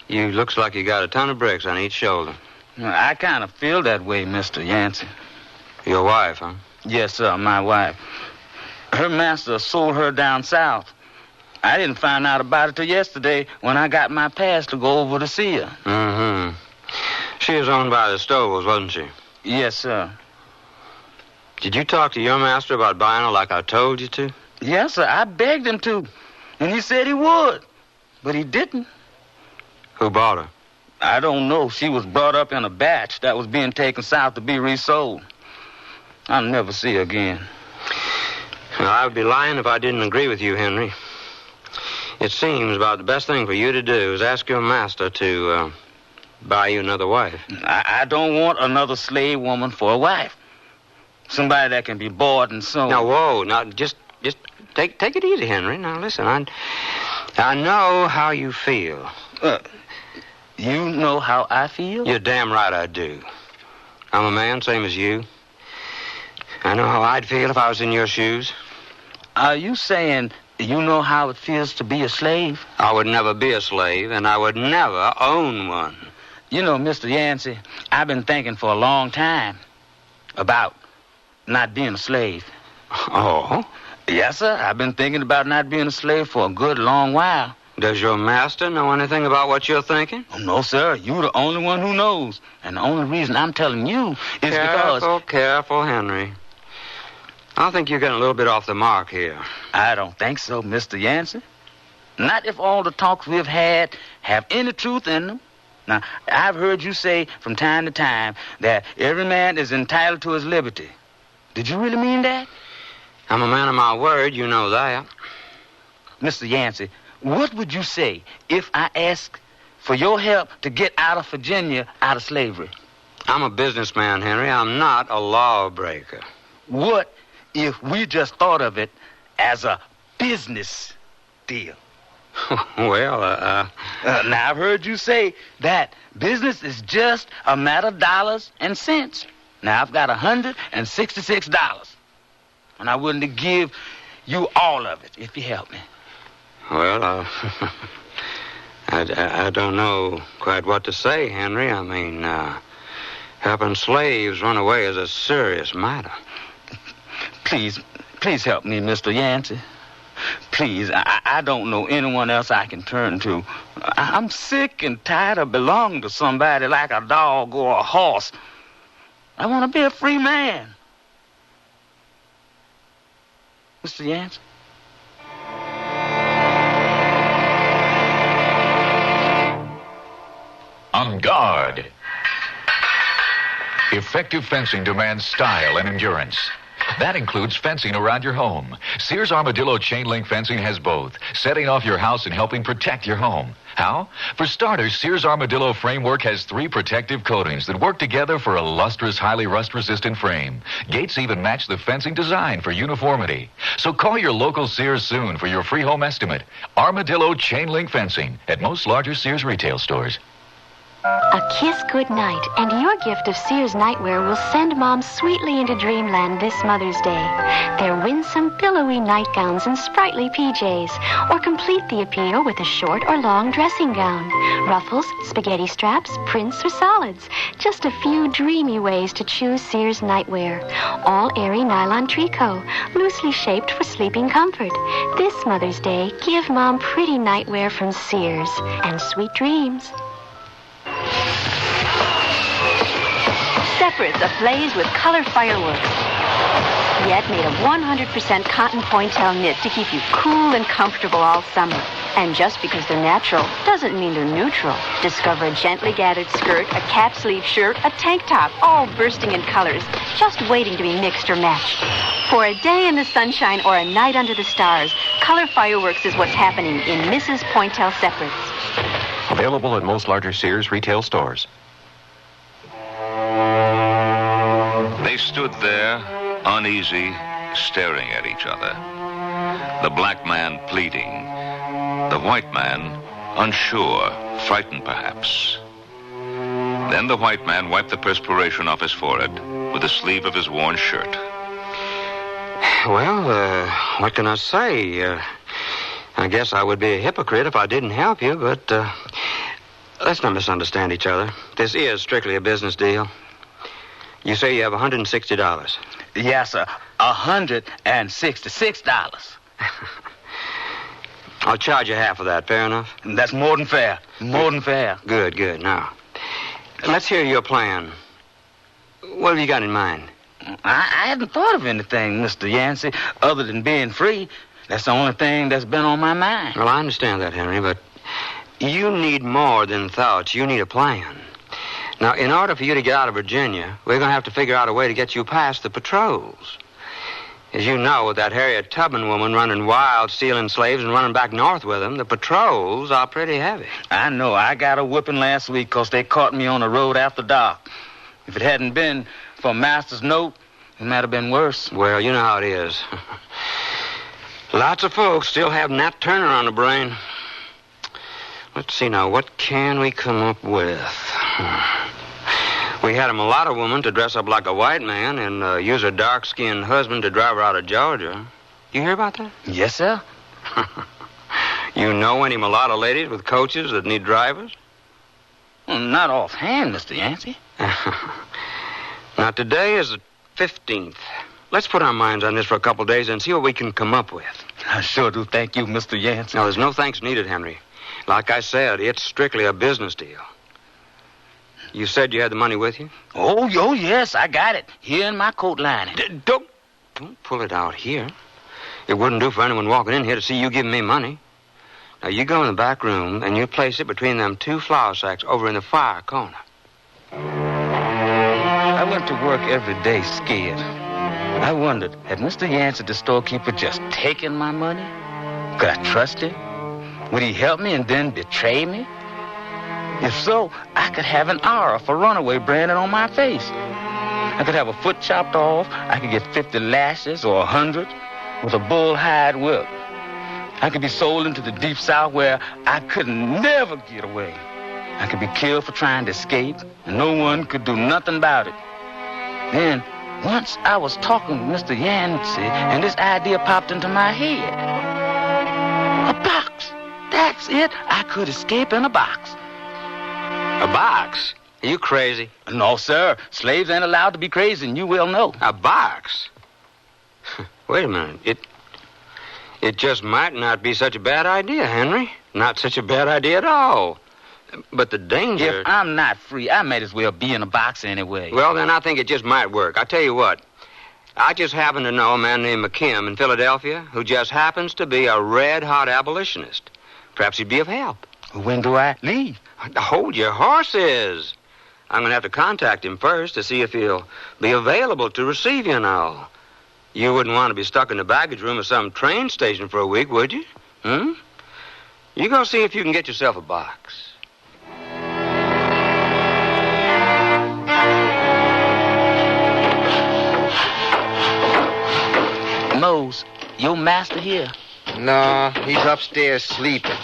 Speaker 20: You looks like you got a ton of bricks on each shoulder.
Speaker 16: I kind of feel that way, Mr. Yancey.
Speaker 20: Your wife, huh?
Speaker 16: Yes, sir, my wife. Her master sold her down south. I didn't find out about it till yesterday when I got my pass to go over to see her.
Speaker 20: Mm-hmm. She was owned by the Stoves, wasn't she?
Speaker 16: Yes, sir.
Speaker 20: Did you talk to your master about buying her like I told you to?
Speaker 16: Yes, sir. I begged him to. And he said he would. But he didn't.
Speaker 20: Who bought her?
Speaker 16: I don't know. She was brought up in a batch that was being taken south to be resold. I'll never see her again.
Speaker 20: Well, I would be lying if I didn't agree with you, Henry. It seems about the best thing for you to do is ask your master to buy you another wife.
Speaker 16: I don't want another slave woman for a wife. Somebody that can be bought and sold.
Speaker 20: Now, whoa. Now, just take it easy, Henry. Now, listen, I know how you feel.
Speaker 16: You know how I feel?
Speaker 20: You're damn right I do. I'm a man, same as you. I know how I'd feel if I was in your shoes.
Speaker 16: Are you saying you know how it feels to be a slave?
Speaker 20: I would never be a slave, and I would never own one.
Speaker 16: You know, Mr. Yancey, I've been thinking for a long time about not being a slave.
Speaker 20: Oh?
Speaker 16: Yes, sir. I've been thinking about not being a slave for a good long while.
Speaker 20: Does your master know anything about what you're thinking?
Speaker 16: Oh, no, sir. You're the only one who knows. And the only reason I'm telling you is because...
Speaker 20: Careful, Henry. I think you're getting a little bit off the mark here.
Speaker 16: I don't think so, Mr. Yancey. Not if all the talks we've had have any truth in them. Now, I've heard you say from time to time that every man is entitled to his liberty. Did you really mean that?
Speaker 20: I'm a man of my word, you know that.
Speaker 16: Mr. Yancey, what would you say if I asked for your help to get out of Virginia out of slavery?
Speaker 20: I'm a businessman, Henry. I'm not a lawbreaker.
Speaker 16: What if we just thought of it as a business deal?
Speaker 20: Well,
Speaker 16: now, I've heard you say that business is just a matter of dollars and cents. Now, I've got $166, and I'm willing to give you all of it if you help me.
Speaker 20: Well, I don't know quite what to say, Henry. I mean, helping slaves run away is a serious matter.
Speaker 16: Please help me, Mr. Yancey. Please, I don't know anyone else I can turn to. I'm sick and tired of belonging to somebody like a dog or a horse. I want to be a free man. Mr. Yancey?
Speaker 2: On guard. Effective fencing demands style and endurance. That includes fencing around your home. Sears Armadillo chain link fencing has both, setting off your house and helping protect your home. How? For starters, Sears Armadillo framework has 3 protective coatings that work together for a lustrous, highly rust-resistant frame. Gates even match the fencing design for uniformity. So call your local Sears soon for your free home estimate. Armadillo chain link fencing at most larger Sears retail stores.
Speaker 15: A kiss goodnight, and your gift of Sears nightwear will send Mom sweetly into dreamland this Mother's Day. Their winsome, billowy nightgowns and sprightly PJs, or complete the appeal with a short or long dressing gown. Ruffles, spaghetti straps, prints, or solids. Just a few dreamy ways to choose Sears nightwear. All airy nylon tricot, loosely shaped for sleeping comfort. This Mother's Day, give Mom pretty nightwear from Sears, and sweet dreams. Separates ablaze with color fireworks, yet made of 100% cotton pointel knit to keep you cool and comfortable all summer. And just because they're natural doesn't mean they're neutral. Discover a gently gathered skirt, a cap sleeve shirt, a tank top, all bursting in colors, just waiting to be mixed or matched. For a day in the sunshine or a night under the stars, color fireworks is what's happening in Mrs. Pointel separates.
Speaker 2: Available at most larger Sears retail stores.
Speaker 25: They stood there, uneasy, staring at each other. The black man pleading. The white man unsure, frightened perhaps. Then the white man wiped the perspiration off his forehead with the sleeve of his worn shirt.
Speaker 20: Well, what can I say? I guess I would be a hypocrite if I didn't help you, but let's not misunderstand each other. This is strictly a business deal. You say you have $160.
Speaker 16: Yes, sir. $166.
Speaker 20: I'll charge you half of that. Fair enough?
Speaker 16: That's more than fair. More than fair.
Speaker 20: Good. Now, let's hear your plan. What have you got in mind?
Speaker 16: I hadn't thought of anything, Mr. Yancey, other than being free. That's the only thing that's been on my mind.
Speaker 20: Well, I understand that, Henry, but you need more than thoughts. You need a plan. Now, in order for you to get out of Virginia, we're going to have to figure out a way to get you past the patrols. As you know, with that Harriet Tubman woman running wild, stealing slaves and running back north with them, the patrols are pretty heavy.
Speaker 16: I know. I got a whipping last week because they caught me on the road after dark. If it hadn't been for Master's note, it might have been worse.
Speaker 20: Well, you know how it is. Lots of folks still have Nat Turner on the brain. Let's see now, what can we come up with? We had a mulatto woman to dress up like a white man and use her dark-skinned husband to drive her out of Georgia. You hear about that?
Speaker 16: Yes, sir.
Speaker 20: You know any mulatto ladies with coaches that need drivers?
Speaker 16: Well, not offhand, Mr. Yancey.
Speaker 20: Now, today is the 15th. Let's put our minds on this for a couple days and see what we can come up with.
Speaker 16: I sure do thank you, Mr. Yancey.
Speaker 20: Now, there's no thanks needed, Henry. Like I said, it's strictly a business deal. You said you had the money with you?
Speaker 16: Oh, yes, I got it. Here in my coat lining.
Speaker 20: Don't pull it out here. It wouldn't do for anyone walking in here to see you giving me money. Now, you go in the back room and you place it between them 2 flour sacks over in the far corner.
Speaker 16: I went to work every day scared. I wondered, had Mr. Yancey, the storekeeper, just taken my money? Could I trust him? Would he help me and then betray me? If so, I could have an hour for runaway branded on my face. I could have a foot chopped off. I could get 50 lashes or 100 with a bull hide whip. I could be sold into the deep south where I could never get away. I could be killed for trying to escape, and no one could do nothing about it. Then, once I was talking with Mr. Yancey, and this idea popped into my head. A box. That's it. I could escape in a box.
Speaker 20: A box? Are you crazy?
Speaker 16: No, sir. Slaves ain't allowed to be crazy, and you will know.
Speaker 20: A box? Wait a minute. It just might not be such a bad idea, Henry. Not such a bad idea at all. But the danger...
Speaker 16: If I'm not free, I might as well be in a box anyway.
Speaker 20: Well, then I think it just might work. I'll tell you what. I just happen to know a man named McKim in Philadelphia who just happens to be a red-hot abolitionist. Perhaps he'd be of help.
Speaker 16: When do I leave?
Speaker 20: Hold your horses. I'm going to have to contact him first to see if he'll be available to receive you now. You wouldn't want to be stuck in the baggage room of some train station for a week, would you? You go see if you can get yourself a box.
Speaker 16: Mose, your master here?
Speaker 8: No, he's upstairs sleeping.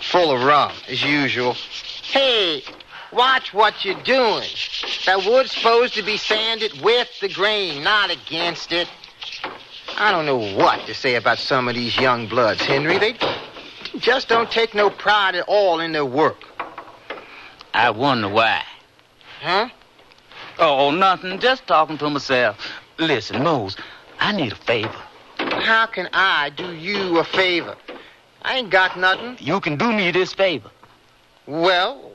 Speaker 8: Full of rum, as usual. Hey, watch what you're doing. That wood's supposed to be sanded with the grain, not against it. I don't know what to say about some of these young bloods, Henry. They just don't take no pride at all in their work.
Speaker 16: I wonder why.
Speaker 8: Huh?
Speaker 16: Oh, nothing. Just talking to myself. Listen, Mose, I need a favor.
Speaker 8: How can I do you a favor? I ain't got nothing.
Speaker 16: You can do me this favor.
Speaker 8: Well,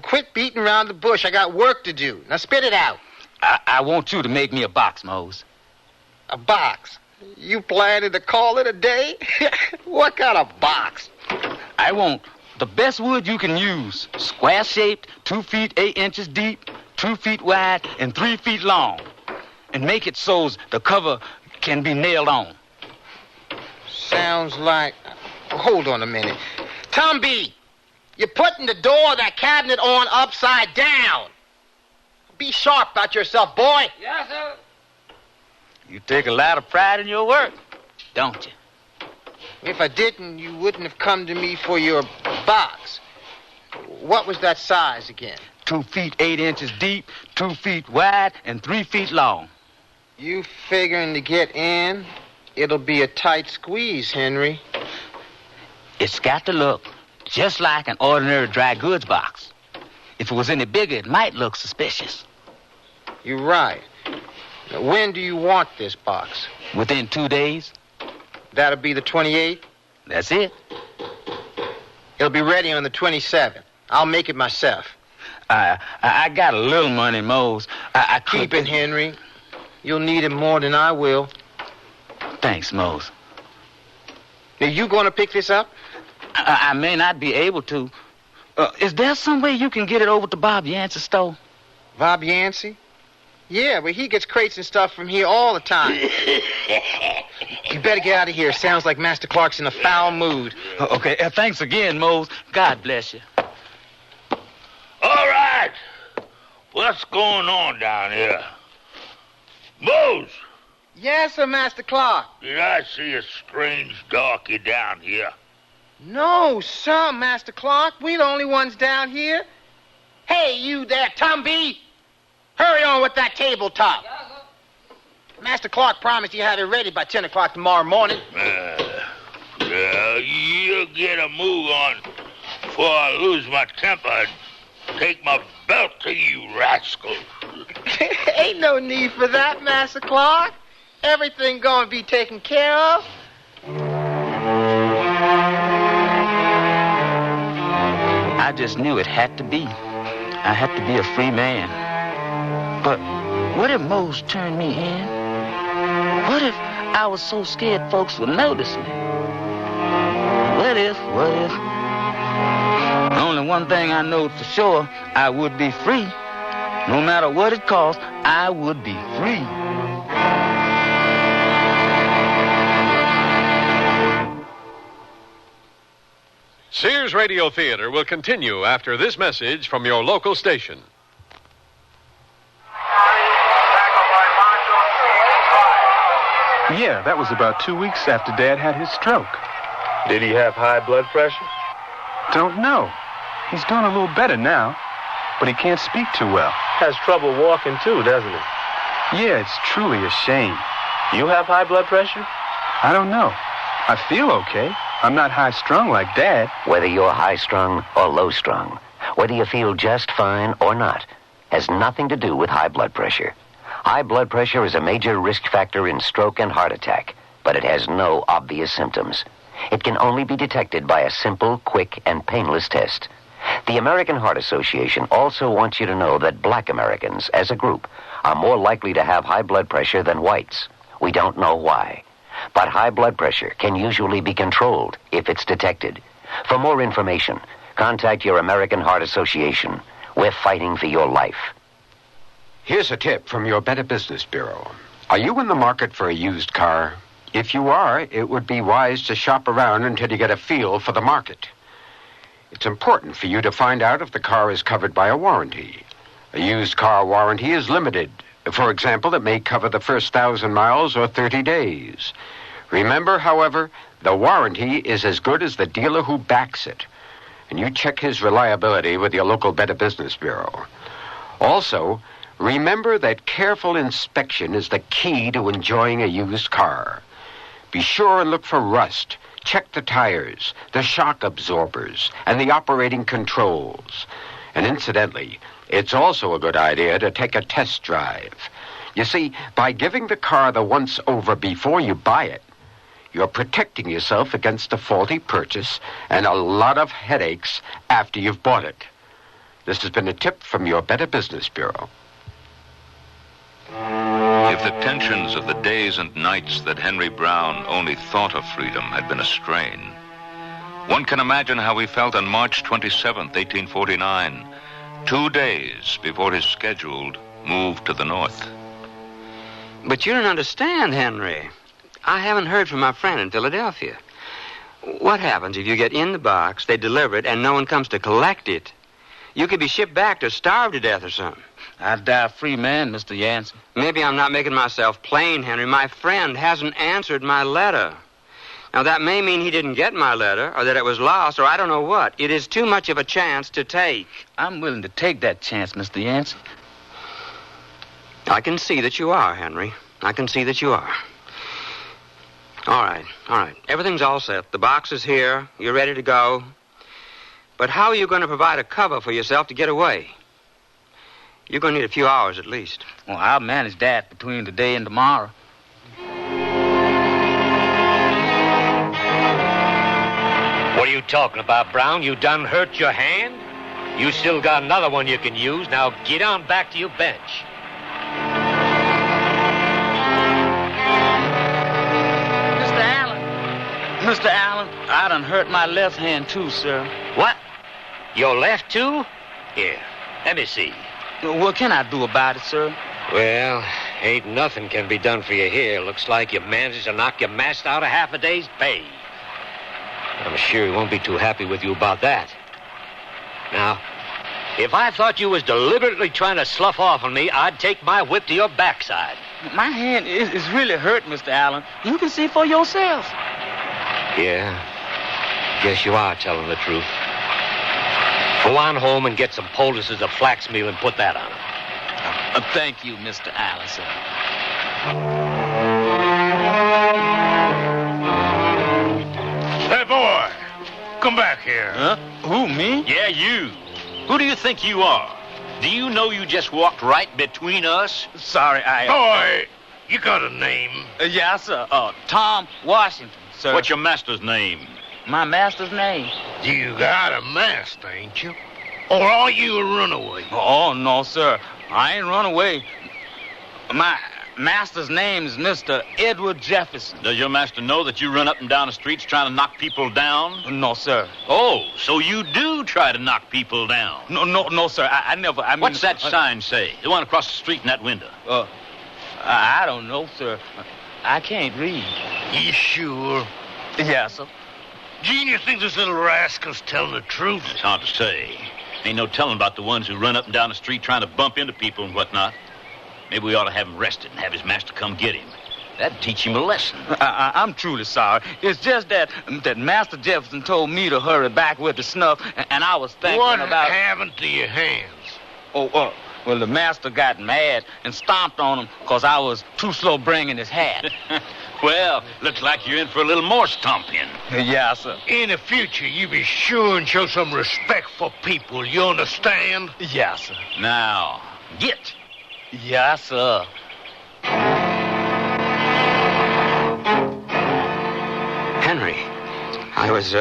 Speaker 8: quit beating around the bush. I got work to do. Now spit it out.
Speaker 16: I want you to make me a box, Mose.
Speaker 8: A box? You planning to call it a day? What kind of box?
Speaker 16: I want the best wood you can use. Square-shaped, 2 feet 8 inches deep, 2 feet wide, and 3 feet long. And make it so the cover can be nailed on.
Speaker 8: Sounds like... Hold on a minute. Tom B., you're putting the door of that cabinet on upside down. Be sharp about yourself, boy.
Speaker 16: Yes, sir. You take a lot of pride in your work, don't you?
Speaker 8: If I didn't, you wouldn't have come to me for your box. What was that size again?
Speaker 16: 2 feet 8 inches deep, 2 feet wide, and 3 feet long.
Speaker 8: You figuring to get in? It'll be a tight squeeze, Henry.
Speaker 16: It's got to look just like an ordinary dry goods box. If it was any bigger, it might look suspicious.
Speaker 8: You're right. Now, when do you want this box?
Speaker 16: Within 2 days.
Speaker 8: That'll be the 28th?
Speaker 16: That's it.
Speaker 8: It'll be ready on the 27th. I'll make it myself.
Speaker 16: I got a little money, Mose. I
Speaker 8: Keep it, Henry. You'll need it more than I will.
Speaker 16: Thanks, Mose.
Speaker 8: Are you going to pick this up?
Speaker 16: I may not be able to. Is there some way you can get it over to Bob Yancey's store?
Speaker 8: Bob Yancey? Yeah, but he gets crates and stuff from here all the time. better get out of here. Sounds like Master Clark's in a foul mood.
Speaker 16: Okay, thanks again, Mose. God bless you.
Speaker 26: All right. What's going on down here? Mose!
Speaker 8: Yes, sir, Master Clark.
Speaker 26: Did I see a strange darky down here?
Speaker 8: No, sir, Master Clark. We the only ones down here. Hey, you there, Tumby. Hurry on with that tabletop. Master Clark promised you had it ready by 10 o'clock tomorrow morning.
Speaker 26: You get a move on before I lose my temper and take my belt to you, rascal.
Speaker 8: Ain't no need for that, Master Clark. Everything gonna be taken care of.
Speaker 16: I just knew it had to be. I had to be a free man. But what if Mose turned me in? What if I was so scared folks would notice me? What if? Only one thing I know for sure, I would be free. No matter what it cost, I would be free.
Speaker 3: Sears Radio Theater will continue after this message from your local station.
Speaker 10: Yeah, that was about 2 weeks after Dad had his stroke.
Speaker 13: Did he have high blood pressure?
Speaker 10: Don't know. He's doing a little better now, but he can't speak too well.
Speaker 13: Has trouble walking too, doesn't he?
Speaker 10: Yeah, it's truly a shame.
Speaker 13: You have high blood pressure?
Speaker 10: I don't know. I feel okay. I'm not high-strung like Dad.
Speaker 14: Whether you're high-strung or low-strung, whether you feel just fine or not, has nothing to do with high blood pressure. High blood pressure is a major risk factor in stroke and heart attack, but it has no obvious symptoms. It can only be detected by a simple, quick, and painless test. The American Heart Association also wants you to know that black Americans, as a group, are more likely to have high blood pressure than whites. We don't know why. But high blood pressure can usually be controlled if it's detected. For more information, contact your American Heart Association. We're fighting for your life.
Speaker 17: Here's a tip from your Better Business Bureau. Are you in the market for a used car? If you are, it would be wise to shop around until you get a feel for the market. It's important for you to find out if the car is covered by a warranty. A used car warranty is limited. For example, it may cover the first 1,000 miles or 30 days. Remember, however, the warranty is as good as the dealer who backs it. And you check his reliability with your local Better Business Bureau. Also, remember that careful inspection is the key to enjoying a used car. Be sure and look for rust. Check the tires, the shock absorbers, and the operating controls. And incidentally, it's also a good idea to take a test drive. You see, by giving the car the once-over before you buy it, you're protecting yourself against a faulty purchase and a lot of headaches after you've bought it. This has been a tip from your Better Business Bureau.
Speaker 25: If the tensions of the days and nights that Henry Brown only thought of freedom had been a strain, one can imagine how he felt on March 27th, 1849, 2 days before his scheduled move to the north.
Speaker 20: But you don't understand, Henry. I haven't heard from my friend in Philadelphia. What happens if you get in the box, they deliver it, and no one comes to collect it? You could be shipped back to starve to death or something.
Speaker 16: I'd die a free man, Mr. Yancey.
Speaker 20: Maybe I'm not making myself plain, Henry. My friend hasn't answered my letter. Now, that may mean he didn't get my letter, or that it was lost, or I don't know what. It is too much of a chance to take.
Speaker 16: I'm willing to take that chance, Mr. Yancey.
Speaker 20: I can see that you are, Henry. I can see that you are. All right. Everything's all set. The box is here. You're ready to go. But how are you going to provide a cover for yourself to get away? You're going to need a few hours at least.
Speaker 16: Well, I'll manage that between today and tomorrow.
Speaker 19: What are you talking about, Brown? You done hurt your hand? You still got another one you can use. Now get on back to your bench.
Speaker 16: Mr. Allen, I done hurt my left hand too, sir.
Speaker 19: What? Your left too? Here, let me see.
Speaker 16: What can I do about it, sir?
Speaker 19: Well, Ain't nothing can be done for you here. Looks like you managed to knock your master out of half a day's pay. I'm sure he won't be too happy with you about that. Now, if I thought you was deliberately trying to slough off on me, I'd take my whip to your backside.
Speaker 16: My hand is really hurt, Mr. Allen. You can see for yourself.
Speaker 19: Yeah, guess you are telling the truth. Go on home and get some poultices of flax meal and put that on it.
Speaker 16: Thank you, Mr. Allison.
Speaker 6: Hey, boy, come back here.
Speaker 16: Huh? Who, me?
Speaker 7: Yeah, you. Who do you think you are? Do you know you just walked right between us?
Speaker 16: Sorry,
Speaker 6: Boy, you got a name?
Speaker 16: Yes, sir. Tom Washington, sir.
Speaker 7: What's your master's name?
Speaker 16: My master's name?
Speaker 6: You got a master, ain't you? Or are you a runaway?
Speaker 16: Oh, no, sir. I ain't run away. My master's name is Mr. Edward Jefferson.
Speaker 7: Does your master know that you run up and down the streets trying to knock people down?
Speaker 16: No, sir.
Speaker 7: Oh, so you do try to knock people down?
Speaker 16: No, sir. I never. I mean,
Speaker 7: what's that sign say? The one across the street in that window.
Speaker 16: I don't know, sir. I can't read.
Speaker 6: You sure?
Speaker 16: Yes, sir.
Speaker 6: Gene, you think this little rascal's telling the truth?
Speaker 7: It's hard to say. Ain't no telling about the ones who run up and down the street trying to bump into people and whatnot. Maybe we ought to have him arrested and have his master come get him. That'd teach him a lesson.
Speaker 16: I'm truly sorry. It's just that Master Jefferson told me to hurry back with the snuff, and I was thinking
Speaker 6: what
Speaker 16: about...
Speaker 6: What happened to your hands?
Speaker 16: Well, the master got mad and stomped on him because I was too slow bringing his hat.
Speaker 7: Well, looks like you're in for a little more stomping.
Speaker 16: Yes, sir.
Speaker 6: In the future, you be sure and show some respect for people. You understand?
Speaker 16: Yes, sir.
Speaker 7: Now, get.
Speaker 16: Yes, sir.
Speaker 20: Henry, I was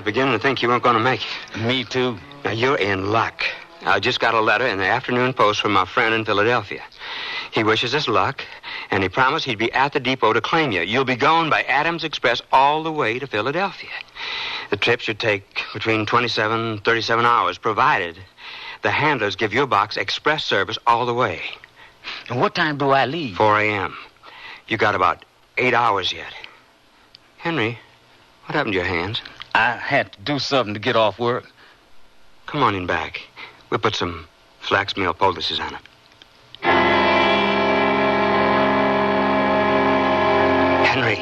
Speaker 20: beginning to think you weren't going to make it.
Speaker 16: Me too.
Speaker 20: Now, you're in luck. I just got a letter in the afternoon post from my friend in Philadelphia. He wishes us luck, and he promised he'd be at the depot to claim you. You'll be going by Adams Express all the way to Philadelphia. The trip should take between 27 and 37 hours, provided the handlers give your box express service all the way.
Speaker 16: And what time do I leave?
Speaker 20: 4 a.m. You got about 8 hours yet. Henry, what happened to your hands?
Speaker 16: I had to do something to get off work.
Speaker 20: Come on in back. We'll put some flax meal poultices on it. Henry,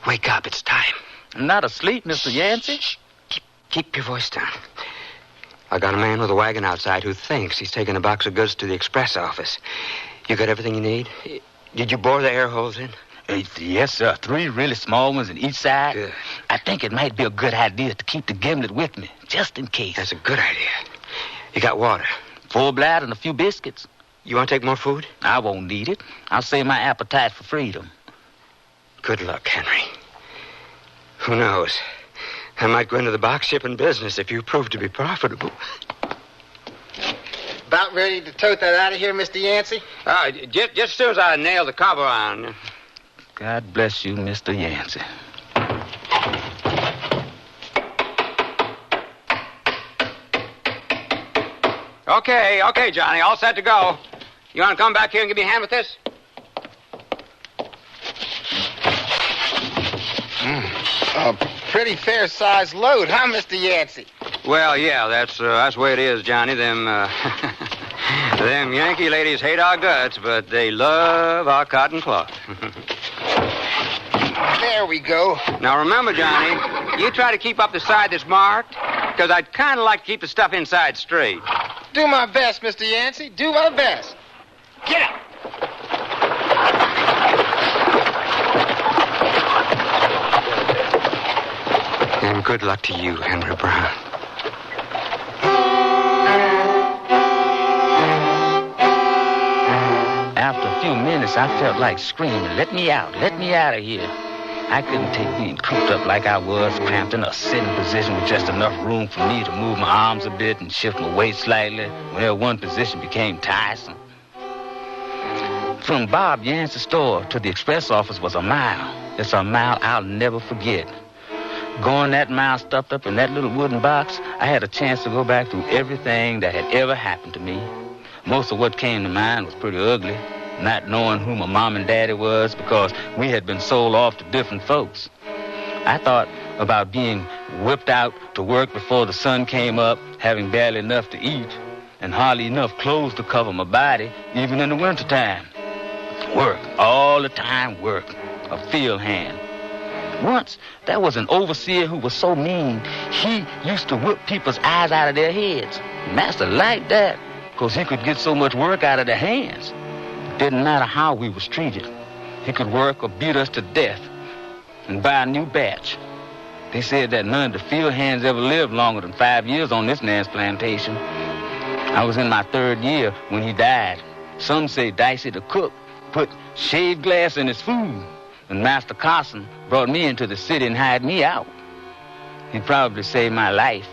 Speaker 20: wake up. It's time.
Speaker 16: I'm not asleep, Mr. Yancey.
Speaker 20: Keep your voice down. I got a man with a wagon outside who thinks he's taking a box of goods to the express office. You got everything you need? Did you bore the air holes in?
Speaker 16: Yes, sir. 3 really small ones on each side.
Speaker 20: Good.
Speaker 16: I think it might be a good idea to keep the gimlet with me, just in case.
Speaker 20: That's a good idea. You got water?
Speaker 16: Full bladder and a few biscuits.
Speaker 20: You want to take more food?
Speaker 16: I won't need it. I'll save my appetite for freedom.
Speaker 20: Good luck, Henry. Who knows? I might go into the box shipping business if you prove to be profitable.
Speaker 8: About ready to tote that out of here, Mr. Yancey?
Speaker 20: Just as soon as I nail the cover on.
Speaker 16: God bless you, Mr. Yancey.
Speaker 20: Okay, Johnny. All set to go. You want to come back here and give me a hand with this?
Speaker 8: A pretty fair-sized load, huh, Mr. Yancey?
Speaker 20: Well, yeah, that's the way it is, Johnny. Them Yankee ladies hate our guts, but they love our cotton cloth.
Speaker 8: There we go.
Speaker 20: Now, remember, Johnny, you try to keep up the side that's marked, because I'd kind of like to keep the stuff inside straight.
Speaker 8: Do my best, Mr. Yancey. Do my best. Get up.
Speaker 20: And good luck to you, Henry Brown.
Speaker 16: After a few minutes, I felt like screaming, "Let me out. Let me out of here." I couldn't take being cooped up like I was, cramped in a sitting position with just enough room for me to move my arms a bit and shift my weight slightly. Well, one position became tiresome. From Bob Yancey's store to the express office was a mile. It's a mile I'll never forget. Going that mile stuffed up in that little wooden box, I had a chance to go back through everything that had ever happened to me. Most of what came to mind was pretty ugly. not knowing who my mom and daddy was because we had been sold off to different folks. I thought about being whipped out to work before the sun came up, having barely enough to eat, and hardly enough clothes to cover my body, even in the wintertime. Work, all the time work, a field hand. Once, there was an overseer who was so mean, he used to whip people's eyes out of their heads. Master liked that, because he could get so much work out of their hands. It didn't matter how we was treated. He could work or beat us to death and buy a new batch. They said that none of the field hands ever lived longer than 5 years on this man's plantation. I was in my 3rd year when he died. Some say Dicey the cook put shaved glass in his food, and Master Carson brought me into the city and hired me out. He probably saved my life.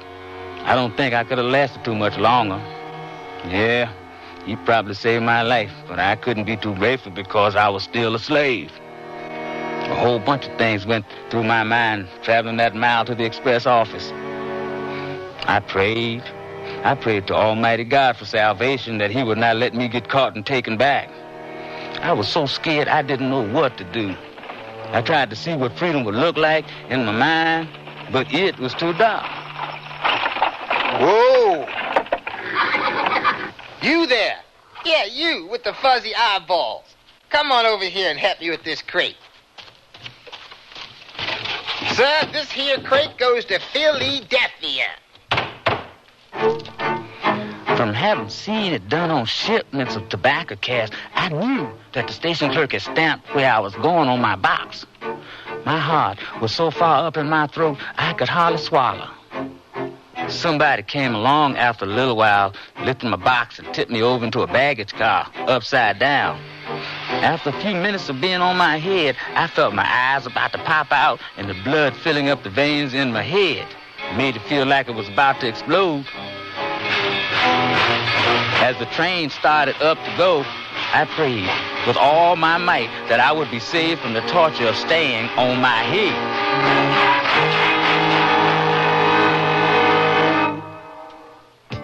Speaker 16: I don't think I could have lasted too much longer. Yeah, he probably saved my life, but I couldn't be too grateful because I was still a slave. A whole bunch of things went through my mind traveling that mile to the express office. I prayed to Almighty God for salvation, that he would not let me get caught and taken back. I was so scared I didn't know what to do. I tried to see what freedom would look like in my mind, but it was too dark.
Speaker 8: Whoa! You there? Yeah, you with the fuzzy eyeballs. Come on over here and help me with this crate. Sir, this here crate goes to Philadelphia.
Speaker 16: From having seen it done on shipments of tobacco cash, I knew that the station clerk had stamped where I was going on my box. My heart was so far up in my throat, I could hardly swallow. Somebody came along after a little while, lifted my box and tipped me over into a baggage car, upside down. After a few minutes of being on my head, I felt my eyes about to pop out and the blood filling up the veins in my head. It made it feel like it was about to explode. As the train started up to go, I prayed with all my might that I would be saved from the torture of staying on my head.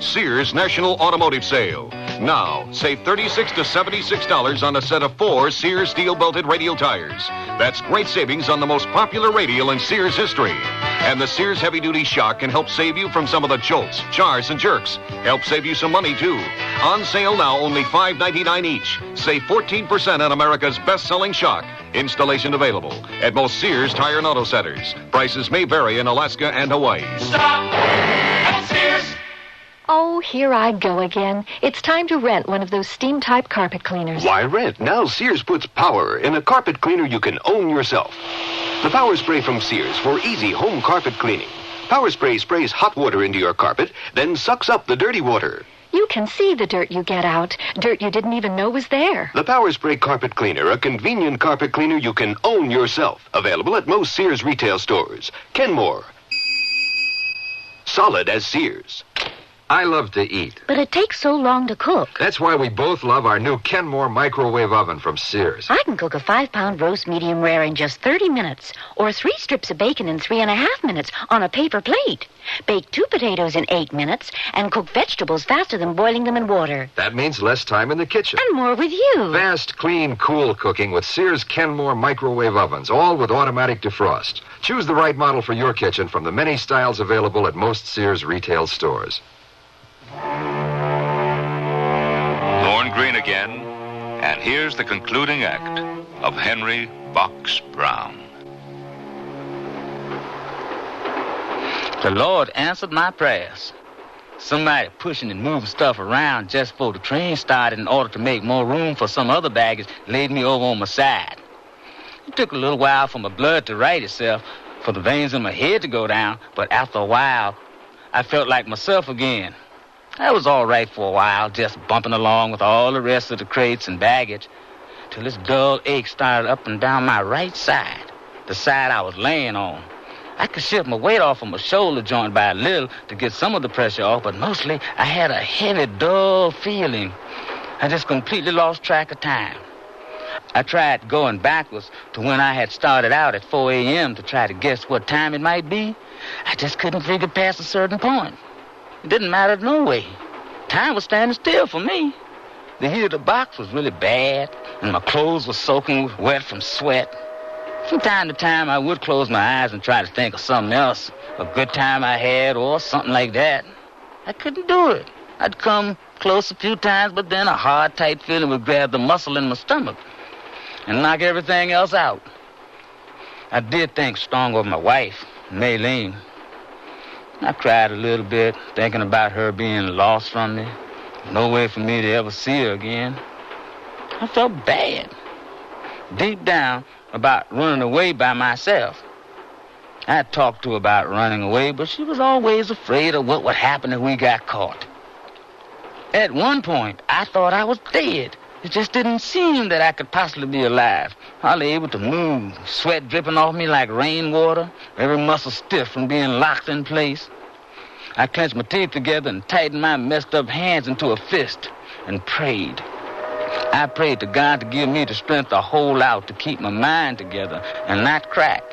Speaker 3: Sears National Automotive Sale. Now, save $36 to $76 on a set of 4 Sears steel-belted radial tires. That's great savings on the most popular radial in Sears history. And the Sears heavy-duty shock can help save you from some of the jolts, jars, and jerks. Help save you some money, too. On sale now, only $5.99 each. Save 14% on America's best-selling shock. Installation available at most Sears Tire and Auto Centers. Prices may vary in Alaska and Hawaii.
Speaker 5: Stop at Sears.
Speaker 15: Oh, here I go again. It's time to rent one of those steam-type carpet cleaners.
Speaker 9: Why rent? Now Sears puts power in a carpet cleaner you can own yourself. The Power Spray from Sears for easy home carpet cleaning. Power Spray sprays hot water into your carpet, then sucks up the dirty water.
Speaker 15: You can see the dirt you get out. Dirt you didn't even know was there.
Speaker 9: The Power Spray Carpet Cleaner, a convenient carpet cleaner you can own yourself. Available at most Sears retail stores. Kenmore. Solid as Sears.
Speaker 11: I love to eat.
Speaker 15: But it takes so long to cook.
Speaker 11: That's why we both love our new Kenmore microwave oven from Sears.
Speaker 15: I can cook a 5-pound roast medium rare in just 30 minutes, or 3 strips of bacon in 3.5 minutes on a paper plate. Bake 2 potatoes in 8 minutes, and cook vegetables faster than boiling them in water.
Speaker 11: That means less time in the kitchen.
Speaker 15: And more with you.
Speaker 11: Fast, clean, cool cooking with Sears Kenmore microwave ovens, all with automatic defrost. Choose the right model for your kitchen from the many styles available at most Sears retail stores.
Speaker 25: Lorne Greene again, and here's the concluding act of Henry Box Brown.
Speaker 16: The Lord answered my prayers. Somebody pushing and moving stuff around just before the train started in order to make more room for some other baggage laid me over on my side. It took a little while for my blood to right itself, for the veins in my head to go down, but after a while, I felt like myself again. I was all right for a while, just bumping along with all the rest of the crates and baggage, till this dull ache started up and down my right side, the side I was laying on. I could shift my weight off of my shoulder joint by a little to get some of the pressure off, but mostly I had a heavy, dull feeling. I just completely lost track of time. I tried going backwards to when I had started out at 4 a.m. to try to guess what time it might be. I just couldn't figure past a certain point. It didn't matter no way. Time was standing still for me. The heat of the box was really bad, and my clothes were soaking wet from sweat. From time to time, I would close my eyes and try to think of something else, a good time I had or something like that. I couldn't do it. I'd come close a few times, but then a hard, tight feeling would grab the muscle in my stomach and knock everything else out. I did think strong of my wife, Maylene. I cried a little bit, thinking about her being lost from me. No way for me to ever see her again. I felt bad, deep down, about running away by myself. I talked to her about running away, but she was always afraid of what would happen if we got caught. At one point, I thought I was dead. It just didn't seem that I could possibly be alive. Hardly able to move, sweat dripping off me like rainwater, every muscle stiff from being locked in place. I clenched my teeth together and tightened my messed up hands into a fist and prayed. I prayed to God to give me the strength to hold out, to keep my mind together and not crack.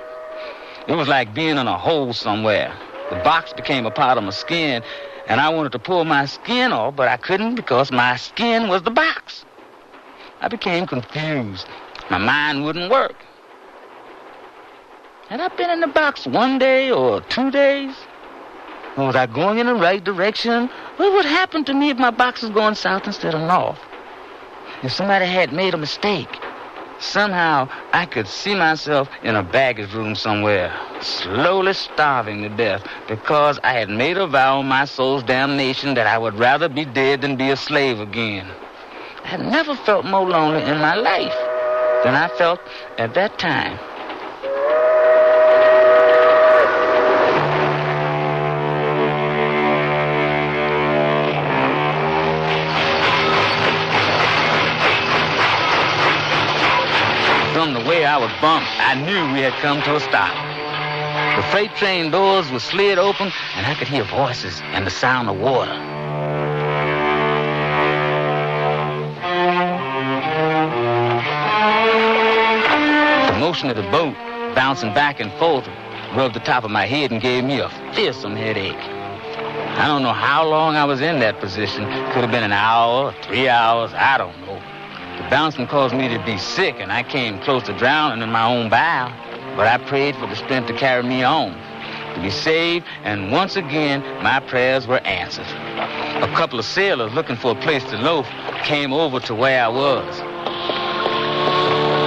Speaker 16: It was like being in a hole somewhere. The box became a part of my skin, and I wanted to pull my skin off, but I couldn't because my skin was the box. I became confused. My mind wouldn't work. Had I been in the box 1 day or 2 days? Or was I going in the right direction? What would happen to me if my box was going south instead of north? If somebody had made a mistake, somehow I could see myself in a baggage room somewhere, slowly starving to death because I had made a vow on my soul's damnation that I would rather be dead than be a slave again. I had never felt more lonely in my life than I felt at that time. From the way I was bumped, I knew we had come to a stop. The freight train doors were slid open, and I could hear voices and the sound of water. The motion of the boat, bouncing back and forth, rubbed the top of my head and gave me a fearsome headache. I don't know how long I was in that position. Could have been an hour, 3 hours, I don't know. The bouncing caused me to be sick, and I came close to drowning in my own bile. But I prayed for the strength to carry me on, to be saved, and once again, my prayers were answered. A couple of sailors looking for a place to loaf came over to where I was.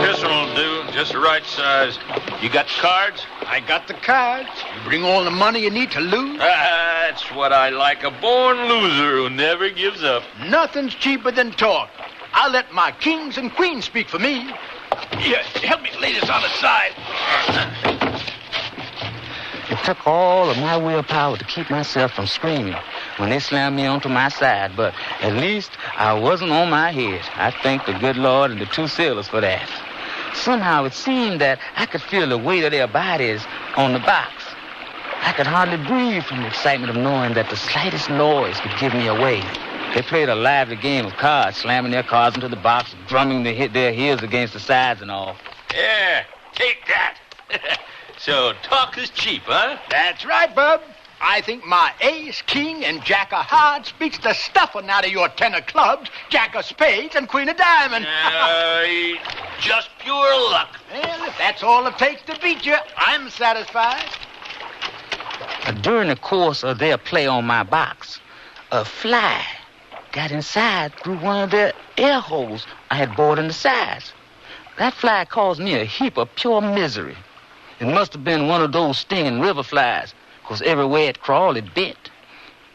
Speaker 1: This one'll do, just the right size. You got the cards?
Speaker 6: I got the cards. You bring all the money you need to lose?
Speaker 1: That's what I like, a born loser who never gives up.
Speaker 6: Nothing's cheaper than talk. I'll let my kings and queens speak for me. Here, help me lay this on its side.
Speaker 16: It took all of my willpower to keep myself from screaming when they slammed me onto my side, but at least I wasn't on my head. I thank the good Lord and the two sailors for that. Somehow it seemed that I could feel the weight of their bodies on the box. I could hardly breathe from the excitement of knowing that the slightest noise could give me away. They played a lively game of cards, slamming their cards into the box, drumming their heels against the sides and all.
Speaker 1: Yeah, take that. So talk is cheap, huh?
Speaker 6: That's right, Bub. I think my ace, king, and jack of hearts beats the stuffing out of your 10 of clubs, jack of spades, and queen of diamonds.
Speaker 1: Just pure luck.
Speaker 6: Well, if that's all it takes to beat you, I'm satisfied.
Speaker 16: During the course of their play on my box, a fly got inside through one of their air holes I had bored in the sides. That fly caused me a heap of pure misery. It must have been one of those stinging river flies, because everywhere it crawled, it bit.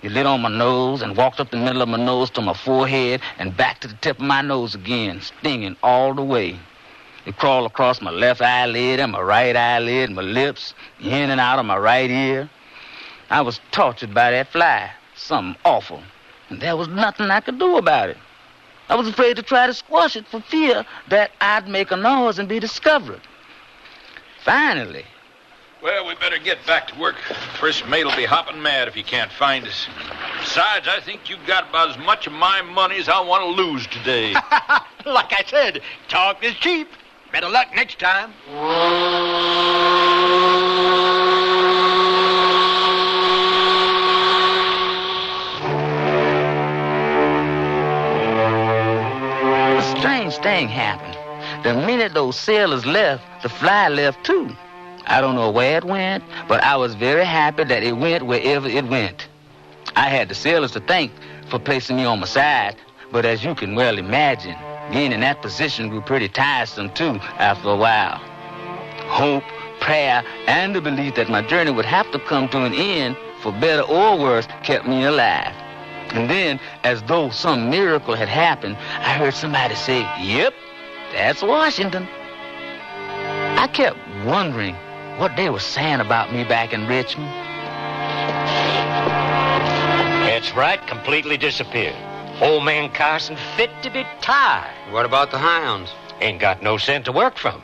Speaker 16: It lit on my nose and walked up the middle of my nose to my forehead and back to the tip of my nose again, stinging all the way. It crawled across my left eyelid and my right eyelid, my lips, in and out of my right ear. I was tortured by that fly, something awful. And there was nothing I could do about it. I was afraid to try to squash it for fear that I'd make a noise and be discovered. Finally.
Speaker 1: Well, we better get back to work. First mate'll be hopping mad if he can't find us. Besides, I think you've got about as much of my money as I want to lose today.
Speaker 6: Like I said, talk is cheap. Better luck next time.
Speaker 16: thing happened. The minute those sailors left, the fly left too. I don't know where it went, but I was very happy that it went wherever it went. I had the sailors to thank for placing me on my side, but as you can well imagine, being in that position grew pretty tiresome too after a while. Hope, prayer, and the belief that my journey would have to come to an end, for better or worse, kept me alive. And then, as though some miracle had happened, I heard somebody say, "Yep, that's Washington." I kept wondering what they were saying about me back in Richmond.
Speaker 19: That's right, completely disappeared. Old man Carson fit to be tied.
Speaker 20: What about the hounds?
Speaker 19: Ain't got no scent to work from.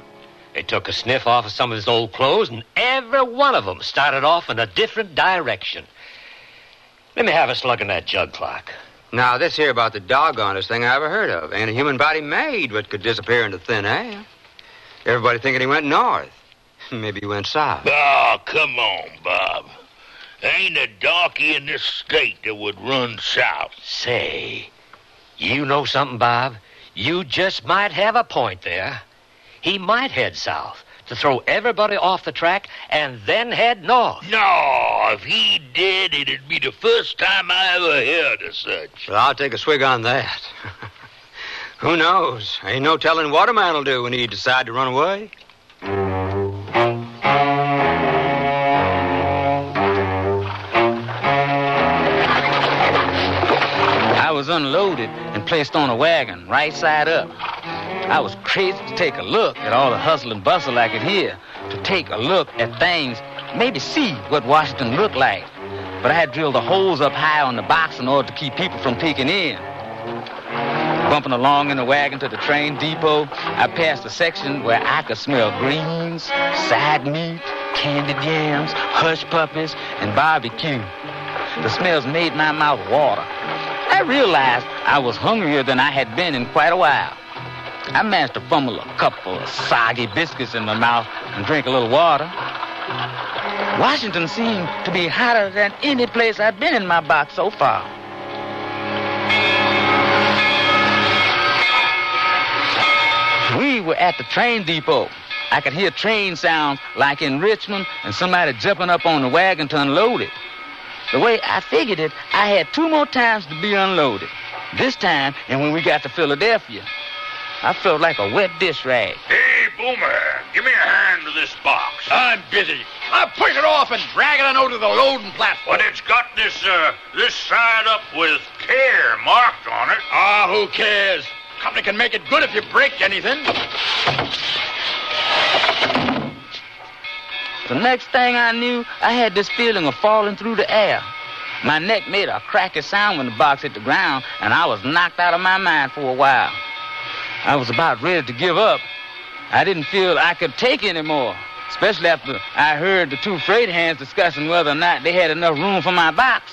Speaker 19: They took a sniff off of some of his old clothes, and every one of them started off in a different direction. Let me have a slug in that jug clock.
Speaker 20: Now, this here about the doggonest thing I ever heard of. Ain't a human body made what could disappear into thin air. Everybody thinking he went north. Maybe he went south.
Speaker 26: Oh, come on, Bob. Ain't a donkey in this state that would run south.
Speaker 19: Say, you know something, Bob? You just might have a point there. He might head south to throw everybody off the track and then head north.
Speaker 26: No, if he did, it'd be the first time I ever heard of such.
Speaker 20: Well, I'll take a swig on that. Who knows? Ain't no telling what a man'll do when he decide to run away.
Speaker 16: I was unloaded and placed on a wagon, right side up. I was crazy to take a look at all the hustle and bustle I could hear, to take a look at things, maybe see what Washington looked like. But I had drilled the holes up high on the box in order to keep people from peeking in. Bumping along in the wagon to the train depot, I passed a section where I could smell greens, side meat, candied yams, hush puppies, and barbecue. The smells made my mouth water. I realized I was hungrier than I had been in quite a while. I managed to fumble a couple of soggy biscuits in my mouth and drink a little water. Washington seemed to be hotter than any place I'd been in my box so far. We were at the train depot. I could hear train sounds like in Richmond and somebody jumping up on the wagon to unload it. The way I figured it, I had 2 more times to be unloaded. This time, and when we got to Philadelphia, I felt like a wet dish rag.
Speaker 26: Hey, Boomer, give me a hand to this box.
Speaker 6: I'm busy. I'll push it off and drag it on over to the loading platform.
Speaker 26: But it's got this side up with care marked on it.
Speaker 6: Ah, who cares? Company can make it good if you break anything.
Speaker 16: The next thing I knew, I had this feeling of falling through the air. My neck made a cracky sound when the box hit the ground, and I was knocked out of my mind for a while. I was about ready to give up. I didn't feel I could take any more, especially after I heard the 2 freight hands discussing whether or not they had enough room for my box.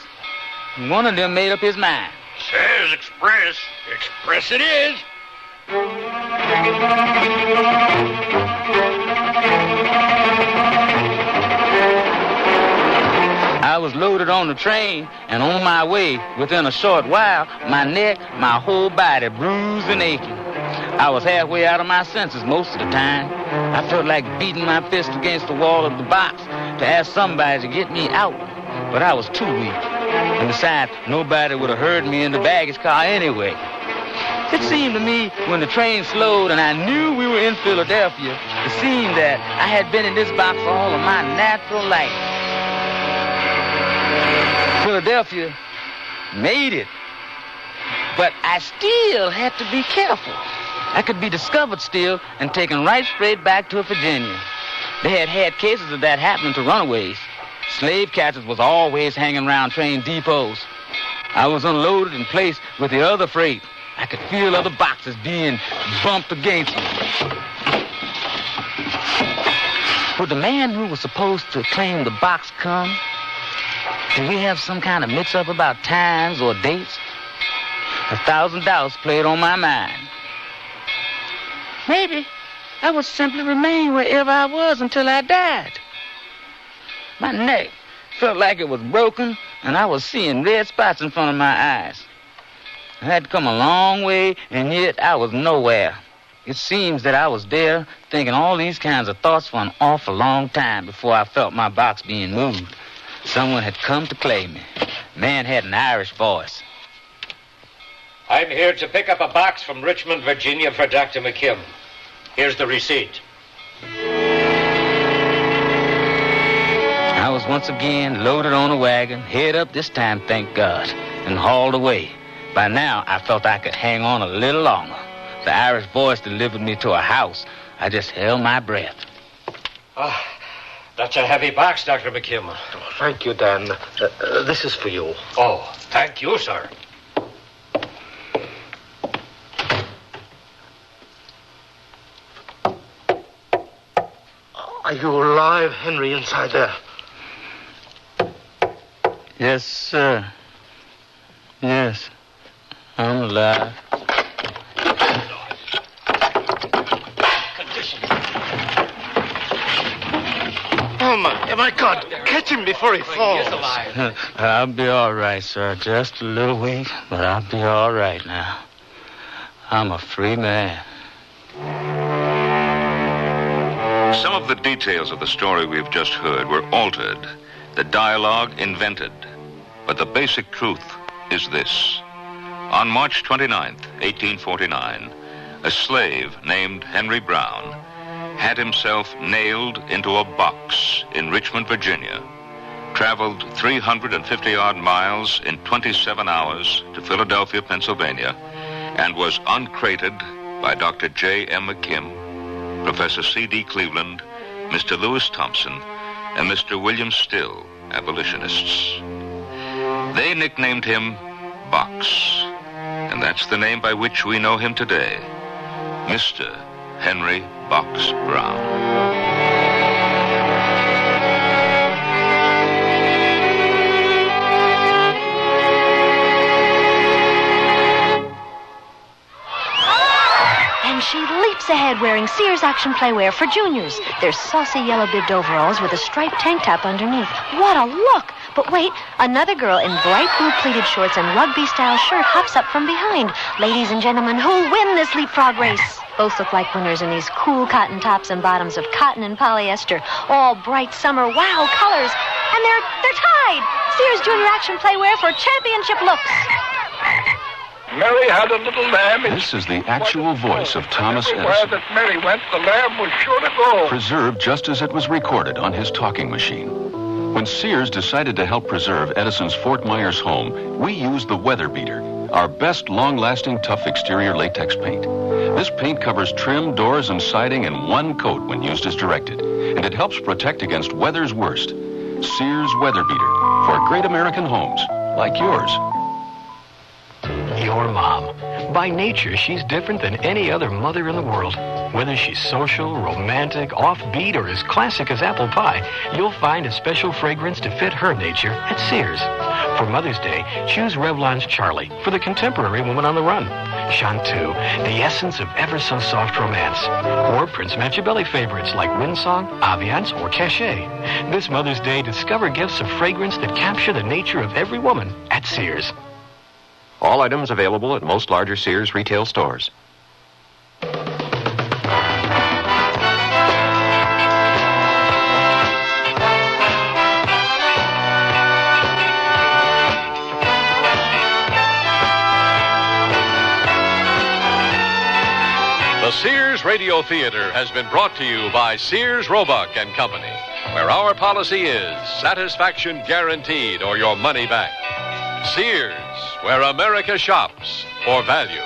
Speaker 16: One of them made up his mind.
Speaker 26: Says Express.
Speaker 6: Express it is.
Speaker 16: I was loaded on the train and on my way. Within a short while, my neck, my whole body bruised and aching. I was halfway out of my senses most of the time. I felt like beating my fist against the wall of the box to ask somebody to get me out, but I was too weak. And besides, nobody would have heard me in the baggage car anyway. It seemed to me when the train slowed and I knew we were in Philadelphia, it seemed that I had been in this box all of my natural life. Philadelphia made it, but I still had to be careful. I could be discovered still and taken right straight back to Virginia. They had cases of that happening to runaways. Slave catchers was always hanging around train depots. I was unloaded and placed with the other freight. I could feel other boxes being bumped against me. Would the man who was supposed to claim the box come? Did we have some kind of mix-up about times or dates? $1,000 played on my mind. Maybe I would simply remain wherever I was until I died. My neck felt like it was broken, and I was seeing red spots in front of my eyes. I had come a long way, and yet I was nowhere. It seems that I was there thinking all these kinds of thoughts for an awful long time before I felt my box being moved. Someone had come to claim me. Man had an Irish voice.
Speaker 19: I'm here to pick up a box from Richmond, Virginia for Dr. McKim. Here's the receipt.
Speaker 16: I was once again loaded on a wagon, head up this time, thank God, and hauled away. By now, I felt I could hang on a little longer. The Irish voice delivered me to a house. I just held my breath.
Speaker 19: Ah, that's a heavy box, Dr. McKim.
Speaker 4: Oh, thank you, Dan. This is for you.
Speaker 19: Oh, thank you, sir.
Speaker 4: Are you alive, Henry, inside there?
Speaker 16: Yes, sir. Yes, I'm alive.
Speaker 4: Oh, my God. Catch him before he falls.
Speaker 16: I'll be all right, sir. Just a little weak, but I'll be all right now. I'm a free man.
Speaker 25: Some of the details of the story we've just heard were altered, the dialogue invented. But the basic truth is this. On March 29th, 1849, a slave named Henry Brown had himself nailed into a box in Richmond, Virginia, traveled 350-odd miles in 27 hours to Philadelphia, Pennsylvania, and was uncrated by Dr. J. M. McKim, Professor C.D. Cleveland, Mr. Lewis Thompson, and Mr. William Still, abolitionists. They nicknamed him Box, and that's the name by which we know him today, Mr. Henry Box Brown.
Speaker 15: She leaps ahead wearing Sears action playwear for juniors. Their saucy yellow-bibbed overalls with a striped tank top underneath. What a look! But wait, another girl in bright blue pleated shorts and rugby-style shirt hops up from behind. Ladies and gentlemen, who'll win this leapfrog race? Both look like winners in these cool cotton tops and bottoms of cotton and polyester. All bright summer wow colors. And they're tied! Sears Junior action playwear for championship looks.
Speaker 12: Mary had a little lamb.
Speaker 10: This is the actual voice of Thomas
Speaker 12: Everywhere
Speaker 10: Edison,
Speaker 12: that Mary went, the lamb was sure to go.
Speaker 10: preserved just as it was recorded on his talking machine. When Sears decided to help preserve Edison's Fort Myers home, we used the Weather Beater, our best long-lasting tough exterior latex paint. This paint covers trim, doors, and siding in one coat when used as directed, and it helps protect against weather's worst. Sears Weather Beater for great American homes like yours.
Speaker 18: Your mom. By nature, she's different than any other mother in the world. Whether she's social, romantic, offbeat, or as classic as apple pie, you'll find a special fragrance to fit her nature at Sears. For Mother's Day, choose Revlon's Charlie for the contemporary woman on the run. Chanteuse, the essence of ever-so-soft romance. Or Prince Machiavelli favorites like Windsong, Aviance, or Cachet. This Mother's Day, discover gifts of fragrance that capture the nature of every woman at Sears.
Speaker 22: All items available at most larger Sears retail stores.
Speaker 3: The Sears Radio Theater has been brought to you by Sears Roebuck and Company, where our policy is satisfaction guaranteed or your money back. Sears, where America shops for value.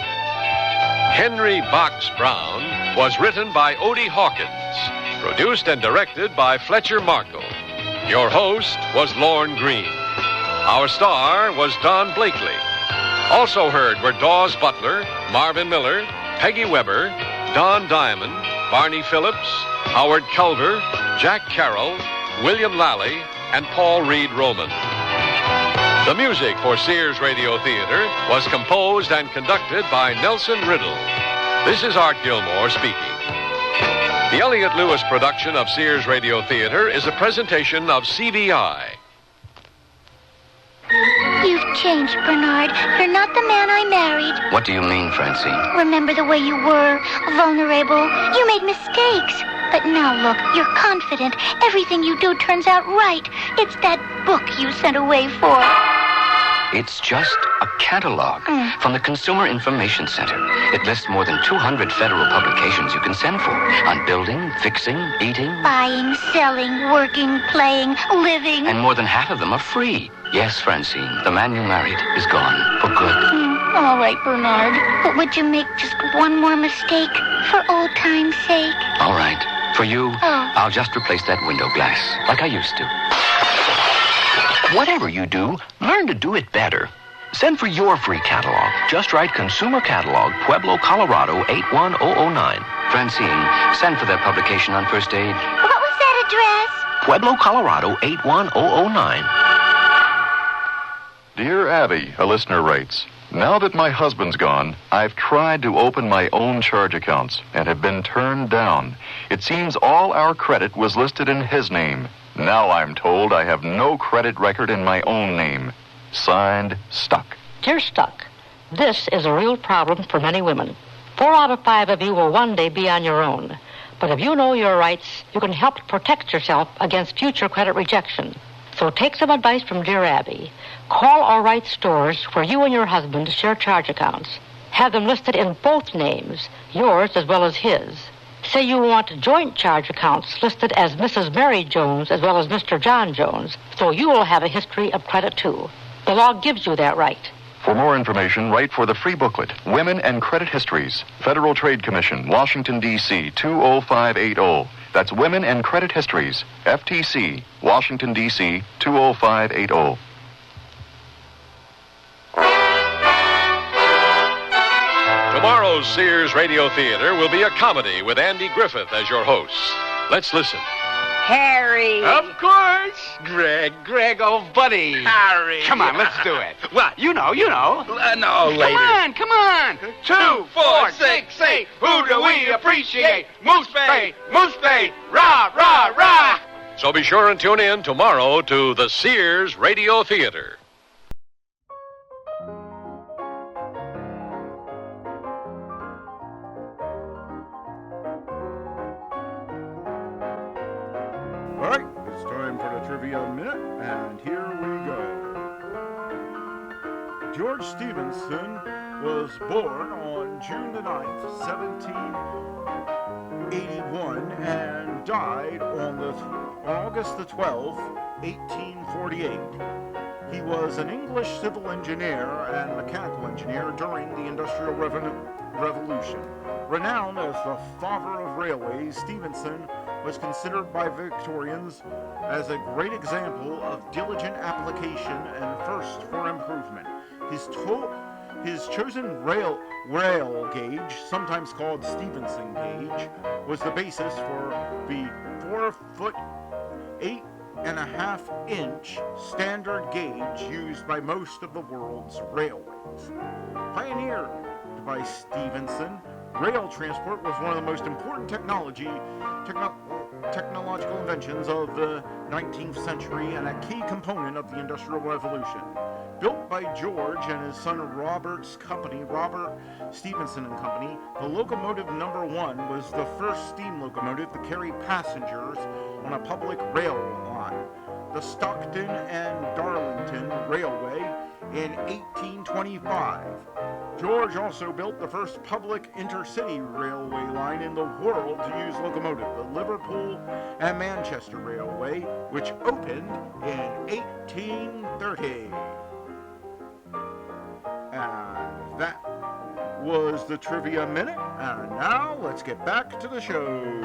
Speaker 3: Henry Box Brown was written by Odie Hawkins, produced and directed by Fletcher Markle. Your host was Lorne Green. Our star was Don Blakely. Also heard were Dawes Butler, Marvin Miller, Peggy Weber, Don Diamond, Barney Phillips, Howard Culver, Jack Carroll, William Lally, and Paul Reed Roman. The music for Sears Radio Theater was composed and conducted by Nelson Riddle. This is Art Gilmore speaking. The Elliott Lewis production of Sears Radio Theater is a presentation of CBI.
Speaker 15: You've
Speaker 2: changed, Bernard. You're not the man I married.
Speaker 13: What do you mean, Francine?
Speaker 2: Remember the way you were, vulnerable. You made mistakes. But now look, you're confident. Everything you do turns out right. It's that book you sent away for.
Speaker 13: It's just a catalog from the Consumer Information Center. It lists more than 200 federal publications you can send for on building, fixing, eating.
Speaker 2: Buying, selling, working, playing, living.
Speaker 13: And more than half of them are free. Yes, Francine, the man you married is gone for good.
Speaker 2: All right, Bernard. But would you make just one more mistake for old time's sake?
Speaker 13: All right. For you, I'll just replace that window glass like I used to.
Speaker 22: Whatever you do, learn to do it better. Send for your free catalog. Just write Consumer Catalog, Pueblo, Colorado, 81009.
Speaker 13: Francine, send for that publication on first aid.
Speaker 2: What was that address?
Speaker 22: Pueblo, Colorado, 81009.
Speaker 10: Dear Abby, a listener writes, now that my husband's gone, I've tried to open my own charge accounts and have been turned down. It seems all our credit was listed in his name. Now I'm told I have no credit record in my own name. Signed, Stuck.
Speaker 14: Dear Stuck, this is a real problem for many women. 4 out of 5 of you will one day be on your own. But if you know your rights, you can help protect yourself against future credit rejection. So take some advice from dear Abby. Call or write stores where you and your husband share charge accounts. Have them listed in both names, yours as well as his. Say you want joint charge accounts listed as Mrs. Mary Jones as well as Mr. John Jones, so you will have a history of credit too. The law gives you that right.
Speaker 10: For more information, write for the free booklet, Women and Credit Histories, Federal Trade Commission, Washington, D.C., 20580. That's Women and Credit Histories, FTC, Washington, D.C., 20580.
Speaker 3: Tomorrow's Sears Radio Theater will be a comedy with Andy Griffith as your host. Let's listen.
Speaker 21: Harry.
Speaker 6: Of course. Greg, old buddy.
Speaker 21: Harry.
Speaker 6: Come on, let's do it.
Speaker 21: What? You know.
Speaker 6: No, later.
Speaker 21: Come on.
Speaker 6: 2, 4, 6, 8. Who do we appreciate? Moose Bay, rah, rah, rah.
Speaker 3: So be sure and tune in tomorrow to the Sears Radio Theater.
Speaker 23: All right, it's time for the Trivia Minute, and here we go. George Stephenson was born on June the 9th, 1781, and died on August the 12th, 1848. He was an English civil engineer and mechanical engineer during the Industrial Revolution. Renowned as the father of railways, Stephenson was considered by Victorians as a great example of diligent application and thirst for improvement. His chosen rail gauge, sometimes called Stephenson gauge, was the basis for the 4-foot, 8.5-inch standard gauge used by most of the world's railways. Pioneered by Stephenson, rail transport was one of the most important technological inventions of the 19th century and a key component of the Industrial Revolution. Built by George and his son Robert's company, Robert Stephenson and Company, the locomotive number 1 was the first steam locomotive to carry passengers on a public rail line, the Stockton and Darlington Railway, in 1825. George also built the first public intercity railway line in the world to use locomotive, the Liverpool and Manchester Railway, which opened in 1830. And that was the Trivia Minute, and now let's get back to the shows.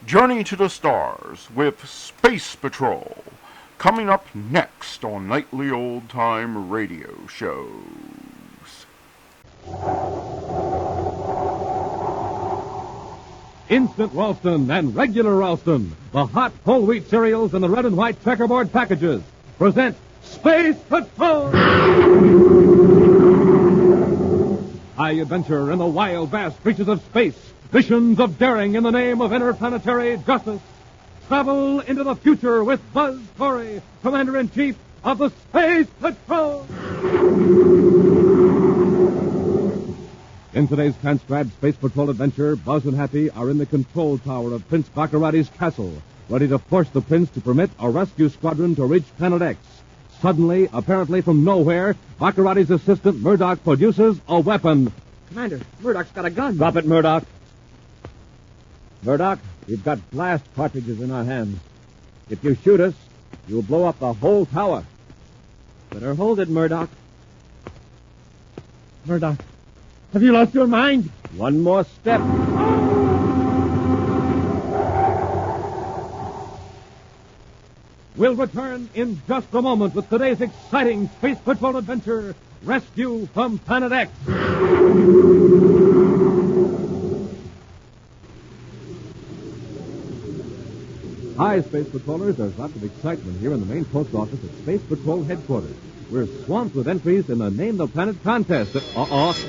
Speaker 23: Journey to the Stars with Space Patrol. Coming up next on Nightly Old Time Radio Shows.
Speaker 5: Instant Ralston and regular Ralston, the hot whole wheat cereals in the red and white checkerboard packages, present Space Patrol! High adventure in the wild, vast reaches of space. Missions of daring in the name of interplanetary justice. Travel into the future with Buzz Corey, Commander-in-Chief of the Space Patrol. In today's transcribed Space Patrol adventure, Buzz and Happy are in the control tower of Prince Baccarati's castle, ready to force the prince to permit a rescue squadron to reach Planet X. Suddenly, apparently from nowhere, Baccarati's assistant Murdoch produces a weapon.
Speaker 7: Commander, Murdoch's got a gun.
Speaker 5: Drop it, Murdoch. Murdoch, we've got blast cartridges in our hands. If you shoot us, you'll blow up the whole tower.
Speaker 7: Better hold it, Murdoch. Murdoch, have you lost your mind?
Speaker 5: One more step. We'll return in just a moment with today's exciting Space Patrol adventure, Rescue from Planet X. Hi, Space Patrollers. There's lots of excitement here in the main post office at Space Patrol headquarters. We're swamped with entries in the Name the Planet contest.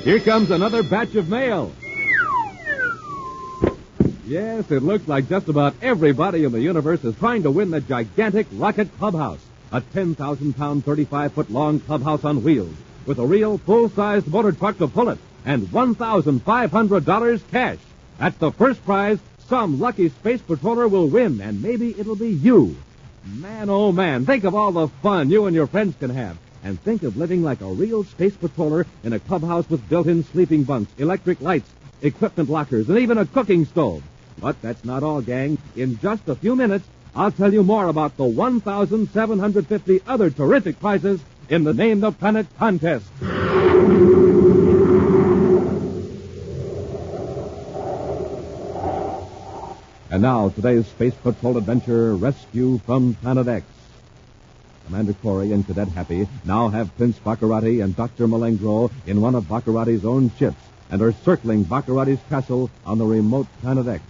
Speaker 5: Here comes another batch of mail. Yes, it looks like just about everybody in the universe is trying to win the gigantic Rocket Clubhouse, a 10,000-pound, 35-foot-long clubhouse on wheels, with a real full-sized motor truck to pull it, and $1,500 cash. That's the first prize some lucky space patroller will win, and maybe it'll be you. Man, oh man, think of all the fun you and your friends can have. And think of living like a real space patroller in a clubhouse with built-in sleeping bunks, electric lights, equipment lockers, and even a cooking stove. But that's not all, gang. In just a few minutes, I'll tell you more about the 1,750 other terrific prizes in the Name the Planet contest. And now, today's Space Patrol adventure, Rescue from Planet X. Commander Corey and Cadet Happy now have Prince Baccarati and Dr. Malengro in one of Baccarati's own ships and are circling Baccarati's castle on the remote Planet X.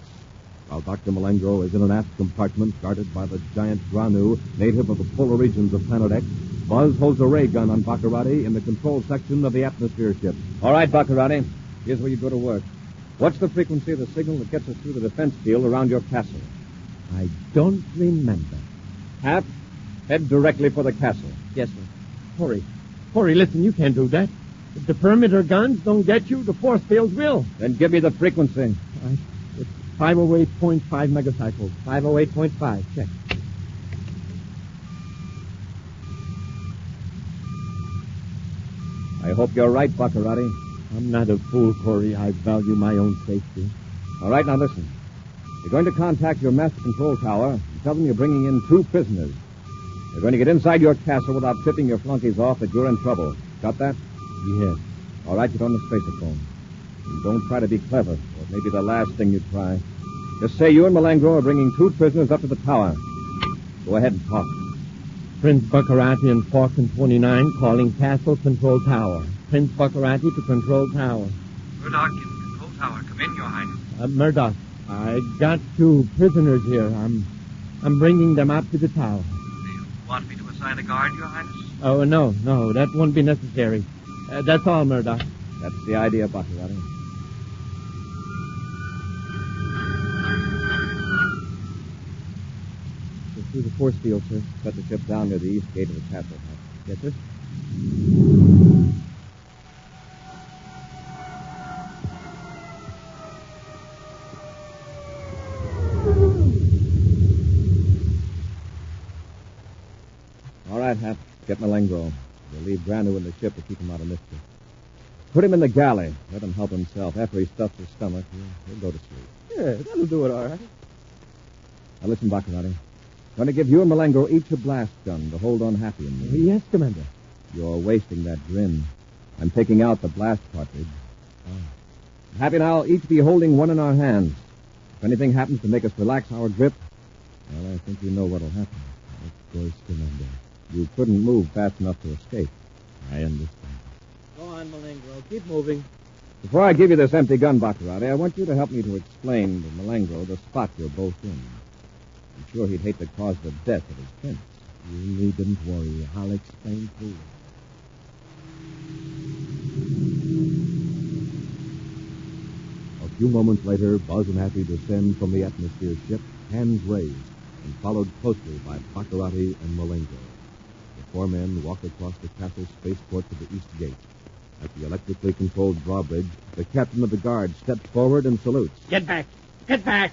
Speaker 5: While Dr. Malengro is in an aft compartment guarded by the giant Granu, native of the polar regions of Planet X, Buzz holds a ray gun on Baccarati in the control section of the atmosphere ship. All right, Baccarati, here's where you go to work. What's the frequency of the signal that gets us through the defense field around your castle? I don't remember. Hap, head directly for the castle.
Speaker 7: Yes, sir. Corey, listen, you can't do that. If the perimeter guns don't get you, the force fields will.
Speaker 5: Then give me the frequency.
Speaker 7: It's 508.5 megacycles. 508.5. Check.
Speaker 5: I hope you're right, Baccarati.
Speaker 7: I'm not a fool, Corey. I value my own safety.
Speaker 5: All right, now listen. You're going to contact your master control tower and tell them you're bringing in 2 prisoners. You're going to get inside your castle without tipping your flunkies off that you're in trouble. Got that?
Speaker 7: Yes.
Speaker 5: All right, get on the spaceophone. And don't try to be clever, or it may be the last thing you try. Just say you and Malengro are bringing 2 prisoners up to the tower. Go ahead and talk.
Speaker 7: Prince Baccarati and Falcon 29 calling Castle Control Tower. Prince Baccarati to Control Tower.
Speaker 8: Murdoch in Control Tower. Come in, Your Highness.
Speaker 7: Murdoch, I got 2 prisoners here. I'm bringing them up to the tower.
Speaker 8: Do you want me to assign a guard, Your Highness?
Speaker 7: Oh, no, that won't be necessary. That's all, Murdoch.
Speaker 5: That's the idea, Baccarati. Through the force field, sir. Set the ship down near the east gate of the castle.
Speaker 7: Yes, sir.
Speaker 5: All right, Hap. Get Malengro. We'll leave Granu in the ship to keep him out of mischief. Put him in the galley. Let him help himself. After he stuffs his stomach, he'll go to sleep.
Speaker 7: Yeah, that'll do it all right.
Speaker 5: Now listen, Baccarati. I'm going to give you and Malengro each a blast gun to hold on Happy and me.
Speaker 7: Yes, Commander.
Speaker 5: You're wasting that grin. I'm taking out the blast cartridge. Happy and I'll each be holding one in our hands. If anything happens to make us relax our grip, well, I think you know what'll happen.
Speaker 7: Of course, Commander.
Speaker 5: You couldn't move fast enough to escape.
Speaker 7: I understand.
Speaker 1: Go on, Malingro. Keep moving.
Speaker 5: Before I give you this empty gun, Baccarati, I want you to help me to explain to Malengro the spot you're both in. I'm sure he'd hate to cause the death of his prince.
Speaker 7: You needn't worry. I'll explain fully.
Speaker 5: A few moments later, Buzz and Happy descend from the atmosphere ship, hands raised, and followed closely by Baccarati and Malengro. The four men walk across the castle spaceport to the east gate. At the electrically controlled drawbridge, the captain of the guard steps forward and salutes.
Speaker 1: Get back! Get back!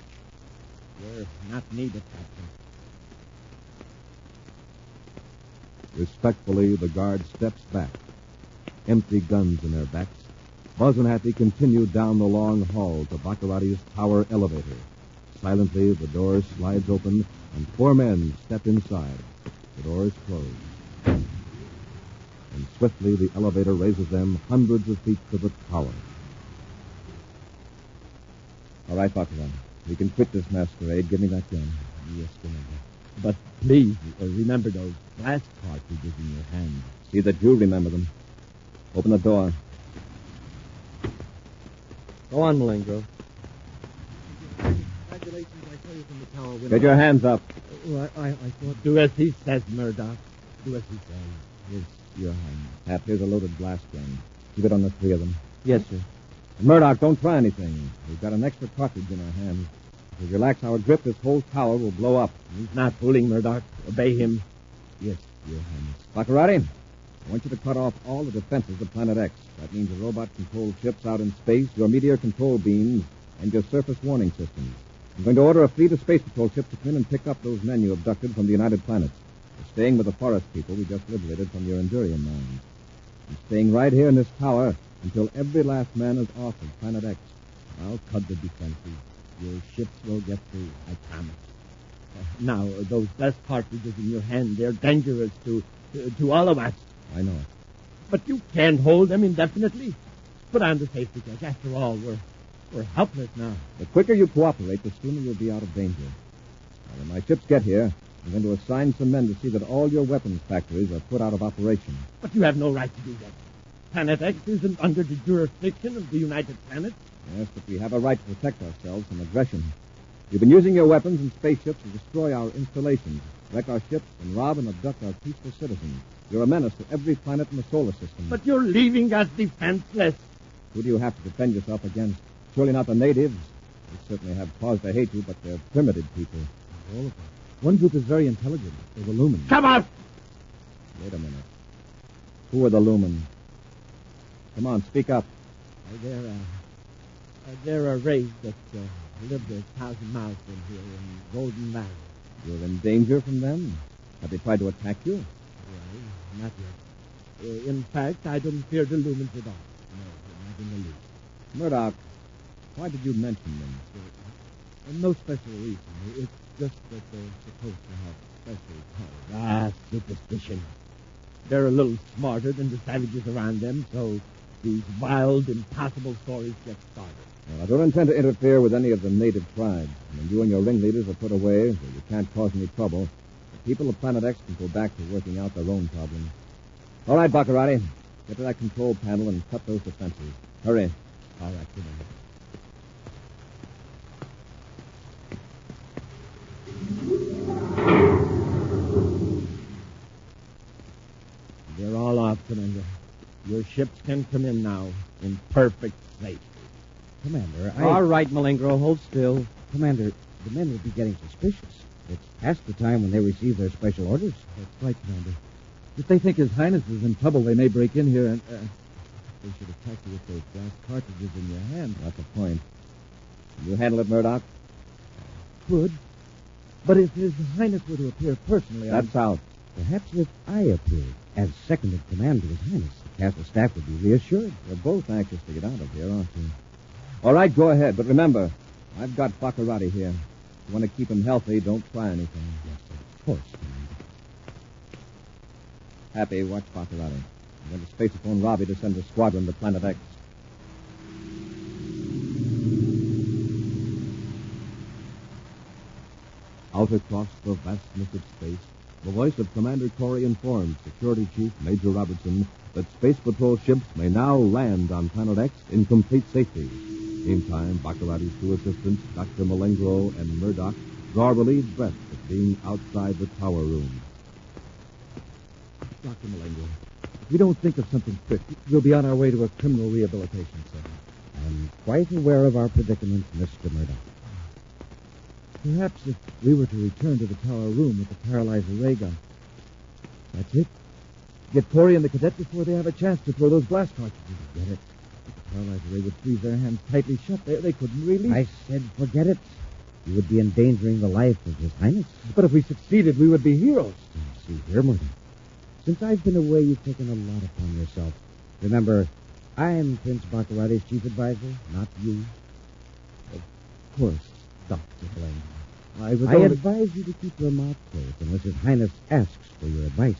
Speaker 7: You're not needed, Captain.
Speaker 5: Respectfully, the guard steps back. Empty guns in their backs, Buzz and Happy continue down the long hall to Baccarati's tower elevator. Silently, the door slides open, and four men step inside. The doors close. And swiftly, the elevator raises them hundreds of feet to the tower. All right, Baccarati. We can quit this masquerade. Give me that gun.
Speaker 7: Yes, Commander. But please, remember those blast cartridges in your hand.
Speaker 5: See that you remember them. Open the door.
Speaker 1: Go on, Malingro.
Speaker 7: Congratulations, I saw you from the tower window.
Speaker 5: Get your hands up.
Speaker 7: I thought... Do as he says, Murdoch. Do as he says. Yes, your hand.
Speaker 5: Hap, here's a loaded blast gun. Keep it on the three of them.
Speaker 1: Yes, sir.
Speaker 5: And Murdoch, don't try anything. We've got an extra cartridge in our hands. If we relax our grip, this whole tower will blow up.
Speaker 7: He's not fooling, Murdoch. Obey him. Yes, your Highness.
Speaker 5: Baccarati, I want you to cut off all the defenses of Planet X. That means the robot-controlled ships out in space, your meteor control beams, and your surface warning systems. I'm going to order a fleet of space patrol ships to come in and pick up those men you abducted from the United Planets. They're staying with the forest people we just liberated from your Endurian mines. I'm staying right here in this tower until every last man is off of Planet X.
Speaker 7: I'll cut the defenses. Your ships will get through, I promise. Now, those blast cartridges in your hand, they're dangerous to all of us.
Speaker 5: I know it.
Speaker 7: But you can't hold them indefinitely. Put on the safety guards. After all, we're helpless now.
Speaker 5: The quicker you cooperate, the sooner you'll be out of danger. Now, when my ships get here, I'm going to assign some men to see that all your weapons factories are put out of operation.
Speaker 7: But you have no right to do that. Planet X isn't under the jurisdiction of the United Planets.
Speaker 5: Yes, but we have a right to protect ourselves from aggression. You've been using your weapons and spaceships to destroy our installations, wreck our ships, and rob and abduct our peaceful citizens. You're a menace to every planet in the solar system.
Speaker 7: But you're leaving us defenseless.
Speaker 5: Who do you have to defend yourself against? Surely not the natives. They certainly have cause to hate you, but they're primitive people.
Speaker 7: All of them.
Speaker 5: One group is very intelligent. They're the Lumens.
Speaker 7: Come out!
Speaker 5: Wait a minute. Who are the Lumens? Come on, speak up.
Speaker 7: They're a race that lived 1,000 miles from here in Golden Valley.
Speaker 5: You're in danger from them? Have they tried to attack you?
Speaker 7: Well, not yet. In fact, I don't fear the Lumens at all. No, not in the least.
Speaker 5: Murdoch, why did you mention them?
Speaker 7: No special reason. It's just that they're supposed to have special powers. Superstition. They're a little smarter than the savages around them, so these wild, impossible stories get started.
Speaker 5: Well, I don't intend to interfere with any of the native tribes. When you and your ringleaders are put away, where you can't cause any trouble, the people of Planet X can go back to working out their own problems. All right, Baccarati. Get to that control panel and cut those defenses. Hurry.
Speaker 7: All right, Commander. They're all off, Commander. Your ships can come in now in perfect safety.
Speaker 1: Commander, All right, Malingro, hold still. Commander, the men will be getting suspicious. It's past the time when they receive their special orders.
Speaker 5: That's right, Commander. If they think His Highness is in trouble, they may break in here and... They should attack you with those blast cartridges in your hand. That's the point. Can you handle it, Murdoch?
Speaker 1: Could. But if His Highness were to appear personally...
Speaker 5: That's out.
Speaker 1: Perhaps if I appeared as second in command to His Highness, the castle staff would be reassured.
Speaker 5: We're both anxious to get out of here, aren't you? All right, go ahead. But remember, I've got Baccarati here. If you want to keep him healthy, don't try anything.
Speaker 1: Yes, sir. Of course, Commander.
Speaker 5: Happy, watch Baccarati. I'm going to spaceophone Robbie to send a squadron to Planet X. Out across the vastness of space, the voice of Commander Corey informs Security Chief Major Robertson that Space Patrol ships may now land on Planet X in complete safety. Meantime, Baccarati's two assistants, Dr. Malengro and Murdoch, draw relieved breath at being outside the tower room.
Speaker 7: Dr. Malengro, if we don't think of something quick, we'll be on our way to a criminal rehabilitation center.
Speaker 1: I'm quite aware of our predicament, Mr. Murdoch.
Speaker 7: Perhaps if we were to return to the tower room with the paralyzer ray gun. That's it. Get Corey and the cadet before they have a chance to throw those blast cartridges. Get it. The paralyzer ray would freeze their hands tightly shut. They couldn't release.
Speaker 1: I said forget it. You would be endangering the life of His Highness.
Speaker 7: But if we succeeded, we would be heroes.
Speaker 1: See here, Murdoch. Since I've been away, you've taken a lot upon yourself. Remember, I'm Prince Baccarati's chief advisor, not you.
Speaker 7: Of course, Dr. Blaine.
Speaker 1: I advise you to keep your mouth closed unless His Highness asks for your advice.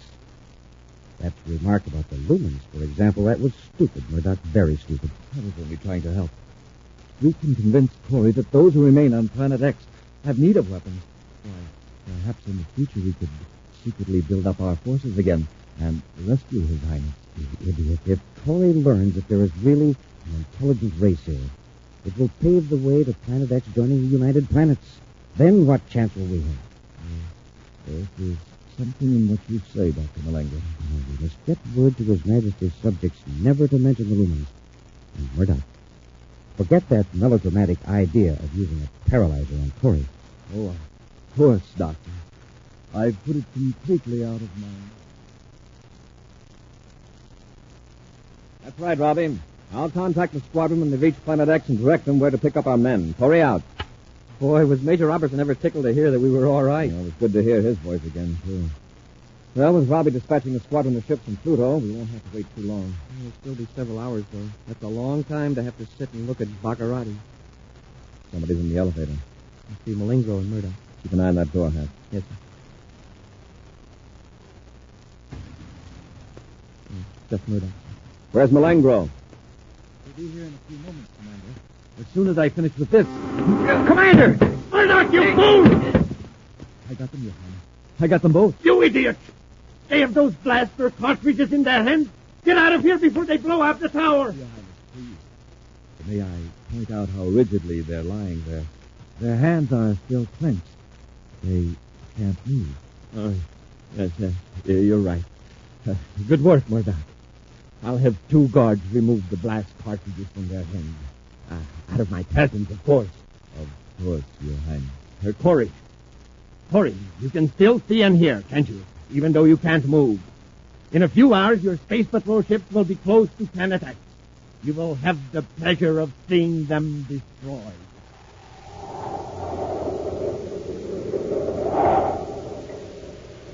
Speaker 1: That remark about the lumens, for example, that was stupid, Murdoch, very stupid.
Speaker 7: I was only trying to help. We can convince Corey that those who remain on Planet X have need of weapons. Why, perhaps in the future we could secretly build up our forces again and rescue His Highness.
Speaker 1: You idiot. If Corey learns that there is really an intelligent race here, it will pave the way to Planet X joining the United Planets. Then what chance will we have?
Speaker 7: There's something in what you say, Dr. Malengro.
Speaker 1: We must get word to His Majesty's subjects never to mention the lumens. And Murdoch, forget that melodramatic idea of using a paralyzer on Corey.
Speaker 7: Oh, of course, Doctor. I've put it completely out of mind.
Speaker 5: That's right, Robbie. I'll contact the squadron when they reach Planet X and direct them where to pick up our men. Corey out.
Speaker 9: Boy, was Major Robertson ever tickled to hear that we were all right.
Speaker 5: Well, it was good to hear his voice again, too. Well, with Robbie dispatching a squadron of ships from Pluto, we won't have to wait too long.
Speaker 9: It'll still be several hours, though. That's a long time to have to sit and look at Baccarati.
Speaker 5: Somebody's in the elevator.
Speaker 9: I see Malengro and Murdoch.
Speaker 5: Keep an eye on that door, Hat.
Speaker 9: Yes, sir. Just Murdoch.
Speaker 5: Where's Malengro?
Speaker 7: He'll be here in a few moments, Commander. As soon as I finish with this.
Speaker 12: Commander! Murdoch, you fool!
Speaker 7: I got them, Your Highness. I got them both.
Speaker 12: You idiot! They have those blaster cartridges in their hands. Get out of here before they blow up the tower.
Speaker 7: Your Highness, please. May I point out how rigidly they're lying there? Their hands are still clenched. They can't move. Oh, yes, you're right. Good work, Murdoch. I'll have 2 guards remove the blast cartridges from their hands. Out of my presence, of course. Of course, Your Highness.
Speaker 12: Corey, you can still see and hear, can't you? Even though you can't move. In a few hours, your Space Patrol ships will be close to Planet X. You will have the pleasure of seeing them destroyed.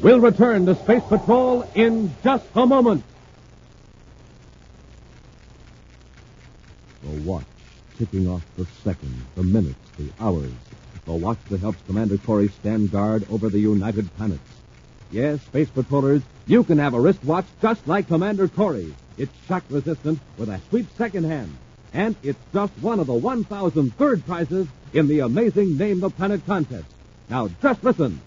Speaker 5: We'll return to Space Patrol in just a moment. The watch, ticking off the seconds, the minutes, the hours. The watch that helps Commander Corey stand guard over the United Planets. Yes, Space Patrollers, you can have a wristwatch just like Commander Corey. It's shock-resistant with a sweep second hand. And it's just one of the 1,000 third prizes in the amazing Name the Planet contest. Now, just listen.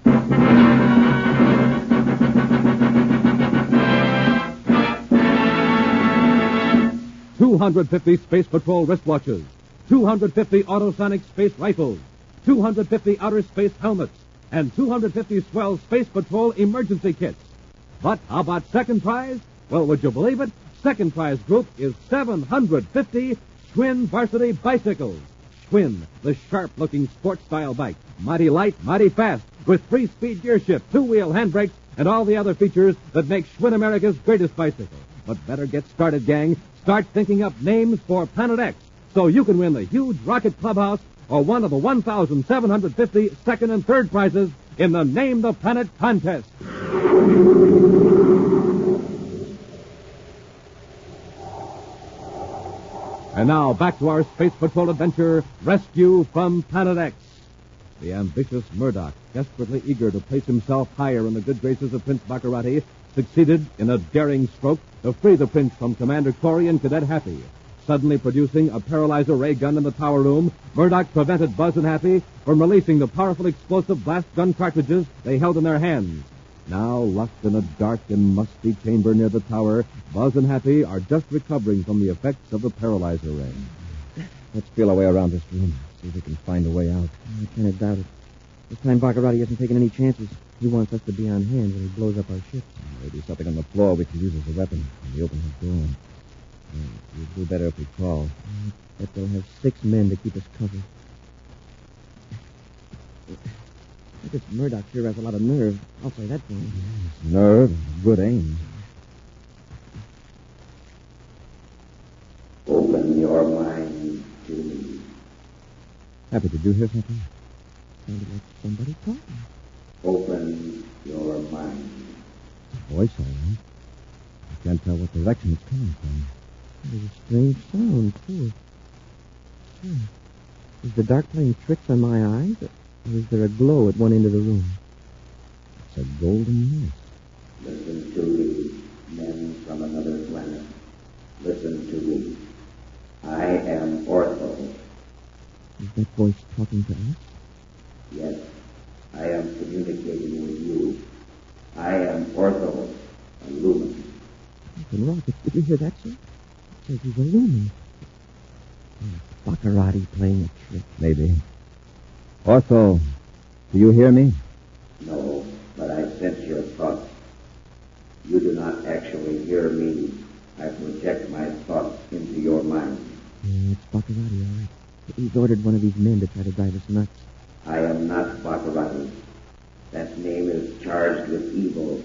Speaker 5: 250 Space Patrol wristwatches, 250 autosonic space rifles, 250 outer space helmets, and 250 swell Space Patrol emergency kits. But how about second prize? Well, would you believe it? Second prize group is 750 Schwinn varsity bicycles. Schwinn, the sharp-looking sport-style bike. Mighty light, mighty fast, with 3-speed gear shift, 2-wheel handbrakes, and all the other features that make Schwinn America's greatest bicycle. But better get started, gang. Start thinking up names for Planet X so you can win the huge rocket clubhouse or one of the 1,750 second and third prizes in the Name the Planet contest. And now, back to our Space Patrol adventure, Rescue from Planet X. The ambitious Murdoch, desperately eager to place himself higher in the good graces of Prince Baccarati, succeeded in a daring stroke to free the prince from Commander Corey and Cadet Happy. Suddenly producing a paralyzer ray gun in the tower room, Murdoch prevented Buzz and Happy from releasing the powerful explosive blast gun cartridges they held in their hands. Now, locked in a dark and musty chamber near the tower, Buzz and Happy are just recovering from the effects of the paralyzer ray.
Speaker 1: Let's feel our way around this room. See if we can find a way out.
Speaker 9: I kind of doubt it. This time Baccarati hasn't taken any chances. He wants us to be on hand when he blows up our ship.
Speaker 1: Maybe something on the floor we can use as a weapon when we open his door. We'd do better if we crawl.
Speaker 9: I bet they'll have 6 men to keep us covered. This Murdoch sure has a lot of nerve. I'll say that for him.
Speaker 1: Yes, nerve and good aim.
Speaker 11: Open your mind to me.
Speaker 1: Happy, did you hear something?
Speaker 9: Sounded like somebody talking.
Speaker 11: Open your mind.
Speaker 1: Voice, all right. I can't tell what direction it's coming from.
Speaker 9: There's a strange sound, too. Is the dark playing tricks on my eyes, or is there a glow at one end of the room?
Speaker 1: It's a golden mist.
Speaker 11: Listen to me, men from another planet. Listen to me. I am Ortho.
Speaker 9: Is that voice talking to us?
Speaker 11: Yes, I am communicating with you. I am Ortho, a lumen.
Speaker 9: Captain Rocket, did you hear that, sir? It says he's a lumen. Baccarati playing a trick.
Speaker 1: Maybe. Ortho, do you hear me?
Speaker 11: No, but I sense your thoughts. You do not actually hear me. I project my thoughts into your mind.
Speaker 9: It's Baccarati, all right. He's ordered one of these men to try to drive us nuts.
Speaker 11: I am not Baccarati. That name is charged with evil.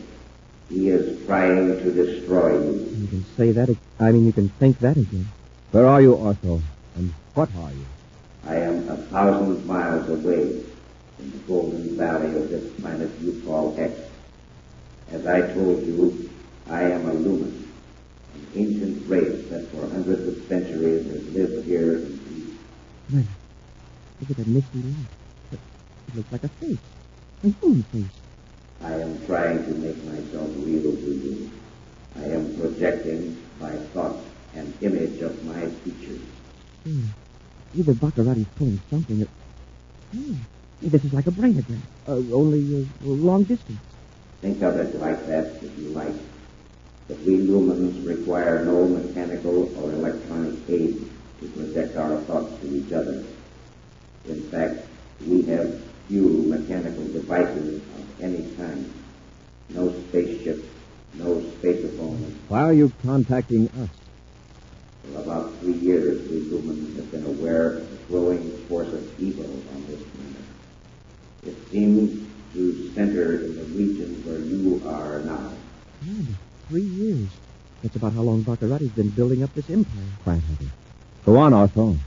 Speaker 11: He is trying to destroy you.
Speaker 9: You can say that. You can think that again.
Speaker 1: Where are you, Ortho? And what are you?
Speaker 11: I am 1,000 miles away in the golden valley of this planet you call X. As I told you, I am a lumen, an ancient race that for hundreds of centuries has lived here in peace.
Speaker 9: Well, look at that misty light. It looks like a face. A human face.
Speaker 11: I am trying to make myself real to you. I am projecting by thought an image of my features.
Speaker 9: Either Baccarati's pulling something or... this is like a brainogram, only long distance.
Speaker 11: Think of it like that if you like. But we lumens require no mechanical or electronic aid to project our thoughts to each other. In fact, we have few mechanical devices of any kind. No spaceships, no spacephones.
Speaker 1: Why are you contacting us?
Speaker 11: For about 3 years, we lumens have been aware of the growing force of evil on this planet. It seems to center in the region where you are now.
Speaker 9: 3 years. That's about how long Baccarati's been building up this empire.
Speaker 1: Quiet, Happy. Go on, Ortho.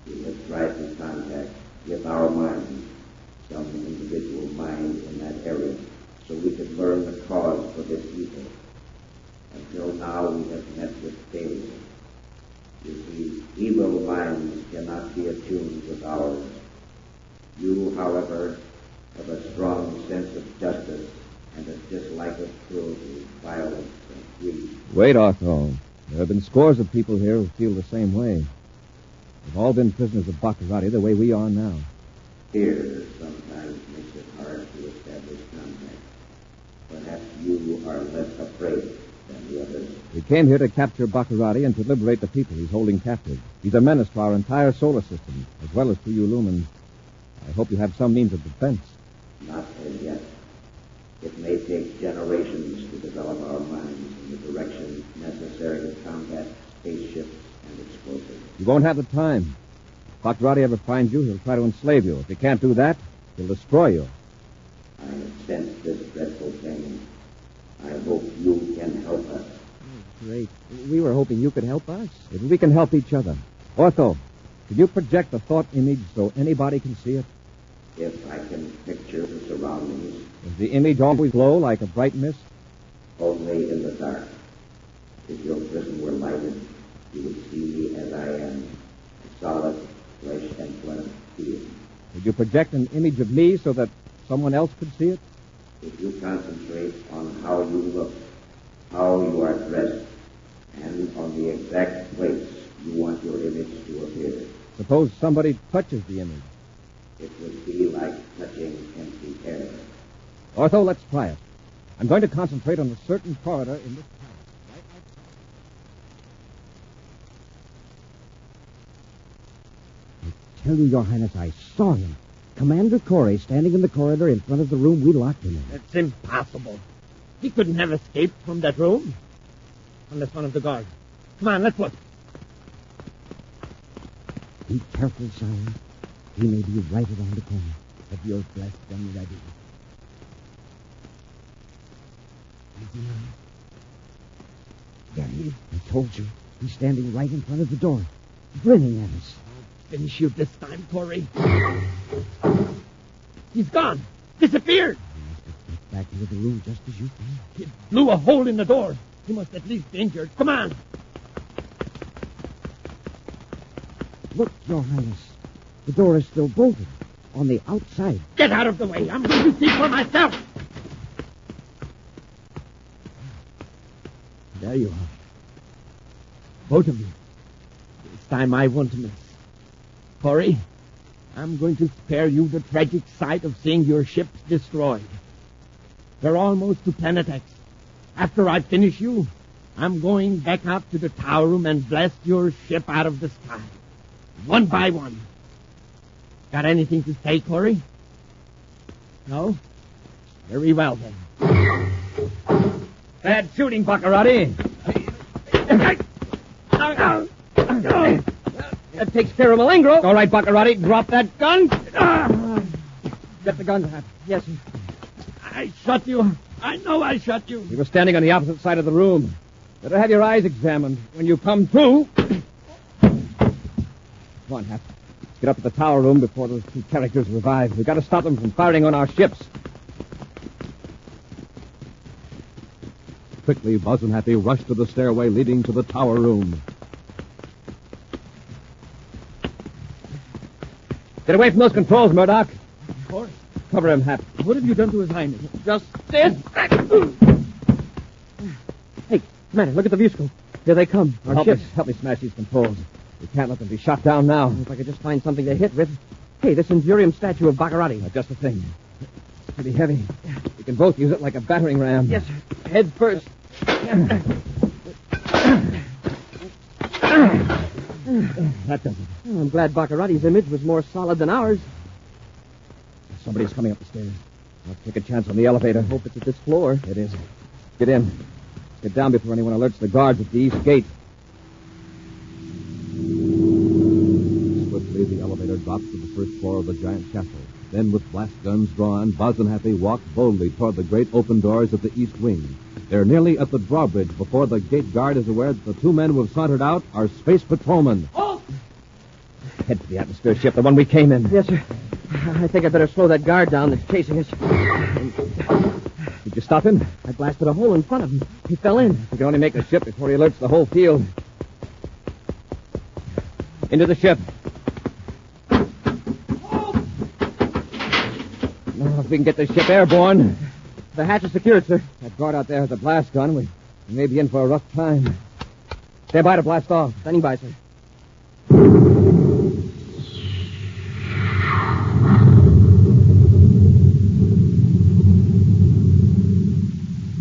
Speaker 11: We have tried to contact with our minds some individual mind in that area so we could learn the cause for this evil. Until now, we have met with failure. You see, evil minds cannot be attuned with ours. You, however, have a strong sense of justice and a dislike of cruelty, violence, and greed.
Speaker 1: Wait, Ortho. There have been scores of people here who feel the same way. They've all been prisoners of Baccarati the way we are now.
Speaker 11: Fear sometimes makes it hard to establish contact. Perhaps you are less afraid than the others.
Speaker 1: We came here to capture Baccarati and to liberate the people he's holding captive. He's a menace to our entire solar system, as well as to you lumens. I hope you have some means of defense.
Speaker 11: Not as yet. It may take generations to develop our minds in the direction necessary to combat spaceships and explosives.
Speaker 1: You won't have the time. If Baccarati ever finds you, he'll try to enslave you. If he can't do that, he'll destroy you.
Speaker 11: I have sensed this dreadful thing. I hope you can help us.
Speaker 9: Great. We were hoping you could help us.
Speaker 1: Maybe we can help each other. Ortho, could you project a thought image so anybody can see it?
Speaker 11: If I can picture the surroundings.
Speaker 1: Does the image always glow like a bright mist?
Speaker 11: Only in the dark. If your prison were lighted, you would see me as I am, a solid flesh and blood being.
Speaker 1: Would you project an image of me so that someone else could see it?
Speaker 11: If you concentrate on how you look, how you are dressed, and on the exact place you want your image to appear.
Speaker 1: Suppose somebody touches the image.
Speaker 11: It would be like touching empty air.
Speaker 1: Ortho, let's try it. I'm going to concentrate on a certain corridor in this palace. I tell you, Your Highness, I saw him. Commander Corey standing in the corridor in front of the room we locked him in.
Speaker 12: That's impossible. He couldn't have escaped from that room. Unless one of the guards. Come on, let's look.
Speaker 1: Be careful, Sire. He may be right around the corner. Have your blessed gun ready. Easy now. There he is. I told you. He's standing right in front of the door, grinning at us.
Speaker 12: I'll finish you this time, Corey. He's gone. Disappeared.
Speaker 1: He must have back into the room just as you came.
Speaker 12: He blew a hole in the door. He must at least be injured. Come on.
Speaker 1: Look, Your Highness. The door is still bolted. On the outside.
Speaker 12: Get out of the way. I'm going to see for myself. There you are. Both of you. This time I won't miss. Corey, I'm going to spare you the tragic sight of seeing your ships destroyed. They're almost to Planet X. After I finish you, I'm going back out to the tower room and blast your ship out of the sky. One by one. Got anything to say, Corey? No? Very well, then.
Speaker 1: Bad shooting, Baccarati.
Speaker 12: That takes care of Malingro.
Speaker 1: All right, Baccarati, drop that gun.
Speaker 12: Get the gun, Hat. Yes, sir. I shot you. I know I shot you.
Speaker 1: You were standing on the opposite side of the room. Better have your eyes examined. When you come to... Come on, Hat. Get up to the tower room before those two characters revive. We've got to stop them from firing on our ships.
Speaker 5: Quickly, Buzz and Happy rushed to the stairway leading to the tower room.
Speaker 1: Get away from those controls, Murdoch.
Speaker 12: Corey.
Speaker 1: Cover him, Hap.
Speaker 12: What have you done to His Highness? Just stand back.
Speaker 1: Hey, Commander, look at the view scope. Here they come. Our
Speaker 12: Help
Speaker 1: ships.
Speaker 12: me.
Speaker 1: Help me smash these controls. We can't let them be shot down now.
Speaker 9: If I could just find something to hit with. Hey, this Imperium statue of Baccarati.
Speaker 1: Just the thing. It's pretty heavy. We can both use it like a battering ram.
Speaker 9: Yes, sir. Head first.
Speaker 1: That does it.
Speaker 9: Oh, I'm glad Baccarati's image was more solid than ours.
Speaker 1: Somebody's coming up the stairs. I'll take a chance on the elevator.
Speaker 9: Hope it's at this floor.
Speaker 1: It is. Get in. Get down before anyone alerts the guards at the east gate.
Speaker 5: Swiftly, the elevator drops to the first floor of the giant castle. Then, with blast guns drawn, Buzz and Happy walk boldly toward the great open doors of the east wing. They're nearly at the drawbridge before the gate guard is aware that the two men who have sauntered out are space patrolmen.
Speaker 12: Oh!
Speaker 1: Head for the atmosphere ship, the one we came in.
Speaker 9: Yes, sir. I think I better slow that guard down that's chasing us.
Speaker 1: Did you stop him?
Speaker 9: I blasted a hole in front of him. He fell in.
Speaker 1: We can only make the ship before he alerts the whole field. Into the ship. Now, if we can get this ship airborne.
Speaker 9: The hatch is secured, sir.
Speaker 1: That guard out there has a blast gun. We may be in for a rough time. Stand by to blast off.
Speaker 9: Standing by, sir.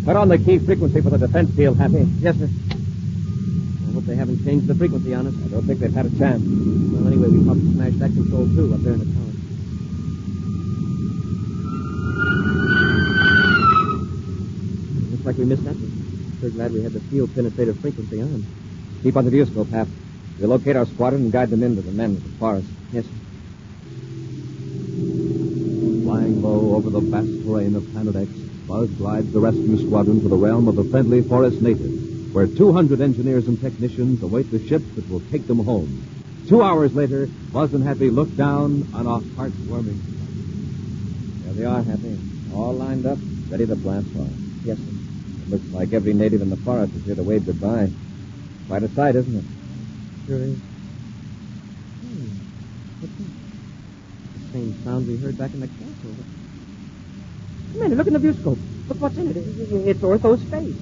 Speaker 1: Put on the key frequency for the defense field, Happy.
Speaker 9: Yes, sir. I hope they haven't changed the frequency on us.
Speaker 1: I don't think they've had a chance.
Speaker 9: Well, anyway, we probably smashed that control, too, up there in the tower. Looks like we missed that one. Sure glad we had the field penetrative frequency on.
Speaker 1: Keep on the viewscope, Hap. We'll locate our squadron and guide them into the men with the forest.
Speaker 9: Yes, sir.
Speaker 5: Flying low over the vast terrain of Planet X, Buzz glides the rescue squadron to the realm of the friendly forest natives, where 200 engineers and technicians await the ships that will take them home. 2 hours later, Buzz and Happy look down on a heartwarming sight.
Speaker 1: There they are, Happy. All lined up, ready to blast off.
Speaker 9: Yes, sir.
Speaker 1: It looks like every native in the forest is here to wave goodbye. Quite a sight, isn't it?
Speaker 9: Sure is. What's that? The same sound we heard back in the castle. Commander, look in the viewscope. Look what's in it. It's Ortho's face.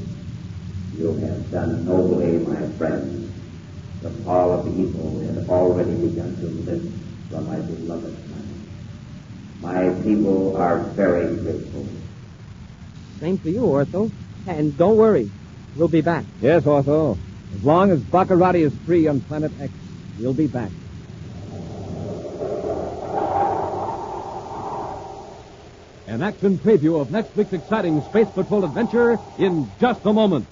Speaker 11: You have done nobly, my friends. The pall of evil had already begun to lift from my beloved planet. My people are very grateful.
Speaker 9: Same to you, Ortho. And don't worry. We'll be back.
Speaker 1: Yes, Ortho. As long as Baccarati is free on Planet X, we'll be back.
Speaker 5: An action preview of next week's exciting Space Patrol adventure in just a moment.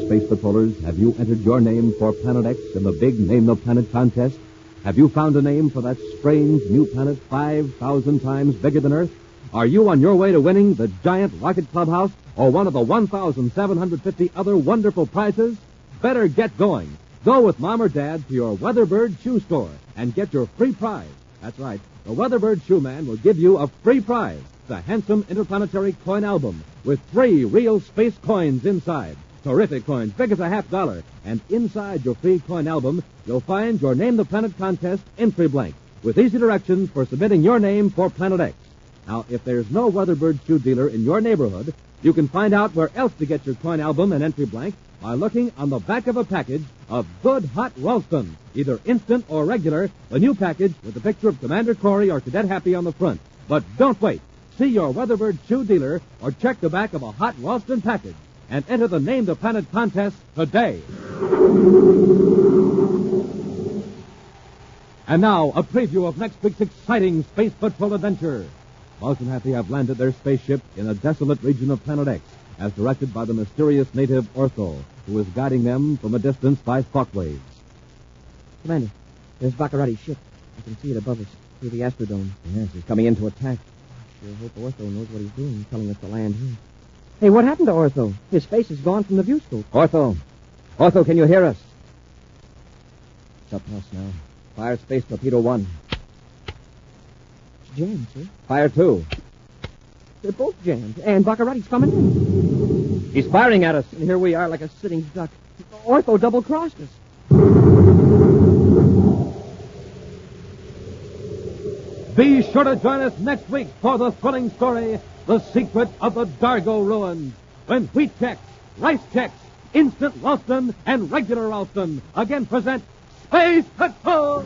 Speaker 5: Space Patrollers, have you entered your name for Planet X in the big Name the Planet contest? Have you found a name for that strange new planet 5,000 times bigger than Earth? Are you on your way to winning the giant rocket clubhouse or one of the 1,750 other wonderful prizes? Better get going. Go with Mom or Dad to your Weatherbird shoe store and get your free prize. That's right. The Weatherbird Shoe Man will give you a free prize, the handsome interplanetary coin album with 3 real space coins inside. Terrific coins, big as a $50. And inside your free coin album, you'll find your Name the Planet contest entry blank with easy directions for submitting your name for Planet X. Now, if there's no Weatherbird shoe dealer in your neighborhood, you can find out where else to get your coin album and entry blank by looking on the back of a package of Good Hot Ralston, either instant or regular, the new package with the picture of Commander Corey or Cadet Happy on the front. But don't wait. See your Weatherbird shoe dealer or check the back of a Hot Ralston package and enter the Name the Planet contest today. And now, a preview of next week's exciting Space Patrol adventure. Buzz and Happy have landed their spaceship in a desolate region of Planet X, as directed by the mysterious native Ortho, who is guiding them from a distance by thought waves.
Speaker 9: Commander, there's Baccarati's ship. I can see it above us through the Astrodome.
Speaker 1: Yes, he's coming in to attack.
Speaker 9: I sure hope Ortho knows what he's doing, telling us to land here. Hey, what happened to Ortho? His face is gone from the view scope.
Speaker 1: Ortho, can you hear us? It's up to us now. Fire Space Torpedo 1.
Speaker 9: It's jammed, sir.
Speaker 1: Fire 2.
Speaker 9: They're both jammed, and Baccarati's coming in.
Speaker 1: He's firing at us.
Speaker 9: And here we are like a sitting duck. Ortho double-crossed us.
Speaker 5: Be sure to join us next week for the thrilling story, The Secret of the Dargo Ruins, when wheat checks, rice checks, instant Ralston, and regular Ralston again present Space Patrol!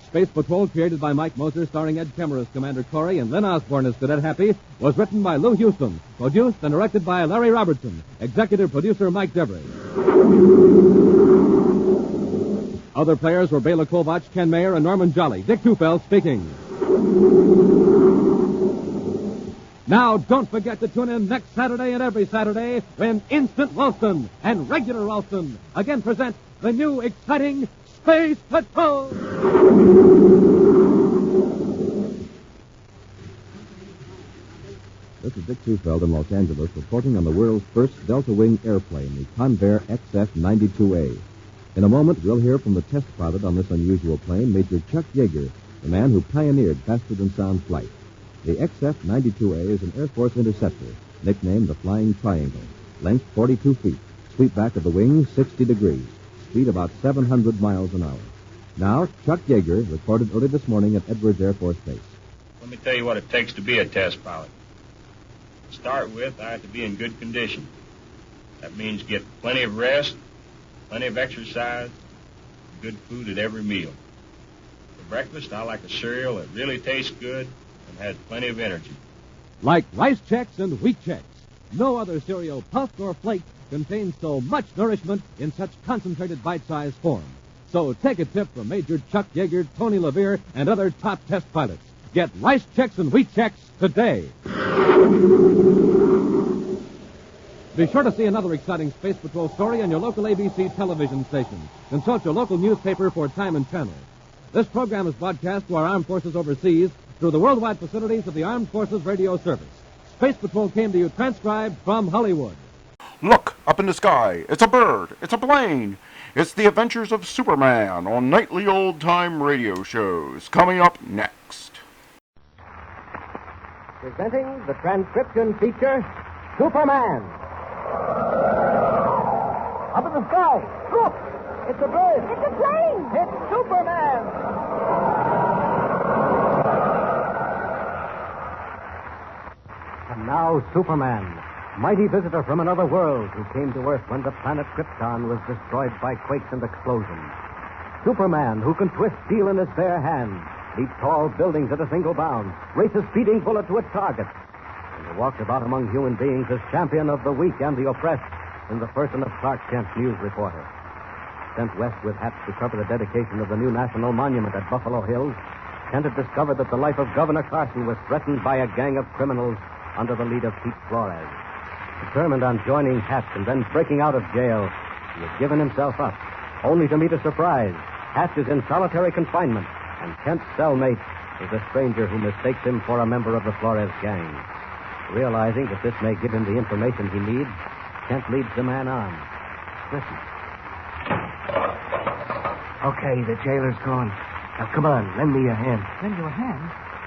Speaker 5: Space Patrol, created by Mike Moser, starring Ed Kemmer as Commander Corey and Len Osborne as Cadet Happy, was written by Lou Houston, produced and directed by Larry Robertson, executive producer Mike Devery. Other players were Bela Kovach, Ken Mayer, and Norman Jolly. Dick Tufeld speaking. Now, don't forget to tune in next Saturday and every Saturday when Instant Ralston and Regular Ralston again present the new exciting Space Patrol! This is Dick Tufeld in Los Angeles reporting on the world's first Delta Wing airplane, the Convair XF-92A. In a moment, we'll hear from the test pilot on this unusual plane, Major Chuck Yeager, the man who pioneered faster-than-sound flight. The XF-92A is an Air Force interceptor, nicknamed the Flying Triangle. Length 42 feet, sweep back of the wing 60 degrees, speed about 700 miles an hour. Now, Chuck Yeager reported early this morning at Edwards Air Force Base.
Speaker 4: Let me tell you what it takes to be a test pilot. To start with, I have to be in good condition. That means get plenty of rest, plenty of exercise, good food at every meal. For breakfast, I like a cereal that really tastes good and has plenty of energy.
Speaker 5: Like Rice Chex and Wheat Chex, no other cereal, puffed or flaked, contains so much nourishment in such concentrated bite-sized form. So take a tip from Major Chuck Yeager, Tony LeVere, and other top test pilots. Get Rice Chex and Wheat Chex today. Be sure to see another exciting Space Patrol story on your local ABC television station. Consult your local newspaper for time and channel. This program is broadcast to our armed forces overseas through the worldwide facilities of the Armed Forces Radio Service. Space Patrol came to you transcribed from Hollywood.
Speaker 23: Look, up in the sky. It's a bird. It's a plane. It's the Adventures of Superman on nightly old-time radio shows. Coming up next.
Speaker 12: Presenting the transcription feature, Superman. Up in the sky. Look! It's a bird.
Speaker 2: It's a plane.
Speaker 12: It's Superman. And now Superman,
Speaker 16: mighty visitor from another world who came to Earth when the planet Krypton was destroyed by quakes and explosions. Superman, who can twist steel in his bare hand, leap tall buildings at a single bound, race a speeding bullet to its target, and who walks about among human beings as champion of the weak and the oppressed in the person of Clark Kent, news reporter. Sent west with hats to cover the dedication of the new national monument at Buffalo Hills, Kent had discovered that the life of Governor Carson was threatened by a gang of criminals under the lead of Pete Flores. Determined on joining Hatch and then breaking out of jail, he had given himself up, only to meet a surprise. Hatch is in solitary confinement, and Kent's cellmate is a stranger who mistakes him for a member of the Flores gang. Realizing that this may give him the information he needs, Kent leads the man on. Listen.
Speaker 17: Okay, the jailer's gone. Now, come on, lend me a hand.
Speaker 19: Lend you a hand?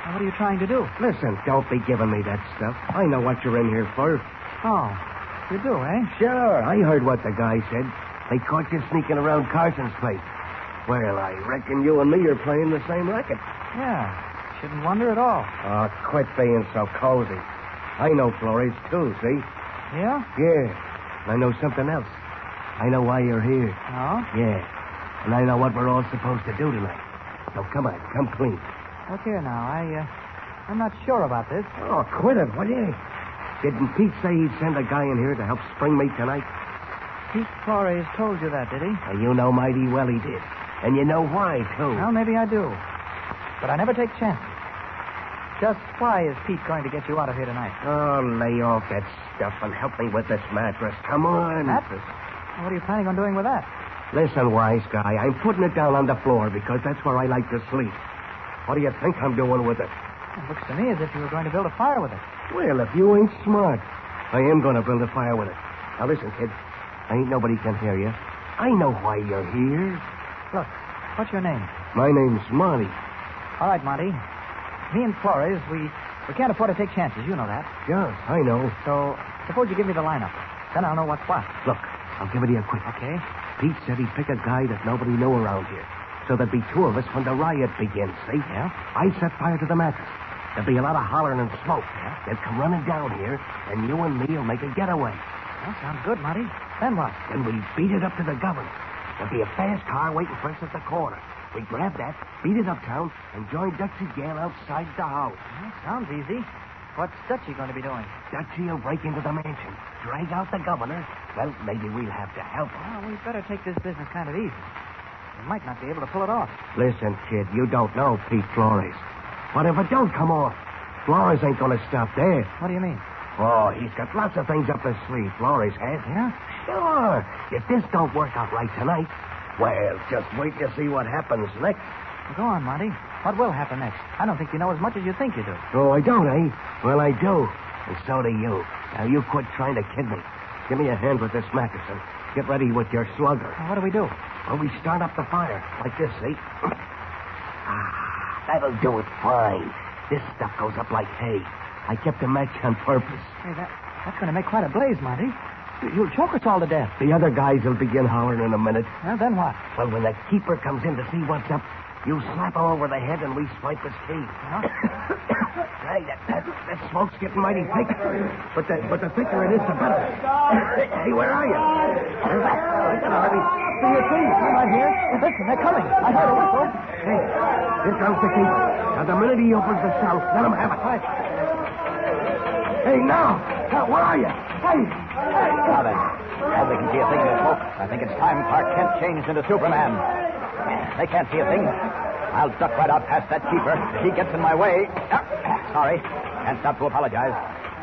Speaker 19: Now, what are you trying to do?
Speaker 17: Listen, don't be giving me that stuff. I know what you're in here for.
Speaker 19: Oh, you do, eh?
Speaker 17: Sure, I heard what the guy said. They caught you sneaking around Carson's place. Well, I reckon you and me are playing the same racket.
Speaker 19: Yeah, shouldn't wonder at all.
Speaker 17: Oh, quit being so cozy. I know Flores, too, see?
Speaker 19: Yeah?
Speaker 17: Yeah, and I know something else. I know why you're here.
Speaker 19: Oh?
Speaker 17: Yeah, and I know what we're all supposed to do tonight. So come on, come clean.
Speaker 19: Look here now, I'm not sure about this.
Speaker 17: Oh, quit it, will you? Didn't Pete say he'd send a guy in here to help spring me tonight?
Speaker 19: Pete Flores told you that, did he?
Speaker 17: And you know mighty well he did. And you know why, too.
Speaker 19: Well, maybe I do. But I never take chances. Just why is Pete going to get you out of here tonight?
Speaker 17: Oh, lay off that stuff and help me with this mattress. Come on.
Speaker 19: Mattress? What are you planning on doing with that?
Speaker 17: Listen, wise guy, I'm putting it down on the floor because that's where I like to sleep. What do you think I'm doing with it?
Speaker 19: It looks to me as if you were going to build a fire with it.
Speaker 17: Well, if you ain't smart, I am going to build a fire with it. Now, listen, kid. Ain't nobody can hear you. I know why you're here.
Speaker 19: Look, what's your name?
Speaker 17: My name's Monty.
Speaker 19: All right, Monty. Me and Flores, we can't afford to take chances. You know that.
Speaker 17: Yeah, I know.
Speaker 19: So, suppose you give me the lineup. Then I'll know what's what.
Speaker 17: Look, I'll give it to you quick.
Speaker 19: Okay.
Speaker 17: Pete said he'd pick a guy that nobody knew around here. So there'd be two of us when the riot begins, see?
Speaker 19: Yeah.
Speaker 17: I set fire to the mattress. There'll be a lot of hollering and smoke.
Speaker 19: Yeah.
Speaker 17: They'll come running down here, and you and me will make a getaway.
Speaker 19: Well, sounds good, Monty. Then what?
Speaker 17: Then we beat it up to the governor. There'll be a fast car waiting for us at the corner. We grab that, beat it uptown, and join Dutchie Gale outside the house.
Speaker 19: Well, sounds easy. What's Dutchie going to be doing?
Speaker 17: Dutchie will break into the mansion, drag out the governor. Well, maybe we'll have to help him.
Speaker 19: Well, we'd better take this business kind of easy. We might not be able to pull it off.
Speaker 17: Listen, kid, you don't know Pete Flores. But if it don't come off, Flores ain't going to stop there.
Speaker 19: What do you mean?
Speaker 17: Oh, he's got lots of things up his sleeve, Flores has.
Speaker 19: Yeah?
Speaker 17: Sure. If this don't work out right tonight, well, just wait to see what happens next.
Speaker 19: Well, go on, Monty. What will happen next? I don't think you know as much as you think you do.
Speaker 17: Oh, I don't, eh? Well, I do. And so do you. Now, you quit trying to kid me. Give me a hand with this mattress and get ready with your slugger.
Speaker 19: Well, what do we do?
Speaker 17: Well, we start up the fire, like this, see? That'll do it fine. This stuff goes up like hay. I kept the match on purpose.
Speaker 19: Hey, that's going to make quite a blaze, Monty. You'll choke us all to death.
Speaker 17: The other guys will begin hollering in a minute.
Speaker 19: Well, then what?
Speaker 17: Well, when the keeper comes in to see what's up, you slap him over the head and we swipe his key.
Speaker 19: Huh?
Speaker 17: Hey, that smoke's getting mighty thick. But the thicker it is, the better. Hey, where are you? I can hardly
Speaker 19: see your teeth. I'm right here. Listen, they're coming. I heard a whistle.
Speaker 17: Hey, here comes the keeper. Now, the minute he opens the cell, let him have it.
Speaker 19: Right.
Speaker 17: Hey, now, where are you? Hey.
Speaker 1: Now then, as they can see a thing in the smoke, I think it's time Clark Kent changed into Superman. They can't see a thing. I'll duck right out past that keeper. If he gets in my way... sorry. Can't stop to apologize.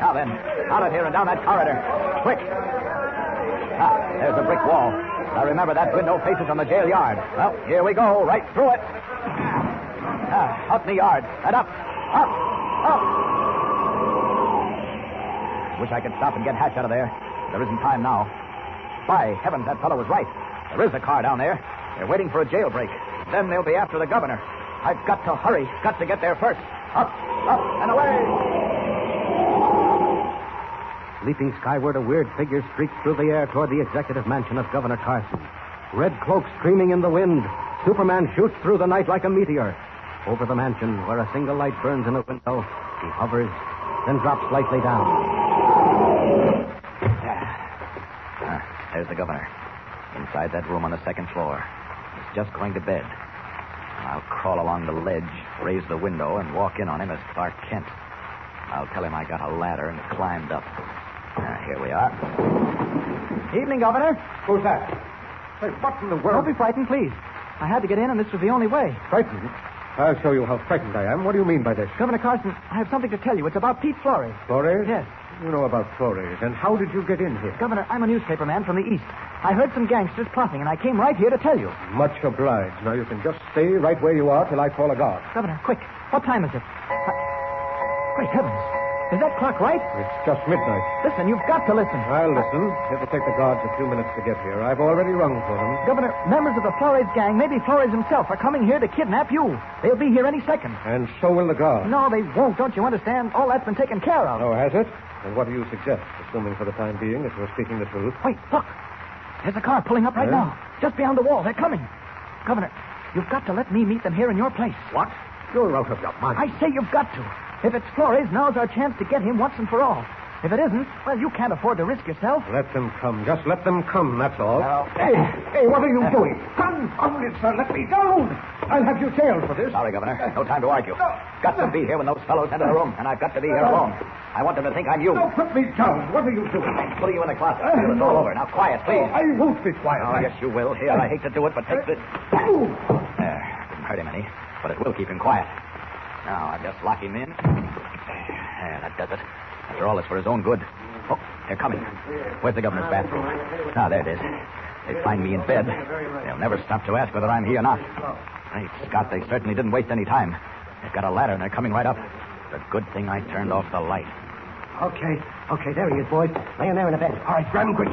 Speaker 1: Now then, out of here and down that corridor. Quick. There's a brick wall. Now remember, that window faces on the jail yard. Well, here we go, right through it. Out in the yard. And up. Up. Up. Wish I could stop and get Hatch out of there. There isn't time now. By heavens, that fellow was right. There is a car down there. They're waiting for a jailbreak. Then they'll be after the governor. I've got to hurry. Got to get there first. Up, up, and away!
Speaker 16: Leaping skyward, a weird figure streaks through the air toward the executive mansion of Governor Carson. Red cloak streaming in the wind. Superman shoots through the night like a meteor. Over the mansion, where a single light burns in a window, he hovers, then drops lightly down.
Speaker 15: There's the governor. Inside that room on the second floor. He's just going to bed. I'll crawl along the ledge, raise the window, and walk in on him as Clark Kent. I'll tell him I got a ladder and climbed up. Here we are.
Speaker 19: Evening, Governor.
Speaker 18: Who's that? Hey, what in the world?
Speaker 19: Don't be frightened, please. I had to get in, and this was the only way.
Speaker 18: Frightened? I'll show you how frightened I am. What do you mean by this?
Speaker 19: Governor Carson, I have something to tell you. It's about Pete Flores.
Speaker 18: Flores?
Speaker 19: Yes.
Speaker 18: You know about Flores. And how did you get in here?
Speaker 19: Governor, I'm a newspaper man from the East. I heard some gangsters plotting, and I came right here to tell you.
Speaker 18: Much obliged. Now you can just stay right where you are till I call a guard.
Speaker 19: Governor, quick. What time is it? Great heavens. Is that clock right?
Speaker 18: It's just midnight.
Speaker 19: Listen, you've got to listen.
Speaker 18: I'll listen. It'll take the guards a few minutes to get here. I've already rung for them.
Speaker 19: Governor, members of the Flores gang, maybe Flores himself, are coming here to kidnap you. They'll be here any second.
Speaker 18: And so will the guards.
Speaker 19: No, they won't. Don't you understand? All that's been taken care of.
Speaker 18: Oh, has it? And what do you suggest, assuming for the time being that you're speaking the truth?
Speaker 19: Wait, look. There's a car pulling up right now. Just beyond the wall. They're coming. Governor, you've got to let me meet them here in your place.
Speaker 18: What? You're out of your mind.
Speaker 19: I say you've got to. If it's Flores, now's our chance to get him once and for all. If it isn't, well, you can't afford to risk yourself.
Speaker 18: Let them come. Just let them come, that's all.
Speaker 19: Now,
Speaker 18: Hey, what are you doing? Confound it, sir. Let me down. I'll have you jailed for this.
Speaker 15: Sorry, Governor. No time to argue. Got to be here when those fellows enter the room, and I've got to be here alone. I want them to think I'm you.
Speaker 18: No, put me down. What are you doing?
Speaker 15: I'm putting you in the closet. It's all over. Now, quiet, please.
Speaker 18: I won't be quiet.
Speaker 15: Oh, yes, you will. Here, I hate to do it, but take this. There. Didn't hurt him any, but it will keep him quiet. Now, I'll just lock him in. There, that does it. After all, it's for his own good. Oh, they're coming. Where's the governor's bathroom? Ah, there it is. They find me in bed. They'll never stop to ask whether I'm here or not. Great Scott, they certainly didn't waste any time. They've got a ladder, and they're coming right up. It's a good thing I turned off the light.
Speaker 17: Okay, there he is, boys. Laying there in the bed. All right, grab him quick.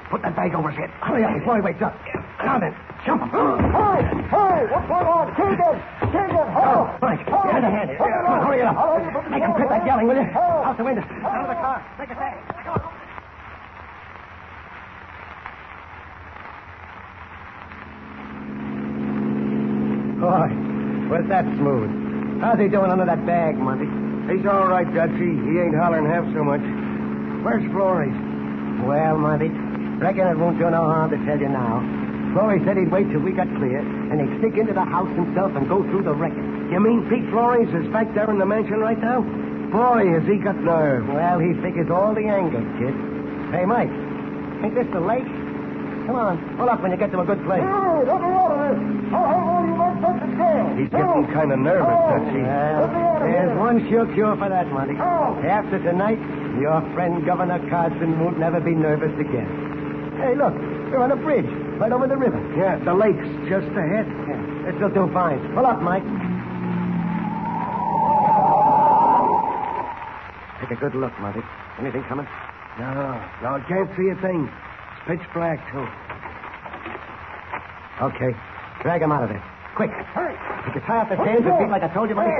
Speaker 17: Put that bag over his head. Hurry up before he wakes up. Now then, jump him.
Speaker 20: Hey, what's going on? Keegan!
Speaker 17: Oh, Mike, get in the hand. Come on, hurry it up. Make him quit that yelling, will you? Out the window. Out of the car. Make a fast. Come on. Boy, was that smooth. How's he doing under that bag, Monty?
Speaker 7: He's all right, Dutchie. He ain't hollering half so much. Where's Flores?
Speaker 17: Well, Monty, reckon it won't do no harm to tell you now. Flores said he'd wait till we got clear, and he'd stick into the house himself and go through the wrecking.
Speaker 7: You mean Pete Flores is back there in the mansion right now? Boy, has he got nerve.
Speaker 17: Well, he figures all the angles, kid. Hey, Mike, ain't this the lake? Come on, pull up when you get to a good place.
Speaker 20: Hey, let me out of this. I'll have all you men sent to jail.
Speaker 7: He's getting kind of nervous, Dutchie.
Speaker 17: Well, there's one sure cure for that, Monty. After tonight, your friend Governor Carson won't never be nervous again. Hey, look, we're on a bridge right over the river.
Speaker 7: Yeah, the lake's just ahead.
Speaker 17: Yeah, this'll do fine. Pull up, Mike. Take a good look, Monty. Anything coming?
Speaker 7: No, can't see a thing. It's pitch black, too.
Speaker 17: Okay, drag him out of there. Quick. Hurry. You can tie up his hands and feet like I told you, Monty.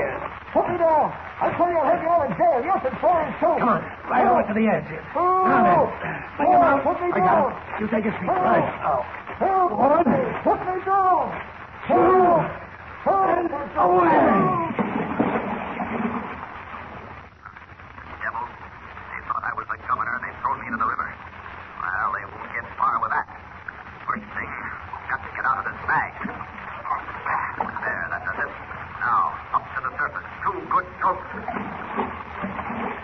Speaker 20: Put me down. I tell you, I'll have you all in jail. Yes, and Flores, too.
Speaker 17: Come on, right over to the edge. Now then, bring him out.
Speaker 20: Put me
Speaker 17: I got him. You take his feet. Right.
Speaker 20: Help! Put me down. Help!
Speaker 17: Away!
Speaker 24: Devils. They thought I was the governor and they thrown me into the river. Well, they won't get far with that. First thing, got to get out of this bag. There, that does it. Now, up to the surface. 2 good strokes.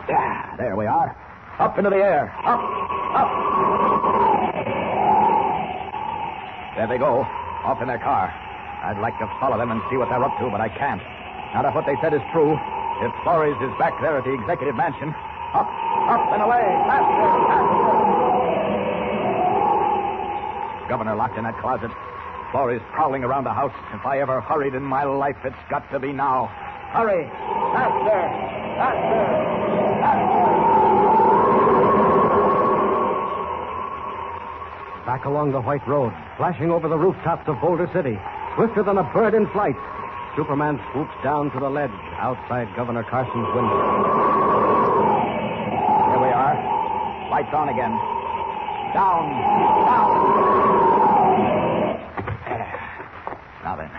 Speaker 15: Yeah, there we are. Up into the air. Up. There they go, off in their car. I'd like to follow them and see what they're up to, but I can't. Now, if what they said is true, if Flores is back there at the executive mansion, up and away, faster. Governor locked in that closet. Flores prowling around the house. If I ever hurried in my life, it's got to be now. Hurry! Faster!
Speaker 16: Back along the white road, flashing over the rooftops of Boulder City, swifter than a bird in flight, Superman swoops down to the ledge outside Governor Carson's window.
Speaker 15: Here we are. Lights on again. Down. Now then.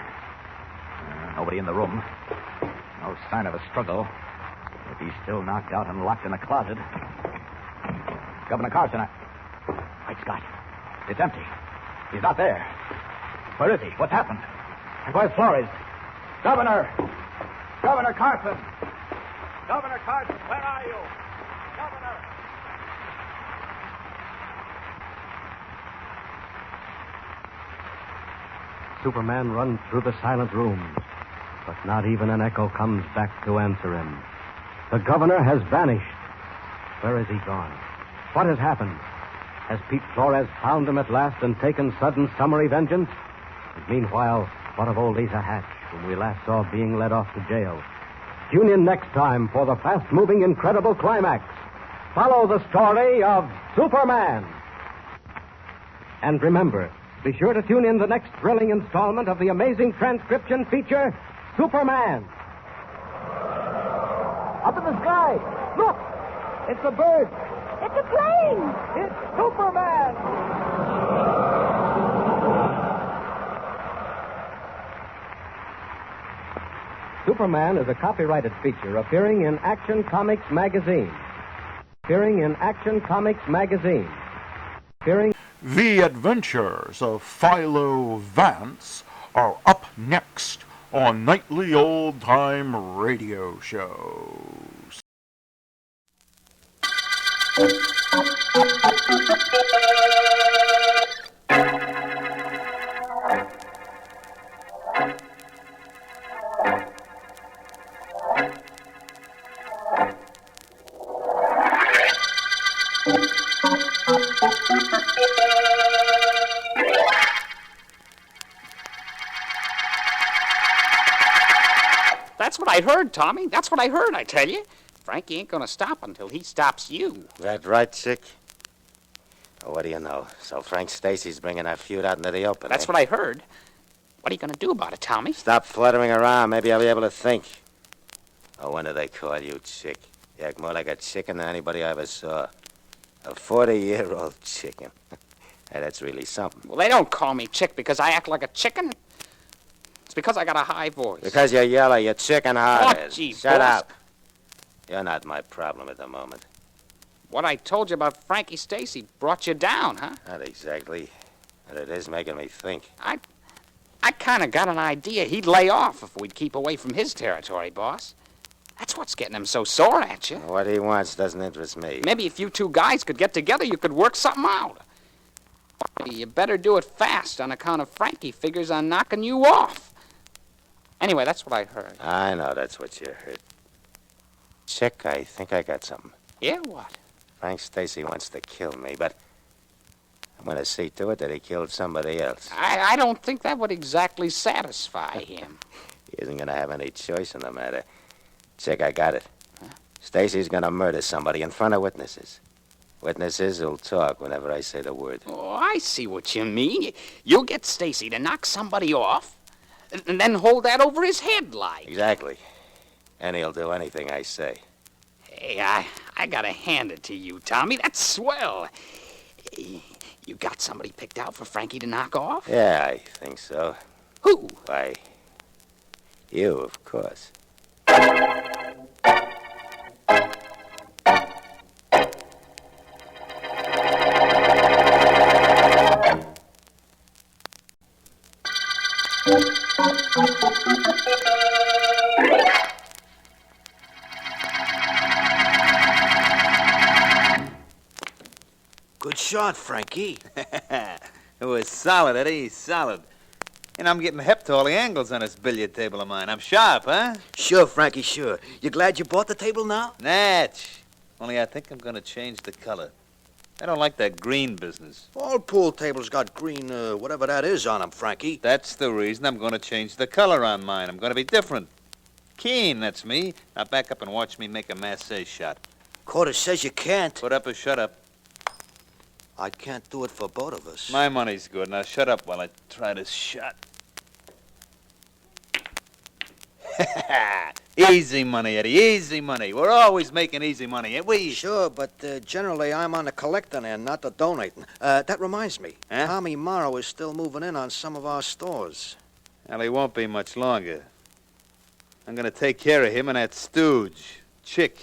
Speaker 15: Nobody in the room. No sign of a struggle. If he's still knocked out and locked in the closet. Governor Carson, Great Scott. It's empty. He's not there. Where is he? What's happened? And where's Flores? Governor! Governor Carson! Governor Carson, where are you? Governor!
Speaker 16: Superman runs through the silent rooms, but not even an echo comes back to answer him. The governor has vanished. Where has he gone? What has happened? Has Pete Flores found him at last and taken sudden summary vengeance? And meanwhile, what of old Asa Hatch, whom we last saw being led off to jail? Tune in next time for the fast-moving, incredible climax. Follow the story of Superman. And remember, be sure to tune in the next thrilling installment of the amazing transcription feature, Superman.
Speaker 19: Up in the sky. Look! It's a bird.
Speaker 2: It's a plane.
Speaker 19: It's Superman.
Speaker 16: Superman is a copyrighted feature appearing in Action Comics magazine.
Speaker 23: The Adventures of Philo Vance are up next on Nightly Old Time Radio Shows.
Speaker 10: That's what I heard, Tommy. That's what I heard, I tell you. Frankie ain't gonna stop until he stops you.
Speaker 13: That right, Chick? Well, what do you know? So Frank Stacy's bringing that feud out into the open,
Speaker 10: That's what I heard. What are you gonna do about it, Tommy?
Speaker 13: Stop fluttering around. Maybe I'll be able to think. Oh, when do they call you Chick? You act more like a chicken than anybody I ever saw. A 40-year-old chicken. Hey, that's really something.
Speaker 10: Well, they don't call me Chick because I act like a chicken. It's because I got a high voice.
Speaker 13: Because you're yellow, you're chicken-hearted.
Speaker 10: Oh, gee,
Speaker 13: Shut
Speaker 10: boss.
Speaker 13: up. You're not my problem at the moment.
Speaker 10: What I told you about Frankie Stacy brought you down, huh?
Speaker 13: Not exactly. But it is making me think.
Speaker 10: I kind of got an idea he'd lay off if we'd keep away from his territory, boss. That's what's getting him so sore at you.
Speaker 13: What he wants doesn't interest me.
Speaker 10: Maybe if you two guys could get together, you could work something out. You better do it fast on account of Frankie figures on knocking you off. Anyway, that's what I heard.
Speaker 13: I know that's what you heard. Chick, I think I got something.
Speaker 10: Yeah, what?
Speaker 13: Frank Stacy wants to kill me, but I'm going to see to it that he killed somebody else.
Speaker 10: I don't think that would exactly satisfy him.
Speaker 13: He isn't going to have any choice in the matter. Chick, I got it. Huh? Stacy's going to murder somebody in front of witnesses. Witnesses who'll talk whenever I say the word.
Speaker 10: Oh, I see what you mean. You'll get Stacy to knock somebody off, and then hold that over his head like.
Speaker 13: Exactly. And he'll do anything I say.
Speaker 10: Hey, I gotta hand it to you, Tommy. That's swell. You got somebody picked out for Frankie to knock off?
Speaker 13: Yeah, I think so.
Speaker 10: Who?
Speaker 13: Why, you, of course.
Speaker 14: Good shot, Frankie. It was solid, Eddie, solid. And I'm getting hip to all the angles on this billiard table of mine. I'm sharp, huh? Sure, Frankie, sure. You glad you bought the table now? Natch. Only I think I'm going to change the color. I don't like that green business. All pool tables got green, whatever that is on them, Frankie. That's the reason I'm going to change the color on mine. I'm going to be different. Keen, that's me. Now back up and watch me make a massé shot. Carter says you can't. Put up or shut up. I can't do it for both of us. My money's good. Now shut up while I try this shot. Easy money, Eddie, easy money. We're always making easy money, ain't we?
Speaker 11: Sure, but generally I'm on the collecting end, not the donating. That reminds me.
Speaker 14: Huh?
Speaker 11: Tommy Morrow is still moving in on some of our stores.
Speaker 14: Well, he won't be much longer. I'm going to take care of him and that stooge, Chick.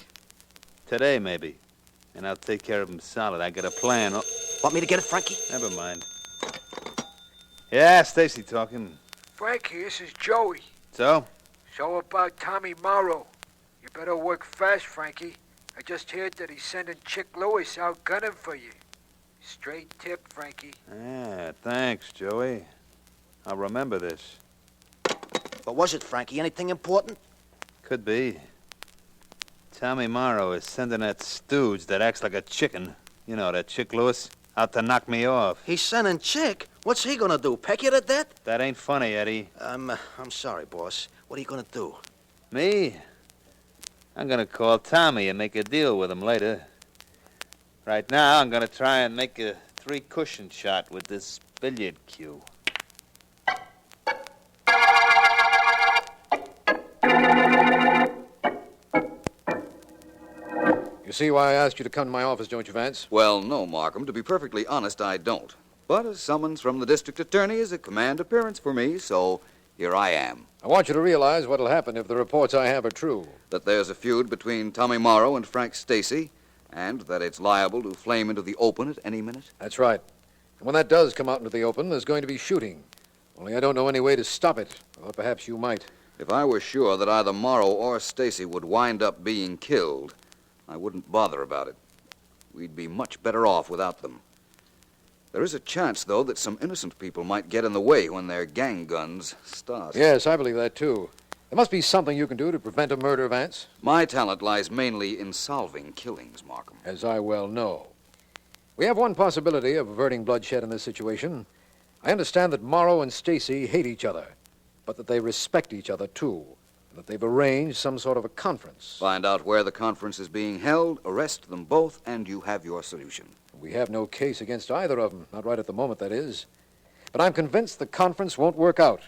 Speaker 14: Today, maybe. And I'll take care of him solid. I got a plan. Oh,
Speaker 15: Want me to get it, Frankie?
Speaker 14: never mind. Yeah, Stacy talking.
Speaker 3: Frankie, this is Joey.
Speaker 14: So?
Speaker 3: So about Tommy Morrow. You better work fast, Frankie. I just heard that he's sending Chick Lewis out gunning for you. Straight tip, Frankie.
Speaker 14: Yeah, thanks, Joey. I'll remember this.
Speaker 15: What was it, Frankie? Anything important?
Speaker 14: Could be. Tommy Morrow is sending that stooge that acts like a chicken. You know, that Chick Lewis, out to knock me off.
Speaker 15: He's sending Chick? What's he gonna do, peck you to death?
Speaker 14: That ain't funny, Eddie.
Speaker 15: I'm sorry, boss. What are you gonna do?
Speaker 14: Me? I'm gonna call Tommy and make a deal with him later. Right now, I'm gonna try and make a 3-cushion shot with this billiard cue.
Speaker 6: You see why I asked you to come to my office, don't you, Vance?
Speaker 21: Well, no, Markham. To be perfectly honest, I don't. But a summons from the district attorney is a command appearance for me, so here I am.
Speaker 6: I want you to realize what'll happen if the reports I have are true.
Speaker 21: That there's a feud between Tommy Morrow and Frank Stacy, and that it's liable to flame into the open at any minute.
Speaker 6: That's right. And when that does come out into the open, there's going to be shooting. Only I don't know any way to stop it. Or perhaps you might.
Speaker 21: If I were sure that either Morrow or Stacy would wind up being killed, I wouldn't bother about it. We'd be much better off without them. There is a chance, though, that some innocent people might get in the way when their gang guns start.
Speaker 6: Yes, I believe that, too. There must be something you can do to prevent a murder, Vance.
Speaker 21: My talent lies mainly in solving killings, Markham.
Speaker 6: As I well know. We have one possibility of averting bloodshed in this situation. I understand that Morrow and Stacy hate each other, but that they respect each other, too, and that they've arranged some sort of a conference.
Speaker 21: Find out where the conference is being held, arrest them both, and you have your solution.
Speaker 6: We have no case against either of them, not right at the moment, that is. But I'm convinced the conference won't work out,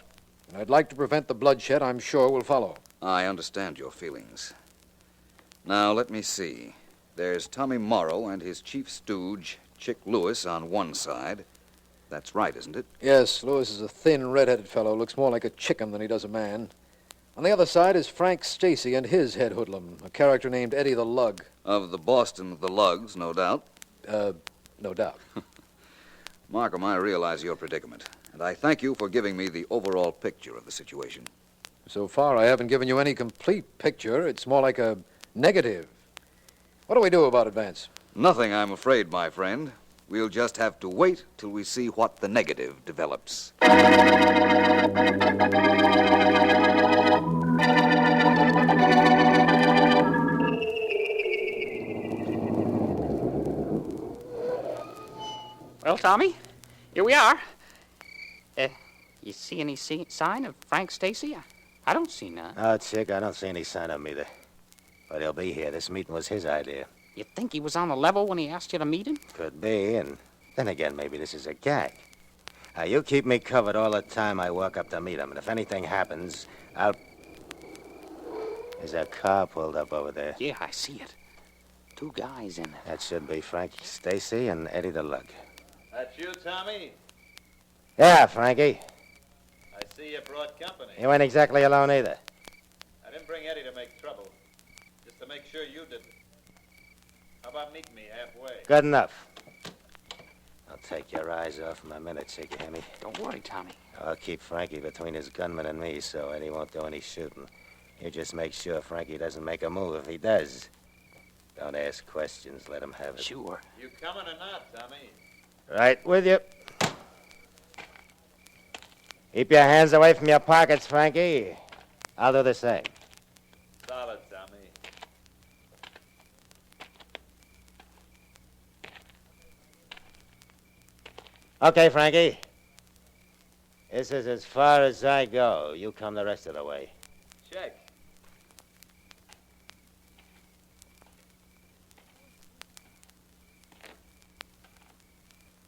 Speaker 6: and I'd like to prevent the bloodshed I'm sure will follow.
Speaker 21: I understand your feelings. Now, let me see. There's Tommy Morrow and his chief stooge, Chick Lewis, on one side. That's right, isn't it?
Speaker 6: Yes, Lewis is a thin, red-headed fellow, looks more like a chicken than he does a man. On the other side is Frank Stacy and his head hoodlum, a character named Eddie the Lug.
Speaker 21: Of the Boston the Lugs, no doubt.
Speaker 6: No doubt.
Speaker 21: Markham, I realize your predicament, and I thank you for giving me the overall picture of the situation.
Speaker 6: So far, I haven't given you any complete picture. It's more like a negative. What do we do about it, Vance?
Speaker 21: Nothing, I'm afraid, my friend. We'll just have to wait till we see what the negative develops.
Speaker 10: Well, Tommy, here we are. You see any sign of Frank Stacy? I don't see none.
Speaker 13: No, Chick, I don't see any sign of him either. But he'll be here. This meeting was his idea.
Speaker 10: You think he was on the level when he asked you to meet him?
Speaker 13: Could be, and then again, maybe this is a gag. You keep me covered all the time I walk up to meet him, and if anything happens, I'll... There's a car pulled up over there.
Speaker 10: Yeah, I see it. 2 guys in it.
Speaker 13: That should be Frank Stacy and Eddie the Lug.
Speaker 14: That's you, Tommy?
Speaker 13: Yeah, Frankie.
Speaker 14: I see you brought company.
Speaker 13: You ain't exactly alone either.
Speaker 14: I didn't bring Eddie to make trouble. Just to make sure you didn't. How about meeting me halfway?
Speaker 13: Good enough. I'll take your eyes off him a minute, Chick, you hear me?
Speaker 10: Don't worry, Tommy.
Speaker 13: I'll keep Frankie between his gunman and me so Eddie won't do any shooting. You just make sure Frankie doesn't make a move. If he does, don't ask questions. Let him have it.
Speaker 10: Sure.
Speaker 14: You coming or not, Tommy?
Speaker 13: Right with you. Keep your hands away from your pockets, Frankie. I'll do the same.
Speaker 14: Solid, Tommy.
Speaker 13: Okay, Frankie. This is as far as I go. You come the rest of the way.
Speaker 14: Check.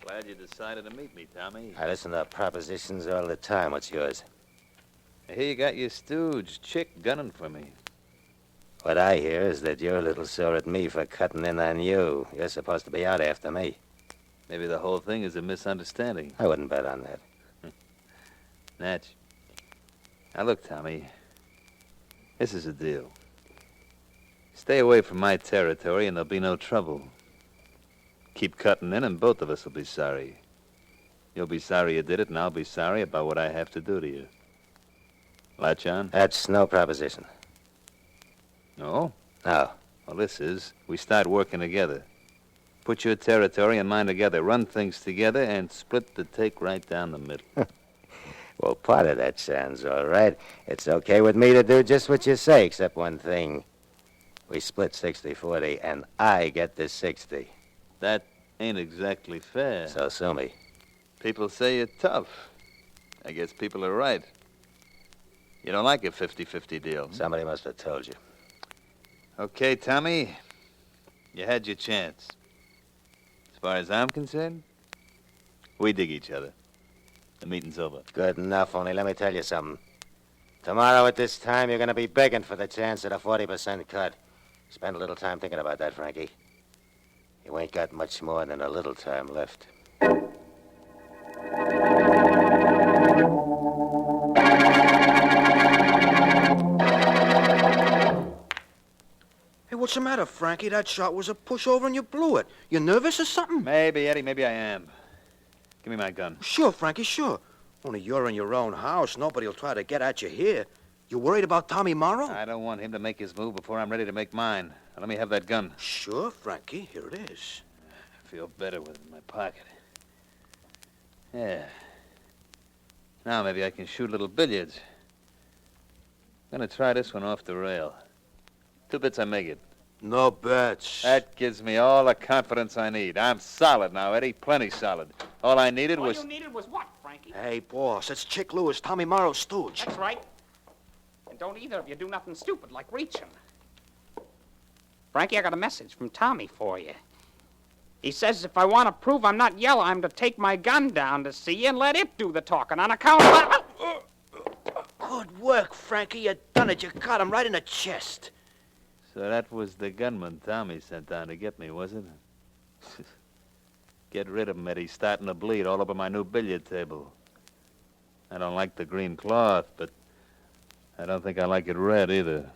Speaker 14: Glad you decided to meet me, Tommy.
Speaker 13: I listen to propositions all the time. What's yours?
Speaker 14: I hear you got your stooge, Chick, gunning for me.
Speaker 13: What I hear is that you're a little sore at me for cutting in on you. You're supposed to be out after me.
Speaker 14: Maybe the whole thing is a misunderstanding.
Speaker 13: I wouldn't bet on that.
Speaker 14: Natch. Now, look, Tommy. This is a deal. Stay away from my territory and there'll be no trouble. Keep cutting in, and both of us will be sorry. You'll be sorry you did it, and I'll be sorry about what I have to do to you. Latch on?
Speaker 13: That's no proposition.
Speaker 14: No?
Speaker 13: No.
Speaker 14: Well, this is. We start working together. Put your territory and mine together. Run things together and split the take right down the middle.
Speaker 13: Well, part of that sounds all right. It's okay with me to do just what you say, except one thing. We split 60-40, and I get the 60.
Speaker 14: That ain't exactly fair.
Speaker 13: So sue me.
Speaker 14: People say you're tough. I guess people are right. You don't like a 50-50 deal.
Speaker 13: Somebody must have told you.
Speaker 14: Okay, Tommy. You had your chance. As far as I'm concerned, we dig each other. The meeting's over.
Speaker 13: Good enough, only let me tell you something. Tomorrow at this time, you're going to be begging for the chance at a 40% cut. Spend a little time thinking about that, Frankie. You ain't got much more than a little time left.
Speaker 4: Hey, what's the matter, Frankie? That shot was a pushover and you blew it. You nervous or something?
Speaker 14: Maybe, Eddie, maybe I am. Give me my gun.
Speaker 4: Sure, Frankie, sure. Only you're in your own house. Nobody'll try to get at you here. You worried about Tommy Morrow?
Speaker 14: I don't want him to make his move before I'm ready to make mine. Now, let me have that gun.
Speaker 4: Sure, Frankie. Here it is.
Speaker 14: I feel better with it in my pocket. Yeah. Now maybe I can shoot a little billiards. I'm gonna try this one off the rail. 2 bits I make it.
Speaker 4: No bets.
Speaker 14: That gives me all the confidence I need. I'm solid now, Eddie. Plenty solid. All I needed was...
Speaker 10: All you needed was what, Frankie?
Speaker 4: Hey, boss, that's Chick Lewis, Tommy Morrow's stooge.
Speaker 10: That's right. And don't either of you do nothing stupid like reaching. Frankie, I got a message from Tommy for you. He says if I want to prove I'm not yellow, I'm to take my gun down to see you and let it do the talking on account of...
Speaker 4: Good work, Frankie. You done it. You got him right in the chest.
Speaker 14: So that was the gunman Tommy sent down to get me, was it? Get rid of him, Eddie. Starting to bleed all over my new billiard table. I don't like the green cloth, but I don't think I like it red either.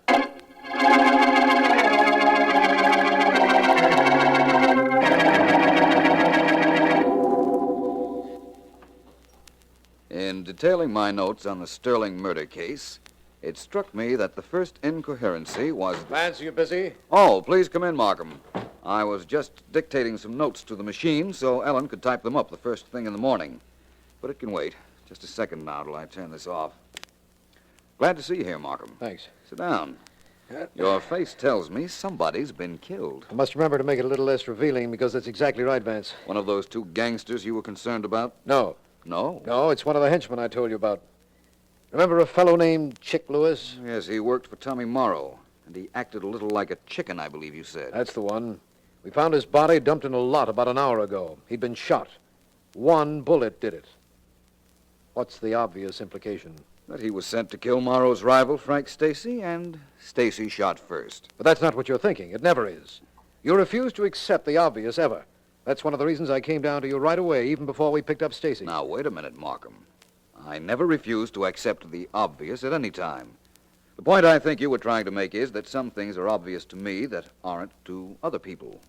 Speaker 21: In detailing my notes on the Sterling murder case, it struck me that the first incoherency was...
Speaker 6: Vance, are you busy?
Speaker 21: Oh, please come in, Markham. I was just dictating some notes to the machine so Ellen could type them up the first thing in the morning. But it can wait. Just a second now till I turn this off. Glad to see you here, Markham.
Speaker 6: Thanks.
Speaker 21: Sit down. Your face tells me somebody's been killed.
Speaker 6: I must remember to make it a little less revealing because that's exactly right, Vance.
Speaker 21: One of those 2 gangsters you were concerned about?
Speaker 6: No.
Speaker 21: No?
Speaker 6: No, it's one of the henchmen I told you about. Remember a fellow named Chick Lewis?
Speaker 21: Yes, he worked for Tommy Morrow, and he acted a little like a chicken, I believe you said.
Speaker 6: That's the one. We found his body dumped in a lot about an hour ago. He'd been shot. 1 bullet did it. What's the obvious implication?
Speaker 21: That he was sent to kill Morrow's rival, Frank Stacy, and Stacy shot first.
Speaker 6: But that's not what you're thinking. It never is. You refuse to accept the obvious ever. That's one of the reasons I came down to you right away, even before we picked up Stacy.
Speaker 21: Now, wait a minute, Markham. I never refused to accept the obvious at any time. The point I think you were trying to make is that some things are obvious to me that aren't to other people.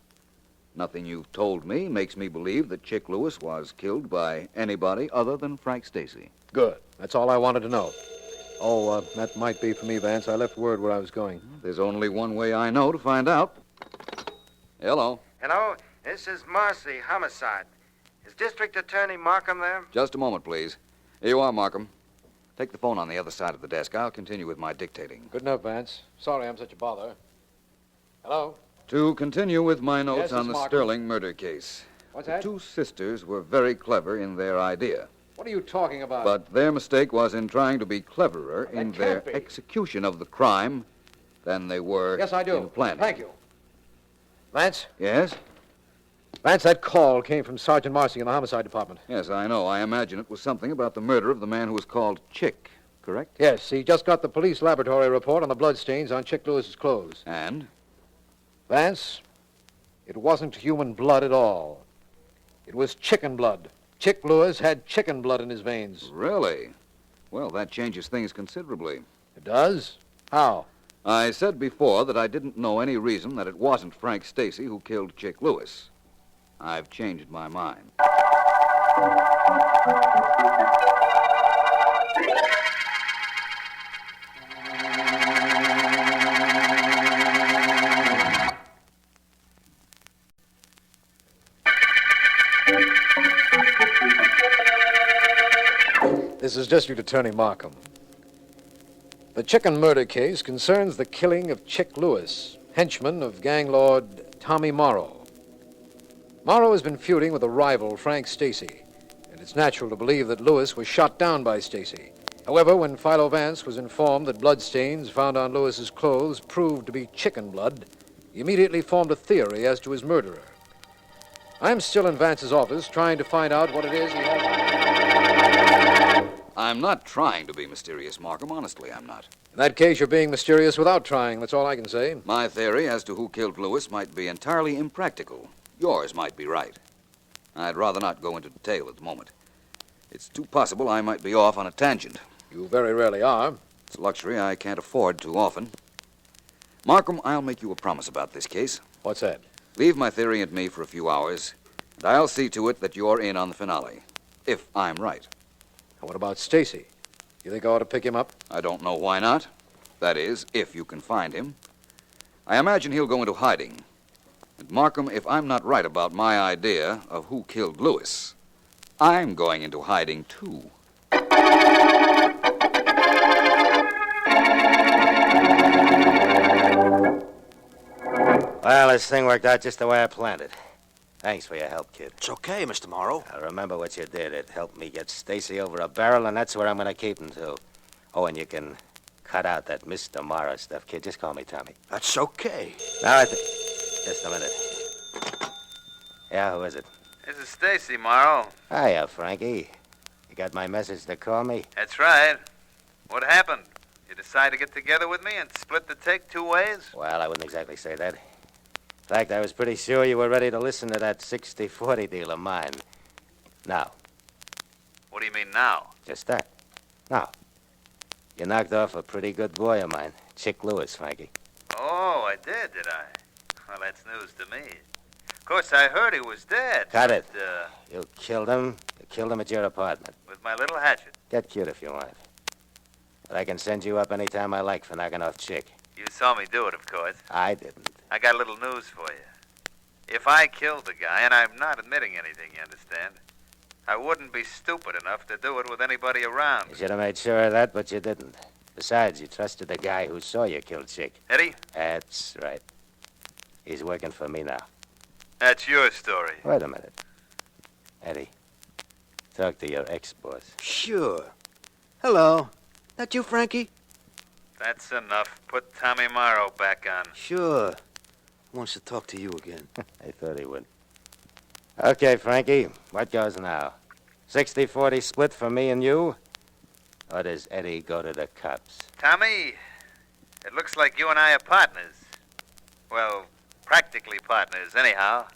Speaker 21: Nothing you've told me makes me believe that Chick Lewis was killed by anybody other than Frank Stacy.
Speaker 6: Good. That's all I wanted to know. Oh, that might be for me, Vance. I left word where I was going.
Speaker 21: There's only one way I know to find out. Hello.
Speaker 8: Hello, this is Marcy, homicide. Is District Attorney Markham there?
Speaker 21: Just a moment, please. Here you are, Markham. Take the phone on the other side of the desk. I'll continue with my dictating.
Speaker 6: Good enough, Vance. Sorry I'm such a bother. Hello?
Speaker 21: To continue with my notes
Speaker 6: Yes,
Speaker 21: on the
Speaker 6: Markham.
Speaker 21: Sterling murder case.
Speaker 6: What's
Speaker 21: The
Speaker 6: that?
Speaker 21: 2 sisters were very clever in their idea.
Speaker 6: What are you talking about?
Speaker 21: But their mistake was in trying to be cleverer in their
Speaker 6: can't be.
Speaker 21: execution of the crime than they were
Speaker 6: Yes, I do.
Speaker 21: in planning.
Speaker 6: Thank you. Vance?
Speaker 21: Yes?
Speaker 6: Vance, that call came from Sergeant Marcy in the homicide department.
Speaker 21: Yes, I know. I imagine it was something about the murder of the man who was called Chick, correct?
Speaker 6: Yes, he just got the police laboratory report on the bloodstains on Chick Lewis's clothes.
Speaker 21: And?
Speaker 6: Vance, it wasn't human blood at all. It was chicken blood. Chick Lewis had chicken blood in his veins.
Speaker 21: Really? Well, that changes things considerably.
Speaker 6: It does? How?
Speaker 21: I said before that I didn't know any reason that it wasn't Frank Stacy who killed Chick Lewis. I've changed my mind.
Speaker 6: This is District Attorney Markham. The chicken murder case concerns the killing of Chick Lewis, henchman of gang lord Tommy Morrow. Morrow has been feuding with a rival, Frank Stacy, and it's natural to believe that Lewis was shot down by Stacy. However, when Philo Vance was informed that bloodstains found on Lewis's clothes proved to be chicken blood, he immediately formed a theory as to his murderer. I'm still in Vance's office trying to find out what it is he has.
Speaker 21: I'm not trying to be mysterious, Markham. Honestly, I'm not.
Speaker 6: In that case, you're being mysterious without trying. That's all I can say.
Speaker 21: My theory as to who killed Lewis might be entirely impractical. Yours might be right. I'd rather not go into detail at the moment. It's too possible I might be off on a tangent.
Speaker 6: You very rarely are.
Speaker 21: It's a luxury I can't afford too often. Markham, I'll make you a promise about this case.
Speaker 6: What's that?
Speaker 21: Leave my theory and me for a few hours, and I'll see to it that you're in on the finale. If I'm right.
Speaker 6: And what about Stacy? You think I ought to pick him up?
Speaker 21: I don't know why not. That is, if you can find him. I imagine he'll go into hiding. And Markham, if I'm not right about my idea of who killed Lewis, I'm going into hiding, too.
Speaker 13: Well, this thing worked out just the way I planned it. Thanks for your help, kid.
Speaker 4: It's okay, Mr. Morrow.
Speaker 13: Now, remember what you did. It helped me get Stacy over a barrel, and that's where I'm going to keep him, too. Oh, and you can cut out that Mr. Morrow stuff, kid. Just call me Tommy.
Speaker 4: That's okay.
Speaker 13: Now, just a minute. Yeah, who is it?
Speaker 8: This is Stacy, Morrow.
Speaker 13: Hiya, Frankie. You got my message to call me?
Speaker 8: That's right. What happened? You decide to get together with me and split the take 2 ways?
Speaker 13: Well, I wouldn't exactly say that. In fact, I was pretty sure you were ready to listen to that 60-40 deal of mine. Now.
Speaker 8: What do you mean now?
Speaker 13: Just that. Now. You knocked off a pretty good boy of mine, Chick Lewis, Frankie.
Speaker 8: Oh, I did I? Well, that's news to me. Of course, I heard he was dead.
Speaker 13: Cut it.
Speaker 8: But,
Speaker 13: You killed him. You killed him at your apartment.
Speaker 8: with my little hatchet.
Speaker 13: Get cute if you want. But I can send you up any time I like for knocking off Chick.
Speaker 8: You saw me do it, of course.
Speaker 13: I didn't.
Speaker 8: I got a little news for you. If I killed the guy, and I'm not admitting anything, you understand, I wouldn't be stupid enough to do it with anybody around.
Speaker 13: You should have made sure of that, but you didn't. Besides, you trusted the guy who saw you kill Chick.
Speaker 8: Eddie?
Speaker 13: That's right. He's working for me now.
Speaker 8: That's your story.
Speaker 13: Wait a minute. Eddie, talk to your ex-boss.
Speaker 4: Sure. Hello. That you, Frankie?
Speaker 8: That's enough. Put Tommy Morrow back on.
Speaker 4: Sure. Wants to talk to you again.
Speaker 13: I thought he would. Okay, Frankie, what goes now? 60-40 split for me and you? Or does Eddie go to the cops?
Speaker 8: Tommy, it looks like you and I are partners. Well, practically partners, anyhow.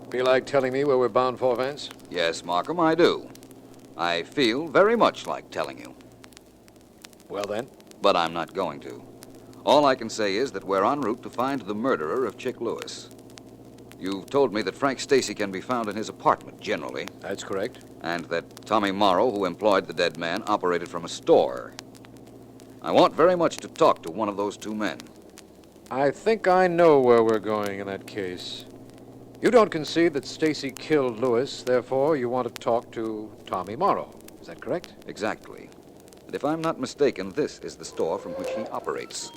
Speaker 6: Feel like telling me where we're bound for, Vance?
Speaker 21: Yes, Markham, I do. I feel very much like telling you.
Speaker 6: Well, then.
Speaker 21: But I'm not going to. All I can say is that we're en route to find the murderer of Chick Lewis. You've told me that Frank Stacy can be found in his apartment, generally.
Speaker 6: That's correct.
Speaker 21: And that Tommy Morrow, who employed the dead man, operated from a store. I want very much to talk to one of those two men.
Speaker 6: I think I know where we're going in that case. You don't concede that Stacy killed Lewis, therefore you want to talk to Tommy Morrow. Is that correct?
Speaker 21: Exactly. And if I'm not mistaken, this is the store from which he operates.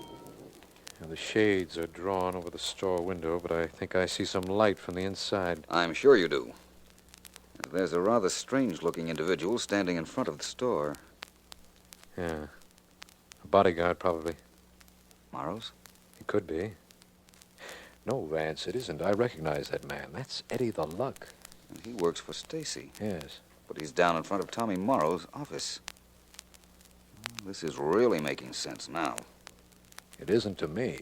Speaker 6: Now, the shades are drawn over the store window, but I think I see some light from the inside.
Speaker 21: I'm sure you do. And there's a rather strange-looking individual standing in front of the store.
Speaker 6: Yeah. A bodyguard, probably.
Speaker 21: Morrow's?
Speaker 6: He could be. No, Vance, it isn't. I recognize that man. That's Eddie the Lug.
Speaker 21: And he works for Stacy.
Speaker 6: Yes.
Speaker 21: But he's down in front of Tommy Morrow's office. This is really making sense now.
Speaker 6: It isn't to me.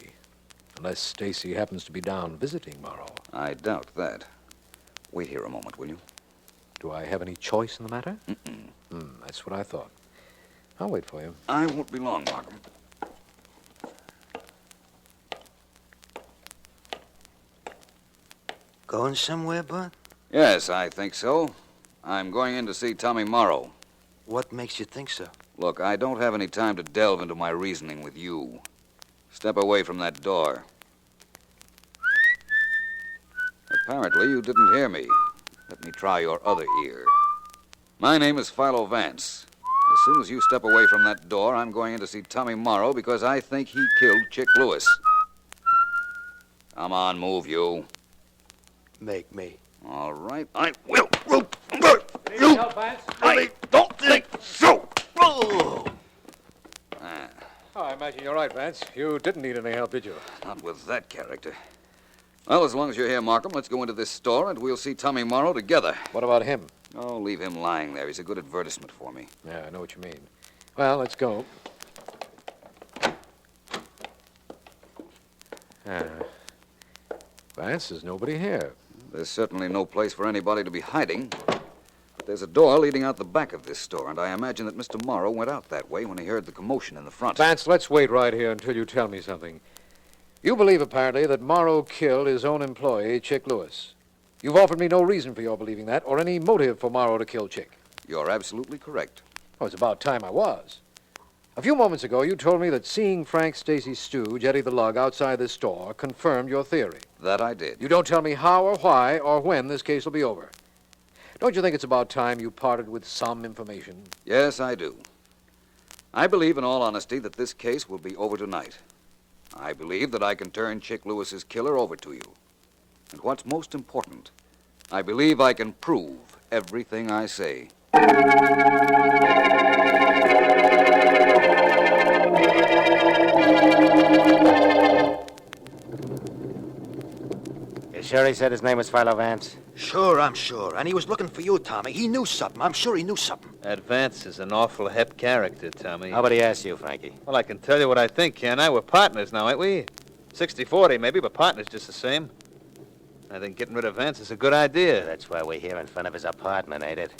Speaker 6: Unless Stacy happens to be down visiting Morrow.
Speaker 21: I doubt that. Wait here a moment, will you?
Speaker 6: Do I have any choice in the matter? That's what I thought. I'll wait for you.
Speaker 21: I won't be long, Markham.
Speaker 4: Going somewhere, Bud?
Speaker 21: Yes, I think so. I'm going in to see Tommy Morrow.
Speaker 4: What makes you think so?
Speaker 21: Look, I don't have any time to delve into my reasoning with you. Step away from that door. Apparently, you didn't hear me. Let me try your other ear. My name is Philo Vance. As soon as you step away from that door, I'm going in to see Tommy Morrow because I think he killed Chick Lewis. Come on, move, you.
Speaker 4: Make me.
Speaker 21: All right, I will.
Speaker 6: You help, Vance?
Speaker 21: I don't think so.
Speaker 6: Oh, I imagine you're right, Vance. You didn't need any help, did you?
Speaker 21: Not with that character. Well, as long as you're here, Markham, let's go into this store and we'll see Tommy Morrow together.
Speaker 6: What about him?
Speaker 21: Oh, leave him lying there. He's a good advertisement for me.
Speaker 6: Yeah, I know what you mean. Well, let's go. Vance, there's nobody here.
Speaker 21: There's certainly no place for anybody to be hiding. But there's a door leading out the back of this store, and I imagine that Mr. Morrow went out that way when he heard the commotion in the front.
Speaker 6: Vance, let's wait right here until you tell me something. You believe, apparently, that Morrow killed his own employee, Chick Lewis. You've offered me no reason for your believing that, or any motive for Morrow to kill Chick.
Speaker 21: You're absolutely correct.
Speaker 6: Oh, it's about time I was. A few moments ago, you told me that seeing Frank Stacy's stooge, Eddie the Lug, outside this store confirmed your theory.
Speaker 21: That I did.
Speaker 6: You don't tell me how or why or when this case will be over. Don't you think it's about time you parted with some information?
Speaker 21: Yes, I do. I believe, in all honesty, that this case will be over tonight. I believe that I can turn Chick Lewis's killer over to you. And what's most important, I believe I can prove everything I say.
Speaker 13: You sure he said his name was Philo Vance?
Speaker 4: Sure, I'm sure. And he was looking for you, Tommy. He knew something. I'm sure he knew something.
Speaker 14: That Vance is an awful hep character, Tommy.
Speaker 13: Nobody asked you, Frankie.
Speaker 14: Well, I can tell you what I think, can't I? We're partners now, ain't we? 60-40 maybe, but partners just the same. I think getting rid of Vance is a good idea.
Speaker 13: That's why we're here in front of his apartment, ain't it?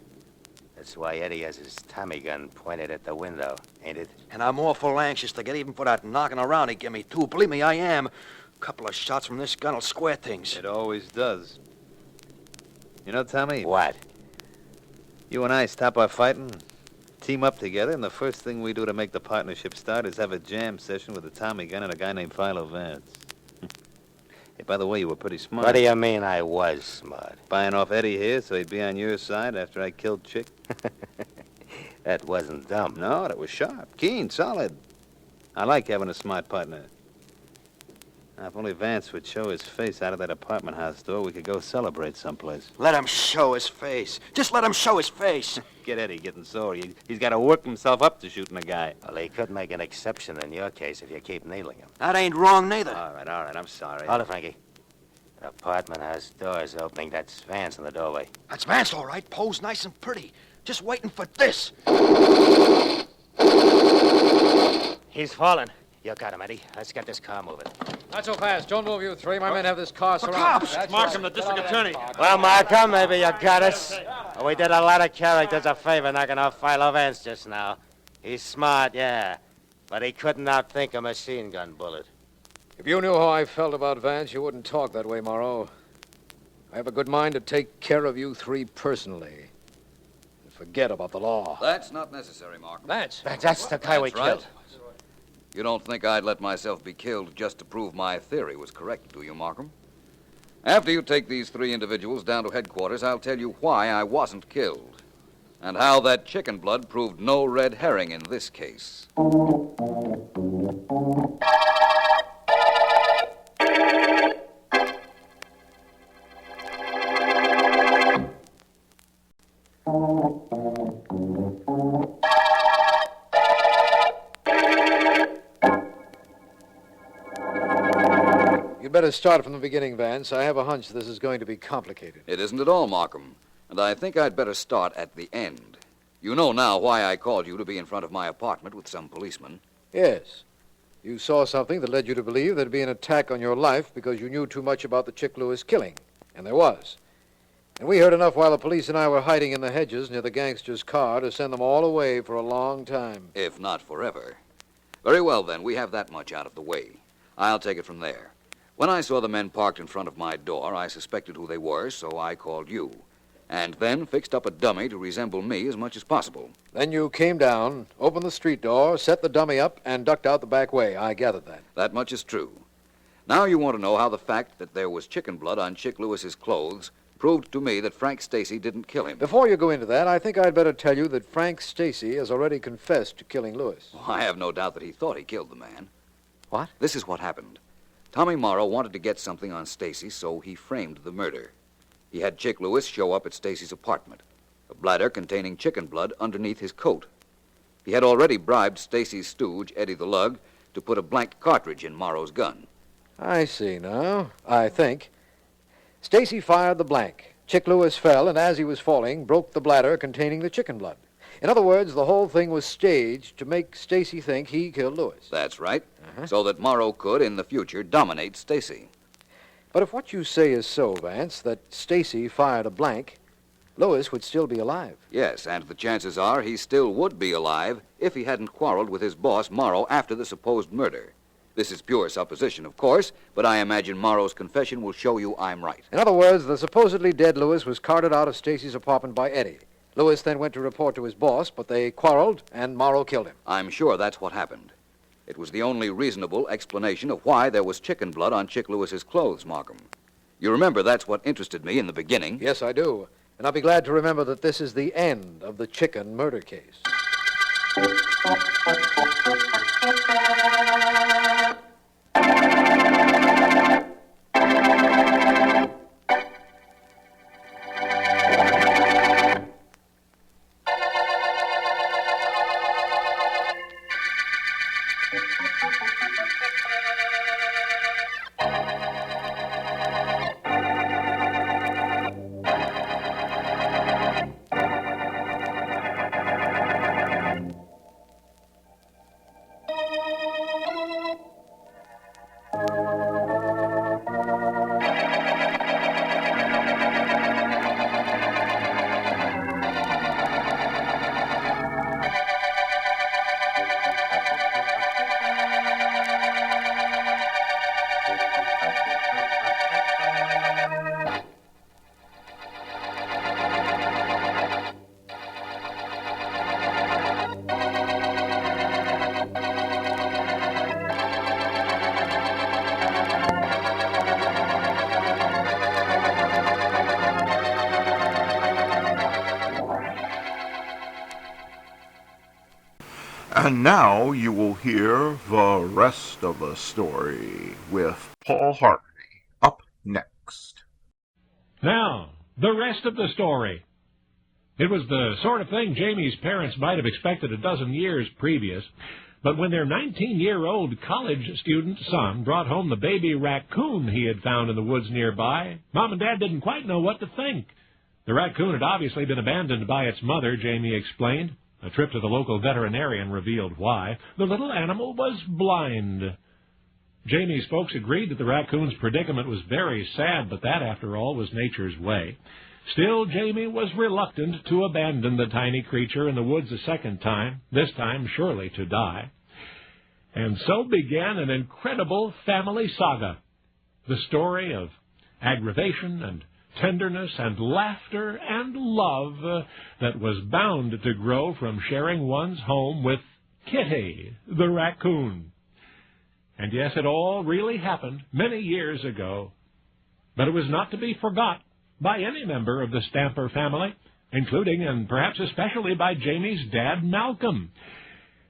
Speaker 13: That's why Eddie has his Tommy gun pointed at the window, ain't it?
Speaker 4: And I'm awful anxious to get even for that knocking around he give me, too. Believe me, I am. A couple of shots from this gun will square things.
Speaker 14: It always does. You know, Tommy?
Speaker 13: What?
Speaker 14: You and I stop our fighting, team up together, and the first thing we do to make the partnership start is have a jam session with a Tommy gun and a guy named Philo Vance. Hey, by the way, you were pretty smart.
Speaker 13: What do you mean I was smart?
Speaker 14: Buying off Eddie here so he'd be on your side after I killed Chick.
Speaker 13: That wasn't dumb.
Speaker 14: No, that was sharp, keen, solid. I like having a smart partner. Now, if only Vance would show his face out of that apartment house door, we could go celebrate someplace.
Speaker 4: Let him show his face. Just let him show his face.
Speaker 14: Get Eddie getting sore. He's got to work himself up to shooting a guy.
Speaker 13: Well, he could make an exception in your case if you keep needling him.
Speaker 4: That ain't wrong, neither.
Speaker 14: All right, I'm sorry.
Speaker 13: Hold it, Frankie. The apartment house door's opening. That's Vance in the doorway.
Speaker 4: That's Vance, all right. Posed nice and pretty. Just waiting for this.
Speaker 13: He's fallen. You got him, Eddie. Let's get this car moving.
Speaker 6: Not so fast. Don't move, you three. My men have this car surrounded.
Speaker 18: That's Markham, the district attorney.
Speaker 13: Well, Markham, maybe you got us. Well, we did a lot of characters a favor knocking off Philo Vance just now. He's smart, yeah, but he couldn't outthink a machine gun bullet.
Speaker 6: If you knew how I felt about Vance, you wouldn't talk that way, Morrow. I have a good mind to take care of you three personally. And forget about the law.
Speaker 21: That's not necessary, Markham.
Speaker 6: Vance,
Speaker 13: that's the guy we killed.
Speaker 21: Right. You don't think I'd let myself be killed just to prove my theory was correct, do you, Markham? After you take these three individuals down to headquarters, I'll tell you why I wasn't killed, and how that chicken blood proved no red herring in this case.
Speaker 6: You'd better start from the beginning, Vance. I have a hunch this is going to be complicated.
Speaker 21: It isn't at all, Markham, and I think I'd better start at the end. You know now why I called you to be in front of my apartment with some policemen.
Speaker 6: Yes. You saw something that led you to believe there'd be an attack on your life because you knew too much about the Chick Lewis killing. And there was. And we heard enough while the police and I were hiding in the hedges near the gangster's car to send them all away for a long time.
Speaker 21: If not forever. Very well, then. We have that much out of the way. I'll take it from there. When I saw the men parked in front of my door, I suspected who they were, so I called you. And then fixed up a dummy to resemble me as much as possible.
Speaker 6: Then you came down, opened the street door, set the dummy up, and ducked out the back way. I gathered that.
Speaker 21: That much is true. Now you want to know how the fact that there was chicken blood on Chick Lewis's clothes proved to me that Frank Stacy didn't kill him.
Speaker 6: Before you go into that, I think I'd better tell you that Frank Stacy has already confessed to killing Lewis.
Speaker 21: Oh, I have no doubt that he thought he killed the man.
Speaker 6: What?
Speaker 21: This is what happened. Tommy Morrow wanted to get something on Stacy, so he framed the murder. He had Chick Lewis show up at Stacy's apartment, a bladder containing chicken blood underneath his coat. He had already bribed Stacy's stooge, Eddie the Lug, to put a blank cartridge in Morrow's gun.
Speaker 6: I see now, I think. Stacy fired the blank. Chick Lewis fell, and as he was falling, broke the bladder containing the chicken blood. In other words, the whole thing was staged to make Stacy think he killed Lewis.
Speaker 21: That's right. So that Morrow could, in the future, dominate Stacy.
Speaker 6: But if what you say is so, Vance, that Stacy fired a blank, Lewis would still be alive.
Speaker 21: Yes, and the chances are he still would be alive if he hadn't quarreled with his boss, Morrow, after the supposed murder. This is pure supposition, of course, but I imagine Morrow's confession will show you I'm right.
Speaker 6: In other words, the supposedly dead Lewis was carted out of Stacy's apartment by Eddie. Lewis then went to report to his boss, but they quarreled, and Morrow killed him.
Speaker 21: I'm sure that's what happened. It was the only reasonable explanation of why there was chicken blood on Chick Lewis's clothes, Markham. You remember that's what interested me in the beginning.
Speaker 6: Yes, I do. And I'll be glad to remember that this is the end of the chicken murder case.
Speaker 23: And now you will hear the rest of the story with Paul Harvey up next.
Speaker 5: Now, the rest of the story. It was the sort of thing Jamie's parents might have expected a dozen years previous, but when their 19-year-old college student son brought home the baby raccoon he had found in the woods nearby, Mom and Dad didn't quite know what to think. The raccoon had obviously been abandoned by its mother, Jamie explained. A trip to the local veterinarian revealed why. The little animal was blind. Jamie's folks agreed that the raccoon's predicament was very sad, but that, after all, was nature's way. Still, Jamie was reluctant to abandon the tiny creature in the woods a second time, this time surely to die. And so began an incredible family saga, the story of aggravation and tenderness and laughter and love that was bound to grow from sharing one's home with Kitty, the raccoon. And yes, it all really happened many years ago, but it was not to be forgot by any member of the Stamper family, including and perhaps especially by Jamie's dad, Malcolm.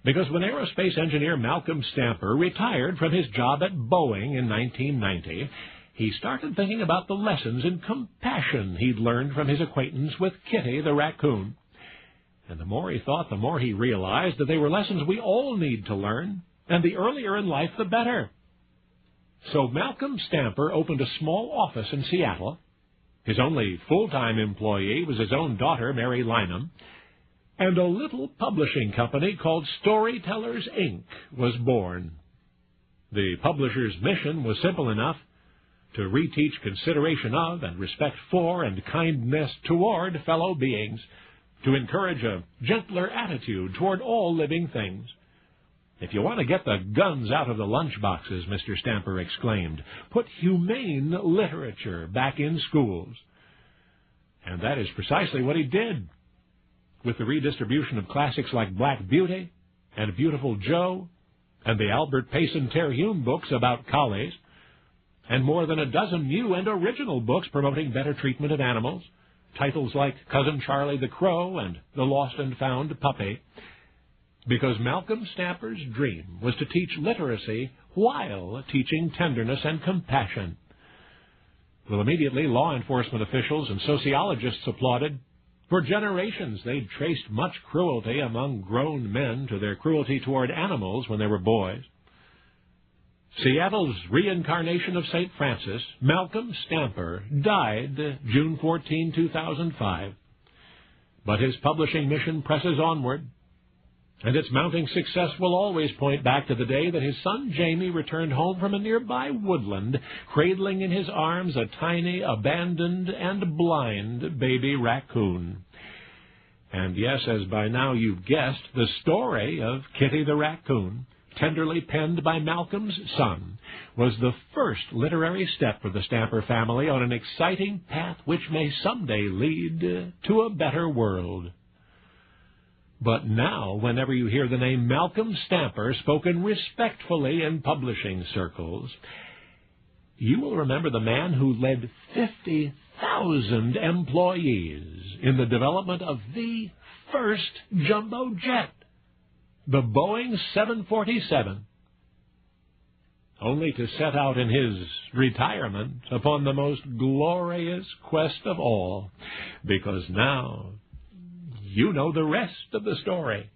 Speaker 5: Because when aerospace engineer Malcolm Stamper retired from his job at Boeing in 1990, he started thinking about the lessons in compassion he'd learned from his acquaintance with Kitty the raccoon. And the more he thought, the more he realized that they were lessons we all need to learn, and the earlier in life, the better. So Malcolm Stamper opened a small office in Seattle. His only full-time employee was his own daughter, Mary Lynham, and a little publishing company called Storytellers, Inc. was born. The publisher's mission was simple enough: to reteach consideration of and respect for and kindness toward fellow beings, to encourage a gentler attitude toward all living things. If you want to get the guns out of the lunchboxes, Mr. Stamper exclaimed, put humane literature back in schools. And that is precisely what he did. With the redistribution of classics like Black Beauty and Beautiful Joe and the Albert Payson Terhune books about collies, and more than a dozen new and original books promoting better treatment of animals, titles like Cousin Charlie the Crow and The Lost and Found Puppy, because Malcolm Stamper's dream was to teach literacy while teaching tenderness and compassion. Well, immediately law enforcement officials and sociologists applauded. For generations they'd traced much cruelty among grown men to their cruelty toward animals when they were boys. Seattle's reincarnation of St. Francis, Malcolm Stamper, died June 14, 2005. But his publishing mission presses onward, and its mounting success will always point back to the day that his son Jamie returned home from a nearby woodland, cradling in his arms a tiny, abandoned, and blind baby raccoon. And yes, as by now you've guessed, the story of Kitty the Raccoon, tenderly penned by Malcolm's son, was the first literary step for the Stamper family on an exciting path which may someday lead to a better world. But now, whenever you hear the name Malcolm Stamper spoken respectfully in publishing circles, you will remember the man who led 50,000 employees in the development of the first jumbo jet, the Boeing 747, only to set out in his retirement upon the most glorious quest of all, because now you know the rest of the story.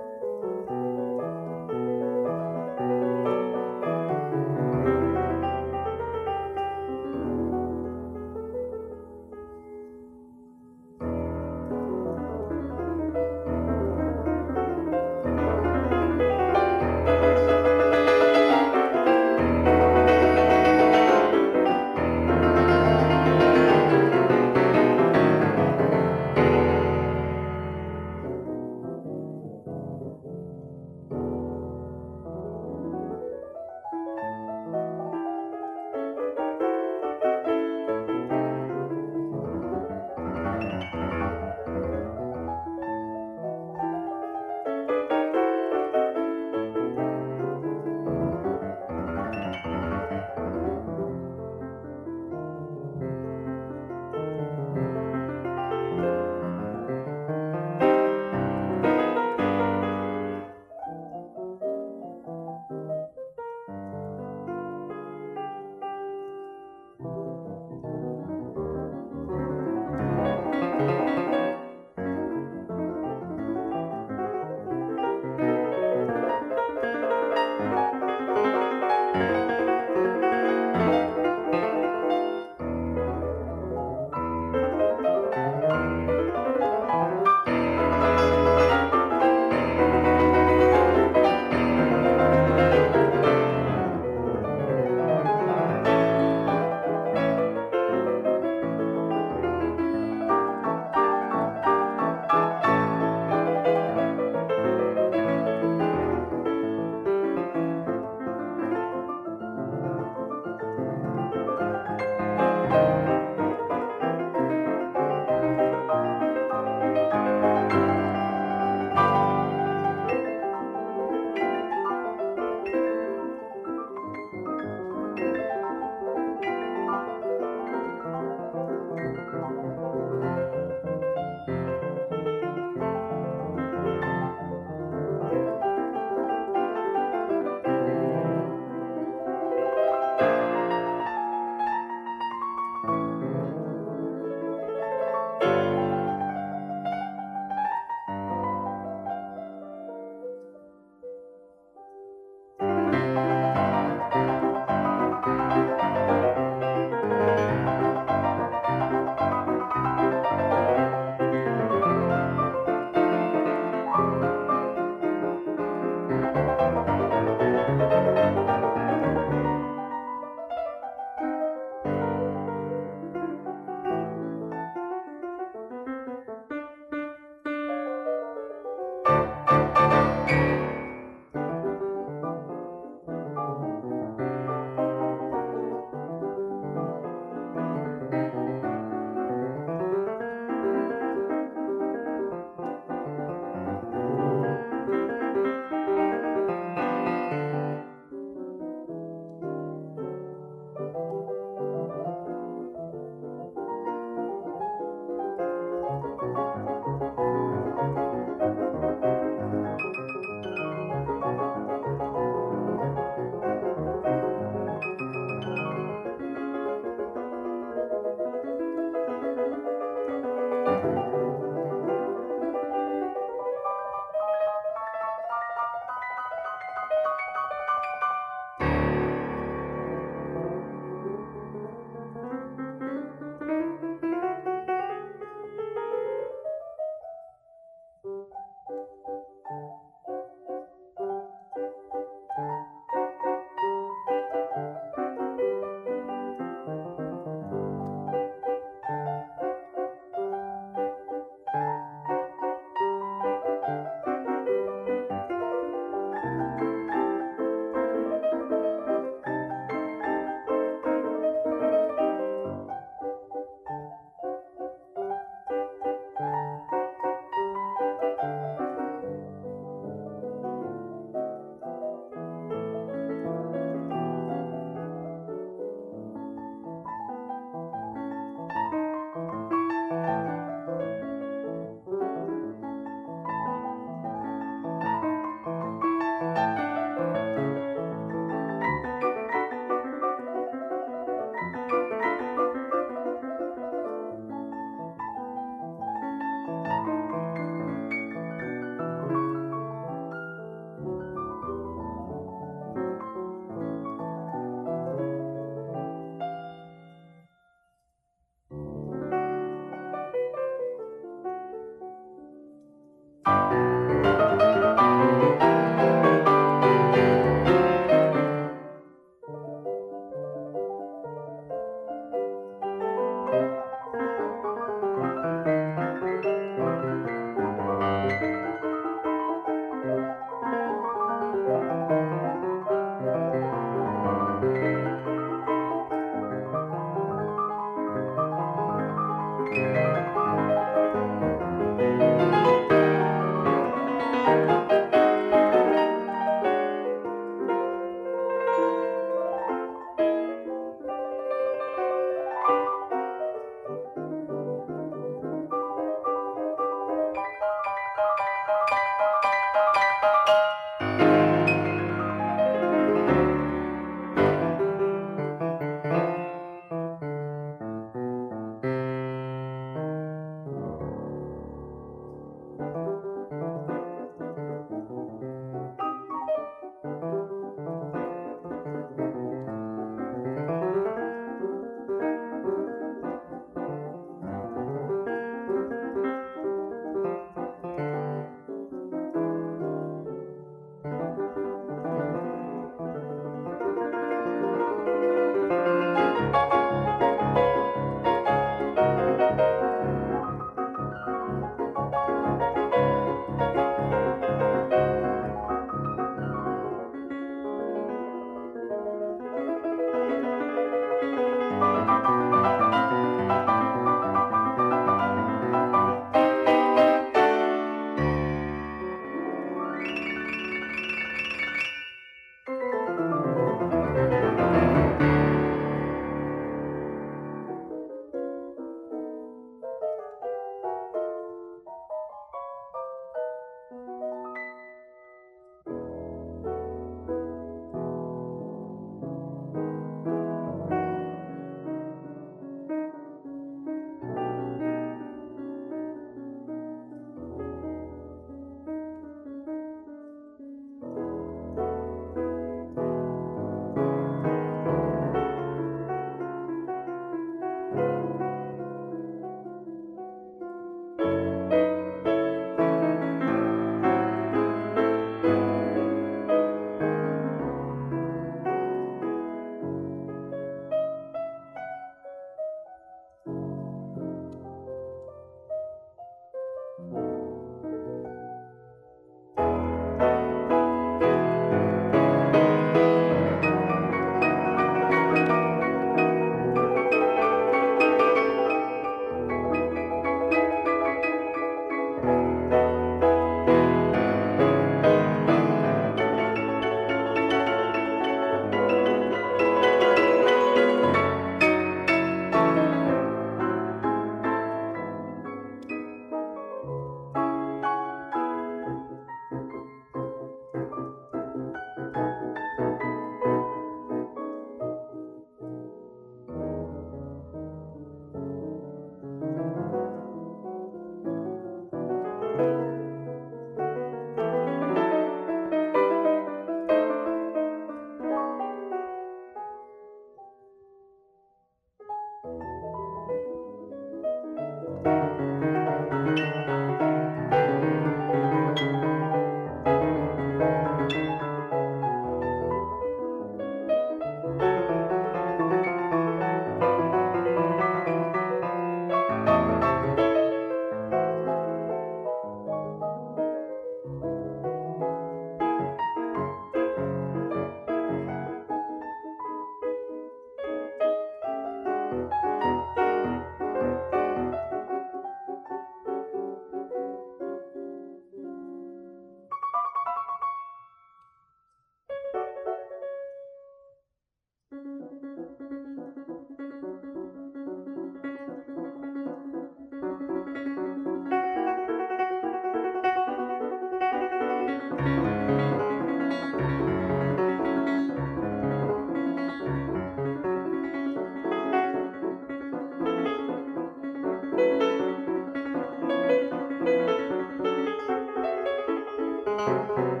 Speaker 1: Thank you.